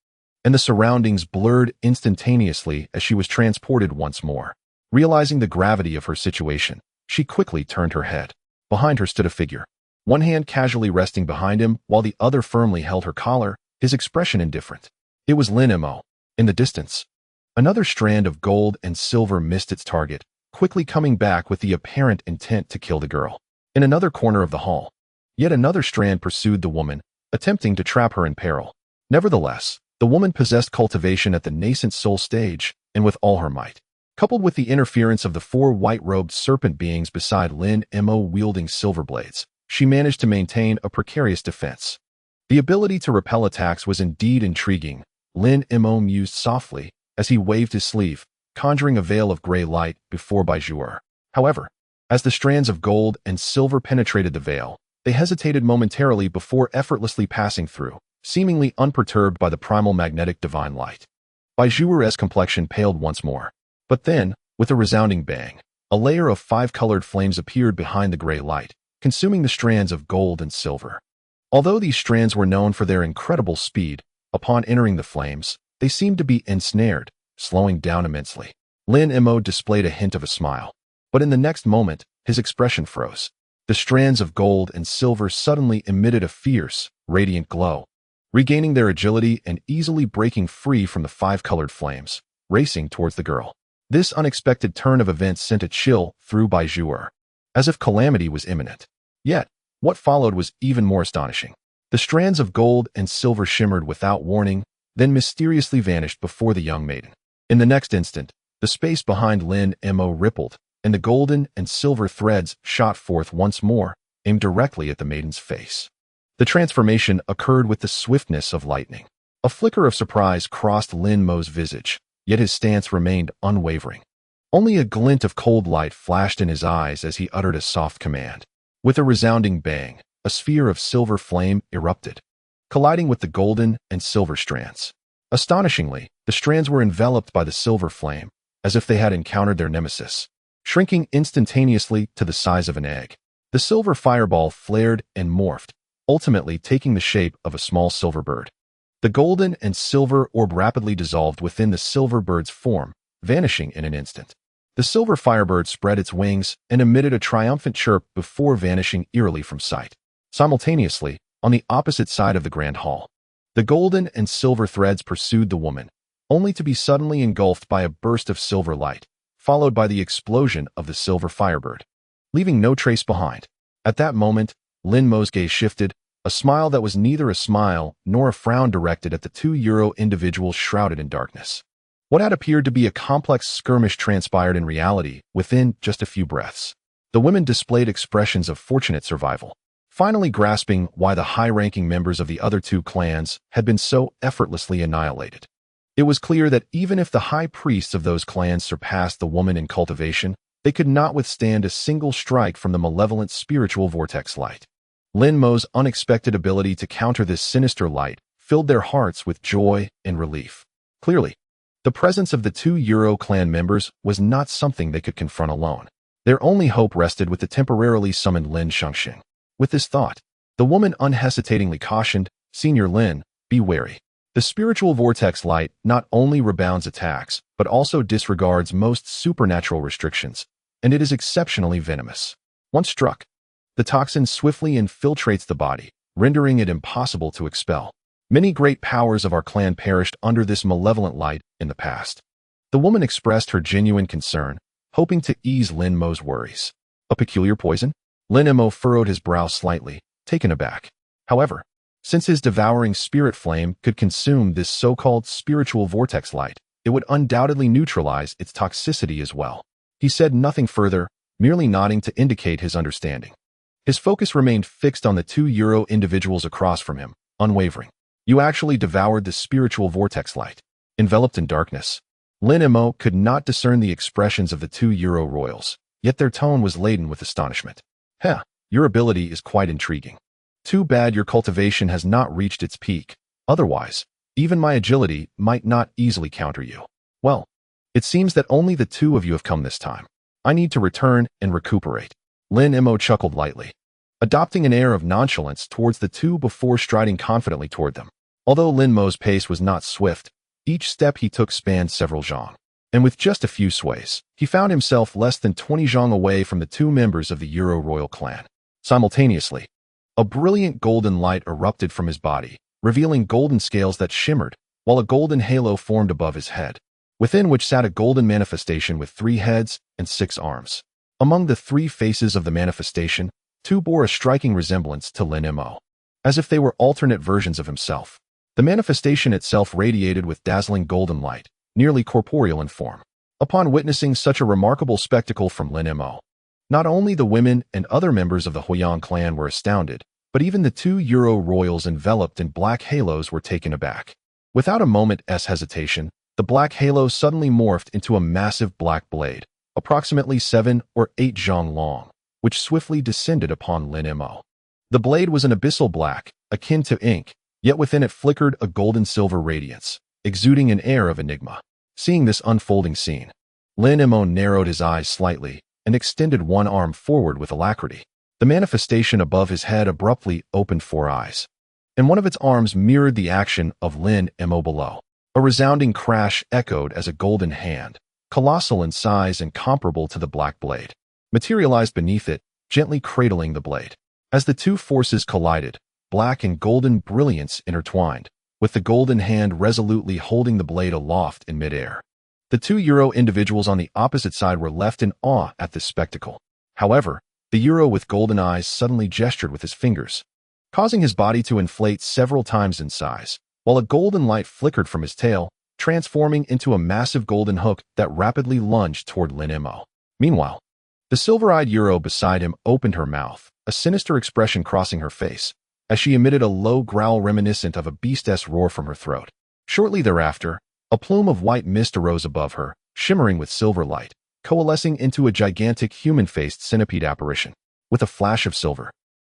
and the surroundings blurred instantaneously as she was transported once more. Realizing the gravity of her situation, she quickly turned her head. Behind her stood a figure, one hand casually resting behind him while the other firmly held her collar, his expression indifferent. It was Lin Mo. In the distance, another strand of gold and silver missed its target, quickly coming back with the apparent intent to kill the girl. In another corner of the hall, yet another strand pursued the woman, attempting to trap her in peril. Nevertheless, the woman possessed cultivation at the nascent soul stage, and with all her might, coupled with the interference of the four white-robed serpent beings beside Lin Mo wielding silver blades, she managed to maintain a precarious defense. The ability to repel attacks was indeed intriguing, Lin Mo mused softly as he waved his sleeve, conjuring a veil of gray light before Baijuer. However, as the strands of gold and silver penetrated the veil, they hesitated momentarily before effortlessly passing through, seemingly unperturbed by the primal magnetic divine light. Baijuer's complexion paled once more. But then, with a resounding bang, a layer of five-colored flames appeared behind the gray light, consuming the strands of gold and silver. Although these strands were known for their incredible speed, upon entering the flames, they seemed to be ensnared, slowing down immensely. Lin Mo displayed a hint of a smile, but in the next moment, his expression froze. The strands of gold and silver suddenly emitted a fierce, radiant glow, regaining their agility and easily breaking free from the five-colored flames, racing towards the girl. This unexpected turn of events sent a chill through Baijuer, as if calamity was imminent. Yet, what followed was even more astonishing. The strands of gold and silver shimmered without warning, then mysteriously vanished before the young maiden. In the next instant, the space behind Lin Mo rippled, and the golden and silver threads shot forth once more, aimed directly at the maiden's face. The transformation occurred with the swiftness of lightning. A flicker of surprise crossed Lin Mo's visage, yet his stance remained unwavering. Only a glint of cold light flashed in his eyes as he uttered a soft command. With a resounding bang, a sphere of silver flame erupted, colliding with the golden and silver strands. Astonishingly, the strands were enveloped by the silver flame, as if they had encountered their nemesis, shrinking instantaneously to the size of an egg. The silver fireball flared and morphed, ultimately taking the shape of a small silver bird. The golden and silver orb rapidly dissolved within the silver bird's form, vanishing in an instant. The silver firebird spread its wings and emitted a triumphant chirp before vanishing eerily from sight. Simultaneously, on the opposite side of the grand hall, the golden and silver threads pursued the woman, only to be suddenly engulfed by a burst of silver light, followed by the explosion of the silver firebird, leaving no trace behind. At that moment, Lin Mo's gaze shifted, a smile that was neither a smile nor a frown directed at the two individuals shrouded in darkness. What had appeared to be a complex skirmish transpired in reality within just a few breaths. The women displayed expressions of fortunate survival, finally grasping why the high-ranking members of the other two clans had been so effortlessly annihilated. It was clear that even if the high priests of those clans surpassed the woman in cultivation, they could not withstand a single strike from the malevolent spiritual vortex light. Lin Mo's unexpected ability to counter this sinister light filled their hearts with joy and relief. Clearly, the presence of the two Euro clan members was not something they could confront alone. Their only hope rested with the temporarily summoned Lin Shengxing. With this thought, the woman unhesitatingly cautioned, "Senior Lin, be wary. The spiritual vortex light not only rebounds attacks, but also disregards most supernatural restrictions, and it is exceptionally venomous. Once struck, the toxin swiftly infiltrates the body, rendering it impossible to expel. Many great powers of our clan perished under this malevolent light in the past." The woman expressed her genuine concern, hoping to ease Lin Mo's worries. "A peculiar poison?" Lin Mo furrowed his brow slightly, taken aback. However, since his devouring spirit flame could consume this so-called spiritual vortex light, it would undoubtedly neutralize its toxicity as well. He said nothing further, merely nodding to indicate his understanding. His focus remained fixed on the two Euro individuals across from him, unwavering. "You actually devoured the spiritual vortex light." Enveloped in darkness, Lin Mo could not discern the expressions of the two Euro royals, yet their tone was laden with astonishment. "Heh, your ability is quite intriguing. Too bad your cultivation has not reached its peak. Otherwise, even my agility might not easily counter you. Well, it seems that only the two of you have come this time. I need to return and recuperate." Lin Mo chuckled lightly, adopting an air of nonchalance towards the two before striding confidently toward them. Although Lin Mo's pace was not swift, each step he took spanned several zhang, and with just a few sways, he found himself less than 20 zhang away from the two members of the Euro royal clan. Simultaneously, a brilliant golden light erupted from his body, revealing golden scales that shimmered, while a golden halo formed above his head, within which sat a golden manifestation with 3 heads and 6 arms. Among the 3 faces of the manifestation, 2 bore a striking resemblance to Lin Mo, as if they were alternate versions of himself. The manifestation itself radiated with dazzling golden light, nearly corporeal in form. Upon witnessing such a remarkable spectacle from Lin Mo, not only the women and other members of the Huiyang clan were astounded, but even the 2 Euro royals enveloped in black halos were taken aback. Without a moment's hesitation, the black halo suddenly morphed into a massive black blade, approximately 7 or 8 zhang long, which swiftly descended upon Lin Mo. The blade was an abyssal black, akin to ink, yet within it flickered a golden-silver radiance, exuding an air of enigma. Seeing this unfolding scene, Lin Mo narrowed his eyes slightly and extended one arm forward with alacrity. The manifestation above his head abruptly opened 4 eyes, and one of its arms mirrored the action of Lin Mo below. A resounding crash echoed as a golden hand, colossal in size and comparable to the black blade, materialized beneath it, gently cradling the blade. As the two forces collided, black and golden brilliance intertwined, with the golden hand resolutely holding the blade aloft in midair. The 2 Euro individuals on the opposite side were left in awe at this spectacle. However, the Euro with golden eyes suddenly gestured with his fingers, causing his body to inflate several times in size, while a golden light flickered from his tail, transforming into a massive golden hook that rapidly lunged toward Lin Mo. Meanwhile, the silver-eyed Euro beside him opened her mouth, a sinister expression crossing her face, as she emitted a low growl reminiscent of a beast's roar from her throat. Shortly thereafter, a plume of white mist arose above her, shimmering with silver light, coalescing into a gigantic human-faced centipede apparition. With a flash of silver,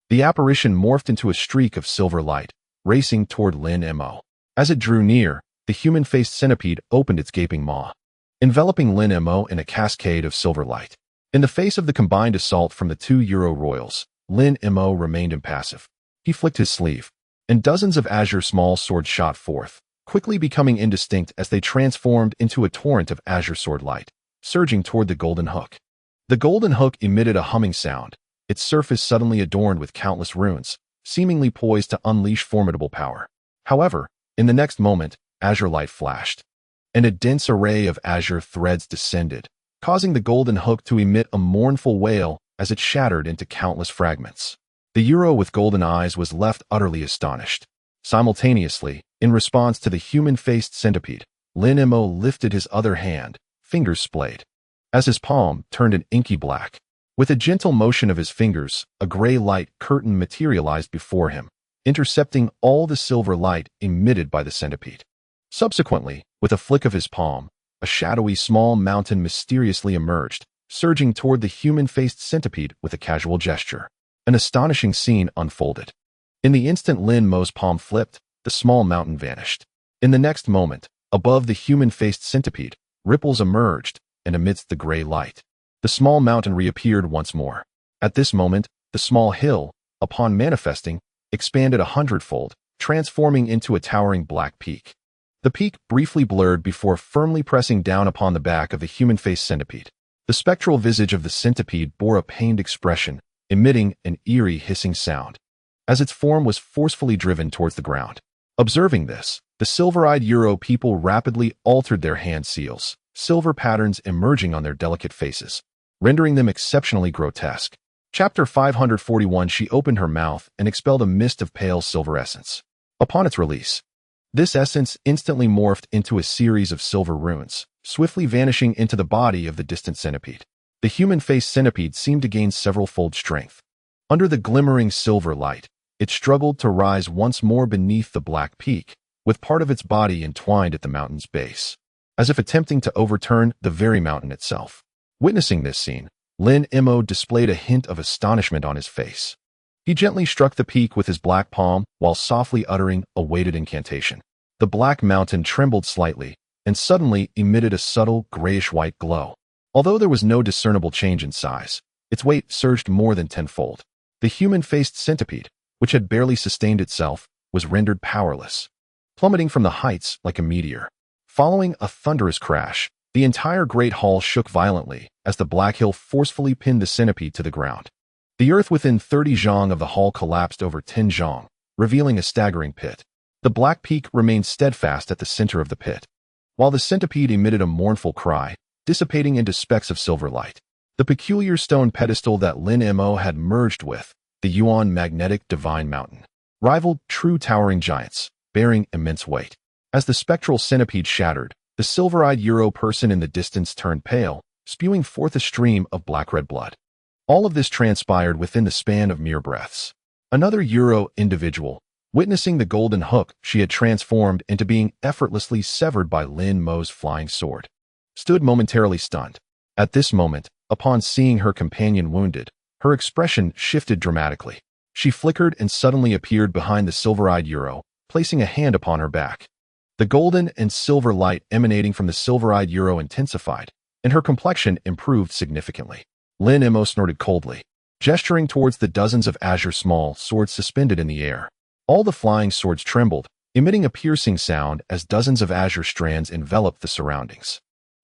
the apparition morphed into a streak of silver light, racing toward Lin Mo. As it drew near, the human-faced centipede opened its gaping maw, enveloping Lin Mo in a cascade of silver light. In the face of the combined assault from the 2 Euro royals, Lin Mo remained impassive. He flicked his sleeve, and dozens of azure small swords shot forth, quickly becoming indistinct as they transformed into a torrent of azure sword light, surging toward the golden hook. The golden hook emitted a humming sound, its surface suddenly adorned with countless runes, seemingly poised to unleash formidable power. However, in the next moment, azure light flashed, and a dense array of azure threads descended, causing the golden hook to emit a mournful wail as it shattered into countless fragments. The Euro with golden eyes was left utterly astonished. Simultaneously, in response to the human-faced centipede, Lin Mo lifted his other hand, fingers splayed, as his palm turned an inky black. With a gentle motion of his fingers, a gray light curtain materialized before him, intercepting all the silver light emitted by the centipede. Subsequently, with a flick of his palm, a shadowy small mountain mysteriously emerged, surging toward the human-faced centipede with a casual gesture. An astonishing scene unfolded. In the instant Lin Mo's palm flipped, the small mountain vanished. In the next moment, above the human-faced centipede, ripples emerged, and amidst the gray light, the small mountain reappeared once more. At this moment, the small hill, upon manifesting, expanded 100-fold, transforming into a towering black peak. The peak briefly blurred before firmly pressing down upon the back of the human-faced centipede. The spectral visage of the centipede bore a pained expression, emitting an eerie hissing sound, as its form was forcefully driven towards the ground. Observing this, the silver-eyed Euro people rapidly altered their hand seals, silver patterns emerging on their delicate faces, rendering them exceptionally grotesque. Chapter 541. She opened her mouth and expelled a mist of pale silver essence. Upon its release, this essence instantly morphed into a series of silver runes, swiftly vanishing into the body of the distant centipede. The human-faced centipede seemed to gain several-fold strength. Under the glimmering silver light, it struggled to rise once more beneath the black peak, with part of its body entwined at the mountain's base, as if attempting to overturn the very mountain itself. Witnessing this scene, Lin Mo displayed a hint of astonishment on his face. He gently struck the peak with his black palm while softly uttering a weighted incantation. The black mountain trembled slightly and suddenly emitted a subtle grayish-white glow. Although there was no discernible change in size, its weight surged more than tenfold. The human-faced centipede, which had barely sustained itself, was rendered powerless, plummeting from the heights like a meteor. Following a thunderous crash, the entire great hall shook violently as the black hill forcefully pinned the centipede to the ground. The earth within 30 zhang of the hall collapsed over 10 zhang, revealing a staggering pit. The black peak remained steadfast at the center of the pit, while the centipede emitted a mournful cry, dissipating into specks of silver light. The peculiar stone pedestal that Lin Mo had merged with, the Yuan magnetic divine mountain, rivaled true towering giants, bearing immense weight. As the spectral centipede shattered, the silver-eyed Euro person in the distance turned pale, spewing forth a stream of black-red blood. All of this transpired within the span of mere breaths. Another Euro individual, witnessing the golden hook she had transformed into being effortlessly severed by Lin Mo's flying sword, stood momentarily stunned. At this moment, upon seeing her companion wounded, her expression shifted dramatically. She flickered and suddenly appeared behind the silver-eyed Euro, placing a hand upon her back. The golden and silver light emanating from the silver-eyed Euro intensified, and her complexion improved significantly. Lin Mo snorted coldly, gesturing towards the dozens of azure small swords suspended in the air. All the flying swords trembled, emitting a piercing sound as dozens of azure strands enveloped the surroundings.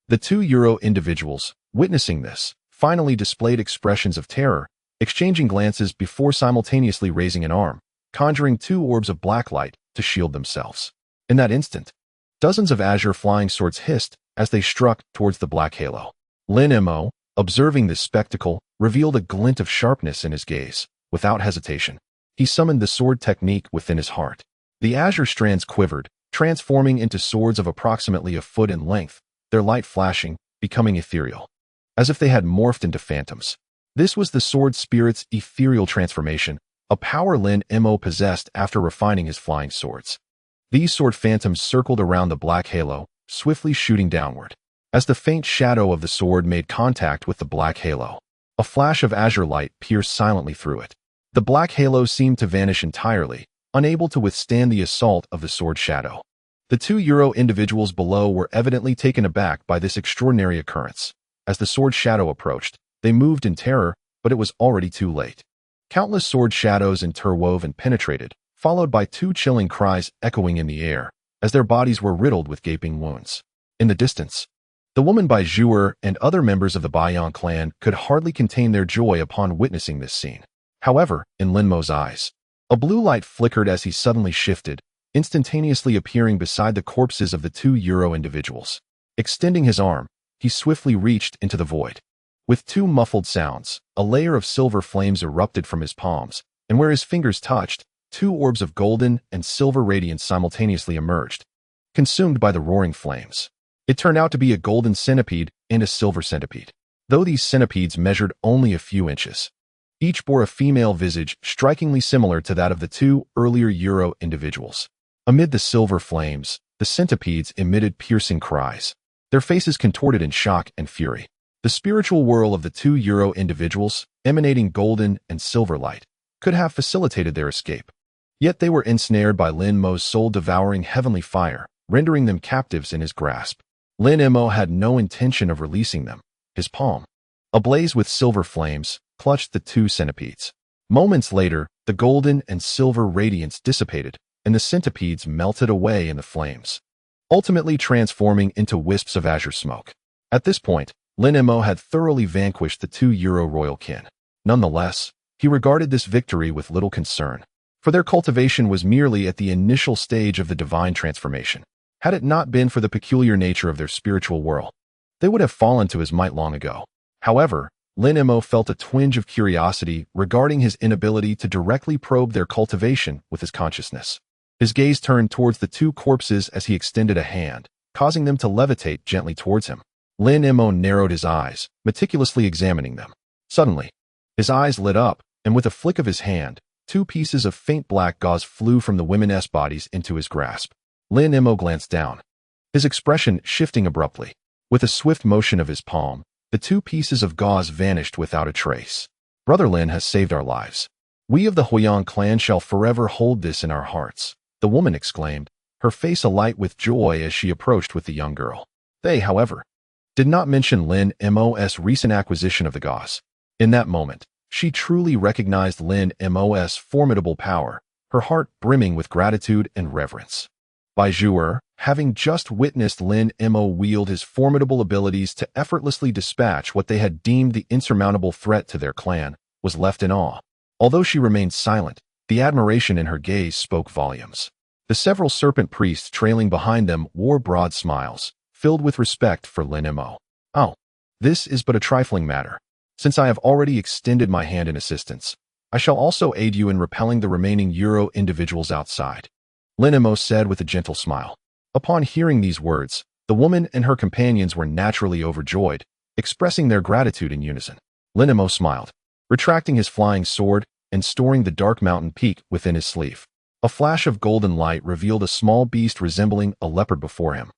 The two Euro individuals, witnessing this, finally displayed expressions of terror, exchanging glances before simultaneously raising an arm, conjuring two orbs of black light to shield themselves. In that instant, dozens of azure flying swords hissed as they struck towards the black halo. Lin Mo, observing this spectacle, revealed a glint of sharpness in his gaze. Without hesitation, he summoned the sword technique within his heart. The azure strands quivered, transforming into swords of approximately a foot in length, their light flashing, becoming ethereal, as if they had morphed into phantoms. This was the sword spirit's ethereal transformation, a power Lin Mo possessed after refining his flying swords. These sword phantoms circled around the black halo, swiftly shooting downward. As the faint shadow of the sword made contact with the black halo, a flash of azure light pierced silently through it. The black halo seemed to vanish entirely, unable to withstand the assault of the sword shadow. The two Euro individuals below were evidently taken aback by this extraordinary occurrence. As the sword shadow approached, they moved in terror, but it was already too late. Countless sword shadows interwove and penetrated, followed by two chilling cries echoing in the air, as their bodies were riddled with gaping wounds. In the distance, the woman Bai Zhuer and other members of the Baiyan clan could hardly contain their joy upon witnessing this scene. However, in Lin Mo's eyes, a blue light flickered as he suddenly shifted, instantaneously appearing beside the corpses of the two Euro individuals. Extending his arm, he swiftly reached into the void. With two muffled sounds, a layer of silver flames erupted from his palms, and where his fingers touched, two orbs of golden and silver radiance simultaneously emerged, consumed by the roaring flames. It turned out to be a golden centipede and a silver centipede, though these centipedes measured only a few inches. Each bore a female visage strikingly similar to that of the two earlier Euro individuals. Amid the silver flames, the centipedes emitted piercing cries, their faces contorted in shock and fury. The spiritual whirl of the two Euro individuals, emanating golden and silver light, could have facilitated their escape. Yet they were ensnared by Lin Mo's soul-devouring heavenly fire, rendering them captives in his grasp. Lin Mo had no intention of releasing them. His palm, ablaze with silver flames, clutched the two centipedes. Moments later, the golden and silver radiance dissipated, and the centipedes melted away in the flames, ultimately transforming into wisps of azure smoke. At this point, Lin Mo had thoroughly vanquished the two Euro royal kin. Nonetheless, he regarded this victory with little concern, for their cultivation was merely at the initial stage of the divine transformation. Had it not been for the peculiar nature of their spiritual world, they would have fallen to his might long ago. However, Lin Mo felt a twinge of curiosity regarding his inability to directly probe their cultivation with his consciousness. His gaze turned towards the two corpses as he extended a hand, causing them to levitate gently towards him. Lin Mo narrowed his eyes, meticulously examining them. Suddenly, his eyes lit up, and with a flick of his hand, two pieces of faint black gauze flew from the women's bodies into his grasp. Lin Mo glanced down, his expression shifting abruptly. With a swift motion of his palm, the two pieces of gauze vanished without a trace. Brother Lin has saved our lives. We of the Huiyang clan shall forever hold this in our hearts, the woman exclaimed, her face alight with joy as she approached with the young girl. They, however, did not mention Lin Mo's recent acquisition of the gauze. In that moment, she truly recognized Lin Mo's formidable power, her heart brimming with gratitude and reverence. Bai Zhu'er, having just witnessed Lin Mo wield his formidable abilities to effortlessly dispatch what they had deemed the insurmountable threat to their clan, was left in awe. Although she remained silent, the admiration in her gaze spoke volumes. The several serpent priests trailing behind them wore broad smiles, filled with respect for Lin Mo. Oh, this is but a trifling matter. Since I have already extended my hand in assistance, I shall also aid you in repelling the remaining Euro individuals outside, Lin Mo said with a gentle smile. Upon hearing these words, the woman and her companions were naturally overjoyed, expressing their gratitude in unison. Lin Mo smiled, retracting his flying sword and storing the dark mountain peak within his sleeve. A flash of golden light revealed a small beast resembling a leopard before him,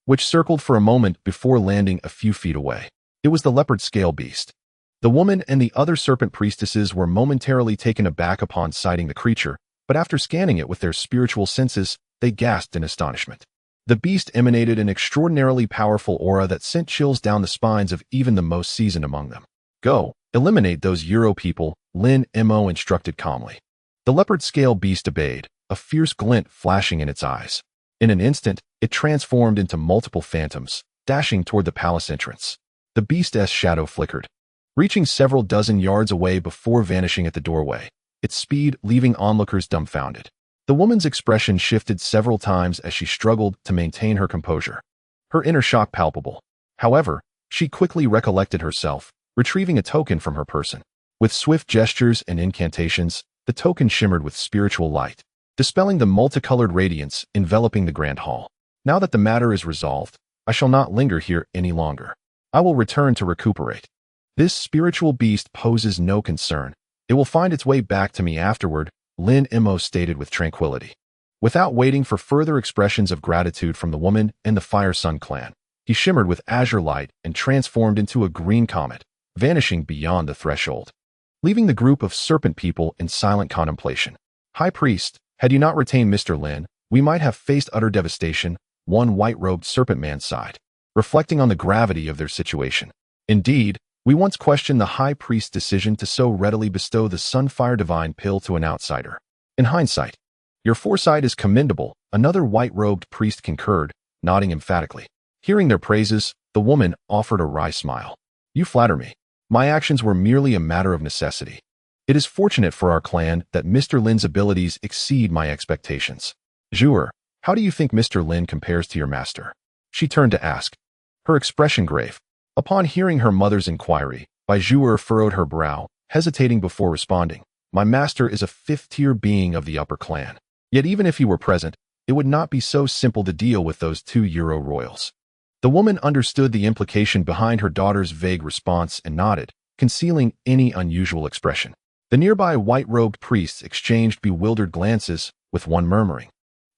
which circled for a moment before landing a few feet away. It was the leopard scale beast. The woman and the other serpent priestesses were momentarily taken aback upon sighting the creature, but after scanning it with their spiritual senses, they gasped in astonishment. The beast emanated an extraordinarily powerful aura that sent chills down the spines of even the most seasoned among them. Go, eliminate those Euro people, Lin Mo instructed calmly. The leopard scale beast obeyed, a fierce glint flashing in its eyes. In an instant, it transformed into multiple phantoms, dashing toward the palace entrance. The beast's shadow flickered, reaching several dozen yards away before vanishing at the doorway, its speed leaving onlookers dumbfounded. The woman's expression shifted several times as she struggled to maintain her composure, her inner shock palpable. However, she quickly recollected herself, retrieving a token from her person. With swift gestures and incantations, the token shimmered with spiritual light, dispelling the multicolored radiance enveloping the grand hall. Now that the matter is resolved, I shall not linger here any longer. I will return to recuperate. This spiritual beast poses no concern. It will find its way back to me afterward, Lin Mo stated with tranquility. Without waiting for further expressions of gratitude from the woman and the Fire Sun clan, he shimmered with azure light and transformed into a green comet, vanishing beyond the threshold, leaving the group of serpent people in silent contemplation. High Priest, had you not retained Mr. Lin, we might have faced utter devastation, one white-robed serpent man sighed, reflecting on the gravity of their situation. Indeed, we once questioned the High Priest's decision to so readily bestow the Sunfire Divine pill to an outsider. In hindsight, your foresight is commendable, another white-robed priest concurred, nodding emphatically. Hearing their praises, the woman offered a wry smile. You flatter me. My actions were merely a matter of necessity. It is fortunate for our clan that Mr. Lin's abilities exceed my expectations. Zhu'er, how do you think Mr. Lin compares to your master? She turned to ask, her expression grave. Upon hearing her mother's inquiry, Bai Zhu'er furrowed her brow, hesitating before responding. My master is a fifth-tier being of the upper clan. Yet even if he were present, it would not be so simple to deal with those two Euro royals. The woman understood the implication behind her daughter's vague response and nodded, concealing any unusual expression. The nearby white-robed priests exchanged bewildered glances, with one murmuring,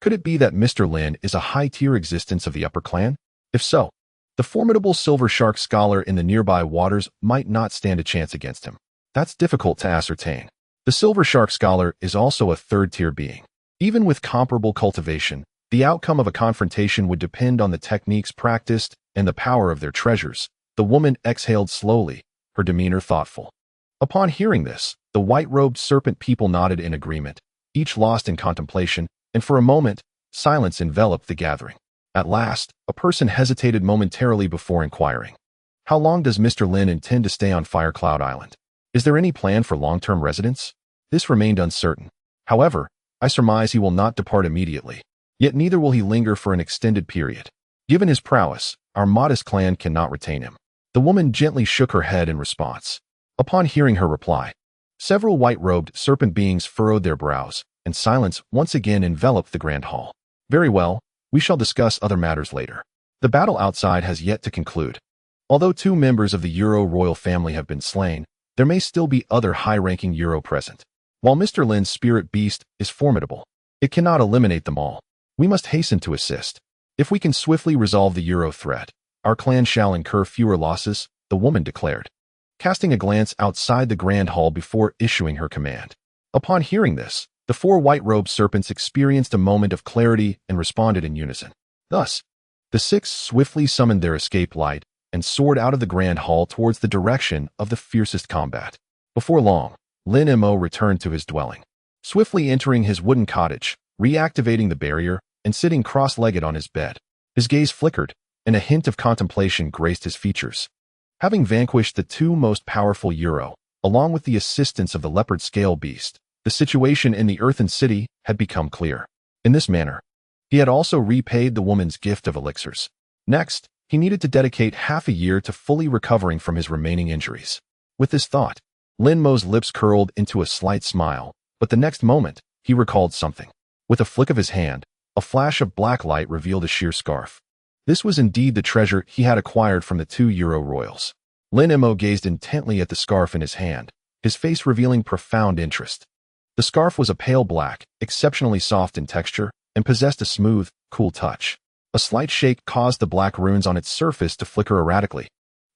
could it be that Mr. Lin is a high-tier existence of the upper clan? If so, the formidable silver shark scholar in the nearby waters might not stand a chance against him. That's difficult to ascertain. The silver shark scholar is also a third-tier being. Even with comparable cultivation, the outcome of a confrontation would depend on the techniques practiced and the power of their treasures. The woman exhaled slowly, her demeanor thoughtful. Upon hearing this, the white-robed serpent people nodded in agreement, each lost in contemplation, and for a moment, silence enveloped the gathering. At last, a person hesitated momentarily before inquiring. How long does Mr. Lin intend to stay on Firecloud Island? Is there any plan for long-term residence? This remained uncertain. However, I surmise he will not depart immediately. Yet neither will he linger for an extended period. Given his prowess, our modest clan cannot retain him. The woman gently shook her head in response. Upon hearing her reply, several white-robed serpent beings furrowed their brows, and silence once again enveloped the grand hall. Very well, we shall discuss other matters later. The battle outside has yet to conclude. Although 2 members of the Euro royal family have been slain, there may still be other high-ranking Euro present. While Mr. Lin's spirit beast is formidable, it cannot eliminate them all. We must hasten to assist. If we can swiftly resolve the Euro threat, our clan shall incur fewer losses, the woman declared, casting a glance outside the grand hall before issuing her command. Upon hearing this, the 4 white-robed serpents experienced a moment of clarity and responded in unison. Thus, the 6 swiftly summoned their escape light and soared out of the grand hall towards the direction of the fiercest combat. Before long, Lin Mo returned to his dwelling, swiftly entering his wooden cottage, reactivating the barrier, and sitting cross-legged on his bed. His gaze flickered, and a hint of contemplation graced his features. Having vanquished the 2 most powerful Euro, along with the assistance of the leopard scale beast, the situation in the Earthen City had become clear. In this manner, he had also repaid the woman's gift of elixirs. Next, he needed to dedicate half a year to fully recovering from his remaining injuries. With this thought, Lin Mo's lips curled into a slight smile, but the next moment, he recalled something. With a flick of his hand, a flash of black light revealed a sheer scarf. This was indeed the treasure he had acquired from the 2 Euro royals. Lin Mo gazed intently at the scarf in his hand, his face revealing profound interest. The scarf was a pale black, exceptionally soft in texture, and possessed a smooth, cool touch. A slight shake caused the black runes on its surface to flicker erratically,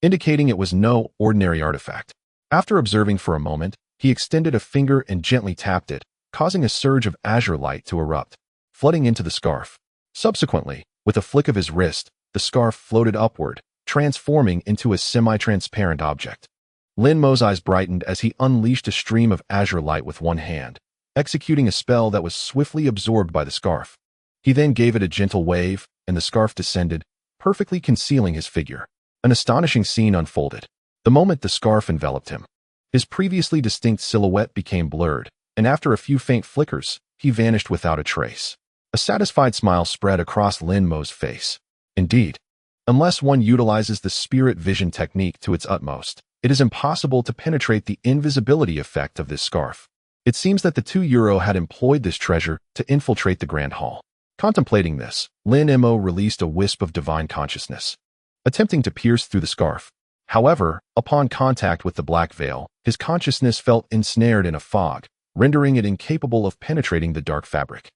indicating it was no ordinary artifact. After observing for a moment, he extended a finger and gently tapped it, causing a surge of azure light to erupt, flooding into the scarf. Subsequently, with a flick of his wrist, the scarf floated upward, transforming into a semi-transparent object. Lin Mo's eyes brightened as he unleashed a stream of azure light with one hand, executing a spell that was swiftly absorbed by the scarf. He then gave it a gentle wave, and the scarf descended, perfectly concealing his figure. An astonishing scene unfolded. The moment the scarf enveloped him, his previously distinct silhouette became blurred, and after a few faint flickers, he vanished without a trace. A satisfied smile spread across Lin Mo's face. Indeed, unless one utilizes the spirit vision technique to its utmost, it is impossible to penetrate the invisibility effect of this scarf. It seems that the 2 Euro had employed this treasure to infiltrate the Grand Hall. Contemplating this, Lin Mo released a wisp of divine consciousness, attempting to pierce through the scarf. However, upon contact with the black veil, his consciousness felt ensnared in a fog, rendering it incapable of penetrating the dark fabric.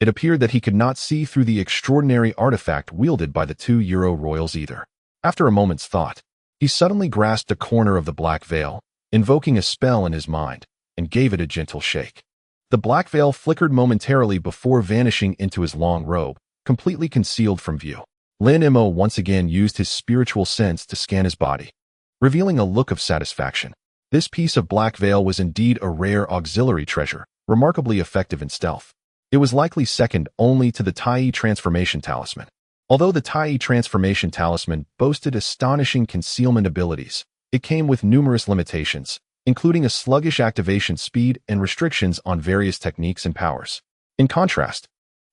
It appeared that he could not see through the extraordinary artifact wielded by the 2 Euro royals either. After a moment's thought, he suddenly grasped a corner of the black veil, invoking a spell in his mind, and gave it a gentle shake. The black veil flickered momentarily before vanishing into his long robe, completely concealed from view. Lin Mo once again used his spiritual sense to scan his body, revealing a look of satisfaction. This piece of black veil was indeed a rare auxiliary treasure, remarkably effective in stealth. It was likely second only to the Tai Transformation Talisman. Although the Tai Transformation Talisman boasted astonishing concealment abilities, it came with numerous limitations, including a sluggish activation speed and restrictions on various techniques and powers. In contrast,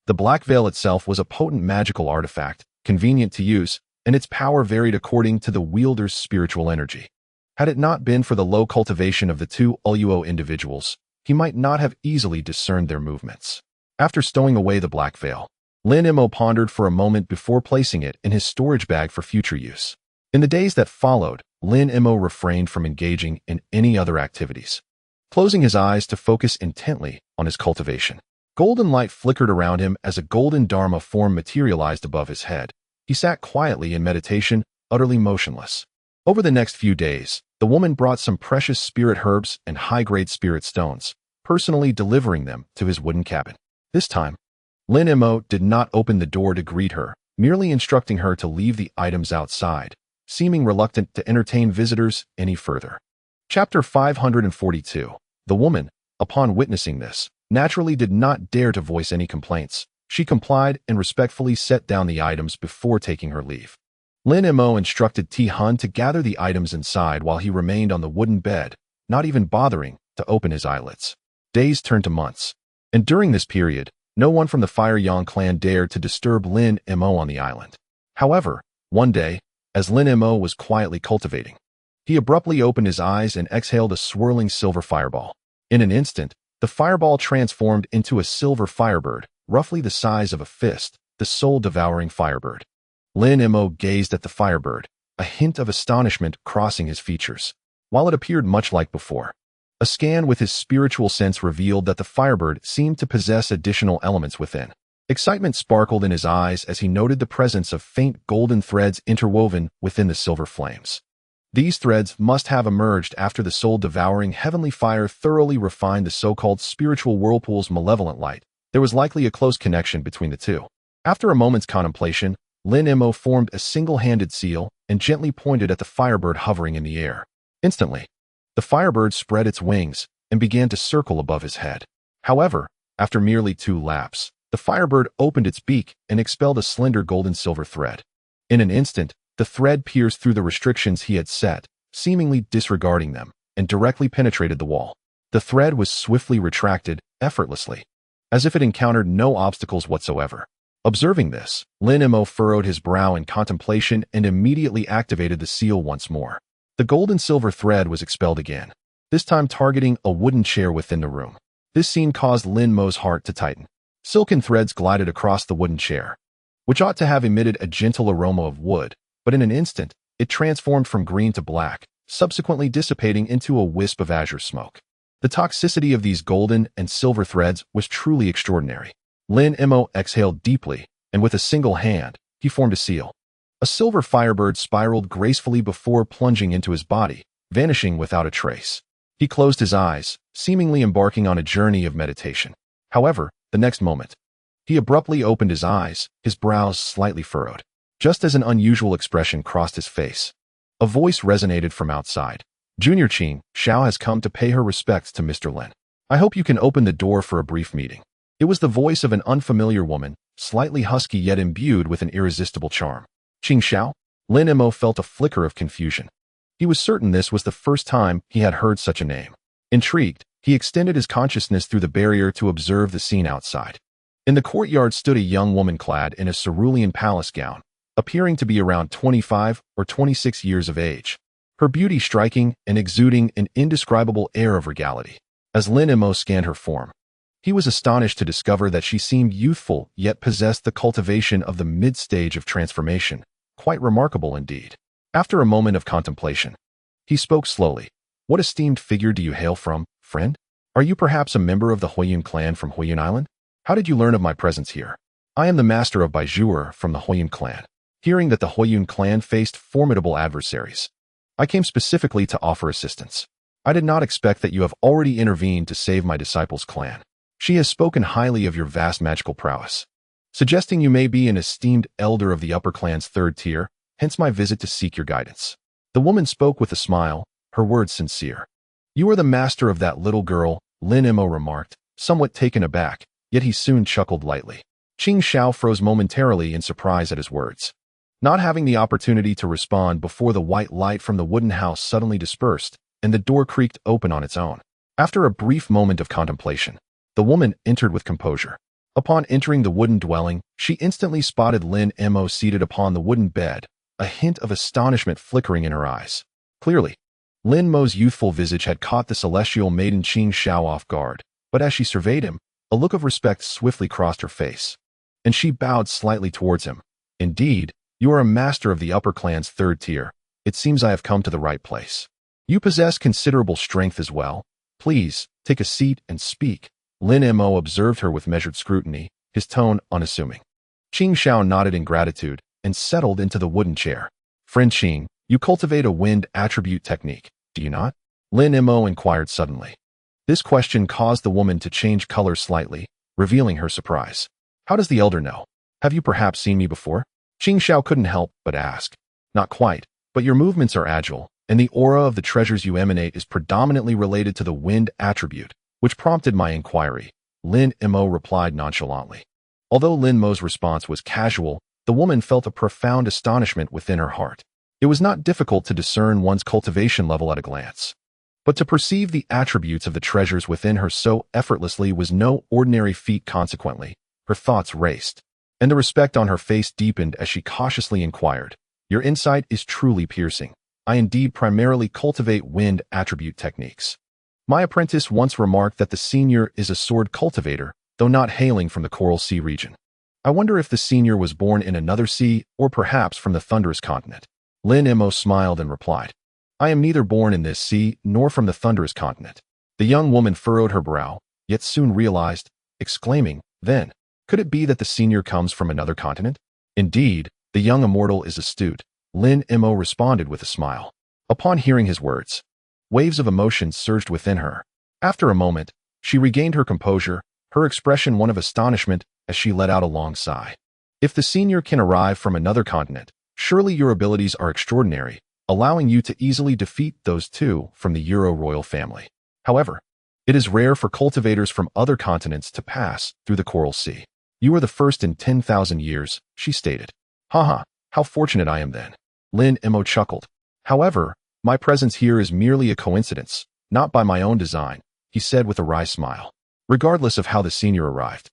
the Black Veil itself was a potent magical artifact, convenient to use, and its power varied according to the wielder's spiritual energy. Had it not been for the low cultivation of the 2 Uluo individuals, he might not have easily discerned their movements. After stowing away the Black Veil, Lin Mo pondered for a moment before placing it in his storage bag for future use. In the days that followed, Lin Mo refrained from engaging in any other activities, closing his eyes to focus intently on his cultivation. Golden light flickered around him as a golden Dharma form materialized above his head. He sat quietly in meditation, utterly motionless. Over the next few days, the woman brought some precious spirit herbs and high-grade spirit stones, personally delivering them to his wooden cabin. This time, Lin Mo did not open the door to greet her, merely instructing her to leave the items outside, seeming reluctant to entertain visitors any further. Chapter 542. The woman, upon witnessing this, naturally did not dare to voice any complaints. She complied and respectfully set down the items before taking her leave. Lin Mo instructed Ti Hun to gather the items inside while he remained on the wooden bed, not even bothering to open his eyelids. Days turned to months, and during this period, no one from the Fire Yang clan dared to disturb Lin Mo on the island. However, one day, as Lin Mo was quietly cultivating, he abruptly opened his eyes and exhaled a swirling silver fireball. In an instant, the fireball transformed into a silver firebird, roughly the size of a fist, the soul-devouring firebird. Lin Mo gazed at the firebird, a hint of astonishment crossing his features. While it appeared much like before, a scan with his spiritual sense revealed that the firebird seemed to possess additional elements within. Excitement sparkled in his eyes as he noted the presence of faint golden threads interwoven within the silver flames. These threads must have emerged after the soul-devouring heavenly fire thoroughly refined the so-called spiritual whirlpool's malevolent light. There was likely a close connection between the two. After a moment's contemplation, Lin Mo formed a single-handed seal and gently pointed at the firebird hovering in the air. Instantly, the firebird spread its wings and began to circle above his head. However, after merely 2 laps, the firebird opened its beak and expelled a slender golden-silver thread. In an instant, the thread pierced through the restrictions he had set, seemingly disregarding them, and directly penetrated the wall. The thread was swiftly retracted, effortlessly, as if it encountered no obstacles whatsoever. Observing this, Lin Mo furrowed his brow in contemplation and immediately activated the seal once more. The gold-and-silver thread was expelled again, this time targeting a wooden chair within the room. This scene caused Lin Mo's heart to tighten. Silken threads glided across the wooden chair, which ought to have emitted a gentle aroma of wood, but in an instant, it transformed from green to black, subsequently dissipating into a wisp of azure smoke. The toxicity of these golden and silver threads was truly extraordinary. Lin Mo exhaled deeply, and with a single hand, he formed a seal. A silver firebird spiraled gracefully before plunging into his body, vanishing without a trace. He closed his eyes, seemingly embarking on a journey of meditation. However, the next moment, he abruptly opened his eyes, his brows slightly furrowed. Just as an unusual expression crossed his face, a voice resonated from outside. Junior Qing, Xiao has come to pay her respects to Mr. Lin. I hope you can open the door for a brief meeting. It was the voice of an unfamiliar woman, slightly husky yet imbued with an irresistible charm. Qing Xiao? Lin Mo felt a flicker of confusion. He was certain this was the first time he had heard such a name. Intrigued, he extended his consciousness through the barrier to observe the scene outside. In the courtyard stood a young woman clad in a cerulean palace gown, appearing to be around 25 or 26 years of age, her beauty striking and exuding an indescribable air of regality. As Lin Mo scanned her form, he was astonished to discover that she seemed youthful yet possessed the cultivation of the mid-stage of transformation, quite remarkable indeed. After a moment of contemplation, he spoke slowly. What esteemed figure do you hail from, friend? Are you perhaps a member of the Huiyun clan from Huiyun Island? How did you learn of my presence here? I am the master of Baizhuer from the Huiyun clan. Hearing that the Huiyun clan faced formidable adversaries, I came specifically to offer assistance. I did not expect that you have already intervened to save my disciple's clan. She has spoken highly of your vast magical prowess, suggesting you may be an esteemed elder of the upper clan's 3rd tier, hence my visit to seek your guidance. The woman spoke with a smile, her words sincere. You are the master of that little girl, Lin Mo remarked, somewhat taken aback, yet he soon chuckled lightly. Qing Xiao froze momentarily in surprise at his words. Not having the opportunity to respond before the white light from the wooden house suddenly dispersed, and the door creaked open on its own. After a brief moment of contemplation, the woman entered with composure. Upon entering the wooden dwelling, she instantly spotted Lin Mo seated upon the wooden bed, a hint of astonishment flickering in her eyes. Clearly, Lin Mo's youthful visage had caught the celestial maiden Qing Xiao off guard, but as she surveyed him, a look of respect swiftly crossed her face, and she bowed slightly towards him. Indeed, you are a master of the upper clan's 3rd tier. It seems I have come to the right place. You possess considerable strength as well. Please, take a seat and speak. Lin Mo observed her with measured scrutiny, his tone unassuming. Qing Xiao nodded in gratitude and settled into the wooden chair. Friend Qing, you cultivate a wind attribute technique, do you not? Lin Mo inquired suddenly. This question caused the woman to change color slightly, revealing her surprise. How does the elder know? Have you perhaps seen me before? Qing Xiao couldn't help but ask. Not quite, but your movements are agile, and the aura of the treasures you emanate is predominantly related to the wind attribute, which prompted my inquiry, Lin Mo replied nonchalantly. Although Lin Mo's response was casual, the woman felt a profound astonishment within her heart. It was not difficult to discern one's cultivation level at a glance. But to perceive the attributes of the treasures within her so effortlessly was no ordinary feat. Consequently, her thoughts raced, and the respect on her face deepened as she cautiously inquired, Your insight is truly piercing. I indeed primarily cultivate wind attribute techniques. My apprentice once remarked that the senior is a sword cultivator, though not hailing from the Coral Sea region. I wonder if the senior was born in another sea or perhaps from the Thunderous Continent. Lin Mo smiled and replied, I am neither born in this sea nor from the Thunderous Continent. The young woman furrowed her brow, yet soon realized, exclaiming, Then, could it be that the senior comes from another continent? Indeed, the young immortal is astute, Lin Mo responded with a smile. Upon hearing his words, waves of emotion surged within her. After a moment, she regained her composure, her expression one of astonishment as she let out a long sigh. If the senior can arrive from another continent, surely your abilities are extraordinary, allowing you to easily defeat those two from the Euro royal family. However, it is rare for cultivators from other continents to pass through the Coral Sea. You are the first in 10,000 years, she stated. Haha, how fortunate I am then. Lin Mo chuckled. However, my presence here is merely a coincidence, not by my own design, he said with a wry smile. Regardless of how the senior arrived,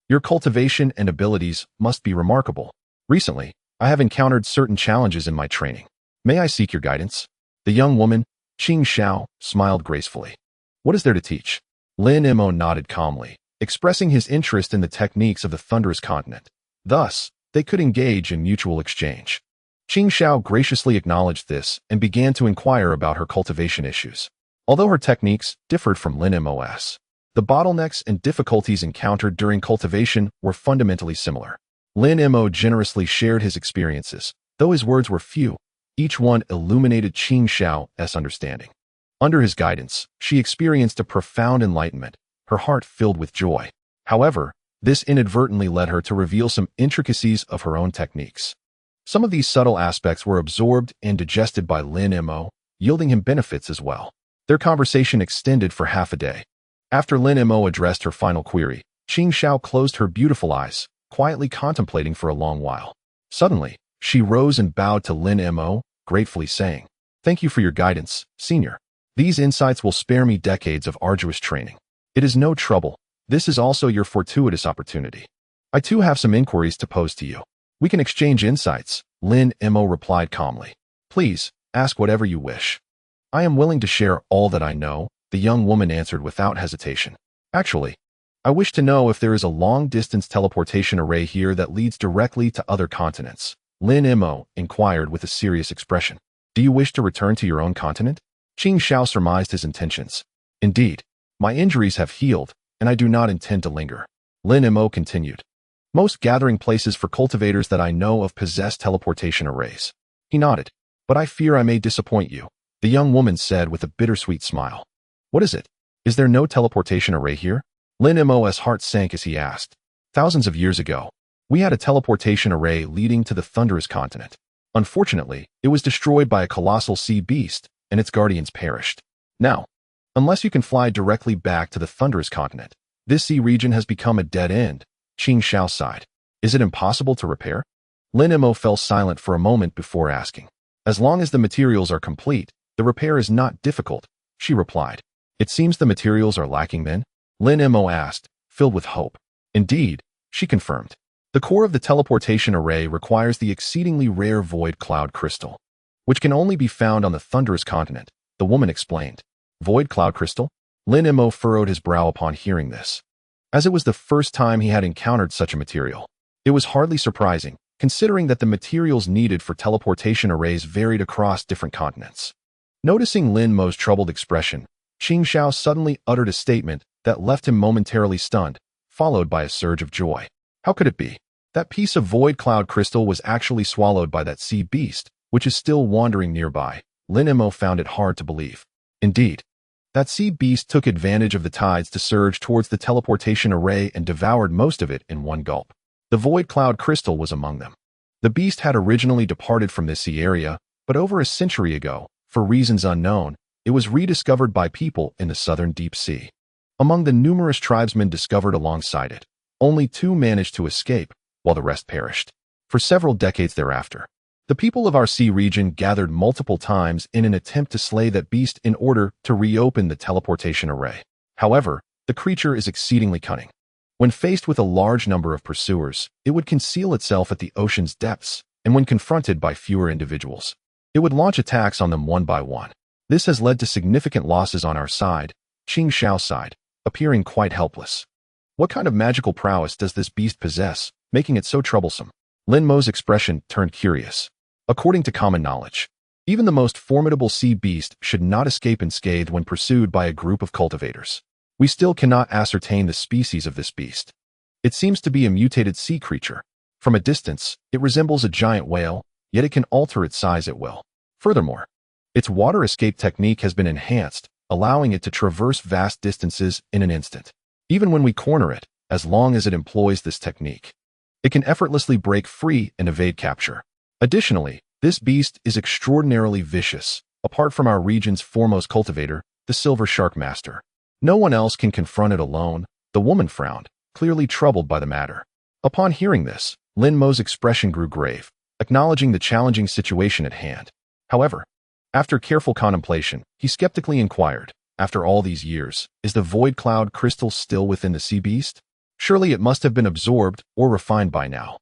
your cultivation and abilities must be remarkable. Recently, I have encountered certain challenges in my training. May I seek your guidance? The young woman, Qing Xiao, smiled gracefully. What is there to teach? Lin Mo nodded calmly, expressing his interest in the techniques of the Thunderous Continent. Thus, they could engage in mutual exchange. Qing Xiao graciously acknowledged this and began to inquire about her cultivation issues. Although her techniques differed from Lin Mo's, the bottlenecks and difficulties encountered during cultivation were fundamentally similar. Lin Mo generously shared his experiences, though his words were few. Each one illuminated Qing Xiao's understanding. Under his guidance, she experienced a profound enlightenment, her heart filled with joy. However, this inadvertently led her to reveal some intricacies of her own techniques. Some of these subtle aspects were absorbed and digested by Lin Mo, yielding him benefits as well. Their conversation extended for half a day. After Lin Mo addressed her final query, Qing Xiao closed her beautiful eyes, quietly contemplating for a long while. Suddenly, she rose and bowed to Lin Mo, gratefully saying, Thank you for your guidance, senior. These insights will spare me decades of arduous training. It is no trouble. This is also your fortuitous opportunity. I too have some inquiries to pose to you. We can exchange insights, Lin Mo replied calmly. Please, ask whatever you wish. I am willing to share all that I know, the young woman answered without hesitation. Actually, I wish to know if there is a long-distance teleportation array here that leads directly to other continents. Lin Mo inquired with a serious expression. Do you wish to return to your own continent? Qing Xiao surmised his intentions. Indeed, my injuries have healed, and I do not intend to linger. Lin Mo continued. Most gathering places for cultivators that I know of possess teleportation arrays. He nodded. But I fear I may disappoint you, the young woman said with a bittersweet smile. What is it? Is there no teleportation array here? Lin Mo's heart sank as he asked. Thousands of years ago, we had a teleportation array leading to the Thunderous Continent. Unfortunately, it was destroyed by a colossal sea beast, and its guardians perished. Now, unless you can fly directly back to the Thunderous Continent, this sea region has become a dead end, Qing Xiao sighed. Is it impossible to repair? Lin Mo fell silent for a moment before asking. As long as the materials are complete, the repair is not difficult, she replied. It seems the materials are lacking then? Lin Mo asked, filled with hope. Indeed, she confirmed. The core of the teleportation array requires the exceedingly rare void cloud crystal, which can only be found on the Thunderous Continent, the woman explained. Void cloud crystal? Lin Mo furrowed his brow upon hearing this. As it was the first time he had encountered such a material, it was hardly surprising, considering that the materials needed for teleportation arrays varied across different continents. Noticing Lin Mo's troubled expression, Qing Xiao suddenly uttered a statement that left him momentarily stunned, followed by a surge of joy. How could it be? That piece of void cloud crystal was actually swallowed by that sea beast, which is still wandering nearby. Lin Mo found it hard to believe. Indeed, That sea beast took advantage of the tides to surge towards the teleportation array and devoured most of it in one gulp. The void cloud crystal was among them. The beast had originally departed from this sea area, but over a century ago, for reasons unknown, it was rediscovered by people in the southern deep sea. Among the numerous tribesmen discovered alongside it, only 2 managed to escape, while the rest perished. For several decades thereafter, the people of our sea region gathered multiple times in an attempt to slay that beast in order to reopen the teleportation array. However, the creature is exceedingly cunning. When faced with a large number of pursuers, it would conceal itself at the ocean's depths, and when confronted by fewer individuals, it would launch attacks on them one by one. This has led to significant losses on our side, Qing Xiao's side, appearing quite helpless. What kind of magical prowess does this beast possess, making it so troublesome? Lin Mo's expression turned curious. According to common knowledge, even the most formidable sea beast should not escape unscathed when pursued by a group of cultivators. We still cannot ascertain the species of this beast. It seems to be a mutated sea creature. From a distance, it resembles a giant whale, yet it can alter its size at will. Furthermore, its water escape technique has been enhanced, allowing it to traverse vast distances in an instant. Even when we corner it, as long as it employs this technique, it can effortlessly break free and evade capture. Additionally, this beast is extraordinarily vicious. Apart from our region's foremost cultivator, the Silver Shark Master, no one else can confront it alone. The woman frowned, clearly troubled by the matter. Upon hearing this, Lin Mo's expression grew grave, acknowledging the challenging situation at hand. However, after careful contemplation, he skeptically inquired, after all these years, is the void cloud crystal still within the sea beast? Surely it must have been absorbed or refined by now.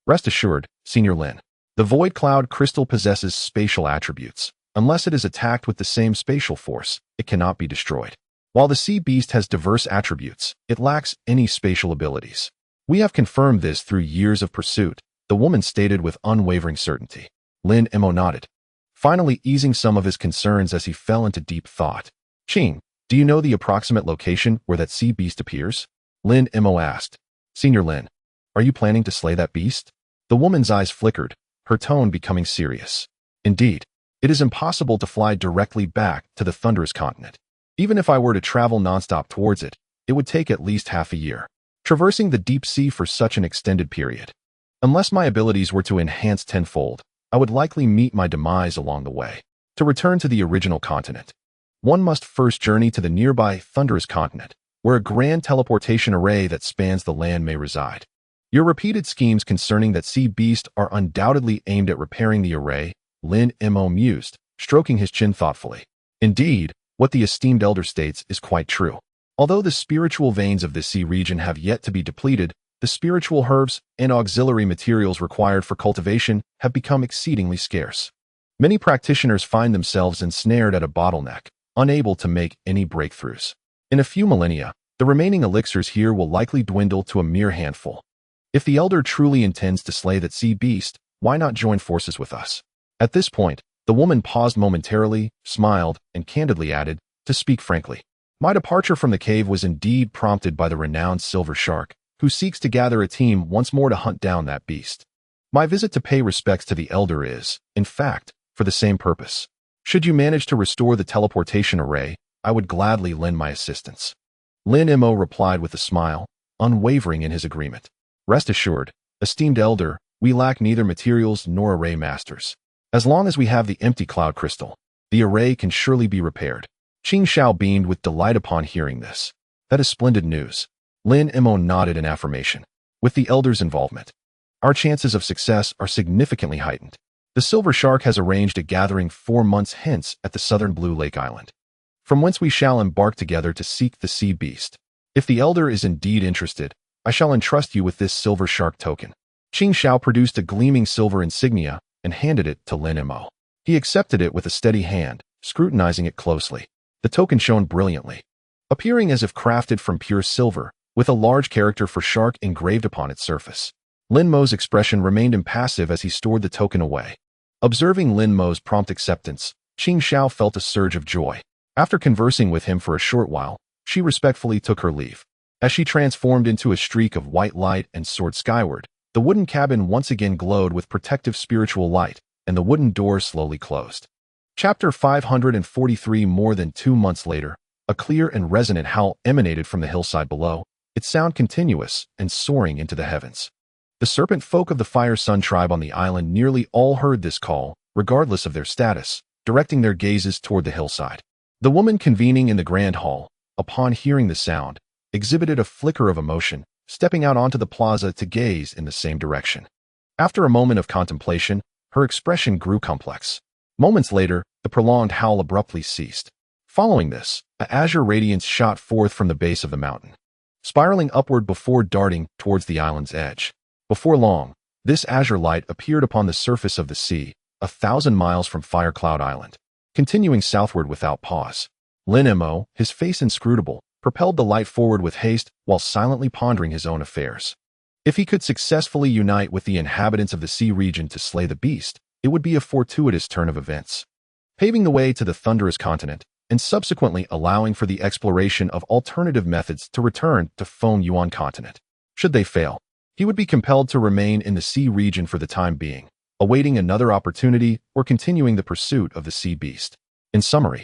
Rest assured, Senior Lin, the void cloud crystal possesses spatial attributes. Unless it is attacked with the same spatial force, it cannot be destroyed. While the sea beast has diverse attributes, it lacks any spatial abilities. We have confirmed this through years of pursuit, the woman stated with unwavering certainty. Lin Mo nodded, finally easing some of his concerns as he fell into deep thought. Qing, do you know the approximate location where that sea beast appears? Lin Mo asked. Senior Lin, are you planning to slay that beast? The woman's eyes flickered, her tone becoming serious. Indeed, it is impossible to fly directly back to the Thunderous Continent. Even if I were to travel nonstop towards it, it would take at least half a year, traversing the deep sea for such an extended period. Unless my abilities were to enhance tenfold, I would likely meet my demise along the way. To return to the original continent, one must first journey to the nearby Thunderous Continent, where a grand teleportation array that spans the land may reside. Your repeated schemes concerning that sea beast are undoubtedly aimed at repairing the array, Lin Mo mused, stroking his chin thoughtfully. Indeed, what the esteemed elder states is quite true. Although the spiritual veins of this sea region have yet to be depleted, the spiritual herbs and auxiliary materials required for cultivation have become exceedingly scarce. Many practitioners find themselves ensnared at a bottleneck, unable to make any breakthroughs. In a few millennia, the remaining elixirs here will likely dwindle to a mere handful. If the elder truly intends to slay that sea beast, why not join forces with us? At this point, the woman paused momentarily, smiled, and candidly added, to speak frankly, my departure from the cave was indeed prompted by the renowned Silver Shark, who seeks to gather a team once more to hunt down that beast. My visit to pay respects to the elder is, in fact, for the same purpose. Should you manage to restore the teleportation array, I would gladly lend my assistance. Lin Mo replied with a smile, unwavering in his agreement. Rest assured, esteemed elder, we lack neither materials nor array masters. As long as we have the empty cloud crystal, the array can surely be repaired. Qing Xiao beamed with delight upon hearing this. That is splendid news. Lin Mo nodded in affirmation. With the elder's involvement, our chances of success are significantly heightened. The Silver Shark has arranged a gathering 4 months hence at the southern Blue Lake Island, from whence we shall embark together to seek the sea beast. If the elder is indeed interested, I shall entrust you with this Silver Shark token. Qing Xiao produced a gleaming silver insignia and handed it to Lin Mo. He accepted it with a steady hand, scrutinizing it closely. The token shone brilliantly, appearing as if crafted from pure silver, with a large character for shark engraved upon its surface. Lin Mo's expression remained impassive as he stored the token away. Observing Lin Mo's prompt acceptance, Qing Xiao felt a surge of joy. After conversing with him for a short while, she respectfully took her leave. As she transformed into a streak of white light and soared skyward, the wooden cabin once again glowed with protective spiritual light, and the wooden door slowly closed. Chapter 543. More than 2 months later, A clear and resonant howl emanated from the hillside below, its sound continuous and soaring into the heavens. The serpent folk of the Fire Sun tribe on the island nearly all heard this call, regardless of their status, directing their gazes toward the hillside. The woman convening in the grand hall, upon hearing the sound, exhibited a flicker of emotion, stepping out onto the plaza to gaze in the same direction. After a moment of contemplation, her expression grew complex. Moments later, the prolonged howl abruptly ceased. Following this, an azure radiance shot forth from the base of the mountain, spiraling upward before darting towards the island's edge. Before long, this azure light appeared upon the surface of the sea, 1,000 miles from Firecloud Island. Continuing southward without pause, Lin Mo, his face inscrutable, propelled the light forward with haste while silently pondering his own affairs. If he could successfully unite with the inhabitants of the sea region to slay the beast, it would be a fortuitous turn of events, paving the way to the thunderous continent, and subsequently allowing for the exploration of alternative methods to return to Feng Yuan continent. Should they fail, he would be compelled to remain in the sea region for the time being, awaiting another opportunity or continuing the pursuit of the sea beast. In summary,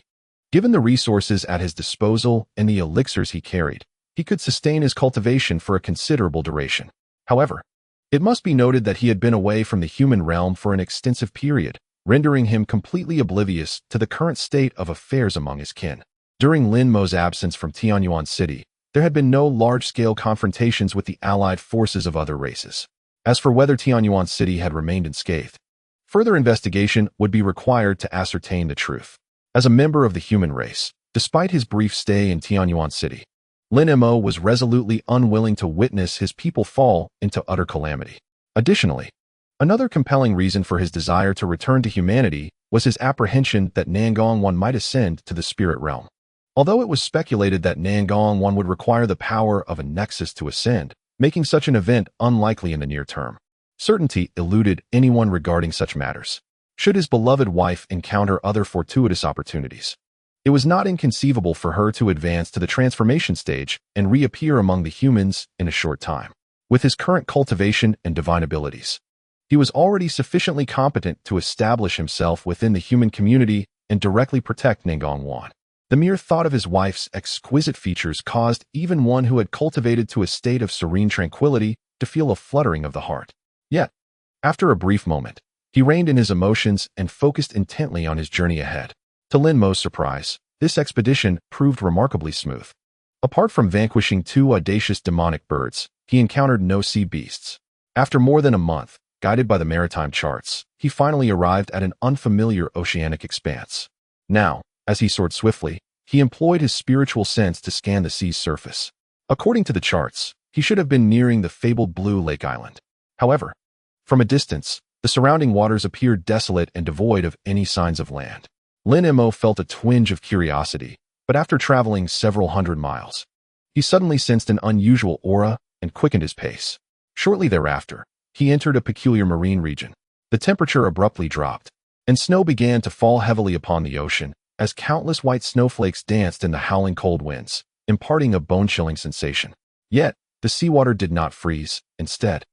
given the resources at his disposal and the elixirs he carried, he could sustain his cultivation for a considerable duration. However, it must be noted that he had been away from the human realm for an extensive period, rendering him completely oblivious to the current state of affairs among his kin. During Lin Mo's absence from Tianyuan City, there had been no large-scale confrontations with the allied forces of other races. As for whether Tianyuan City had remained unscathed, further investigation would be required to ascertain the truth. As a member of the human race, despite his brief stay in Tianyuan City, Lin Mo was resolutely unwilling to witness his people fall into utter calamity. Additionally, another compelling reason for his desire to return to humanity was his apprehension that Nangong-wan might ascend to the spirit realm. Although it was speculated that Nangong-wan would require the power of a nexus to ascend, making such an event unlikely in the near term, certainty eluded anyone regarding such matters. Should his beloved wife encounter other fortuitous opportunities, it was not inconceivable for her to advance to the transformation stage and reappear among the humans in a short time. With his current cultivation and divine abilities, he was already sufficiently competent to establish himself within the human community and directly protect Nangong-wan. The mere thought of his wife's exquisite features caused even one who had cultivated to a state of serene tranquility to feel a fluttering of the heart. Yet, after a brief moment, he reined in his emotions and focused intently on his journey ahead. To Lin Mo's surprise, this expedition proved remarkably smooth. Apart from vanquishing 2 audacious demonic birds, he encountered no sea beasts. After more than a month, guided by the maritime charts, he finally arrived at an unfamiliar oceanic expanse. Now, as he soared swiftly, he employed his spiritual sense to scan the sea's surface. According to the charts, he should have been nearing the fabled Blue Lake Island. However, from a distance, the surrounding waters appeared desolate and devoid of any signs of land. Lin Mo felt a twinge of curiosity, but after traveling several hundred miles, he suddenly sensed an unusual aura and quickened his pace. Shortly thereafter, he entered a peculiar marine region. The temperature abruptly dropped, and snow began to fall heavily upon the ocean as countless white snowflakes danced in the howling cold winds, imparting a bone-chilling sensation. Yet, the seawater did not freeze. Instead,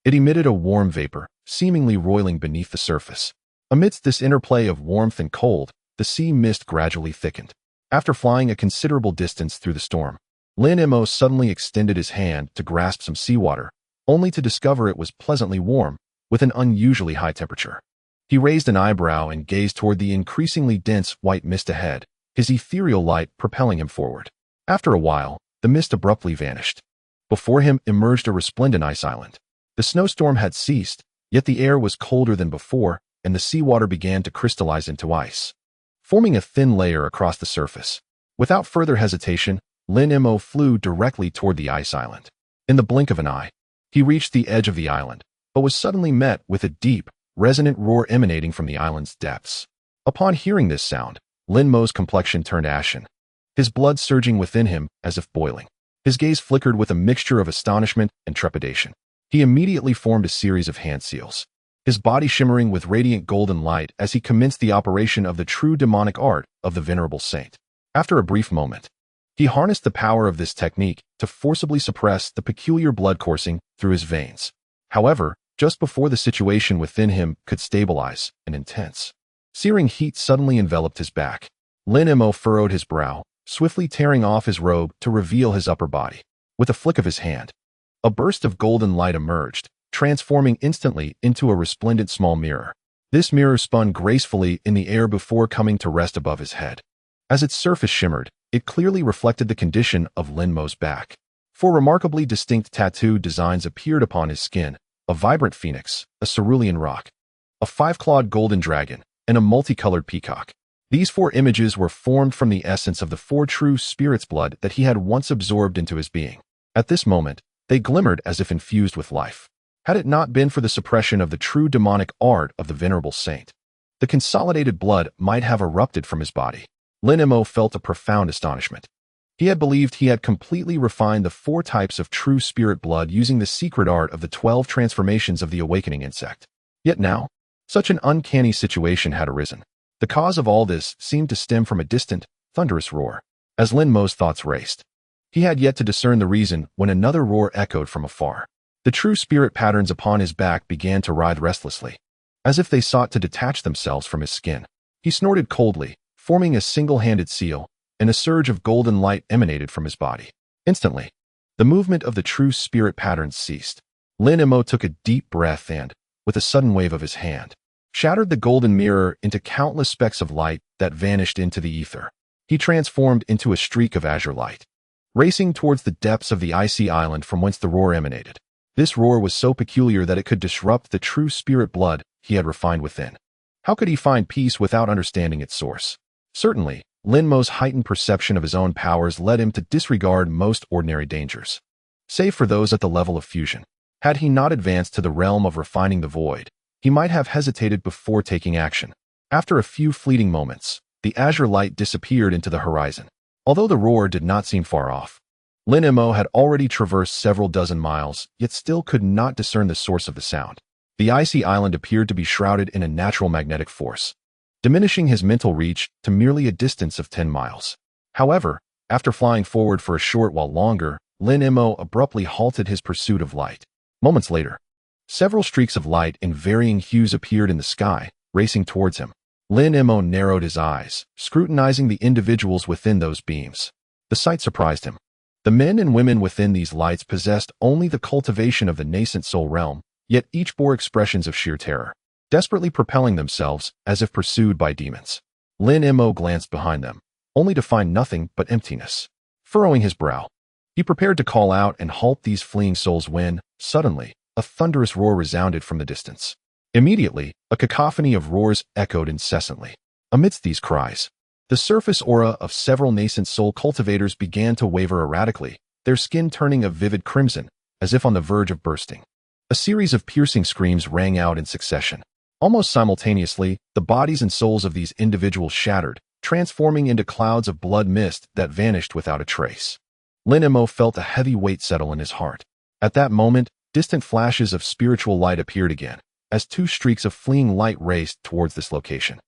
it emitted a warm vapor, seemingly roiling beneath the surface. Amidst this interplay of warmth and cold, the sea mist gradually thickened. After flying a considerable distance through the storm, Lin Mo suddenly extended his hand to grasp some seawater, only to discover it was pleasantly warm, with an unusually high temperature. He raised an eyebrow and gazed toward the increasingly dense white mist ahead, his ethereal light propelling him forward. After a while, the mist abruptly vanished. Before him emerged a resplendent ice island. The snowstorm had ceased, yet the air was colder than before, and the seawater began to crystallize into ice, forming a thin layer across the surface. Without further hesitation, Lin Mo flew directly toward the ice island. In the blink of an eye, he reached the edge of the island, but was suddenly met with a deep, resonant roar emanating from the island's depths. Upon hearing this sound, Lin Mo's complexion turned ashen, his blood surging within him as if boiling. His gaze flickered with a mixture of astonishment and trepidation. He immediately formed a series of hand seals, his body shimmering with radiant golden light as he commenced the operation of the true demonic art of the venerable saint. After a brief moment, he harnessed the power of this technique to forcibly suppress the peculiar blood coursing through his veins. However, just before the situation within him could stabilize, an intense, searing heat suddenly enveloped his back. Lin Mo furrowed his brow, swiftly tearing off his robe to reveal his upper body. With a flick of his hand, a burst of golden light emerged, transforming instantly into a resplendent small mirror. This mirror spun gracefully in the air before coming to rest above his head. As its surface shimmered, it clearly reflected the condition of Lin Mo's back. Four remarkably distinct tattoo designs appeared upon his skin: a vibrant phoenix, a cerulean rock, a five-clawed golden dragon, and a multicolored peacock. These four images were formed from the essence of the four true spirits' blood that he had once absorbed into his being. At this moment, they glimmered as if infused with life. Had it not been for the suppression of the true demonic art of the venerable saint, the consolidated blood might have erupted from his body. Lin Mo felt a profound astonishment. He had believed he had completely refined the four types of true spirit blood using the secret art of the 12 transformations of the awakening insect. Yet now, such an uncanny situation had arisen. The cause of all this seemed to stem from a distant, thunderous roar. As Lin Mo's thoughts raced, he had yet to discern the reason when another roar echoed from afar. The true spirit patterns upon his back began to writhe restlessly, as if they sought to detach themselves from his skin. He snorted coldly, forming a single-handed seal, and a surge of golden light emanated from his body. Instantly, the movement of the true spirit patterns ceased. Lin Mo took a deep breath and, with a sudden wave of his hand, shattered the golden mirror into countless specks of light that vanished into the ether. He transformed into a streak of azure light, racing towards the depths of the icy island from whence the roar emanated. This roar was so peculiar that it could disrupt the true spirit blood he had refined within. How could he find peace without understanding its source? Certainly, Lin Mo's heightened perception of his own powers led him to disregard most ordinary dangers, save for those at the level of fusion. Had he not advanced to the realm of refining the void, he might have hesitated before taking action. After a few fleeting moments, the azure light disappeared into the horizon. Although the roar did not seem far off, Lin Mo had already traversed several dozen miles, yet still could not discern the source of the sound. The icy island appeared to be shrouded in a natural magnetic force, diminishing his mental reach to merely a distance of 10 miles. However, after flying forward for a short while longer, Lin Mo abruptly halted his pursuit of light. Moments later, several streaks of light in varying hues appeared in the sky, racing towards him. Lin Mo narrowed his eyes, scrutinizing the individuals within those beams. The sight surprised him. The men and women within these lights possessed only the cultivation of the nascent soul realm, yet each bore expressions of sheer terror, desperately propelling themselves as if pursued by demons. Lin Mo glanced behind them, only to find nothing but emptiness. Furrowing his brow, he prepared to call out and halt these fleeing souls when, suddenly, a thunderous roar resounded from the distance. Immediately, a cacophony of roars echoed incessantly. Amidst these cries, the surface aura of several nascent soul cultivators began to waver erratically, their skin turning a vivid crimson, as if on the verge of bursting. A series of piercing screams rang out in succession. Almost simultaneously, the bodies and souls of these individuals shattered, transforming into clouds of blood mist that vanished without a trace. Lin Mo felt a heavy weight settle in his heart. At that moment, distant flashes of spiritual light appeared again, as two streaks of fleeing light raced towards this location.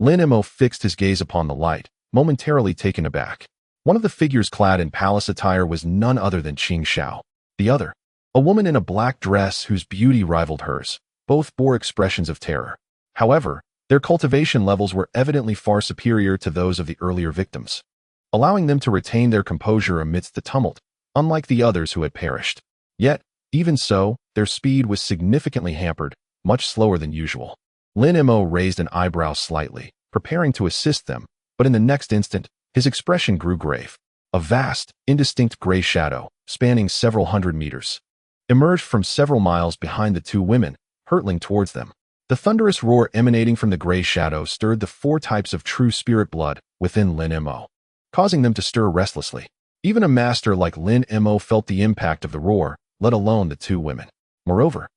Lin Mo fixed his gaze upon the light, momentarily taken aback. One of the figures clad in palace attire was none other than Qing. The other, a woman in a black dress whose beauty rivaled hers. Both bore expressions of terror. However, their cultivation levels were evidently far superior to those of the earlier victims, allowing them to retain their composure amidst the tumult, unlike the others who had perished. Yet, even so, their speed was significantly hampered, much slower than usual. Lin Mo raised an eyebrow slightly, preparing to assist them, but in the next instant, his expression grew grave. A vast, indistinct gray shadow, spanning several hundred meters, emerged from several miles behind the two women, hurtling towards them. The thunderous roar emanating from the gray shadow stirred the four types of true spirit blood within Lin Mo, causing them to stir restlessly. Even a master like Lin Mo felt the impact of the roar, let alone the two women. Moreover,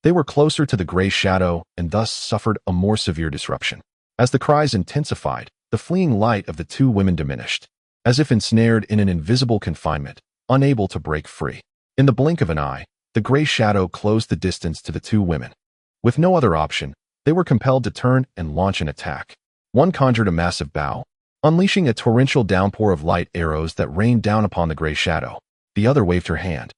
they were closer to the gray shadow and thus suffered a more severe disruption. As the cries intensified, the fleeing light of the two women diminished, as if ensnared in an invisible confinement, unable to break free. In the blink of an eye, the gray shadow closed the distance to the two women. With no other option, they were compelled to turn and launch an attack. One conjured a massive bow, unleashing a torrential downpour of light arrows that rained down upon the gray shadow. The other waved her hand,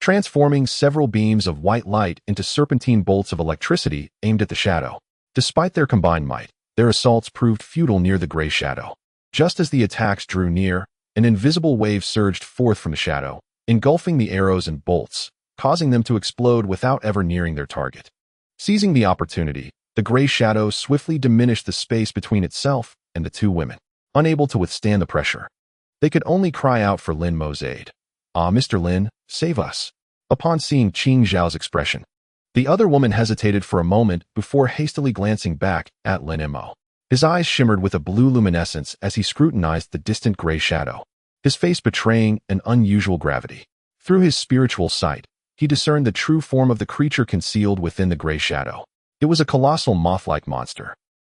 transforming several beams of white light into serpentine bolts of electricity aimed at the shadow. Despite their combined might, their assaults proved futile near the gray shadow. Just as the attacks drew near, An invisible wave surged forth from the shadow, engulfing the arrows and bolts, causing them to explode without ever nearing their target. Seizing the opportunity, the gray shadow swiftly diminished the space between itself and the two women. Unable to withstand the pressure, they could only cry out for Lin Mo's aid. "Ah, Mr. Lin, save us." Upon seeing Qing Zhao's expression, the other woman hesitated for a moment before hastily glancing back at Lin Mo. His eyes shimmered with a blue luminescence as he scrutinized the distant gray shadow, his face betraying an unusual gravity. Through his spiritual sight, he discerned the true form of the creature concealed within the gray shadow. It was a colossal moth-like monster.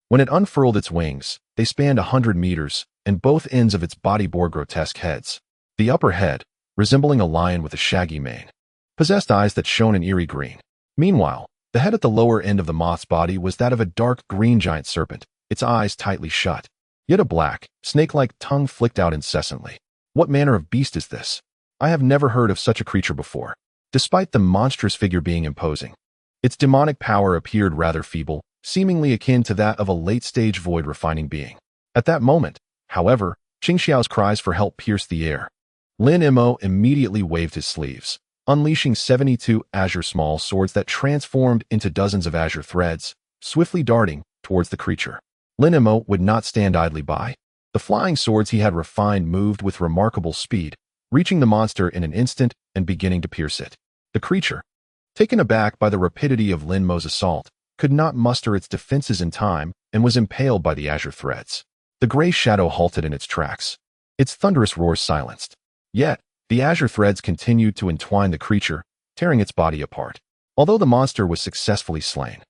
When it unfurled its wings, they spanned 100 meters, and both ends of its body bore grotesque heads. The upper head, resembling a lion with a shaggy mane, possessed eyes that shone an eerie green. Meanwhile, the head at the lower end of the moth's body was that of a dark green giant serpent, its eyes tightly shut, yet a black, snake-like tongue flicked out incessantly. What manner of beast is this? I have never heard of such a creature before. Despite the monstrous figure being imposing, its demonic power appeared rather feeble, seemingly akin to that of a late-stage void-refining being. At that moment, however, Qing Xiao's cries for help pierced the air. Lin Mo immediately waved his sleeves, unleashing 72 azure small swords that transformed into dozens of azure threads, swiftly darting towards the creature. Lin Mo would not stand idly by. The flying swords he had refined moved with remarkable speed, reaching the monster in an instant and beginning to pierce it. The creature, taken aback by the rapidity of Lin Mo's assault, could not muster its defenses in time and was impaled by the azure threads. The gray shadow halted in its tracks, its thunderous roars silenced. Yet, the azure threads continued to entwine the creature, tearing its body apart. Although the monster was successfully slain,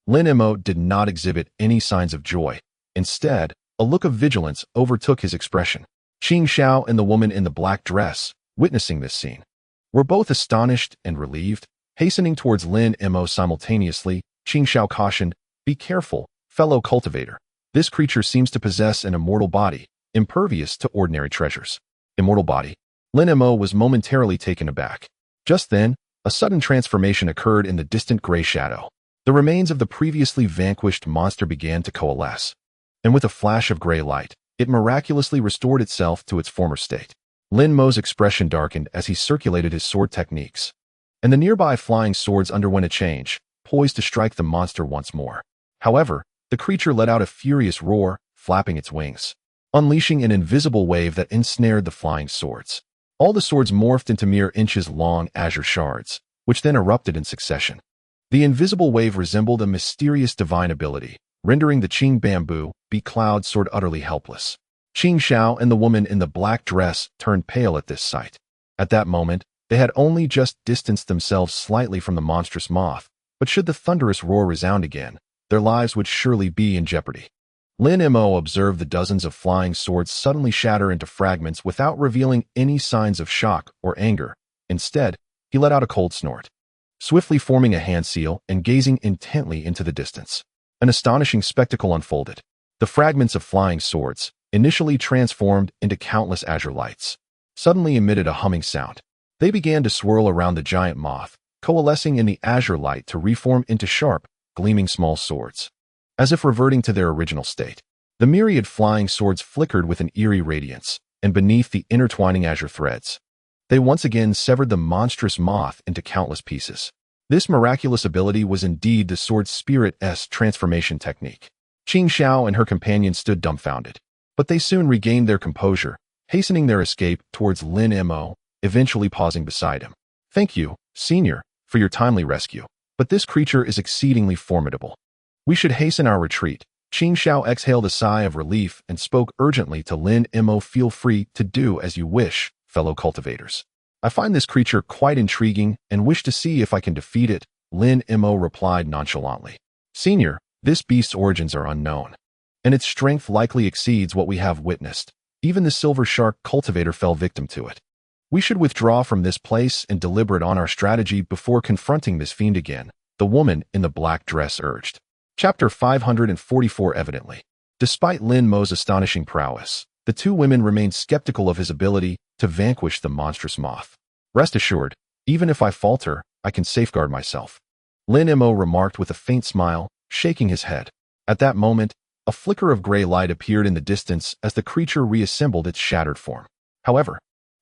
Lin Mo did not exhibit any signs of joy. Instead, a look of vigilance overtook his expression. Qing Xiao and the woman in the black dress, witnessing this scene, were both astonished and relieved. Hastening towards Lin Mo simultaneously, Qing Xiao cautioned, "Be careful, fellow cultivator. This creature seems to possess an immortal body, impervious to ordinary treasures." Immortal body? Lin Mo was momentarily taken aback. Just then, a sudden transformation occurred in the distant gray shadow. The remains of the previously vanquished monster began to coalesce, and with a flash of gray light, it miraculously restored itself to its former state. Lin Mo's expression darkened as he circulated his sword techniques, and the nearby flying swords underwent a change, poised to strike the monster once more. However, the creature let out a furious roar, flapping its wings, unleashing an invisible wave that ensnared the flying swords. All the swords morphed into mere inches-long azure shards, which then erupted in succession. The invisible wave resembled a mysterious divine ability, rendering the Qing bamboo becloud sword utterly helpless. Qing Xiao and the woman in the black dress turned pale at this sight. At that moment, they had only just distanced themselves slightly from the monstrous moth, but should the thunderous roar resound again, their lives would surely be in jeopardy. Lin Mo observed the dozens of flying swords suddenly shatter into fragments without revealing any signs of shock or anger. Instead, he let out a cold snort, swiftly forming a hand seal and gazing intently into the distance. An astonishing spectacle unfolded. The fragments of flying swords, initially transformed into countless azure lights, suddenly emitted a humming sound. They began to swirl around the giant moth, coalescing in the azure light to reform into sharp, gleaming small swords, as if reverting to their original state. The myriad flying swords flickered with an eerie radiance, and beneath the intertwining azure threads, they once again severed the monstrous moth into countless pieces. This miraculous ability was indeed the sword spirit's transformation technique. Qing Xiao and her companion stood dumbfounded, but they soon regained their composure, hastening their escape towards Lin Mo, eventually pausing beside him. "Thank you, Senior, for your timely rescue, but this creature is exceedingly formidable. We should hasten our retreat." Qing Xiao exhaled a sigh of relief and spoke urgently to Lin Mo. "Feel free to do as you wish, fellow cultivators. I find this creature quite intriguing and wish to see if I can defeat it." Lin Mo replied nonchalantly. "Senior, this beast's origins are unknown, and its strength likely exceeds what we have witnessed. Even the silver shark cultivator fell victim to it. We should withdraw from this place and deliberate on our strategy before confronting this fiend again," the woman in the black dress urged. Chapter 544. Evidently, despite Lin Mo's astonishing prowess, the two women remained skeptical of his ability to vanquish the monstrous moth. "Rest assured, even if I falter, I can safeguard myself," Lin Mo remarked with a faint smile, shaking his head. At that moment, a flicker of gray light appeared in the distance as the creature reassembled its shattered form. However,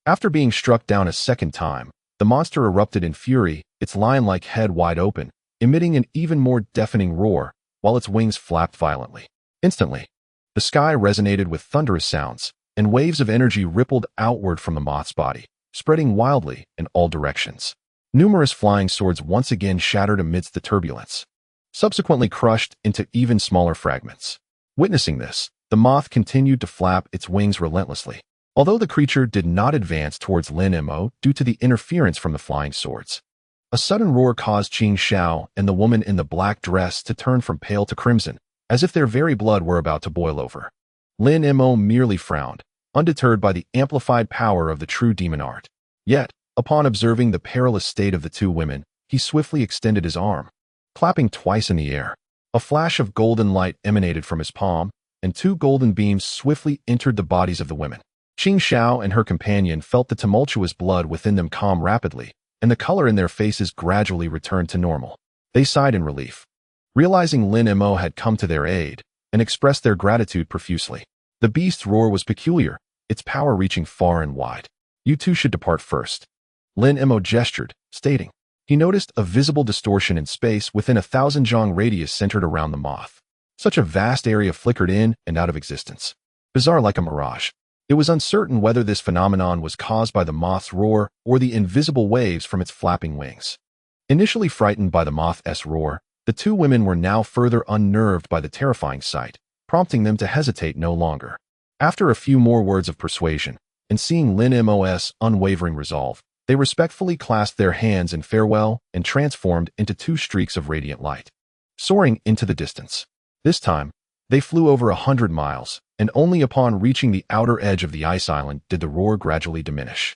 after being struck down a second time, the monster erupted in fury, its lion-like head wide open, emitting an even more deafening roar, while its wings flapped violently. Instantly, the sky resonated with thunderous sounds, and waves of energy rippled outward from the moth's body, spreading wildly in all directions. Numerous flying swords once again shattered amidst the turbulence, subsequently crushed into even smaller fragments. Witnessing this, the moth continued to flap its wings relentlessly. Although the creature did not advance towards Lin Mo due to the interference from the flying swords, a sudden roar caused Qing Xiao and the woman in the black dress to turn from pale to crimson, as if their very blood were about to boil over. Lin Mo merely frowned, undeterred by the amplified power of the true demon art. Yet, upon observing the perilous state of the two women, he swiftly extended his arm, clapping twice in the air. A flash of golden light emanated from his palm, and two golden beams swiftly entered the bodies of the women. Qing Xiao and her companion felt the tumultuous blood within them calm rapidly, and the color in their faces gradually returned to normal. They sighed in relief, realizing Lin Mo had come to their aid, and expressed their gratitude profusely. The beast's roar was peculiar, its power reaching far and wide. "You two should depart first." Lin Mo gestured, stating. He noticed a visible distortion in space within a 1,000-jong radius centered around the moth. Such a vast area flickered in and out of existence, bizarre like a mirage. It was uncertain whether this phenomenon was caused by the moth's roar or the invisible waves from its flapping wings. Initially frightened by the moth's roar, the two women were now further unnerved by the terrifying sight, prompting them to hesitate no longer. After a few more words of persuasion, and seeing Lin Mo's unwavering resolve, they respectfully clasped their hands in farewell and transformed into two streaks of radiant light, soaring into the distance. This time, they flew over 100 miles, and only upon reaching the outer edge of the ice island did the roar gradually diminish.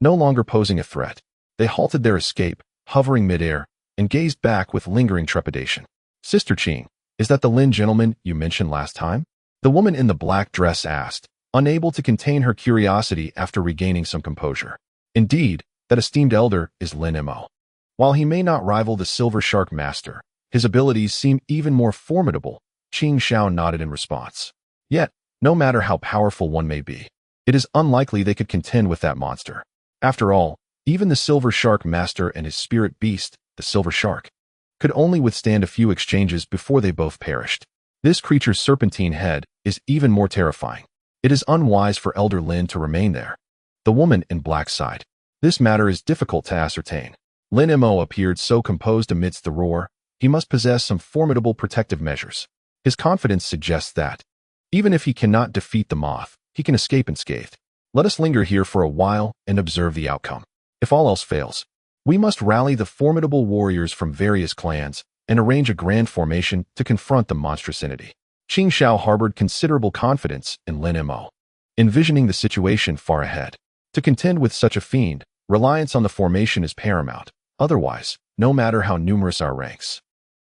No longer posing a threat, they halted their escape, hovering midair, and gazed back with lingering trepidation. "Sister Qing, is that the Lin gentleman you mentioned last time?" The woman in the black dress asked, unable to contain her curiosity after regaining some composure. "Indeed, that esteemed elder is Lin Mo. While he may not rival the Silver Shark Master, his abilities seem even more formidable." Qing Xiao nodded in response. "Yet, no matter how powerful one may be, it is unlikely they could contend with that monster. After all, even the Silver Shark Master and his spirit beast, the Silver Shark, could only withstand a few exchanges before they both perished. This creature's serpentine head is even more terrifying. It is unwise for Elder Lin to remain there." The woman in black sighed. "This matter is difficult to ascertain." Lin Mo appeared so composed amidst the roar, he must possess some formidable protective measures. His confidence suggests that, even if he cannot defeat the moth, he can escape unscathed. "Let us linger here for a while and observe the outcome. If all else fails, we must rally the formidable warriors from various clans and arrange a grand formation to confront the monstrous entity." Qing Xiao harbored considerable confidence in Lin Mo, envisioning the situation far ahead. To contend with such a fiend, reliance on the formation is paramount. Otherwise, no matter how numerous our ranks,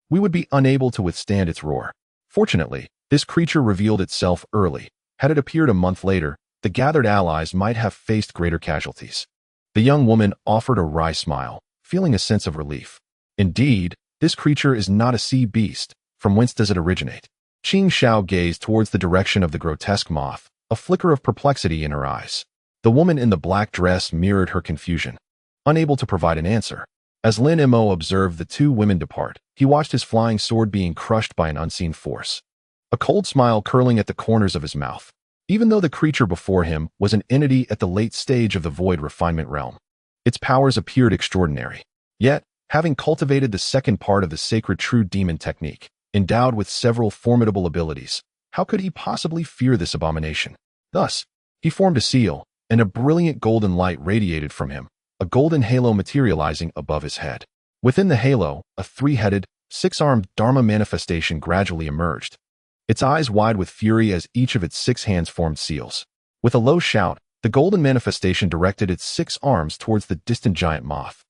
we would be unable to withstand its roar. Fortunately, this creature revealed itself early. Had it appeared a month later, the gathered allies might have faced greater casualties. The young woman offered a wry smile, feeling a sense of relief. "Indeed, this creature is not a sea beast. From whence does it originate?" Qing Xiao gazed towards the direction of the grotesque moth, a flicker of perplexity in her eyes. The woman in the black dress mirrored her confusion, unable to provide an answer. As Lin Mo observed the two women depart, he watched his flying sword being crushed by an unseen force, a cold smile curling at the corners of his mouth. Even though the creature before him was an entity at the late stage of the void refinement realm, its powers appeared extraordinary. Yet, having cultivated the second part of the sacred true demon technique, endowed with several formidable abilities, how could he possibly fear this abomination? Thus, he formed a seal, and a brilliant golden light radiated from him, a golden halo materializing above his head. Within the halo, a three-headed, six-armed Dharma manifestation gradually emerged, its eyes wide with fury as each of its 6 hands formed seals. With a low shout, the golden manifestation directed its 6 arms towards the distant giant moth.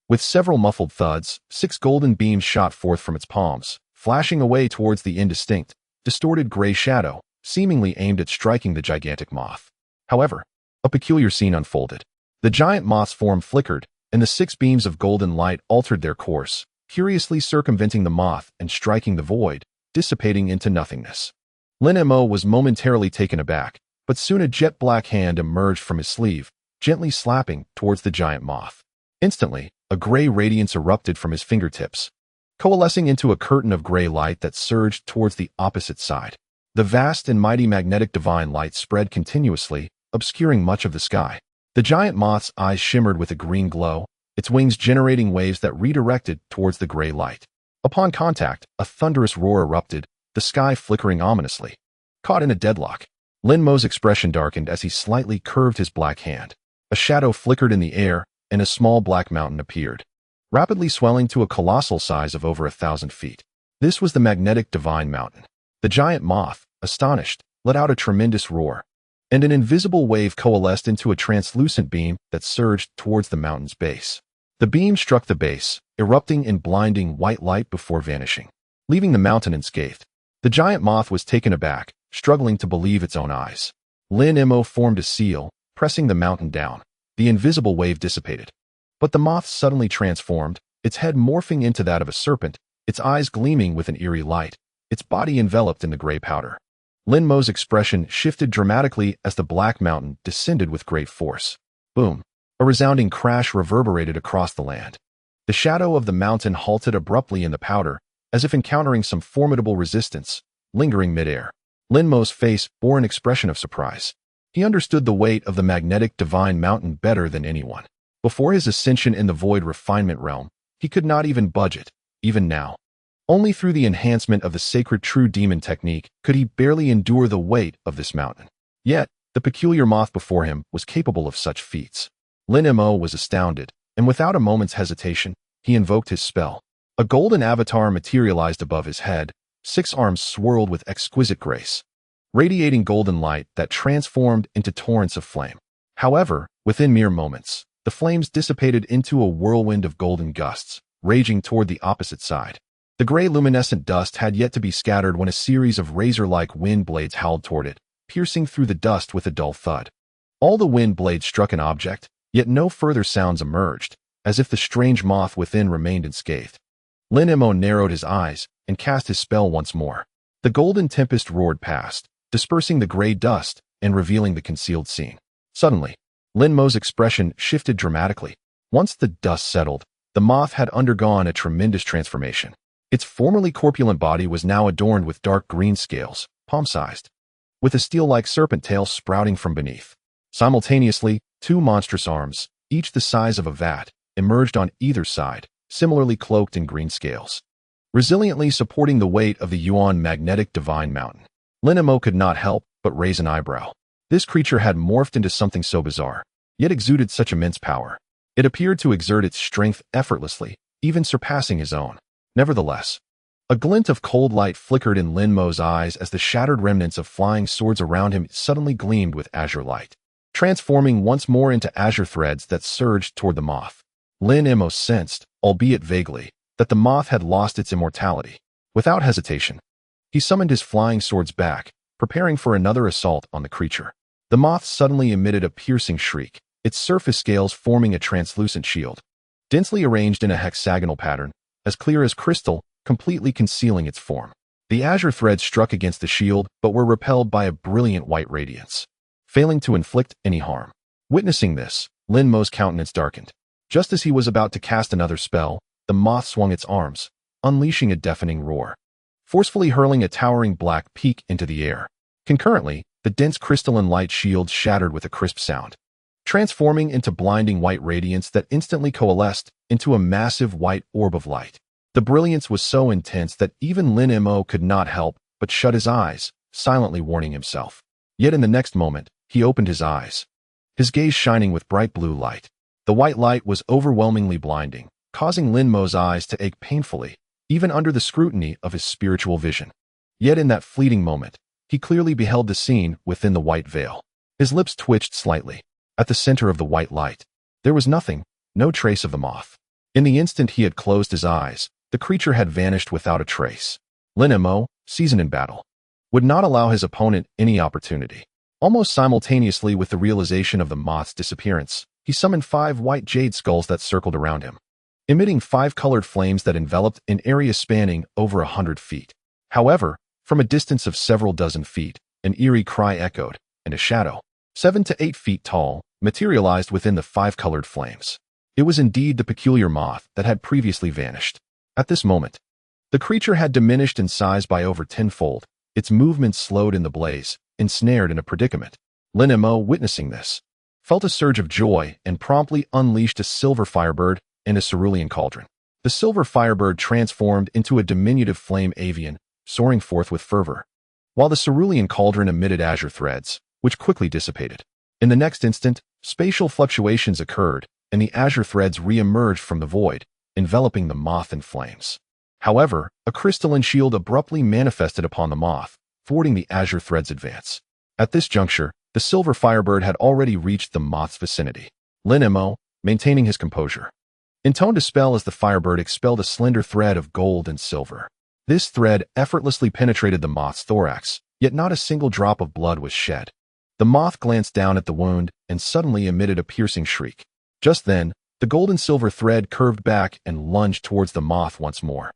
With several muffled thuds, 6 golden beams shot forth from its palms, flashing away towards the indistinct, distorted gray shadow, seemingly aimed at striking the gigantic moth. However, a peculiar scene unfolded. The giant moth's form flickered, and the 6 beams of golden light altered their course, curiously circumventing the moth and striking the void, dissipating into nothingness. Lin Mo was momentarily taken aback, but soon a jet-black hand emerged from his sleeve, gently slapping towards the giant moth. Instantly, a gray radiance erupted from his fingertips, coalescing into a curtain of gray light that surged towards the opposite side. The vast and mighty magnetic divine light spread continuously, obscuring much of the sky. The giant moth's eyes shimmered with a green glow, its wings generating waves that redirected towards the gray light. Upon contact, a thunderous roar erupted, the sky flickering ominously. Caught in a deadlock, Lin Mo's expression darkened as he slightly curved his black hand. A shadow flickered in the air, and a small black mountain appeared, rapidly swelling to a colossal size of over 1,000 feet. This was the magnetic divine mountain. The giant moth, astonished, let out a tremendous roar, and an invisible wave coalesced into a translucent beam that surged towards the mountain's base. The beam struck the base, erupting in blinding white light before vanishing, leaving the mountain unscathed. The giant moth was taken aback, struggling to believe its own eyes. Lin Mo formed a seal, pressing the mountain down. The invisible wave dissipated. But the moth suddenly transformed, its head morphing into that of a serpent, its eyes gleaming with an eerie light, its body enveloped in the gray powder. Lin Mo's expression shifted dramatically as the black mountain descended with great force. Boom! A resounding crash reverberated across the land. The shadow of the mountain halted abruptly in the powder, as if encountering some formidable resistance, lingering midair. Lin Mo's face bore an expression of surprise. He understood the weight of the magnetic divine mountain better than anyone. Before his ascension in the void refinement realm, he could not even budge it, even now. Only through the enhancement of the sacred true demon technique could he barely endure the weight of this mountain. Yet, the peculiar moth before him was capable of such feats. Lin Mo was astounded, and without a moment's hesitation, he invoked his spell. A golden avatar materialized above his head, 6 arms swirled with exquisite grace, radiating golden light that transformed into torrents of flame. However, within mere moments, the flames dissipated into a whirlwind of golden gusts, raging toward the opposite side. The gray luminescent dust had yet to be scattered when a series of razor-like wind blades howled toward it, piercing through the dust with a dull thud. All the wind blades struck an object, yet no further sounds emerged, as if the strange moth within remained unscathed. Lin Mo narrowed his eyes and cast his spell once more. The golden tempest roared past, dispersing the gray dust and revealing the concealed scene. Suddenly, Lin Mo's expression shifted dramatically. Once the dust settled, the moth had undergone a tremendous transformation. Its formerly corpulent body was now adorned with dark green scales, palm-sized, with a steel-like serpent tail sprouting from beneath. Simultaneously, 2 monstrous arms, each the size of a vat, emerged on either side, similarly cloaked in green scales, resiliently supporting the weight of the Yuan magnetic divine mountain. Lin Mo could not help but raise an eyebrow. This creature had morphed into something so bizarre, yet exuded such immense power. It appeared to exert its strength effortlessly, even surpassing his own. Nevertheless, a glint of cold light flickered in Lin Mo's eyes as the shattered remnants of flying swords around him suddenly gleamed with azure light, transforming once more into azure threads that surged toward the moth. Lin Mo sensed, albeit vaguely, that the moth had lost its immortality. Without hesitation, he summoned his flying swords back, preparing for another assault on the creature. The moth suddenly emitted a piercing shriek, its surface scales forming a translucent shield, densely arranged in a hexagonal pattern, as clear as crystal, completely concealing its form. The azure threads struck against the shield but were repelled by a brilliant white radiance, failing to inflict any harm. Witnessing this, Lin Mo's countenance darkened. Just as he was about to cast another spell, the moth swung its arms, unleashing a deafening roar, forcefully hurling a towering black peak into the air. Concurrently, the dense crystalline light shield shattered with a crisp sound, transforming into blinding white radiance that instantly coalesced into a massive white orb of light. The brilliance was so intense that even Lin Mo could not help but shut his eyes, silently warning himself. Yet in the next moment, he opened his eyes, his gaze shining with bright blue light. The white light was overwhelmingly blinding, causing Lin Mo's eyes to ache painfully, even under the scrutiny of his spiritual vision. Yet in that fleeting moment, he clearly beheld the scene within the white veil. His lips twitched slightly. At the center of the white light, there was nothing, no trace of the moth. In the instant he had closed his eyes, the creature had vanished without a trace. Lin Mo, seasoned in battle, would not allow his opponent any opportunity. Almost simultaneously with the realization of the moth's disappearance, he summoned 5 white jade skulls that circled around him, emitting 5 colored flames that enveloped an area spanning over 100 feet. However, from a distance of several dozen feet, an eerie cry echoed, and a shadow, 7 to 8 feet tall, materialized within the 5-colored flames. It was indeed the peculiar moth that had previously vanished. At this moment, the creature had diminished in size by over tenfold, its movements slowed in the blaze, ensnared in a predicament. Lin Mo, witnessing this, felt a surge of joy and promptly unleashed a silver firebird and a cerulean cauldron. The silver firebird transformed into a diminutive flame avian, soaring forth with fervor, while the cerulean cauldron emitted azure threads, which quickly dissipated. In the next instant, spatial fluctuations occurred, and the azure threads re-emerged from the void, enveloping the moth in flames. However, a crystalline shield abruptly manifested upon the moth, thwarting the azure thread's advance. At this juncture, the silver firebird had already reached the moth's vicinity. Lin Mo, maintaining his composure, intoned a spell as the firebird expelled a slender thread of gold and silver. This thread effortlessly penetrated the moth's thorax, yet not a single drop of blood was shed. The moth glanced down at the wound and suddenly emitted a piercing shriek. Just then, the gold and silver thread curved back and lunged towards the moth once more,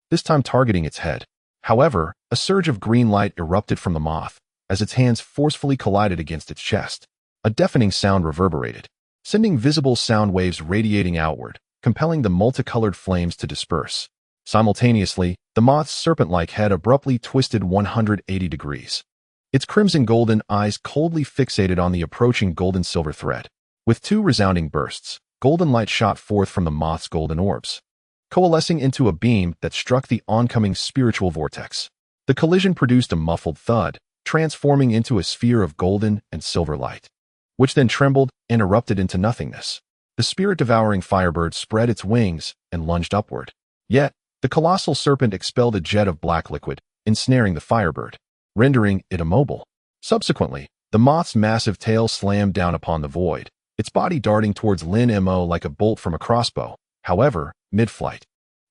this time targeting its head. However, a surge of green light erupted from the moth as its hands forcefully collided against its chest. A deafening sound reverberated, sending visible sound waves radiating outward, compelling the multicolored flames to disperse. Simultaneously, the moth's serpent-like head abruptly twisted 180 degrees. Its crimson-golden eyes coldly fixated on the approaching golden-silver thread. With 2 resounding bursts, golden light shot forth from the moth's golden orbs, coalescing into a beam that struck the oncoming spiritual vortex. The collision produced a muffled thud, transforming into a sphere of golden and silver light, which then trembled and erupted into nothingness. The spirit-devouring firebird spread its wings and lunged upward. Yet, the colossal serpent expelled a jet of black liquid, ensnaring the firebird, rendering it immobile. Subsequently, the moth's massive tail slammed down upon the void, its body darting towards Lin Mo like a bolt from a crossbow. However, mid-flight,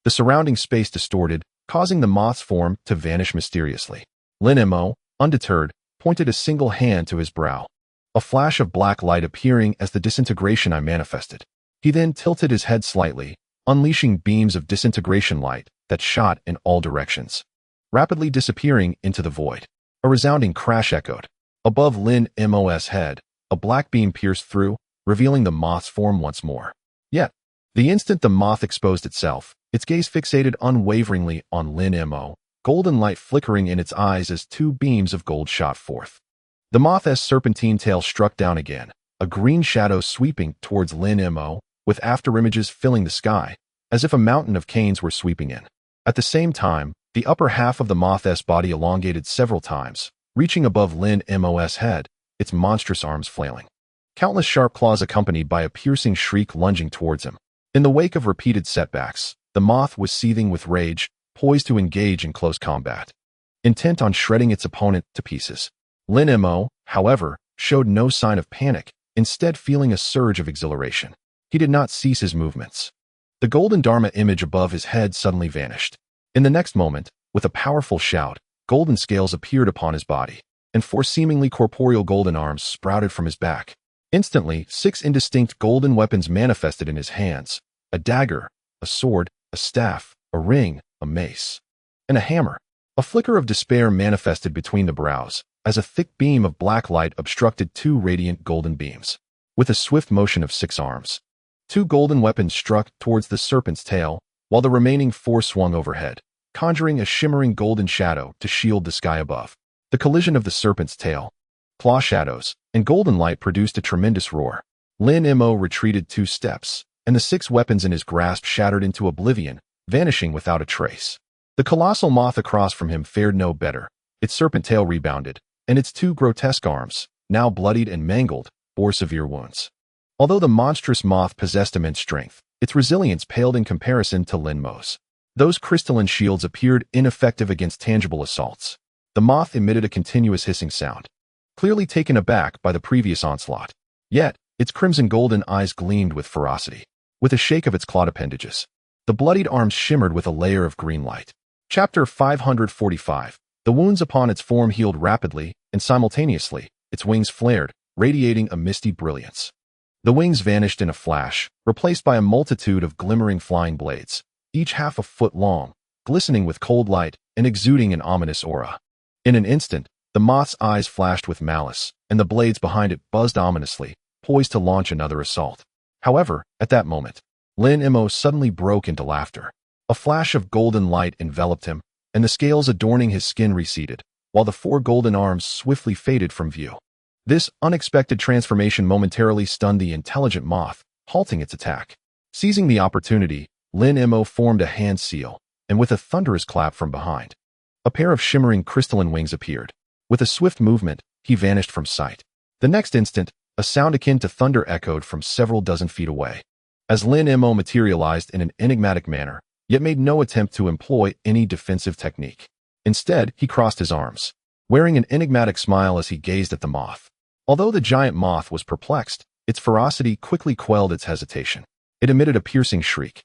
the surrounding space distorted, causing the moth's form to vanish mysteriously. Lin Mo, undeterred, pointed a single hand to his brow, a flash of black light appearing as the disintegration eye manifested. He then tilted his head slightly, unleashing beams of disintegration light that shot in all directions, rapidly disappearing into the void. A resounding crash echoed. Above Lin Mo's head, a black beam pierced through, revealing the moth's form once more. Yet, the instant the moth exposed itself, its gaze fixated unwaveringly on Lin Mo, golden light flickering in its eyes as 2 beams of gold shot forth. The moth's serpentine tail struck down again, a green shadow sweeping towards Lin Mo, with afterimages filling the sky, as if a mountain of canes were sweeping in. At the same time, the upper half of the moth's body elongated several times, reaching above Lin Mo's head, its monstrous arms flailing. Countless sharp claws accompanied by a piercing shriek lunging towards him. In the wake of repeated setbacks, the moth was seething with rage, poised to engage in close combat, intent on shredding its opponent to pieces. Lin Mo, however, showed no sign of panic, instead feeling a surge of exhilaration. He did not cease his movements. The golden Dharma image above his head suddenly vanished. In the next moment, with a powerful shout, golden scales appeared upon his body, and 4 seemingly corporeal golden arms sprouted from his back. Instantly, 6 indistinct golden weapons manifested in his hands: a dagger, a sword, a staff, a ring, a mace, and a hammer. A flicker of despair manifested between the brows, as a thick beam of black light obstructed 2 radiant golden beams. With a swift motion of 6 arms, 2 golden weapons struck towards the serpent's tail, while the remaining 4 swung overhead, conjuring a shimmering golden shadow to shield the sky above. The collision of the serpent's tail, claw shadows, and golden light produced a tremendous roar. Lin Mo retreated 2 steps, and the 6 weapons in his grasp shattered into oblivion, vanishing without a trace. The colossal moth across from him fared no better. Its serpent tail rebounded, and its 2 grotesque arms, now bloodied and mangled, bore severe wounds. Although the monstrous moth possessed immense strength, its resilience paled in comparison to Lin Mo's. Those crystalline shields appeared ineffective against tangible assaults. The moth emitted a continuous hissing sound, clearly taken aback by the previous onslaught. Yet, its crimson golden eyes gleamed with ferocity. With a shake of its clawed appendages, the bloodied arms shimmered with a layer of green light. Chapter 545. The wounds upon its form healed rapidly, and simultaneously, its wings flared, radiating a misty brilliance. The wings vanished in a flash, replaced by a multitude of glimmering flying blades, each half a foot long, glistening with cold light and exuding an ominous aura. In an instant, The moth's eyes flashed with malice, and the blades behind it buzzed ominously, poised to launch another assault. However, at that moment, Lin Mo suddenly broke into laughter. A flash of golden light enveloped him, and the scales adorning his skin receded, while the four golden arms swiftly faded from view. This unexpected transformation momentarily stunned the intelligent moth, halting its attack. Seizing the opportunity, Lin Mo formed a hand seal, and with a thunderous clap from behind, a pair of shimmering crystalline wings appeared. With a swift movement, he vanished from sight. The next instant, a sound akin to thunder echoed from several dozen feet away. As Lin Mo materialized in an enigmatic manner, yet made no attempt to employ any defensive technique. Instead, he crossed his arms, wearing an enigmatic smile as he gazed at the moth. Although the giant moth was perplexed, its ferocity quickly quelled its hesitation. It emitted a piercing shriek,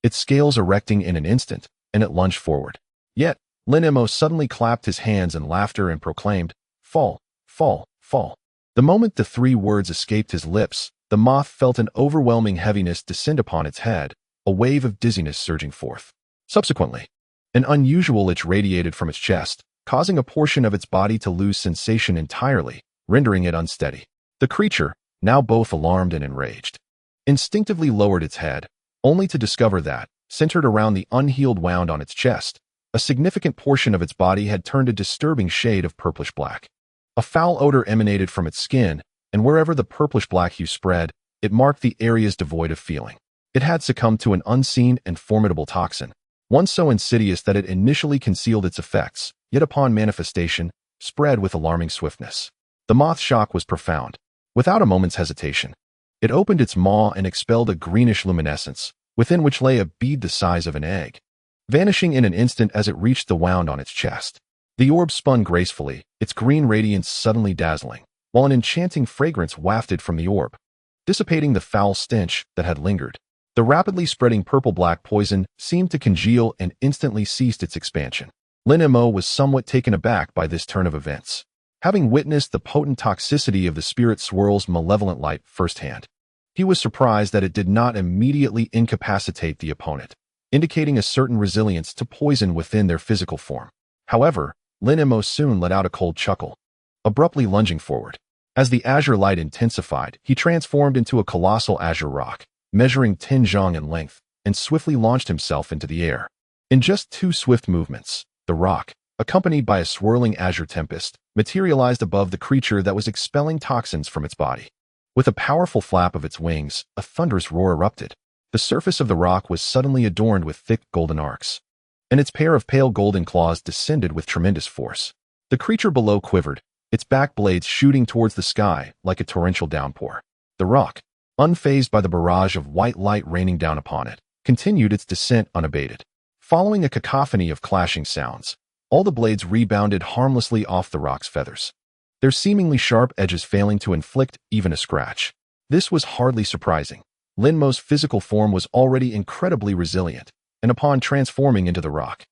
its scales erecting in an instant, and it lunged forward. Yet, Lin Mo suddenly clapped his hands in laughter and proclaimed, "Fall, fall, fall." The moment the three words escaped his lips, the moth felt an overwhelming heaviness descend upon its head, a wave of dizziness surging forth. Subsequently, an unusual itch radiated from its chest, causing a portion of its body to lose sensation entirely, rendering it unsteady. The creature, now both alarmed and enraged, instinctively lowered its head, only to discover that, centered around the unhealed wound on its chest, a significant portion of its body had turned a disturbing shade of purplish-black. A foul odor emanated from its skin, and wherever the purplish-black hue spread, it marked the areas devoid of feeling. It had succumbed to an unseen and formidable toxin, one so insidious that it initially concealed its effects, yet upon manifestation, spread with alarming swiftness. The moth's shock was profound. Without a moment's hesitation, it opened its maw and expelled a greenish luminescence, within which lay a bead the size of an egg, vanishing in an instant as it reached the wound on its chest. The orb spun gracefully, its green radiance suddenly dazzling, while an enchanting fragrance wafted from the orb, dissipating the foul stench that had lingered. The rapidly spreading purple-black poison seemed to congeal and instantly ceased its expansion. Lin Mo was somewhat taken aback by this turn of events, having witnessed the potent toxicity of the spirit swirl's malevolent light firsthand. He was surprised that it did not immediately incapacitate the opponent, indicating a certain resilience to poison within their physical form. However, Lin Mo soon let out a cold chuckle, abruptly lunging forward. As the azure light intensified, he transformed into a colossal azure rock, measuring 10 zhang in length, and swiftly launched himself into the air. In just 2 swift movements, the rock, accompanied by a swirling azure tempest, materialized above the creature that was expelling toxins from its body. With a powerful flap of its wings, a thunderous roar erupted. The surface of the rock was suddenly adorned with thick golden arcs, and its pair of pale golden claws descended with tremendous force. The creature below quivered, its back blades shooting towards the sky like a torrential downpour. The rock, unfazed by the barrage of white light raining down upon it, continued its descent unabated. Following a cacophony of clashing sounds, all the blades rebounded harmlessly off the rock's feathers, their seemingly sharp edges failing to inflict even a scratch. This was hardly surprising. Lin Mo's physical form was already incredibly resilient, and upon transforming into the rock,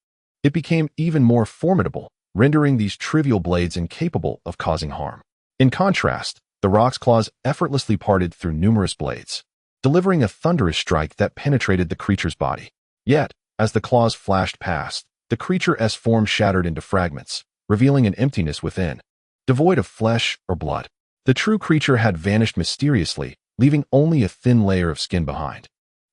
it became even more formidable, rendering these trivial blades incapable of causing harm. In contrast, the rock's claws effortlessly parted through numerous blades, delivering a thunderous strike that penetrated the creature's body. Yet, as the claws flashed past, the creature's form shattered into fragments, revealing an emptiness within, devoid of flesh or blood. The true creature had vanished mysteriously, leaving only a thin layer of skin behind.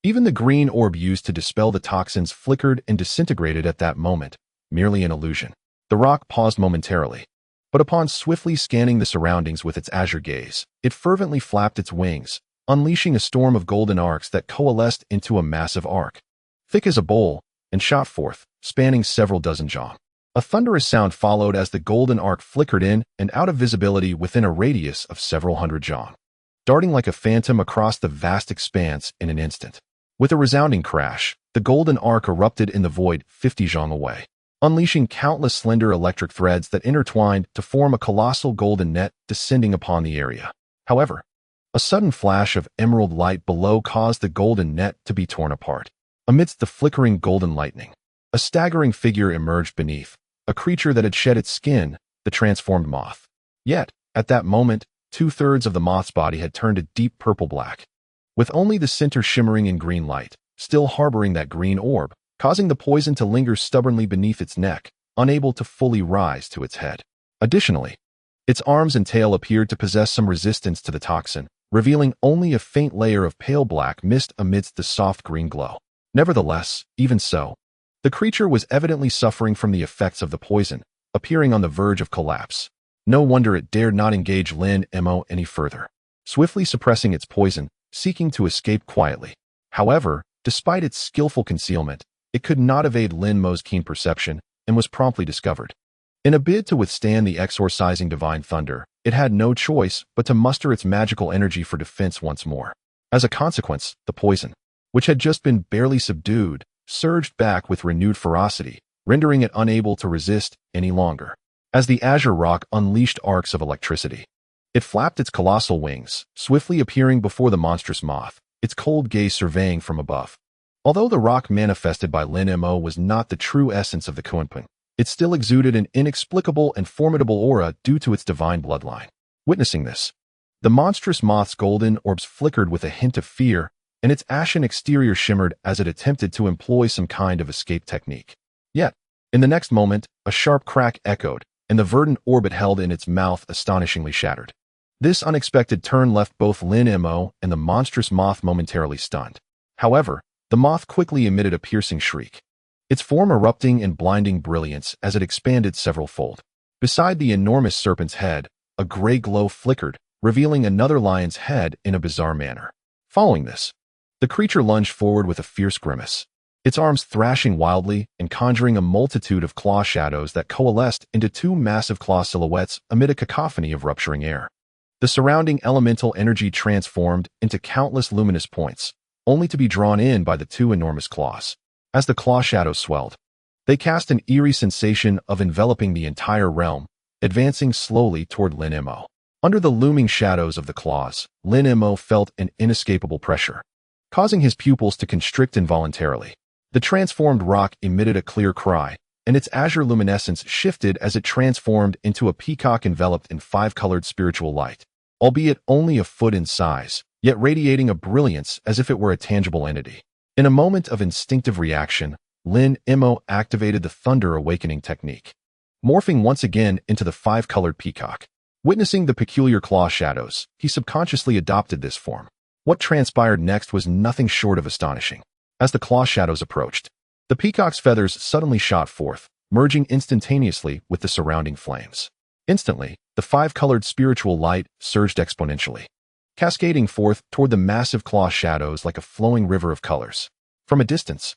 Even the green orb used to dispel the toxins flickered and disintegrated at that moment, merely an illusion. The rock paused momentarily, but upon swiftly scanning the surroundings with its azure gaze, it fervently flapped its wings, unleashing a storm of golden arcs that coalesced into a massive arc, thick as a bowl, and shot forth, spanning several dozen zhang. A thunderous sound followed as the golden arc flickered in and out of visibility within a radius of several hundred zhang, darting like a phantom across the vast expanse in an instant. With a resounding crash, the golden arc erupted in the void 50 zhang away, unleashing countless slender electric threads that intertwined to form a colossal golden net descending upon the area. However, a sudden flash of emerald light below caused the golden net to be torn apart. Amidst the flickering golden lightning, a staggering figure emerged beneath, a creature that had shed its skin, the transformed moth. Yet, at that moment, 2/3 of the moth's body had turned a deep purple-black, with only the center shimmering in green light, still harboring that green orb, causing the poison to linger stubbornly beneath its neck, unable to fully rise to its head. Additionally, its arms and tail appeared to possess some resistance to the toxin, revealing only a faint layer of pale black mist amidst the soft green glow. Nevertheless, even so, the creature was evidently suffering from the effects of the poison, appearing on the verge of collapse. No wonder it dared not engage Lin Mo any further, swiftly suppressing its poison, seeking to escape quietly. However, despite its skillful concealment, it could not evade Lin Mo's keen perception and was promptly discovered. In a bid to withstand the exorcising divine thunder, it had no choice but to muster its magical energy for defense once more. As a consequence, the poison, which had just been barely subdued, surged back with renewed ferocity, rendering it unable to resist any longer. As the azure rock unleashed arcs of electricity, it flapped its colossal wings, swiftly appearing before the monstrous moth, its cold gaze surveying from above. Although the rock manifested by Lin Mo was not the true essence of the Kunpeng, it still exuded an inexplicable and formidable aura due to its divine bloodline. Witnessing this, the monstrous moth's golden orbs flickered with a hint of fear, and its ashen exterior shimmered as it attempted to employ some kind of escape technique. Yet, in the next moment, a sharp crack echoed, and the verdant orb it held in its mouth astonishingly shattered. This unexpected turn left both Lin Mo and the monstrous moth momentarily stunned. However, the moth quickly emitted a piercing shriek, its form erupting in blinding brilliance as it expanded several-fold. Beside the enormous serpent's head, a gray glow flickered, revealing another lion's head in a bizarre manner. Following this, the creature lunged forward with a fierce grimace, its arms thrashing wildly and conjuring a multitude of claw shadows that coalesced into two massive claw silhouettes amid a cacophony of rupturing air. The surrounding elemental energy transformed into countless luminous points, only to be drawn in by the two enormous claws. As the claw shadows swelled, they cast an eerie sensation of enveloping the entire realm, advancing slowly toward Lin Mo. Under the looming shadows of the claws, Lin Mo felt an inescapable pressure, causing his pupils to constrict involuntarily. The transformed rock emitted a clear cry, and its azure luminescence shifted as it transformed into a peacock enveloped in five-colored spiritual light, albeit only a foot in size, yet radiating a brilliance as if it were a tangible entity. In a moment of instinctive reaction, Lin Mo activated the Thunder Awakening technique, morphing once again into the five-colored peacock. Witnessing the peculiar claw shadows, he subconsciously adopted this form. What transpired next was nothing short of astonishing. As the claw shadows approached, the peacock's feathers suddenly shot forth, merging instantaneously with the surrounding flames. Instantly, the five-colored spiritual light surged exponentially, cascading forth toward the massive claw shadows like a flowing river of colors. From a distance,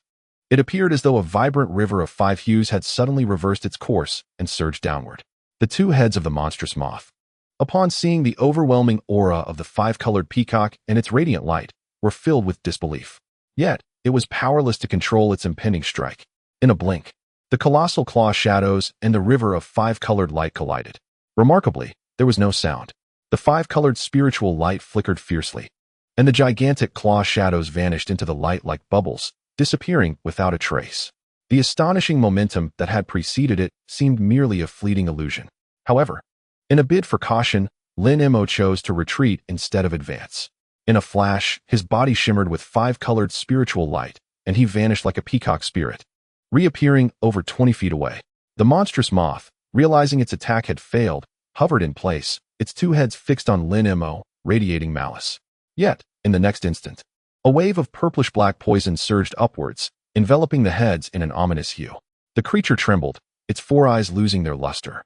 it appeared as though a vibrant river of five hues had suddenly reversed its course and surged downward. The two heads of the monstrous moth, upon seeing the overwhelming aura of the five-colored peacock and its radiant light, were filled with disbelief. Yet, it was powerless to control its impending strike. In a blink, the colossal claw shadows and the river of five-colored light collided. Remarkably, there was no sound. The five-colored spiritual light flickered fiercely, and the gigantic claw shadows vanished into the light like bubbles, disappearing without a trace. The astonishing momentum that had preceded it seemed merely a fleeting illusion. However, in a bid for caution, Lin Mo chose to retreat instead of advance. In a flash, his body shimmered with five-colored spiritual light, and he vanished like a peacock spirit, reappearing over 20 feet away. The monstrous moth, realizing its attack had failed, hovered in place, its two heads fixed on Lin Mo, radiating malice. Yet, in the next instant, a wave of purplish-black poison surged upwards, enveloping the heads in an ominous hue. The creature trembled, its four eyes losing their luster,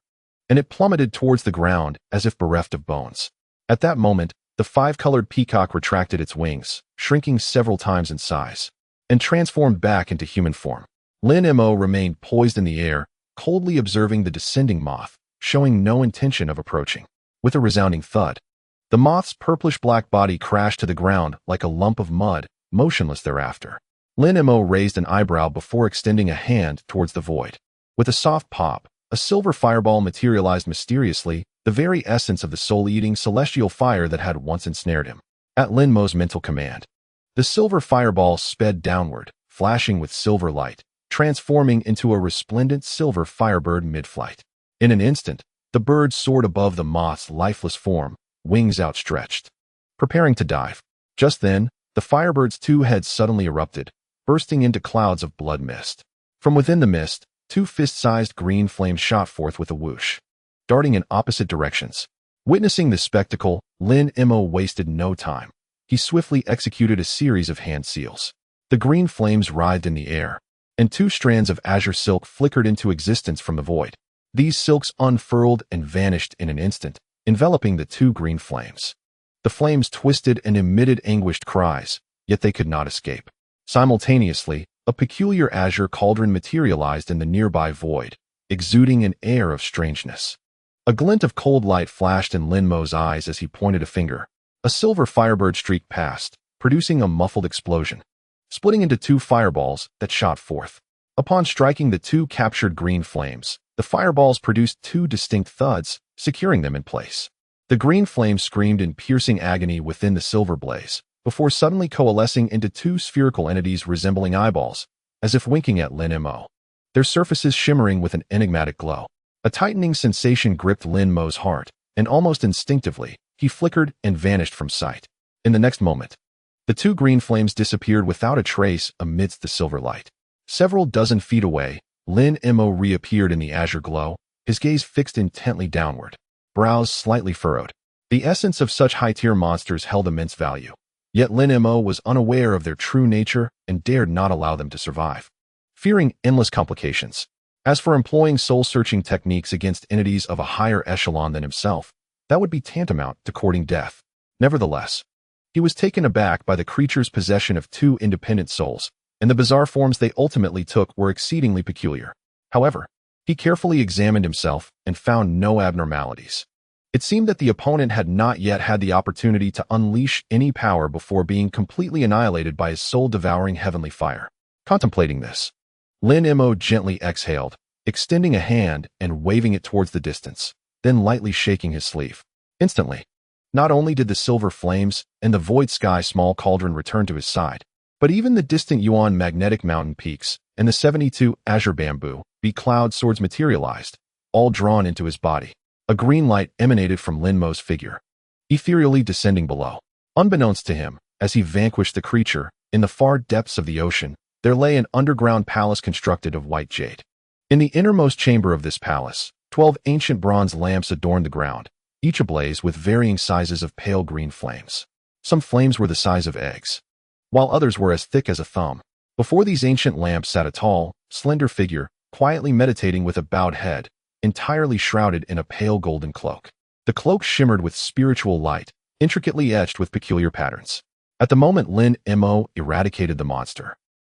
and it plummeted towards the ground as if bereft of bones. At that moment, the five-colored peacock retracted its wings, shrinking several times in size, and transformed back into human form. Lin Mo remained poised in the air, coldly observing the descending moth, showing no intention of approaching. With a resounding thud, the moth's purplish-black body crashed to the ground like a lump of mud, motionless thereafter. Lin Mo raised an eyebrow before extending a hand towards the void. With a soft pop, a silver fireball materialized mysteriously, the very essence of the soul-eating celestial fire that had once ensnared him. At Lin Mo's mental command, the silver fireball sped downward, flashing with silver light, transforming into a resplendent silver firebird mid-flight. In an instant, the bird soared above the moth's lifeless form, wings outstretched, preparing to dive. Just then, the firebird's two heads suddenly erupted, bursting into clouds of blood mist. From within the mist, two fist-sized green flames shot forth with a whoosh, darting in opposite directions. Witnessing this spectacle, Lin Mo wasted no time. He swiftly executed a series of hand seals. The green flames writhed in the air, and 2 strands of azure silk flickered into existence from the void. These silks unfurled and vanished in an instant, enveloping the 2 green flames. The flames twisted and emitted anguished cries, yet they could not escape. Simultaneously, a peculiar azure cauldron materialized in the nearby void, exuding an air of strangeness. A glint of cold light flashed in Lin Mo's eyes as he pointed a finger. A silver firebird streaked past, producing a muffled explosion, splitting into 2 fireballs that shot forth. Upon striking the 2 captured green flames, the fireballs produced 2 distinct thuds, securing them in place. The green flames screamed in piercing agony within the silver blaze, before suddenly coalescing into 2 spherical entities resembling eyeballs, as if winking at Lin Mo. Their surfaces shimmering with an enigmatic glow. A tightening sensation gripped Lin Mo's heart, and almost instinctively, he flickered and vanished from sight. In the next moment, the 2 green flames disappeared without a trace amidst the silver light. Several dozen feet away, Lin Mo reappeared in the azure glow, his gaze fixed intently downward, brows slightly furrowed. The essence of such high-tier monsters held immense value. Yet Lin Mo was unaware of their true nature and dared not allow them to survive, fearing endless complications. As for employing soul-searching techniques against entities of a higher echelon than himself, that would be tantamount to courting death. Nevertheless, he was taken aback by the creature's possession of 2 independent souls, and the bizarre forms they ultimately took were exceedingly peculiar. However, he carefully examined himself and found no abnormalities. It seemed that the opponent had not yet had the opportunity to unleash any power before being completely annihilated by his soul-devouring heavenly fire. Contemplating this, Lin Mo gently exhaled, extending a hand and waving it towards the distance, then lightly shaking his sleeve. Instantly, not only did the silver flames and the void sky small cauldron return to his side, but even the distant Yuan magnetic mountain peaks and the 72 azure bamboo beat cloud swords materialized, all drawn into his body. A green light emanated from Lin Mo's figure, ethereally descending below. Unbeknownst to him, as he vanquished the creature, in the far depths of the ocean, there lay an underground palace constructed of white jade. In the innermost chamber of this palace, 12 ancient bronze lamps adorned the ground, each ablaze with varying sizes of pale green flames. Some flames were the size of eggs, while others were as thick as a thumb. Before these ancient lamps sat a tall, slender figure, quietly meditating with a bowed head, entirely shrouded in a pale golden cloak. The cloak shimmered with spiritual light, intricately etched with peculiar patterns. At the moment Lin Mo eradicated the monster,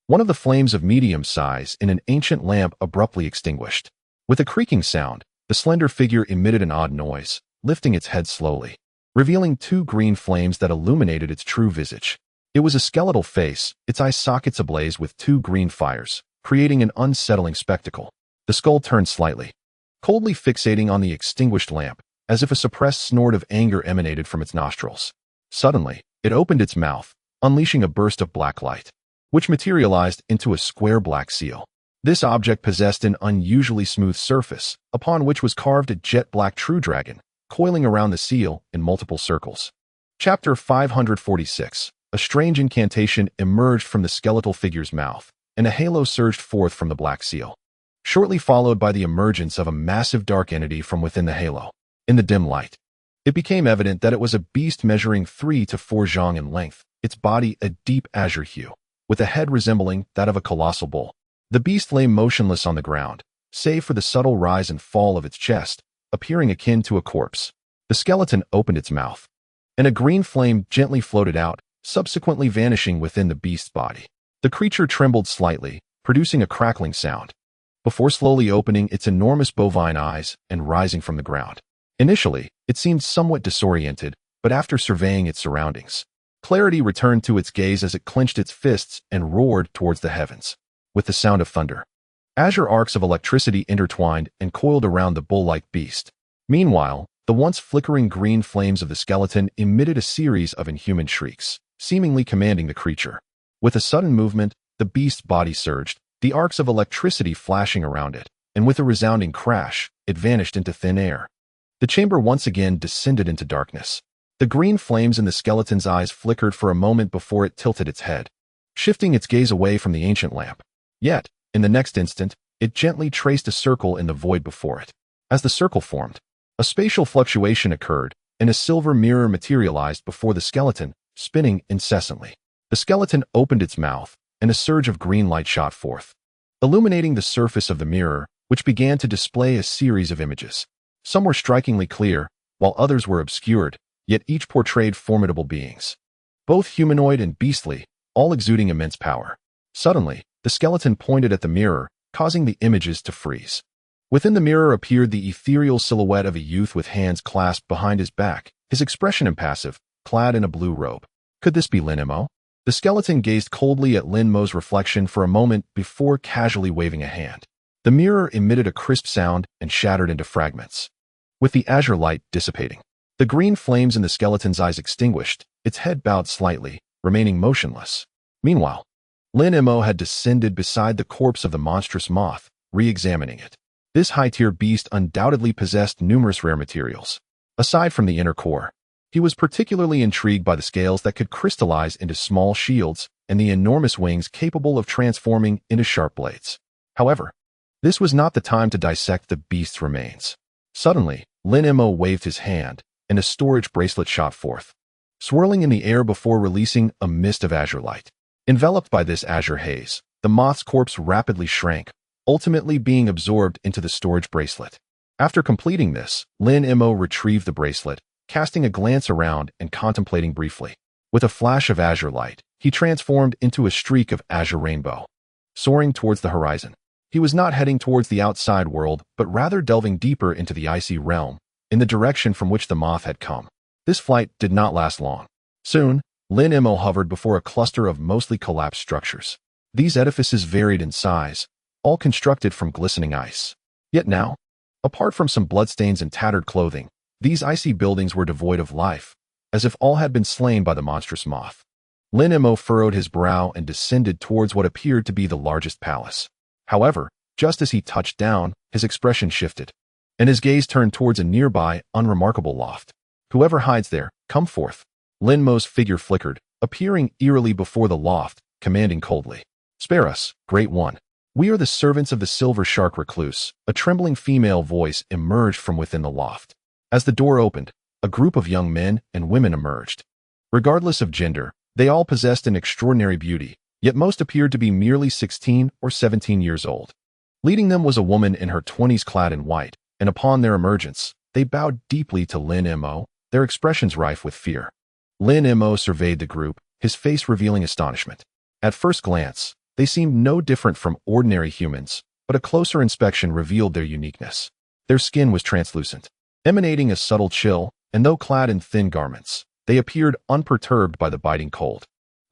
one of the flames of medium size in an ancient lamp abruptly extinguished. With a creaking sound, the slender figure emitted an odd noise, lifting its head slowly, revealing 2 green flames that illuminated its true visage. It was a skeletal face, its eye sockets ablaze with 2 green fires, creating an unsettling spectacle. The skull turned slightly, coldly fixating on the extinguished lamp, as if a suppressed snort of anger emanated from its nostrils. Suddenly, it opened its mouth, unleashing a burst of black light, which materialized into a square black seal. This object possessed an unusually smooth surface, upon which was carved a jet-black true dragon, coiling around the seal in multiple circles. Chapter 546. A strange incantation emerged from the skeletal figure's mouth, and a halo surged forth from the black seal, shortly followed by the emergence of a massive dark entity from within the halo. In the dim light, it became evident that it was a beast measuring 3 to 4 zhang in length, its body a deep azure hue, with a head resembling that of a colossal bull. The beast lay motionless on the ground, save for the subtle rise and fall of its chest, appearing akin to a corpse. The skeleton opened its mouth, and a green flame gently floated out, subsequently vanishing within the beast's body. The creature trembled slightly, producing a crackling sound, before slowly opening its enormous bovine eyes and rising from the ground. Initially, it seemed somewhat disoriented, but after surveying its surroundings, clarity returned to its gaze as it clenched its fists and roared towards the heavens. With the sound of thunder, azure arcs of electricity intertwined and coiled around the bull-like beast. Meanwhile, the once flickering green flames of the skeleton emitted a series of inhuman shrieks, seemingly commanding the creature. With a sudden movement, the beast's body surged, the arcs of electricity flashing around it, and with a resounding crash, it vanished into thin air. The chamber once again descended into darkness. The green flames in the skeleton's eyes flickered for a moment before it tilted its head, shifting its gaze away from the ancient lamp. Yet, in the next instant, it gently traced a circle in the void before it. As the circle formed, A spatial fluctuation occurred, and a silver mirror materialized before the skeleton, spinning incessantly. The skeleton opened its mouth, and a surge of green light shot forth, illuminating the surface of the mirror, which began to display a series of images. Some were strikingly clear, while others were obscured, yet each portrayed formidable beings, both humanoid and beastly, all exuding immense power. Suddenly, the skeleton pointed at the mirror, causing the images to freeze. Within the mirror appeared the ethereal silhouette of a youth with hands clasped behind his back, his expression impassive, clad in a blue robe. Could this be Lin Mo? The skeleton gazed coldly at Lin Mo's reflection for a moment before casually waving a hand. The mirror emitted a crisp sound and shattered into fragments, with the azure light dissipating. The green flames in the skeleton's eyes extinguished, its head bowed slightly, remaining motionless. Meanwhile, Lin Mo had descended beside the corpse of the monstrous moth, re-examining it. This high-tier beast undoubtedly possessed numerous rare materials. Aside from the inner core, he was particularly intrigued by the scales that could crystallize into small shields and the enormous wings capable of transforming into sharp blades. However, this was not the time to dissect the beast's remains. Suddenly, Lin Mo waved his hand, and a storage bracelet shot forth, swirling in the air before releasing a mist of azure light. Enveloped by this azure haze, the moth's corpse rapidly shrank, ultimately being absorbed into the storage bracelet. After completing this, Lin Mo retrieved the bracelet, casting a glance around and contemplating briefly. With a flash of azure light, he transformed into a streak of azure rainbow, soaring towards the horizon. He was not heading towards the outside world, but rather delving deeper into the icy realm, in the direction from which the moth had come. This flight did not last long. Soon, Lin Mo hovered before a cluster of mostly collapsed structures. These edifices varied in size, all constructed from glistening ice. Yet now, apart from some bloodstains and tattered clothing, these icy buildings were devoid of life, as if all had been slain by the monstrous moth. Lin Mo furrowed his brow and descended towards what appeared to be the largest palace. However, just as he touched down, his expression shifted, and his gaze turned towards a nearby, unremarkable loft. Whoever hides there, come forth. Lin Mo's figure flickered, appearing eerily before the loft, commanding coldly. Spare us, Great One. We are the servants of the Silver Shark Recluse. A trembling female voice emerged from within the loft. As the door opened, a group of young men and women emerged. Regardless of gender, they all possessed an extraordinary beauty, yet most appeared to be merely 16 or 17 years old. Leading them was a woman in her 20s clad in white, and upon their emergence, they bowed deeply to Lin Mo, their expressions rife with fear. Lin Mo surveyed the group, his face revealing astonishment. At first glance, they seemed no different from ordinary humans, but a closer inspection revealed their uniqueness. Their skin was translucent, emanating a subtle chill, and though clad in thin garments, they appeared unperturbed by the biting cold.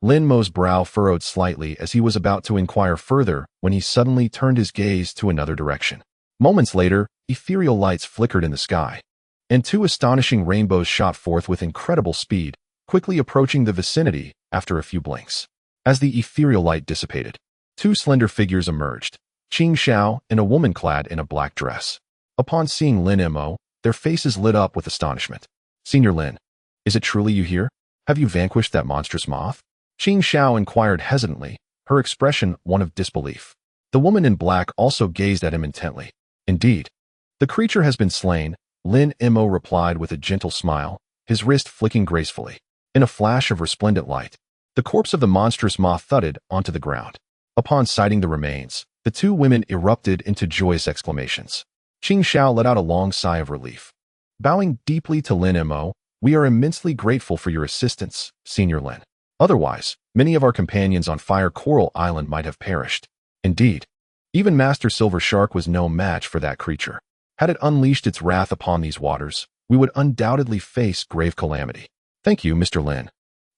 Lin Mo's brow furrowed slightly as he was about to inquire further when he suddenly turned his gaze to another direction. Moments later, ethereal lights flickered in the sky, and two astonishing rainbows shot forth with incredible speed, quickly approaching the vicinity after a few blinks. As the ethereal light dissipated, two slender figures emerged, Qing Xiao and a woman clad in a black dress. Upon seeing Lin Mo, their faces lit up with astonishment. Senior Lin, is it truly you here? Have you vanquished that monstrous moth? Qing Xiao inquired hesitantly, her expression one of disbelief. The woman in black also gazed at him intently. Indeed, the creature has been slain, Lin Mo replied with a gentle smile, his wrist flicking gracefully. In a flash of resplendent light, the corpse of the monstrous moth thudded onto the ground. Upon sighting the remains, the two women erupted into joyous exclamations. Qing Xiao let out a long sigh of relief. Bowing deeply to Lin Mo, we are immensely grateful for your assistance, Senior Lin. Otherwise, many of our companions on Fire Coral Island might have perished. Indeed, even Master Silver Shark was no match for that creature. Had it unleashed its wrath upon these waters, we would undoubtedly face grave calamity. Thank you, Mr. Lin,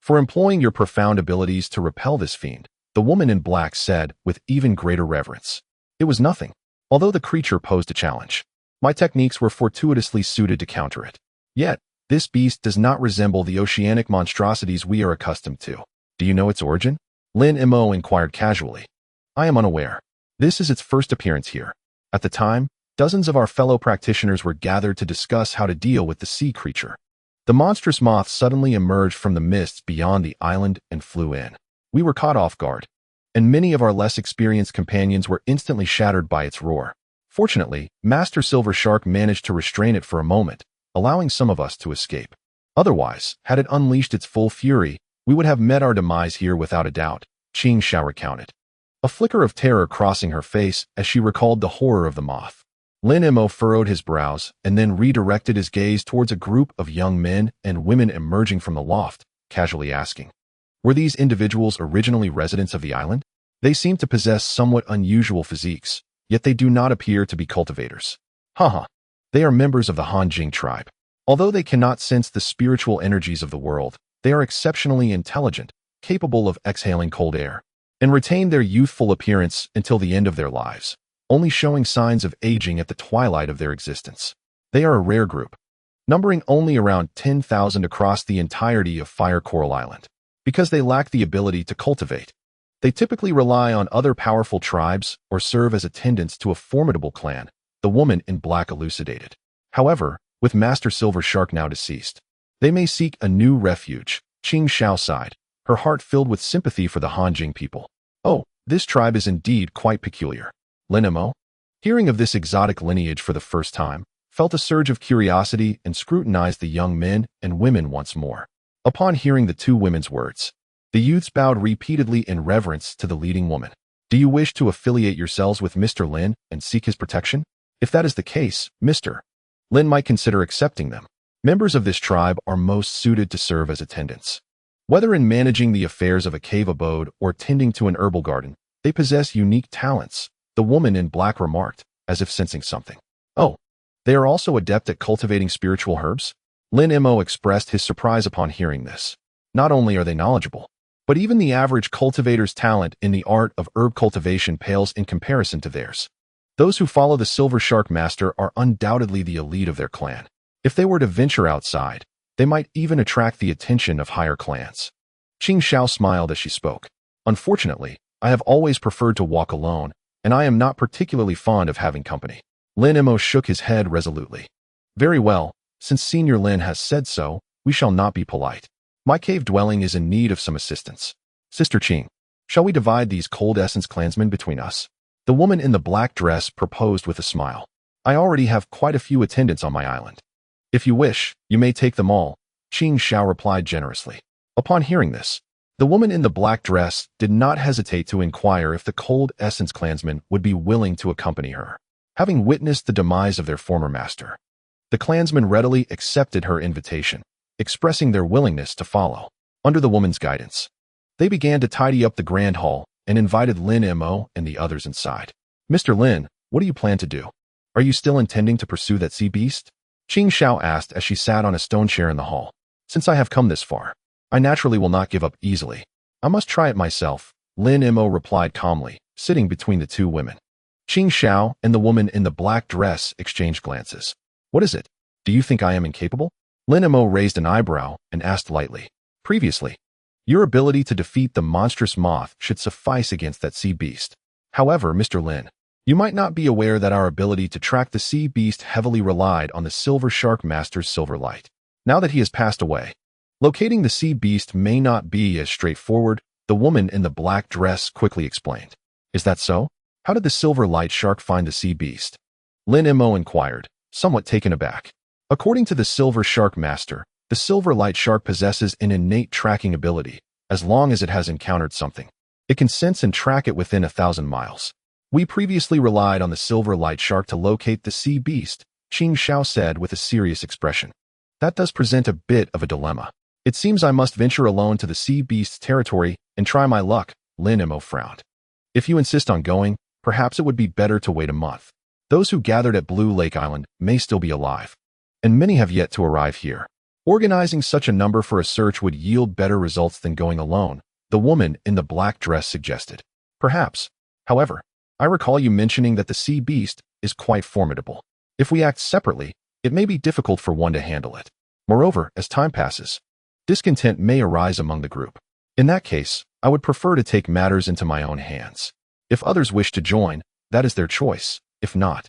for employing your profound abilities to repel this fiend, the woman in black said with even greater reverence. It was nothing, although the creature posed a challenge. My techniques were fortuitously suited to counter it. Yet, this beast does not resemble the oceanic monstrosities we are accustomed to. Do you know its origin? Lin Mo inquired casually. I am unaware. This is its first appearance here. At the time, dozens of our fellow practitioners were gathered to discuss how to deal with the sea creature. The monstrous moth suddenly emerged from the mists beyond the island and flew in. We were caught off guard, and many of our less experienced companions were instantly shattered by its roar. Fortunately, Master Silver Shark managed to restrain it for a moment, allowing some of us to escape. Otherwise, had it unleashed its full fury, we would have met our demise here without a doubt, Qing Xiao recounted, a flicker of terror crossing her face as she recalled the horror of the moth. Lin Mo furrowed his brows and then redirected his gaze towards a group of young men and women emerging from the loft, casually asking, were these individuals originally residents of the island? They seem to possess somewhat unusual physiques, yet they do not appear to be cultivators. Haha. They are members of the Han-Jing tribe. Although they cannot sense the spiritual energies of the world, they are exceptionally intelligent, capable of exhaling cold air, and retain their youthful appearance until the end of their lives, only showing signs of aging at the twilight of their existence. They are a rare group, numbering only around 10,000 across the entirety of Fire Coral Island. Because they lack the ability to cultivate, they typically rely on other powerful tribes or serve as attendants to a formidable clan, the woman in black elucidated. However, with Master Silver Shark now deceased, they may seek a new refuge, Qing Xiao sighed, her heart filled with sympathy for the Han-Jing people. Oh, this tribe is indeed quite peculiar. Lin Mo, hearing of this exotic lineage for the first time, felt a surge of curiosity and scrutinized the young men and women once more. Upon hearing the two women's words, the youths bowed repeatedly in reverence to the leading woman. Do you wish to affiliate yourselves with Mr. Lin and seek his protection? If that is the case, Mr. Lin might consider accepting them. Members of this tribe are most suited to serve as attendants. Whether in managing the affairs of a cave abode or tending to an herbal garden, they possess unique talents, the woman in black remarked, as if sensing something. Oh, they are also adept at cultivating spiritual herbs? Lin Mo expressed his surprise upon hearing this. Not only are they knowledgeable, but even the average cultivator's talent in the art of herb cultivation pales in comparison to theirs. Those who follow the Silver Shark Master are undoubtedly the elite of their clan. If they were to venture outside, they might even attract the attention of higher clans. Qing Xiao smiled as she spoke. Unfortunately, I have always preferred to walk alone, and I am not particularly fond of having company. Lin Mo shook his head resolutely. Very well, since Senior Lin has said so, we shall not be polite. My cave dwelling is in need of some assistance. Sister Qing, shall we divide these cold essence clansmen between us? The woman in the black dress proposed with a smile. I already have quite a few attendants on my island. If you wish, you may take them all, Qing Xiao replied generously. Upon hearing this, the woman in the black dress did not hesitate to inquire if the cold essence clansmen would be willing to accompany her. Having witnessed the demise of their former master, the clansmen readily accepted her invitation, expressing their willingness to follow. Under the woman's guidance, they began to tidy up the grand hall and invited Lin Mo and the others inside. Mr. Lin, what do you plan to do? Are you still intending to pursue that sea beast? Qing Xiao asked as she sat on a stone chair in the hall. Since I have come this far, I naturally will not give up easily. I must try it myself, Lin Mo replied calmly, sitting between the two women. Qing Xiao and the woman in the black dress exchanged glances. What is it? Do you think I am incapable? Lin Mo raised an eyebrow and asked lightly. Previously, your ability to defeat the monstrous moth should suffice against that sea beast. However, Mr. Lin, you might not be aware that our ability to track the sea beast heavily relied on the Silver Shark Master's silver light. Now that he has passed away, locating the sea beast may not be as straightforward, the woman in the black dress quickly explained. Is that so? How did the silver light shark find the sea beast? Lin Mo inquired, somewhat taken aback. According to the Silver Shark Master, the silver light shark possesses an innate tracking ability. As long as it has encountered something, it can sense and track it within 1,000 miles. We previously relied on the silver light shark to locate the sea beast, Qing Xiao said with a serious expression. That does present a bit of a dilemma. It seems I must venture alone to the sea beast's territory and try my luck, Lin Mo frowned. If you insist on going, perhaps it would be better to wait a month. Those who gathered at Blue Lake Island may still be alive, and many have yet to arrive here. Organizing such a number for a search would yield better results than going alone, the woman in the black dress suggested. Perhaps. However, I recall you mentioning that the sea beast is quite formidable. If we act separately, it may be difficult for one to handle it. Moreover, as time passes, discontent may arise among the group. In that case, I would prefer to take matters into my own hands. If others wish to join, that is their choice. If not,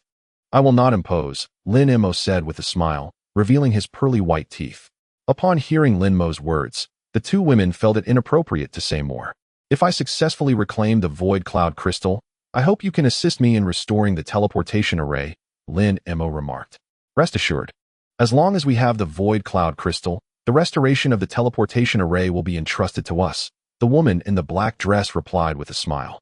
I will not impose, Lin Mo said with a smile, revealing his pearly white teeth. Upon hearing Lin Mo's words, the two women felt it inappropriate to say more. If I successfully reclaim the Void Cloud Crystal, I hope you can assist me in restoring the teleportation array, Lin Mo remarked. Rest assured, As long as we have the void cloud crystal, the restoration of the teleportation array will be entrusted to us, the woman in the black dress replied with a smile.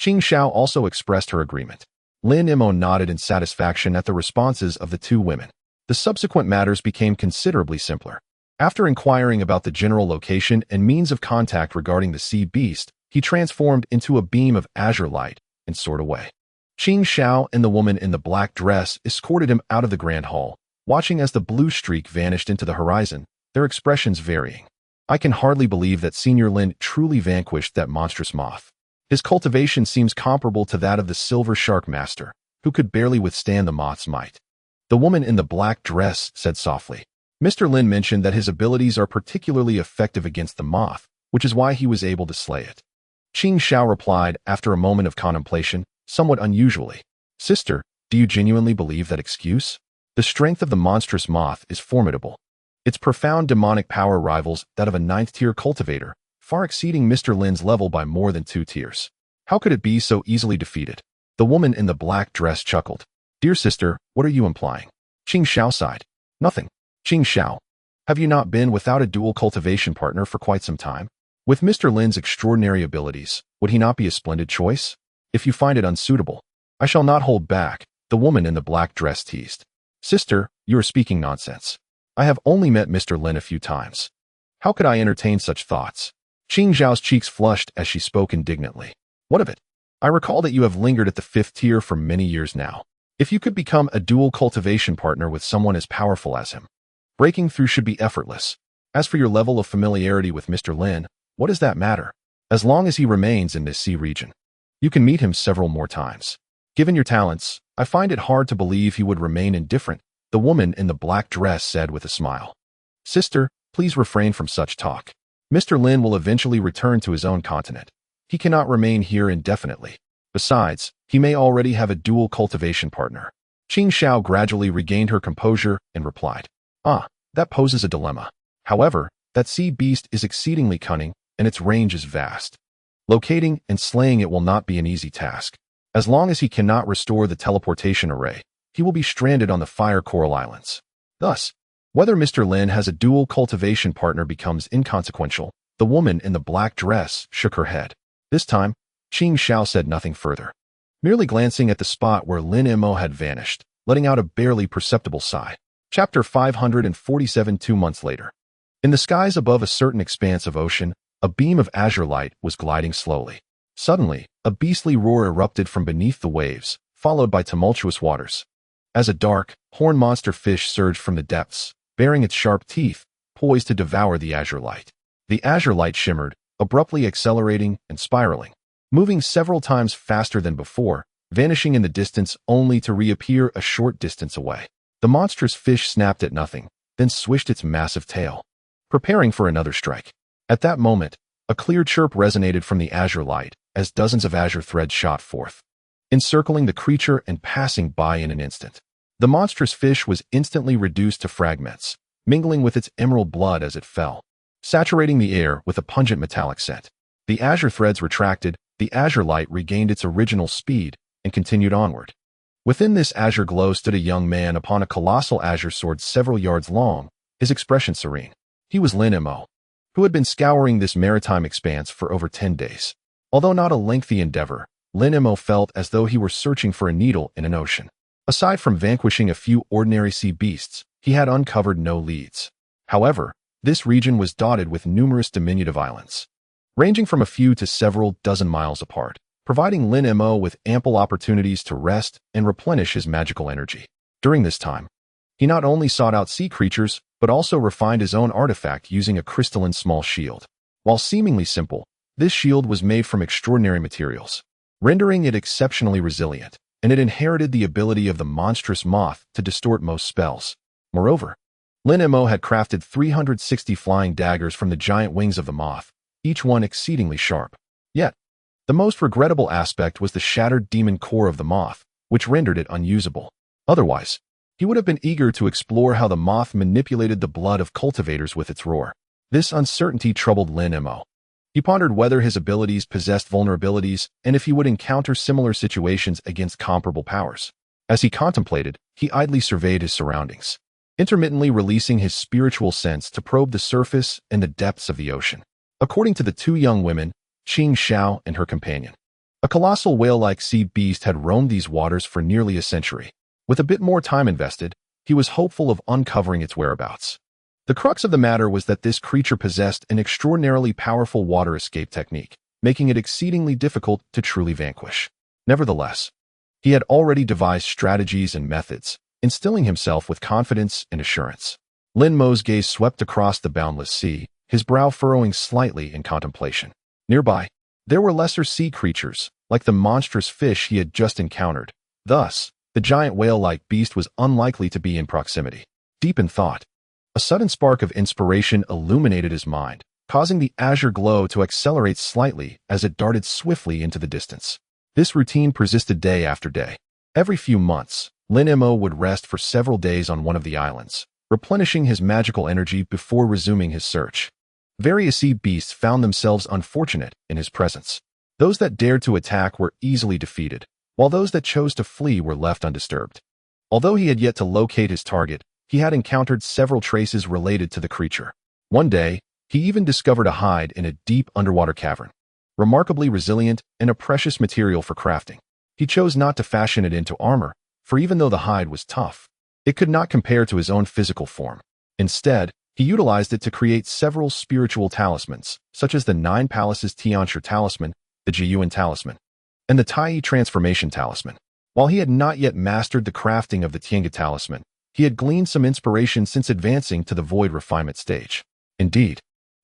Qing Xiao also expressed her agreement. Lin Imo nodded in satisfaction at the responses of the two women. The subsequent matters became considerably simpler. After inquiring about the general location and means of contact regarding the sea beast, he transformed into a beam of azure light and soared away. Qing Xiao and the woman in the black dress escorted him out of the grand hall, watching as the blue streak vanished into the horizon, their expressions varying. I can hardly believe that Senior Lin truly vanquished that monstrous moth. His cultivation seems comparable to that of the silver shark master, who could barely withstand the moth's might. The woman in the black dress said softly. Mr. Lin mentioned that his abilities are particularly effective against the moth, which is why he was able to slay it. Qing Xiao replied after a moment of contemplation, somewhat unusually. Sister, do you genuinely believe that excuse? The strength of the monstrous moth is formidable. Its profound demonic power rivals that of a 9th-tier cultivator, far exceeding Mr. Lin's level by more than 2 tiers. How could it be so easily defeated? The woman in the black dress chuckled. Dear sister, what are you implying? Qing Xiao sighed. Nothing. Qing Xiao, have you not been without a dual cultivation partner for quite some time? With Mr. Lin's extraordinary abilities, would he not be a splendid choice? If you find it unsuitable, I shall not hold back, the woman in the black dress teased. Sister, you are speaking nonsense. I have only met Mr. Lin a few times. How could I entertain such thoughts? Qing Zhao's cheeks flushed as she spoke indignantly. What of it? I recall that you have lingered at the 5th tier for many years now. If you could become a dual cultivation partner with someone as powerful as him, breaking through should be effortless. As for your level of familiarity with Mr. Lin, what does that matter? As long as he remains in this sea region, you can meet him several more times. Given your talents, I find it hard to believe he would remain indifferent, the woman in the black dress said with a smile. Sister, please refrain from such talk. Mr. Lin will eventually return to his own continent. He cannot remain here indefinitely. Besides, he may already have a dual cultivation partner. Qing Xiao gradually regained her composure and replied. That poses a dilemma. However, that sea beast is exceedingly cunning, and its range is vast. Locating and slaying it will not be an easy task. As long as he cannot restore the teleportation array, he will be stranded on the Fire Coral Islands. Thus, whether Mr. Lin has a dual cultivation partner becomes inconsequential. The woman in the black dress shook her head. This time, Qing Xiao said nothing further, merely glancing at the spot where Lin Imo had vanished, letting out a barely perceptible sigh. Chapter 547. 2 months later. In the skies above a certain expanse of ocean, a beam of azure light was gliding slowly. Suddenly, a beastly roar erupted from beneath the waves, followed by tumultuous waters. As a dark, horned monster fish surged from the depths, baring its sharp teeth, poised to devour the azure light. The azure light shimmered, abruptly accelerating and spiraling, moving several times faster than before, vanishing in the distance only to reappear a short distance away. The monstrous fish snapped at nothing, then swished its massive tail, preparing for another strike. At that moment, a clear chirp resonated from the azure light as dozens of azure threads shot forth, encircling the creature and passing by in an instant. The monstrous fish was instantly reduced to fragments, mingling with its emerald blood as it fell, saturating the air with a pungent metallic scent. The azure threads retracted, the azure light regained its original speed and continued onward. Within this azure glow stood a young man upon a colossal azure sword several yards long, his expression serene. He was Lin Imo, who had been scouring this maritime expanse for over 10 days. Although not a lengthy endeavor, Lin Imo felt as though he were searching for a needle in an ocean. Aside from vanquishing a few ordinary sea beasts, he had uncovered no leads. However, this region was dotted with numerous diminutive islands, ranging from a few to several dozen miles apart, providing Lin Imo with ample opportunities to rest and replenish his magical energy. During this time, he not only sought out sea creatures, but also refined his own artifact using a crystalline small shield. While seemingly simple, this shield was made from extraordinary materials, rendering it exceptionally resilient, and it inherited the ability of the monstrous moth to distort most spells. Moreover, Lin Imo had crafted 360 flying daggers from the giant wings of the moth, each one exceedingly sharp. Yet, the most regrettable aspect was the shattered demon core of the moth, which rendered it unusable. Otherwise, he would have been eager to explore how the moth manipulated the blood of cultivators with its roar. This uncertainty troubled Lin Imo. He pondered whether his abilities possessed vulnerabilities and if he would encounter similar situations against comparable powers. As he contemplated, he idly surveyed his surroundings. intermittently releasing his spiritual sense to probe the surface and the depths of the ocean. According to the two young women, Qing and her companion, a colossal whale-like sea beast had roamed these waters for nearly a century. With a bit more time invested, he was hopeful of uncovering its whereabouts. The crux of the matter was that this creature possessed an extraordinarily powerful water escape technique, making it exceedingly difficult to truly vanquish. Nevertheless, he had already devised strategies and methods, instilling himself with confidence and assurance. Lin Mo's gaze swept across the boundless sea, his brow furrowing slightly in contemplation. Nearby, there were lesser sea creatures, like the monstrous fish he had just encountered. Thus, the giant whale-like beast was unlikely to be in proximity. Deep in thought, a sudden spark of inspiration illuminated his mind, causing the azure glow to accelerate slightly as it darted swiftly into the distance. This routine persisted day after day. Every few months, Lin Mo would rest for several days on one of the islands, replenishing his magical energy before resuming his search. Various sea beasts found themselves unfortunate in his presence. Those that dared to attack were easily defeated, while those that chose to flee were left undisturbed. Although he had yet to locate his target, he had encountered several traces related to the creature. One day, he even discovered a hide in a deep underwater cavern, remarkably resilient and a precious material for crafting. He chose not to fashion it into armor, for even though the hide was tough, it could not compare to his own physical form. Instead, he utilized it to create several spiritual talismans, such as the Nine Palaces Tianshi Talisman, the Jiyuan Talisman, and the Tai Transformation Talisman. While he had not yet mastered the crafting of the Tiange Talisman, he had gleaned some inspiration since advancing to the void refinement stage. Indeed,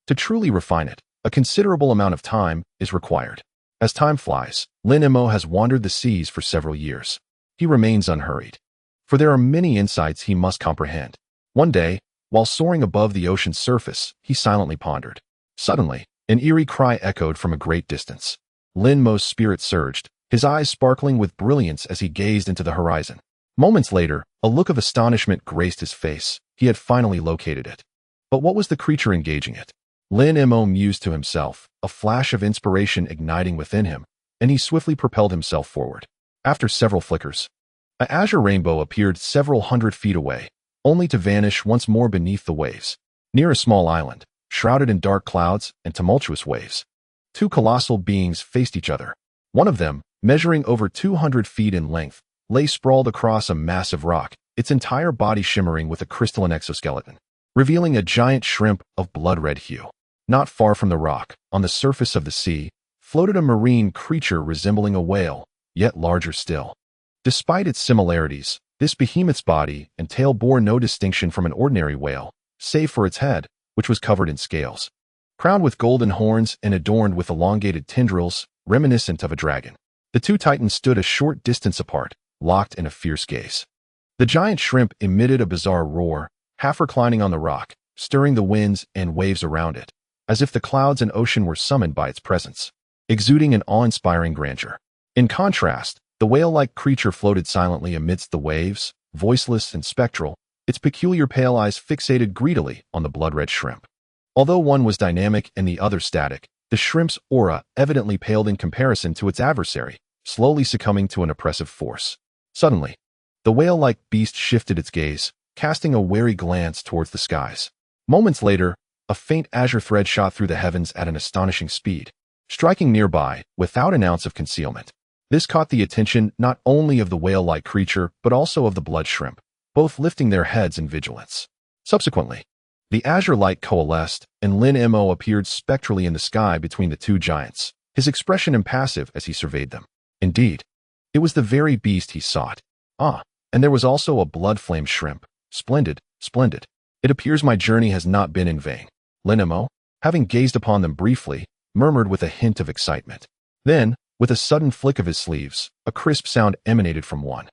to truly refine it, a considerable amount of time is required. As time flies, Lin Mo has wandered the seas for several years. He remains unhurried, for there are many insights he must comprehend. One day, while soaring above the ocean's surface, he silently pondered. Suddenly, an eerie cry echoed from a great distance. Lin Mo's spirit surged, his eyes sparkling with brilliance as he gazed into the horizon. Moments later, a look of astonishment graced his face. He had finally located it. But what was the creature engaging it? Lin Mo mused to himself, a flash of inspiration igniting within him, and he swiftly propelled himself forward. After several flickers, an azure rainbow appeared several hundred feet away, only to vanish once more beneath the waves. Near a small island, shrouded in dark clouds and tumultuous waves, two colossal beings faced each other. One of them, measuring over 200 feet in length, lay sprawled across a massive rock, its entire body shimmering with a crystalline exoskeleton, revealing a giant shrimp of blood-red hue. Not far from the rock, on the surface of the sea, floated a marine creature resembling a whale, yet larger still. Despite its similarities, this behemoth's body and tail bore no distinction from an ordinary whale, save for its head, which was covered in scales, crowned with golden horns and adorned with elongated tendrils, reminiscent of a dragon. The two titans stood a short distance apart, locked in a fierce gaze. The giant shrimp emitted a bizarre roar, half reclining on the rock, stirring the winds and waves around it, as if the clouds and ocean were summoned by its presence, exuding an awe-inspiring grandeur. In contrast, the whale-like creature floated silently amidst the waves, voiceless and spectral, its peculiar pale eyes fixated greedily on the blood-red shrimp. Although one was dynamic and the other static, the shrimp's aura evidently paled in comparison to its adversary, slowly succumbing to an oppressive force. Suddenly, the whale-like beast shifted its gaze, casting a wary glance towards the skies. Moments later, a faint azure thread shot through the heavens at an astonishing speed, striking nearby without an ounce of concealment. This caught the attention not only of the whale-like creature but also of the blood shrimp, both lifting their heads in vigilance. Subsequently, the azure light coalesced, and Lin Mo appeared spectrally in the sky between the two giants, his expression impassive as he surveyed them. Indeed, it was the very beast he sought. Ah, and there was also a blood-flame shrimp. Splendid, splendid. It appears my journey has not been in vain. Lin Mo, having gazed upon them briefly, murmured with a hint of excitement. Then, with a sudden flick of his sleeves, a crisp sound emanated from one,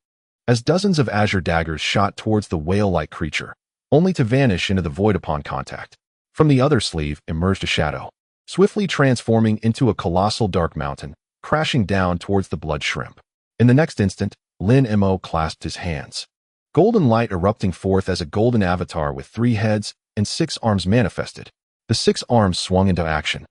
as dozens of azure daggers shot towards the whale-like creature, only to vanish into the void upon contact. From the other sleeve emerged a shadow, swiftly transforming into a colossal dark mountain, crashing down towards the blood shrimp. In the next instant, Lin Mo clasped his hands. Golden light erupting forth as a golden avatar with 3 heads and 6 arms manifested. The 6 arms swung into action,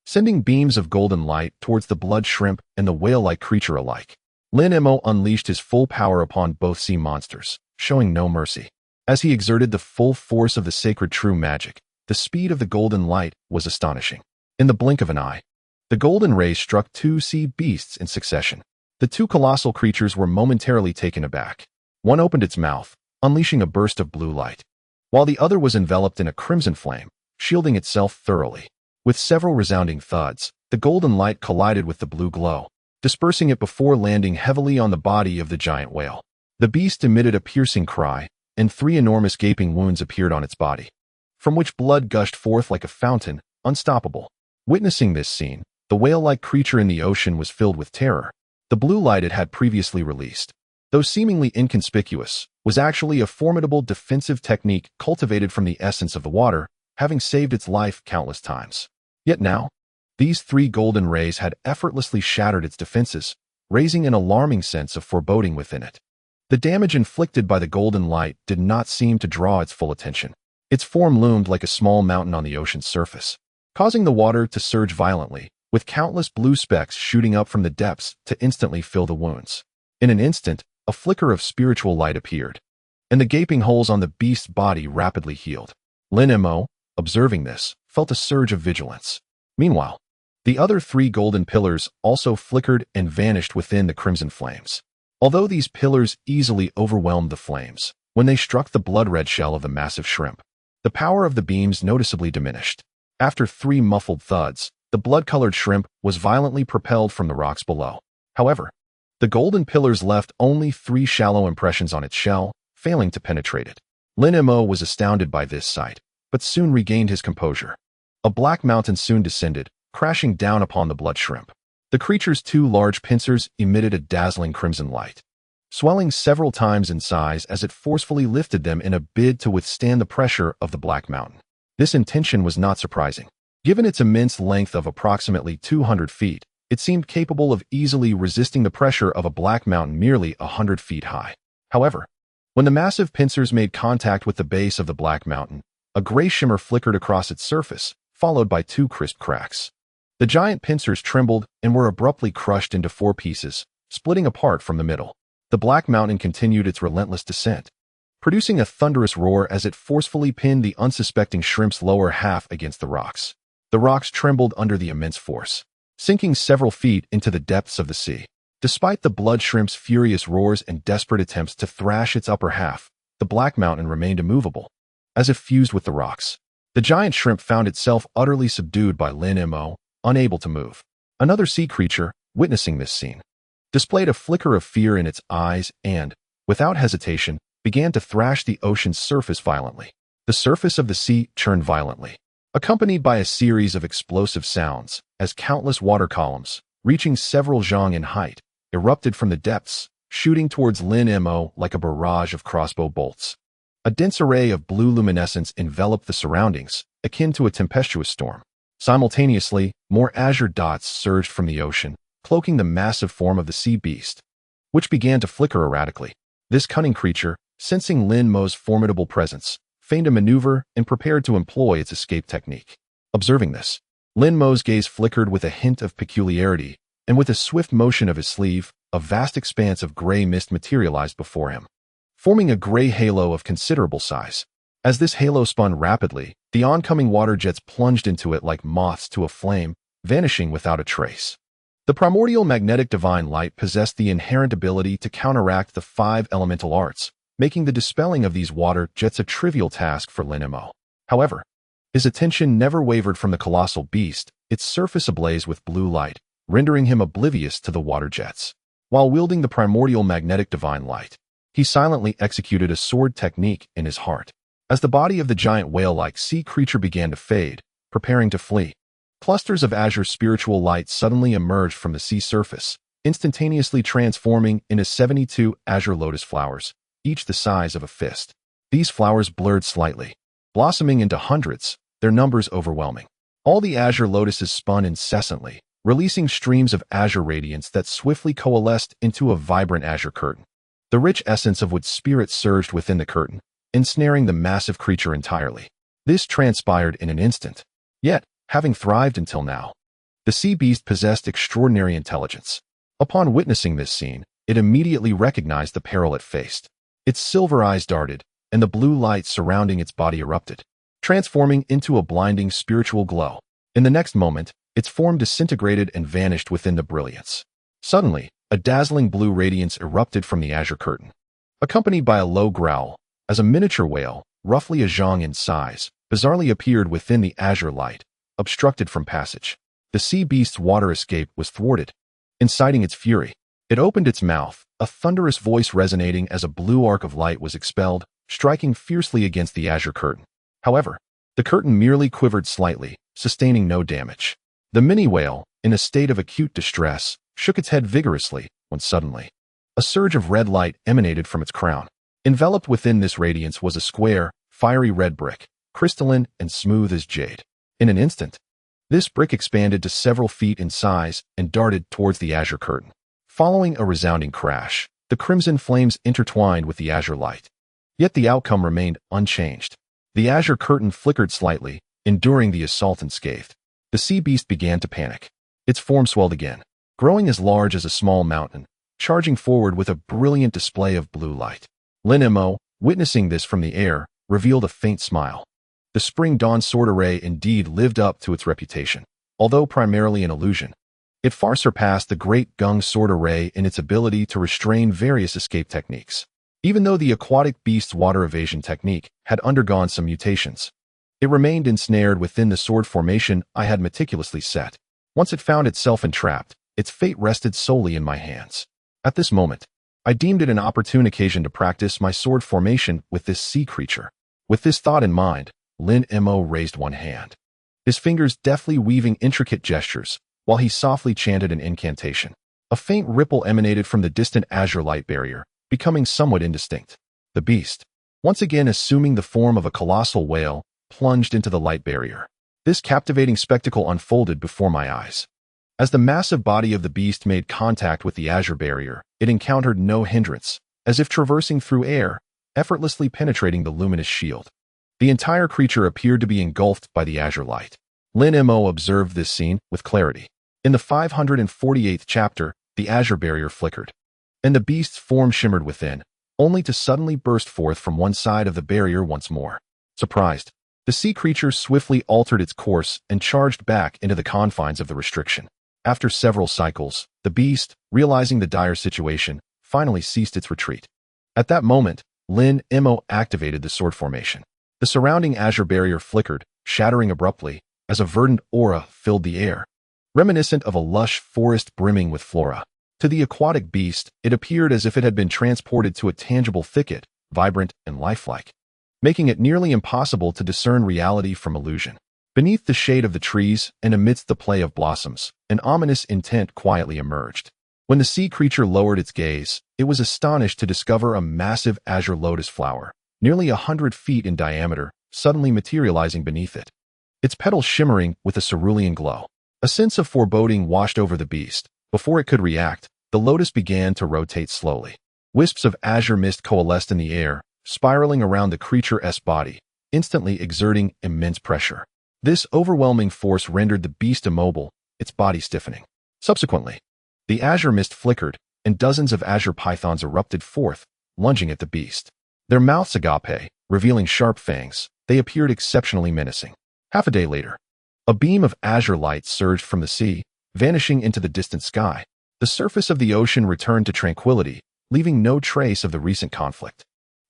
sending beams of golden light towards the blood shrimp and the whale-like creature alike. Lin Mo unleashed his full power upon both sea monsters, showing no mercy. As he exerted the full force of the sacred true magic, the speed of the golden light was astonishing. In the blink of an eye, the golden rays struck two sea beasts in succession. The two colossal creatures were momentarily taken aback. One opened its mouth, unleashing a burst of blue light, while the other was enveloped in a crimson flame, shielding itself thoroughly. With several resounding thuds, the golden light collided with the blue glow, dispersing it before landing heavily on the body of the giant whale. The beast emitted a piercing cry, and three enormous gaping wounds appeared on its body, from which blood gushed forth like a fountain, unstoppable. Witnessing this scene, the whale-like creature in the ocean was filled with terror. The blue light it had previously released, though seemingly inconspicuous, was actually a formidable defensive technique cultivated from the essence of the water, having saved its life countless times. Yet now, these three golden rays had effortlessly shattered its defenses, raising an alarming sense of foreboding within it. The damage inflicted by the golden light did not seem to draw its full attention. Its form loomed like a small mountain on the ocean's surface, causing the water to surge violently, with countless blue specks shooting up from the depths to instantly fill the wounds. In an instant, a flicker of spiritual light appeared, and the gaping holes on the beast's body rapidly healed. Lin Mo, observing this, felt a surge of vigilance. Meanwhile, the other three golden pillars also flickered and vanished within the crimson flames. Although these pillars easily overwhelmed the flames, when they struck the blood-red shell of the massive shrimp, the power of the beams noticeably diminished. After three muffled thuds, the blood-colored shrimp was violently propelled from the rocks below. However, the golden pillars left only three shallow impressions on its shell, failing to penetrate it. Lin Mo was astounded by this sight, but soon regained his composure. A black mountain soon descended, crashing down upon the blood shrimp. The creature's two large pincers emitted a dazzling crimson light, swelling several times in size as it forcefully lifted them in a bid to withstand the pressure of the black mountain. This intention was not surprising. Given its immense length of approximately 200 feet, it seemed capable of easily resisting the pressure of a black mountain merely 100 feet high. However, when the massive pincers made contact with the base of the black mountain, a gray shimmer flickered across its surface, followed by two crisp cracks. The giant pincers trembled and were abruptly crushed into four pieces, splitting apart from the middle. The black mountain continued its relentless descent, producing a thunderous roar as it forcefully pinned the unsuspecting shrimp's lower half against the rocks. The rocks trembled under the immense force, sinking several feet into the depths of the sea. Despite the blood shrimp's furious roars and desperate attempts to thrash its upper half, the black mountain remained immovable, as if fused with the rocks. The giant shrimp found itself utterly subdued by Lin Mo, unable to move. Another sea creature, witnessing this scene, displayed a flicker of fear in its eyes and, without hesitation, began to thrash the ocean's surface violently. The surface of the sea churned violently, accompanied by a series of explosive sounds, as countless water columns, reaching several zhang in height, erupted from the depths, shooting towards Lin Mo like a barrage of crossbow bolts. A dense array of blue luminescence enveloped the surroundings, akin to a tempestuous storm. Simultaneously, more azure dots surged from the ocean, cloaking the massive form of the sea beast, which began to flicker erratically. This cunning creature, sensing Lin Mo's formidable presence, feigned a maneuver and prepared to employ its escape technique. Observing this, Lin Mo's gaze flickered with a hint of peculiarity, and with a swift motion of his sleeve, a vast expanse of gray mist materialized before him, forming a gray halo of considerable size. As this halo spun rapidly, the oncoming water jets plunged into it like moths to a flame, vanishing without a trace. The primordial magnetic divine light possessed the inherent ability to counteract the 5 elemental arts, making the dispelling of these water jets a trivial task for Lin Mo. However, his attention never wavered from the colossal beast, its surface ablaze with blue light, rendering him oblivious to the water jets. While wielding the primordial magnetic divine light, he silently executed a sword technique in his heart. As the body of the giant whale-like sea creature began to fade, preparing to flee, clusters of azure spiritual light suddenly emerged from the sea surface, instantaneously transforming into 72 azure lotus flowers, each the size of a fist. These flowers blurred slightly, blossoming into hundreds, their numbers overwhelming. All the azure lotuses spun incessantly, releasing streams of azure radiance that swiftly coalesced into a vibrant azure curtain. The rich essence of wood spirit surged within the curtain, ensnaring the massive creature entirely. This transpired in an instant. Yet, having thrived until now, the sea beast possessed extraordinary intelligence. Upon witnessing this scene, it immediately recognized the peril it faced. Its silver eyes darted, and the blue light surrounding its body erupted, transforming into a blinding spiritual glow. In the next moment, its form disintegrated and vanished within the brilliance. Suddenly, a dazzling blue radiance erupted from the azure curtain, accompanied by a low growl, as a miniature whale, roughly a zhang in size, bizarrely appeared within the azure light, obstructed from passage. The sea beast's water escape was thwarted, inciting its fury. It opened its mouth, a thunderous voice resonating as a blue arc of light was expelled, striking fiercely against the azure curtain. However, the curtain merely quivered slightly, sustaining no damage. The mini whale, in a state of acute distress, shook its head vigorously, when suddenly, a surge of red light emanated from its crown. Enveloped within this radiance was a square, fiery red brick, crystalline and smooth as jade. In an instant, this brick expanded to several feet in size and darted towards the azure curtain. Following a resounding crash, the crimson flames intertwined with the azure light. Yet the outcome remained unchanged. The azure curtain flickered slightly, enduring the assault unscathed. The sea beast began to panic. Its form swelled again, growing as large as a small mountain, charging forward with a brilliant display of blue light. Lin Mo, witnessing this from the air, revealed a faint smile. The Spring Dawn sword array indeed lived up to its reputation, although primarily an illusion. It far surpassed the Great Gung sword array in its ability to restrain various escape techniques. Even though the aquatic beast's water evasion technique had undergone some mutations, it remained ensnared within the sword formation I had meticulously set. Once it found itself entrapped, its fate rested solely in my hands. At this moment, I deemed it an opportune occasion to practice my sword formation with this sea creature. With this thought in mind, Lin Mo raised one hand, his fingers deftly weaving intricate gestures, while he softly chanted an incantation. A faint ripple emanated from the distant azure light barrier, becoming somewhat indistinct. The beast, once again assuming the form of a colossal whale, plunged into the light barrier. This captivating spectacle unfolded before my eyes. As the massive body of the beast made contact with the azure barrier, it encountered no hindrance, as if traversing through air, effortlessly penetrating the luminous shield. The entire creature appeared to be engulfed by the azure light. Lin Mo observed this scene with clarity. In the 548th chapter, the azure barrier flickered, and the beast's form shimmered within, only to suddenly burst forth from one side of the barrier once more. Surprised, the sea creature swiftly altered its course and charged back into the confines of the restriction. After several cycles, the beast, realizing the dire situation, finally ceased its retreat. At that moment, Lin Mo activated the sword formation. The surrounding azure barrier flickered, shattering abruptly, as a verdant aura filled the air, reminiscent of a lush forest brimming with flora. To the aquatic beast, it appeared as if it had been transported to a tangible thicket, vibrant and lifelike, making it nearly impossible to discern reality from illusion. Beneath the shade of the trees and amidst the play of blossoms, an ominous intent quietly emerged. When the sea creature lowered its gaze, it was astonished to discover a massive azure lotus flower, nearly 100 feet in diameter, suddenly materializing beneath it, its petals shimmering with a cerulean glow. A sense of foreboding washed over the beast. Before it could react, the lotus began to rotate slowly. Wisps of azure mist coalesced in the air, spiraling around the creature's body, instantly exerting immense pressure. This overwhelming force rendered the beast immobile, its body stiffening. Subsequently, the azure mist flickered, and dozens of azure pythons erupted forth, lunging at the beast. Their mouths agape, revealing sharp fangs, they appeared exceptionally menacing. Half a day later, a beam of azure light surged from the sea, vanishing into the distant sky. The surface of the ocean returned to tranquility, leaving no trace of the recent conflict.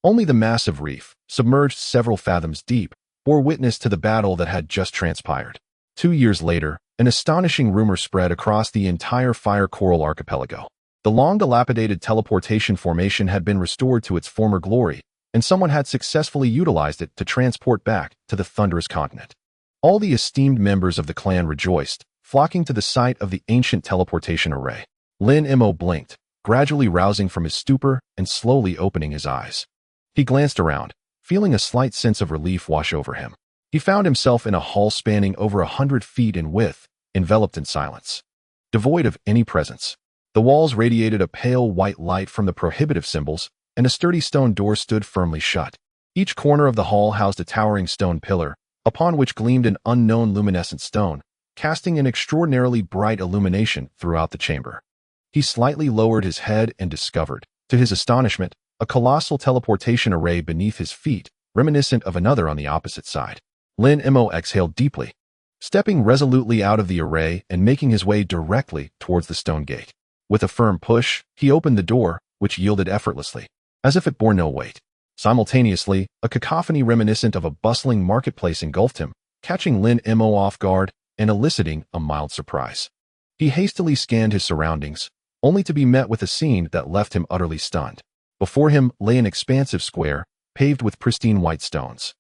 Only the massive reef, submerged several fathoms deep, bore witness to the battle that had just transpired. 2 years later, an astonishing rumor spread across the entire Fire Coral archipelago. The long-dilapidated teleportation formation had been restored to its former glory, and someone had successfully utilized it to transport back to the thunderous continent. All the esteemed members of the clan rejoiced, flocking to the site of the ancient teleportation array. Lin Mo blinked, gradually rousing from his stupor and slowly opening his eyes. He glanced around, feeling a slight sense of relief wash over him. He found himself in a hall spanning over 100 feet in width, enveloped in silence, devoid of any presence. The walls radiated a pale white light from the prohibitive symbols, and a sturdy stone door stood firmly shut. Each corner of the hall housed a towering stone pillar, upon which gleamed an unknown luminescent stone, casting an extraordinarily bright illumination throughout the chamber. He slightly lowered his head and discovered, to his astonishment, a colossal teleportation array beneath his feet, reminiscent of another on the opposite side. Lin Mo exhaled deeply, stepping resolutely out of the array and making his way directly towards the stone gate. With a firm push, he opened the door, which yielded effortlessly, as if it bore no weight. Simultaneously, a cacophony reminiscent of a bustling marketplace engulfed him, catching Lin Mo off guard and eliciting a mild surprise. He hastily scanned his surroundings, only to be met with a scene that left him utterly stunned. Before him lay an expansive square, paved with pristine white stones,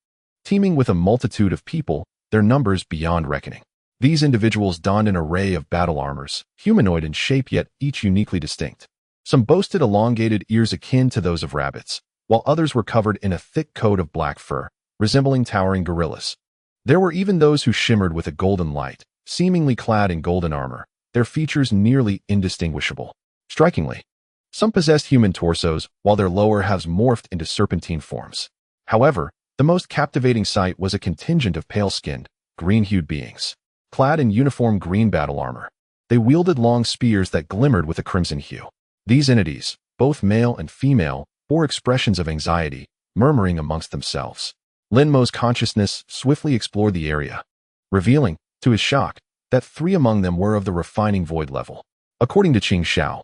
teeming with a multitude of people, their numbers beyond reckoning. These individuals donned an array of battle armors, humanoid in shape yet each uniquely distinct. Some boasted elongated ears akin to those of rabbits, while others were covered in a thick coat of black fur, resembling towering gorillas. There were even those who shimmered with a golden light, seemingly clad in golden armor, their features nearly indistinguishable. Strikingly, some possessed human torsos, while their lower halves morphed into serpentine forms. However, the most captivating sight was a contingent of pale-skinned, green-hued beings, clad in uniform green battle armor. They wielded long spears that glimmered with a crimson hue. These entities, both male and female, bore expressions of anxiety, murmuring amongst themselves. Lin Mo's consciousness swiftly explored the area, revealing, to his shock, that 3 among them were of the refining void level. According to Qing,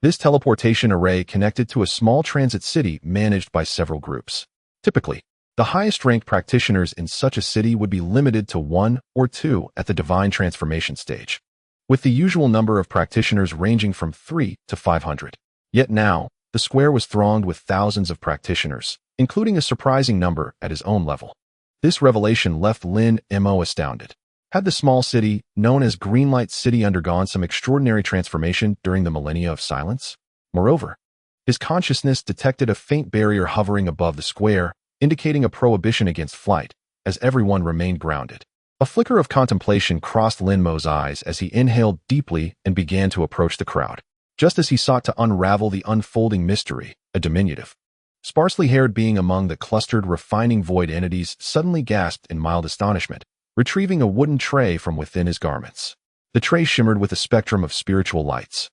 this teleportation array connected to a small transit city managed by several groups. Typically, the highest-ranked practitioners in such a city would be limited to 1 or 2 at the divine transformation stage, with the usual number of practitioners ranging from 3 to 500. Yet now, the square was thronged with thousands of practitioners, including a surprising number at his own level. This revelation left Lin Mo astounded. Had the small city, known as Greenlight City, undergone some extraordinary transformation during the millennia of silence? Moreover, his consciousness detected a faint barrier hovering above the square, indicating a prohibition against flight, as everyone remained grounded. A flicker of contemplation crossed Lin Mo's eyes as he inhaled deeply and began to approach the crowd. Just as he sought to unravel the unfolding mystery, a diminutive, sparsely haired being among the clustered refining void entities suddenly gasped in mild astonishment, retrieving a wooden tray from within his garments. The tray shimmered with a spectrum of spiritual lights,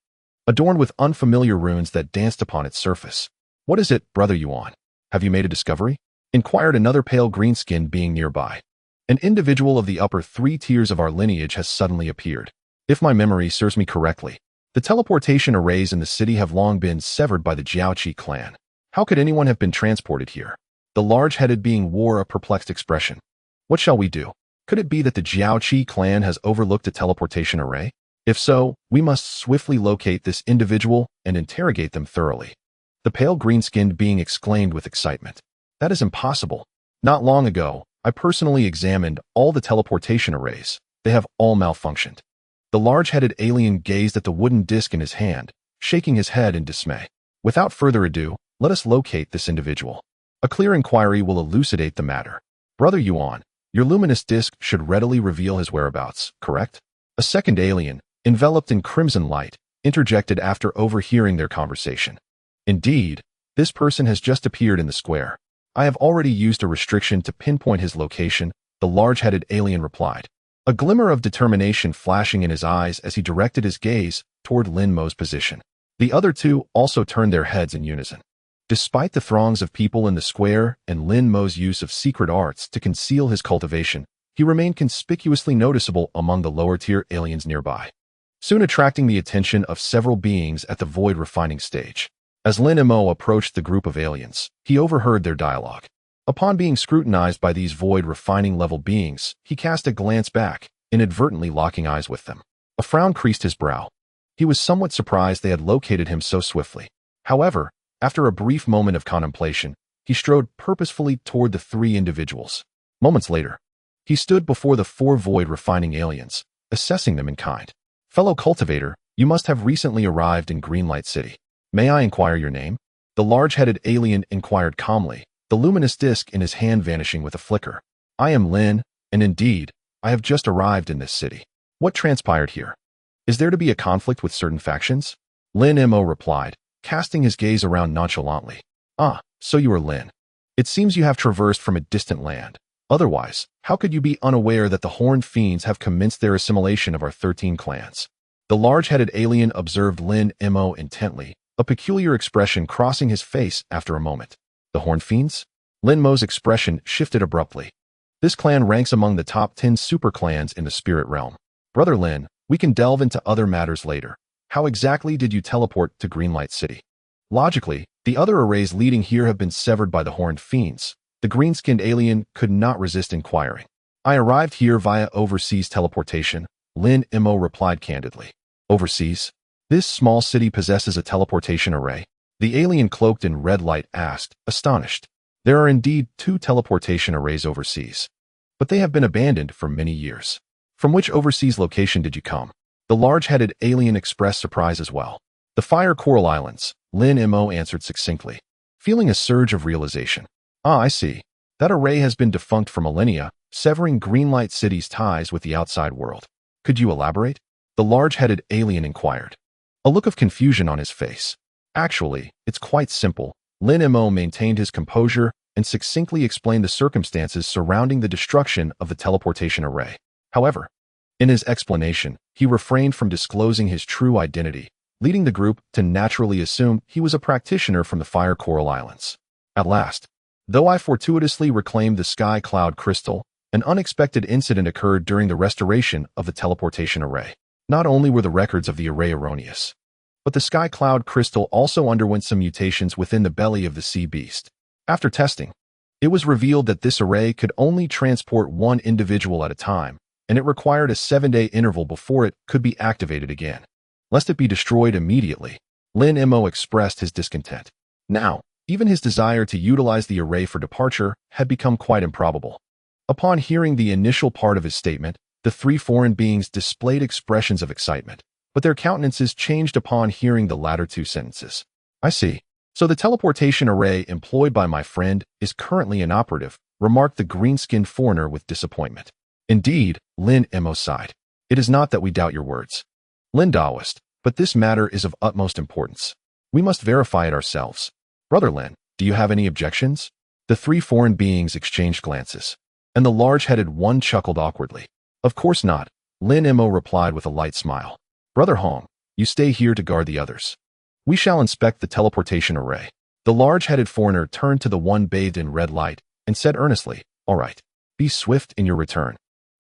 adorned with unfamiliar runes that danced upon its surface. "What is it, Brother Yuan? Have you made a discovery?" inquired another pale green-skinned being nearby. "An individual of the upper 3 tiers of our lineage has suddenly appeared. If my memory serves me correctly, the teleportation arrays in the city have long been severed by the Jiaoqi clan. How could anyone have been transported here?" The large-headed being wore a perplexed expression. "What shall we do? Could it be that the Jiaoqi clan has overlooked a teleportation array? If so, we must swiftly locate this individual and interrogate them thoroughly." The pale green-skinned being exclaimed with excitement. "That is impossible. Not long ago, I personally examined all the teleportation arrays. They have all malfunctioned." The large-headed alien gazed at the wooden disc in his hand, shaking his head in dismay. "Without further ado, let us locate this individual. A clear inquiry will elucidate the matter. Brother Yuan, your luminous disc should readily reveal his whereabouts, correct?" A second alien, enveloped in crimson light, interjected after overhearing their conversation. "Indeed, this person has just appeared in the square. I have already used a restriction to pinpoint his location," the large-headed alien replied, a glimmer of determination flashing in his eyes as he directed his gaze toward Lin Mo's position. The other 2 also turned their heads in unison. Despite the throngs of people in the square and Lin Mo's use of secret arts to conceal his cultivation, he remained conspicuously noticeable among the lower-tier aliens nearby, soon attracting the attention of several beings at the void refining stage. As Lin Mo approached the group of aliens, he overheard their dialogue. Upon being scrutinized by these void refining level beings, he cast a glance back, inadvertently locking eyes with them. A frown creased his brow. He was somewhat surprised they had located him so swiftly. However, after a brief moment of contemplation, he strode purposefully toward the 3 individuals. Moments later, he stood before the 4 void refining aliens, assessing them in kind. "Fellow cultivator, you must have recently arrived in Greenlight City. May I inquire your name?" The large-headed alien inquired calmly, the luminous disc in his hand vanishing with a flicker. "I am Lin, and indeed, I have just arrived in this city. What transpired here? Is there to be a conflict with certain factions?" Lin Mo replied, casting his gaze around nonchalantly. "Ah, so you are Lin. It seems you have traversed from a distant land. Otherwise, how could you be unaware that the Horned Fiends have commenced their assimilation of our 13 clans?" The large-headed alien observed Lin Mo intently, a peculiar expression crossing his face after a moment. The Horned Fiends? Lin Mo's expression shifted abruptly. This clan ranks among the top 10 super clans in the spirit realm. Brother Lin, we can delve into other matters later. How exactly did you teleport to Greenlight City? Logically, the other arrays leading here have been severed by the Horned Fiends. The green-skinned alien could not resist inquiring. I arrived here via overseas teleportation, Lin Mo replied candidly. Overseas? This small city possesses a teleportation array? The alien cloaked in red light asked, astonished. There are indeed 2 teleportation arrays overseas, but they have been abandoned for many years. From which overseas location did you come? The large-headed alien expressed surprise as well. The Fire Coral Islands, Lin Mo answered succinctly, feeling a surge of realization. Ah, I see. That array has been defunct for millennia, severing Greenlight City's ties with the outside world. Could you elaborate? The large-headed alien inquired, a look of confusion on his face. Actually, it's quite simple. Lin Mo maintained his composure and succinctly explained the circumstances surrounding the destruction of the teleportation array. However, in his explanation, he refrained from disclosing his true identity, leading the group to naturally assume he was a practitioner from the Fire Coral Islands. At last, though I fortuitously reclaimed the Sky Cloud Crystal, an unexpected incident occurred during the restoration of the teleportation array. Not only were the records of the array erroneous, but the Sky Cloud Crystal also underwent some mutations within the belly of the sea beast. After testing, it was revealed that this array could only transport one individual at a time, and it required a 7-day interval before it could be activated again, lest it be destroyed immediately. Lin Mo expressed his discontent. Now, even his desire to utilize the array for departure had become quite improbable. Upon hearing the initial part of his statement, the 3 foreign beings displayed expressions of excitement, but their countenances changed upon hearing the latter 2 sentences. I see. So the teleportation array employed by my friend is currently inoperative, remarked the green-skinned foreigner with disappointment. Indeed, Lin Mo sighed. It is not that we doubt your words, Lin Daoist, but this matter is of utmost importance. We must verify it ourselves. Brother Lin, do you have any objections? The 3 foreign beings exchanged glances, and the large-headed one chuckled awkwardly. Of course not, Lin Mo replied with a light smile. Brother Hong, you stay here to guard the others. We shall inspect the teleportation array. The large-headed foreigner turned to the one bathed in red light and said earnestly, all right, be swift in your return.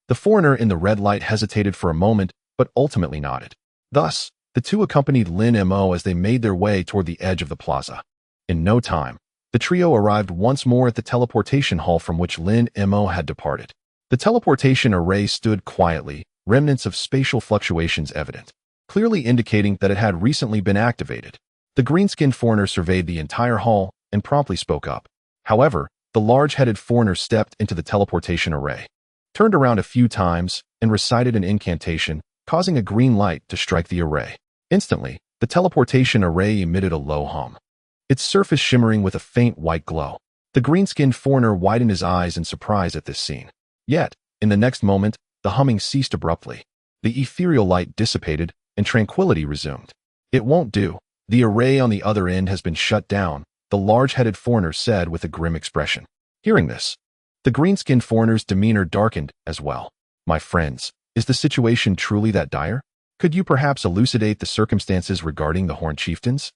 The foreigner in the red light hesitated for a moment, but ultimately nodded. Thus, the 2 accompanied Lin Mo as they made their way toward the edge of the plaza. In no time, the trio arrived once more at the teleportation hall from which Lin Mo had departed. The teleportation array stood quietly, remnants of spatial fluctuations evident, clearly indicating that it had recently been activated. The green-skinned foreigner surveyed the entire hall and promptly spoke up. However, the large-headed foreigner stepped into the teleportation array, turned around a few times, and recited an incantation, causing a green light to strike the array. Instantly, the teleportation array emitted a low hum, its surface shimmering with a faint white glow. The green-skinned foreigner widened his eyes in surprise at this scene. Yet, in the next moment, the humming ceased abruptly. The ethereal light dissipated, and tranquility resumed. It won't do. The array on the other end has been shut down, the large-headed foreigner said with a grim expression. Hearing this, the green-skinned foreigner's demeanor darkened as well. My friends, is the situation truly that dire? Could you perhaps elucidate the circumstances regarding the Horned Chieftains?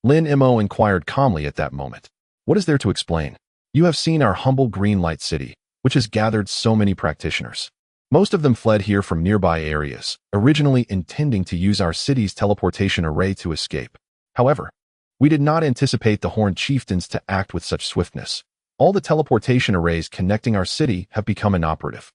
Lin Mo inquired calmly at that moment. What is there to explain? You have seen our humble Greenlight City, which has gathered so many practitioners. Most of them fled here from nearby areas, originally intending to use our city's teleportation array to escape. However, we did not anticipate the Horned Chieftains to act with such swiftness. All the teleportation arrays connecting our city have become inoperative.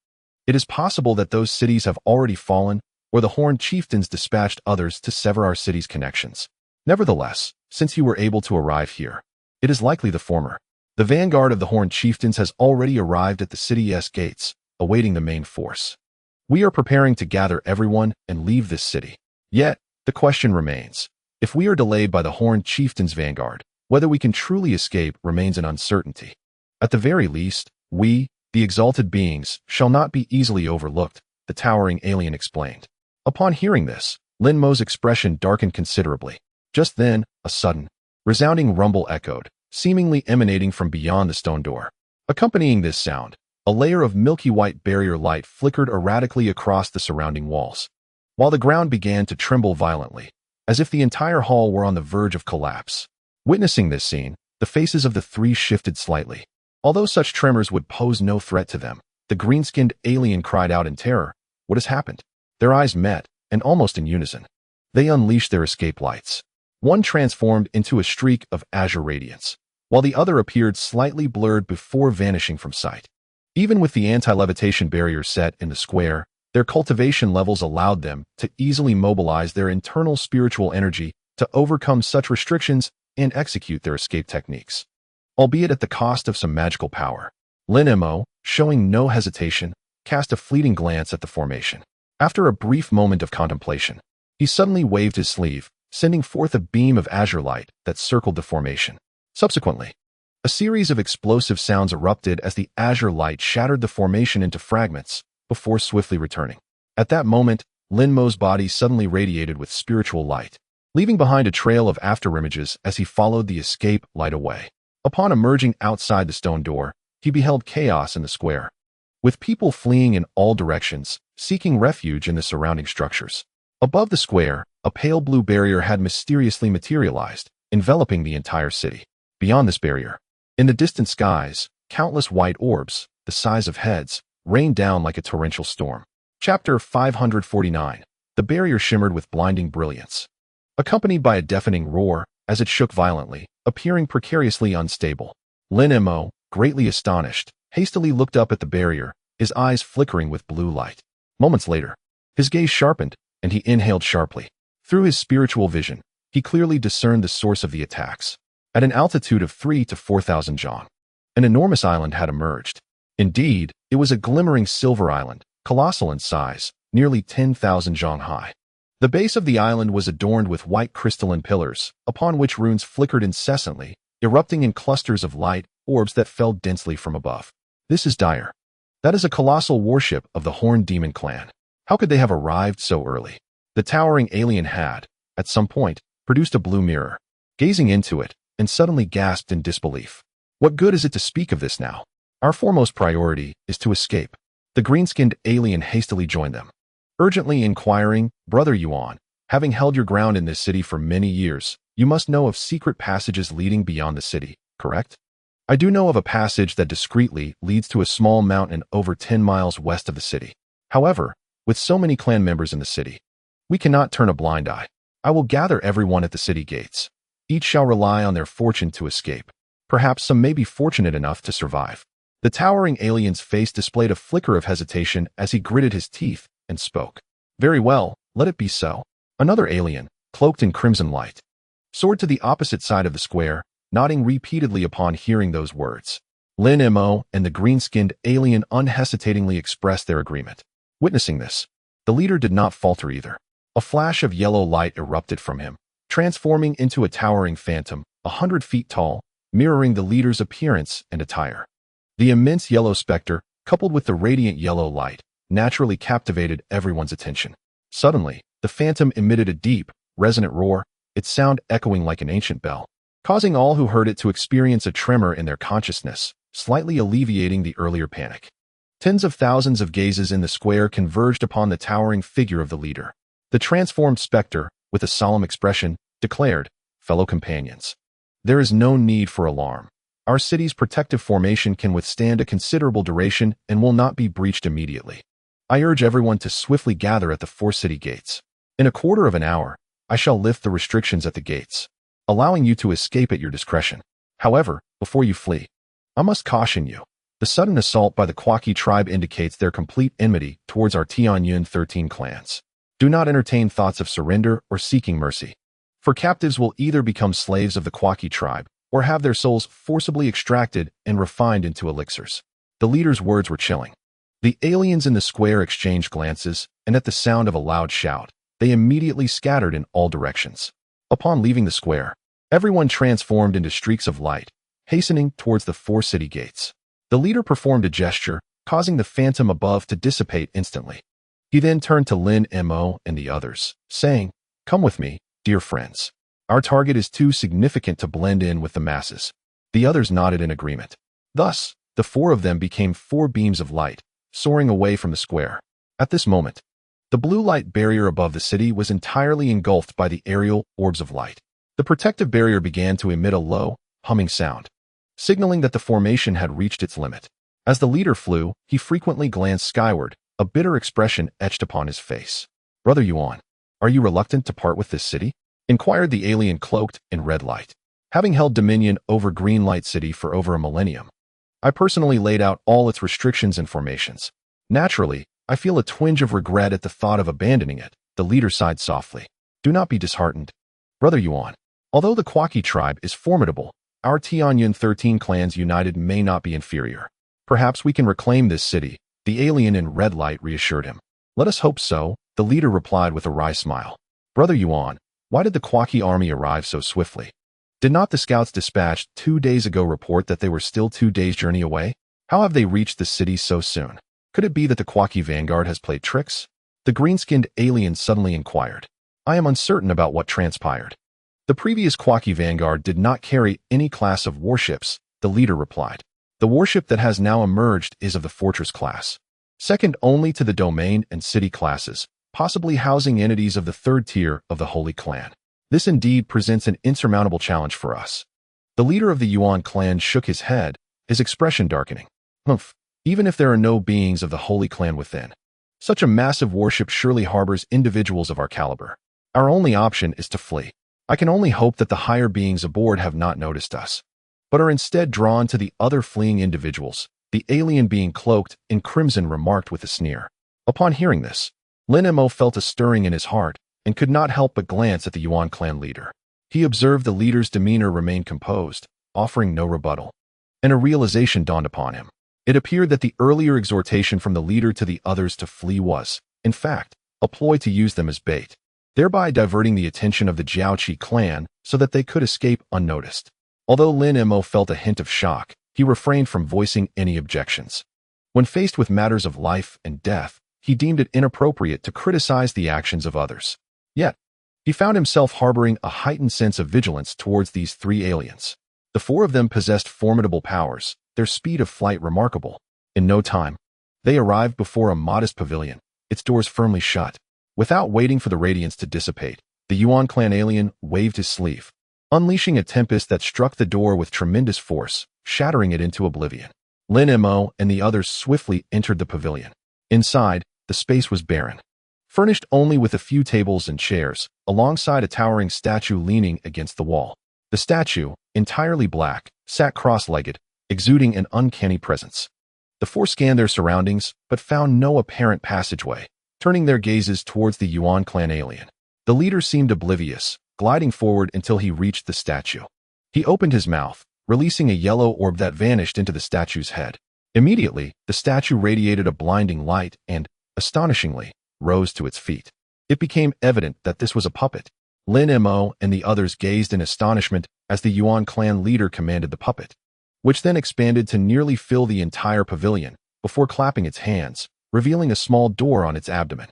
It is possible that those cities have already fallen, or the Horned Chieftains dispatched others to sever our city's connections. Nevertheless, since you were able to arrive here, it is likely the former. The vanguard of the Horned Chieftains has already arrived at the city's gates, awaiting the main force. We are preparing to gather everyone and leave this city. Yet, the question remains. If we are delayed by the Horned Chieftains' vanguard, whether we can truly escape remains an uncertainty. At the very least, we, the exalted beings, shall not be easily overlooked, the towering alien explained. Upon hearing this, Lin Mo's expression darkened considerably. Just then, a sudden, resounding rumble echoed, seemingly emanating from beyond the stone door. Accompanying this sound, a layer of milky white barrier light flickered erratically across the surrounding walls, while the ground began to tremble violently. as if the entire hall were on the verge of collapse. Witnessing this scene, the faces of the three shifted slightly. Although such tremors would pose no threat to them, the green-skinned alien cried out in terror. What has happened? Their eyes met, and almost in unison, they unleashed their escape lights. One transformed into a streak of azure radiance, while the other appeared slightly blurred before vanishing from sight. Even with the anti-levitation barrier set in the square, their cultivation levels allowed them to easily mobilize their internal spiritual energy to overcome such restrictions and execute their escape techniques, albeit at the cost of some magical power. Lin Mo, showing no hesitation, cast a fleeting glance at the formation. After a brief moment of contemplation, he suddenly waved his sleeve, sending forth a beam of azure light that circled the formation. Subsequently, a series of explosive sounds erupted as the azure light shattered the formation into fragments before swiftly returning. At that moment, Lin Mo's body suddenly radiated with spiritual light, leaving behind a trail of afterimages as he followed the escape light away. Upon emerging outside the stone door, he beheld chaos in the square, with people fleeing in all directions, seeking refuge in the surrounding structures. Above the square, a pale blue barrier had mysteriously materialized, enveloping the entire city. Beyond this barrier, in the distant skies, countless white orbs, the size of heads, rained down like a torrential storm. Chapter 549. The barrier shimmered with blinding brilliance, accompanied by a deafening roar as it shook violently, appearing precariously unstable. Lin Mo, greatly astonished, hastily looked up at the barrier, his eyes flickering with blue light. Moments later, his gaze sharpened, and he inhaled sharply. Through his spiritual vision, he clearly discerned the source of the attacks. At an altitude of 3,000 to 4,000 zhang, an enormous island had emerged. Indeed, it was a glimmering silver island, colossal in size, nearly 10,000 zhang high. The base of the island was adorned with white crystalline pillars, upon which runes flickered incessantly, erupting in clusters of light orbs that fell densely from above. This is dire. That is a colossal warship of the Horned Demon clan. How could they have arrived so early? The towering alien had, at some point, produced a blue mirror, gazing into it, and suddenly gasped in disbelief. What good is it to speak of this now? Our foremost priority is to escape. The green-skinned alien hastily joined them, urgently inquiring, Brother Yuan, having held your ground in this city for many years, you must know of secret passages leading beyond the city, correct? I do know of a passage that discreetly leads to a small mountain over 10 miles west of the city. However, with so many clan members in the city, we cannot turn a blind eye. I will gather everyone at the city gates. Each shall rely on their fortune to escape. Perhaps some may be fortunate enough to survive. The towering alien's face displayed a flicker of hesitation as he gritted his teeth and spoke. Very well, let it be so. Another alien, cloaked in crimson light, soared to the opposite side of the square, nodding repeatedly upon hearing those words. Lin Mo and the green-skinned alien unhesitatingly expressed their agreement. Witnessing this, the leader did not falter either. A flash of yellow light erupted from him, transforming into a towering phantom, 100 feet tall, mirroring the leader's appearance and attire. The immense yellow specter, coupled with the radiant yellow light, naturally captivated everyone's attention. Suddenly, the phantom emitted a deep, resonant roar, its sound echoing like an ancient bell, causing all who heard it to experience a tremor in their consciousness, slightly alleviating the earlier panic. Tens of thousands of gazes in the square converged upon the towering figure of the leader. The transformed specter, with a solemn expression, declared, Fellow companions, there is no need for alarm. Our city's protective formation can withstand a considerable duration and will not be breached immediately. I urge everyone to swiftly gather at the 4 city gates. In a quarter of an hour, I shall lift the restrictions at the gates, allowing you to escape at your discretion. However, before you flee, I must caution you. The sudden assault by the Kwaki tribe indicates their complete enmity towards our Tianyun 13 clans. Do not entertain thoughts of surrender or seeking mercy, for captives will either become slaves of the Kwaki tribe or have their souls forcibly extracted and refined into elixirs. The leader's words were chilling. The aliens in the square exchanged glances, and at the sound of a loud shout, they immediately scattered in all directions. Upon leaving the square, everyone transformed into streaks of light, hastening towards the 4 city gates. The leader performed a gesture, causing the phantom above to dissipate instantly. He then turned to Lin Mo and the others, saying, Come with me, dear friends. Our target is too significant to blend in with the masses. The others nodded in agreement. Thus, the 4 of them became 4 beams of light, soaring away from the square. At this moment, The blue light barrier above the city was entirely engulfed by the aerial orbs of light. The protective barrier began to emit a low, humming sound, signaling that the formation had reached its limit. As the leader flew, he frequently glanced skyward, a bitter expression etched upon his face. "Brother Yuan, are you reluctant to part with this city?" inquired the alien cloaked in red light. "Having held dominion over Green Light City for over a millennium, I personally laid out all its restrictions and formations. Naturally, I feel a twinge of regret at the thought of abandoning it." The leader sighed softly. "Do not be disheartened, Brother Yuan. Although the Kwaki tribe is formidable, our Tianyun 13 clans united may not be inferior. Perhaps we can reclaim this city," the alien in red light reassured him. "Let us hope so," the leader replied with a wry smile. "Brother Yuan, why did the Kwaki army arrive so swiftly? Did not the scouts dispatched 2 days ago report that they were still 2 days' journey away? How have they reached the city so soon? Could it be that the Kwaki vanguard has played tricks?" The green-skinned alien suddenly inquired. "I am uncertain about what transpired. The previous Kwaki vanguard did not carry any class of warships," the leader replied. "The warship that has now emerged is of the fortress class, second only to the domain and city classes, possibly housing entities of the third tier of the Holy Clan. This indeed presents an insurmountable challenge for us." The leader of the Yuan clan shook his head, his expression darkening. "Humph, even if there are no beings of the Holy Clan within, such a massive warship surely harbors individuals of our caliber. Our only option is to flee. I can only hope that the higher beings aboard have not noticed us, but are instead drawn to the other fleeing individuals," the alien being cloaked in crimson remarked with a sneer. Upon hearing this, Lin Mo felt a stirring in his heart and could not help but glance at the Yuan clan leader. He observed the leader's demeanor remain composed, offering no rebuttal, and a realization dawned upon him. It appeared that the earlier exhortation from the leader to the others to flee was, in fact, a ploy to use them as bait, thereby diverting the attention of the Jiaoqi clan so that they could escape unnoticed. Although Lin Mo felt a hint of shock, he refrained from voicing any objections. When faced with matters of life and death, he deemed it inappropriate to criticize the actions of others. Yet, he found himself harboring a heightened sense of vigilance towards these 3 aliens. The 4 of them possessed formidable powers, their speed of flight remarkable. In no time, they arrived before a modest pavilion, its doors firmly shut. Without waiting for the radiance to dissipate, the Yuan clan alien waved his sleeve, unleashing a tempest that struck the door with tremendous force, shattering it into oblivion. Lin Mo and the others swiftly entered the pavilion. Inside, the space was barren, furnished only with a few tables and chairs, alongside a towering statue leaning against the wall. The statue, entirely black, sat cross-legged, exuding an uncanny presence. The 4 scanned their surroundings, but found no apparent passageway, turning their gazes towards the Yuan clan alien. The leader seemed oblivious, gliding forward until he reached the statue. He opened his mouth, releasing a yellow orb that vanished into the statue's head. Immediately, the statue radiated a blinding light and, astonishingly, rose to its feet. It became evident that this was a puppet. Lin Mo and the others gazed in astonishment as the Yuan clan leader commanded the puppet, which then expanded to nearly fill the entire pavilion, before clapping its hands, revealing a small door on its abdomen.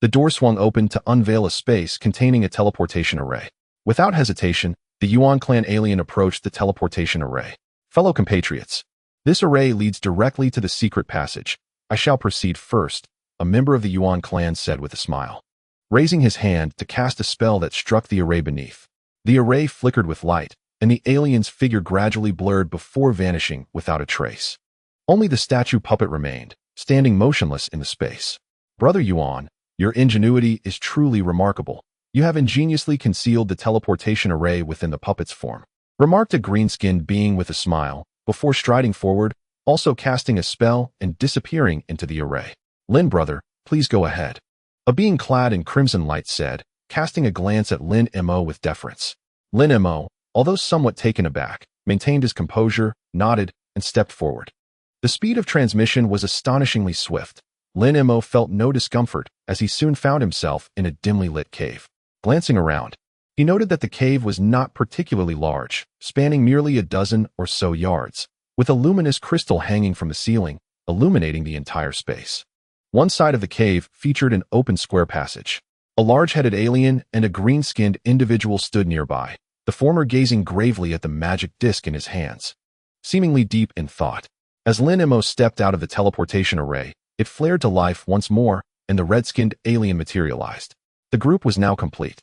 The door swung open to unveil a space containing a teleportation array. Without hesitation, the Yuan clan alien approached the teleportation array. "Fellow compatriots, this array leads directly to the secret passage. I shall proceed first," a member of the Yuan clan said with a smile, raising his hand to cast a spell that struck the array beneath. The array flickered with light, and the alien's figure gradually blurred before vanishing without a trace. Only the statue puppet remained, standing motionless in the space. "Brother Yuan, your ingenuity is truly remarkable. You have ingeniously concealed the teleportation array within the puppet's form," remarked a green-skinned being with a smile, before striding forward, also casting a spell and disappearing into the array. "Lin brother, please go ahead," a being clad in crimson light said, casting a glance at Lin Mo with deference. Lin Mo, although somewhat taken aback, maintained his composure, nodded, and stepped forward. The speed of transmission was astonishingly swift. Lin Mo felt no discomfort as he soon found himself in a dimly lit cave. Glancing around, he noted that the cave was not particularly large, spanning merely a dozen or so yards, with a luminous crystal hanging from the ceiling, illuminating the entire space. One side of the cave featured an open square passage. A large-headed alien and a green-skinned individual stood nearby, the former gazing gravely at the magic disc in his hands, seemingly deep in thought. As Lin Mo stepped out of the teleportation array, it flared to life once more, and the red-skinned alien materialized. The group was now complete.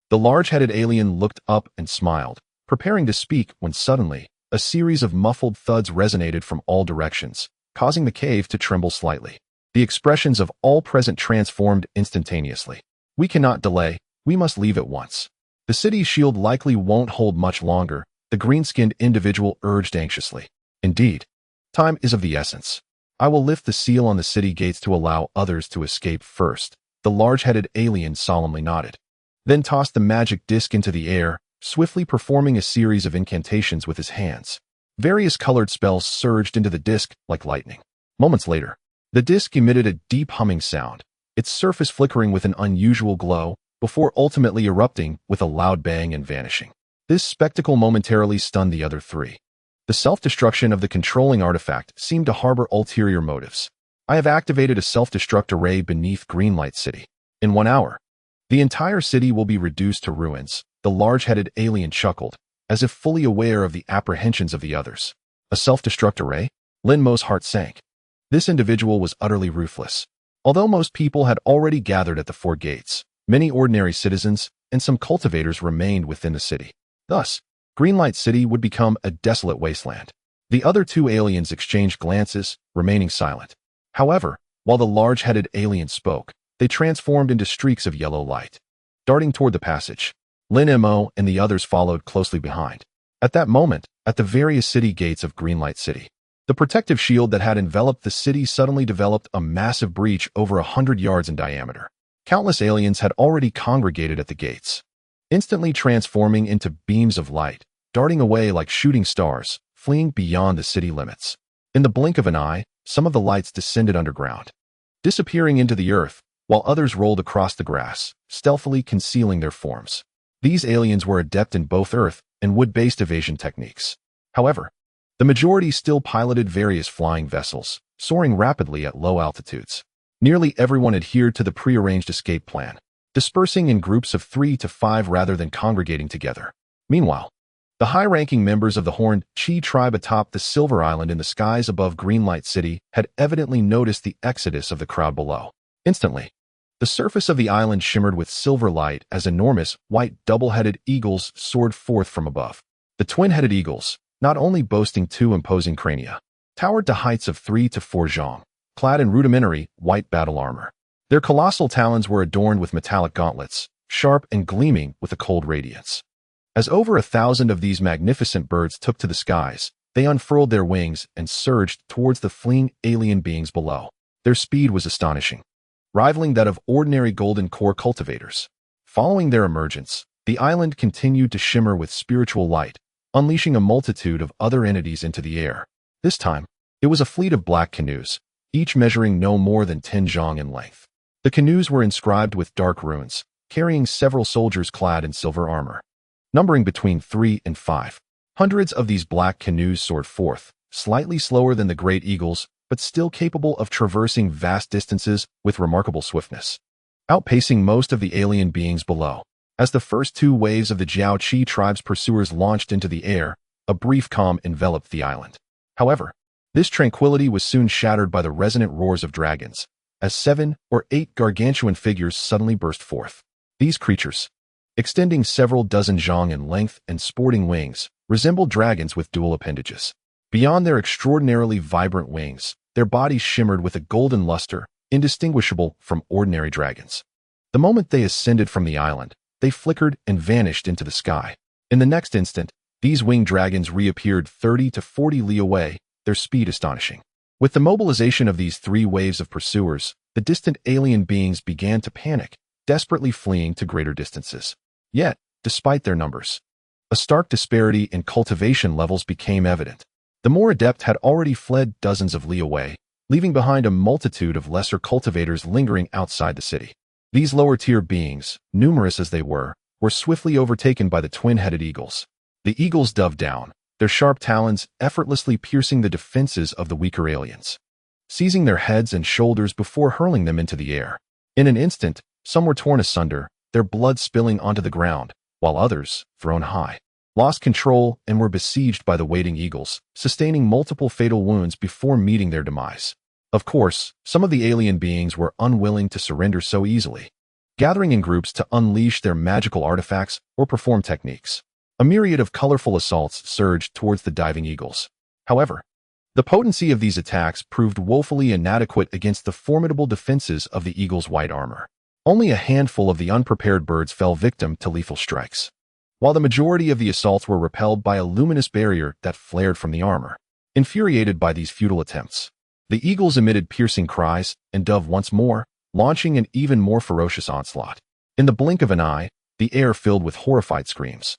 The large-headed alien looked up and smiled, preparing to speak when suddenly, a series of muffled thuds resonated from all directions, causing the cave to tremble slightly. The expressions of all present transformed instantaneously. "We cannot delay, we must leave at once. The city's shield likely won't hold much longer," the green-skinned individual urged anxiously. "Indeed. Time is of the essence. I will lift the seal on the city gates to allow others to escape first," the large-headed alien solemnly nodded. Then tossed the magic disc into the air, swiftly performing a series of incantations with his hands. Various colored spells surged into the disc like lightning. Moments later, the disc emitted a deep humming sound, its surface flickering with an unusual glow, before ultimately erupting with a loud bang and vanishing. This spectacle momentarily stunned the other three. The self-destruction of the controlling artifact seemed to harbor ulterior motives. "I have activated a self-destruct array beneath Greenlight City. In 1 hour, the entire city will be reduced to ruins," the large-headed alien chuckled, as if fully aware of the apprehensions of the others. "A self-destruct array?" Lin Mo's heart sank. This individual was utterly ruthless. Although most people had already gathered at the fort gates, many ordinary citizens and some cultivators remained within the city. Thus, Greenlight City would become a desolate wasteland. The other two aliens exchanged glances, remaining silent. However, while the large-headed alien spoke, they transformed into streaks of yellow light. Darting toward the passage, Lin Mo and the others followed closely behind. At that moment, at the various city gates of Greenlight City, the protective shield that had enveloped the city suddenly developed a massive breach over 100 yards in diameter. Countless aliens had already congregated at the gates, instantly transforming into beams of light, darting away like shooting stars, fleeing beyond the city limits. In the blink of an eye, some of the lights descended underground, disappearing into the earth, while others rolled across the grass, stealthily concealing their forms. These aliens were adept in both earth and wood-based evasion techniques. However, the majority still piloted various flying vessels, soaring rapidly at low altitudes. Nearly everyone adhered to the prearranged escape plan, dispersing in groups of 3 to 5 rather than congregating together. Meanwhile, the high-ranking members of the Horned Qi tribe atop the Silver Island in the skies above Greenlight City had evidently noticed the exodus of the crowd below. Instantly, the surface of the island shimmered with silver light as enormous, white double-headed eagles soared forth from above. The twin-headed eagles, not only boasting 2 imposing crania, towered to heights of 3 to 4 zhang, clad in rudimentary, white battle armor. Their colossal talons were adorned with metallic gauntlets, sharp and gleaming with a cold radiance. As over 1,000 of these magnificent birds took to the skies, they unfurled their wings and surged towards the fleeing alien beings below. Their speed was astonishing, rivaling that of ordinary golden core cultivators. Following their emergence, the island continued to shimmer with spiritual light, unleashing a multitude of other entities into the air. This time, it was a fleet of black canoes, each measuring no more than 10 zhang in length. The canoes were inscribed with dark runes, carrying several soldiers clad in silver armor. Numbering between 3 and 5, hundreds of these black canoes soared forth, slightly slower than the great eagles, but still capable of traversing vast distances with remarkable swiftness, outpacing most of the alien beings below. As the first 2 waves of the Jiao Qi tribe's pursuers launched into the air, a brief calm enveloped the island. However, this tranquility was soon shattered by the resonant roars of dragons, as 7 or 8 gargantuan figures suddenly burst forth. These creatures, extending several dozen zhang in length and sporting wings, resembled dragons with dual appendages. Beyond their extraordinarily vibrant wings, their bodies shimmered with a golden luster, indistinguishable from ordinary dragons. The moment they ascended from the island, they flickered and vanished into the sky. In the next instant, these winged dragons reappeared 30 to 40 li away, their speed astonishing. With the mobilization of these 3 waves of pursuers, the distant alien beings began to panic, desperately fleeing to greater distances. Yet, despite their numbers, a stark disparity in cultivation levels became evident. The more adept had already fled dozens of li away, leaving behind a multitude of lesser cultivators lingering outside the city. These lower-tier beings, numerous as they were swiftly overtaken by the twin-headed eagles. The eagles dove down, their sharp talons effortlessly piercing the defenses of the weaker aliens, seizing their heads and shoulders before hurling them into the air. In an instant, some were torn asunder, their blood spilling onto the ground, while others, thrown high, lost control and were besieged by the waiting eagles, sustaining multiple fatal wounds before meeting their demise. Of course, some of the alien beings were unwilling to surrender so easily, gathering in groups to unleash their magical artifacts or perform techniques. A myriad of colorful assaults surged towards the diving eagles. However, the potency of these attacks proved woefully inadequate against the formidable defenses of the eagle's white armor. Only a handful of the unprepared birds fell victim to lethal strikes, while the majority of the assaults were repelled by a luminous barrier that flared from the armor. Infuriated by these futile attempts, the eagles emitted piercing cries and dove once more, launching an even more ferocious onslaught. In the blink of an eye, the air filled with horrified screams,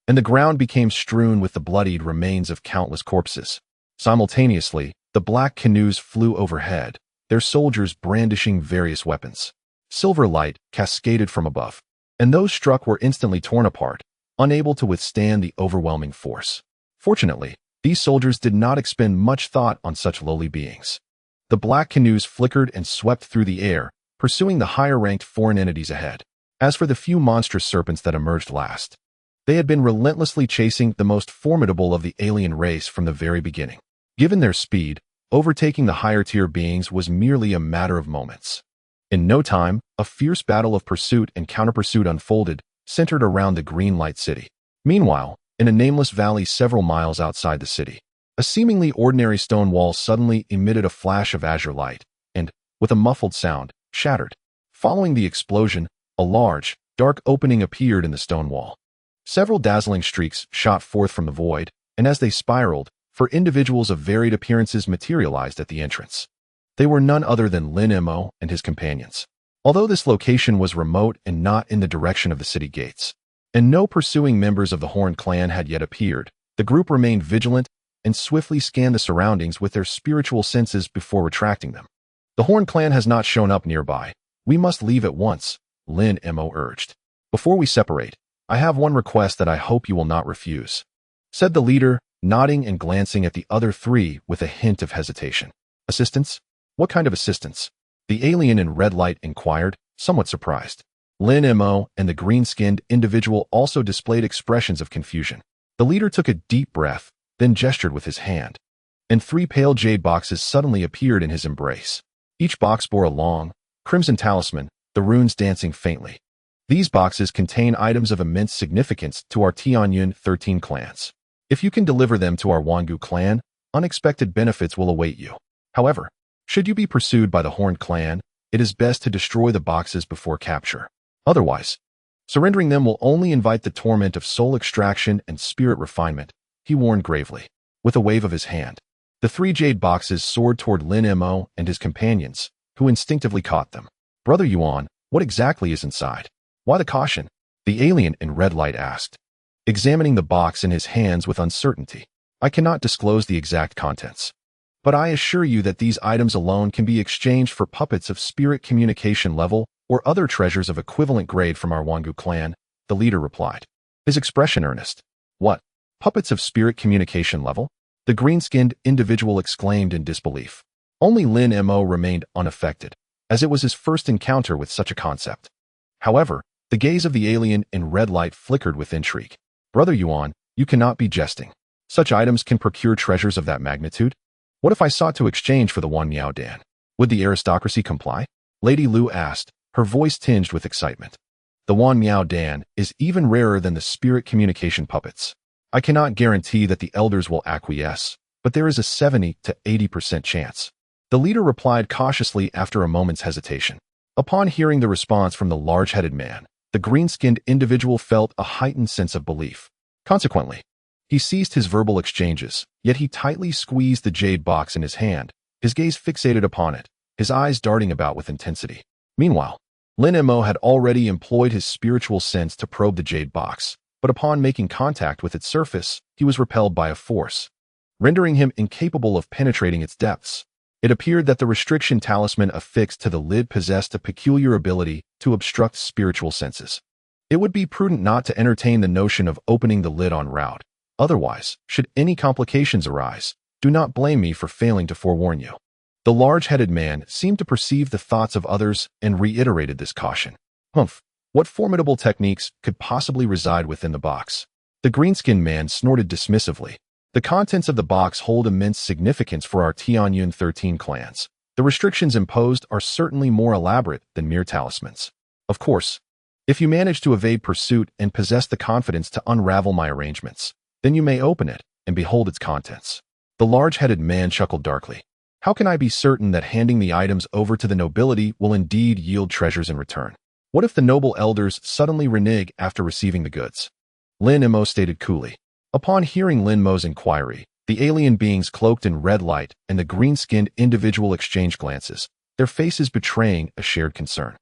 and the ground became strewn with the bloodied remains of countless corpses. Simultaneously, the black canoes flew overhead, their soldiers brandishing various weapons. Silver light cascaded from above, and those struck were instantly torn apart, unable to withstand the overwhelming force. Fortunately, these soldiers did not expend much thought on such lowly beings. The black canoes flickered and swept through the air, pursuing the higher-ranked foreign entities ahead. As for the few monstrous serpents that emerged last, they had been relentlessly chasing the most formidable of the alien race from the very beginning. Given their speed, overtaking the higher-tier beings was merely a matter of moments. In no time, a fierce battle of pursuit and counter-pursuit unfolded, centered around the Green Light City. Meanwhile, in a nameless valley several miles outside the city, a seemingly ordinary stone wall suddenly emitted a flash of azure light, and, with a muffled sound, shattered. Following the explosion, a large, dark opening appeared in the stone wall. Several dazzling streaks shot forth from the void, and as they spiraled, for individuals of varied appearances materialized at the entrance. They were none other than Lin Mo and his companions. Although this location was remote and not in the direction of the city gates, and no pursuing members of the Horn clan had yet appeared, the group remained vigilant and swiftly scanned the surroundings with their spiritual senses before retracting them. The Horn clan has not shown up nearby. We must leave at once, Lin Mo urged. Before we separate, I have one request that I hope you will not refuse, said the leader, nodding and glancing at the other three with a hint of hesitation. Assistance? What kind of assistance? The alien in red light inquired, somewhat surprised. Lin Mo and the green-skinned individual also displayed expressions of confusion. The leader took a deep breath, then gestured with his hand, and 3 pale jade boxes suddenly appeared in his embrace. Each box bore a long, crimson talisman, the runes dancing faintly. These boxes contain items of immense significance to our Tianyun 13 clans. If you can deliver them to our Wangu clan, unexpected benefits will await you. However, should you be pursued by the Horn clan, it is best to destroy the boxes before capture. Otherwise, surrendering them will only invite the torment of soul extraction and spirit refinement, he warned gravely. With a wave of his hand, the 3 jade boxes soared toward Lin Mo and his companions, who instinctively caught them. Brother Yuan, what exactly is inside? Why the caution? The alien in red light asked, examining the box in his hands with uncertainty. I cannot disclose the exact contents, but I assure you that these items alone can be exchanged for puppets of spirit communication level or other treasures of equivalent grade from our Wangu clan, the leader replied, his expression earnest. What? Puppets of spirit communication level? The green-skinned individual exclaimed in disbelief. Only Lin Mo remained unaffected, as it was his first encounter with such a concept. However, the gaze of the alien in red light flickered with intrigue. Brother Yuan, you cannot be jesting. Such items can procure treasures of that magnitude? What if I sought to exchange for the Wan Miao Dan? Would the aristocracy comply? Lady Lu asked, her voice tinged with excitement. The Wan Miao Dan is even rarer than the spirit communication puppets. I cannot guarantee that the elders will acquiesce, but there is a 70 to 80% chance. The leader replied cautiously after a moment's hesitation. Upon hearing the response from the large-headed man, the green-skinned individual felt a heightened sense of belief. Consequently, he ceased his verbal exchanges, yet he tightly squeezed the jade box in his hand, his gaze fixated upon it, his eyes darting about with intensity. Meanwhile, Lin Mo had already employed his spiritual sense to probe the jade box, but upon making contact with its surface, he was repelled by a force, rendering him incapable of penetrating its depths. It appeared that the restriction talisman affixed to the lid possessed a peculiar ability to obstruct spiritual senses. It would be prudent not to entertain the notion of opening the lid en route. Otherwise, should any complications arise, do not blame me for failing to forewarn you. The large-headed man seemed to perceive the thoughts of others and reiterated this caution. Humph, what formidable techniques could possibly reside within the box? The green-skinned man snorted dismissively. The contents of the box hold immense significance for our Tianyun 13 clans. The restrictions imposed are certainly more elaborate than mere talismans. Of course, if you manage to evade pursuit and possess the confidence to unravel my arrangements, then you may open it and behold its contents. The large-headed man chuckled darkly. How can I be certain that handing the items over to the nobility will indeed yield treasures in return? What if the noble elders suddenly renege after receiving the goods? Lin Mo stated coolly. Upon hearing Lin Mo's inquiry, the alien beings cloaked in red light and the green-skinned individual exchanged glances, their faces betraying a shared concern.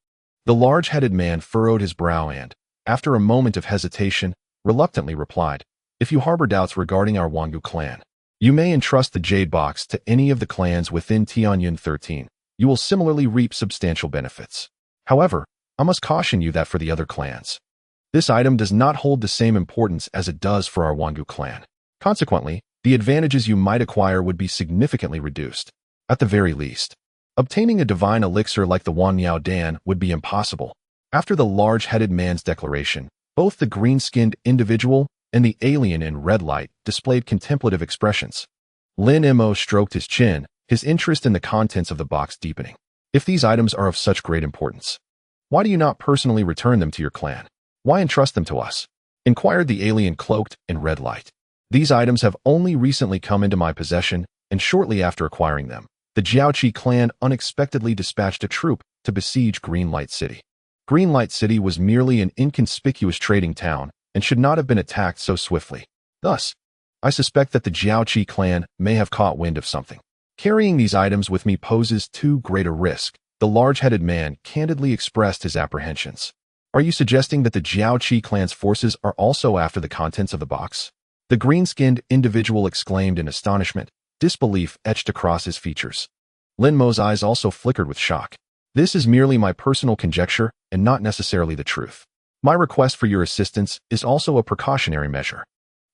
The large-headed man furrowed his brow and, after a moment of hesitation, reluctantly replied, If you harbor doubts regarding our Wangu clan, you may entrust the Jade Box to any of the clans within Tianyun 13. You will similarly reap substantial benefits. However, I must caution you that for the other clans, this item does not hold the same importance as it does for our Wangu clan. Consequently, the advantages you might acquire would be significantly reduced. At the very least, obtaining a divine elixir like the Wan Yao Dan would be impossible. After the large-headed man's declaration, both the green-skinned individual and the alien in red light displayed contemplative expressions. Lin Mo stroked his chin, his interest in the contents of the box deepening. If these items are of such great importance, why do you not personally return them to your clan? Why entrust them to us? Inquired the alien cloaked in red light. These items have only recently come into my possession, and shortly after acquiring them, the Jiaoqi clan unexpectedly dispatched a troop to besiege Greenlight City. Greenlight City was merely an inconspicuous trading town and should not have been attacked so swiftly. Thus, I suspect that the Jiaoqi clan may have caught wind of something. Carrying these items with me poses too great a risk. The large-headed man candidly expressed his apprehensions. Are you suggesting that the Jiaoqi clan's forces are also after the contents of the box? The green-skinned individual exclaimed in astonishment, disbelief etched across his features. Lin Mo's eyes also flickered with shock. This is merely my personal conjecture and not necessarily the truth. My request for your assistance is also a precautionary measure.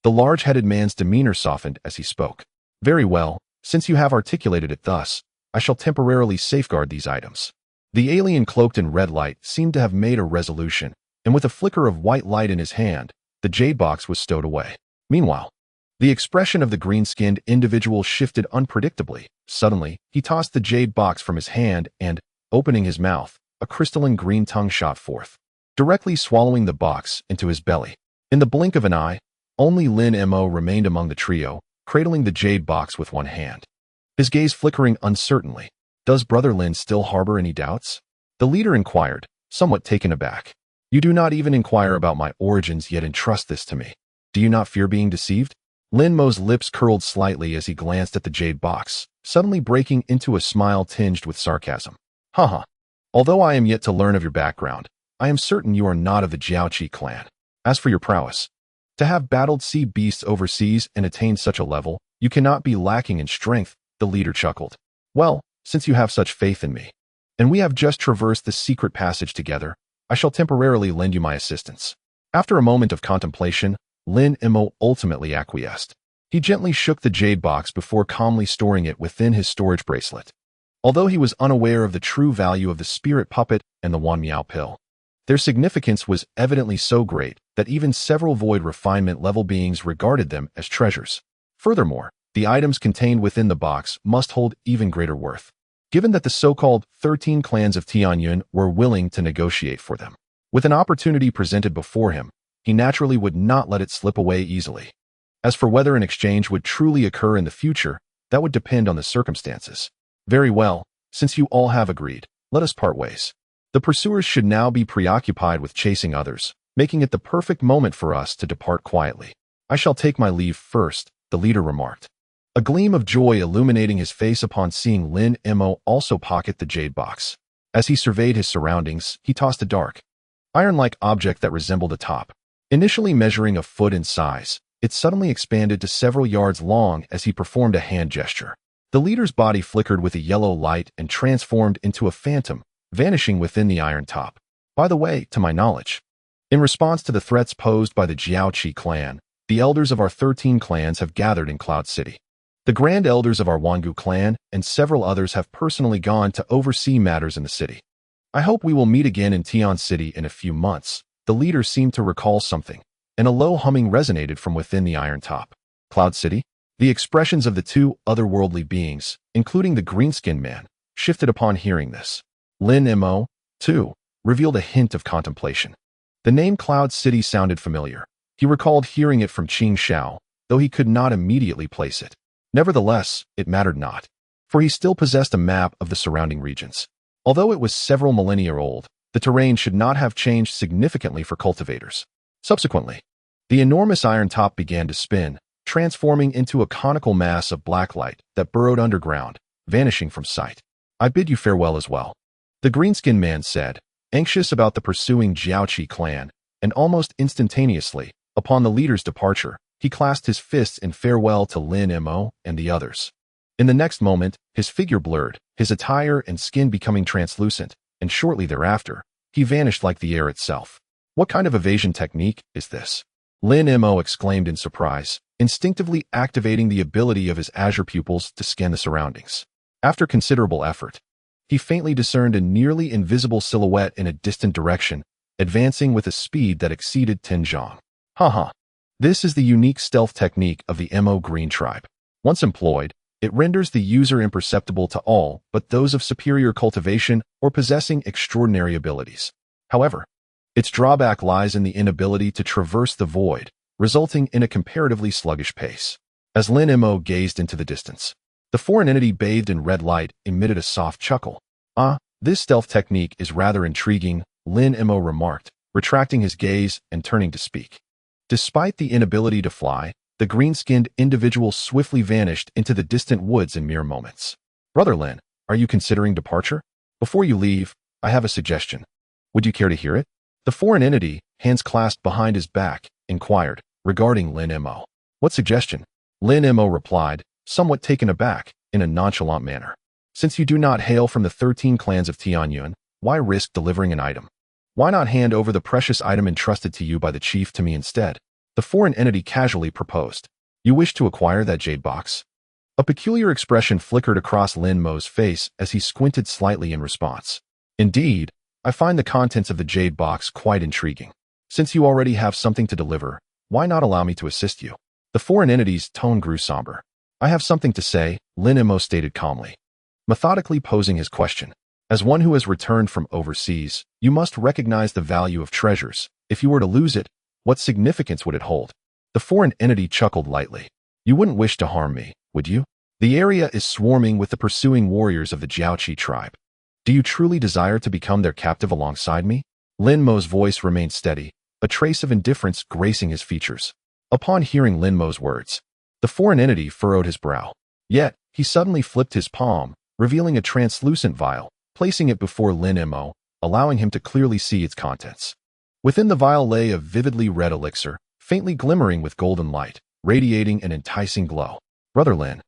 The large-headed man's demeanor softened as he spoke. Very well, since you have articulated it thus, I shall temporarily safeguard these items. The alien cloaked in red light seemed to have made a resolution, and with a flicker of white light in his hand, the jade box was stowed away. Meanwhile, the expression of the green-skinned individual shifted unpredictably. Suddenly, he tossed the jade box from his hand and, opening his mouth, a crystalline green tongue shot forth, directly swallowing the box into his belly. In the blink of an eye, only Lin Mo remained among the trio, cradling the jade box with one hand, his gaze flickering uncertainly. Does Brother Lin still harbor any doubts? The leader inquired, somewhat taken aback. You do not even inquire about my origins yet entrust this to me. Do you not fear being deceived? Lin Mo's lips curled slightly as he glanced at the jade box, suddenly breaking into a smile tinged with sarcasm. Haha. Although I am yet to learn of your background, I am certain you are not of the Jiaoqi clan. As for your prowess, to have battled sea beasts overseas and attained such a level, you cannot be lacking in strength, the leader chuckled. Well, since you have such faith in me, and we have just traversed this secret passage together, I shall temporarily lend you my assistance. After a moment of contemplation, Lin Mo ultimately acquiesced. He gently shook the jade box before calmly storing it within his storage bracelet. Although he was unaware of the true value of the spirit puppet and the Wan Miao pill, their significance was evidently so great that even several void refinement level beings regarded them as treasures. Furthermore, the items contained within the box must hold even greater worth, given that the so-called 13 clans of Tianyun were willing to negotiate for them. With an opportunity presented before him, he naturally would not let it slip away easily. As for whether an exchange would truly occur in the future, that would depend on the circumstances. Very well, since you all have agreed, let us part ways. The pursuers should now be preoccupied with chasing others, making it the perfect moment for us to depart quietly. I shall take my leave first, the leader remarked, a gleam of joy illuminating his face upon seeing Lin Mo also pocket the jade box. As he surveyed his surroundings, he tossed a dark, iron-like object that resembled a top. Initially measuring a foot in size, it suddenly expanded to several yards long as he performed a hand gesture. The leader's body flickered with a yellow light and transformed into a phantom, vanishing within the iron top. By the way, to my knowledge, in response to the threats posed by the Jiaoqi clan, the elders of our 13 clans have gathered in Cloud City. The grand elders of our Wangu clan and several others have personally gone to oversee matters in the city. I hope we will meet again in Tian City in a few months. The leader seemed to recall something, and a low humming resonated from within the iron top. Cloud City? The expressions of the two otherworldly beings, including the green-skinned man, shifted upon hearing this. Lin Mo, too, revealed a hint of contemplation. The name Cloud City sounded familiar. He recalled hearing it from Qing Shao, though he could not immediately place it. Nevertheless, it mattered not, for he still possessed a map of the surrounding regions. Although it was several millennia old, the terrain should not have changed significantly for cultivators. Subsequently, the enormous iron top began to spin, transforming into a conical mass of black light that burrowed underground, vanishing from sight. I bid you farewell as well, the greenskin man said, anxious about the pursuing Jiaoqi clan, and almost instantaneously, upon the leader's departure, he clasped his fists in farewell to Lin Mo and the others. In the next moment, his figure blurred, his attire and skin becoming translucent, and shortly thereafter, he vanished like the air itself. What kind of evasion technique is this? Lin Mo exclaimed in surprise, instinctively activating the ability of his azure pupils to scan the surroundings. After considerable effort, he faintly discerned a nearly invisible silhouette in a distant direction, advancing with a speed that exceeded 10 zhang. Haha. This is the unique stealth technique of the Mo Green tribe. Once employed, it renders the user imperceptible to all but those of superior cultivation or possessing extraordinary abilities. However, its drawback lies in the inability to traverse the void, resulting in a comparatively sluggish pace. As Lin Mo gazed into the distance, the foreign entity bathed in red light emitted a soft chuckle. Ah, this stealth technique is rather intriguing, Lin Mo remarked, retracting his gaze and turning to speak. Despite the inability to fly, the green-skinned individual swiftly vanished into the distant woods in mere moments. Brother Lin, are you considering departure? Before you leave, I have a suggestion. Would you care to hear it? The foreign entity, hands clasped behind his back, inquired, regarding Lin Mo. What suggestion? Lin Mo replied, somewhat taken aback, in a nonchalant manner. Since you do not hail from the 13 clans of Tianyuan, why risk delivering an item? Why not hand over the precious item entrusted to you by the chief to me instead? The foreign entity casually proposed. You wish to acquire that jade box? A peculiar expression flickered across Lin Mo's face as he squinted slightly in response. Indeed, I find the contents of the jade box quite intriguing. Since you already have something to deliver, why not allow me to assist you? The foreign entity's tone grew somber. I have something to say, Lin Mo stated calmly, methodically posing his question. As one who has returned from overseas, you must recognize the value of treasures. If you were to lose it, what significance would it hold? The foreign entity chuckled lightly. You wouldn't wish to harm me, would you? The area is swarming with the pursuing warriors of the Jiaoqi tribe. Do you truly desire to become their captive alongside me? Lin Mo's voice remained steady, a trace of indifference gracing his features. Upon hearing Lin Mo's words, the foreign entity furrowed his brow. Yet, he suddenly flipped his palm, revealing a translucent vial, placing it before Lin Mo, allowing him to clearly see its contents. Within the vial lay a vividly red elixir, faintly glimmering with golden light, radiating an enticing glow. Brother Lin,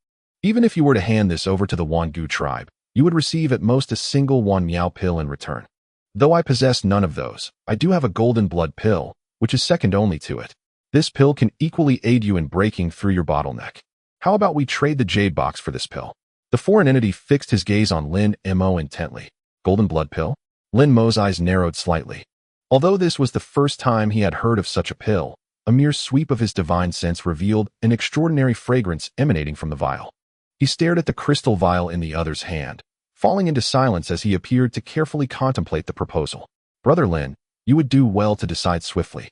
even if you were to hand this over to the Wangu tribe, you would receive at most a single Wan Miao pill in return. Though I possess none of those, I do have a golden blood pill, which is second only to it. This pill can equally aid you in breaking through your bottleneck. How about we trade the jade box for this pill? The foreign entity fixed his gaze on Lin Mo intently. Golden blood pill? Lin Mo's eyes narrowed slightly. Although this was the first time he had heard of such a pill, a mere sweep of his divine sense revealed an extraordinary fragrance emanating from the vial. He stared at the crystal vial in the other's hand, falling into silence as he appeared to carefully contemplate the proposal. Brother Lin, you would do well to decide swiftly.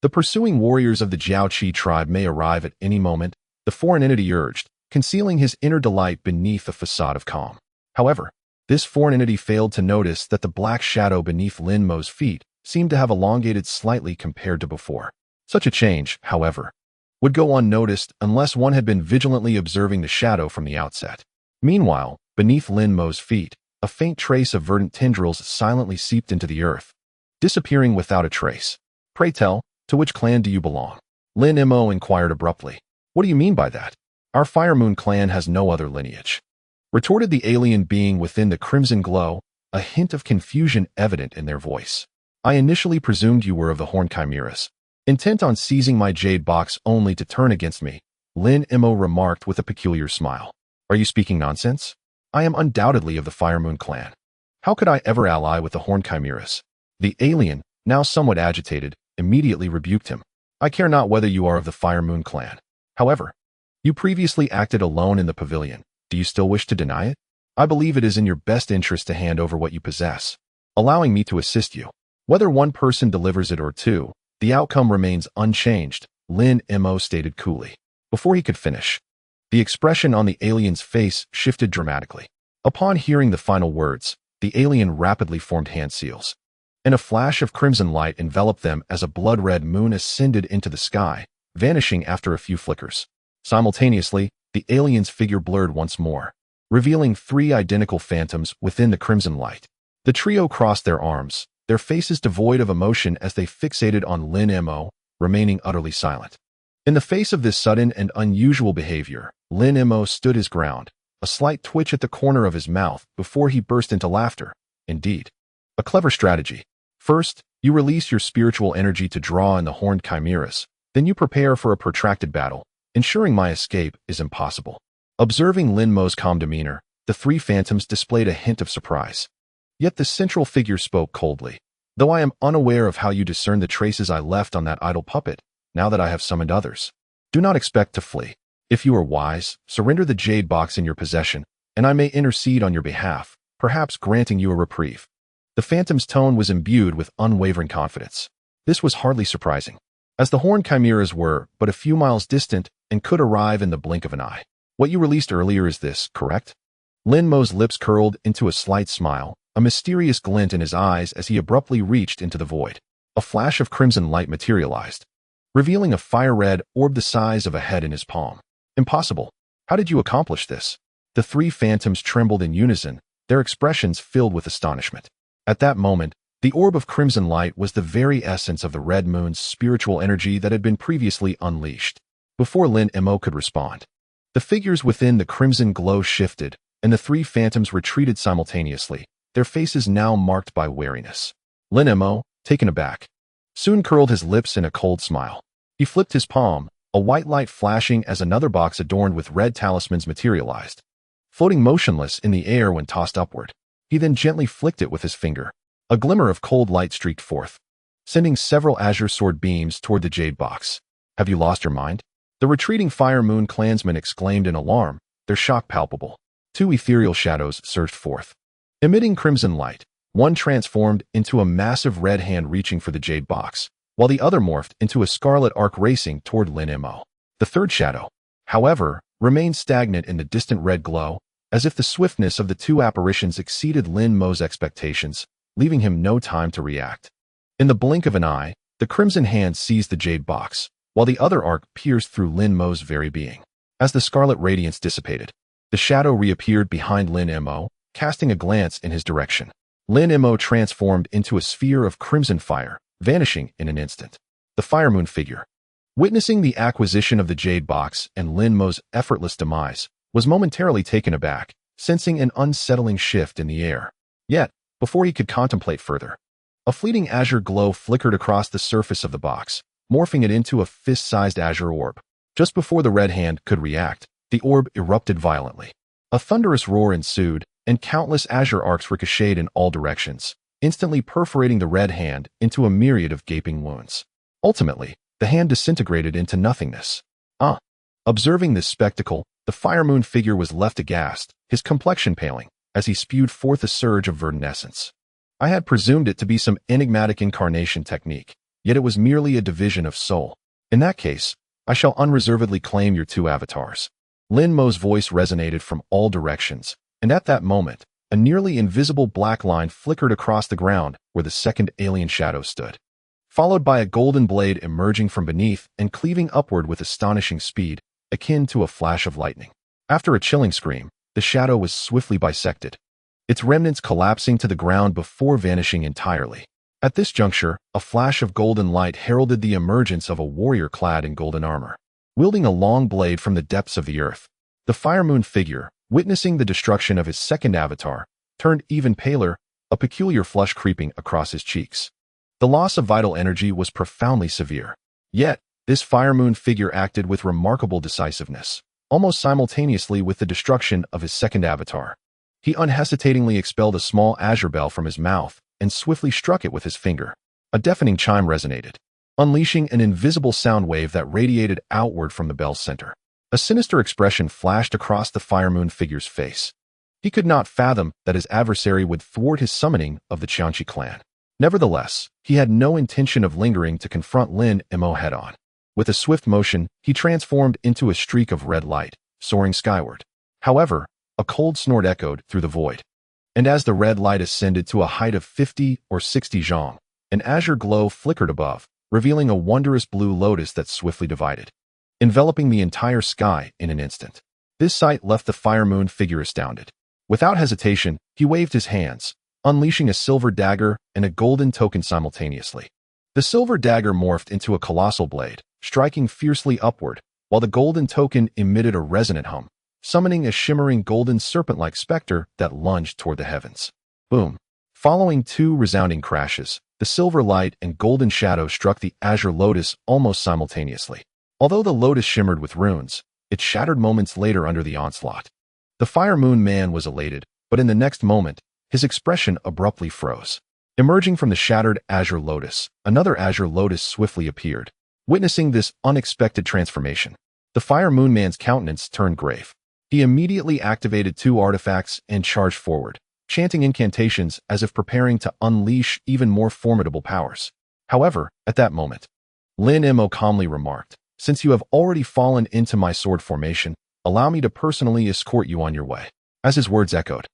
The pursuing warriors of the Jiaoqi tribe may arrive at any moment, the foreign entity urged, concealing his inner delight beneath a facade of calm. However, this foreign entity failed to notice that the black shadow beneath Lin Mo's feet seemed to have elongated slightly compared to before. Such a change, however, would go unnoticed unless one had been vigilantly observing the shadow from the outset. Meanwhile, beneath Lin Mo's feet, a faint trace of verdant tendrils silently seeped into the earth, disappearing without a trace. Pray tell, to which clan do you belong? Lin Mo inquired abruptly. What do you mean by that? Our Fire Moon clan has no other lineage, retorted the alien being within the crimson glow, a hint of confusion evident in their voice. I initially presumed you were of the Horn Chimeras, intent on seizing my jade box only to turn against me, Lin Mo remarked with a peculiar smile. Are you speaking nonsense? I am undoubtedly of the Fire Moon clan. How could I ever ally with the Horn Chimeras? The alien, now somewhat agitated, immediately rebuked him. I care not whether you are of the Fire Moon clan. However, you previously acted alone in the pavilion. Do you still wish to deny it? I believe it is in your best interest to hand over what you possess, allowing me to assist you. Whether one person delivers it or two, the outcome remains unchanged, Lin Mo stated coolly. Before he could finish, the expression on the alien's face shifted dramatically. Upon hearing the final words, the alien rapidly formed hand seals, and a flash of crimson light enveloped them as a blood-red moon ascended into the sky, vanishing after a few flickers. Simultaneously, the alien's figure blurred once more, revealing 3 identical phantoms within the crimson light. The trio crossed their arms, their faces devoid of emotion as they fixated on Lin Mo, remaining utterly silent. In the face of this sudden and unusual behavior, Lin Mo stood his ground, a slight twitch at the corner of his mouth before he burst into laughter. Indeed, a clever strategy. First, you release your spiritual energy to draw in the horned chimeras, then you prepare for a protracted battle, ensuring my escape is impossible. Observing Lin Mo's calm demeanor, the 3 phantoms displayed a hint of surprise. Yet the central figure spoke coldly. Though I am unaware of how you discern the traces I left on that idle puppet, now that I have summoned others, do not expect to flee. If you are wise, surrender the jade box in your possession, and I may intercede on your behalf, perhaps granting you a reprieve. The phantom's tone was imbued with unwavering confidence. This was hardly surprising, as the horned chimeras were but a few miles distant and could arrive in the blink of an eye. What you released earlier is this, correct? Lin Mo's lips curled into a slight smile, a mysterious glint in his eyes as he abruptly reached into the void. A flash of crimson light materialized, revealing a fire-red orb the size of a head in his palm. Impossible. How did you accomplish this? The 3 phantoms trembled in unison, their expressions filled with astonishment. At that moment, the orb of crimson light was the very essence of the red moon's spiritual energy that had been previously unleashed. Before Lin Mo could respond, the figures within the crimson glow shifted, and the 3 phantoms retreated simultaneously, their faces now marked by wariness. Lin Mo, taken aback, soon curled his lips in a cold smile. He flipped his palm, a white light flashing as another box adorned with red talismans materialized, floating motionless in the air when tossed upward. He then gently flicked it with his finger. A glimmer of cold light streaked forth, sending several azure sword beams toward the jade box. Have you lost your mind? The retreating Fire Moon clansmen exclaimed in alarm, their shock palpable. 2 ethereal shadows surged forth, emitting crimson light. One transformed into a massive red hand reaching for the jade box, while the other morphed into a scarlet arc racing toward Lin Mo. The third shadow, however, remained stagnant in the distant red glow, as if the swiftness of the 2 apparitions exceeded Lin Mo's expectations, leaving him no time to react. In the blink of an eye, the crimson hand seized the jade box, while the other arc pierced through Lin Mo's very being. As the scarlet radiance dissipated, the shadow reappeared behind Lin Mo, casting a glance in his direction. Lin Mo transformed into a sphere of crimson fire, vanishing in an instant. The Fire Moon figure, witnessing the acquisition of the jade box and Lin Mo's effortless demise, was momentarily taken aback, sensing an unsettling shift in the air. Yet, before he could contemplate further, a fleeting azure glow flickered across the surface of the box, morphing it into a fist-sized azure orb. Just before the red hand could react, the orb erupted violently. A thunderous roar ensued, and countless azure arcs ricocheted in all directions, instantly perforating the red hand into a myriad of gaping wounds. Ultimately, the hand disintegrated into nothingness. Observing this spectacle, the Fire Moon figure was left aghast, his complexion paling, as he spewed forth a surge of verdant essence. I had presumed it to be some enigmatic incarnation technique, yet it was merely a division of soul. In that case, I shall unreservedly claim your 2 avatars. Lin Mo's voice resonated from all directions, and at that moment, a nearly invisible black line flickered across the ground where the second alien shadow stood, followed by a golden blade emerging from beneath and cleaving upward with astonishing speed, akin to a flash of lightning. After a chilling scream, the shadow was swiftly bisected, its remnants collapsing to the ground before vanishing entirely. At this juncture, a flash of golden light heralded the emergence of a warrior clad in golden armor, wielding a long blade from the depths of the earth. The Fire Moon figure, witnessing the destruction of his second avatar, turned even paler, a peculiar flush creeping across his cheeks. The loss of vital energy was profoundly severe. Yet, this Fire Moon figure acted with remarkable decisiveness, almost simultaneously with the destruction of his second avatar. He unhesitatingly expelled a small azure bell from his mouth and swiftly struck it with his finger. A deafening chime resonated, unleashing an invisible sound wave that radiated outward from the bell's center. A sinister expression flashed across the Fire Moon figure's face. He could not fathom that his adversary would thwart his summoning of the Qiangqi clan. Nevertheless, he had no intention of lingering to confront Lin Mo head-on. With a swift motion, he transformed into a streak of red light, soaring skyward. However, a cold snort echoed through the void. And as the red light ascended to a height of 50 or 60 zhang, an azure glow flickered above, revealing a wondrous blue lotus that swiftly divided, enveloping the entire sky in an instant. This sight left the Fire Moon figure astounded. Without hesitation, he waved his hands, unleashing a silver dagger and a golden token simultaneously. The silver dagger morphed into a colossal blade, striking fiercely upward, while the golden token emitted a resonant hum, summoning a shimmering golden serpent-like specter that lunged toward the heavens. Boom! Following two resounding crashes, the silver light and golden shadow struck the azure lotus almost simultaneously. Although the lotus shimmered with runes, it shattered moments later under the onslaught. The Fire Moon man was elated, but in the next moment, his expression abruptly froze. Emerging from the shattered azure lotus, another azure lotus swiftly appeared. Witnessing this unexpected transformation, the Fire Moon man's countenance turned grave. He immediately activated two artifacts and charged forward, chanting incantations as if preparing to unleash even more formidable powers. However, at that moment, Lin Mo calmly remarked, "Since you have already fallen into my sword formation, allow me to personally escort you on your way." As his words echoed,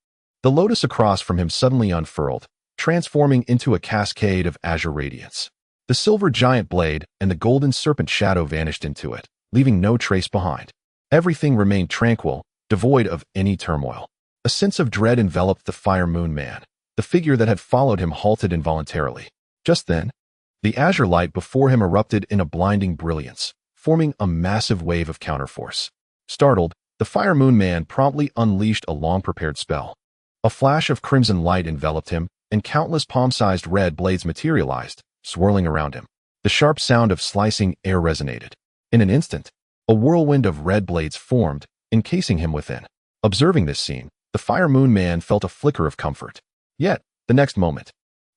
the lotus across from him suddenly unfurled, transforming into a cascade of azure radiance. The silver giant blade and the golden serpent shadow vanished into it, leaving no trace behind. Everything remained tranquil, devoid of any turmoil. A sense of dread enveloped the Fire Moon man. The figure that had followed him halted involuntarily. Just then, the azure light before him erupted in a blinding brilliance, forming a massive wave of counterforce. Startled, the Fire Moon man promptly unleashed a long-prepared spell. A flash of crimson light enveloped him, and countless palm-sized red blades materialized, swirling around him. The sharp sound of slicing air resonated. In an instant, a whirlwind of red blades formed, encasing him within. Observing this scene, the Fire Moon man felt a flicker of comfort. Yet, the next moment,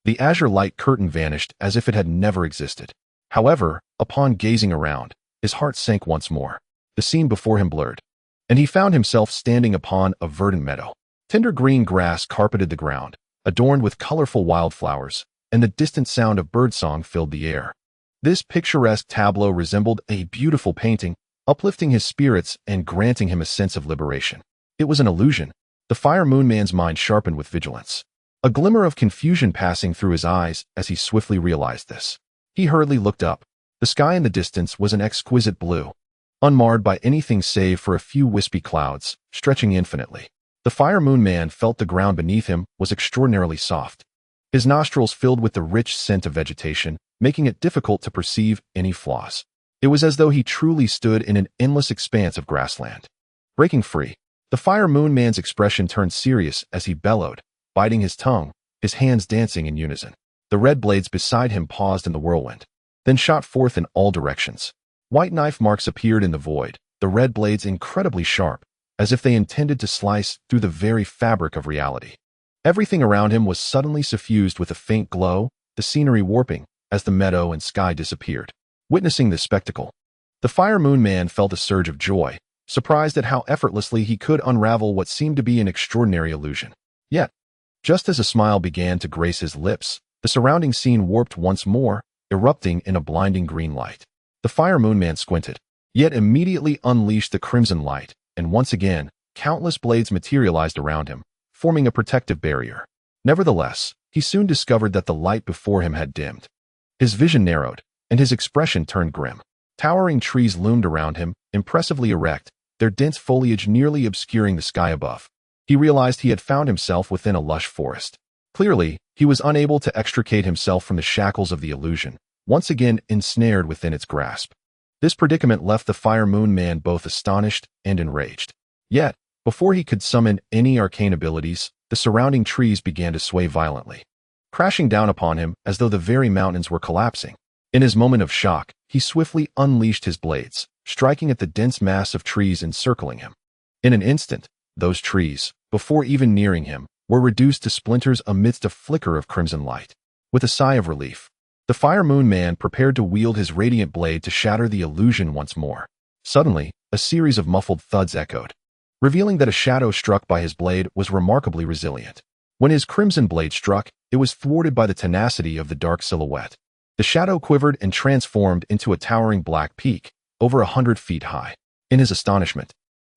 the azure light curtain vanished as if it had never existed. However, upon gazing around, his heart sank once more. The scene before him blurred, and he found himself standing upon a verdant meadow. Tender green grass carpeted the ground, adorned with colorful wildflowers, and the distant sound of birdsong filled the air. This picturesque tableau resembled a beautiful painting, uplifting his spirits and granting him a sense of liberation. It was an illusion. The Fire Moon man's mind sharpened with vigilance. A glimmer of confusion passing through his eyes as he swiftly realized this. He hurriedly looked up. The sky in the distance was an exquisite blue, unmarred by anything save for a few wispy clouds, stretching infinitely. The Fire Moon man felt the ground beneath him was extraordinarily soft. His nostrils filled with the rich scent of vegetation, making it difficult to perceive any flaws. It was as though he truly stood in an endless expanse of grassland. Breaking free, the Fire Moon man's expression turned serious as he bellowed, biting his tongue, his hands dancing in unison. The red blades beside him paused in the whirlwind, then shot forth in all directions. White knife marks appeared in the void, the red blades incredibly sharp, as if they intended to slice through the very fabric of reality. Everything around him was suddenly suffused with a faint glow, the scenery warping as the meadow and sky disappeared. Witnessing this spectacle, the Fire Moon man felt a surge of joy, surprised at how effortlessly he could unravel what seemed to be an extraordinary illusion. Yet, just as a smile began to grace his lips, the surrounding scene warped once more, erupting in a blinding green light. The Fire Moon man squinted, yet immediately unleashed the crimson light, and once again, countless blades materialized around him, forming a protective barrier. Nevertheless, he soon discovered that the light before him had dimmed. His vision narrowed, and his expression turned grim. Towering trees loomed around him, impressively erect, their dense foliage nearly obscuring the sky above. He realized he had found himself within a lush forest. Clearly, he was unable to extricate himself from the shackles of the illusion, once again ensnared within its grasp. This predicament left the Fire Moon man both astonished and enraged. Yet, before he could summon any arcane abilities, the surrounding trees began to sway violently, crashing down upon him as though the very mountains were collapsing. In his moment of shock, he swiftly unleashed his blades, striking at the dense mass of trees encircling him. In an instant, those trees, before even nearing him, were reduced to splinters amidst a flicker of crimson light. With a sigh of relief, the Fire Moon man prepared to wield his radiant blade to shatter the illusion once more. Suddenly, a series of muffled thuds echoed. revealing that a shadow struck by his blade was remarkably resilient. When his crimson blade struck, it was thwarted by the tenacity of the dark silhouette. The shadow quivered and transformed into a towering black peak, over 100 feet high. In his astonishment,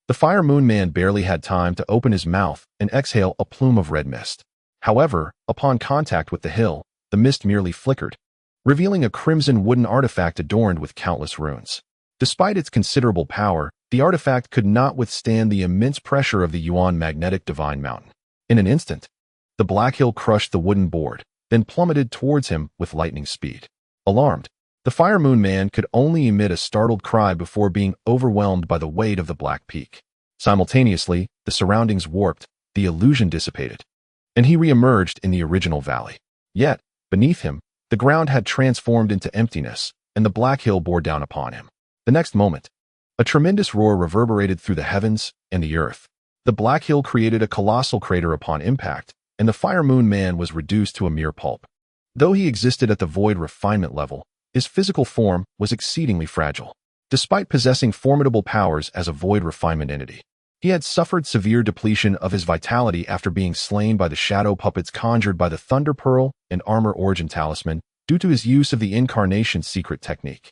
the Fire Moon Man barely had time to open his mouth and exhale a plume of red mist. However, upon contact with the hill, the mist merely flickered, revealing a crimson wooden artifact adorned with countless runes. Despite its considerable power, the artifact could not withstand the immense pressure of the Yuan magnetic divine mountain. In an instant, the black hill crushed the wooden board, then plummeted towards him with lightning speed. Alarmed, the Fire Moon Man could only emit a startled cry before being overwhelmed by the weight of the black peak. Simultaneously, the surroundings warped, the illusion dissipated, and he re-emerged in the original valley. Yet, beneath him, the ground had transformed into emptiness, and the black hill bore down upon him. The next moment, a tremendous roar reverberated through the heavens and the earth. The black hill created a colossal crater upon impact, and the Fire Moon Man was reduced to a mere pulp. Though he existed at the void refinement level, his physical form was exceedingly fragile. Despite possessing formidable powers as a void refinement entity, he had suffered severe depletion of his vitality after being slain by the shadow puppets conjured by the Thunder Pearl and Armor Origin Talisman due to his use of the Incarnation secret technique.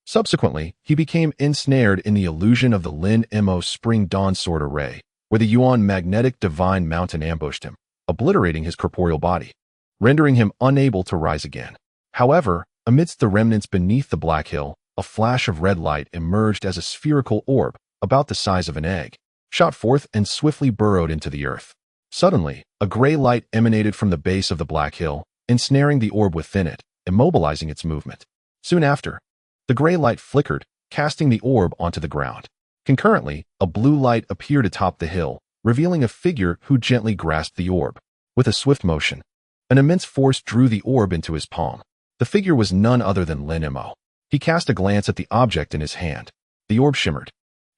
Subsequently, he became ensnared in the illusion of the Lin Mo Spring Dawn Sword Array, where the Yuan magnetic divine mountain ambushed him, obliterating his corporeal body, rendering him unable to rise again. However, amidst the remnants beneath the black hill, a flash of red light emerged as a spherical orb, about the size of an egg, shot forth and swiftly burrowed into the earth. Suddenly, a gray light emanated from the base of the black hill, ensnaring the orb within it, immobilizing its movement. Soon after, the gray light flickered, casting the orb onto the ground. Concurrently, a blue light appeared atop the hill, revealing a figure who gently grasped the orb. With a swift motion, an immense force drew the orb into his palm. The figure was none other than Lin Mo. He cast a glance at the object in his hand. The orb shimmered,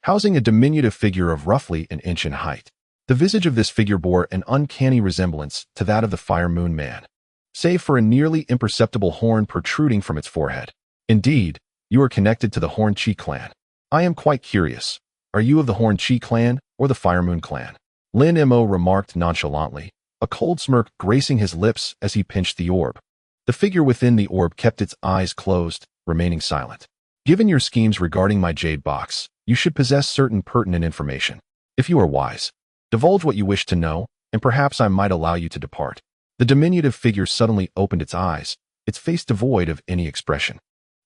housing a diminutive figure of roughly an inch in height. The visage of this figure bore an uncanny resemblance to that of the Fire Moon Man, save for a nearly imperceptible horn protruding from its forehead. Indeed, you are connected to the Horn Chi clan. I am quite curious. Are you of the Horn Chi clan or the Fire Moon clan? Lin Mo remarked nonchalantly, a cold smirk gracing his lips as he pinched the orb. The figure within the orb kept its eyes closed, remaining silent. Given your schemes regarding my jade box, you should possess certain pertinent information. If you are wise, divulge what you wish to know, and perhaps I might allow you to depart. The diminutive figure suddenly opened its eyes, its face devoid of any expression.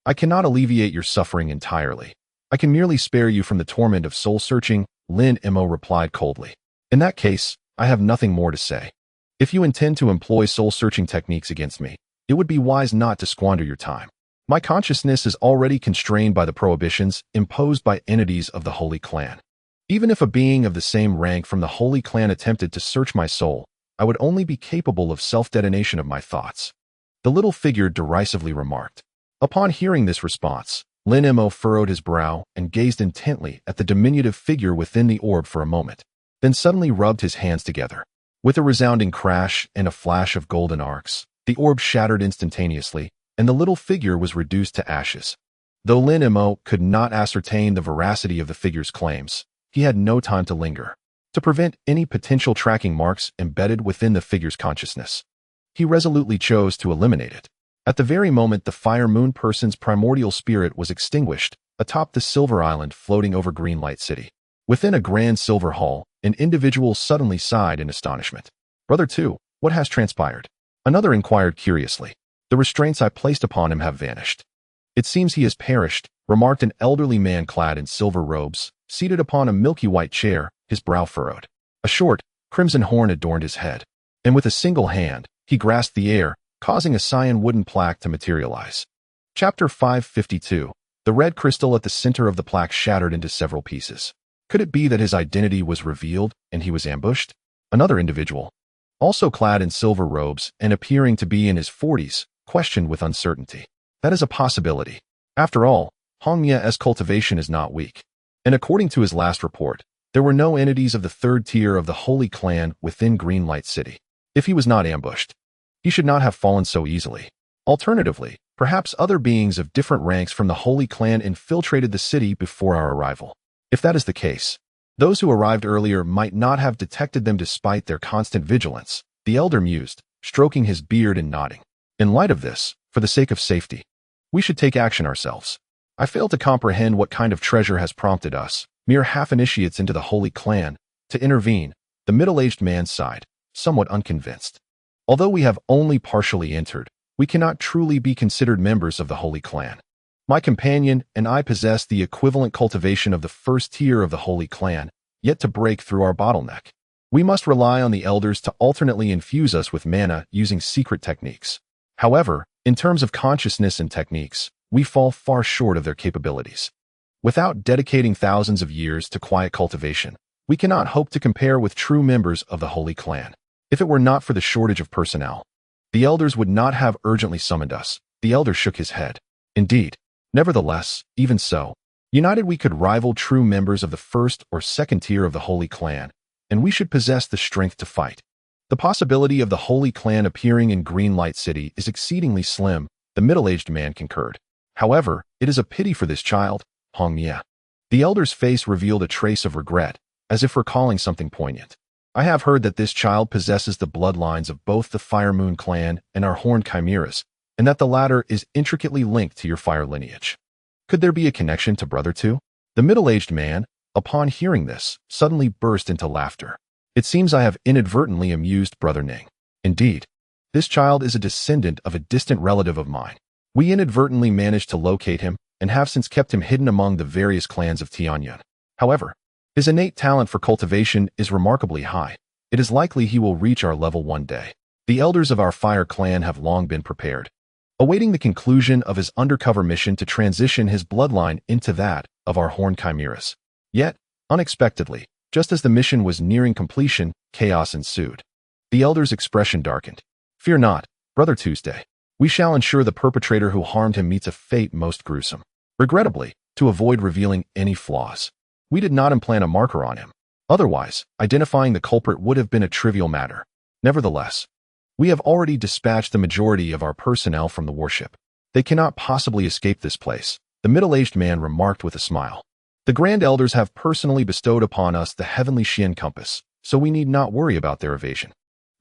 I cannot alleviate your suffering entirely. I can merely spare you from the torment of soul-searching, Lin Mo replied coldly. In that case, I have nothing more to say. If you intend to employ soul-searching techniques against me, it would be wise not to squander your time. My consciousness is already constrained by the prohibitions imposed by entities of the Holy Clan. Even if a being of the same rank from the Holy Clan attempted to search my soul, I would only be capable of self-detonation of my thoughts. The little figure derisively remarked. Upon hearing this response, Lin Mo furrowed his brow and gazed intently at the diminutive figure within the orb for a moment, then suddenly rubbed his hands together. With a resounding crash and a flash of golden arcs, the orb shattered instantaneously, and the little figure was reduced to ashes. Though Lin Mo could not ascertain the veracity of the figure's claims, he had no time to linger. To prevent any potential tracking marks embedded within the figure's consciousness, he resolutely chose to eliminate it. At the very moment the Fire Moon person's primordial spirit was extinguished, atop the Silver Island floating over Greenlight City. Within a grand silver hall, an individual suddenly sighed in astonishment. Brother 2, what has transpired? Another inquired curiously. The restraints I placed upon him have vanished. It seems he has perished, remarked an elderly man clad in silver robes, seated upon a milky white chair, his brow furrowed. A short, crimson horn adorned his head, and with a single hand, he grasped the air, causing a cyan wooden plaque to materialize. Chapter 552. The red crystal at the center of the plaque shattered into several pieces. Could it be that his identity was revealed and he was ambushed? Another individual, also clad in silver robes and appearing to be in his 40s, questioned with uncertainty. That is a possibility. After all, Hongmia's cultivation is not weak. And according to his last report, there were no entities of the third tier of the Holy Clan within Greenlight City. If he was not ambushed, he should not have fallen so easily. Alternatively, perhaps other beings of different ranks from the Holy Clan infiltrated the city before our arrival. If that is the case, Those who arrived earlier might not have detected them despite their constant vigilance, the elder mused, stroking his beard and nodding. In light of this, for the sake of safety, we should take action ourselves. I fail to comprehend what kind of treasure has prompted us, mere half-initiates into the Holy Clan, to intervene. The middle-aged man sighed, somewhat unconvinced. Although we have only partially entered, we cannot truly be considered members of the Holy Clan. My companion and I possess the equivalent cultivation of the first tier of the Holy Clan, yet to break through our bottleneck. We must rely on the elders to alternately infuse us with mana using secret techniques. However, in terms of consciousness and techniques, we fall far short of their capabilities. Without dedicating thousands of years to quiet cultivation, we cannot hope to compare with true members of the Holy Clan. If it were not for the shortage of personnel, the elders would not have urgently summoned us. The elder shook his head. Indeed. Nevertheless, even so, united we could rival true members of the first or second tier of the Holy Clan, and we should possess the strength to fight. The possibility of the Holy Clan appearing in Greenlight City is exceedingly slim, the middle-aged man concurred. However, it is a pity for this child, Hong Mia. The elder's face revealed a trace of regret, as if recalling something poignant. I have heard that this child possesses the bloodlines of both the Fire Moon clan and our horned chimeras, and that the latter is intricately linked to your fire lineage. Could there be a connection to Brother Two? The middle-aged man, upon hearing this, suddenly burst into laughter. It seems I have inadvertently amused Brother Ning. Indeed, this child is a descendant of a distant relative of mine. We inadvertently managed to locate him and have since kept him hidden among the various clans of Tianyun. However, his innate talent for cultivation is remarkably high. It is likely he will reach our level one day. The elders of our fire clan have long been prepared, awaiting the conclusion of his undercover mission to transition his bloodline into that of our horned chimeras. Yet, unexpectedly, just as the mission was nearing completion, chaos ensued. The elder's expression darkened. Fear not, Brother Tuesday. We shall ensure the perpetrator who harmed him meets a fate most gruesome. Regrettably, to avoid revealing any flaws, we did not implant a marker on him. Otherwise, identifying the culprit would have been a trivial matter. Nevertheless, we have already dispatched the majority of our personnel from the warship. They cannot possibly escape this place, the middle-aged man remarked with a smile. The Grand Elders have personally bestowed upon us the heavenly Qian compass, so we need not worry about their evasion.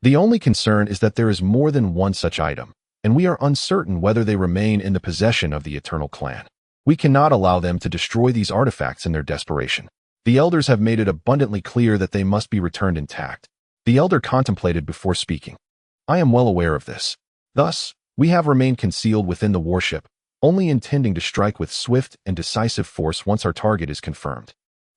The only concern is that there is more than one such item, and we are uncertain whether they remain in the possession of the Eternal Clan. We cannot allow them to destroy these artifacts in their desperation. The elders have made it abundantly clear that they must be returned intact. The elder contemplated before speaking. I am well aware of this. Thus, we have remained concealed within the warship, only intending to strike with swift and decisive force once our target is confirmed,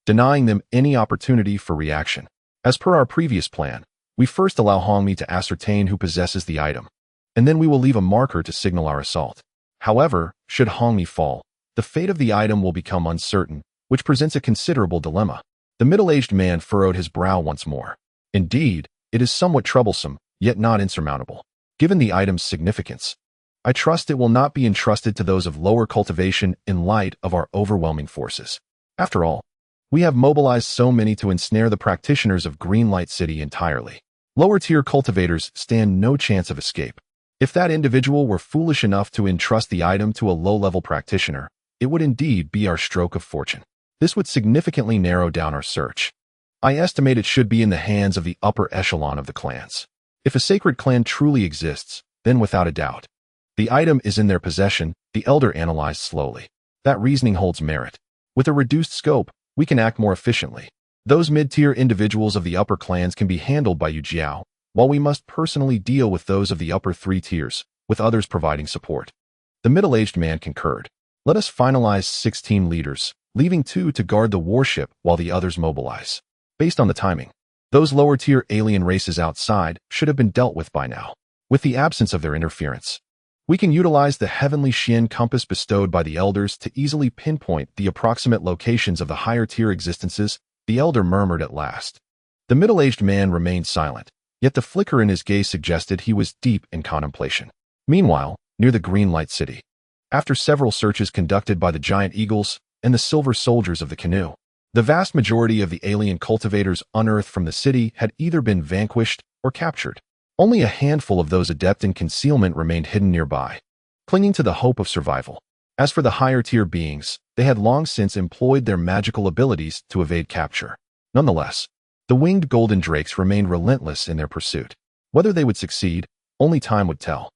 denying them any opportunity for reaction. As per our previous plan, we first allow Hongmi to ascertain who possesses the item, and then we will leave a marker to signal our assault. However, should Hongmi fall, the fate of the item will become uncertain, which presents a considerable dilemma. The middle-aged man furrowed his brow once more. Indeed, it is somewhat troublesome, yet not insurmountable. Given the item's significance, I trust it will not be entrusted to those of lower cultivation in light of our overwhelming forces. After all, we have mobilized so many to ensnare the practitioners of Greenlight City entirely. Lower-tier cultivators stand no chance of escape. If that individual were foolish enough to entrust the item to a low-level practitioner, it would indeed be our stroke of fortune. This would significantly narrow down our search. I estimate it should be in the hands of the upper echelon of the clans. If a sacred clan truly exists, then without a doubt, the item is in their possession, the elder analyzed slowly. That reasoning holds merit. With a reduced scope, we can act more efficiently. Those mid-tier individuals of the upper clans can be handled by Yu Jiao, while we must personally deal with those of the upper three tiers, with others providing support. The middle-aged man concurred. Let us finalize 6 team leaders, leaving 2 to guard the warship while the others mobilize. Based on the timing, those lower-tier alien races outside should have been dealt with by now. With the absence of their interference, we can utilize the heavenly Qian compass bestowed by the elders to easily pinpoint the approximate locations of the higher-tier existences, the elder murmured at last. The middle-aged man remained silent, yet the flicker in his gaze suggested he was deep in contemplation. Meanwhile, near the Greenlight City, after several searches conducted by the giant eagles and the silver soldiers of the canoe, the vast majority of the alien cultivators unearthed from the city had either been vanquished or captured. Only a handful of those adept in concealment remained hidden nearby, clinging to the hope of survival. As for the higher-tier beings, they had long since employed their magical abilities to evade capture. Nonetheless, the winged golden drakes remained relentless in their pursuit. Whether they would succeed, only time would tell.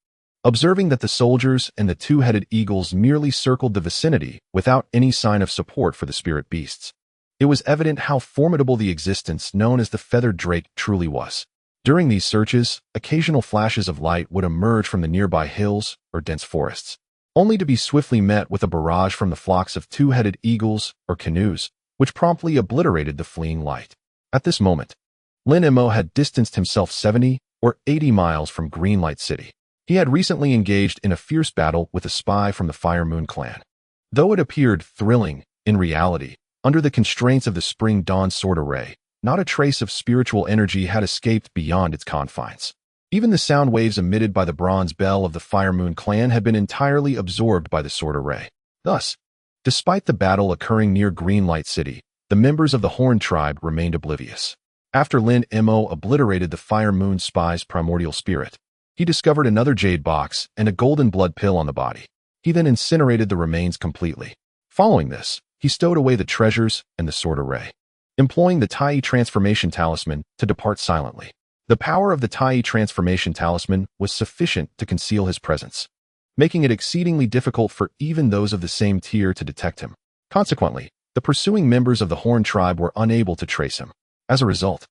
Observing that the soldiers and the two-headed eagles merely circled the vicinity without any sign of support for the spirit beasts, it was evident how formidable the existence known as the feathered drake truly was. During these searches, occasional flashes of light would emerge from the nearby hills or dense forests, only to be swiftly met with a barrage from the flocks of two-headed eagles or canoes, which promptly obliterated the fleeing light. At this moment, Lin Mo had distanced himself 70 or 80 miles from Greenlight City. He had recently engaged in a fierce battle with a spy from the Fire Moon clan. Though it appeared thrilling, in reality, under the constraints of the Spring Dawn sword array, not a trace of spiritual energy had escaped beyond its confines. Even the sound waves emitted by the bronze bell of the Fire Moon clan had been entirely absorbed by the sword array. Thus, despite the battle occurring near Greenlight City, the members of the Horn tribe remained oblivious. After Lin Mo obliterated the Fire Moon spy's primordial spirit, he discovered another jade box and a golden blood pill on the body. He then incinerated the remains completely. Following this, he stowed away the treasures and the sword array, employing the Tai transformation talisman to depart silently. The power of the Tai transformation talisman was sufficient to conceal his presence, making it exceedingly difficult for even those of the same tier to detect him. Consequently, the pursuing members of the Horn tribe were unable to trace him. As a result,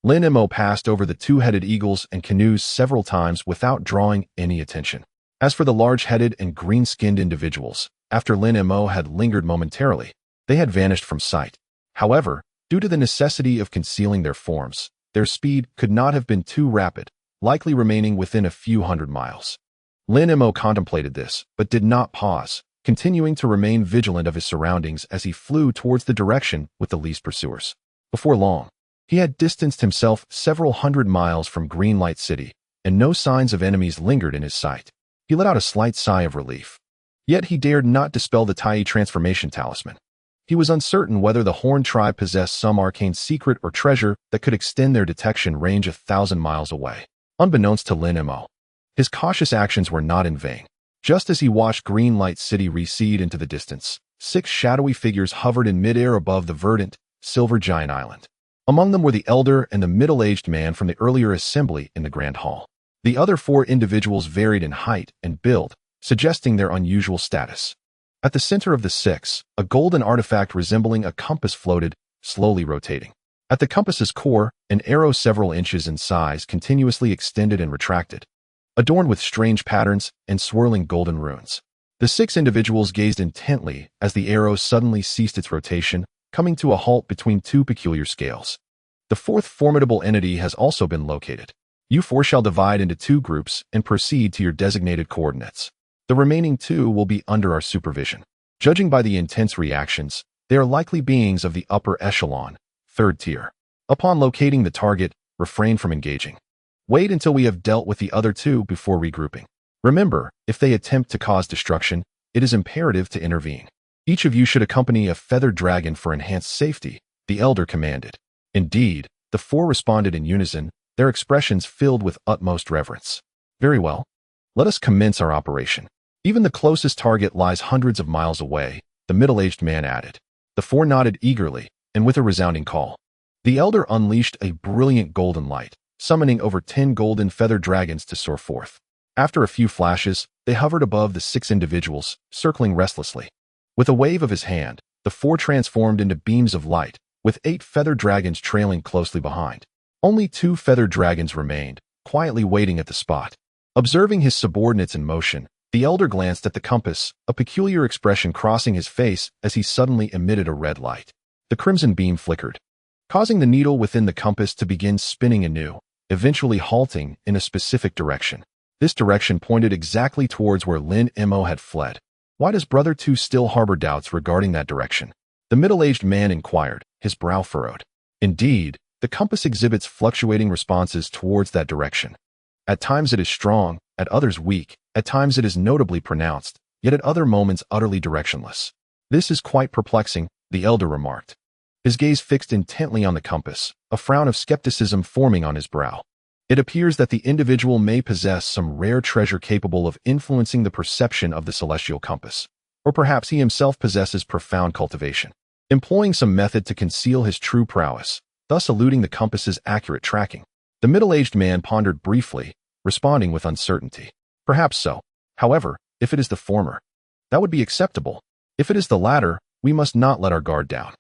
Lin Mo passed over the two-headed eagles and canoes several times without drawing any attention. As for the large-headed and green-skinned individuals, after Lin Mo had lingered momentarily, they had vanished from sight. However, due to the necessity of concealing their forms, their speed could not have been too rapid, likely remaining within a few hundred miles. Lin Mo contemplated this, but did not pause, continuing to remain vigilant of his surroundings as he flew towards the direction with the least pursuers. Before long, he had distanced himself several hundred miles from Greenlight City, and no signs of enemies lingered in his sight. He let out a slight sigh of relief. Yet he dared not dispel the Tai transformation talisman. He was uncertain whether the Horn tribe possessed some arcane secret or treasure that could extend their detection range 1,000 miles away. Unbeknownst to Lin Mo, his cautious actions were not in vain. Just as he watched Greenlight City recede into the distance, 6 shadowy figures hovered in midair above the verdant, silver giant island. Among them were the elder and the middle-aged man from the earlier assembly in the Grand Hall. The other 4 individuals varied in height and build, suggesting their unusual status. At the center of the 6, a golden artifact resembling a compass floated, slowly rotating. At the compass's core, an arrow several inches in size continuously extended and retracted, adorned with strange patterns and swirling golden runes. The 6 individuals gazed intently as the arrow suddenly ceased its rotation, coming to a halt between 2 peculiar scales. The 4th formidable entity has also been located. You 4 shall divide into 2 groups and proceed to your designated coordinates. The remaining 2 will be under our supervision. Judging by the intense reactions, they are likely beings of the upper echelon, 3rd tier. Upon locating the target, refrain from engaging. Wait until we have dealt with the other 2 before regrouping. Remember, if they attempt to cause destruction, it is imperative to intervene. Each of you should accompany a feathered dragon for enhanced safety, the elder commanded. Indeed, the 4 responded in unison, their expressions filled with utmost reverence. Very well. Let us commence our operation. Even the closest target lies hundreds of miles away, the middle-aged man added. The 4 nodded eagerly, and with a resounding call. The elder unleashed a brilliant golden light, summoning over 10 golden feathered dragons to soar forth. After a few flashes, they hovered above the 6 individuals, circling restlessly. With a wave of his hand, the 4 transformed into beams of light, with 8 feathered dragons trailing closely behind. Only 2 feathered dragons remained, quietly waiting at the spot. Observing his subordinates in motion, the elder glanced at the compass, a peculiar expression crossing his face as he suddenly emitted a red light. The crimson beam flickered, causing the needle within the compass to begin spinning anew, eventually halting in a specific direction. This direction pointed exactly towards where Lin Mo had fled. Why does Brother 2 still harbor doubts regarding that direction? The middle-aged man inquired, his brow furrowed. Indeed, the compass exhibits fluctuating responses towards that direction. At times it is strong, at others weak, at times it is notably pronounced, yet at other moments utterly directionless. This is quite perplexing, the elder remarked, his gaze fixed intently on the compass, a frown of skepticism forming on his brow. It appears that the individual may possess some rare treasure capable of influencing the perception of the celestial compass, or perhaps he himself possesses profound cultivation. Employing some method to conceal his true prowess, thus eluding the compass's accurate tracking. The middle-aged man pondered briefly, responding with uncertainty. Perhaps so. However, if it is the former, that would be acceptable. If it is the latter, we must not let our guard down.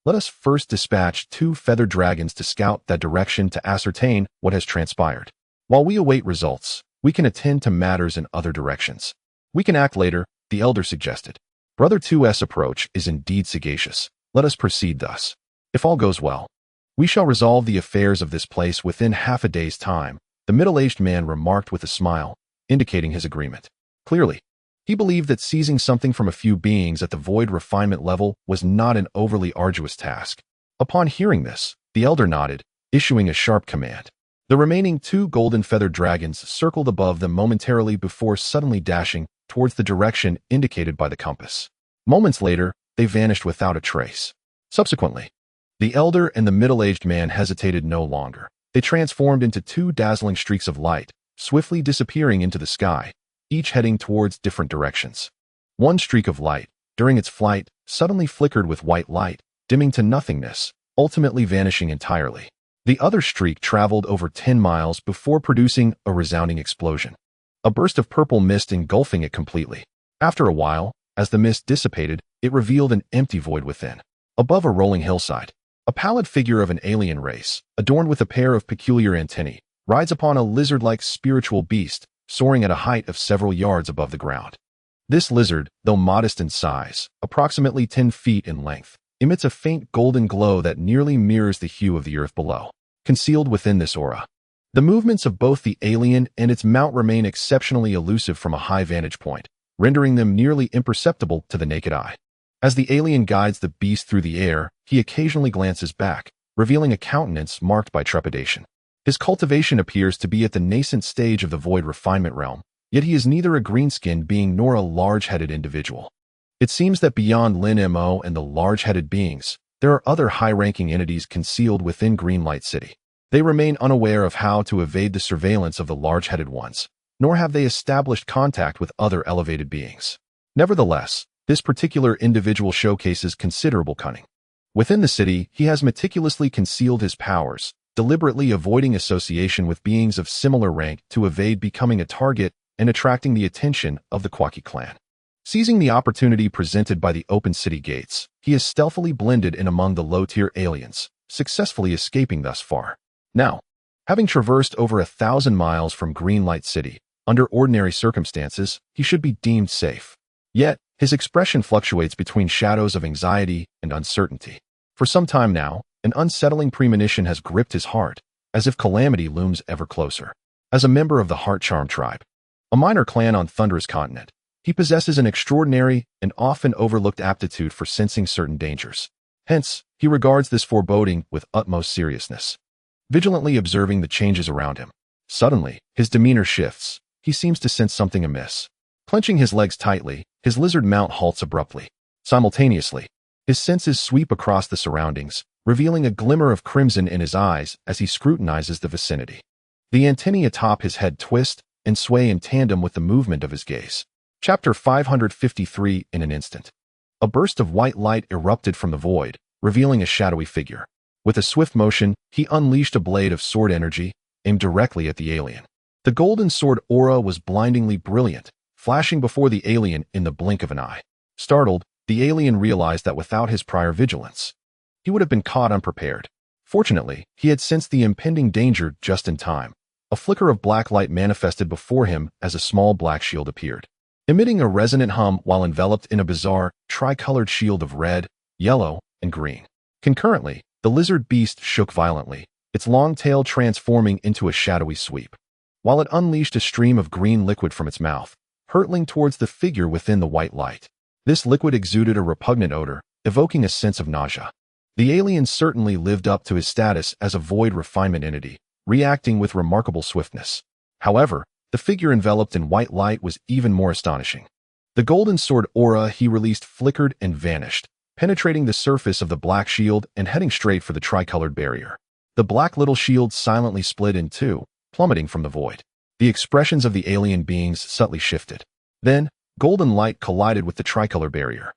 Let us first dispatch 2 feathered dragons to scout that direction to ascertain what has transpired. While we await results, we can attend to matters in other directions. We can act later, the elder suggested. Brother 2's approach is indeed sagacious. Let us proceed thus. If all goes well, we shall resolve the affairs of this place within half a day's time, the middle-aged man remarked with a smile, indicating his agreement. Clearly, he believed that seizing something from a few beings at the void refinement level was not an overly arduous task. Upon hearing this, the elder nodded, issuing a sharp command. The remaining 2 golden feathered dragons circled above them momentarily before suddenly dashing towards the direction indicated by the compass. Moments later, they vanished without a trace. Subsequently, the elder and the middle-aged man hesitated no longer. They transformed into 2 dazzling streaks of light, swiftly disappearing into the sky, each heading towards different directions. One streak of light, during its flight, suddenly flickered with white light, dimming to nothingness, ultimately vanishing entirely. The other streak traveled over 10 miles before producing a resounding explosion. A burst of purple mist engulfing it completely. After a while, as the mist dissipated, it revealed an empty void within. Above a rolling hillside, a pallid figure of an alien race, adorned with a pair of peculiar antennae, rides upon a lizard-like spiritual beast, soaring at a height of several yards above the ground. This lizard, though modest in size, approximately 10 feet in length, emits a faint golden glow that nearly mirrors the hue of the earth below. Concealed within this aura, the movements of both the alien and its mount remain exceptionally elusive from a high vantage point, rendering them nearly imperceptible to the naked eye. As the alien guides the beast through the air, he occasionally glances back, revealing a countenance marked by trepidation. His cultivation appears to be at the nascent stage of the void refinement realm, yet he is neither a green-skinned being nor a large-headed individual. It seems that beyond Lin Mo and the large-headed beings, there are other high-ranking entities concealed within Greenlight City. They remain unaware of how to evade the surveillance of the large-headed ones, nor have they established contact with other elevated beings. Nevertheless, this particular individual showcases considerable cunning. Within the city, he has meticulously concealed his powers, deliberately avoiding association with beings of similar rank to evade becoming a target and attracting the attention of the Kwaki clan. Seizing the opportunity presented by the open city gates, he has stealthily blended in among the low-tier aliens, successfully escaping thus far. Now, having traversed over 1,000 miles from Greenlight City, under ordinary circumstances, he should be deemed safe. Yet, his expression fluctuates between shadows of anxiety and uncertainty. For some time now, an unsettling premonition has gripped his heart, as if calamity looms ever closer. As a member of the Heart Charm tribe, a minor clan on Thunderous Continent, he possesses an extraordinary and often overlooked aptitude for sensing certain dangers. Hence, he regards this foreboding with utmost seriousness, vigilantly observing the changes around him. Suddenly, his demeanor shifts. He seems to sense something amiss. Clenching his legs tightly, his lizard mount halts abruptly. Simultaneously, his senses sweep across the surroundings, revealing a glimmer of crimson in his eyes as he scrutinizes the vicinity. The antennae atop his head twist and sway in tandem with the movement of his gaze. Chapter 553. In an instant, a burst of white light erupted from the void, revealing a shadowy figure. With a swift motion, he unleashed a blade of sword energy, aimed directly at the alien. The golden sword aura was blindingly brilliant, flashing before the alien in the blink of an eye. Startled, the alien realized that without his prior vigilance, he would have been caught unprepared. Fortunately, he had sensed the impending danger just in time. A flicker of black light manifested before him as a small black shield appeared, emitting a resonant hum while enveloped in a bizarre, tricolored shield of red, yellow, and green. Concurrently, the lizard beast shook violently, its long tail transforming into a shadowy sweep, while it unleashed a stream of green liquid from its mouth, hurtling towards the figure within the white light. This liquid exuded a repugnant odor, evoking a sense of nausea. The alien certainly lived up to his status as a void refinement entity, reacting with remarkable swiftness. However, the figure enveloped in white light was even more astonishing. The golden sword aura he released flickered and vanished, penetrating the surface of the black shield and heading straight for the tricolored barrier. The black little shield silently split in two, plummeting from the void. The expressions of the alien beings subtly shifted. Then, golden light collided with the tricolor barrier,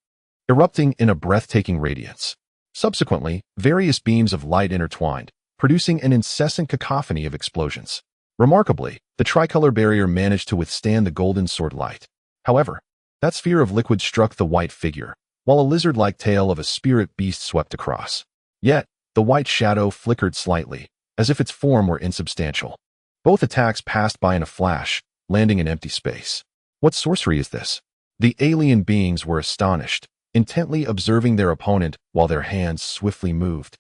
erupting in a breathtaking radiance. Subsequently, various beams of light intertwined, producing an incessant cacophony of explosions. Remarkably, the tricolor barrier managed to withstand the golden sword light. However, that sphere of liquid struck the white figure, while a lizard-like tail of a spirit beast swept across. Yet, the white shadow flickered slightly, as if its form were insubstantial. Both attacks passed by in a flash, landing in empty space. What sorcery is this? The alien beings were astonished, intently observing their opponent while their hands swiftly moved,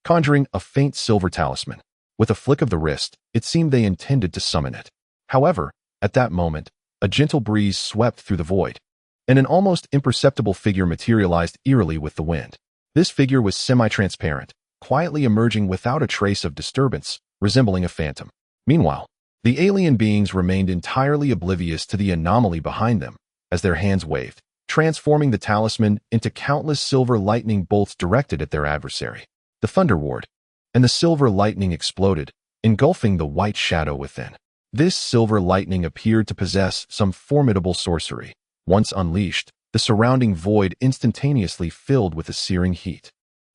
conjuring a faint silver talisman. With a flick of the wrist, it seemed they intended to summon it. However, at that moment, a gentle breeze swept through the void, and an almost imperceptible figure materialized eerily with the wind. This figure was semi-transparent, quietly emerging without a trace of disturbance, resembling a phantom. Meanwhile, the alien beings remained entirely oblivious to the anomaly behind them, as their hands waved, transforming the talisman into countless silver lightning bolts directed at their adversary. The thunder roared, and the silver lightning exploded, engulfing the white shadow within. This silver lightning appeared to possess some formidable sorcery. Once unleashed, the surrounding void instantaneously filled with a searing heat.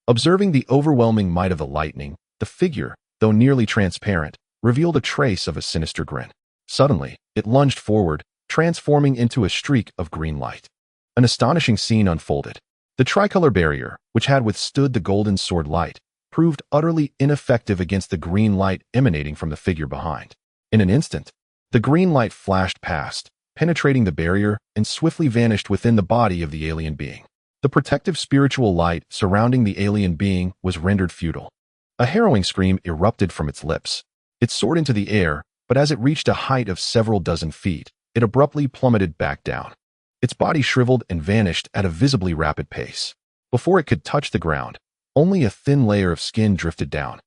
Observing the overwhelming might of the lightning, the figure, though nearly transparent, revealed a trace of a sinister grin. Suddenly, it lunged forward, transforming into a streak of green light. An astonishing scene unfolded. The tricolor barrier, which had withstood the golden sword light, proved utterly ineffective against the green light emanating from the figure behind. In an instant, the green light flashed past, penetrating the barrier and swiftly vanished within the body of the alien being. The protective spiritual light surrounding the alien being was rendered futile. A harrowing scream erupted from its lips. It soared into the air, but as it reached a height of several dozen feet, it abruptly plummeted back down. Its body shriveled and vanished at a visibly rapid pace. Before it could touch the ground, only a thin layer of skin drifted down,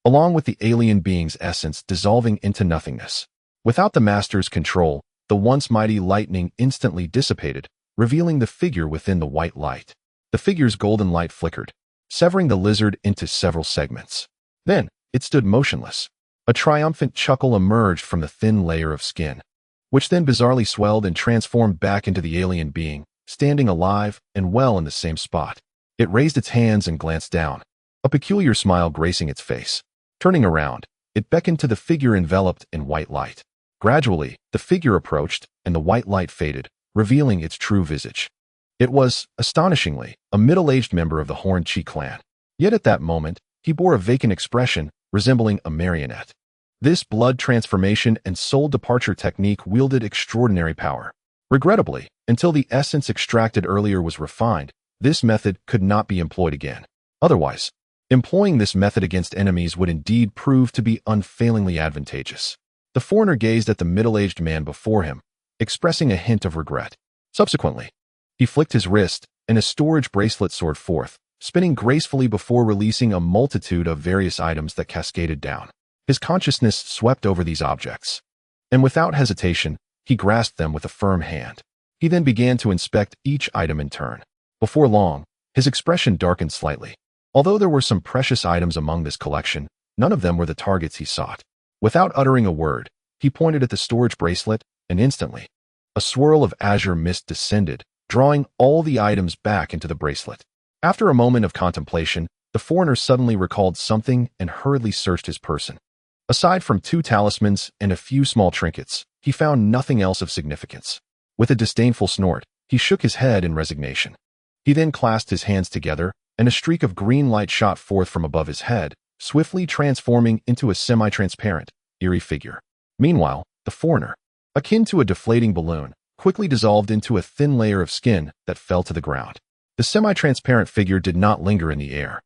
along with the alien being's essence dissolving into nothingness. Without the master's control, the once mighty lightning instantly dissipated, revealing the figure within the white light. The figure's golden light flickered, severing the lizard into several segments. Then, it stood motionless. A triumphant chuckle emerged from the thin layer of skin, which then bizarrely swelled and transformed back into the alien being, standing alive and well in the same spot. It raised its hands and glanced down, a peculiar smile gracing its face. Turning around, it beckoned to the figure enveloped in white light. Gradually, the figure approached, and the white light faded, revealing its true visage. It was, astonishingly, a middle-aged member of the Horned Qi clan. Yet at that moment, he bore a vacant expression, resembling a marionette. This blood transformation and soul departure technique wielded extraordinary power. Regrettably, until the essence extracted earlier was refined, this method could not be employed again. Otherwise, employing this method against enemies would indeed prove to be unfailingly advantageous. The foreigner gazed at the middle-aged man before him, expressing a hint of regret. Subsequently, he flicked his wrist, and a storage bracelet soared forth, spinning gracefully before releasing a multitude of various items that cascaded down. His consciousness swept over these objects, and without hesitation, he grasped them with a firm hand. He then began to inspect each item in turn. Before long, his expression darkened slightly. Although there were some precious items among this collection, none of them were the targets he sought. Without uttering a word, he pointed at the storage bracelet, and instantly, a swirl of azure mist descended, drawing all the items back into the bracelet. After a moment of contemplation, the foreigner suddenly recalled something and hurriedly searched his person. Aside from 2 talismans and a few small trinkets, he found nothing else of significance. With a disdainful snort, he shook his head in resignation. He then clasped his hands together, and a streak of green light shot forth from above his head, swiftly transforming into a semi-transparent, eerie figure. Meanwhile, the foreigner, akin to a deflating balloon, quickly dissolved into a thin layer of skin that fell to the ground. The semi-transparent figure did not linger in the air.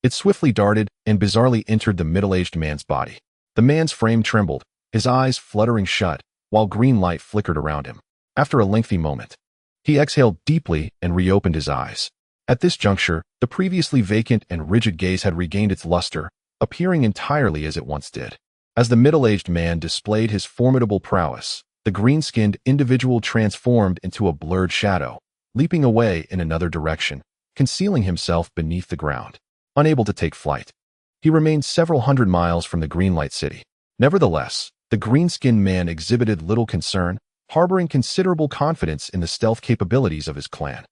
It swiftly darted and bizarrely entered the middle-aged man's body. The man's frame trembled, his eyes fluttering shut, while green light flickered around him. After a lengthy moment, he exhaled deeply and reopened his eyes. At this juncture, the previously vacant and rigid gaze had regained its luster, appearing entirely as it once did. As the middle-aged man displayed his formidable prowess, the green-skinned individual transformed into a blurred shadow, leaping away in another direction, concealing himself beneath the ground. Unable to take flight, he remained several hundred miles from the Greenlight City. Nevertheless, the green-skinned man exhibited little concern, harboring considerable confidence in the stealth capabilities of his clan.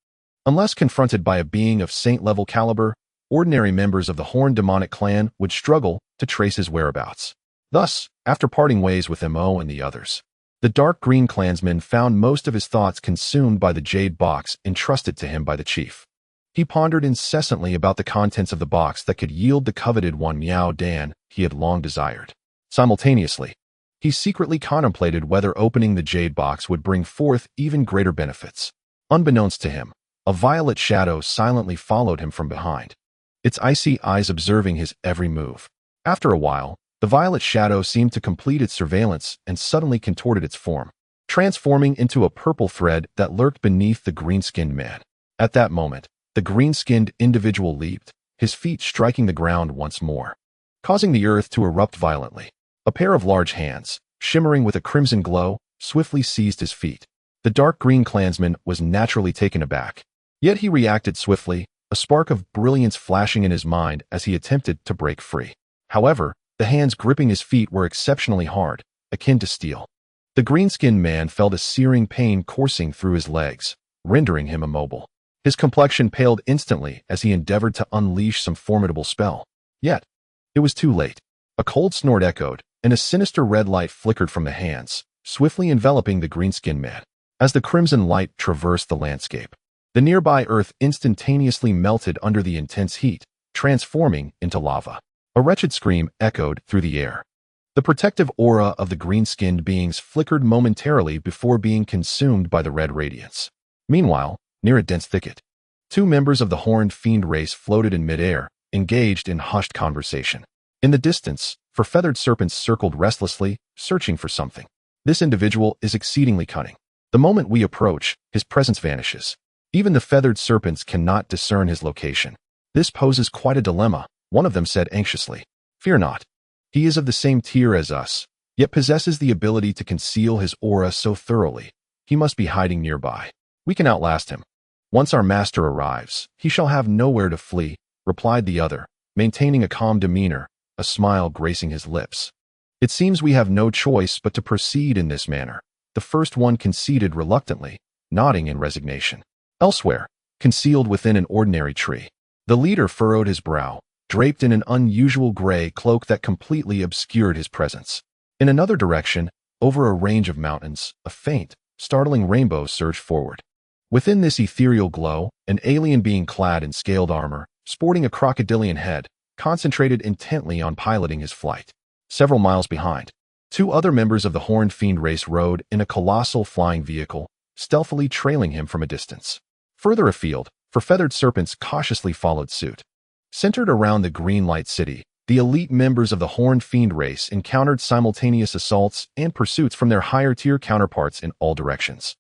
Unless confronted by a being of saint-level caliber, ordinary members of the Horned Demonic clan would struggle to trace his whereabouts. Thus, after parting ways with Mo and the others, the dark green clansman found most of his thoughts consumed by the jade box entrusted to him by the chief. He pondered incessantly about the contents of the box that could yield the coveted one Miao Dan he had long desired. Simultaneously, he secretly contemplated whether opening the jade box would bring forth even greater benefits. Unbeknownst to him, a violet shadow silently followed him from behind, its icy eyes observing his every move. After a while, the violet shadow seemed to complete its surveillance and suddenly contorted its form, transforming into a purple thread that lurked beneath the green-skinned man. At that moment, the green-skinned individual leaped, his feet striking the ground once more, causing the earth to erupt violently. A pair of large hands, shimmering with a crimson glow, swiftly seized his feet. The dark green clansman was naturally taken aback, yet he reacted swiftly, a spark of brilliance flashing in his mind as he attempted to break free. However, the hands gripping his feet were exceptionally hard, akin to steel. The green-skinned man felt a searing pain coursing through his legs, rendering him immobile. His complexion paled instantly as he endeavored to unleash some formidable spell. Yet, it was too late. A cold snort echoed, and a sinister red light flickered from the hands, swiftly enveloping the green-skinned man. As the crimson light traversed the landscape, the nearby earth instantaneously melted under the intense heat, transforming into lava. A wretched scream echoed through the air. The protective aura of the green-skinned beings flickered momentarily before being consumed by the red radiance. Meanwhile, near a dense thicket, two members of the horned fiend race floated in midair, engaged in hushed conversation. In the distance, four feathered serpents circled restlessly, searching for something. This individual is exceedingly cunning. The moment we approach, his presence vanishes. Even the feathered serpents cannot discern his location. This poses quite a dilemma, one of them said anxiously. Fear not. He is of the same tier as us, yet possesses the ability to conceal his aura so thoroughly. He must be hiding nearby. We can outlast him. Once our master arrives, he shall have nowhere to flee, replied the other, maintaining a calm demeanor, a smile gracing his lips. It seems we have no choice but to proceed in this manner. The first one conceded reluctantly, nodding in resignation. Elsewhere, concealed within an ordinary tree, the leader furrowed his brow, draped in an unusual gray cloak that completely obscured his presence. In another direction, over a range of mountains, a faint, startling rainbow surged forward. Within this ethereal glow, an alien being clad in scaled armor, sporting a crocodilian head, concentrated intently on piloting his flight. Several miles behind, two other members of the Horned Fiend race rode in a colossal flying vehicle, stealthily trailing him from a distance. Further afield, four feathered serpents cautiously followed suit. Centered around the Green Light City, the elite members of the Horned Fiend race encountered simultaneous assaults and pursuits from their higher-tier counterparts in all directions.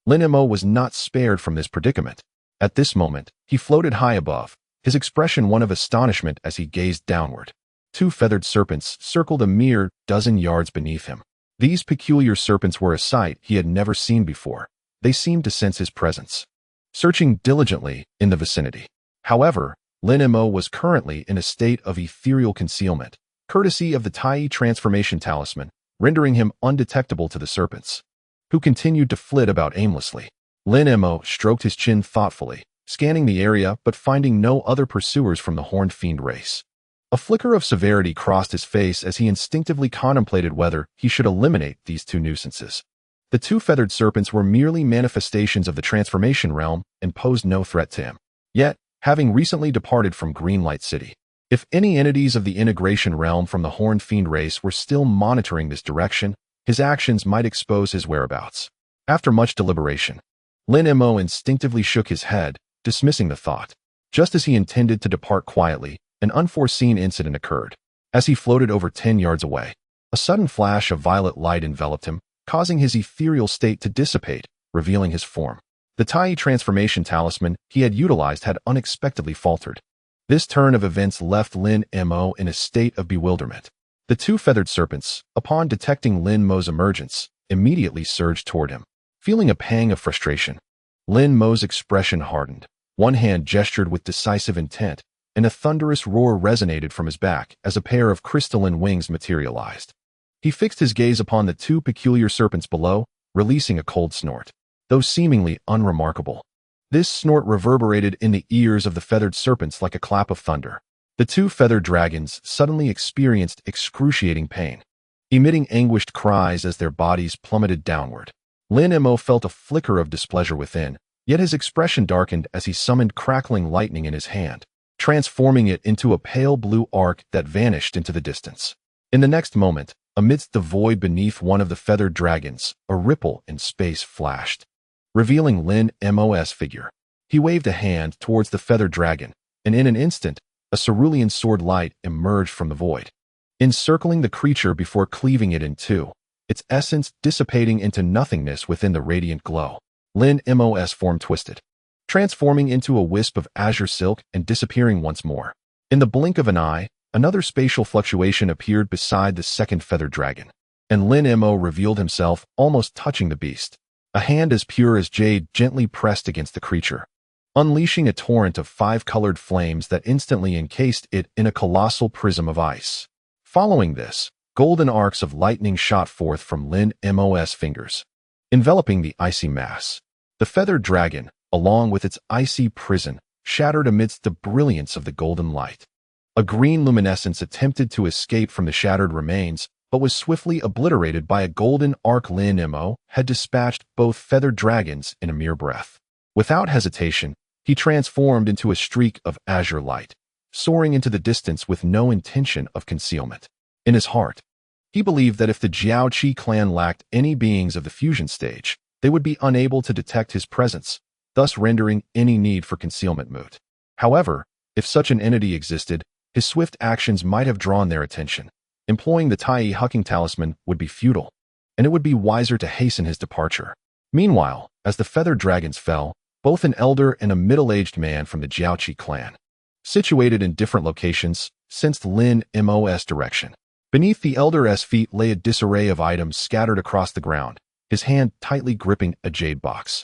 Lin Mo was not spared from this predicament. At this moment, he floated high above, his expression one of astonishment as he gazed downward. Two feathered serpents circled a mere dozen yards beneath him. These peculiar serpents were a sight he had never seen before. They seemed to sense his presence, searching diligently in the vicinity. However, Lin Mo was currently in a state of ethereal concealment, courtesy of the Tai transformation talisman, rendering him undetectable to the serpents, who continued to flit about aimlessly. Lin Mo stroked his chin thoughtfully, scanning the area but finding no other pursuers from the Horned Fiend race. A flicker of severity crossed his face as he instinctively contemplated whether he should eliminate these two nuisances. The two feathered serpents were merely manifestations of the transformation realm and posed no threat to him. Yet, having recently departed from Greenlight City, if any entities of the integration realm from the Horned Fiend race were still monitoring this direction, his actions might expose his whereabouts. After much deliberation, Lin Mo instinctively shook his head, dismissing the thought. Just as he intended to depart quietly, an unforeseen incident occurred. As he floated over 10 yards away, a sudden flash of violet light enveloped him, causing his ethereal state to dissipate, revealing his form. The Tai transformation talisman he had utilized had unexpectedly faltered. This turn of events left Lin Mo in a state of bewilderment. The two feathered serpents, upon detecting Lin Mo's emergence, immediately surged toward him. Feeling a pang of frustration, Lin Mo's expression hardened. One hand gestured with decisive intent, and a thunderous roar resonated from his back as a pair of crystalline wings materialized. He fixed his gaze upon the two peculiar serpents below, releasing a cold snort. Though seemingly unremarkable, This snort reverberated in the ears of the feathered serpents like a clap of thunder. The two feathered dragons suddenly experienced excruciating pain, emitting anguished cries as their bodies plummeted downward. Lin Mo felt a flicker of displeasure within, yet his expression darkened as he summoned crackling lightning in his hand, transforming it into a pale blue arc that vanished into the distance. In the next moment, amidst the void beneath one of the feathered dragons, a ripple in space flashed, revealing Lin Mo's figure. He waved a hand towards the feathered dragon, and in an instant, a cerulean sword light emerged from the void, encircling the creature before cleaving it in two, its essence dissipating into nothingness within the radiant glow. Lin Mo's form twisted, transforming into a wisp of azure silk and disappearing once more. In the blink of an eye, another spatial fluctuation appeared beside the second feathered dragon, and Lin Mo revealed himself, almost touching the beast. A hand as pure as jade gently pressed against the creature, unleashing a torrent of 5 colored flames that instantly encased it in a colossal prism of ice. Following this, golden arcs of lightning shot forth from Lin Mo's fingers, enveloping the icy mass. The feathered dragon, along with its icy prison, shattered amidst the brilliance of the golden light. A green luminescence attempted to escape from the shattered remains, but was swiftly obliterated by a golden arc. Lin Mo had dispatched both feathered dragons in a mere breath. Without hesitation, he transformed into a streak of azure light, soaring into the distance with no intention of concealment. In his heart, he believed that if the Jiaoqi clan lacked any beings of the fusion stage, they would be unable to detect his presence, thus rendering any need for concealment moot. However, if such an entity existed, his swift actions might have drawn their attention. Employing the Tai Hucking Talisman would be futile, and it would be wiser to hasten his departure. Meanwhile, as the feathered dragons fell, both an elder and a middle-aged man from the Jiaoqi clan, situated in different locations, sensed Lin Mo's direction. Beneath the elder's feet lay a disarray of items scattered across the ground, his hand tightly gripping a jade box.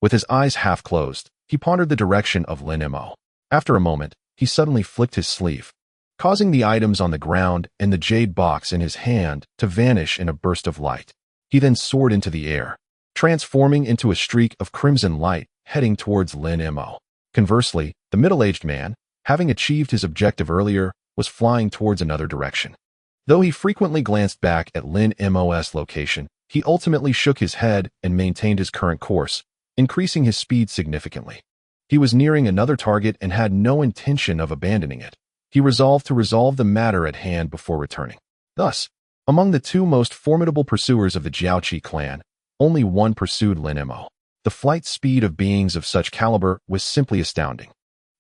With his eyes half closed, he pondered the direction of Lin Mo. After a moment, he suddenly flicked his sleeve, causing the items on the ground and the jade box in his hand to vanish in a burst of light. He then soared into the air, transforming into a streak of crimson light heading towards Lin Mo. Conversely, the middle-aged man, having achieved his objective earlier, was flying towards another direction. Though he frequently glanced back at Lin Mo's location, he ultimately shook his head and maintained his current course, increasing his speed significantly. He was nearing another target and had no intention of abandoning it. He resolved to resolve the matter at hand before returning. Thus, among the two most formidable pursuers of the Jiaoqi clan, only one pursued Lin Mo. The flight speed of beings of such caliber was simply astounding.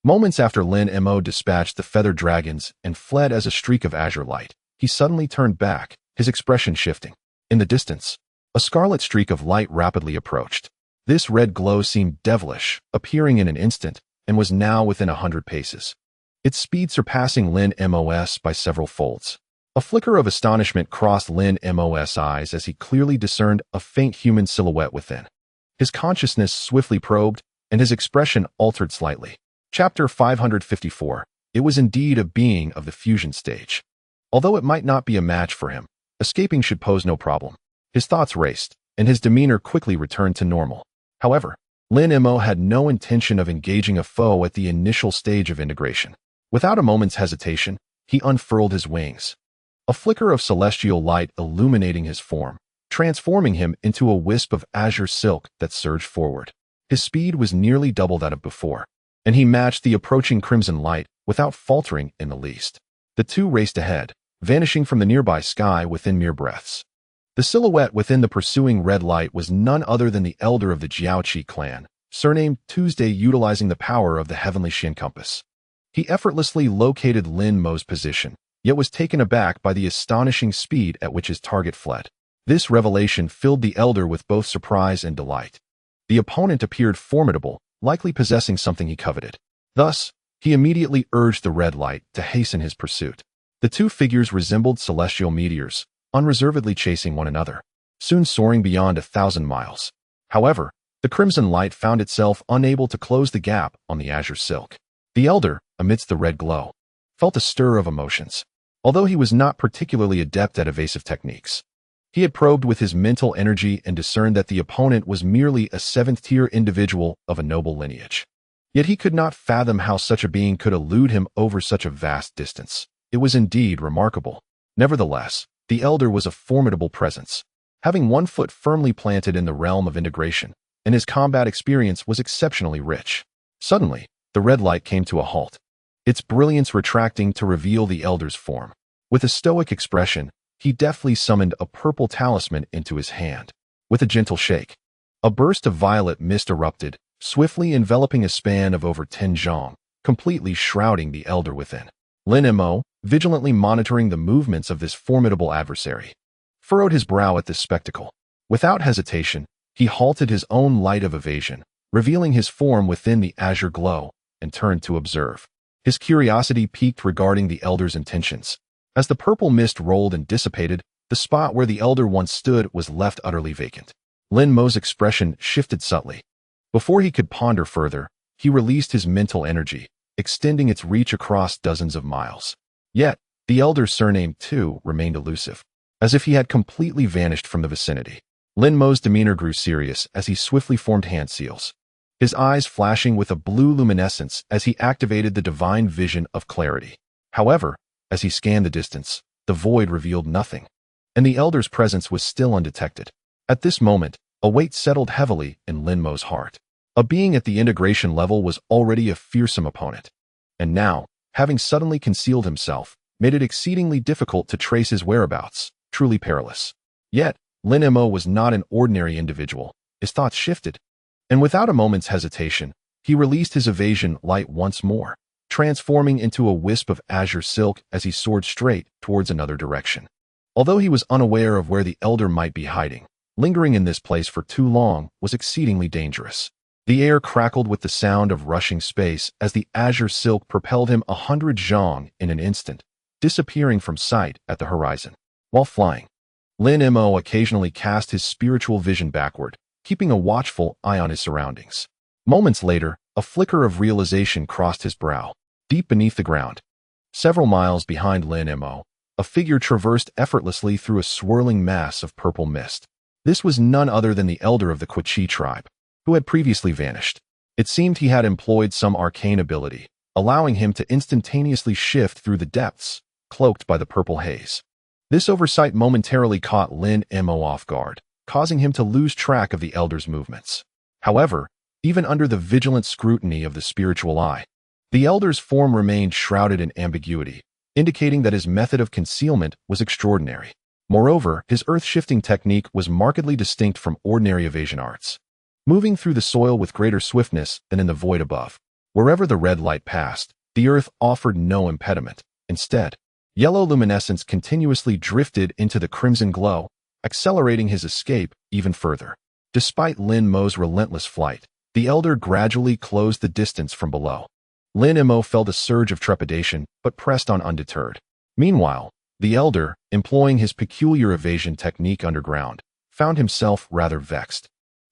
Moments after Lin Mo dispatched the feathered dragons and fled as a streak of azure light, he suddenly turned back, his expression shifting. In the distance, a scarlet streak of light rapidly approached. This red glow seemed devilish, appearing in an instant, and was now within 100 paces. Its speed surpassing Lin Mo's by several folds. A flicker of astonishment crossed Lin Mo's eyes as he clearly discerned a faint human silhouette within. His consciousness swiftly probed, and his expression altered slightly. Chapter 554. It was indeed a being of the fusion stage. Although it might not be a match for him, escaping should pose no problem. His thoughts raced, and his demeanor quickly returned to normal. However, Lin Mo had no intention of engaging a foe at the initial stage of integration. Without a moment's hesitation, he unfurled his wings. A flicker of celestial light illuminating his form, transforming him into a wisp of azure silk that surged forward. His speed was nearly double that of before, and he matched the approaching crimson light without faltering in the least. The two raced ahead, vanishing from the nearby sky within mere breaths. The silhouette within the pursuing red light was none other than the elder of the Jiaoqi clan, surnamed Tuesday, utilizing the power of the heavenly Shin compass. He effortlessly located Lin Mo's position, yet was taken aback by the astonishing speed at which his target fled. This revelation filled the elder with both surprise and delight. The opponent appeared formidable, likely possessing something he coveted. Thus, he immediately urged the red light to hasten his pursuit. The two figures resembled celestial meteors, unreservedly chasing one another, soon soaring beyond 1,000 miles. However, the crimson light found itself unable to close the gap on the azure silk. The elder, amidst the red glow, felt a stir of emotions. Although he was not particularly adept at evasive techniques, He had probed with his mental energy and discerned that the opponent was merely a seventh-tier individual of a noble lineage. Yet he could not fathom how such a being could elude him over such a vast distance. It was indeed remarkable. Nevertheless, the elder was a formidable presence, having one foot firmly planted in the realm of integration, and his combat experience was exceptionally rich. Suddenly, the red light came to a halt, its brilliance retracting to reveal the elder's form. With a stoic expression, he deftly summoned a purple talisman into his hand. With a gentle shake, a burst of violet mist erupted, swiftly enveloping a span of over 10 zhang, completely shrouding the elder within. Lin Mo, vigilantly monitoring the movements of this formidable adversary, furrowed his brow at this spectacle. Without hesitation, he halted his own light of evasion, revealing his form within the azure glow, and turned to observe. His curiosity piqued regarding the elder's intentions. As the purple mist rolled and dissipated, the spot where the elder once stood was left utterly vacant. Lin Mo's expression shifted subtly. Before he could ponder further, he released his mental energy, extending its reach across dozens of miles. Yet, the elder's surname, too, remained elusive, as if he had completely vanished from the vicinity. Lin Mo's demeanor grew serious as he swiftly formed hand seals, his eyes flashing with a blue luminescence as he activated the divine vision of clarity. However, as he scanned the distance, the void revealed nothing, and the elder's presence was still undetected. At this moment, a weight settled heavily in Lin Mo's heart. A being at the integration level was already a fearsome opponent, and now, having suddenly concealed himself, made it exceedingly difficult to trace his whereabouts, truly perilous. Yet, Lin Mo was not an ordinary individual. His thoughts shifted, and without a moment's hesitation, he released his evasion light once more, transforming into a wisp of azure silk as he soared straight towards another direction. Although he was unaware of where the elder might be hiding, lingering in this place for too long was exceedingly dangerous. The air crackled with the sound of rushing space as the azure silk propelled him 100 zhang in an instant, disappearing from sight at the horizon. While flying, Lin Mo occasionally cast his spiritual vision backward, keeping a watchful eye on his surroundings. Moments later, a flicker of realization crossed his brow. Deep beneath the ground, several miles behind Lin Mo, a figure traversed effortlessly through a swirling mass of purple mist. This was none other than the elder of the Qi tribe, who had previously vanished. It seemed he had employed some arcane ability, allowing him to instantaneously shift through the depths, cloaked by the purple haze. This oversight momentarily caught Lin Mo off guard, causing him to lose track of the elder's movements. However, even under the vigilant scrutiny of the spiritual eye, the elder's form remained shrouded in ambiguity, indicating that his method of concealment was extraordinary. Moreover, his earth-shifting technique was markedly distinct from ordinary evasion arts, moving through the soil with greater swiftness than in the void above. Wherever the red light passed, the earth offered no impediment. Instead, yellow luminescence continuously drifted into the crimson glow, accelerating his escape even further. Despite Lin Mo's relentless flight, the elder gradually closed the distance from below. Lin Mo felt a surge of trepidation, but pressed on undeterred. Meanwhile, the elder, employing his peculiar evasion technique underground, found himself rather vexed.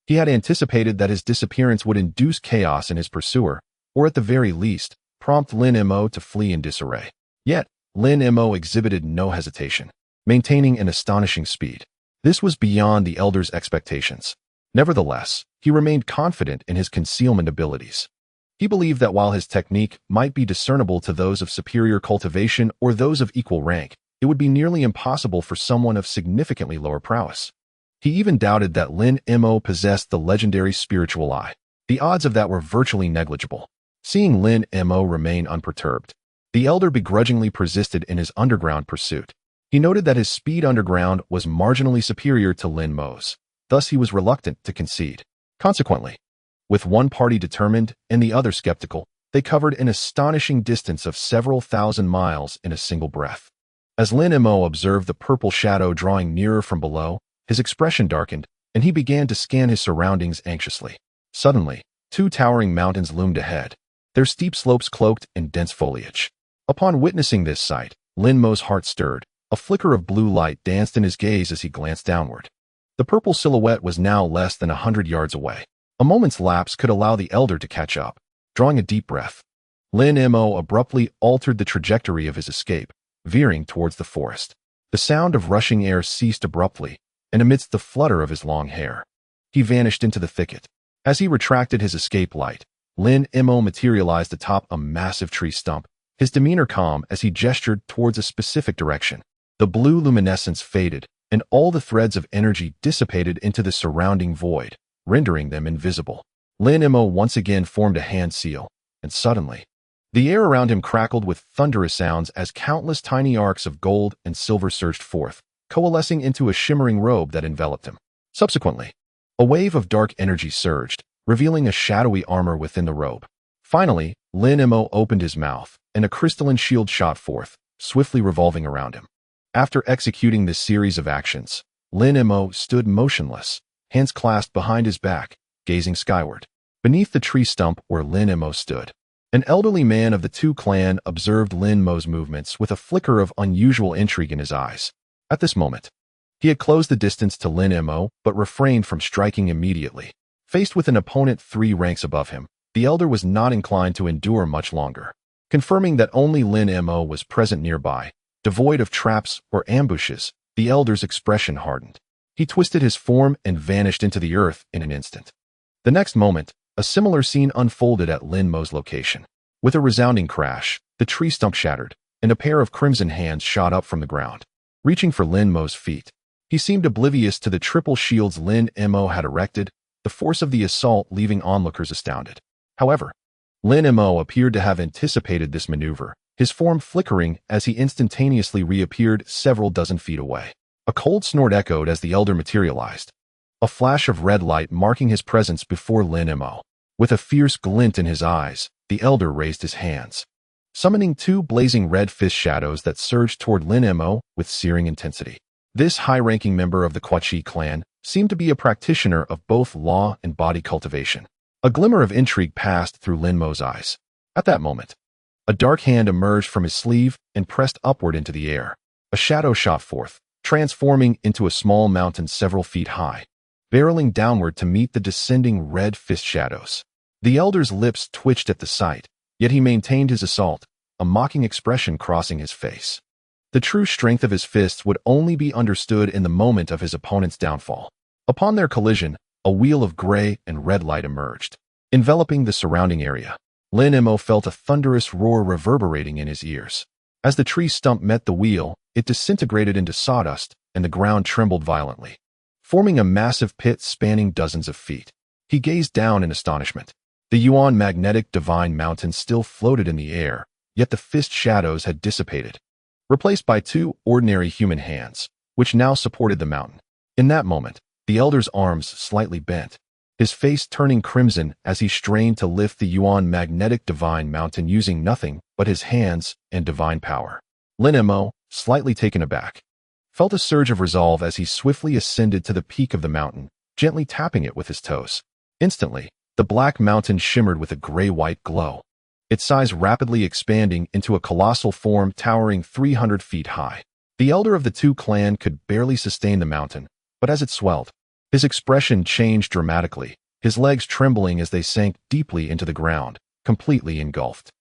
He had anticipated that his disappearance would induce chaos in his pursuer, or at the very least, prompt Lin Mo to flee in disarray. Yet, Lin Mo exhibited no hesitation, maintaining an astonishing speed. This was beyond the elder's expectations. Nevertheless, he remained confident in his concealment abilities. He believed that while his technique might be discernible to those of superior cultivation or those of equal rank, it would be nearly impossible for someone of significantly lower prowess. He even doubted that Lin Mo possessed the legendary spiritual eye. The odds of that were virtually negligible. Seeing Lin Mo remain unperturbed, the elder begrudgingly persisted in his underground pursuit. He noted that his speed underground was marginally superior to Lin Mo's, thus he was reluctant to concede. Consequently, with one party determined and the other skeptical, they covered an astonishing distance of several thousand miles in a single breath. As Lin Mo observed the purple shadow drawing nearer from below, his expression darkened, and he began to scan his surroundings anxiously. Suddenly, two towering mountains loomed ahead, their steep slopes cloaked in dense foliage. Upon witnessing this sight, Lin Mo's heart stirred. A flicker of blue light danced in his gaze as he glanced downward. The purple silhouette was now less than 100 yards away. A moment's lapse could allow the elder to catch up. Drawing a deep breath, Lin Mo abruptly altered the trajectory of his escape, veering towards the forest. The sound of rushing air ceased abruptly, and amidst the flutter of his long hair, he vanished into the thicket. As he retracted his escape light, Lin Mo materialized atop a massive tree stump, his demeanor calm as he gestured towards a specific direction. The blue luminescence faded, and all the threads of energy dissipated into the surrounding void, rendering them invisible. Lin Mo once again formed a hand seal, and suddenly, the air around him crackled with thunderous sounds as countless tiny arcs of gold and silver surged forth, coalescing into a shimmering robe that enveloped him. Subsequently, a wave of dark energy surged, revealing a shadowy armor within the robe. Finally, Lin Mo opened his mouth, and a crystalline shield shot forth, swiftly revolving around him. After executing this series of actions, Lin Mo stood motionless, hands clasped behind his back, gazing skyward. Beneath the tree stump where Lin Mo stood, an elderly man of the Tu clan observed Lin Mo's movements with a flicker of unusual intrigue in his eyes. At this moment, he had closed the distance to Lin Mo but refrained from striking immediately. Faced with an opponent 3 ranks above him, the elder was not inclined to endure much longer. Confirming that only Lin Mo was present nearby, devoid of traps or ambushes, the elder's expression hardened. He twisted his form and vanished into the earth in an instant. The next moment, a similar scene unfolded at Lin Mo's location. With a resounding crash, the tree stump shattered, and a pair of crimson hands shot up from the ground. Reaching for Lin Mo's feet, he seemed oblivious to the triple shields Lin Mo had erected, the force of the assault leaving onlookers astounded. However, Lin Mo appeared to have anticipated this maneuver, his form flickering as he instantaneously reappeared several dozen feet away. A cold snort echoed as the elder materialized, a flash of red light marking his presence before Lin Mo. With a fierce glint in his eyes, the elder raised his hands, summoning 2 blazing red fist shadows that surged toward Lin Mo with searing intensity. This high-ranking member of the Qing clan seemed to be a practitioner of both law and body cultivation. A glimmer of intrigue passed through Lin Mo's eyes. At that moment, a dark hand emerged from his sleeve and pressed upward into the air. A shadow shot forth, transforming into a small mountain several feet high, barreling downward to meet the descending red fist shadows. The elder's lips twitched at the sight, yet he maintained his assault, a mocking expression crossing his face. The true strength of his fists would only be understood in the moment of his opponent's downfall. Upon their collision, a wheel of gray and red light emerged, enveloping the surrounding area. Lin Mo felt a thunderous roar reverberating in his ears. As the tree stump met the wheel, it disintegrated into sawdust, and the ground trembled violently, forming a massive pit spanning dozens of feet. He gazed down in astonishment. The Yuan magnetic divine mountain still floated in the air, yet the fist shadows had dissipated, replaced by 2 ordinary human hands, which now supported the mountain. In that moment, the elder's arms slightly bent, his face turning crimson as he strained to lift the Yuan magnetic divine mountain using nothing but his hands and divine power. Lin Mo, slightly taken aback, felt a surge of resolve as he swiftly ascended to the peak of the mountain, gently tapping it with his toes. Instantly, the black mountain shimmered with a gray-white glow, its size rapidly expanding into a colossal form towering 300 feet high. The elder of the Tu clan could barely sustain the mountain, but as it swelled, his expression changed dramatically, his legs trembling as they sank deeply into the ground, completely engulfed.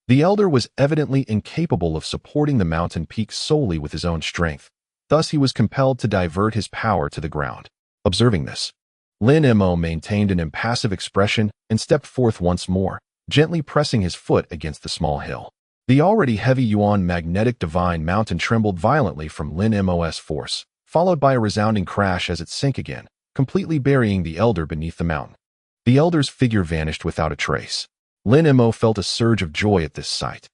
The elder was evidently incapable of supporting the mountain peak solely with his own strength, thus he was compelled to divert his power to the ground. Observing this, Lin Mo maintained an impassive expression and stepped forth once more, gently pressing his foot against the small hill. The already heavy Yuan magnetic divine mountain trembled violently from Lin Mo's force, followed by a resounding crash as it sank again, completely burying the elder beneath the mountain. The elder's figure vanished without a trace. Lin Mo felt a surge of joy at this sight.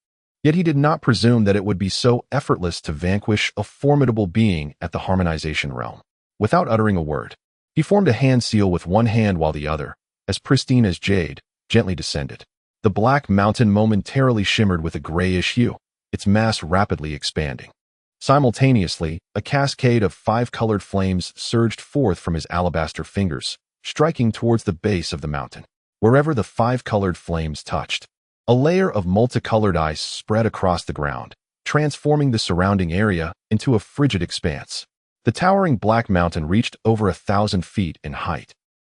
Yet he did not presume that it would be so effortless to vanquish a formidable being at the harmonization realm. Without uttering a word, he formed a hand seal with one hand while the other, as pristine as jade, gently descended. The black mountain momentarily shimmered with a grayish hue, its mass rapidly expanding. Simultaneously, a cascade of 5 colored flames surged forth from his alabaster fingers, striking towards the base of the mountain. Wherever the 5 colored flames touched, a layer of multicolored ice spread across the ground, transforming the surrounding area into a frigid expanse. The towering black mountain reached over 1,000 feet in height,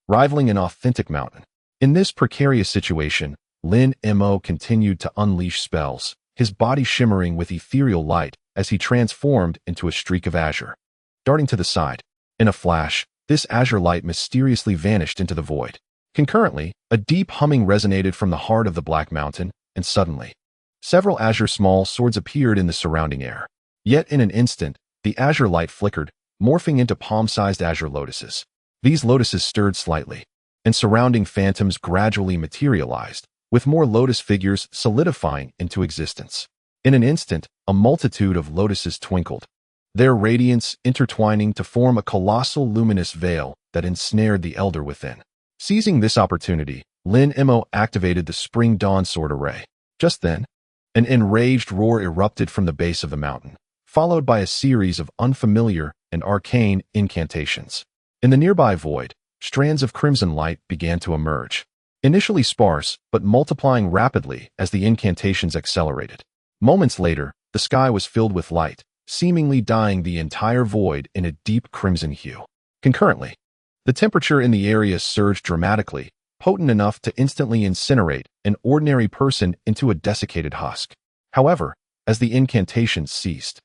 rivaling an authentic mountain. In this precarious situation, Lin Mo continued to unleash spells, his body shimmering with ethereal light as he transformed into a streak of azure. Darting to the side, In a flash, this azure light mysteriously vanished into the void. Concurrently, a deep humming resonated from the heart of the Black Mountain, and suddenly, several azure small swords appeared in the surrounding air. Yet in an instant, the azure light flickered, morphing into palm-sized azure lotuses. These lotuses stirred slightly, and surrounding phantoms gradually materialized, with more lotus figures solidifying into existence. In an instant, a multitude of lotuses twinkled, their radiance intertwining to form a colossal luminous veil that ensnared the elder within. Seizing this opportunity, Lin Mo activated the Spring Dawn Sword Array. Just then, an enraged roar erupted from the base of the mountain, followed by a series of unfamiliar and arcane incantations. In the nearby void, strands of crimson light began to emerge, initially sparse but multiplying rapidly as the incantations accelerated. Moments later, the sky was filled with light, seemingly dyeing the entire void in a deep crimson hue. Concurrently, the temperature in the area surged dramatically, potent enough to instantly incinerate an ordinary person into a desiccated husk. However, as the incantations ceased,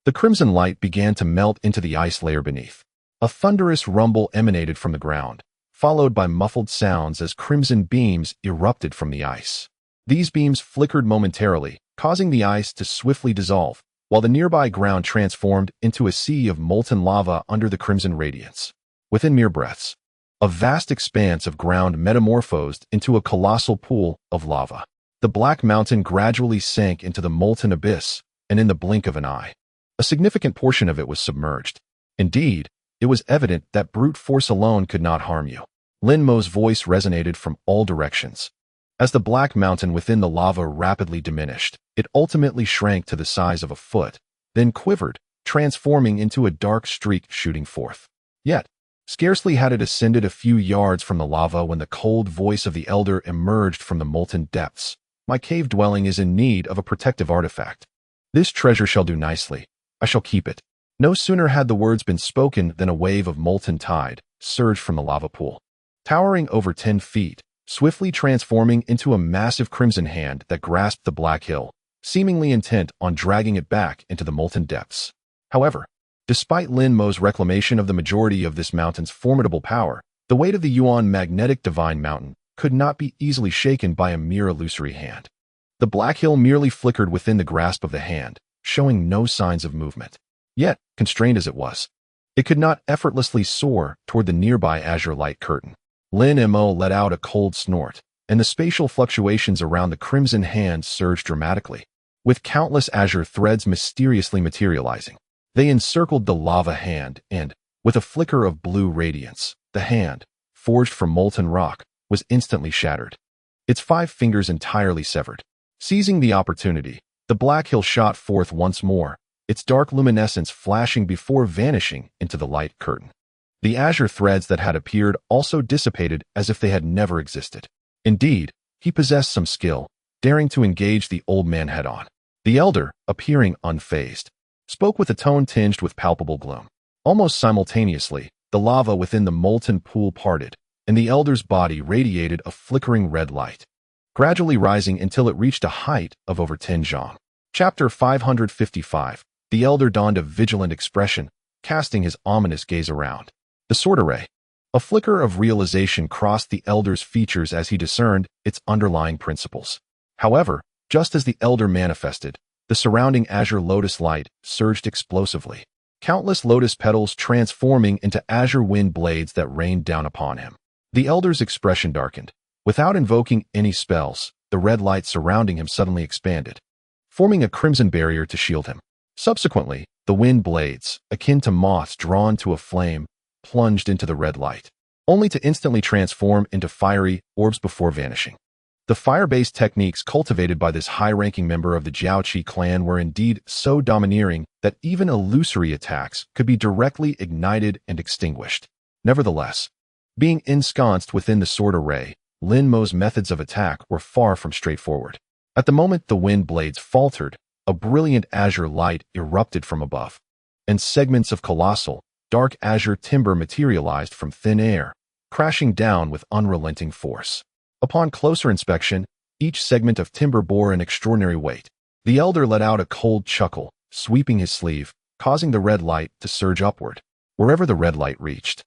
the crimson light began to melt into the ice layer beneath. A thunderous rumble emanated from the ground, followed by muffled sounds as crimson beams erupted from the ice. These beams flickered momentarily, causing the ice to swiftly dissolve, while the nearby ground transformed into a sea of molten lava under the crimson radiance. Within mere breaths, a vast expanse of ground metamorphosed into a colossal pool of lava. The Black Mountain gradually sank into the molten abyss, and in the blink of an eye, a significant portion of it was submerged. Indeed, it was evident that brute force alone could not harm you. Lin Mo's voice resonated from all directions. As the Black Mountain within the lava rapidly diminished, it ultimately shrank to the size of a foot, then quivered, transforming into a dark streak shooting forth. Yet, scarcely had it ascended a few yards from the lava when the cold voice of the elder emerged from the molten depths. My cave dwelling is in need of a protective artifact. This treasure shall do nicely. I shall keep it. No sooner had the words been spoken than a wave of molten tide surged from the lava pool, towering over 10 feet, swiftly transforming into a massive crimson hand that grasped the black hill, seemingly intent on dragging it back into the molten depths. However, despite Lin Mo's reclamation of the majority of this mountain's formidable power, the weight of the Yuan magnetic divine mountain could not be easily shaken by a mere illusory hand. The black hill merely flickered within the grasp of the hand, showing no signs of movement. Yet, constrained as it was, it could not effortlessly soar toward the nearby azure light curtain. Lin Mo let out a cold snort, and the spatial fluctuations around the crimson hand surged dramatically, with countless azure threads mysteriously materializing. They encircled the lava hand, and, with a flicker of blue radiance, the hand, forged from molten rock, was instantly shattered, its 5 fingers entirely severed. Seizing the opportunity, the black hill shot forth once more, its dark luminescence flashing before vanishing into the light curtain. The azure threads that had appeared also dissipated as if they had never existed. Indeed, he possessed some skill, daring to engage the old man head-on. The elder, appearing unfazed, spoke with a tone tinged with palpable gloom. Almost simultaneously, the lava within the molten pool parted, and the elder's body radiated a flickering red light, gradually rising until it reached a height of over 10 zhang. Chapter 555. The elder donned a vigilant expression, casting his ominous gaze around. The sword array. A flicker of realization crossed the elder's features as he discerned its underlying principles. However, just as the elder manifested, the surrounding azure lotus light surged explosively, countless lotus petals transforming into azure wind blades that rained down upon him. The elder's expression darkened. Without invoking any spells, the red light surrounding him suddenly expanded, forming a crimson barrier to shield him. Subsequently, the wind blades, akin to moths drawn to a flame, plunged into the red light, only to instantly transform into fiery orbs before vanishing. The fire-based techniques cultivated by this high-ranking member of the Jiaoqi clan were indeed so domineering that even illusory attacks could be directly ignited and extinguished. Nevertheless, being ensconced within the sword array, Lin Mo's methods of attack were far from straightforward. At the moment the wind blades faltered, a brilliant azure light erupted from above, and segments of colossal, dark azure timber materialized from thin air, crashing down with unrelenting force. Upon closer inspection, each segment of timber bore an extraordinary weight. The elder let out a cold chuckle, sweeping his sleeve, causing the red light to surge upward. wherever the red light reached.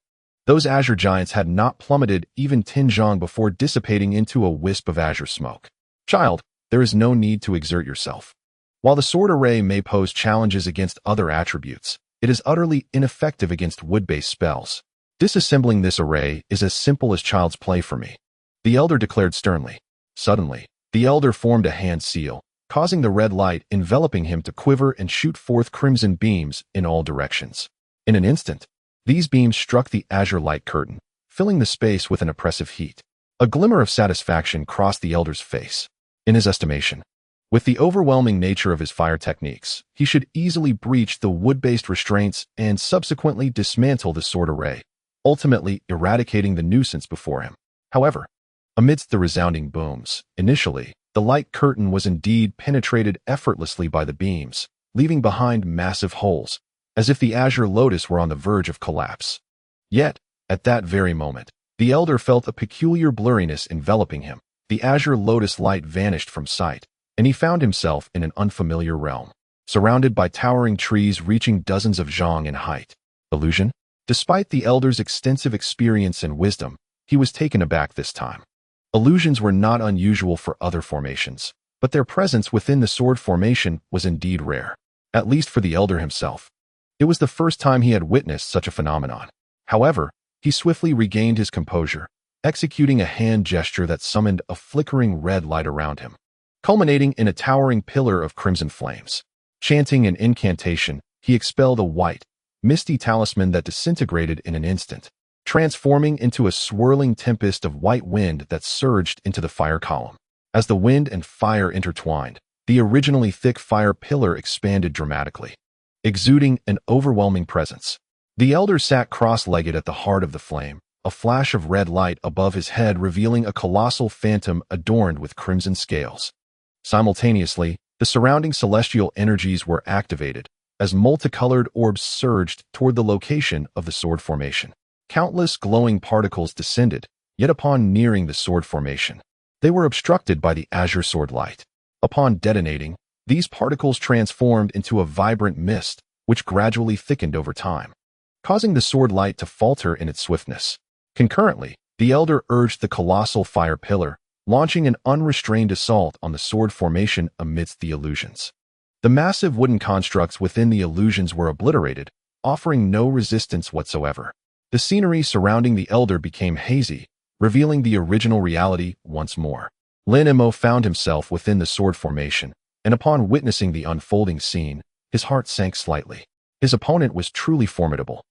Those azure giants had not plummeted even Tinzhong before dissipating into a wisp of azure smoke. Child, there is no need to exert yourself. While the sword array may pose challenges against other attributes, it is utterly ineffective against wood-based spells. Disassembling this array is as simple as child's play for me, the elder declared sternly. Suddenly, the elder formed a hand seal, causing the red light enveloping him to quiver and shoot forth crimson beams in all directions. In an instant, these beams struck the azure light curtain, filling the space with an oppressive heat. A glimmer of satisfaction crossed the elder's face. In his estimation, with the overwhelming nature of his fire techniques, he should easily breach the wood-based restraints and subsequently dismantle the sword array, ultimately eradicating the nuisance before him. However, amidst the resounding booms, initially, the light curtain was indeed penetrated effortlessly by the beams, leaving behind massive holes, as if the azure lotus were on the verge of collapse. Yet, at that very moment, the elder felt a peculiar blurriness enveloping him. The azure lotus light vanished from sight, and he found himself in an unfamiliar realm, surrounded by towering trees reaching dozens of zhang in height. Illusion? Despite the elder's extensive experience and wisdom, he was taken aback this time. Illusions were not unusual for other formations, but their presence within the sword formation was indeed rare, at least for the elder himself. It was the first time he had witnessed such a phenomenon. However, he swiftly regained his composure, executing a hand gesture that summoned a flickering red light around him, culminating in a towering pillar of crimson flames. Chanting an incantation, he expelled a white, misty talisman that disintegrated in an instant, transforming into a swirling tempest of white wind that surged into the fire column. As the wind and fire intertwined, the originally thick fire pillar expanded dramatically, exuding an overwhelming presence. The elder sat cross-legged at the heart of the flame, a flash of red light above his head revealing a colossal phantom adorned with crimson scales. Simultaneously, the surrounding celestial energies were activated, as multicolored orbs surged toward the location of the sword formation. Countless glowing particles descended, yet upon nearing the sword formation, they were obstructed by the azure sword light. Upon detonating, these particles transformed into a vibrant mist, which gradually thickened over time, causing the sword light to falter in its swiftness. Concurrently, the elder urged the colossal fire pillar, launching an unrestrained assault on the sword formation amidst the illusions. The massive wooden constructs within the illusions were obliterated, offering no resistance whatsoever. The scenery surrounding the elder became hazy, revealing the original reality once more. Lin Mo found himself within the sword formation, and upon witnessing the unfolding scene, his heart sank slightly. His opponent was truly formidable,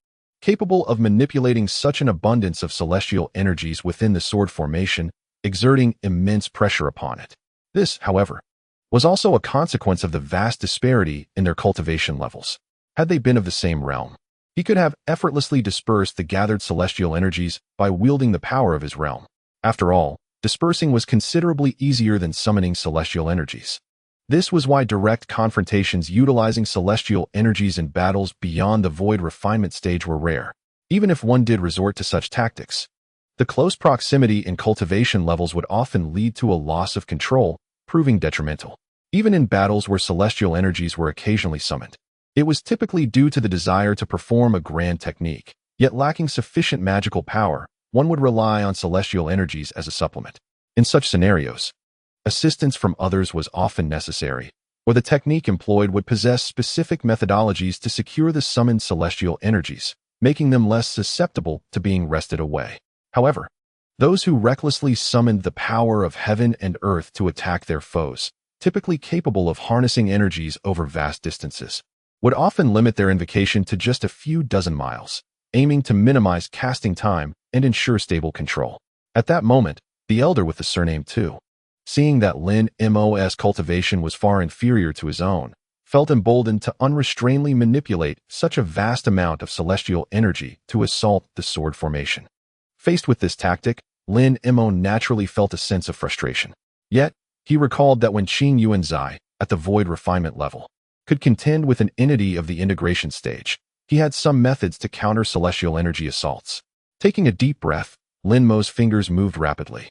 capable of manipulating such an abundance of celestial energies within the sword formation, exerting immense pressure upon it. This, however, was also a consequence of the vast disparity in their cultivation levels. Had they been of the same realm, he could have effortlessly dispersed the gathered celestial energies by wielding the power of his realm. After all, dispersing was considerably easier than summoning celestial energies. This was why direct confrontations utilizing celestial energies in battles beyond the void refinement stage were rare. Even if one did resort to such tactics, the close proximity in cultivation levels would often lead to a loss of control, proving detrimental. Even in battles where celestial energies were occasionally summoned, it was typically due to the desire to perform a grand technique. Yet lacking sufficient magical power, one would rely on celestial energies as a supplement. In such scenarios, assistance from others was often necessary, or the technique employed would possess specific methodologies to secure the summoned celestial energies, making them less susceptible to being wrested away. However, those who recklessly summoned the power of heaven and earth to attack their foes, typically capable of harnessing energies over vast distances, would often limit their invocation to just a few dozen miles, aiming to minimize casting time and ensure stable control. At that moment, the elder with the surname Tu, seeing that Lin Mo's cultivation was far inferior to his own, felt emboldened to unrestrainedly manipulate such a vast amount of celestial energy to assault the sword formation. Faced with this tactic, Lin Mo naturally felt a sense of frustration. Yet, he recalled that when Qing Yuanzai, at the void refinement level, could contend with an entity of the integration stage, he had some methods to counter celestial energy assaults. Taking a deep breath, Lin Mo's fingers moved rapidly,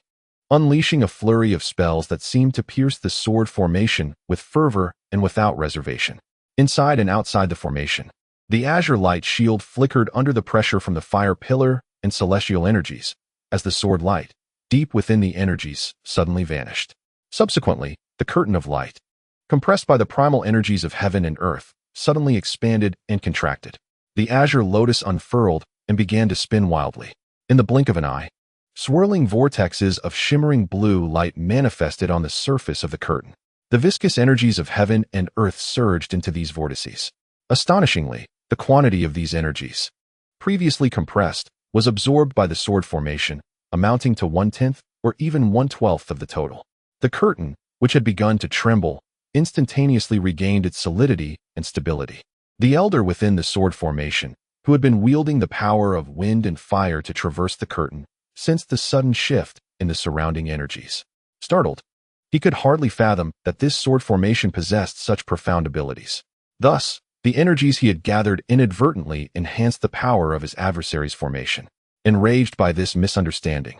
unleashing a flurry of spells that seemed to pierce the sword formation with fervor and without reservation. Inside and outside the formation, The azure light shield flickered under the pressure from the fire pillar and celestial energies, as the sword light, deep within the energies, suddenly vanished. Subsequently, the curtain of light, compressed by the primal energies of heaven and earth, suddenly expanded and contracted. The azure lotus unfurled and began to spin wildly. In the blink of an eye, swirling vortexes of shimmering blue light manifested on the surface of the curtain. The viscous energies of heaven and earth surged into these vortices. Astonishingly, the quantity of these energies, previously compressed, was absorbed by the sword formation, amounting to 1/10 or even 1/12 of the total. The curtain, which had begun to tremble, instantaneously regained its solidity and stability. The elder within the sword formation, who had been wielding the power of wind and fire to traverse the curtain, sensed the sudden shift in the surrounding energies. Startled, he could hardly fathom that this sword formation possessed such profound abilities. Thus, the energies he had gathered inadvertently enhanced the power of his adversary's formation. Enraged by this misunderstanding,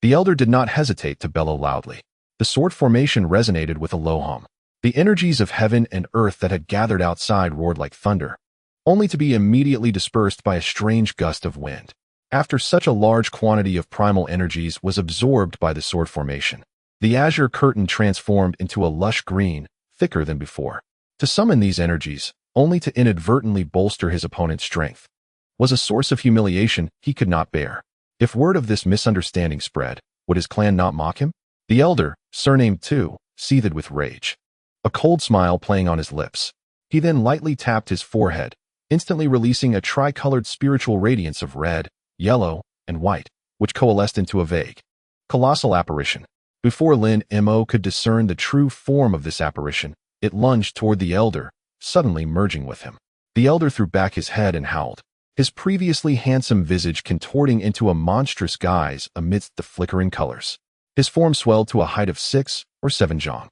the elder did not hesitate to bellow loudly. The sword formation resonated with a low hum. The energies of heaven and earth that had gathered outside roared like thunder, only to be immediately dispersed by a strange gust of wind. After such a large quantity of primal energies was absorbed by the sword formation, the azure curtain transformed into a lush green, thicker than before. To summon these energies, only to inadvertently bolster his opponent's strength, was a source of humiliation he could not bear. If word of this misunderstanding spread, would his clan not mock him? The elder, surnamed Tu, seethed with rage, a cold smile playing on his lips. He then lightly tapped his forehead, instantly releasing a tricolored spiritual radiance of red, yellow, and white, which coalesced into a vague, colossal apparition. Before Lin Mo could discern the true form of this apparition, it lunged toward the elder, suddenly merging with him. The elder threw back his head and howled, his previously handsome visage contorting into a monstrous guise amidst the flickering colors. His form swelled to a height of 6 or 7 jong,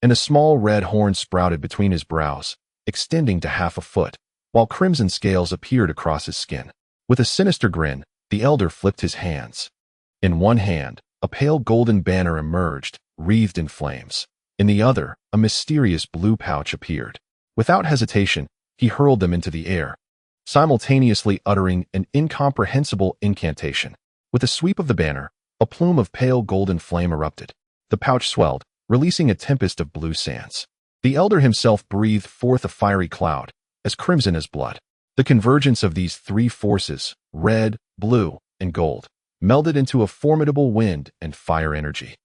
and a small red horn sprouted between his brows, extending to half a foot, while crimson scales appeared across his skin. With a sinister grin, the elder flipped his hands. In one hand, a pale golden banner emerged, wreathed in flames. In the other, a mysterious blue pouch appeared. Without hesitation, he hurled them into the air, simultaneously uttering an incomprehensible incantation. With a sweep of the banner, a plume of pale golden flame erupted. The pouch swelled, releasing a tempest of blue sands. The elder himself breathed forth a fiery cloud, as crimson as blood. The convergence of these three forces, red, blue, and gold, melded into a formidable wind and fire energy,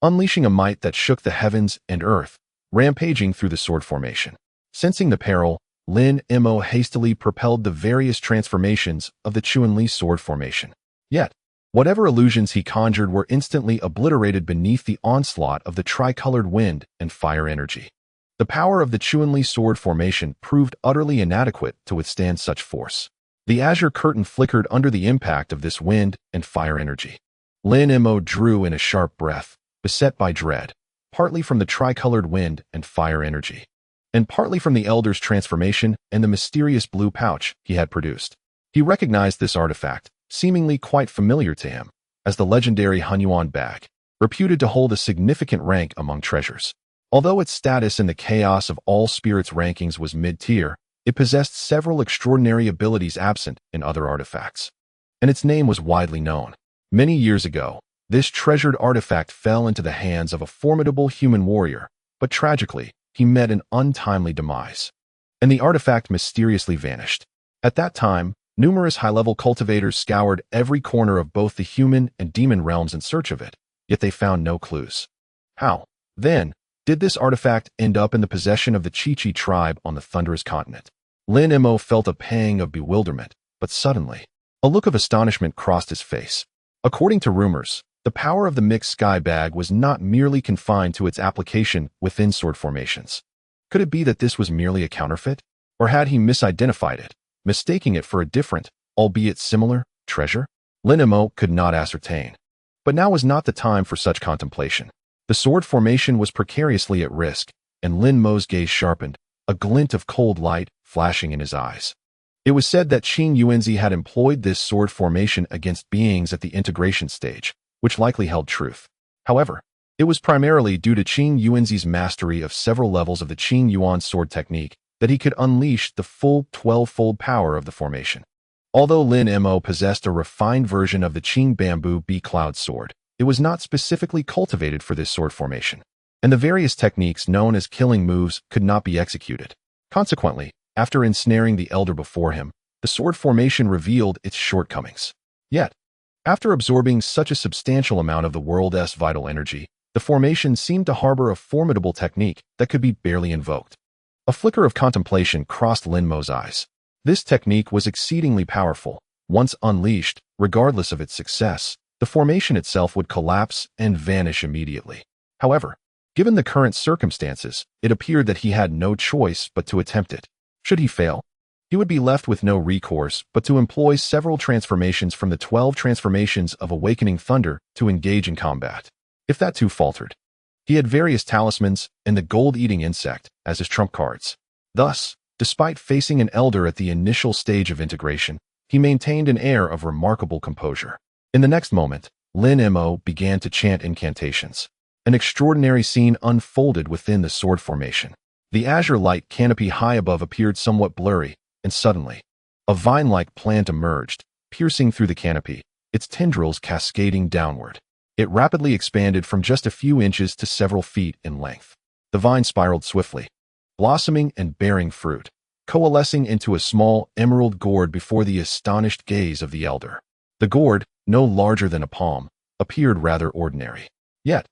unleashing a might that shook the heavens and earth, rampaging through the sword formation. Sensing the peril, Lin Mo hastily propelled the various transformations of the Qing sword formation. Yet, whatever illusions he conjured were instantly obliterated beneath the onslaught of the tricolored wind and fire energy. The power of the Qing sword formation proved utterly inadequate to withstand such force. The azure curtain flickered under the impact of this wind and fire energy. Lin Mo drew in a sharp breath, beset by dread, partly from the tricolored wind and fire energy, and partly from the elder's transformation and the mysterious blue pouch he had produced. He recognized this artifact, seemingly quite familiar to him, as the legendary Hunyuan bag, reputed to hold a significant rank among treasures. Although its status in the chaos of all spirits rankings was mid-tier, it possessed several extraordinary abilities absent in other artifacts, and its name was widely known. Many years ago, this treasured artifact fell into the hands of a formidable human warrior, but tragically, he met an untimely demise, and the artifact mysteriously vanished. At that time, numerous high-level cultivators scoured every corner of both the human and demon realms in search of it, yet they found no clues. How, then, did this artifact end up in the possession of the Chi-Chi tribe on the Thunderous Continent? Lin Mo felt a pang of bewilderment, but suddenly, a look of astonishment crossed his face. According to rumors, the power of the mixed sky bag was not merely confined to its application within sword formations. Could it be that this was merely a counterfeit? Or had he misidentified it, mistaking it for a different, albeit similar, treasure? Lin Mo could not ascertain. But now was not the time for such contemplation. The sword formation was precariously at risk, and Lin Mo's gaze sharpened, a glint of cold light flashing in his eyes. It was said that Qing Yuanzi had employed this sword formation against beings at the integration stage, which likely held truth. However, it was primarily due to Qing Yuanzi's mastery of several levels of the Qing Yuan sword technique that he could unleash the full 12-fold power of the formation. Although Lin Mo possessed a refined version of the Qing bamboo B-cloud sword, it was not specifically cultivated for this sword formation, and the various techniques known as killing moves could not be executed. Consequently, after ensnaring the elder before him, the sword formation revealed its shortcomings. Yet, after absorbing such a substantial amount of the world's vital energy, the formation seemed to harbor a formidable technique that could be barely invoked. A flicker of contemplation crossed Lin Mo's eyes. This technique was exceedingly powerful. Once unleashed, regardless of its success, the formation itself would collapse and vanish immediately. However, given the current circumstances, it appeared that he had no choice but to attempt it. Should he fail, he would be left with no recourse but to employ several transformations from the 12 transformations of Awakening Thunder to engage in combat. If that too faltered, he had various talismans and the gold-eating insect as his trump cards. Thus, despite facing an elder at the initial stage of integration, he maintained an air of remarkable composure. In the next moment, Lin Mo began to chant incantations. An extraordinary scene unfolded within the sword formation. The azure light canopy high above appeared somewhat blurry, and suddenly, a vine-like plant emerged, piercing through the canopy, its tendrils cascading downward. It rapidly expanded from just a few inches to several feet in length. The vine spiraled swiftly, blossoming and bearing fruit, coalescing into a small emerald gourd before the astonished gaze of the elder. The gourd, no larger than a palm, appeared rather ordinary. Yet,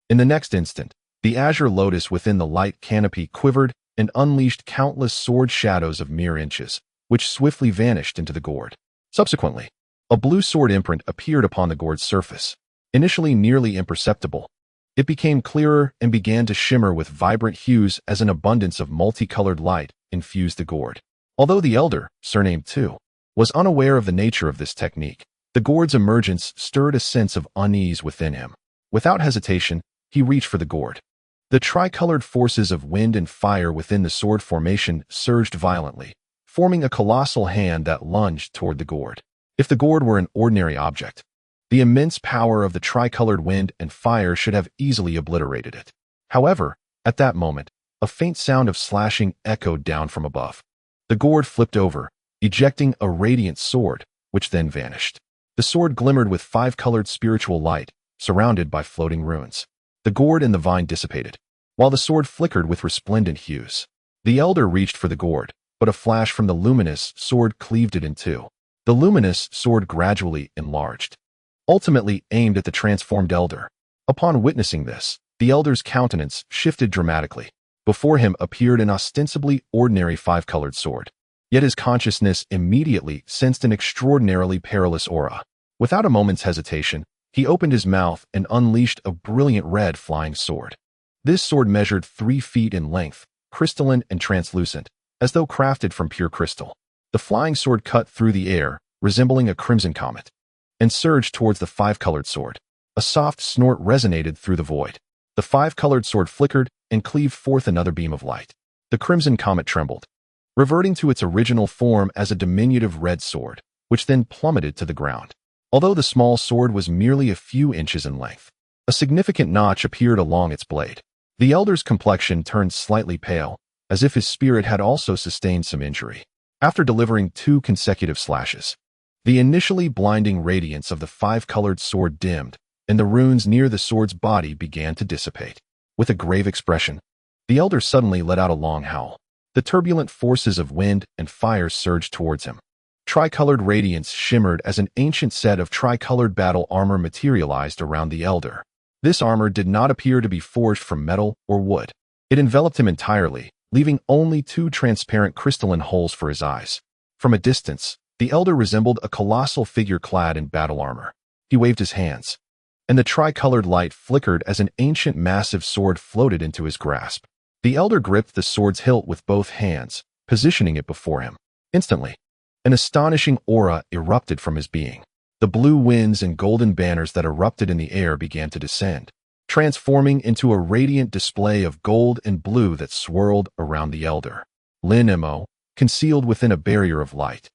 in the next instant, the azure lotus within the light canopy quivered and unleashed countless sword shadows of mere inches, which swiftly vanished into the gourd. Subsequently, a blue sword imprint appeared upon the gourd's surface. Initially nearly imperceptible, it became clearer and began to shimmer with vibrant hues as an abundance of multicolored light infused the gourd. Although the elder, surnamed Tu, was unaware of the nature of this technique, the gourd's emergence stirred a sense of unease within him. Without hesitation, he reached for the gourd. The tricolored forces of wind and fire within the sword formation surged violently, forming a colossal hand that lunged toward the gourd. If the gourd were an ordinary object, the immense power of the tricolored wind and fire should have easily obliterated it. However, at that moment, a faint sound of slashing echoed down from above. The gourd flipped over, ejecting a radiant sword, which then vanished. The sword glimmered with 5-colored spiritual light, surrounded by floating runes. The gourd and the vine dissipated, while the sword flickered with resplendent hues. The elder reached for the gourd, but a flash from the luminous sword cleaved it in two. The luminous sword gradually enlarged, ultimately aimed at the transformed elder. Upon witnessing this, the elder's countenance shifted dramatically. Before him appeared an ostensibly ordinary 5-colored sword. Yet his consciousness immediately sensed an extraordinarily perilous aura. Without a moment's hesitation, he opened his mouth and unleashed a brilliant red flying sword. This sword measured 3 feet in length, crystalline and translucent, as though crafted from pure crystal. The flying sword cut through the air, resembling a crimson comet, and surged towards the 5-colored sword. A soft snort resonated through the void. The 5-colored sword flickered and cleaved forth another beam of light. The crimson comet trembled, reverting to its original form as a diminutive red sword, which then plummeted to the ground. Although the small sword was merely a few inches in length, a significant notch appeared along its blade. The elder's complexion turned slightly pale, as if his spirit had also sustained some injury. After delivering 2 consecutive slashes, the initially blinding radiance of the 5-colored sword dimmed, and the runes near the sword's body began to dissipate. With a grave expression, the elder suddenly let out a long howl. The turbulent forces of wind and fire surged towards him. Tricolored radiance shimmered as an ancient set of tricolored battle armor materialized around the elder. This armor did not appear to be forged from metal or wood. It enveloped him entirely, leaving only 2 transparent crystalline holes for his eyes. From a distance, the elder resembled a colossal figure clad in battle armor. He waved his hands, and the tricolored light flickered as an ancient massive sword floated into his grasp. The elder gripped the sword's hilt with both hands, positioning it before him. Instantly, an astonishing aura erupted from his being. The blue winds and golden banners that erupted in the air began to descend, transforming into a radiant display of gold and blue that swirled around the elder. Lin Mo, concealed within a barrier of light,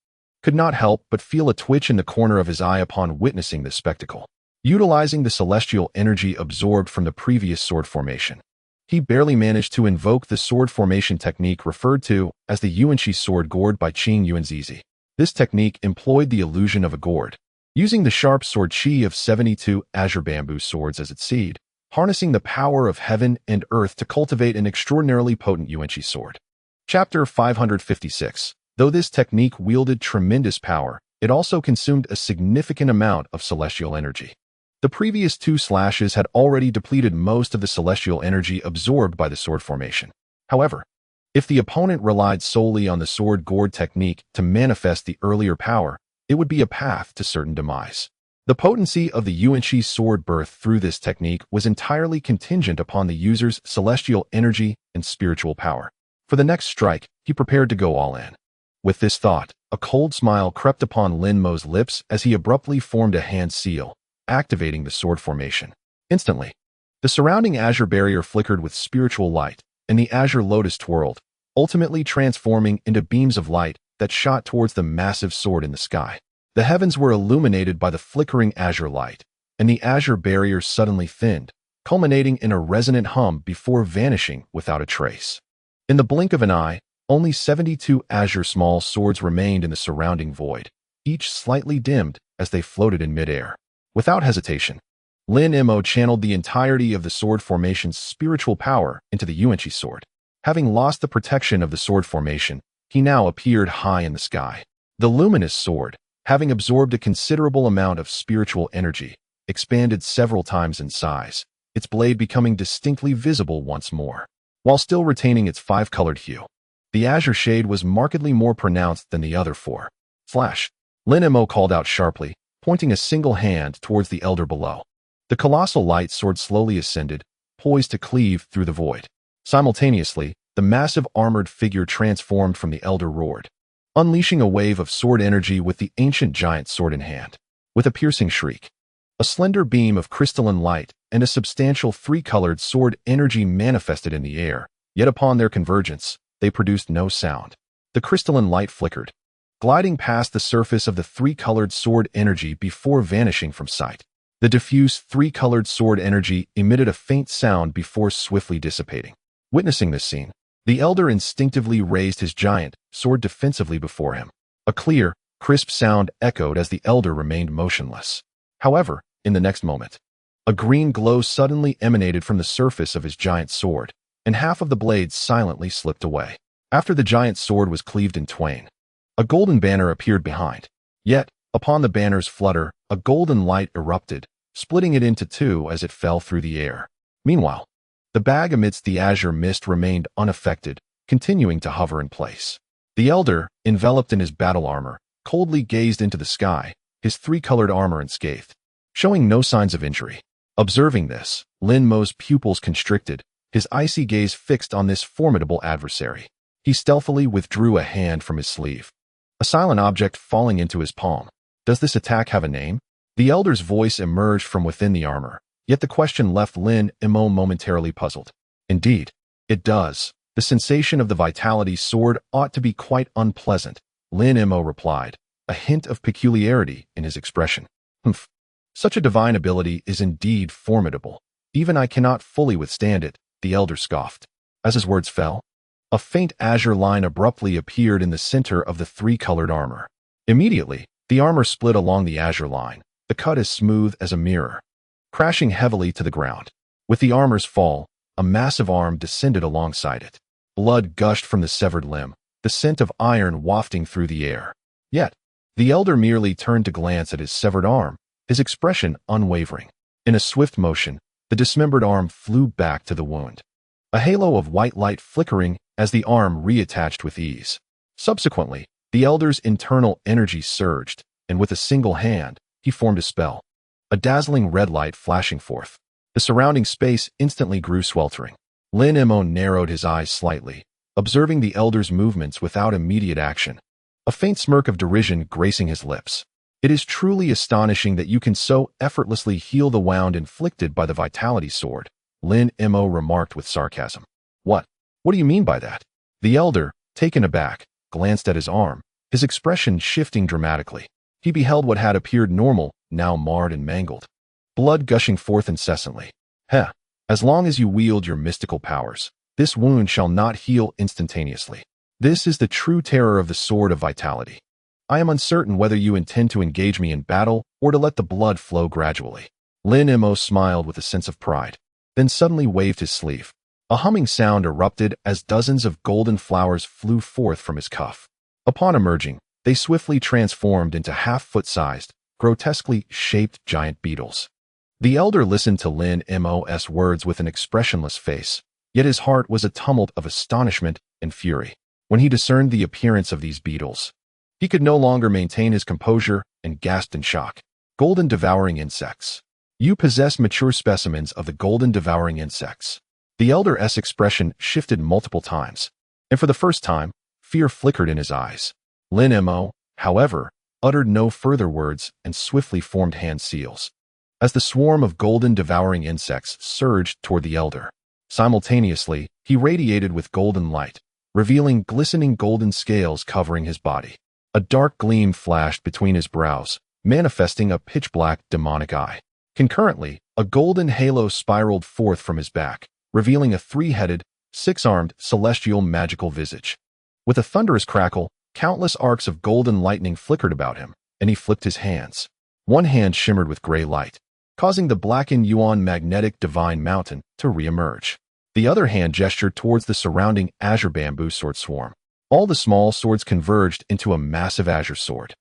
could not help but feel a twitch in the corner of his eye upon witnessing this spectacle. Utilizing the celestial energy absorbed from the previous sword formation, He barely managed to invoke the sword formation technique referred to as the Yuanqi sword gourd by Qing Yuanzizi. This technique employed the illusion of a gourd, using the sharp sword qi of 72 azure bamboo swords as its seed, harnessing the power of heaven and earth to cultivate an extraordinarily potent Yuanqi sword. Chapter 556. Though this technique wielded tremendous power, it also consumed a significant amount of celestial energy. The previous 2 slashes had already depleted most of the celestial energy absorbed by the sword formation. However, if the opponent relied solely on the sword gourd technique to manifest the earlier power, it would be a path to certain demise. The potency of the Yuanqi sword birth through this technique was entirely contingent upon the user's celestial energy and spiritual power. For the next strike, he prepared to go all in. With this thought, a cold smile crept upon Lin Mo's lips as he abruptly formed a hand seal, activating the sword formation. Instantly, the surrounding azure barrier flickered with spiritual light, and the azure lotus twirled, ultimately transforming into beams of light that shot towards the massive sword in the sky. The heavens were illuminated by the flickering azure light, and the azure barrier suddenly thinned, culminating in a resonant hum before vanishing without a trace. In the blink of an eye, only 72 azure small swords remained in the surrounding void, each slightly dimmed as they floated in midair. Without hesitation, Lin Mo channeled the entirety of the sword formation's spiritual power into the Yuanqi sword. Having lost the protection of the sword formation, he now appeared high in the sky. The luminous sword, having absorbed a considerable amount of spiritual energy, expanded several times in size, its blade becoming distinctly visible once more. While still retaining its 5-colored hue, the azure shade was markedly more pronounced than the other 4. Flash! Lin Mo called out sharply, pointing a single hand towards the elder below. The colossal light sword slowly ascended, poised to cleave through the void. Simultaneously, the massive armored figure transformed from the elder roared, unleashing a wave of sword energy with the ancient giant sword in hand. With a piercing shriek, a slender beam of crystalline light and a substantial 3-colored sword energy manifested in the air, yet upon their convergence, they produced no sound. The crystalline light flickered, gliding past the surface of the 3-colored sword energy before vanishing from sight. The diffuse 3-colored sword energy emitted a faint sound before swiftly dissipating. Witnessing this scene, the elder instinctively raised his giant sword defensively before him. A clear, crisp sound echoed as the elder remained motionless. However, in the next moment, a green glow suddenly emanated from the surface of his giant sword, and half of the blade silently slipped away. After the giant sword was cleaved in twain, a golden banner appeared behind. Yet, upon the banner's flutter, a golden light erupted, splitting it into 2 as it fell through the air. Meanwhile, the bag amidst the azure mist remained unaffected, continuing to hover in place. The elder, enveloped in his battle armor, coldly gazed into the sky, his 3-colored armor unscathed, showing no signs of injury. Observing this, Lin Mo's pupils constricted, his icy gaze fixed on this formidable adversary. He stealthily withdrew a hand from his sleeve, a silent object falling into his palm. Does this attack have a name? The elder's voice emerged from within the armor, yet the question left Lin Mo momentarily puzzled. Indeed, it does. The sensation of the vitality sword ought to be quite unpleasant, Lin Mo replied, a hint of peculiarity in his expression. Humph. Such a divine ability is indeed formidable. Even I cannot fully withstand it, the elder scoffed. As his words fell, a faint azure line abruptly appeared in the center of the 3-colored armor. Immediately, the armor split along the azure line, the cut as smooth as a mirror, crashing heavily to the ground. With the armor's fall, a massive arm descended alongside it. Blood gushed from the severed limb, the scent of iron wafting through the air. Yet, the elder merely turned to glance at his severed arm, his expression unwavering. In a swift motion, the dismembered arm flew back to the wound, a halo of white light flickering as the arm reattached with ease. Subsequently, the elder's internal energy surged, and with a single hand, he formed a spell, a dazzling red light flashing forth. The surrounding space instantly grew sweltering. Lin Mo narrowed his eyes slightly, observing the elder's movements without immediate action, a faint smirk of derision gracing his lips. It is truly astonishing that you can so effortlessly heal the wound inflicted by the vitality sword, Lin Mo remarked with sarcasm. What do you mean by that? The elder, taken aback, glanced at his arm, his expression shifting dramatically. He beheld what had appeared normal, now marred and mangled, blood gushing forth incessantly. Heh, As long as you wield your mystical powers, this wound shall not heal instantaneously. This is the true terror of the Sword of Vitality. I am uncertain whether you intend to engage me in battle or to let the blood flow gradually. Lin Mo smiled with a sense of pride, then suddenly waved his sleeve. A humming sound erupted as dozens of golden flowers flew forth from his cuff. Upon emerging, they swiftly transformed into half-foot-sized, grotesquely shaped giant beetles. The elder listened to Lin Mo's words with an expressionless face, yet his heart was a tumult of astonishment and fury. When he discerned the appearance of these beetles, he could no longer maintain his composure and gasped in shock. Golden devouring insects. You possess mature specimens of the golden devouring insects. The elder's expression shifted multiple times, and for the first time, fear flickered in his eyes. Lin Mo, however, uttered no further words and swiftly formed hand seals. As the swarm of golden devouring insects surged toward the elder, simultaneously, he radiated with golden light, revealing glistening golden scales covering his body. A dark gleam flashed between his brows, manifesting a pitch-black demonic eye. Concurrently, a golden halo spiraled forth from his back, revealing a three-headed, six-armed, celestial magical visage. With a thunderous crackle, countless arcs of golden lightning flickered about him, and he flipped his hands. One hand shimmered with gray light, causing the blackened Yuan magnetic divine mountain to re-emerge. The other hand gestured towards the surrounding azure bamboo sword swarm. All the small swords converged into a massive azure sword,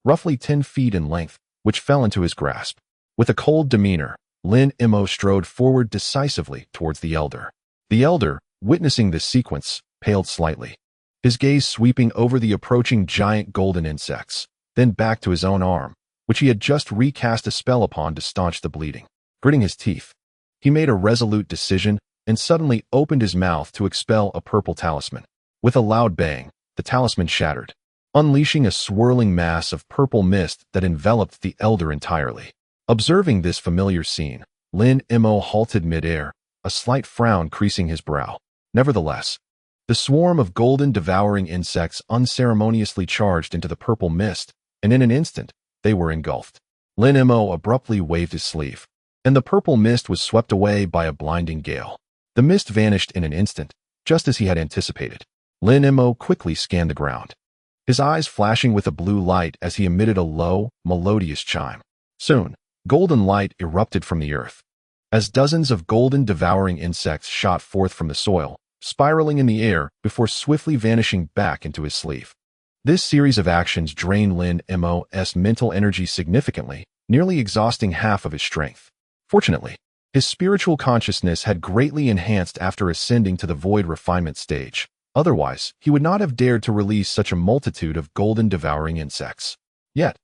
roughly 10 feet in length, which fell into his grasp. With a cold demeanor, Lin Mo strode forward decisively towards the elder. The elder, witnessing this sequence, paled slightly, his gaze sweeping over the approaching giant golden insects, then back to his own arm, which he had just recast a spell upon to staunch the bleeding. Gritting his teeth, he made a resolute decision and suddenly opened his mouth to expel a purple talisman. With a loud bang, the talisman shattered, unleashing a swirling mass of purple mist that enveloped the elder entirely. Observing this familiar scene, Lin Mo halted midair, a slight frown creasing his brow. Nevertheless, the swarm of golden devouring insects unceremoniously charged into the purple mist, and in an instant, they were engulfed. Lin Mo abruptly waved his sleeve, and the purple mist was swept away by a blinding gale. The mist vanished in an instant, just as he had anticipated. Lin Mo quickly scanned the ground, his eyes flashing with a blue light as he emitted a low, melodious chime. Soon, golden light erupted from the earth, as dozens of golden devouring insects shot forth from the soil, spiraling in the air before swiftly vanishing back into his sleeve. This series of actions drained Lin Mo's mental energy significantly, nearly exhausting half of his strength. Fortunately, his spiritual consciousness had greatly enhanced after ascending to the void refinement stage. Otherwise, he would not have dared to release such a multitude of golden devouring insects. Yet,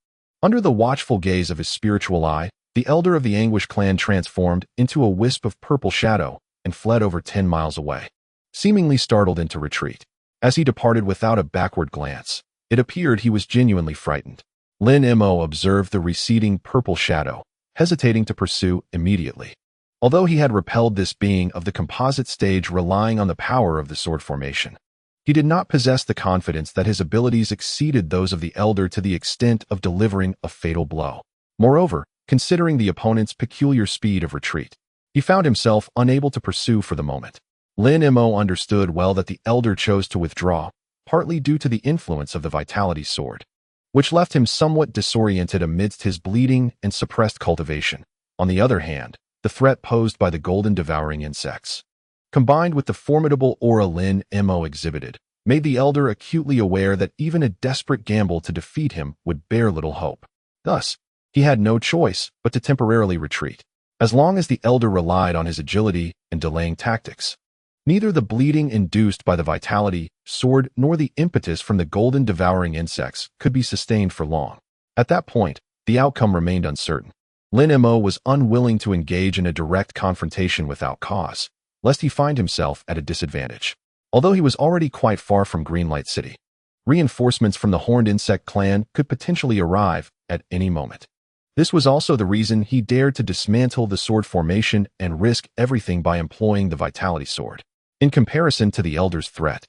under the watchful gaze of his spiritual eye, the elder of the Anguish clan transformed into a wisp of purple shadow and fled over 10 miles away, seemingly startled into retreat. As he departed without a backward glance, it appeared he was genuinely frightened. Lin Mo observed the receding purple shadow, hesitating to pursue immediately. Although he had repelled this being of the composite stage relying on the power of the sword formation, he did not possess the confidence that his abilities exceeded those of the elder to the extent of delivering a fatal blow. Moreover, considering the opponent's peculiar speed of retreat, he found himself unable to pursue for the moment. Lin Mo understood well that the elder chose to withdraw, partly due to the influence of the Vitality Sword, which left him somewhat disoriented amidst his bleeding and suppressed cultivation. On the other hand, the threat posed by the golden devouring insects, combined with the formidable aura Lin Mo exhibited, made the elder acutely aware that even a desperate gamble to defeat him would bear little hope. Thus, he had no choice but to temporarily retreat. As long as the elder relied on his agility and delaying tactics, neither the bleeding induced by the Vitality Sword nor the impetus from the golden devouring insects could be sustained for long. At that point, the outcome remained uncertain. Lin Mo was unwilling to engage in a direct confrontation without cause, lest he find himself at a disadvantage. Although he was already quite far from Greenlight City, reinforcements from the Horned Insect clan could potentially arrive at any moment. This was also the reason he dared to dismantle the sword formation and risk everything by employing the Vitality Sword. In comparison to the Elder's threat,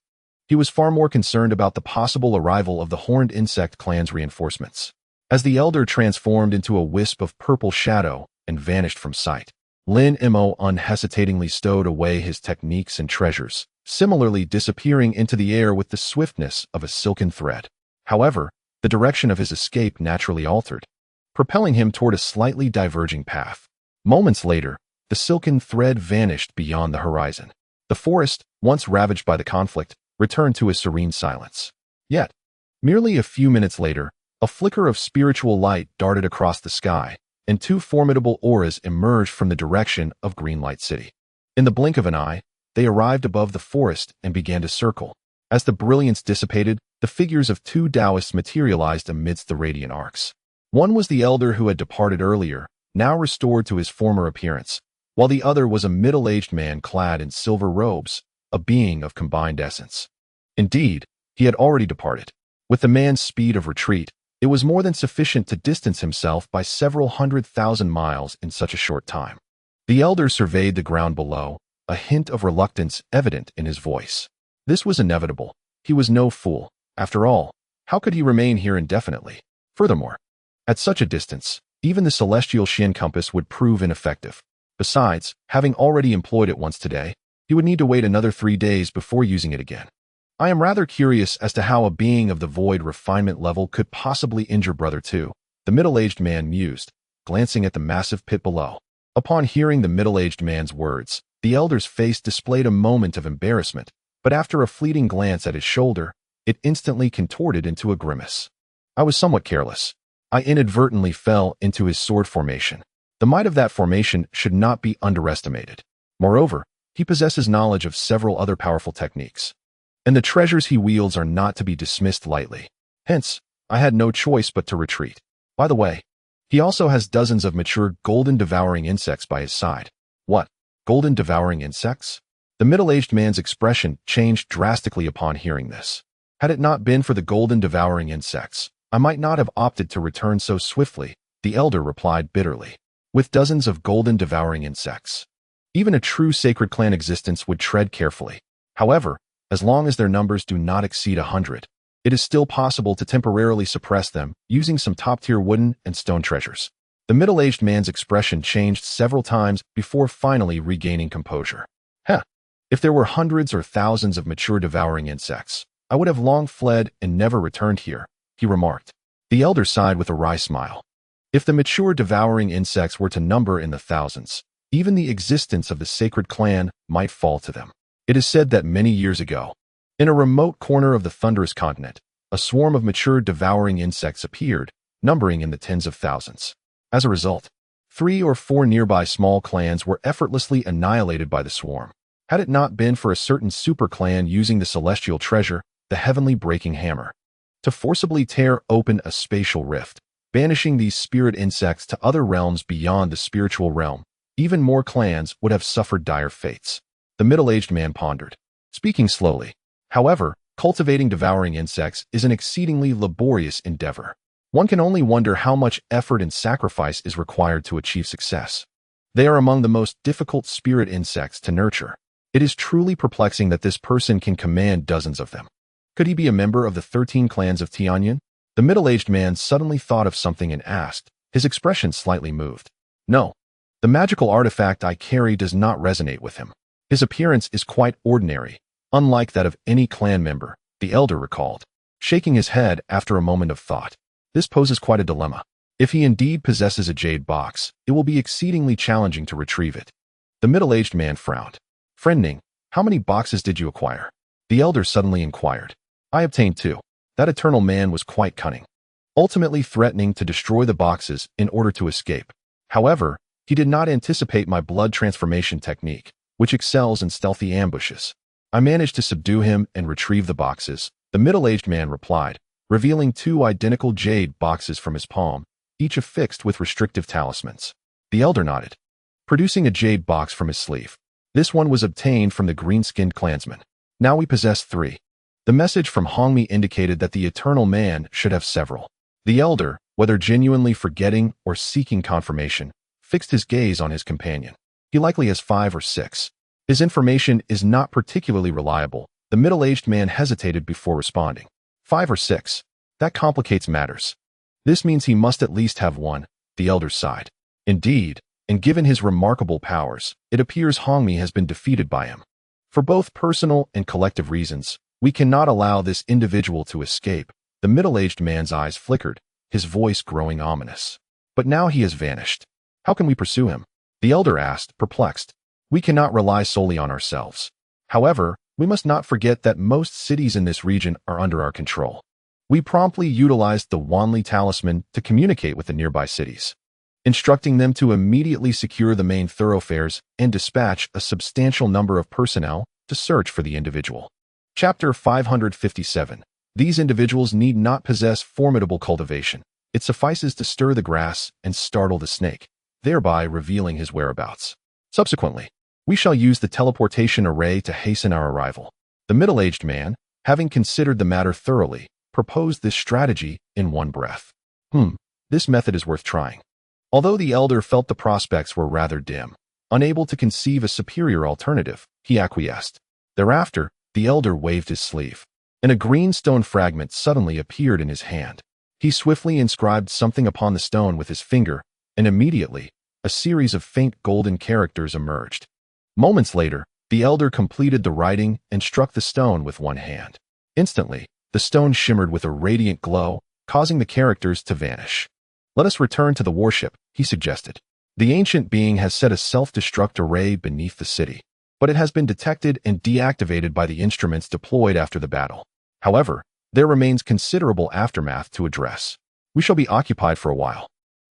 he was far more concerned about the possible arrival of the Horned Insect clan's reinforcements. As the Elder transformed into a wisp of purple shadow and vanished from sight, Lin Mo unhesitatingly stowed away his techniques and treasures, similarly disappearing into the air with the swiftness of a silken thread. However, the direction of his escape naturally altered, propelling him toward a slightly diverging path. Moments later, the silken thread vanished beyond the horizon. The forest, once ravaged by the conflict, returned to a serene silence. Yet, merely a few minutes later, a flicker of spiritual light darted across the sky, and two formidable auras emerged from the direction of Greenlight City. In the blink of an eye, they arrived above the forest and began to circle. As the brilliance dissipated, the figures of two Taoists materialized amidst the radiant arcs. One was the elder who had departed earlier, now restored to his former appearance, while the other was a middle-aged man clad in silver robes, a being of combined essence. Indeed, he had already departed. With the man's speed of retreat, it was more than sufficient to distance himself by several 100,000 miles in such a short time. The elder surveyed the ground below, a hint of reluctance evident in his voice. This was inevitable. He was no fool. After all, how could he remain here indefinitely? Furthermore, at such a distance, even the celestial Shin compass would prove ineffective. Besides, having already employed it once today, he would need to wait another 3 days before using it again. I am rather curious as to how a being of the void refinement level could possibly injure Brother 2, the middle-aged man mused, glancing at the massive pit below. Upon hearing the middle-aged man's words, the elder's face displayed a moment of embarrassment, but after a fleeting glance at his shoulder, it instantly contorted into a grimace. I was somewhat careless. I inadvertently fell into his sword formation. The might of that formation should not be underestimated. Moreover, he possesses knowledge of several other powerful techniques, and the treasures he wields are not to be dismissed lightly. Hence, I had no choice but to retreat. By the way, he also has dozens of mature golden devouring insects by his side. What? Golden devouring insects? The middle-aged man's expression changed drastically upon hearing this. Had it not been for the golden devouring insects, I might not have opted to return so swiftly, the elder replied bitterly. With dozens of golden devouring insects, even a true sacred clan existence would tread carefully. However, as long as their numbers do not exceed 100, it is still possible to temporarily suppress them using some top-tier wooden and stone treasures. The middle-aged man's expression changed several times before finally regaining composure. If there were hundreds or thousands of mature devouring insects, I would have long fled and never returned here, he remarked. The elder sighed with a wry smile. If the mature devouring insects were to number in the thousands, even the existence of the sacred clan might fall to them. It is said that many years ago, in a remote corner of the thunderous continent, a swarm of mature devouring insects appeared, numbering in the tens of thousands. As a result, 3 or 4 nearby small clans were effortlessly annihilated by the swarm. Had it not been for a certain super clan using the celestial treasure, the heavenly breaking hammer, to forcibly tear open a spatial rift, banishing these spirit insects to other realms beyond the spiritual realm, even more clans would have suffered dire fates. The middle-aged man pondered, speaking slowly. However, cultivating devouring insects is an exceedingly laborious endeavor. One can only wonder how much effort and sacrifice is required to achieve success. They are among the most difficult spirit insects to nurture. It is truly perplexing that this person can command dozens of them. Could he be a member of the 13 clans of Tianyin? The middle-aged man suddenly thought of something and asked, his expression slightly moved. No, the magical artifact I carry does not resonate with him. His appearance is quite ordinary, unlike that of any clan member, the elder recalled, shaking his head after a moment of thought. This poses quite a dilemma. If he indeed possesses a jade box, it will be exceedingly challenging to retrieve it. The middle-aged man frowned. Friend Ning, how many boxes did you acquire? The elder suddenly inquired. I obtained 2. That eternal man was quite cunning, ultimately threatening to destroy the boxes in order to escape. However, he did not anticipate my blood transformation technique, which excels in stealthy ambushes. I managed to subdue him and retrieve the boxes, the middle-aged man replied, revealing 2 identical jade boxes from his palm, each affixed with restrictive talismans. The elder nodded, producing a jade box from his sleeve. This one was obtained from the green-skinned clansman. Now we possess 3. The message from Hongmi indicated that the eternal man should have several. The elder, whether genuinely forgetting or seeking confirmation, fixed his gaze on his companion. He likely has 5 or 6. His information is not particularly reliable. The middle-aged man hesitated before responding. 5 or 6. That complicates matters. This means he must at least have 1, the elder sighed. Indeed, and given his remarkable powers, it appears Hongmi has been defeated by him. For both personal and collective reasons, we cannot allow this individual to escape. The middle-aged man's eyes flickered, his voice growing ominous. But now he has vanished. How can we pursue him? The elder asked, perplexed. We cannot rely solely on ourselves. However, we must not forget that most cities in this region are under our control. We promptly utilized the Wanli talisman to communicate with the nearby cities, instructing them to immediately secure the main thoroughfares and dispatch a substantial number of personnel to search for the individual. Chapter 557. These individuals need not possess formidable cultivation. It suffices to stir the grass and startle the snake, thereby revealing his whereabouts. Subsequently, we shall use the teleportation array to hasten our arrival. The middle-aged man, having considered the matter thoroughly, proposed this strategy in one breath. This method is worth trying. Although the elder felt the prospects were rather dim, unable to conceive a superior alternative, he acquiesced. Thereafter, the elder waved his sleeve, and a green stone fragment suddenly appeared in his hand. He swiftly inscribed something upon the stone with his finger, and immediately, a series of faint golden characters emerged. Moments later, the elder completed the writing and struck the stone with one hand. Instantly, the stone shimmered with a radiant glow, causing the characters to vanish. Let us return to the warship, he suggested. The ancient being has set a self-destruct array beneath the city, but it has been detected and deactivated by the instruments deployed after the battle. However, there remains considerable aftermath to address. We shall be occupied for a while.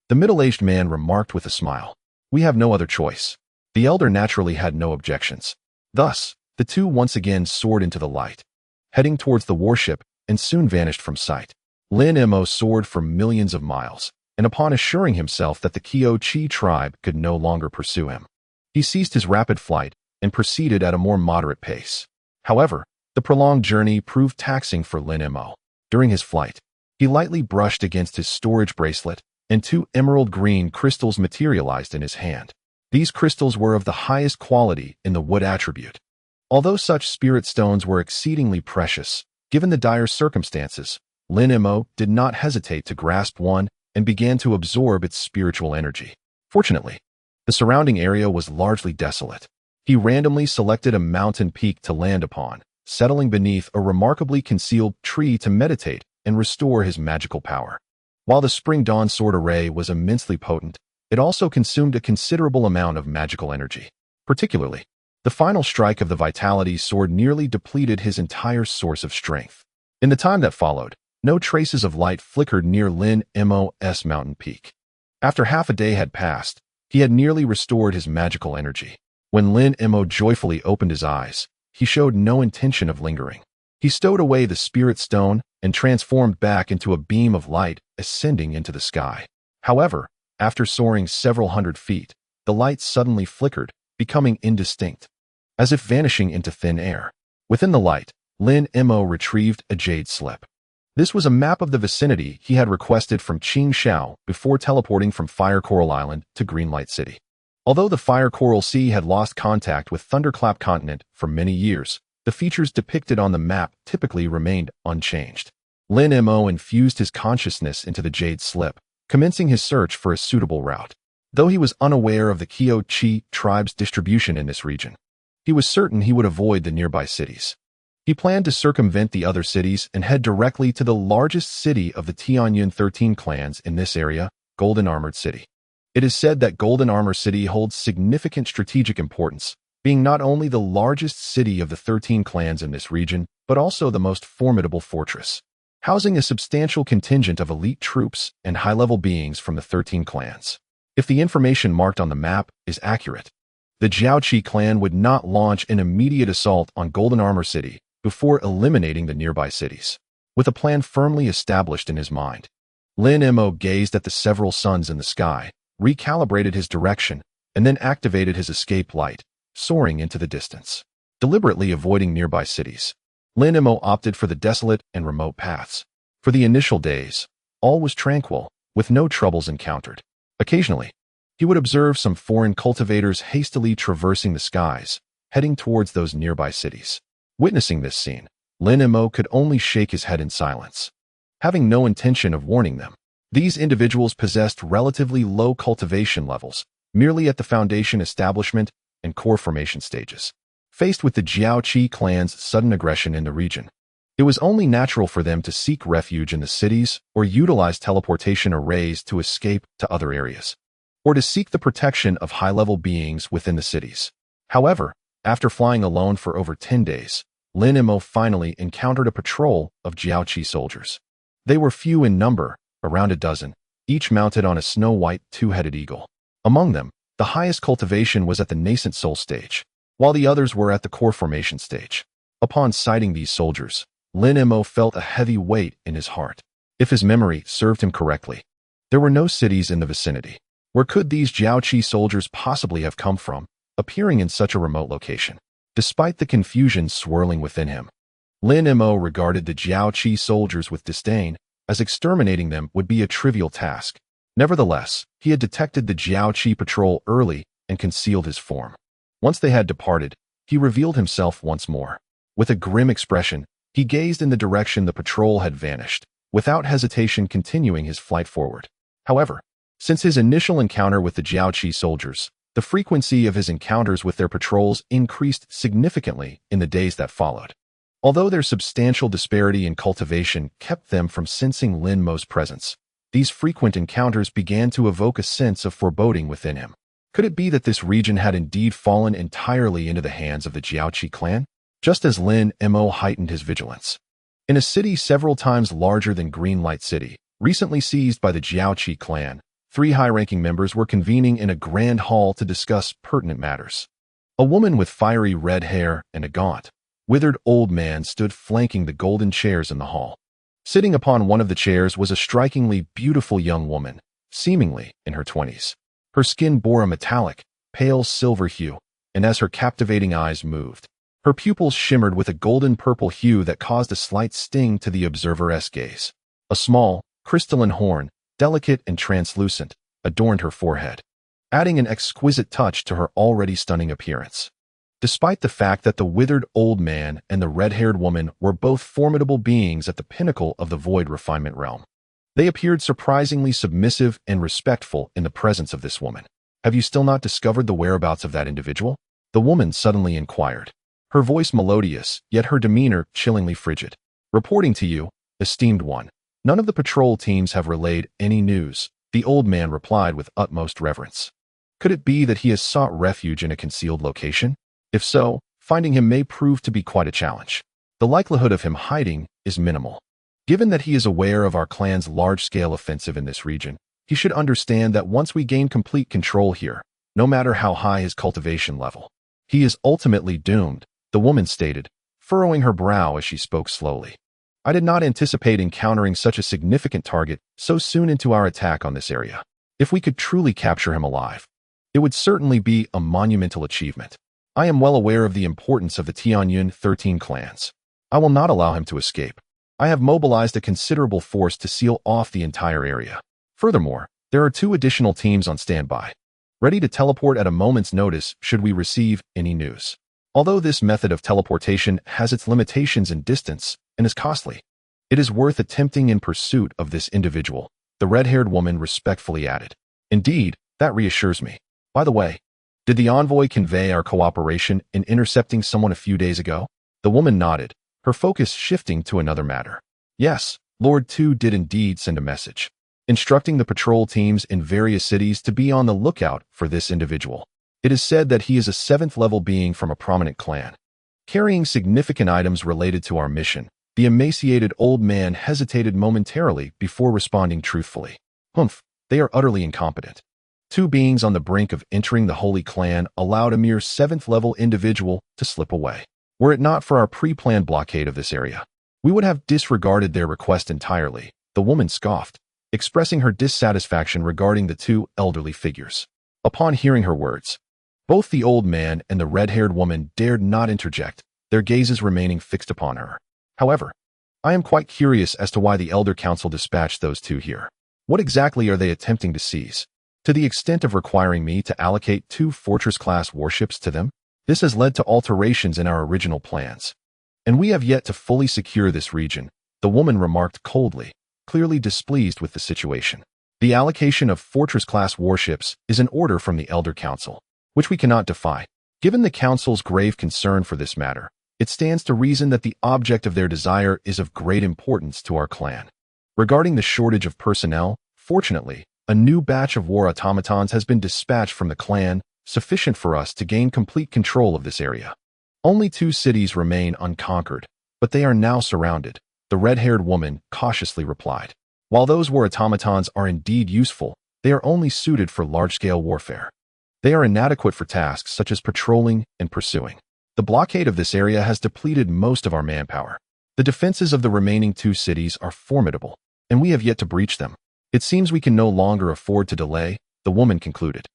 The middle-aged man remarked with a smile. We have no other choice. The elder naturally had no objections. Thus, the two once again soared into the light, heading towards the warship, and soon vanished from sight. Lin Mo soared for millions of miles, and upon assuring himself that the Qi tribe could no longer pursue him, he ceased his rapid flight and proceeded at a more moderate pace. However, the prolonged journey proved taxing for Lin Mo. During his flight, he lightly brushed against his storage bracelet, and two emerald green crystals materialized in his hand. These crystals were of the highest quality in the wood attribute. Although such spirit stones were exceedingly precious, given the dire circumstances, Lin Mo did not hesitate to grasp one and began to absorb its spiritual energy. Fortunately, the surrounding area was largely desolate. He randomly selected a mountain peak to land upon, settling beneath a remarkably concealed tree to meditate and restore his magical power. While the Spring Dawn Sword Array was immensely potent, it also consumed a considerable amount of magical energy. Particularly, the final strike of the Vitality Sword nearly depleted his entire source of strength. In the time that followed, no traces of light flickered near Lin Mo's mountain peak. After half a day had passed, he had nearly restored his magical energy. When Lin Mo joyfully opened his eyes, he showed no intention of lingering. He stowed away the spirit stone and transformed back into a beam of light ascending into the sky. However, after soaring several hundred feet, the light suddenly flickered, becoming indistinct, as if vanishing into thin air. Within the light, Lin Mo retrieved a jade slip. This was a map of the vicinity he had requested from Qing before teleporting from Fire Coral Island to Greenlight City. Although the Fire Coral Sea had lost contact with Thunderclap Continent for many years, the features depicted on the map typically remained unchanged. Lin Mo infused his consciousness into the jade slip, commencing his search for a suitable route. Though he was unaware of the Qi tribe's distribution in this region, he was certain he would avoid the nearby cities. He planned to circumvent the other cities and head directly to the largest city of the Tianyun 13 clans in this area, Golden Armored City. It is said that Golden Armor City holds significant strategic importance, being not only the largest city of the 13 clans in this region, but also the most formidable fortress, housing a substantial contingent of elite troops and high-level beings from the 13 clans. If the information marked on the map is accurate, the Jiaoqi clan would not launch an immediate assault on Golden Armor City before eliminating the nearby cities. With a plan firmly established in his mind, Lin Mo gazed at the several suns in the sky, recalibrated his direction, and then activated his escape light, soaring into the distance. Deliberately avoiding nearby cities, Lin Mo opted for the desolate and remote paths. For the initial days, all was tranquil, with no troubles encountered. Occasionally, he would observe some foreign cultivators hastily traversing the skies, heading towards those nearby cities. Witnessing this scene, Lin Mo could only shake his head in silence. Having no intention of warning them, these individuals possessed relatively low cultivation levels, merely at the foundation establishment and core formation stages. Faced with the Jiaoqi clan's sudden aggression in the region, it was only natural for them to seek refuge in the cities or utilize teleportation arrays to escape to other areas, or to seek the protection of high-level beings within the cities. However, after flying alone for over 10 days, Lin Mo finally encountered a patrol of Jiaoqi soldiers. They were few in number, around a dozen, each mounted on a snow-white two-headed eagle. Among them, the highest cultivation was at the nascent soul stage, while the others were at the core formation stage. Upon sighting these soldiers, Lin Mo felt a heavy weight in his heart. If his memory served him correctly, there were no cities in the vicinity. Where could these Jiaoqi soldiers possibly have come from, appearing in such a remote location? Despite the confusion swirling within him, Lin Mo regarded the Jiaoqi soldiers with disdain, as exterminating them would be a trivial task. Nevertheless, he had detected the Jiaoqi patrol early and concealed his form. Once they had departed, he revealed himself once more. With a grim expression, he gazed in the direction the patrol had vanished, without hesitation continuing his flight forward. However, since his initial encounter with the Jiaoqi soldiers, the frequency of his encounters with their patrols increased significantly in the days that followed. Although their substantial disparity in cultivation kept them from sensing Lin Mo's presence, these frequent encounters began to evoke a sense of foreboding within him. Could it be that this region had indeed fallen entirely into the hands of the Jiaoqi clan? Just as Lin Mo heightened his vigilance. In a city several times larger than Greenlight City, recently seized by the Jiaoqi clan, 3 high-ranking members were convening in a grand hall to discuss pertinent matters. A woman with fiery red hair and a gaunt, withered old man stood flanking the golden chairs in the hall. Sitting upon one of the chairs was a strikingly beautiful young woman, seemingly in her 20s. Her skin bore a metallic, pale silver hue, and as her captivating eyes moved, her pupils shimmered with a golden-purple hue that caused a slight sting to the observer's gaze. A small, crystalline horn, delicate and translucent, adorned her forehead, adding an exquisite touch to her already stunning appearance. Despite the fact that the withered old man and the red-haired woman were both formidable beings at the pinnacle of the void refinement realm, they appeared surprisingly submissive and respectful in the presence of this woman. "Have you still not discovered the whereabouts of that individual?" the woman suddenly inquired, her voice melodious, yet her demeanor chillingly frigid. "Reporting to you, esteemed one, none of the patrol teams have relayed any news," the old man replied with utmost reverence. Could it be that he has sought refuge in a concealed location? If so, finding him may prove to be quite a challenge. The likelihood of him hiding is minimal. Given that he is aware of our clan's large-scale offensive in this region, he should understand that once we gain complete control here, no matter how high his cultivation level, he is ultimately doomed, the woman stated, furrowing her brow as she spoke slowly. "I did not anticipate encountering such a significant target so soon into our attack on this area. If we could truly capture him alive, it would certainly be a monumental achievement. I am well aware of the importance of the Tianyun 13 clans. I will not allow him to escape. I have mobilized a considerable force to seal off the entire area. Furthermore, there are 2 additional teams on standby, ready to teleport at a moment's notice should we receive any news. Although this method of teleportation has its limitations in distance and is costly, it is worth attempting in pursuit of this individual," the red-haired woman respectfully added. "Indeed, that reassures me. By the way, did the envoy convey our cooperation in intercepting someone a few days ago?" The woman nodded, her focus shifting to another matter. "Yes, Lord Tu did indeed send a message, instructing the patrol teams in various cities to be on the lookout for this individual. It is said that he is a 7th-level being from a prominent clan, carrying significant items related to our mission." The emaciated old man hesitated momentarily before responding truthfully. "Humph, they are utterly incompetent. 2 beings on the brink of entering the Holy Clan allowed a mere 7th-level individual to slip away. Were it not for our pre-planned blockade of this area, we would have disregarded their request entirely," the woman scoffed, expressing her dissatisfaction regarding the 2 elderly figures. Upon hearing her words, both the old man and the red-haired woman dared not interject, their gazes remaining fixed upon her. "However, I am quite curious as to why the Elder Council dispatched those 2 here. What exactly are they attempting to seize? To the extent of requiring me to allocate 2 Fortress-class warships to them, this has led to alterations in our original plans. And we have yet to fully secure this region," the woman remarked coldly, clearly displeased with the situation. The allocation of fortress-class warships is an order from the Elder Council, which we cannot defy. Given the Council's grave concern for this matter, it stands to reason that the object of their desire is of great importance to our clan. Regarding the shortage of personnel, fortunately, a new batch of war automatons has been dispatched from the clan, sufficient for us to gain complete control of this area. Only 2 cities remain unconquered, but they are now surrounded, the red-haired woman cautiously replied. While those war automatons are indeed useful, they are only suited for large-scale warfare. They are inadequate for tasks such as patrolling and pursuing. The blockade of this area has depleted most of our manpower. The defenses of the remaining 2 cities are formidable, and we have yet to breach them. It seems we can no longer afford to delay, the woman concluded.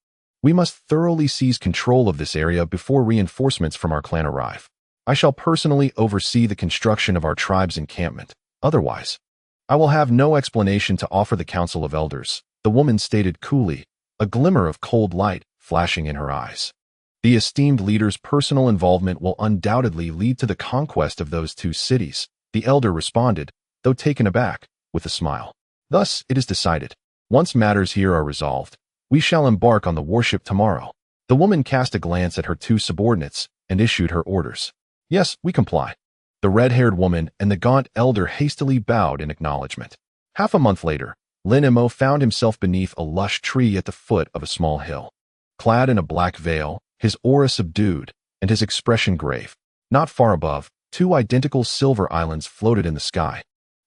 We must thoroughly seize control of this area before reinforcements from our clan arrive. I shall personally oversee the construction of our tribe's encampment. Otherwise, I will have no explanation to offer the Council of Elders, the woman stated coolly, a glimmer of cold light flashing in her eyes. The esteemed leader's personal involvement will undoubtedly lead to the conquest of those 2 cities, the elder responded, though taken aback, with a smile. Thus, it is decided. Once matters here are resolved, we shall embark on the warship tomorrow. The woman cast a glance at her 2 subordinates and issued her orders. Yes, we comply. The red-haired woman and the gaunt elder hastily bowed in acknowledgement. Half a month later, Lin Mo found himself beneath a lush tree at the foot of a small hill. Clad in a black veil, his aura subdued, and his expression grave. Not far above, 2 identical silver islands floated in the sky.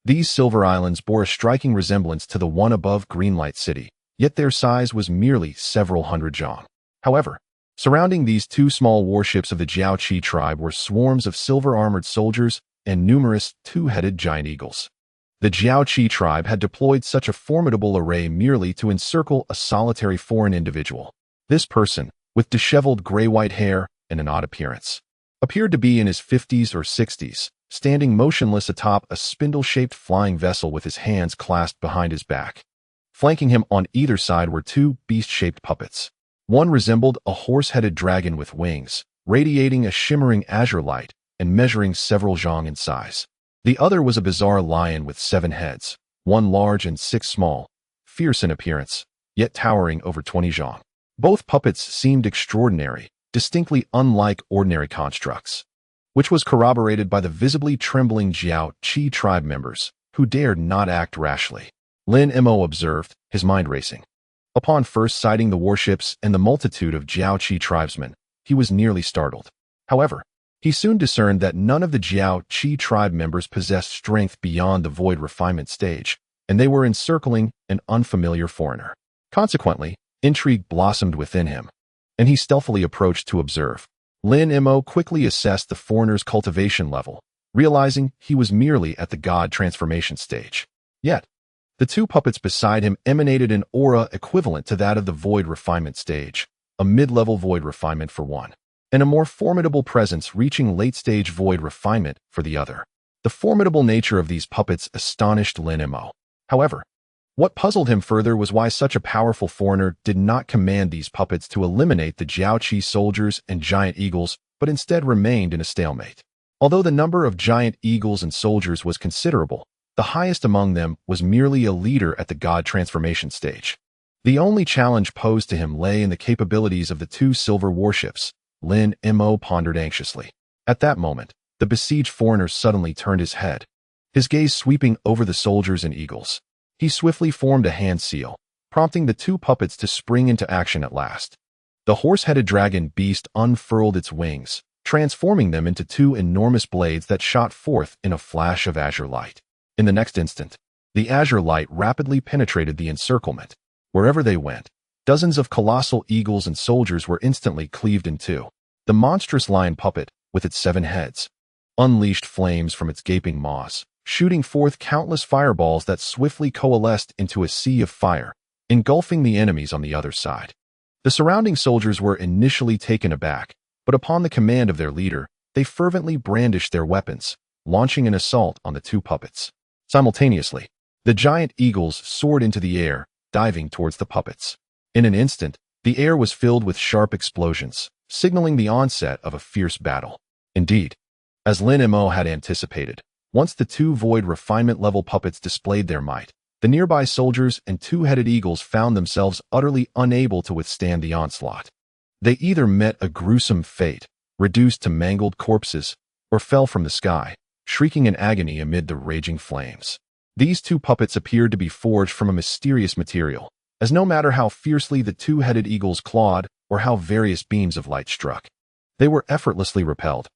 These silver islands bore a striking resemblance to the one above Greenlight City, yet their size was merely several hundred zhong. However, surrounding these 2 small warships of the Jiaoqi tribe were swarms of silver-armored soldiers and numerous 2-headed giant eagles. The Jiaoqi tribe had deployed such a formidable array merely to encircle a solitary foreign individual. This person, with disheveled gray-white hair and an odd appearance, appeared to be in his 50s or 60s, standing motionless atop a spindle-shaped flying vessel with his hands clasped behind his back. Flanking him on either side were 2 beast-shaped puppets. One resembled a horse-headed dragon with wings, radiating a shimmering azure light and measuring several zhong in size. The other was a bizarre lion with 7 heads, 1 large and 6 small, fierce in appearance, yet towering over 20 zhong. Both puppets seemed extraordinary, distinctly unlike ordinary constructs, which was corroborated by the visibly trembling Jiaoqi tribe members, who dared not act rashly. Lin Mo observed, his mind racing. Upon first sighting the warships and the multitude of Jiaoqi tribesmen, he was nearly startled. However, he soon discerned that none of the Jiaoqi tribe members possessed strength beyond the void refinement stage, and they were encircling an unfamiliar foreigner. Consequently, intrigue blossomed within him, and he stealthily approached to observe. Lin Mo quickly assessed the foreigner's cultivation level, realizing he was merely at the god transformation stage. Yet, the 2 puppets beside him emanated an aura equivalent to that of the void refinement stage, a mid-level void refinement for one, and a more formidable presence reaching late-stage void refinement for the other. The formidable nature of these puppets astonished Lin Mo. However, what puzzled him further was why such a powerful foreigner did not command these puppets to eliminate the Jiaoqi soldiers and giant eagles, but instead remained in a stalemate. Although the number of giant eagles and soldiers was considerable, the highest among them was merely a leader at the god transformation stage. The only challenge posed to him lay in the capabilities of the 2 silver warships, Lin Mo pondered anxiously. At that moment, the besieged foreigner suddenly turned his head, his gaze sweeping over the soldiers and eagles. He swiftly formed a hand seal, prompting the 2 puppets to spring into action at last. The horse-headed dragon beast unfurled its wings, transforming them into 2 enormous blades that shot forth in a flash of azure light. In the next instant, the azure light rapidly penetrated the encirclement. Wherever they went, dozens of colossal eagles and soldiers were instantly cleaved in 2. The monstrous lion puppet, with its 7 heads, unleashed flames from its gaping maws, shooting forth countless fireballs that swiftly coalesced into a sea of fire, engulfing the enemies on the other side. The surrounding soldiers were initially taken aback, but upon the command of their leader, they fervently brandished their weapons, launching an assault on the 2 puppets. Simultaneously, the giant eagles soared into the air, diving towards the puppets. In an instant, the air was filled with sharp explosions, signaling the onset of a fierce battle. Indeed, as Lin Mo had anticipated, once the 2 void refinement level puppets displayed their might, The nearby soldiers and two-headed eagles found themselves utterly unable to withstand the onslaught. They either met a gruesome fate, reduced to mangled corpses, or fell from the sky, shrieking in agony amid the raging flames. These two puppets appeared to be forged from a mysterious material, as no matter how fiercely the two-headed eagles clawed or how various beams of light struck, they were effortlessly repelled,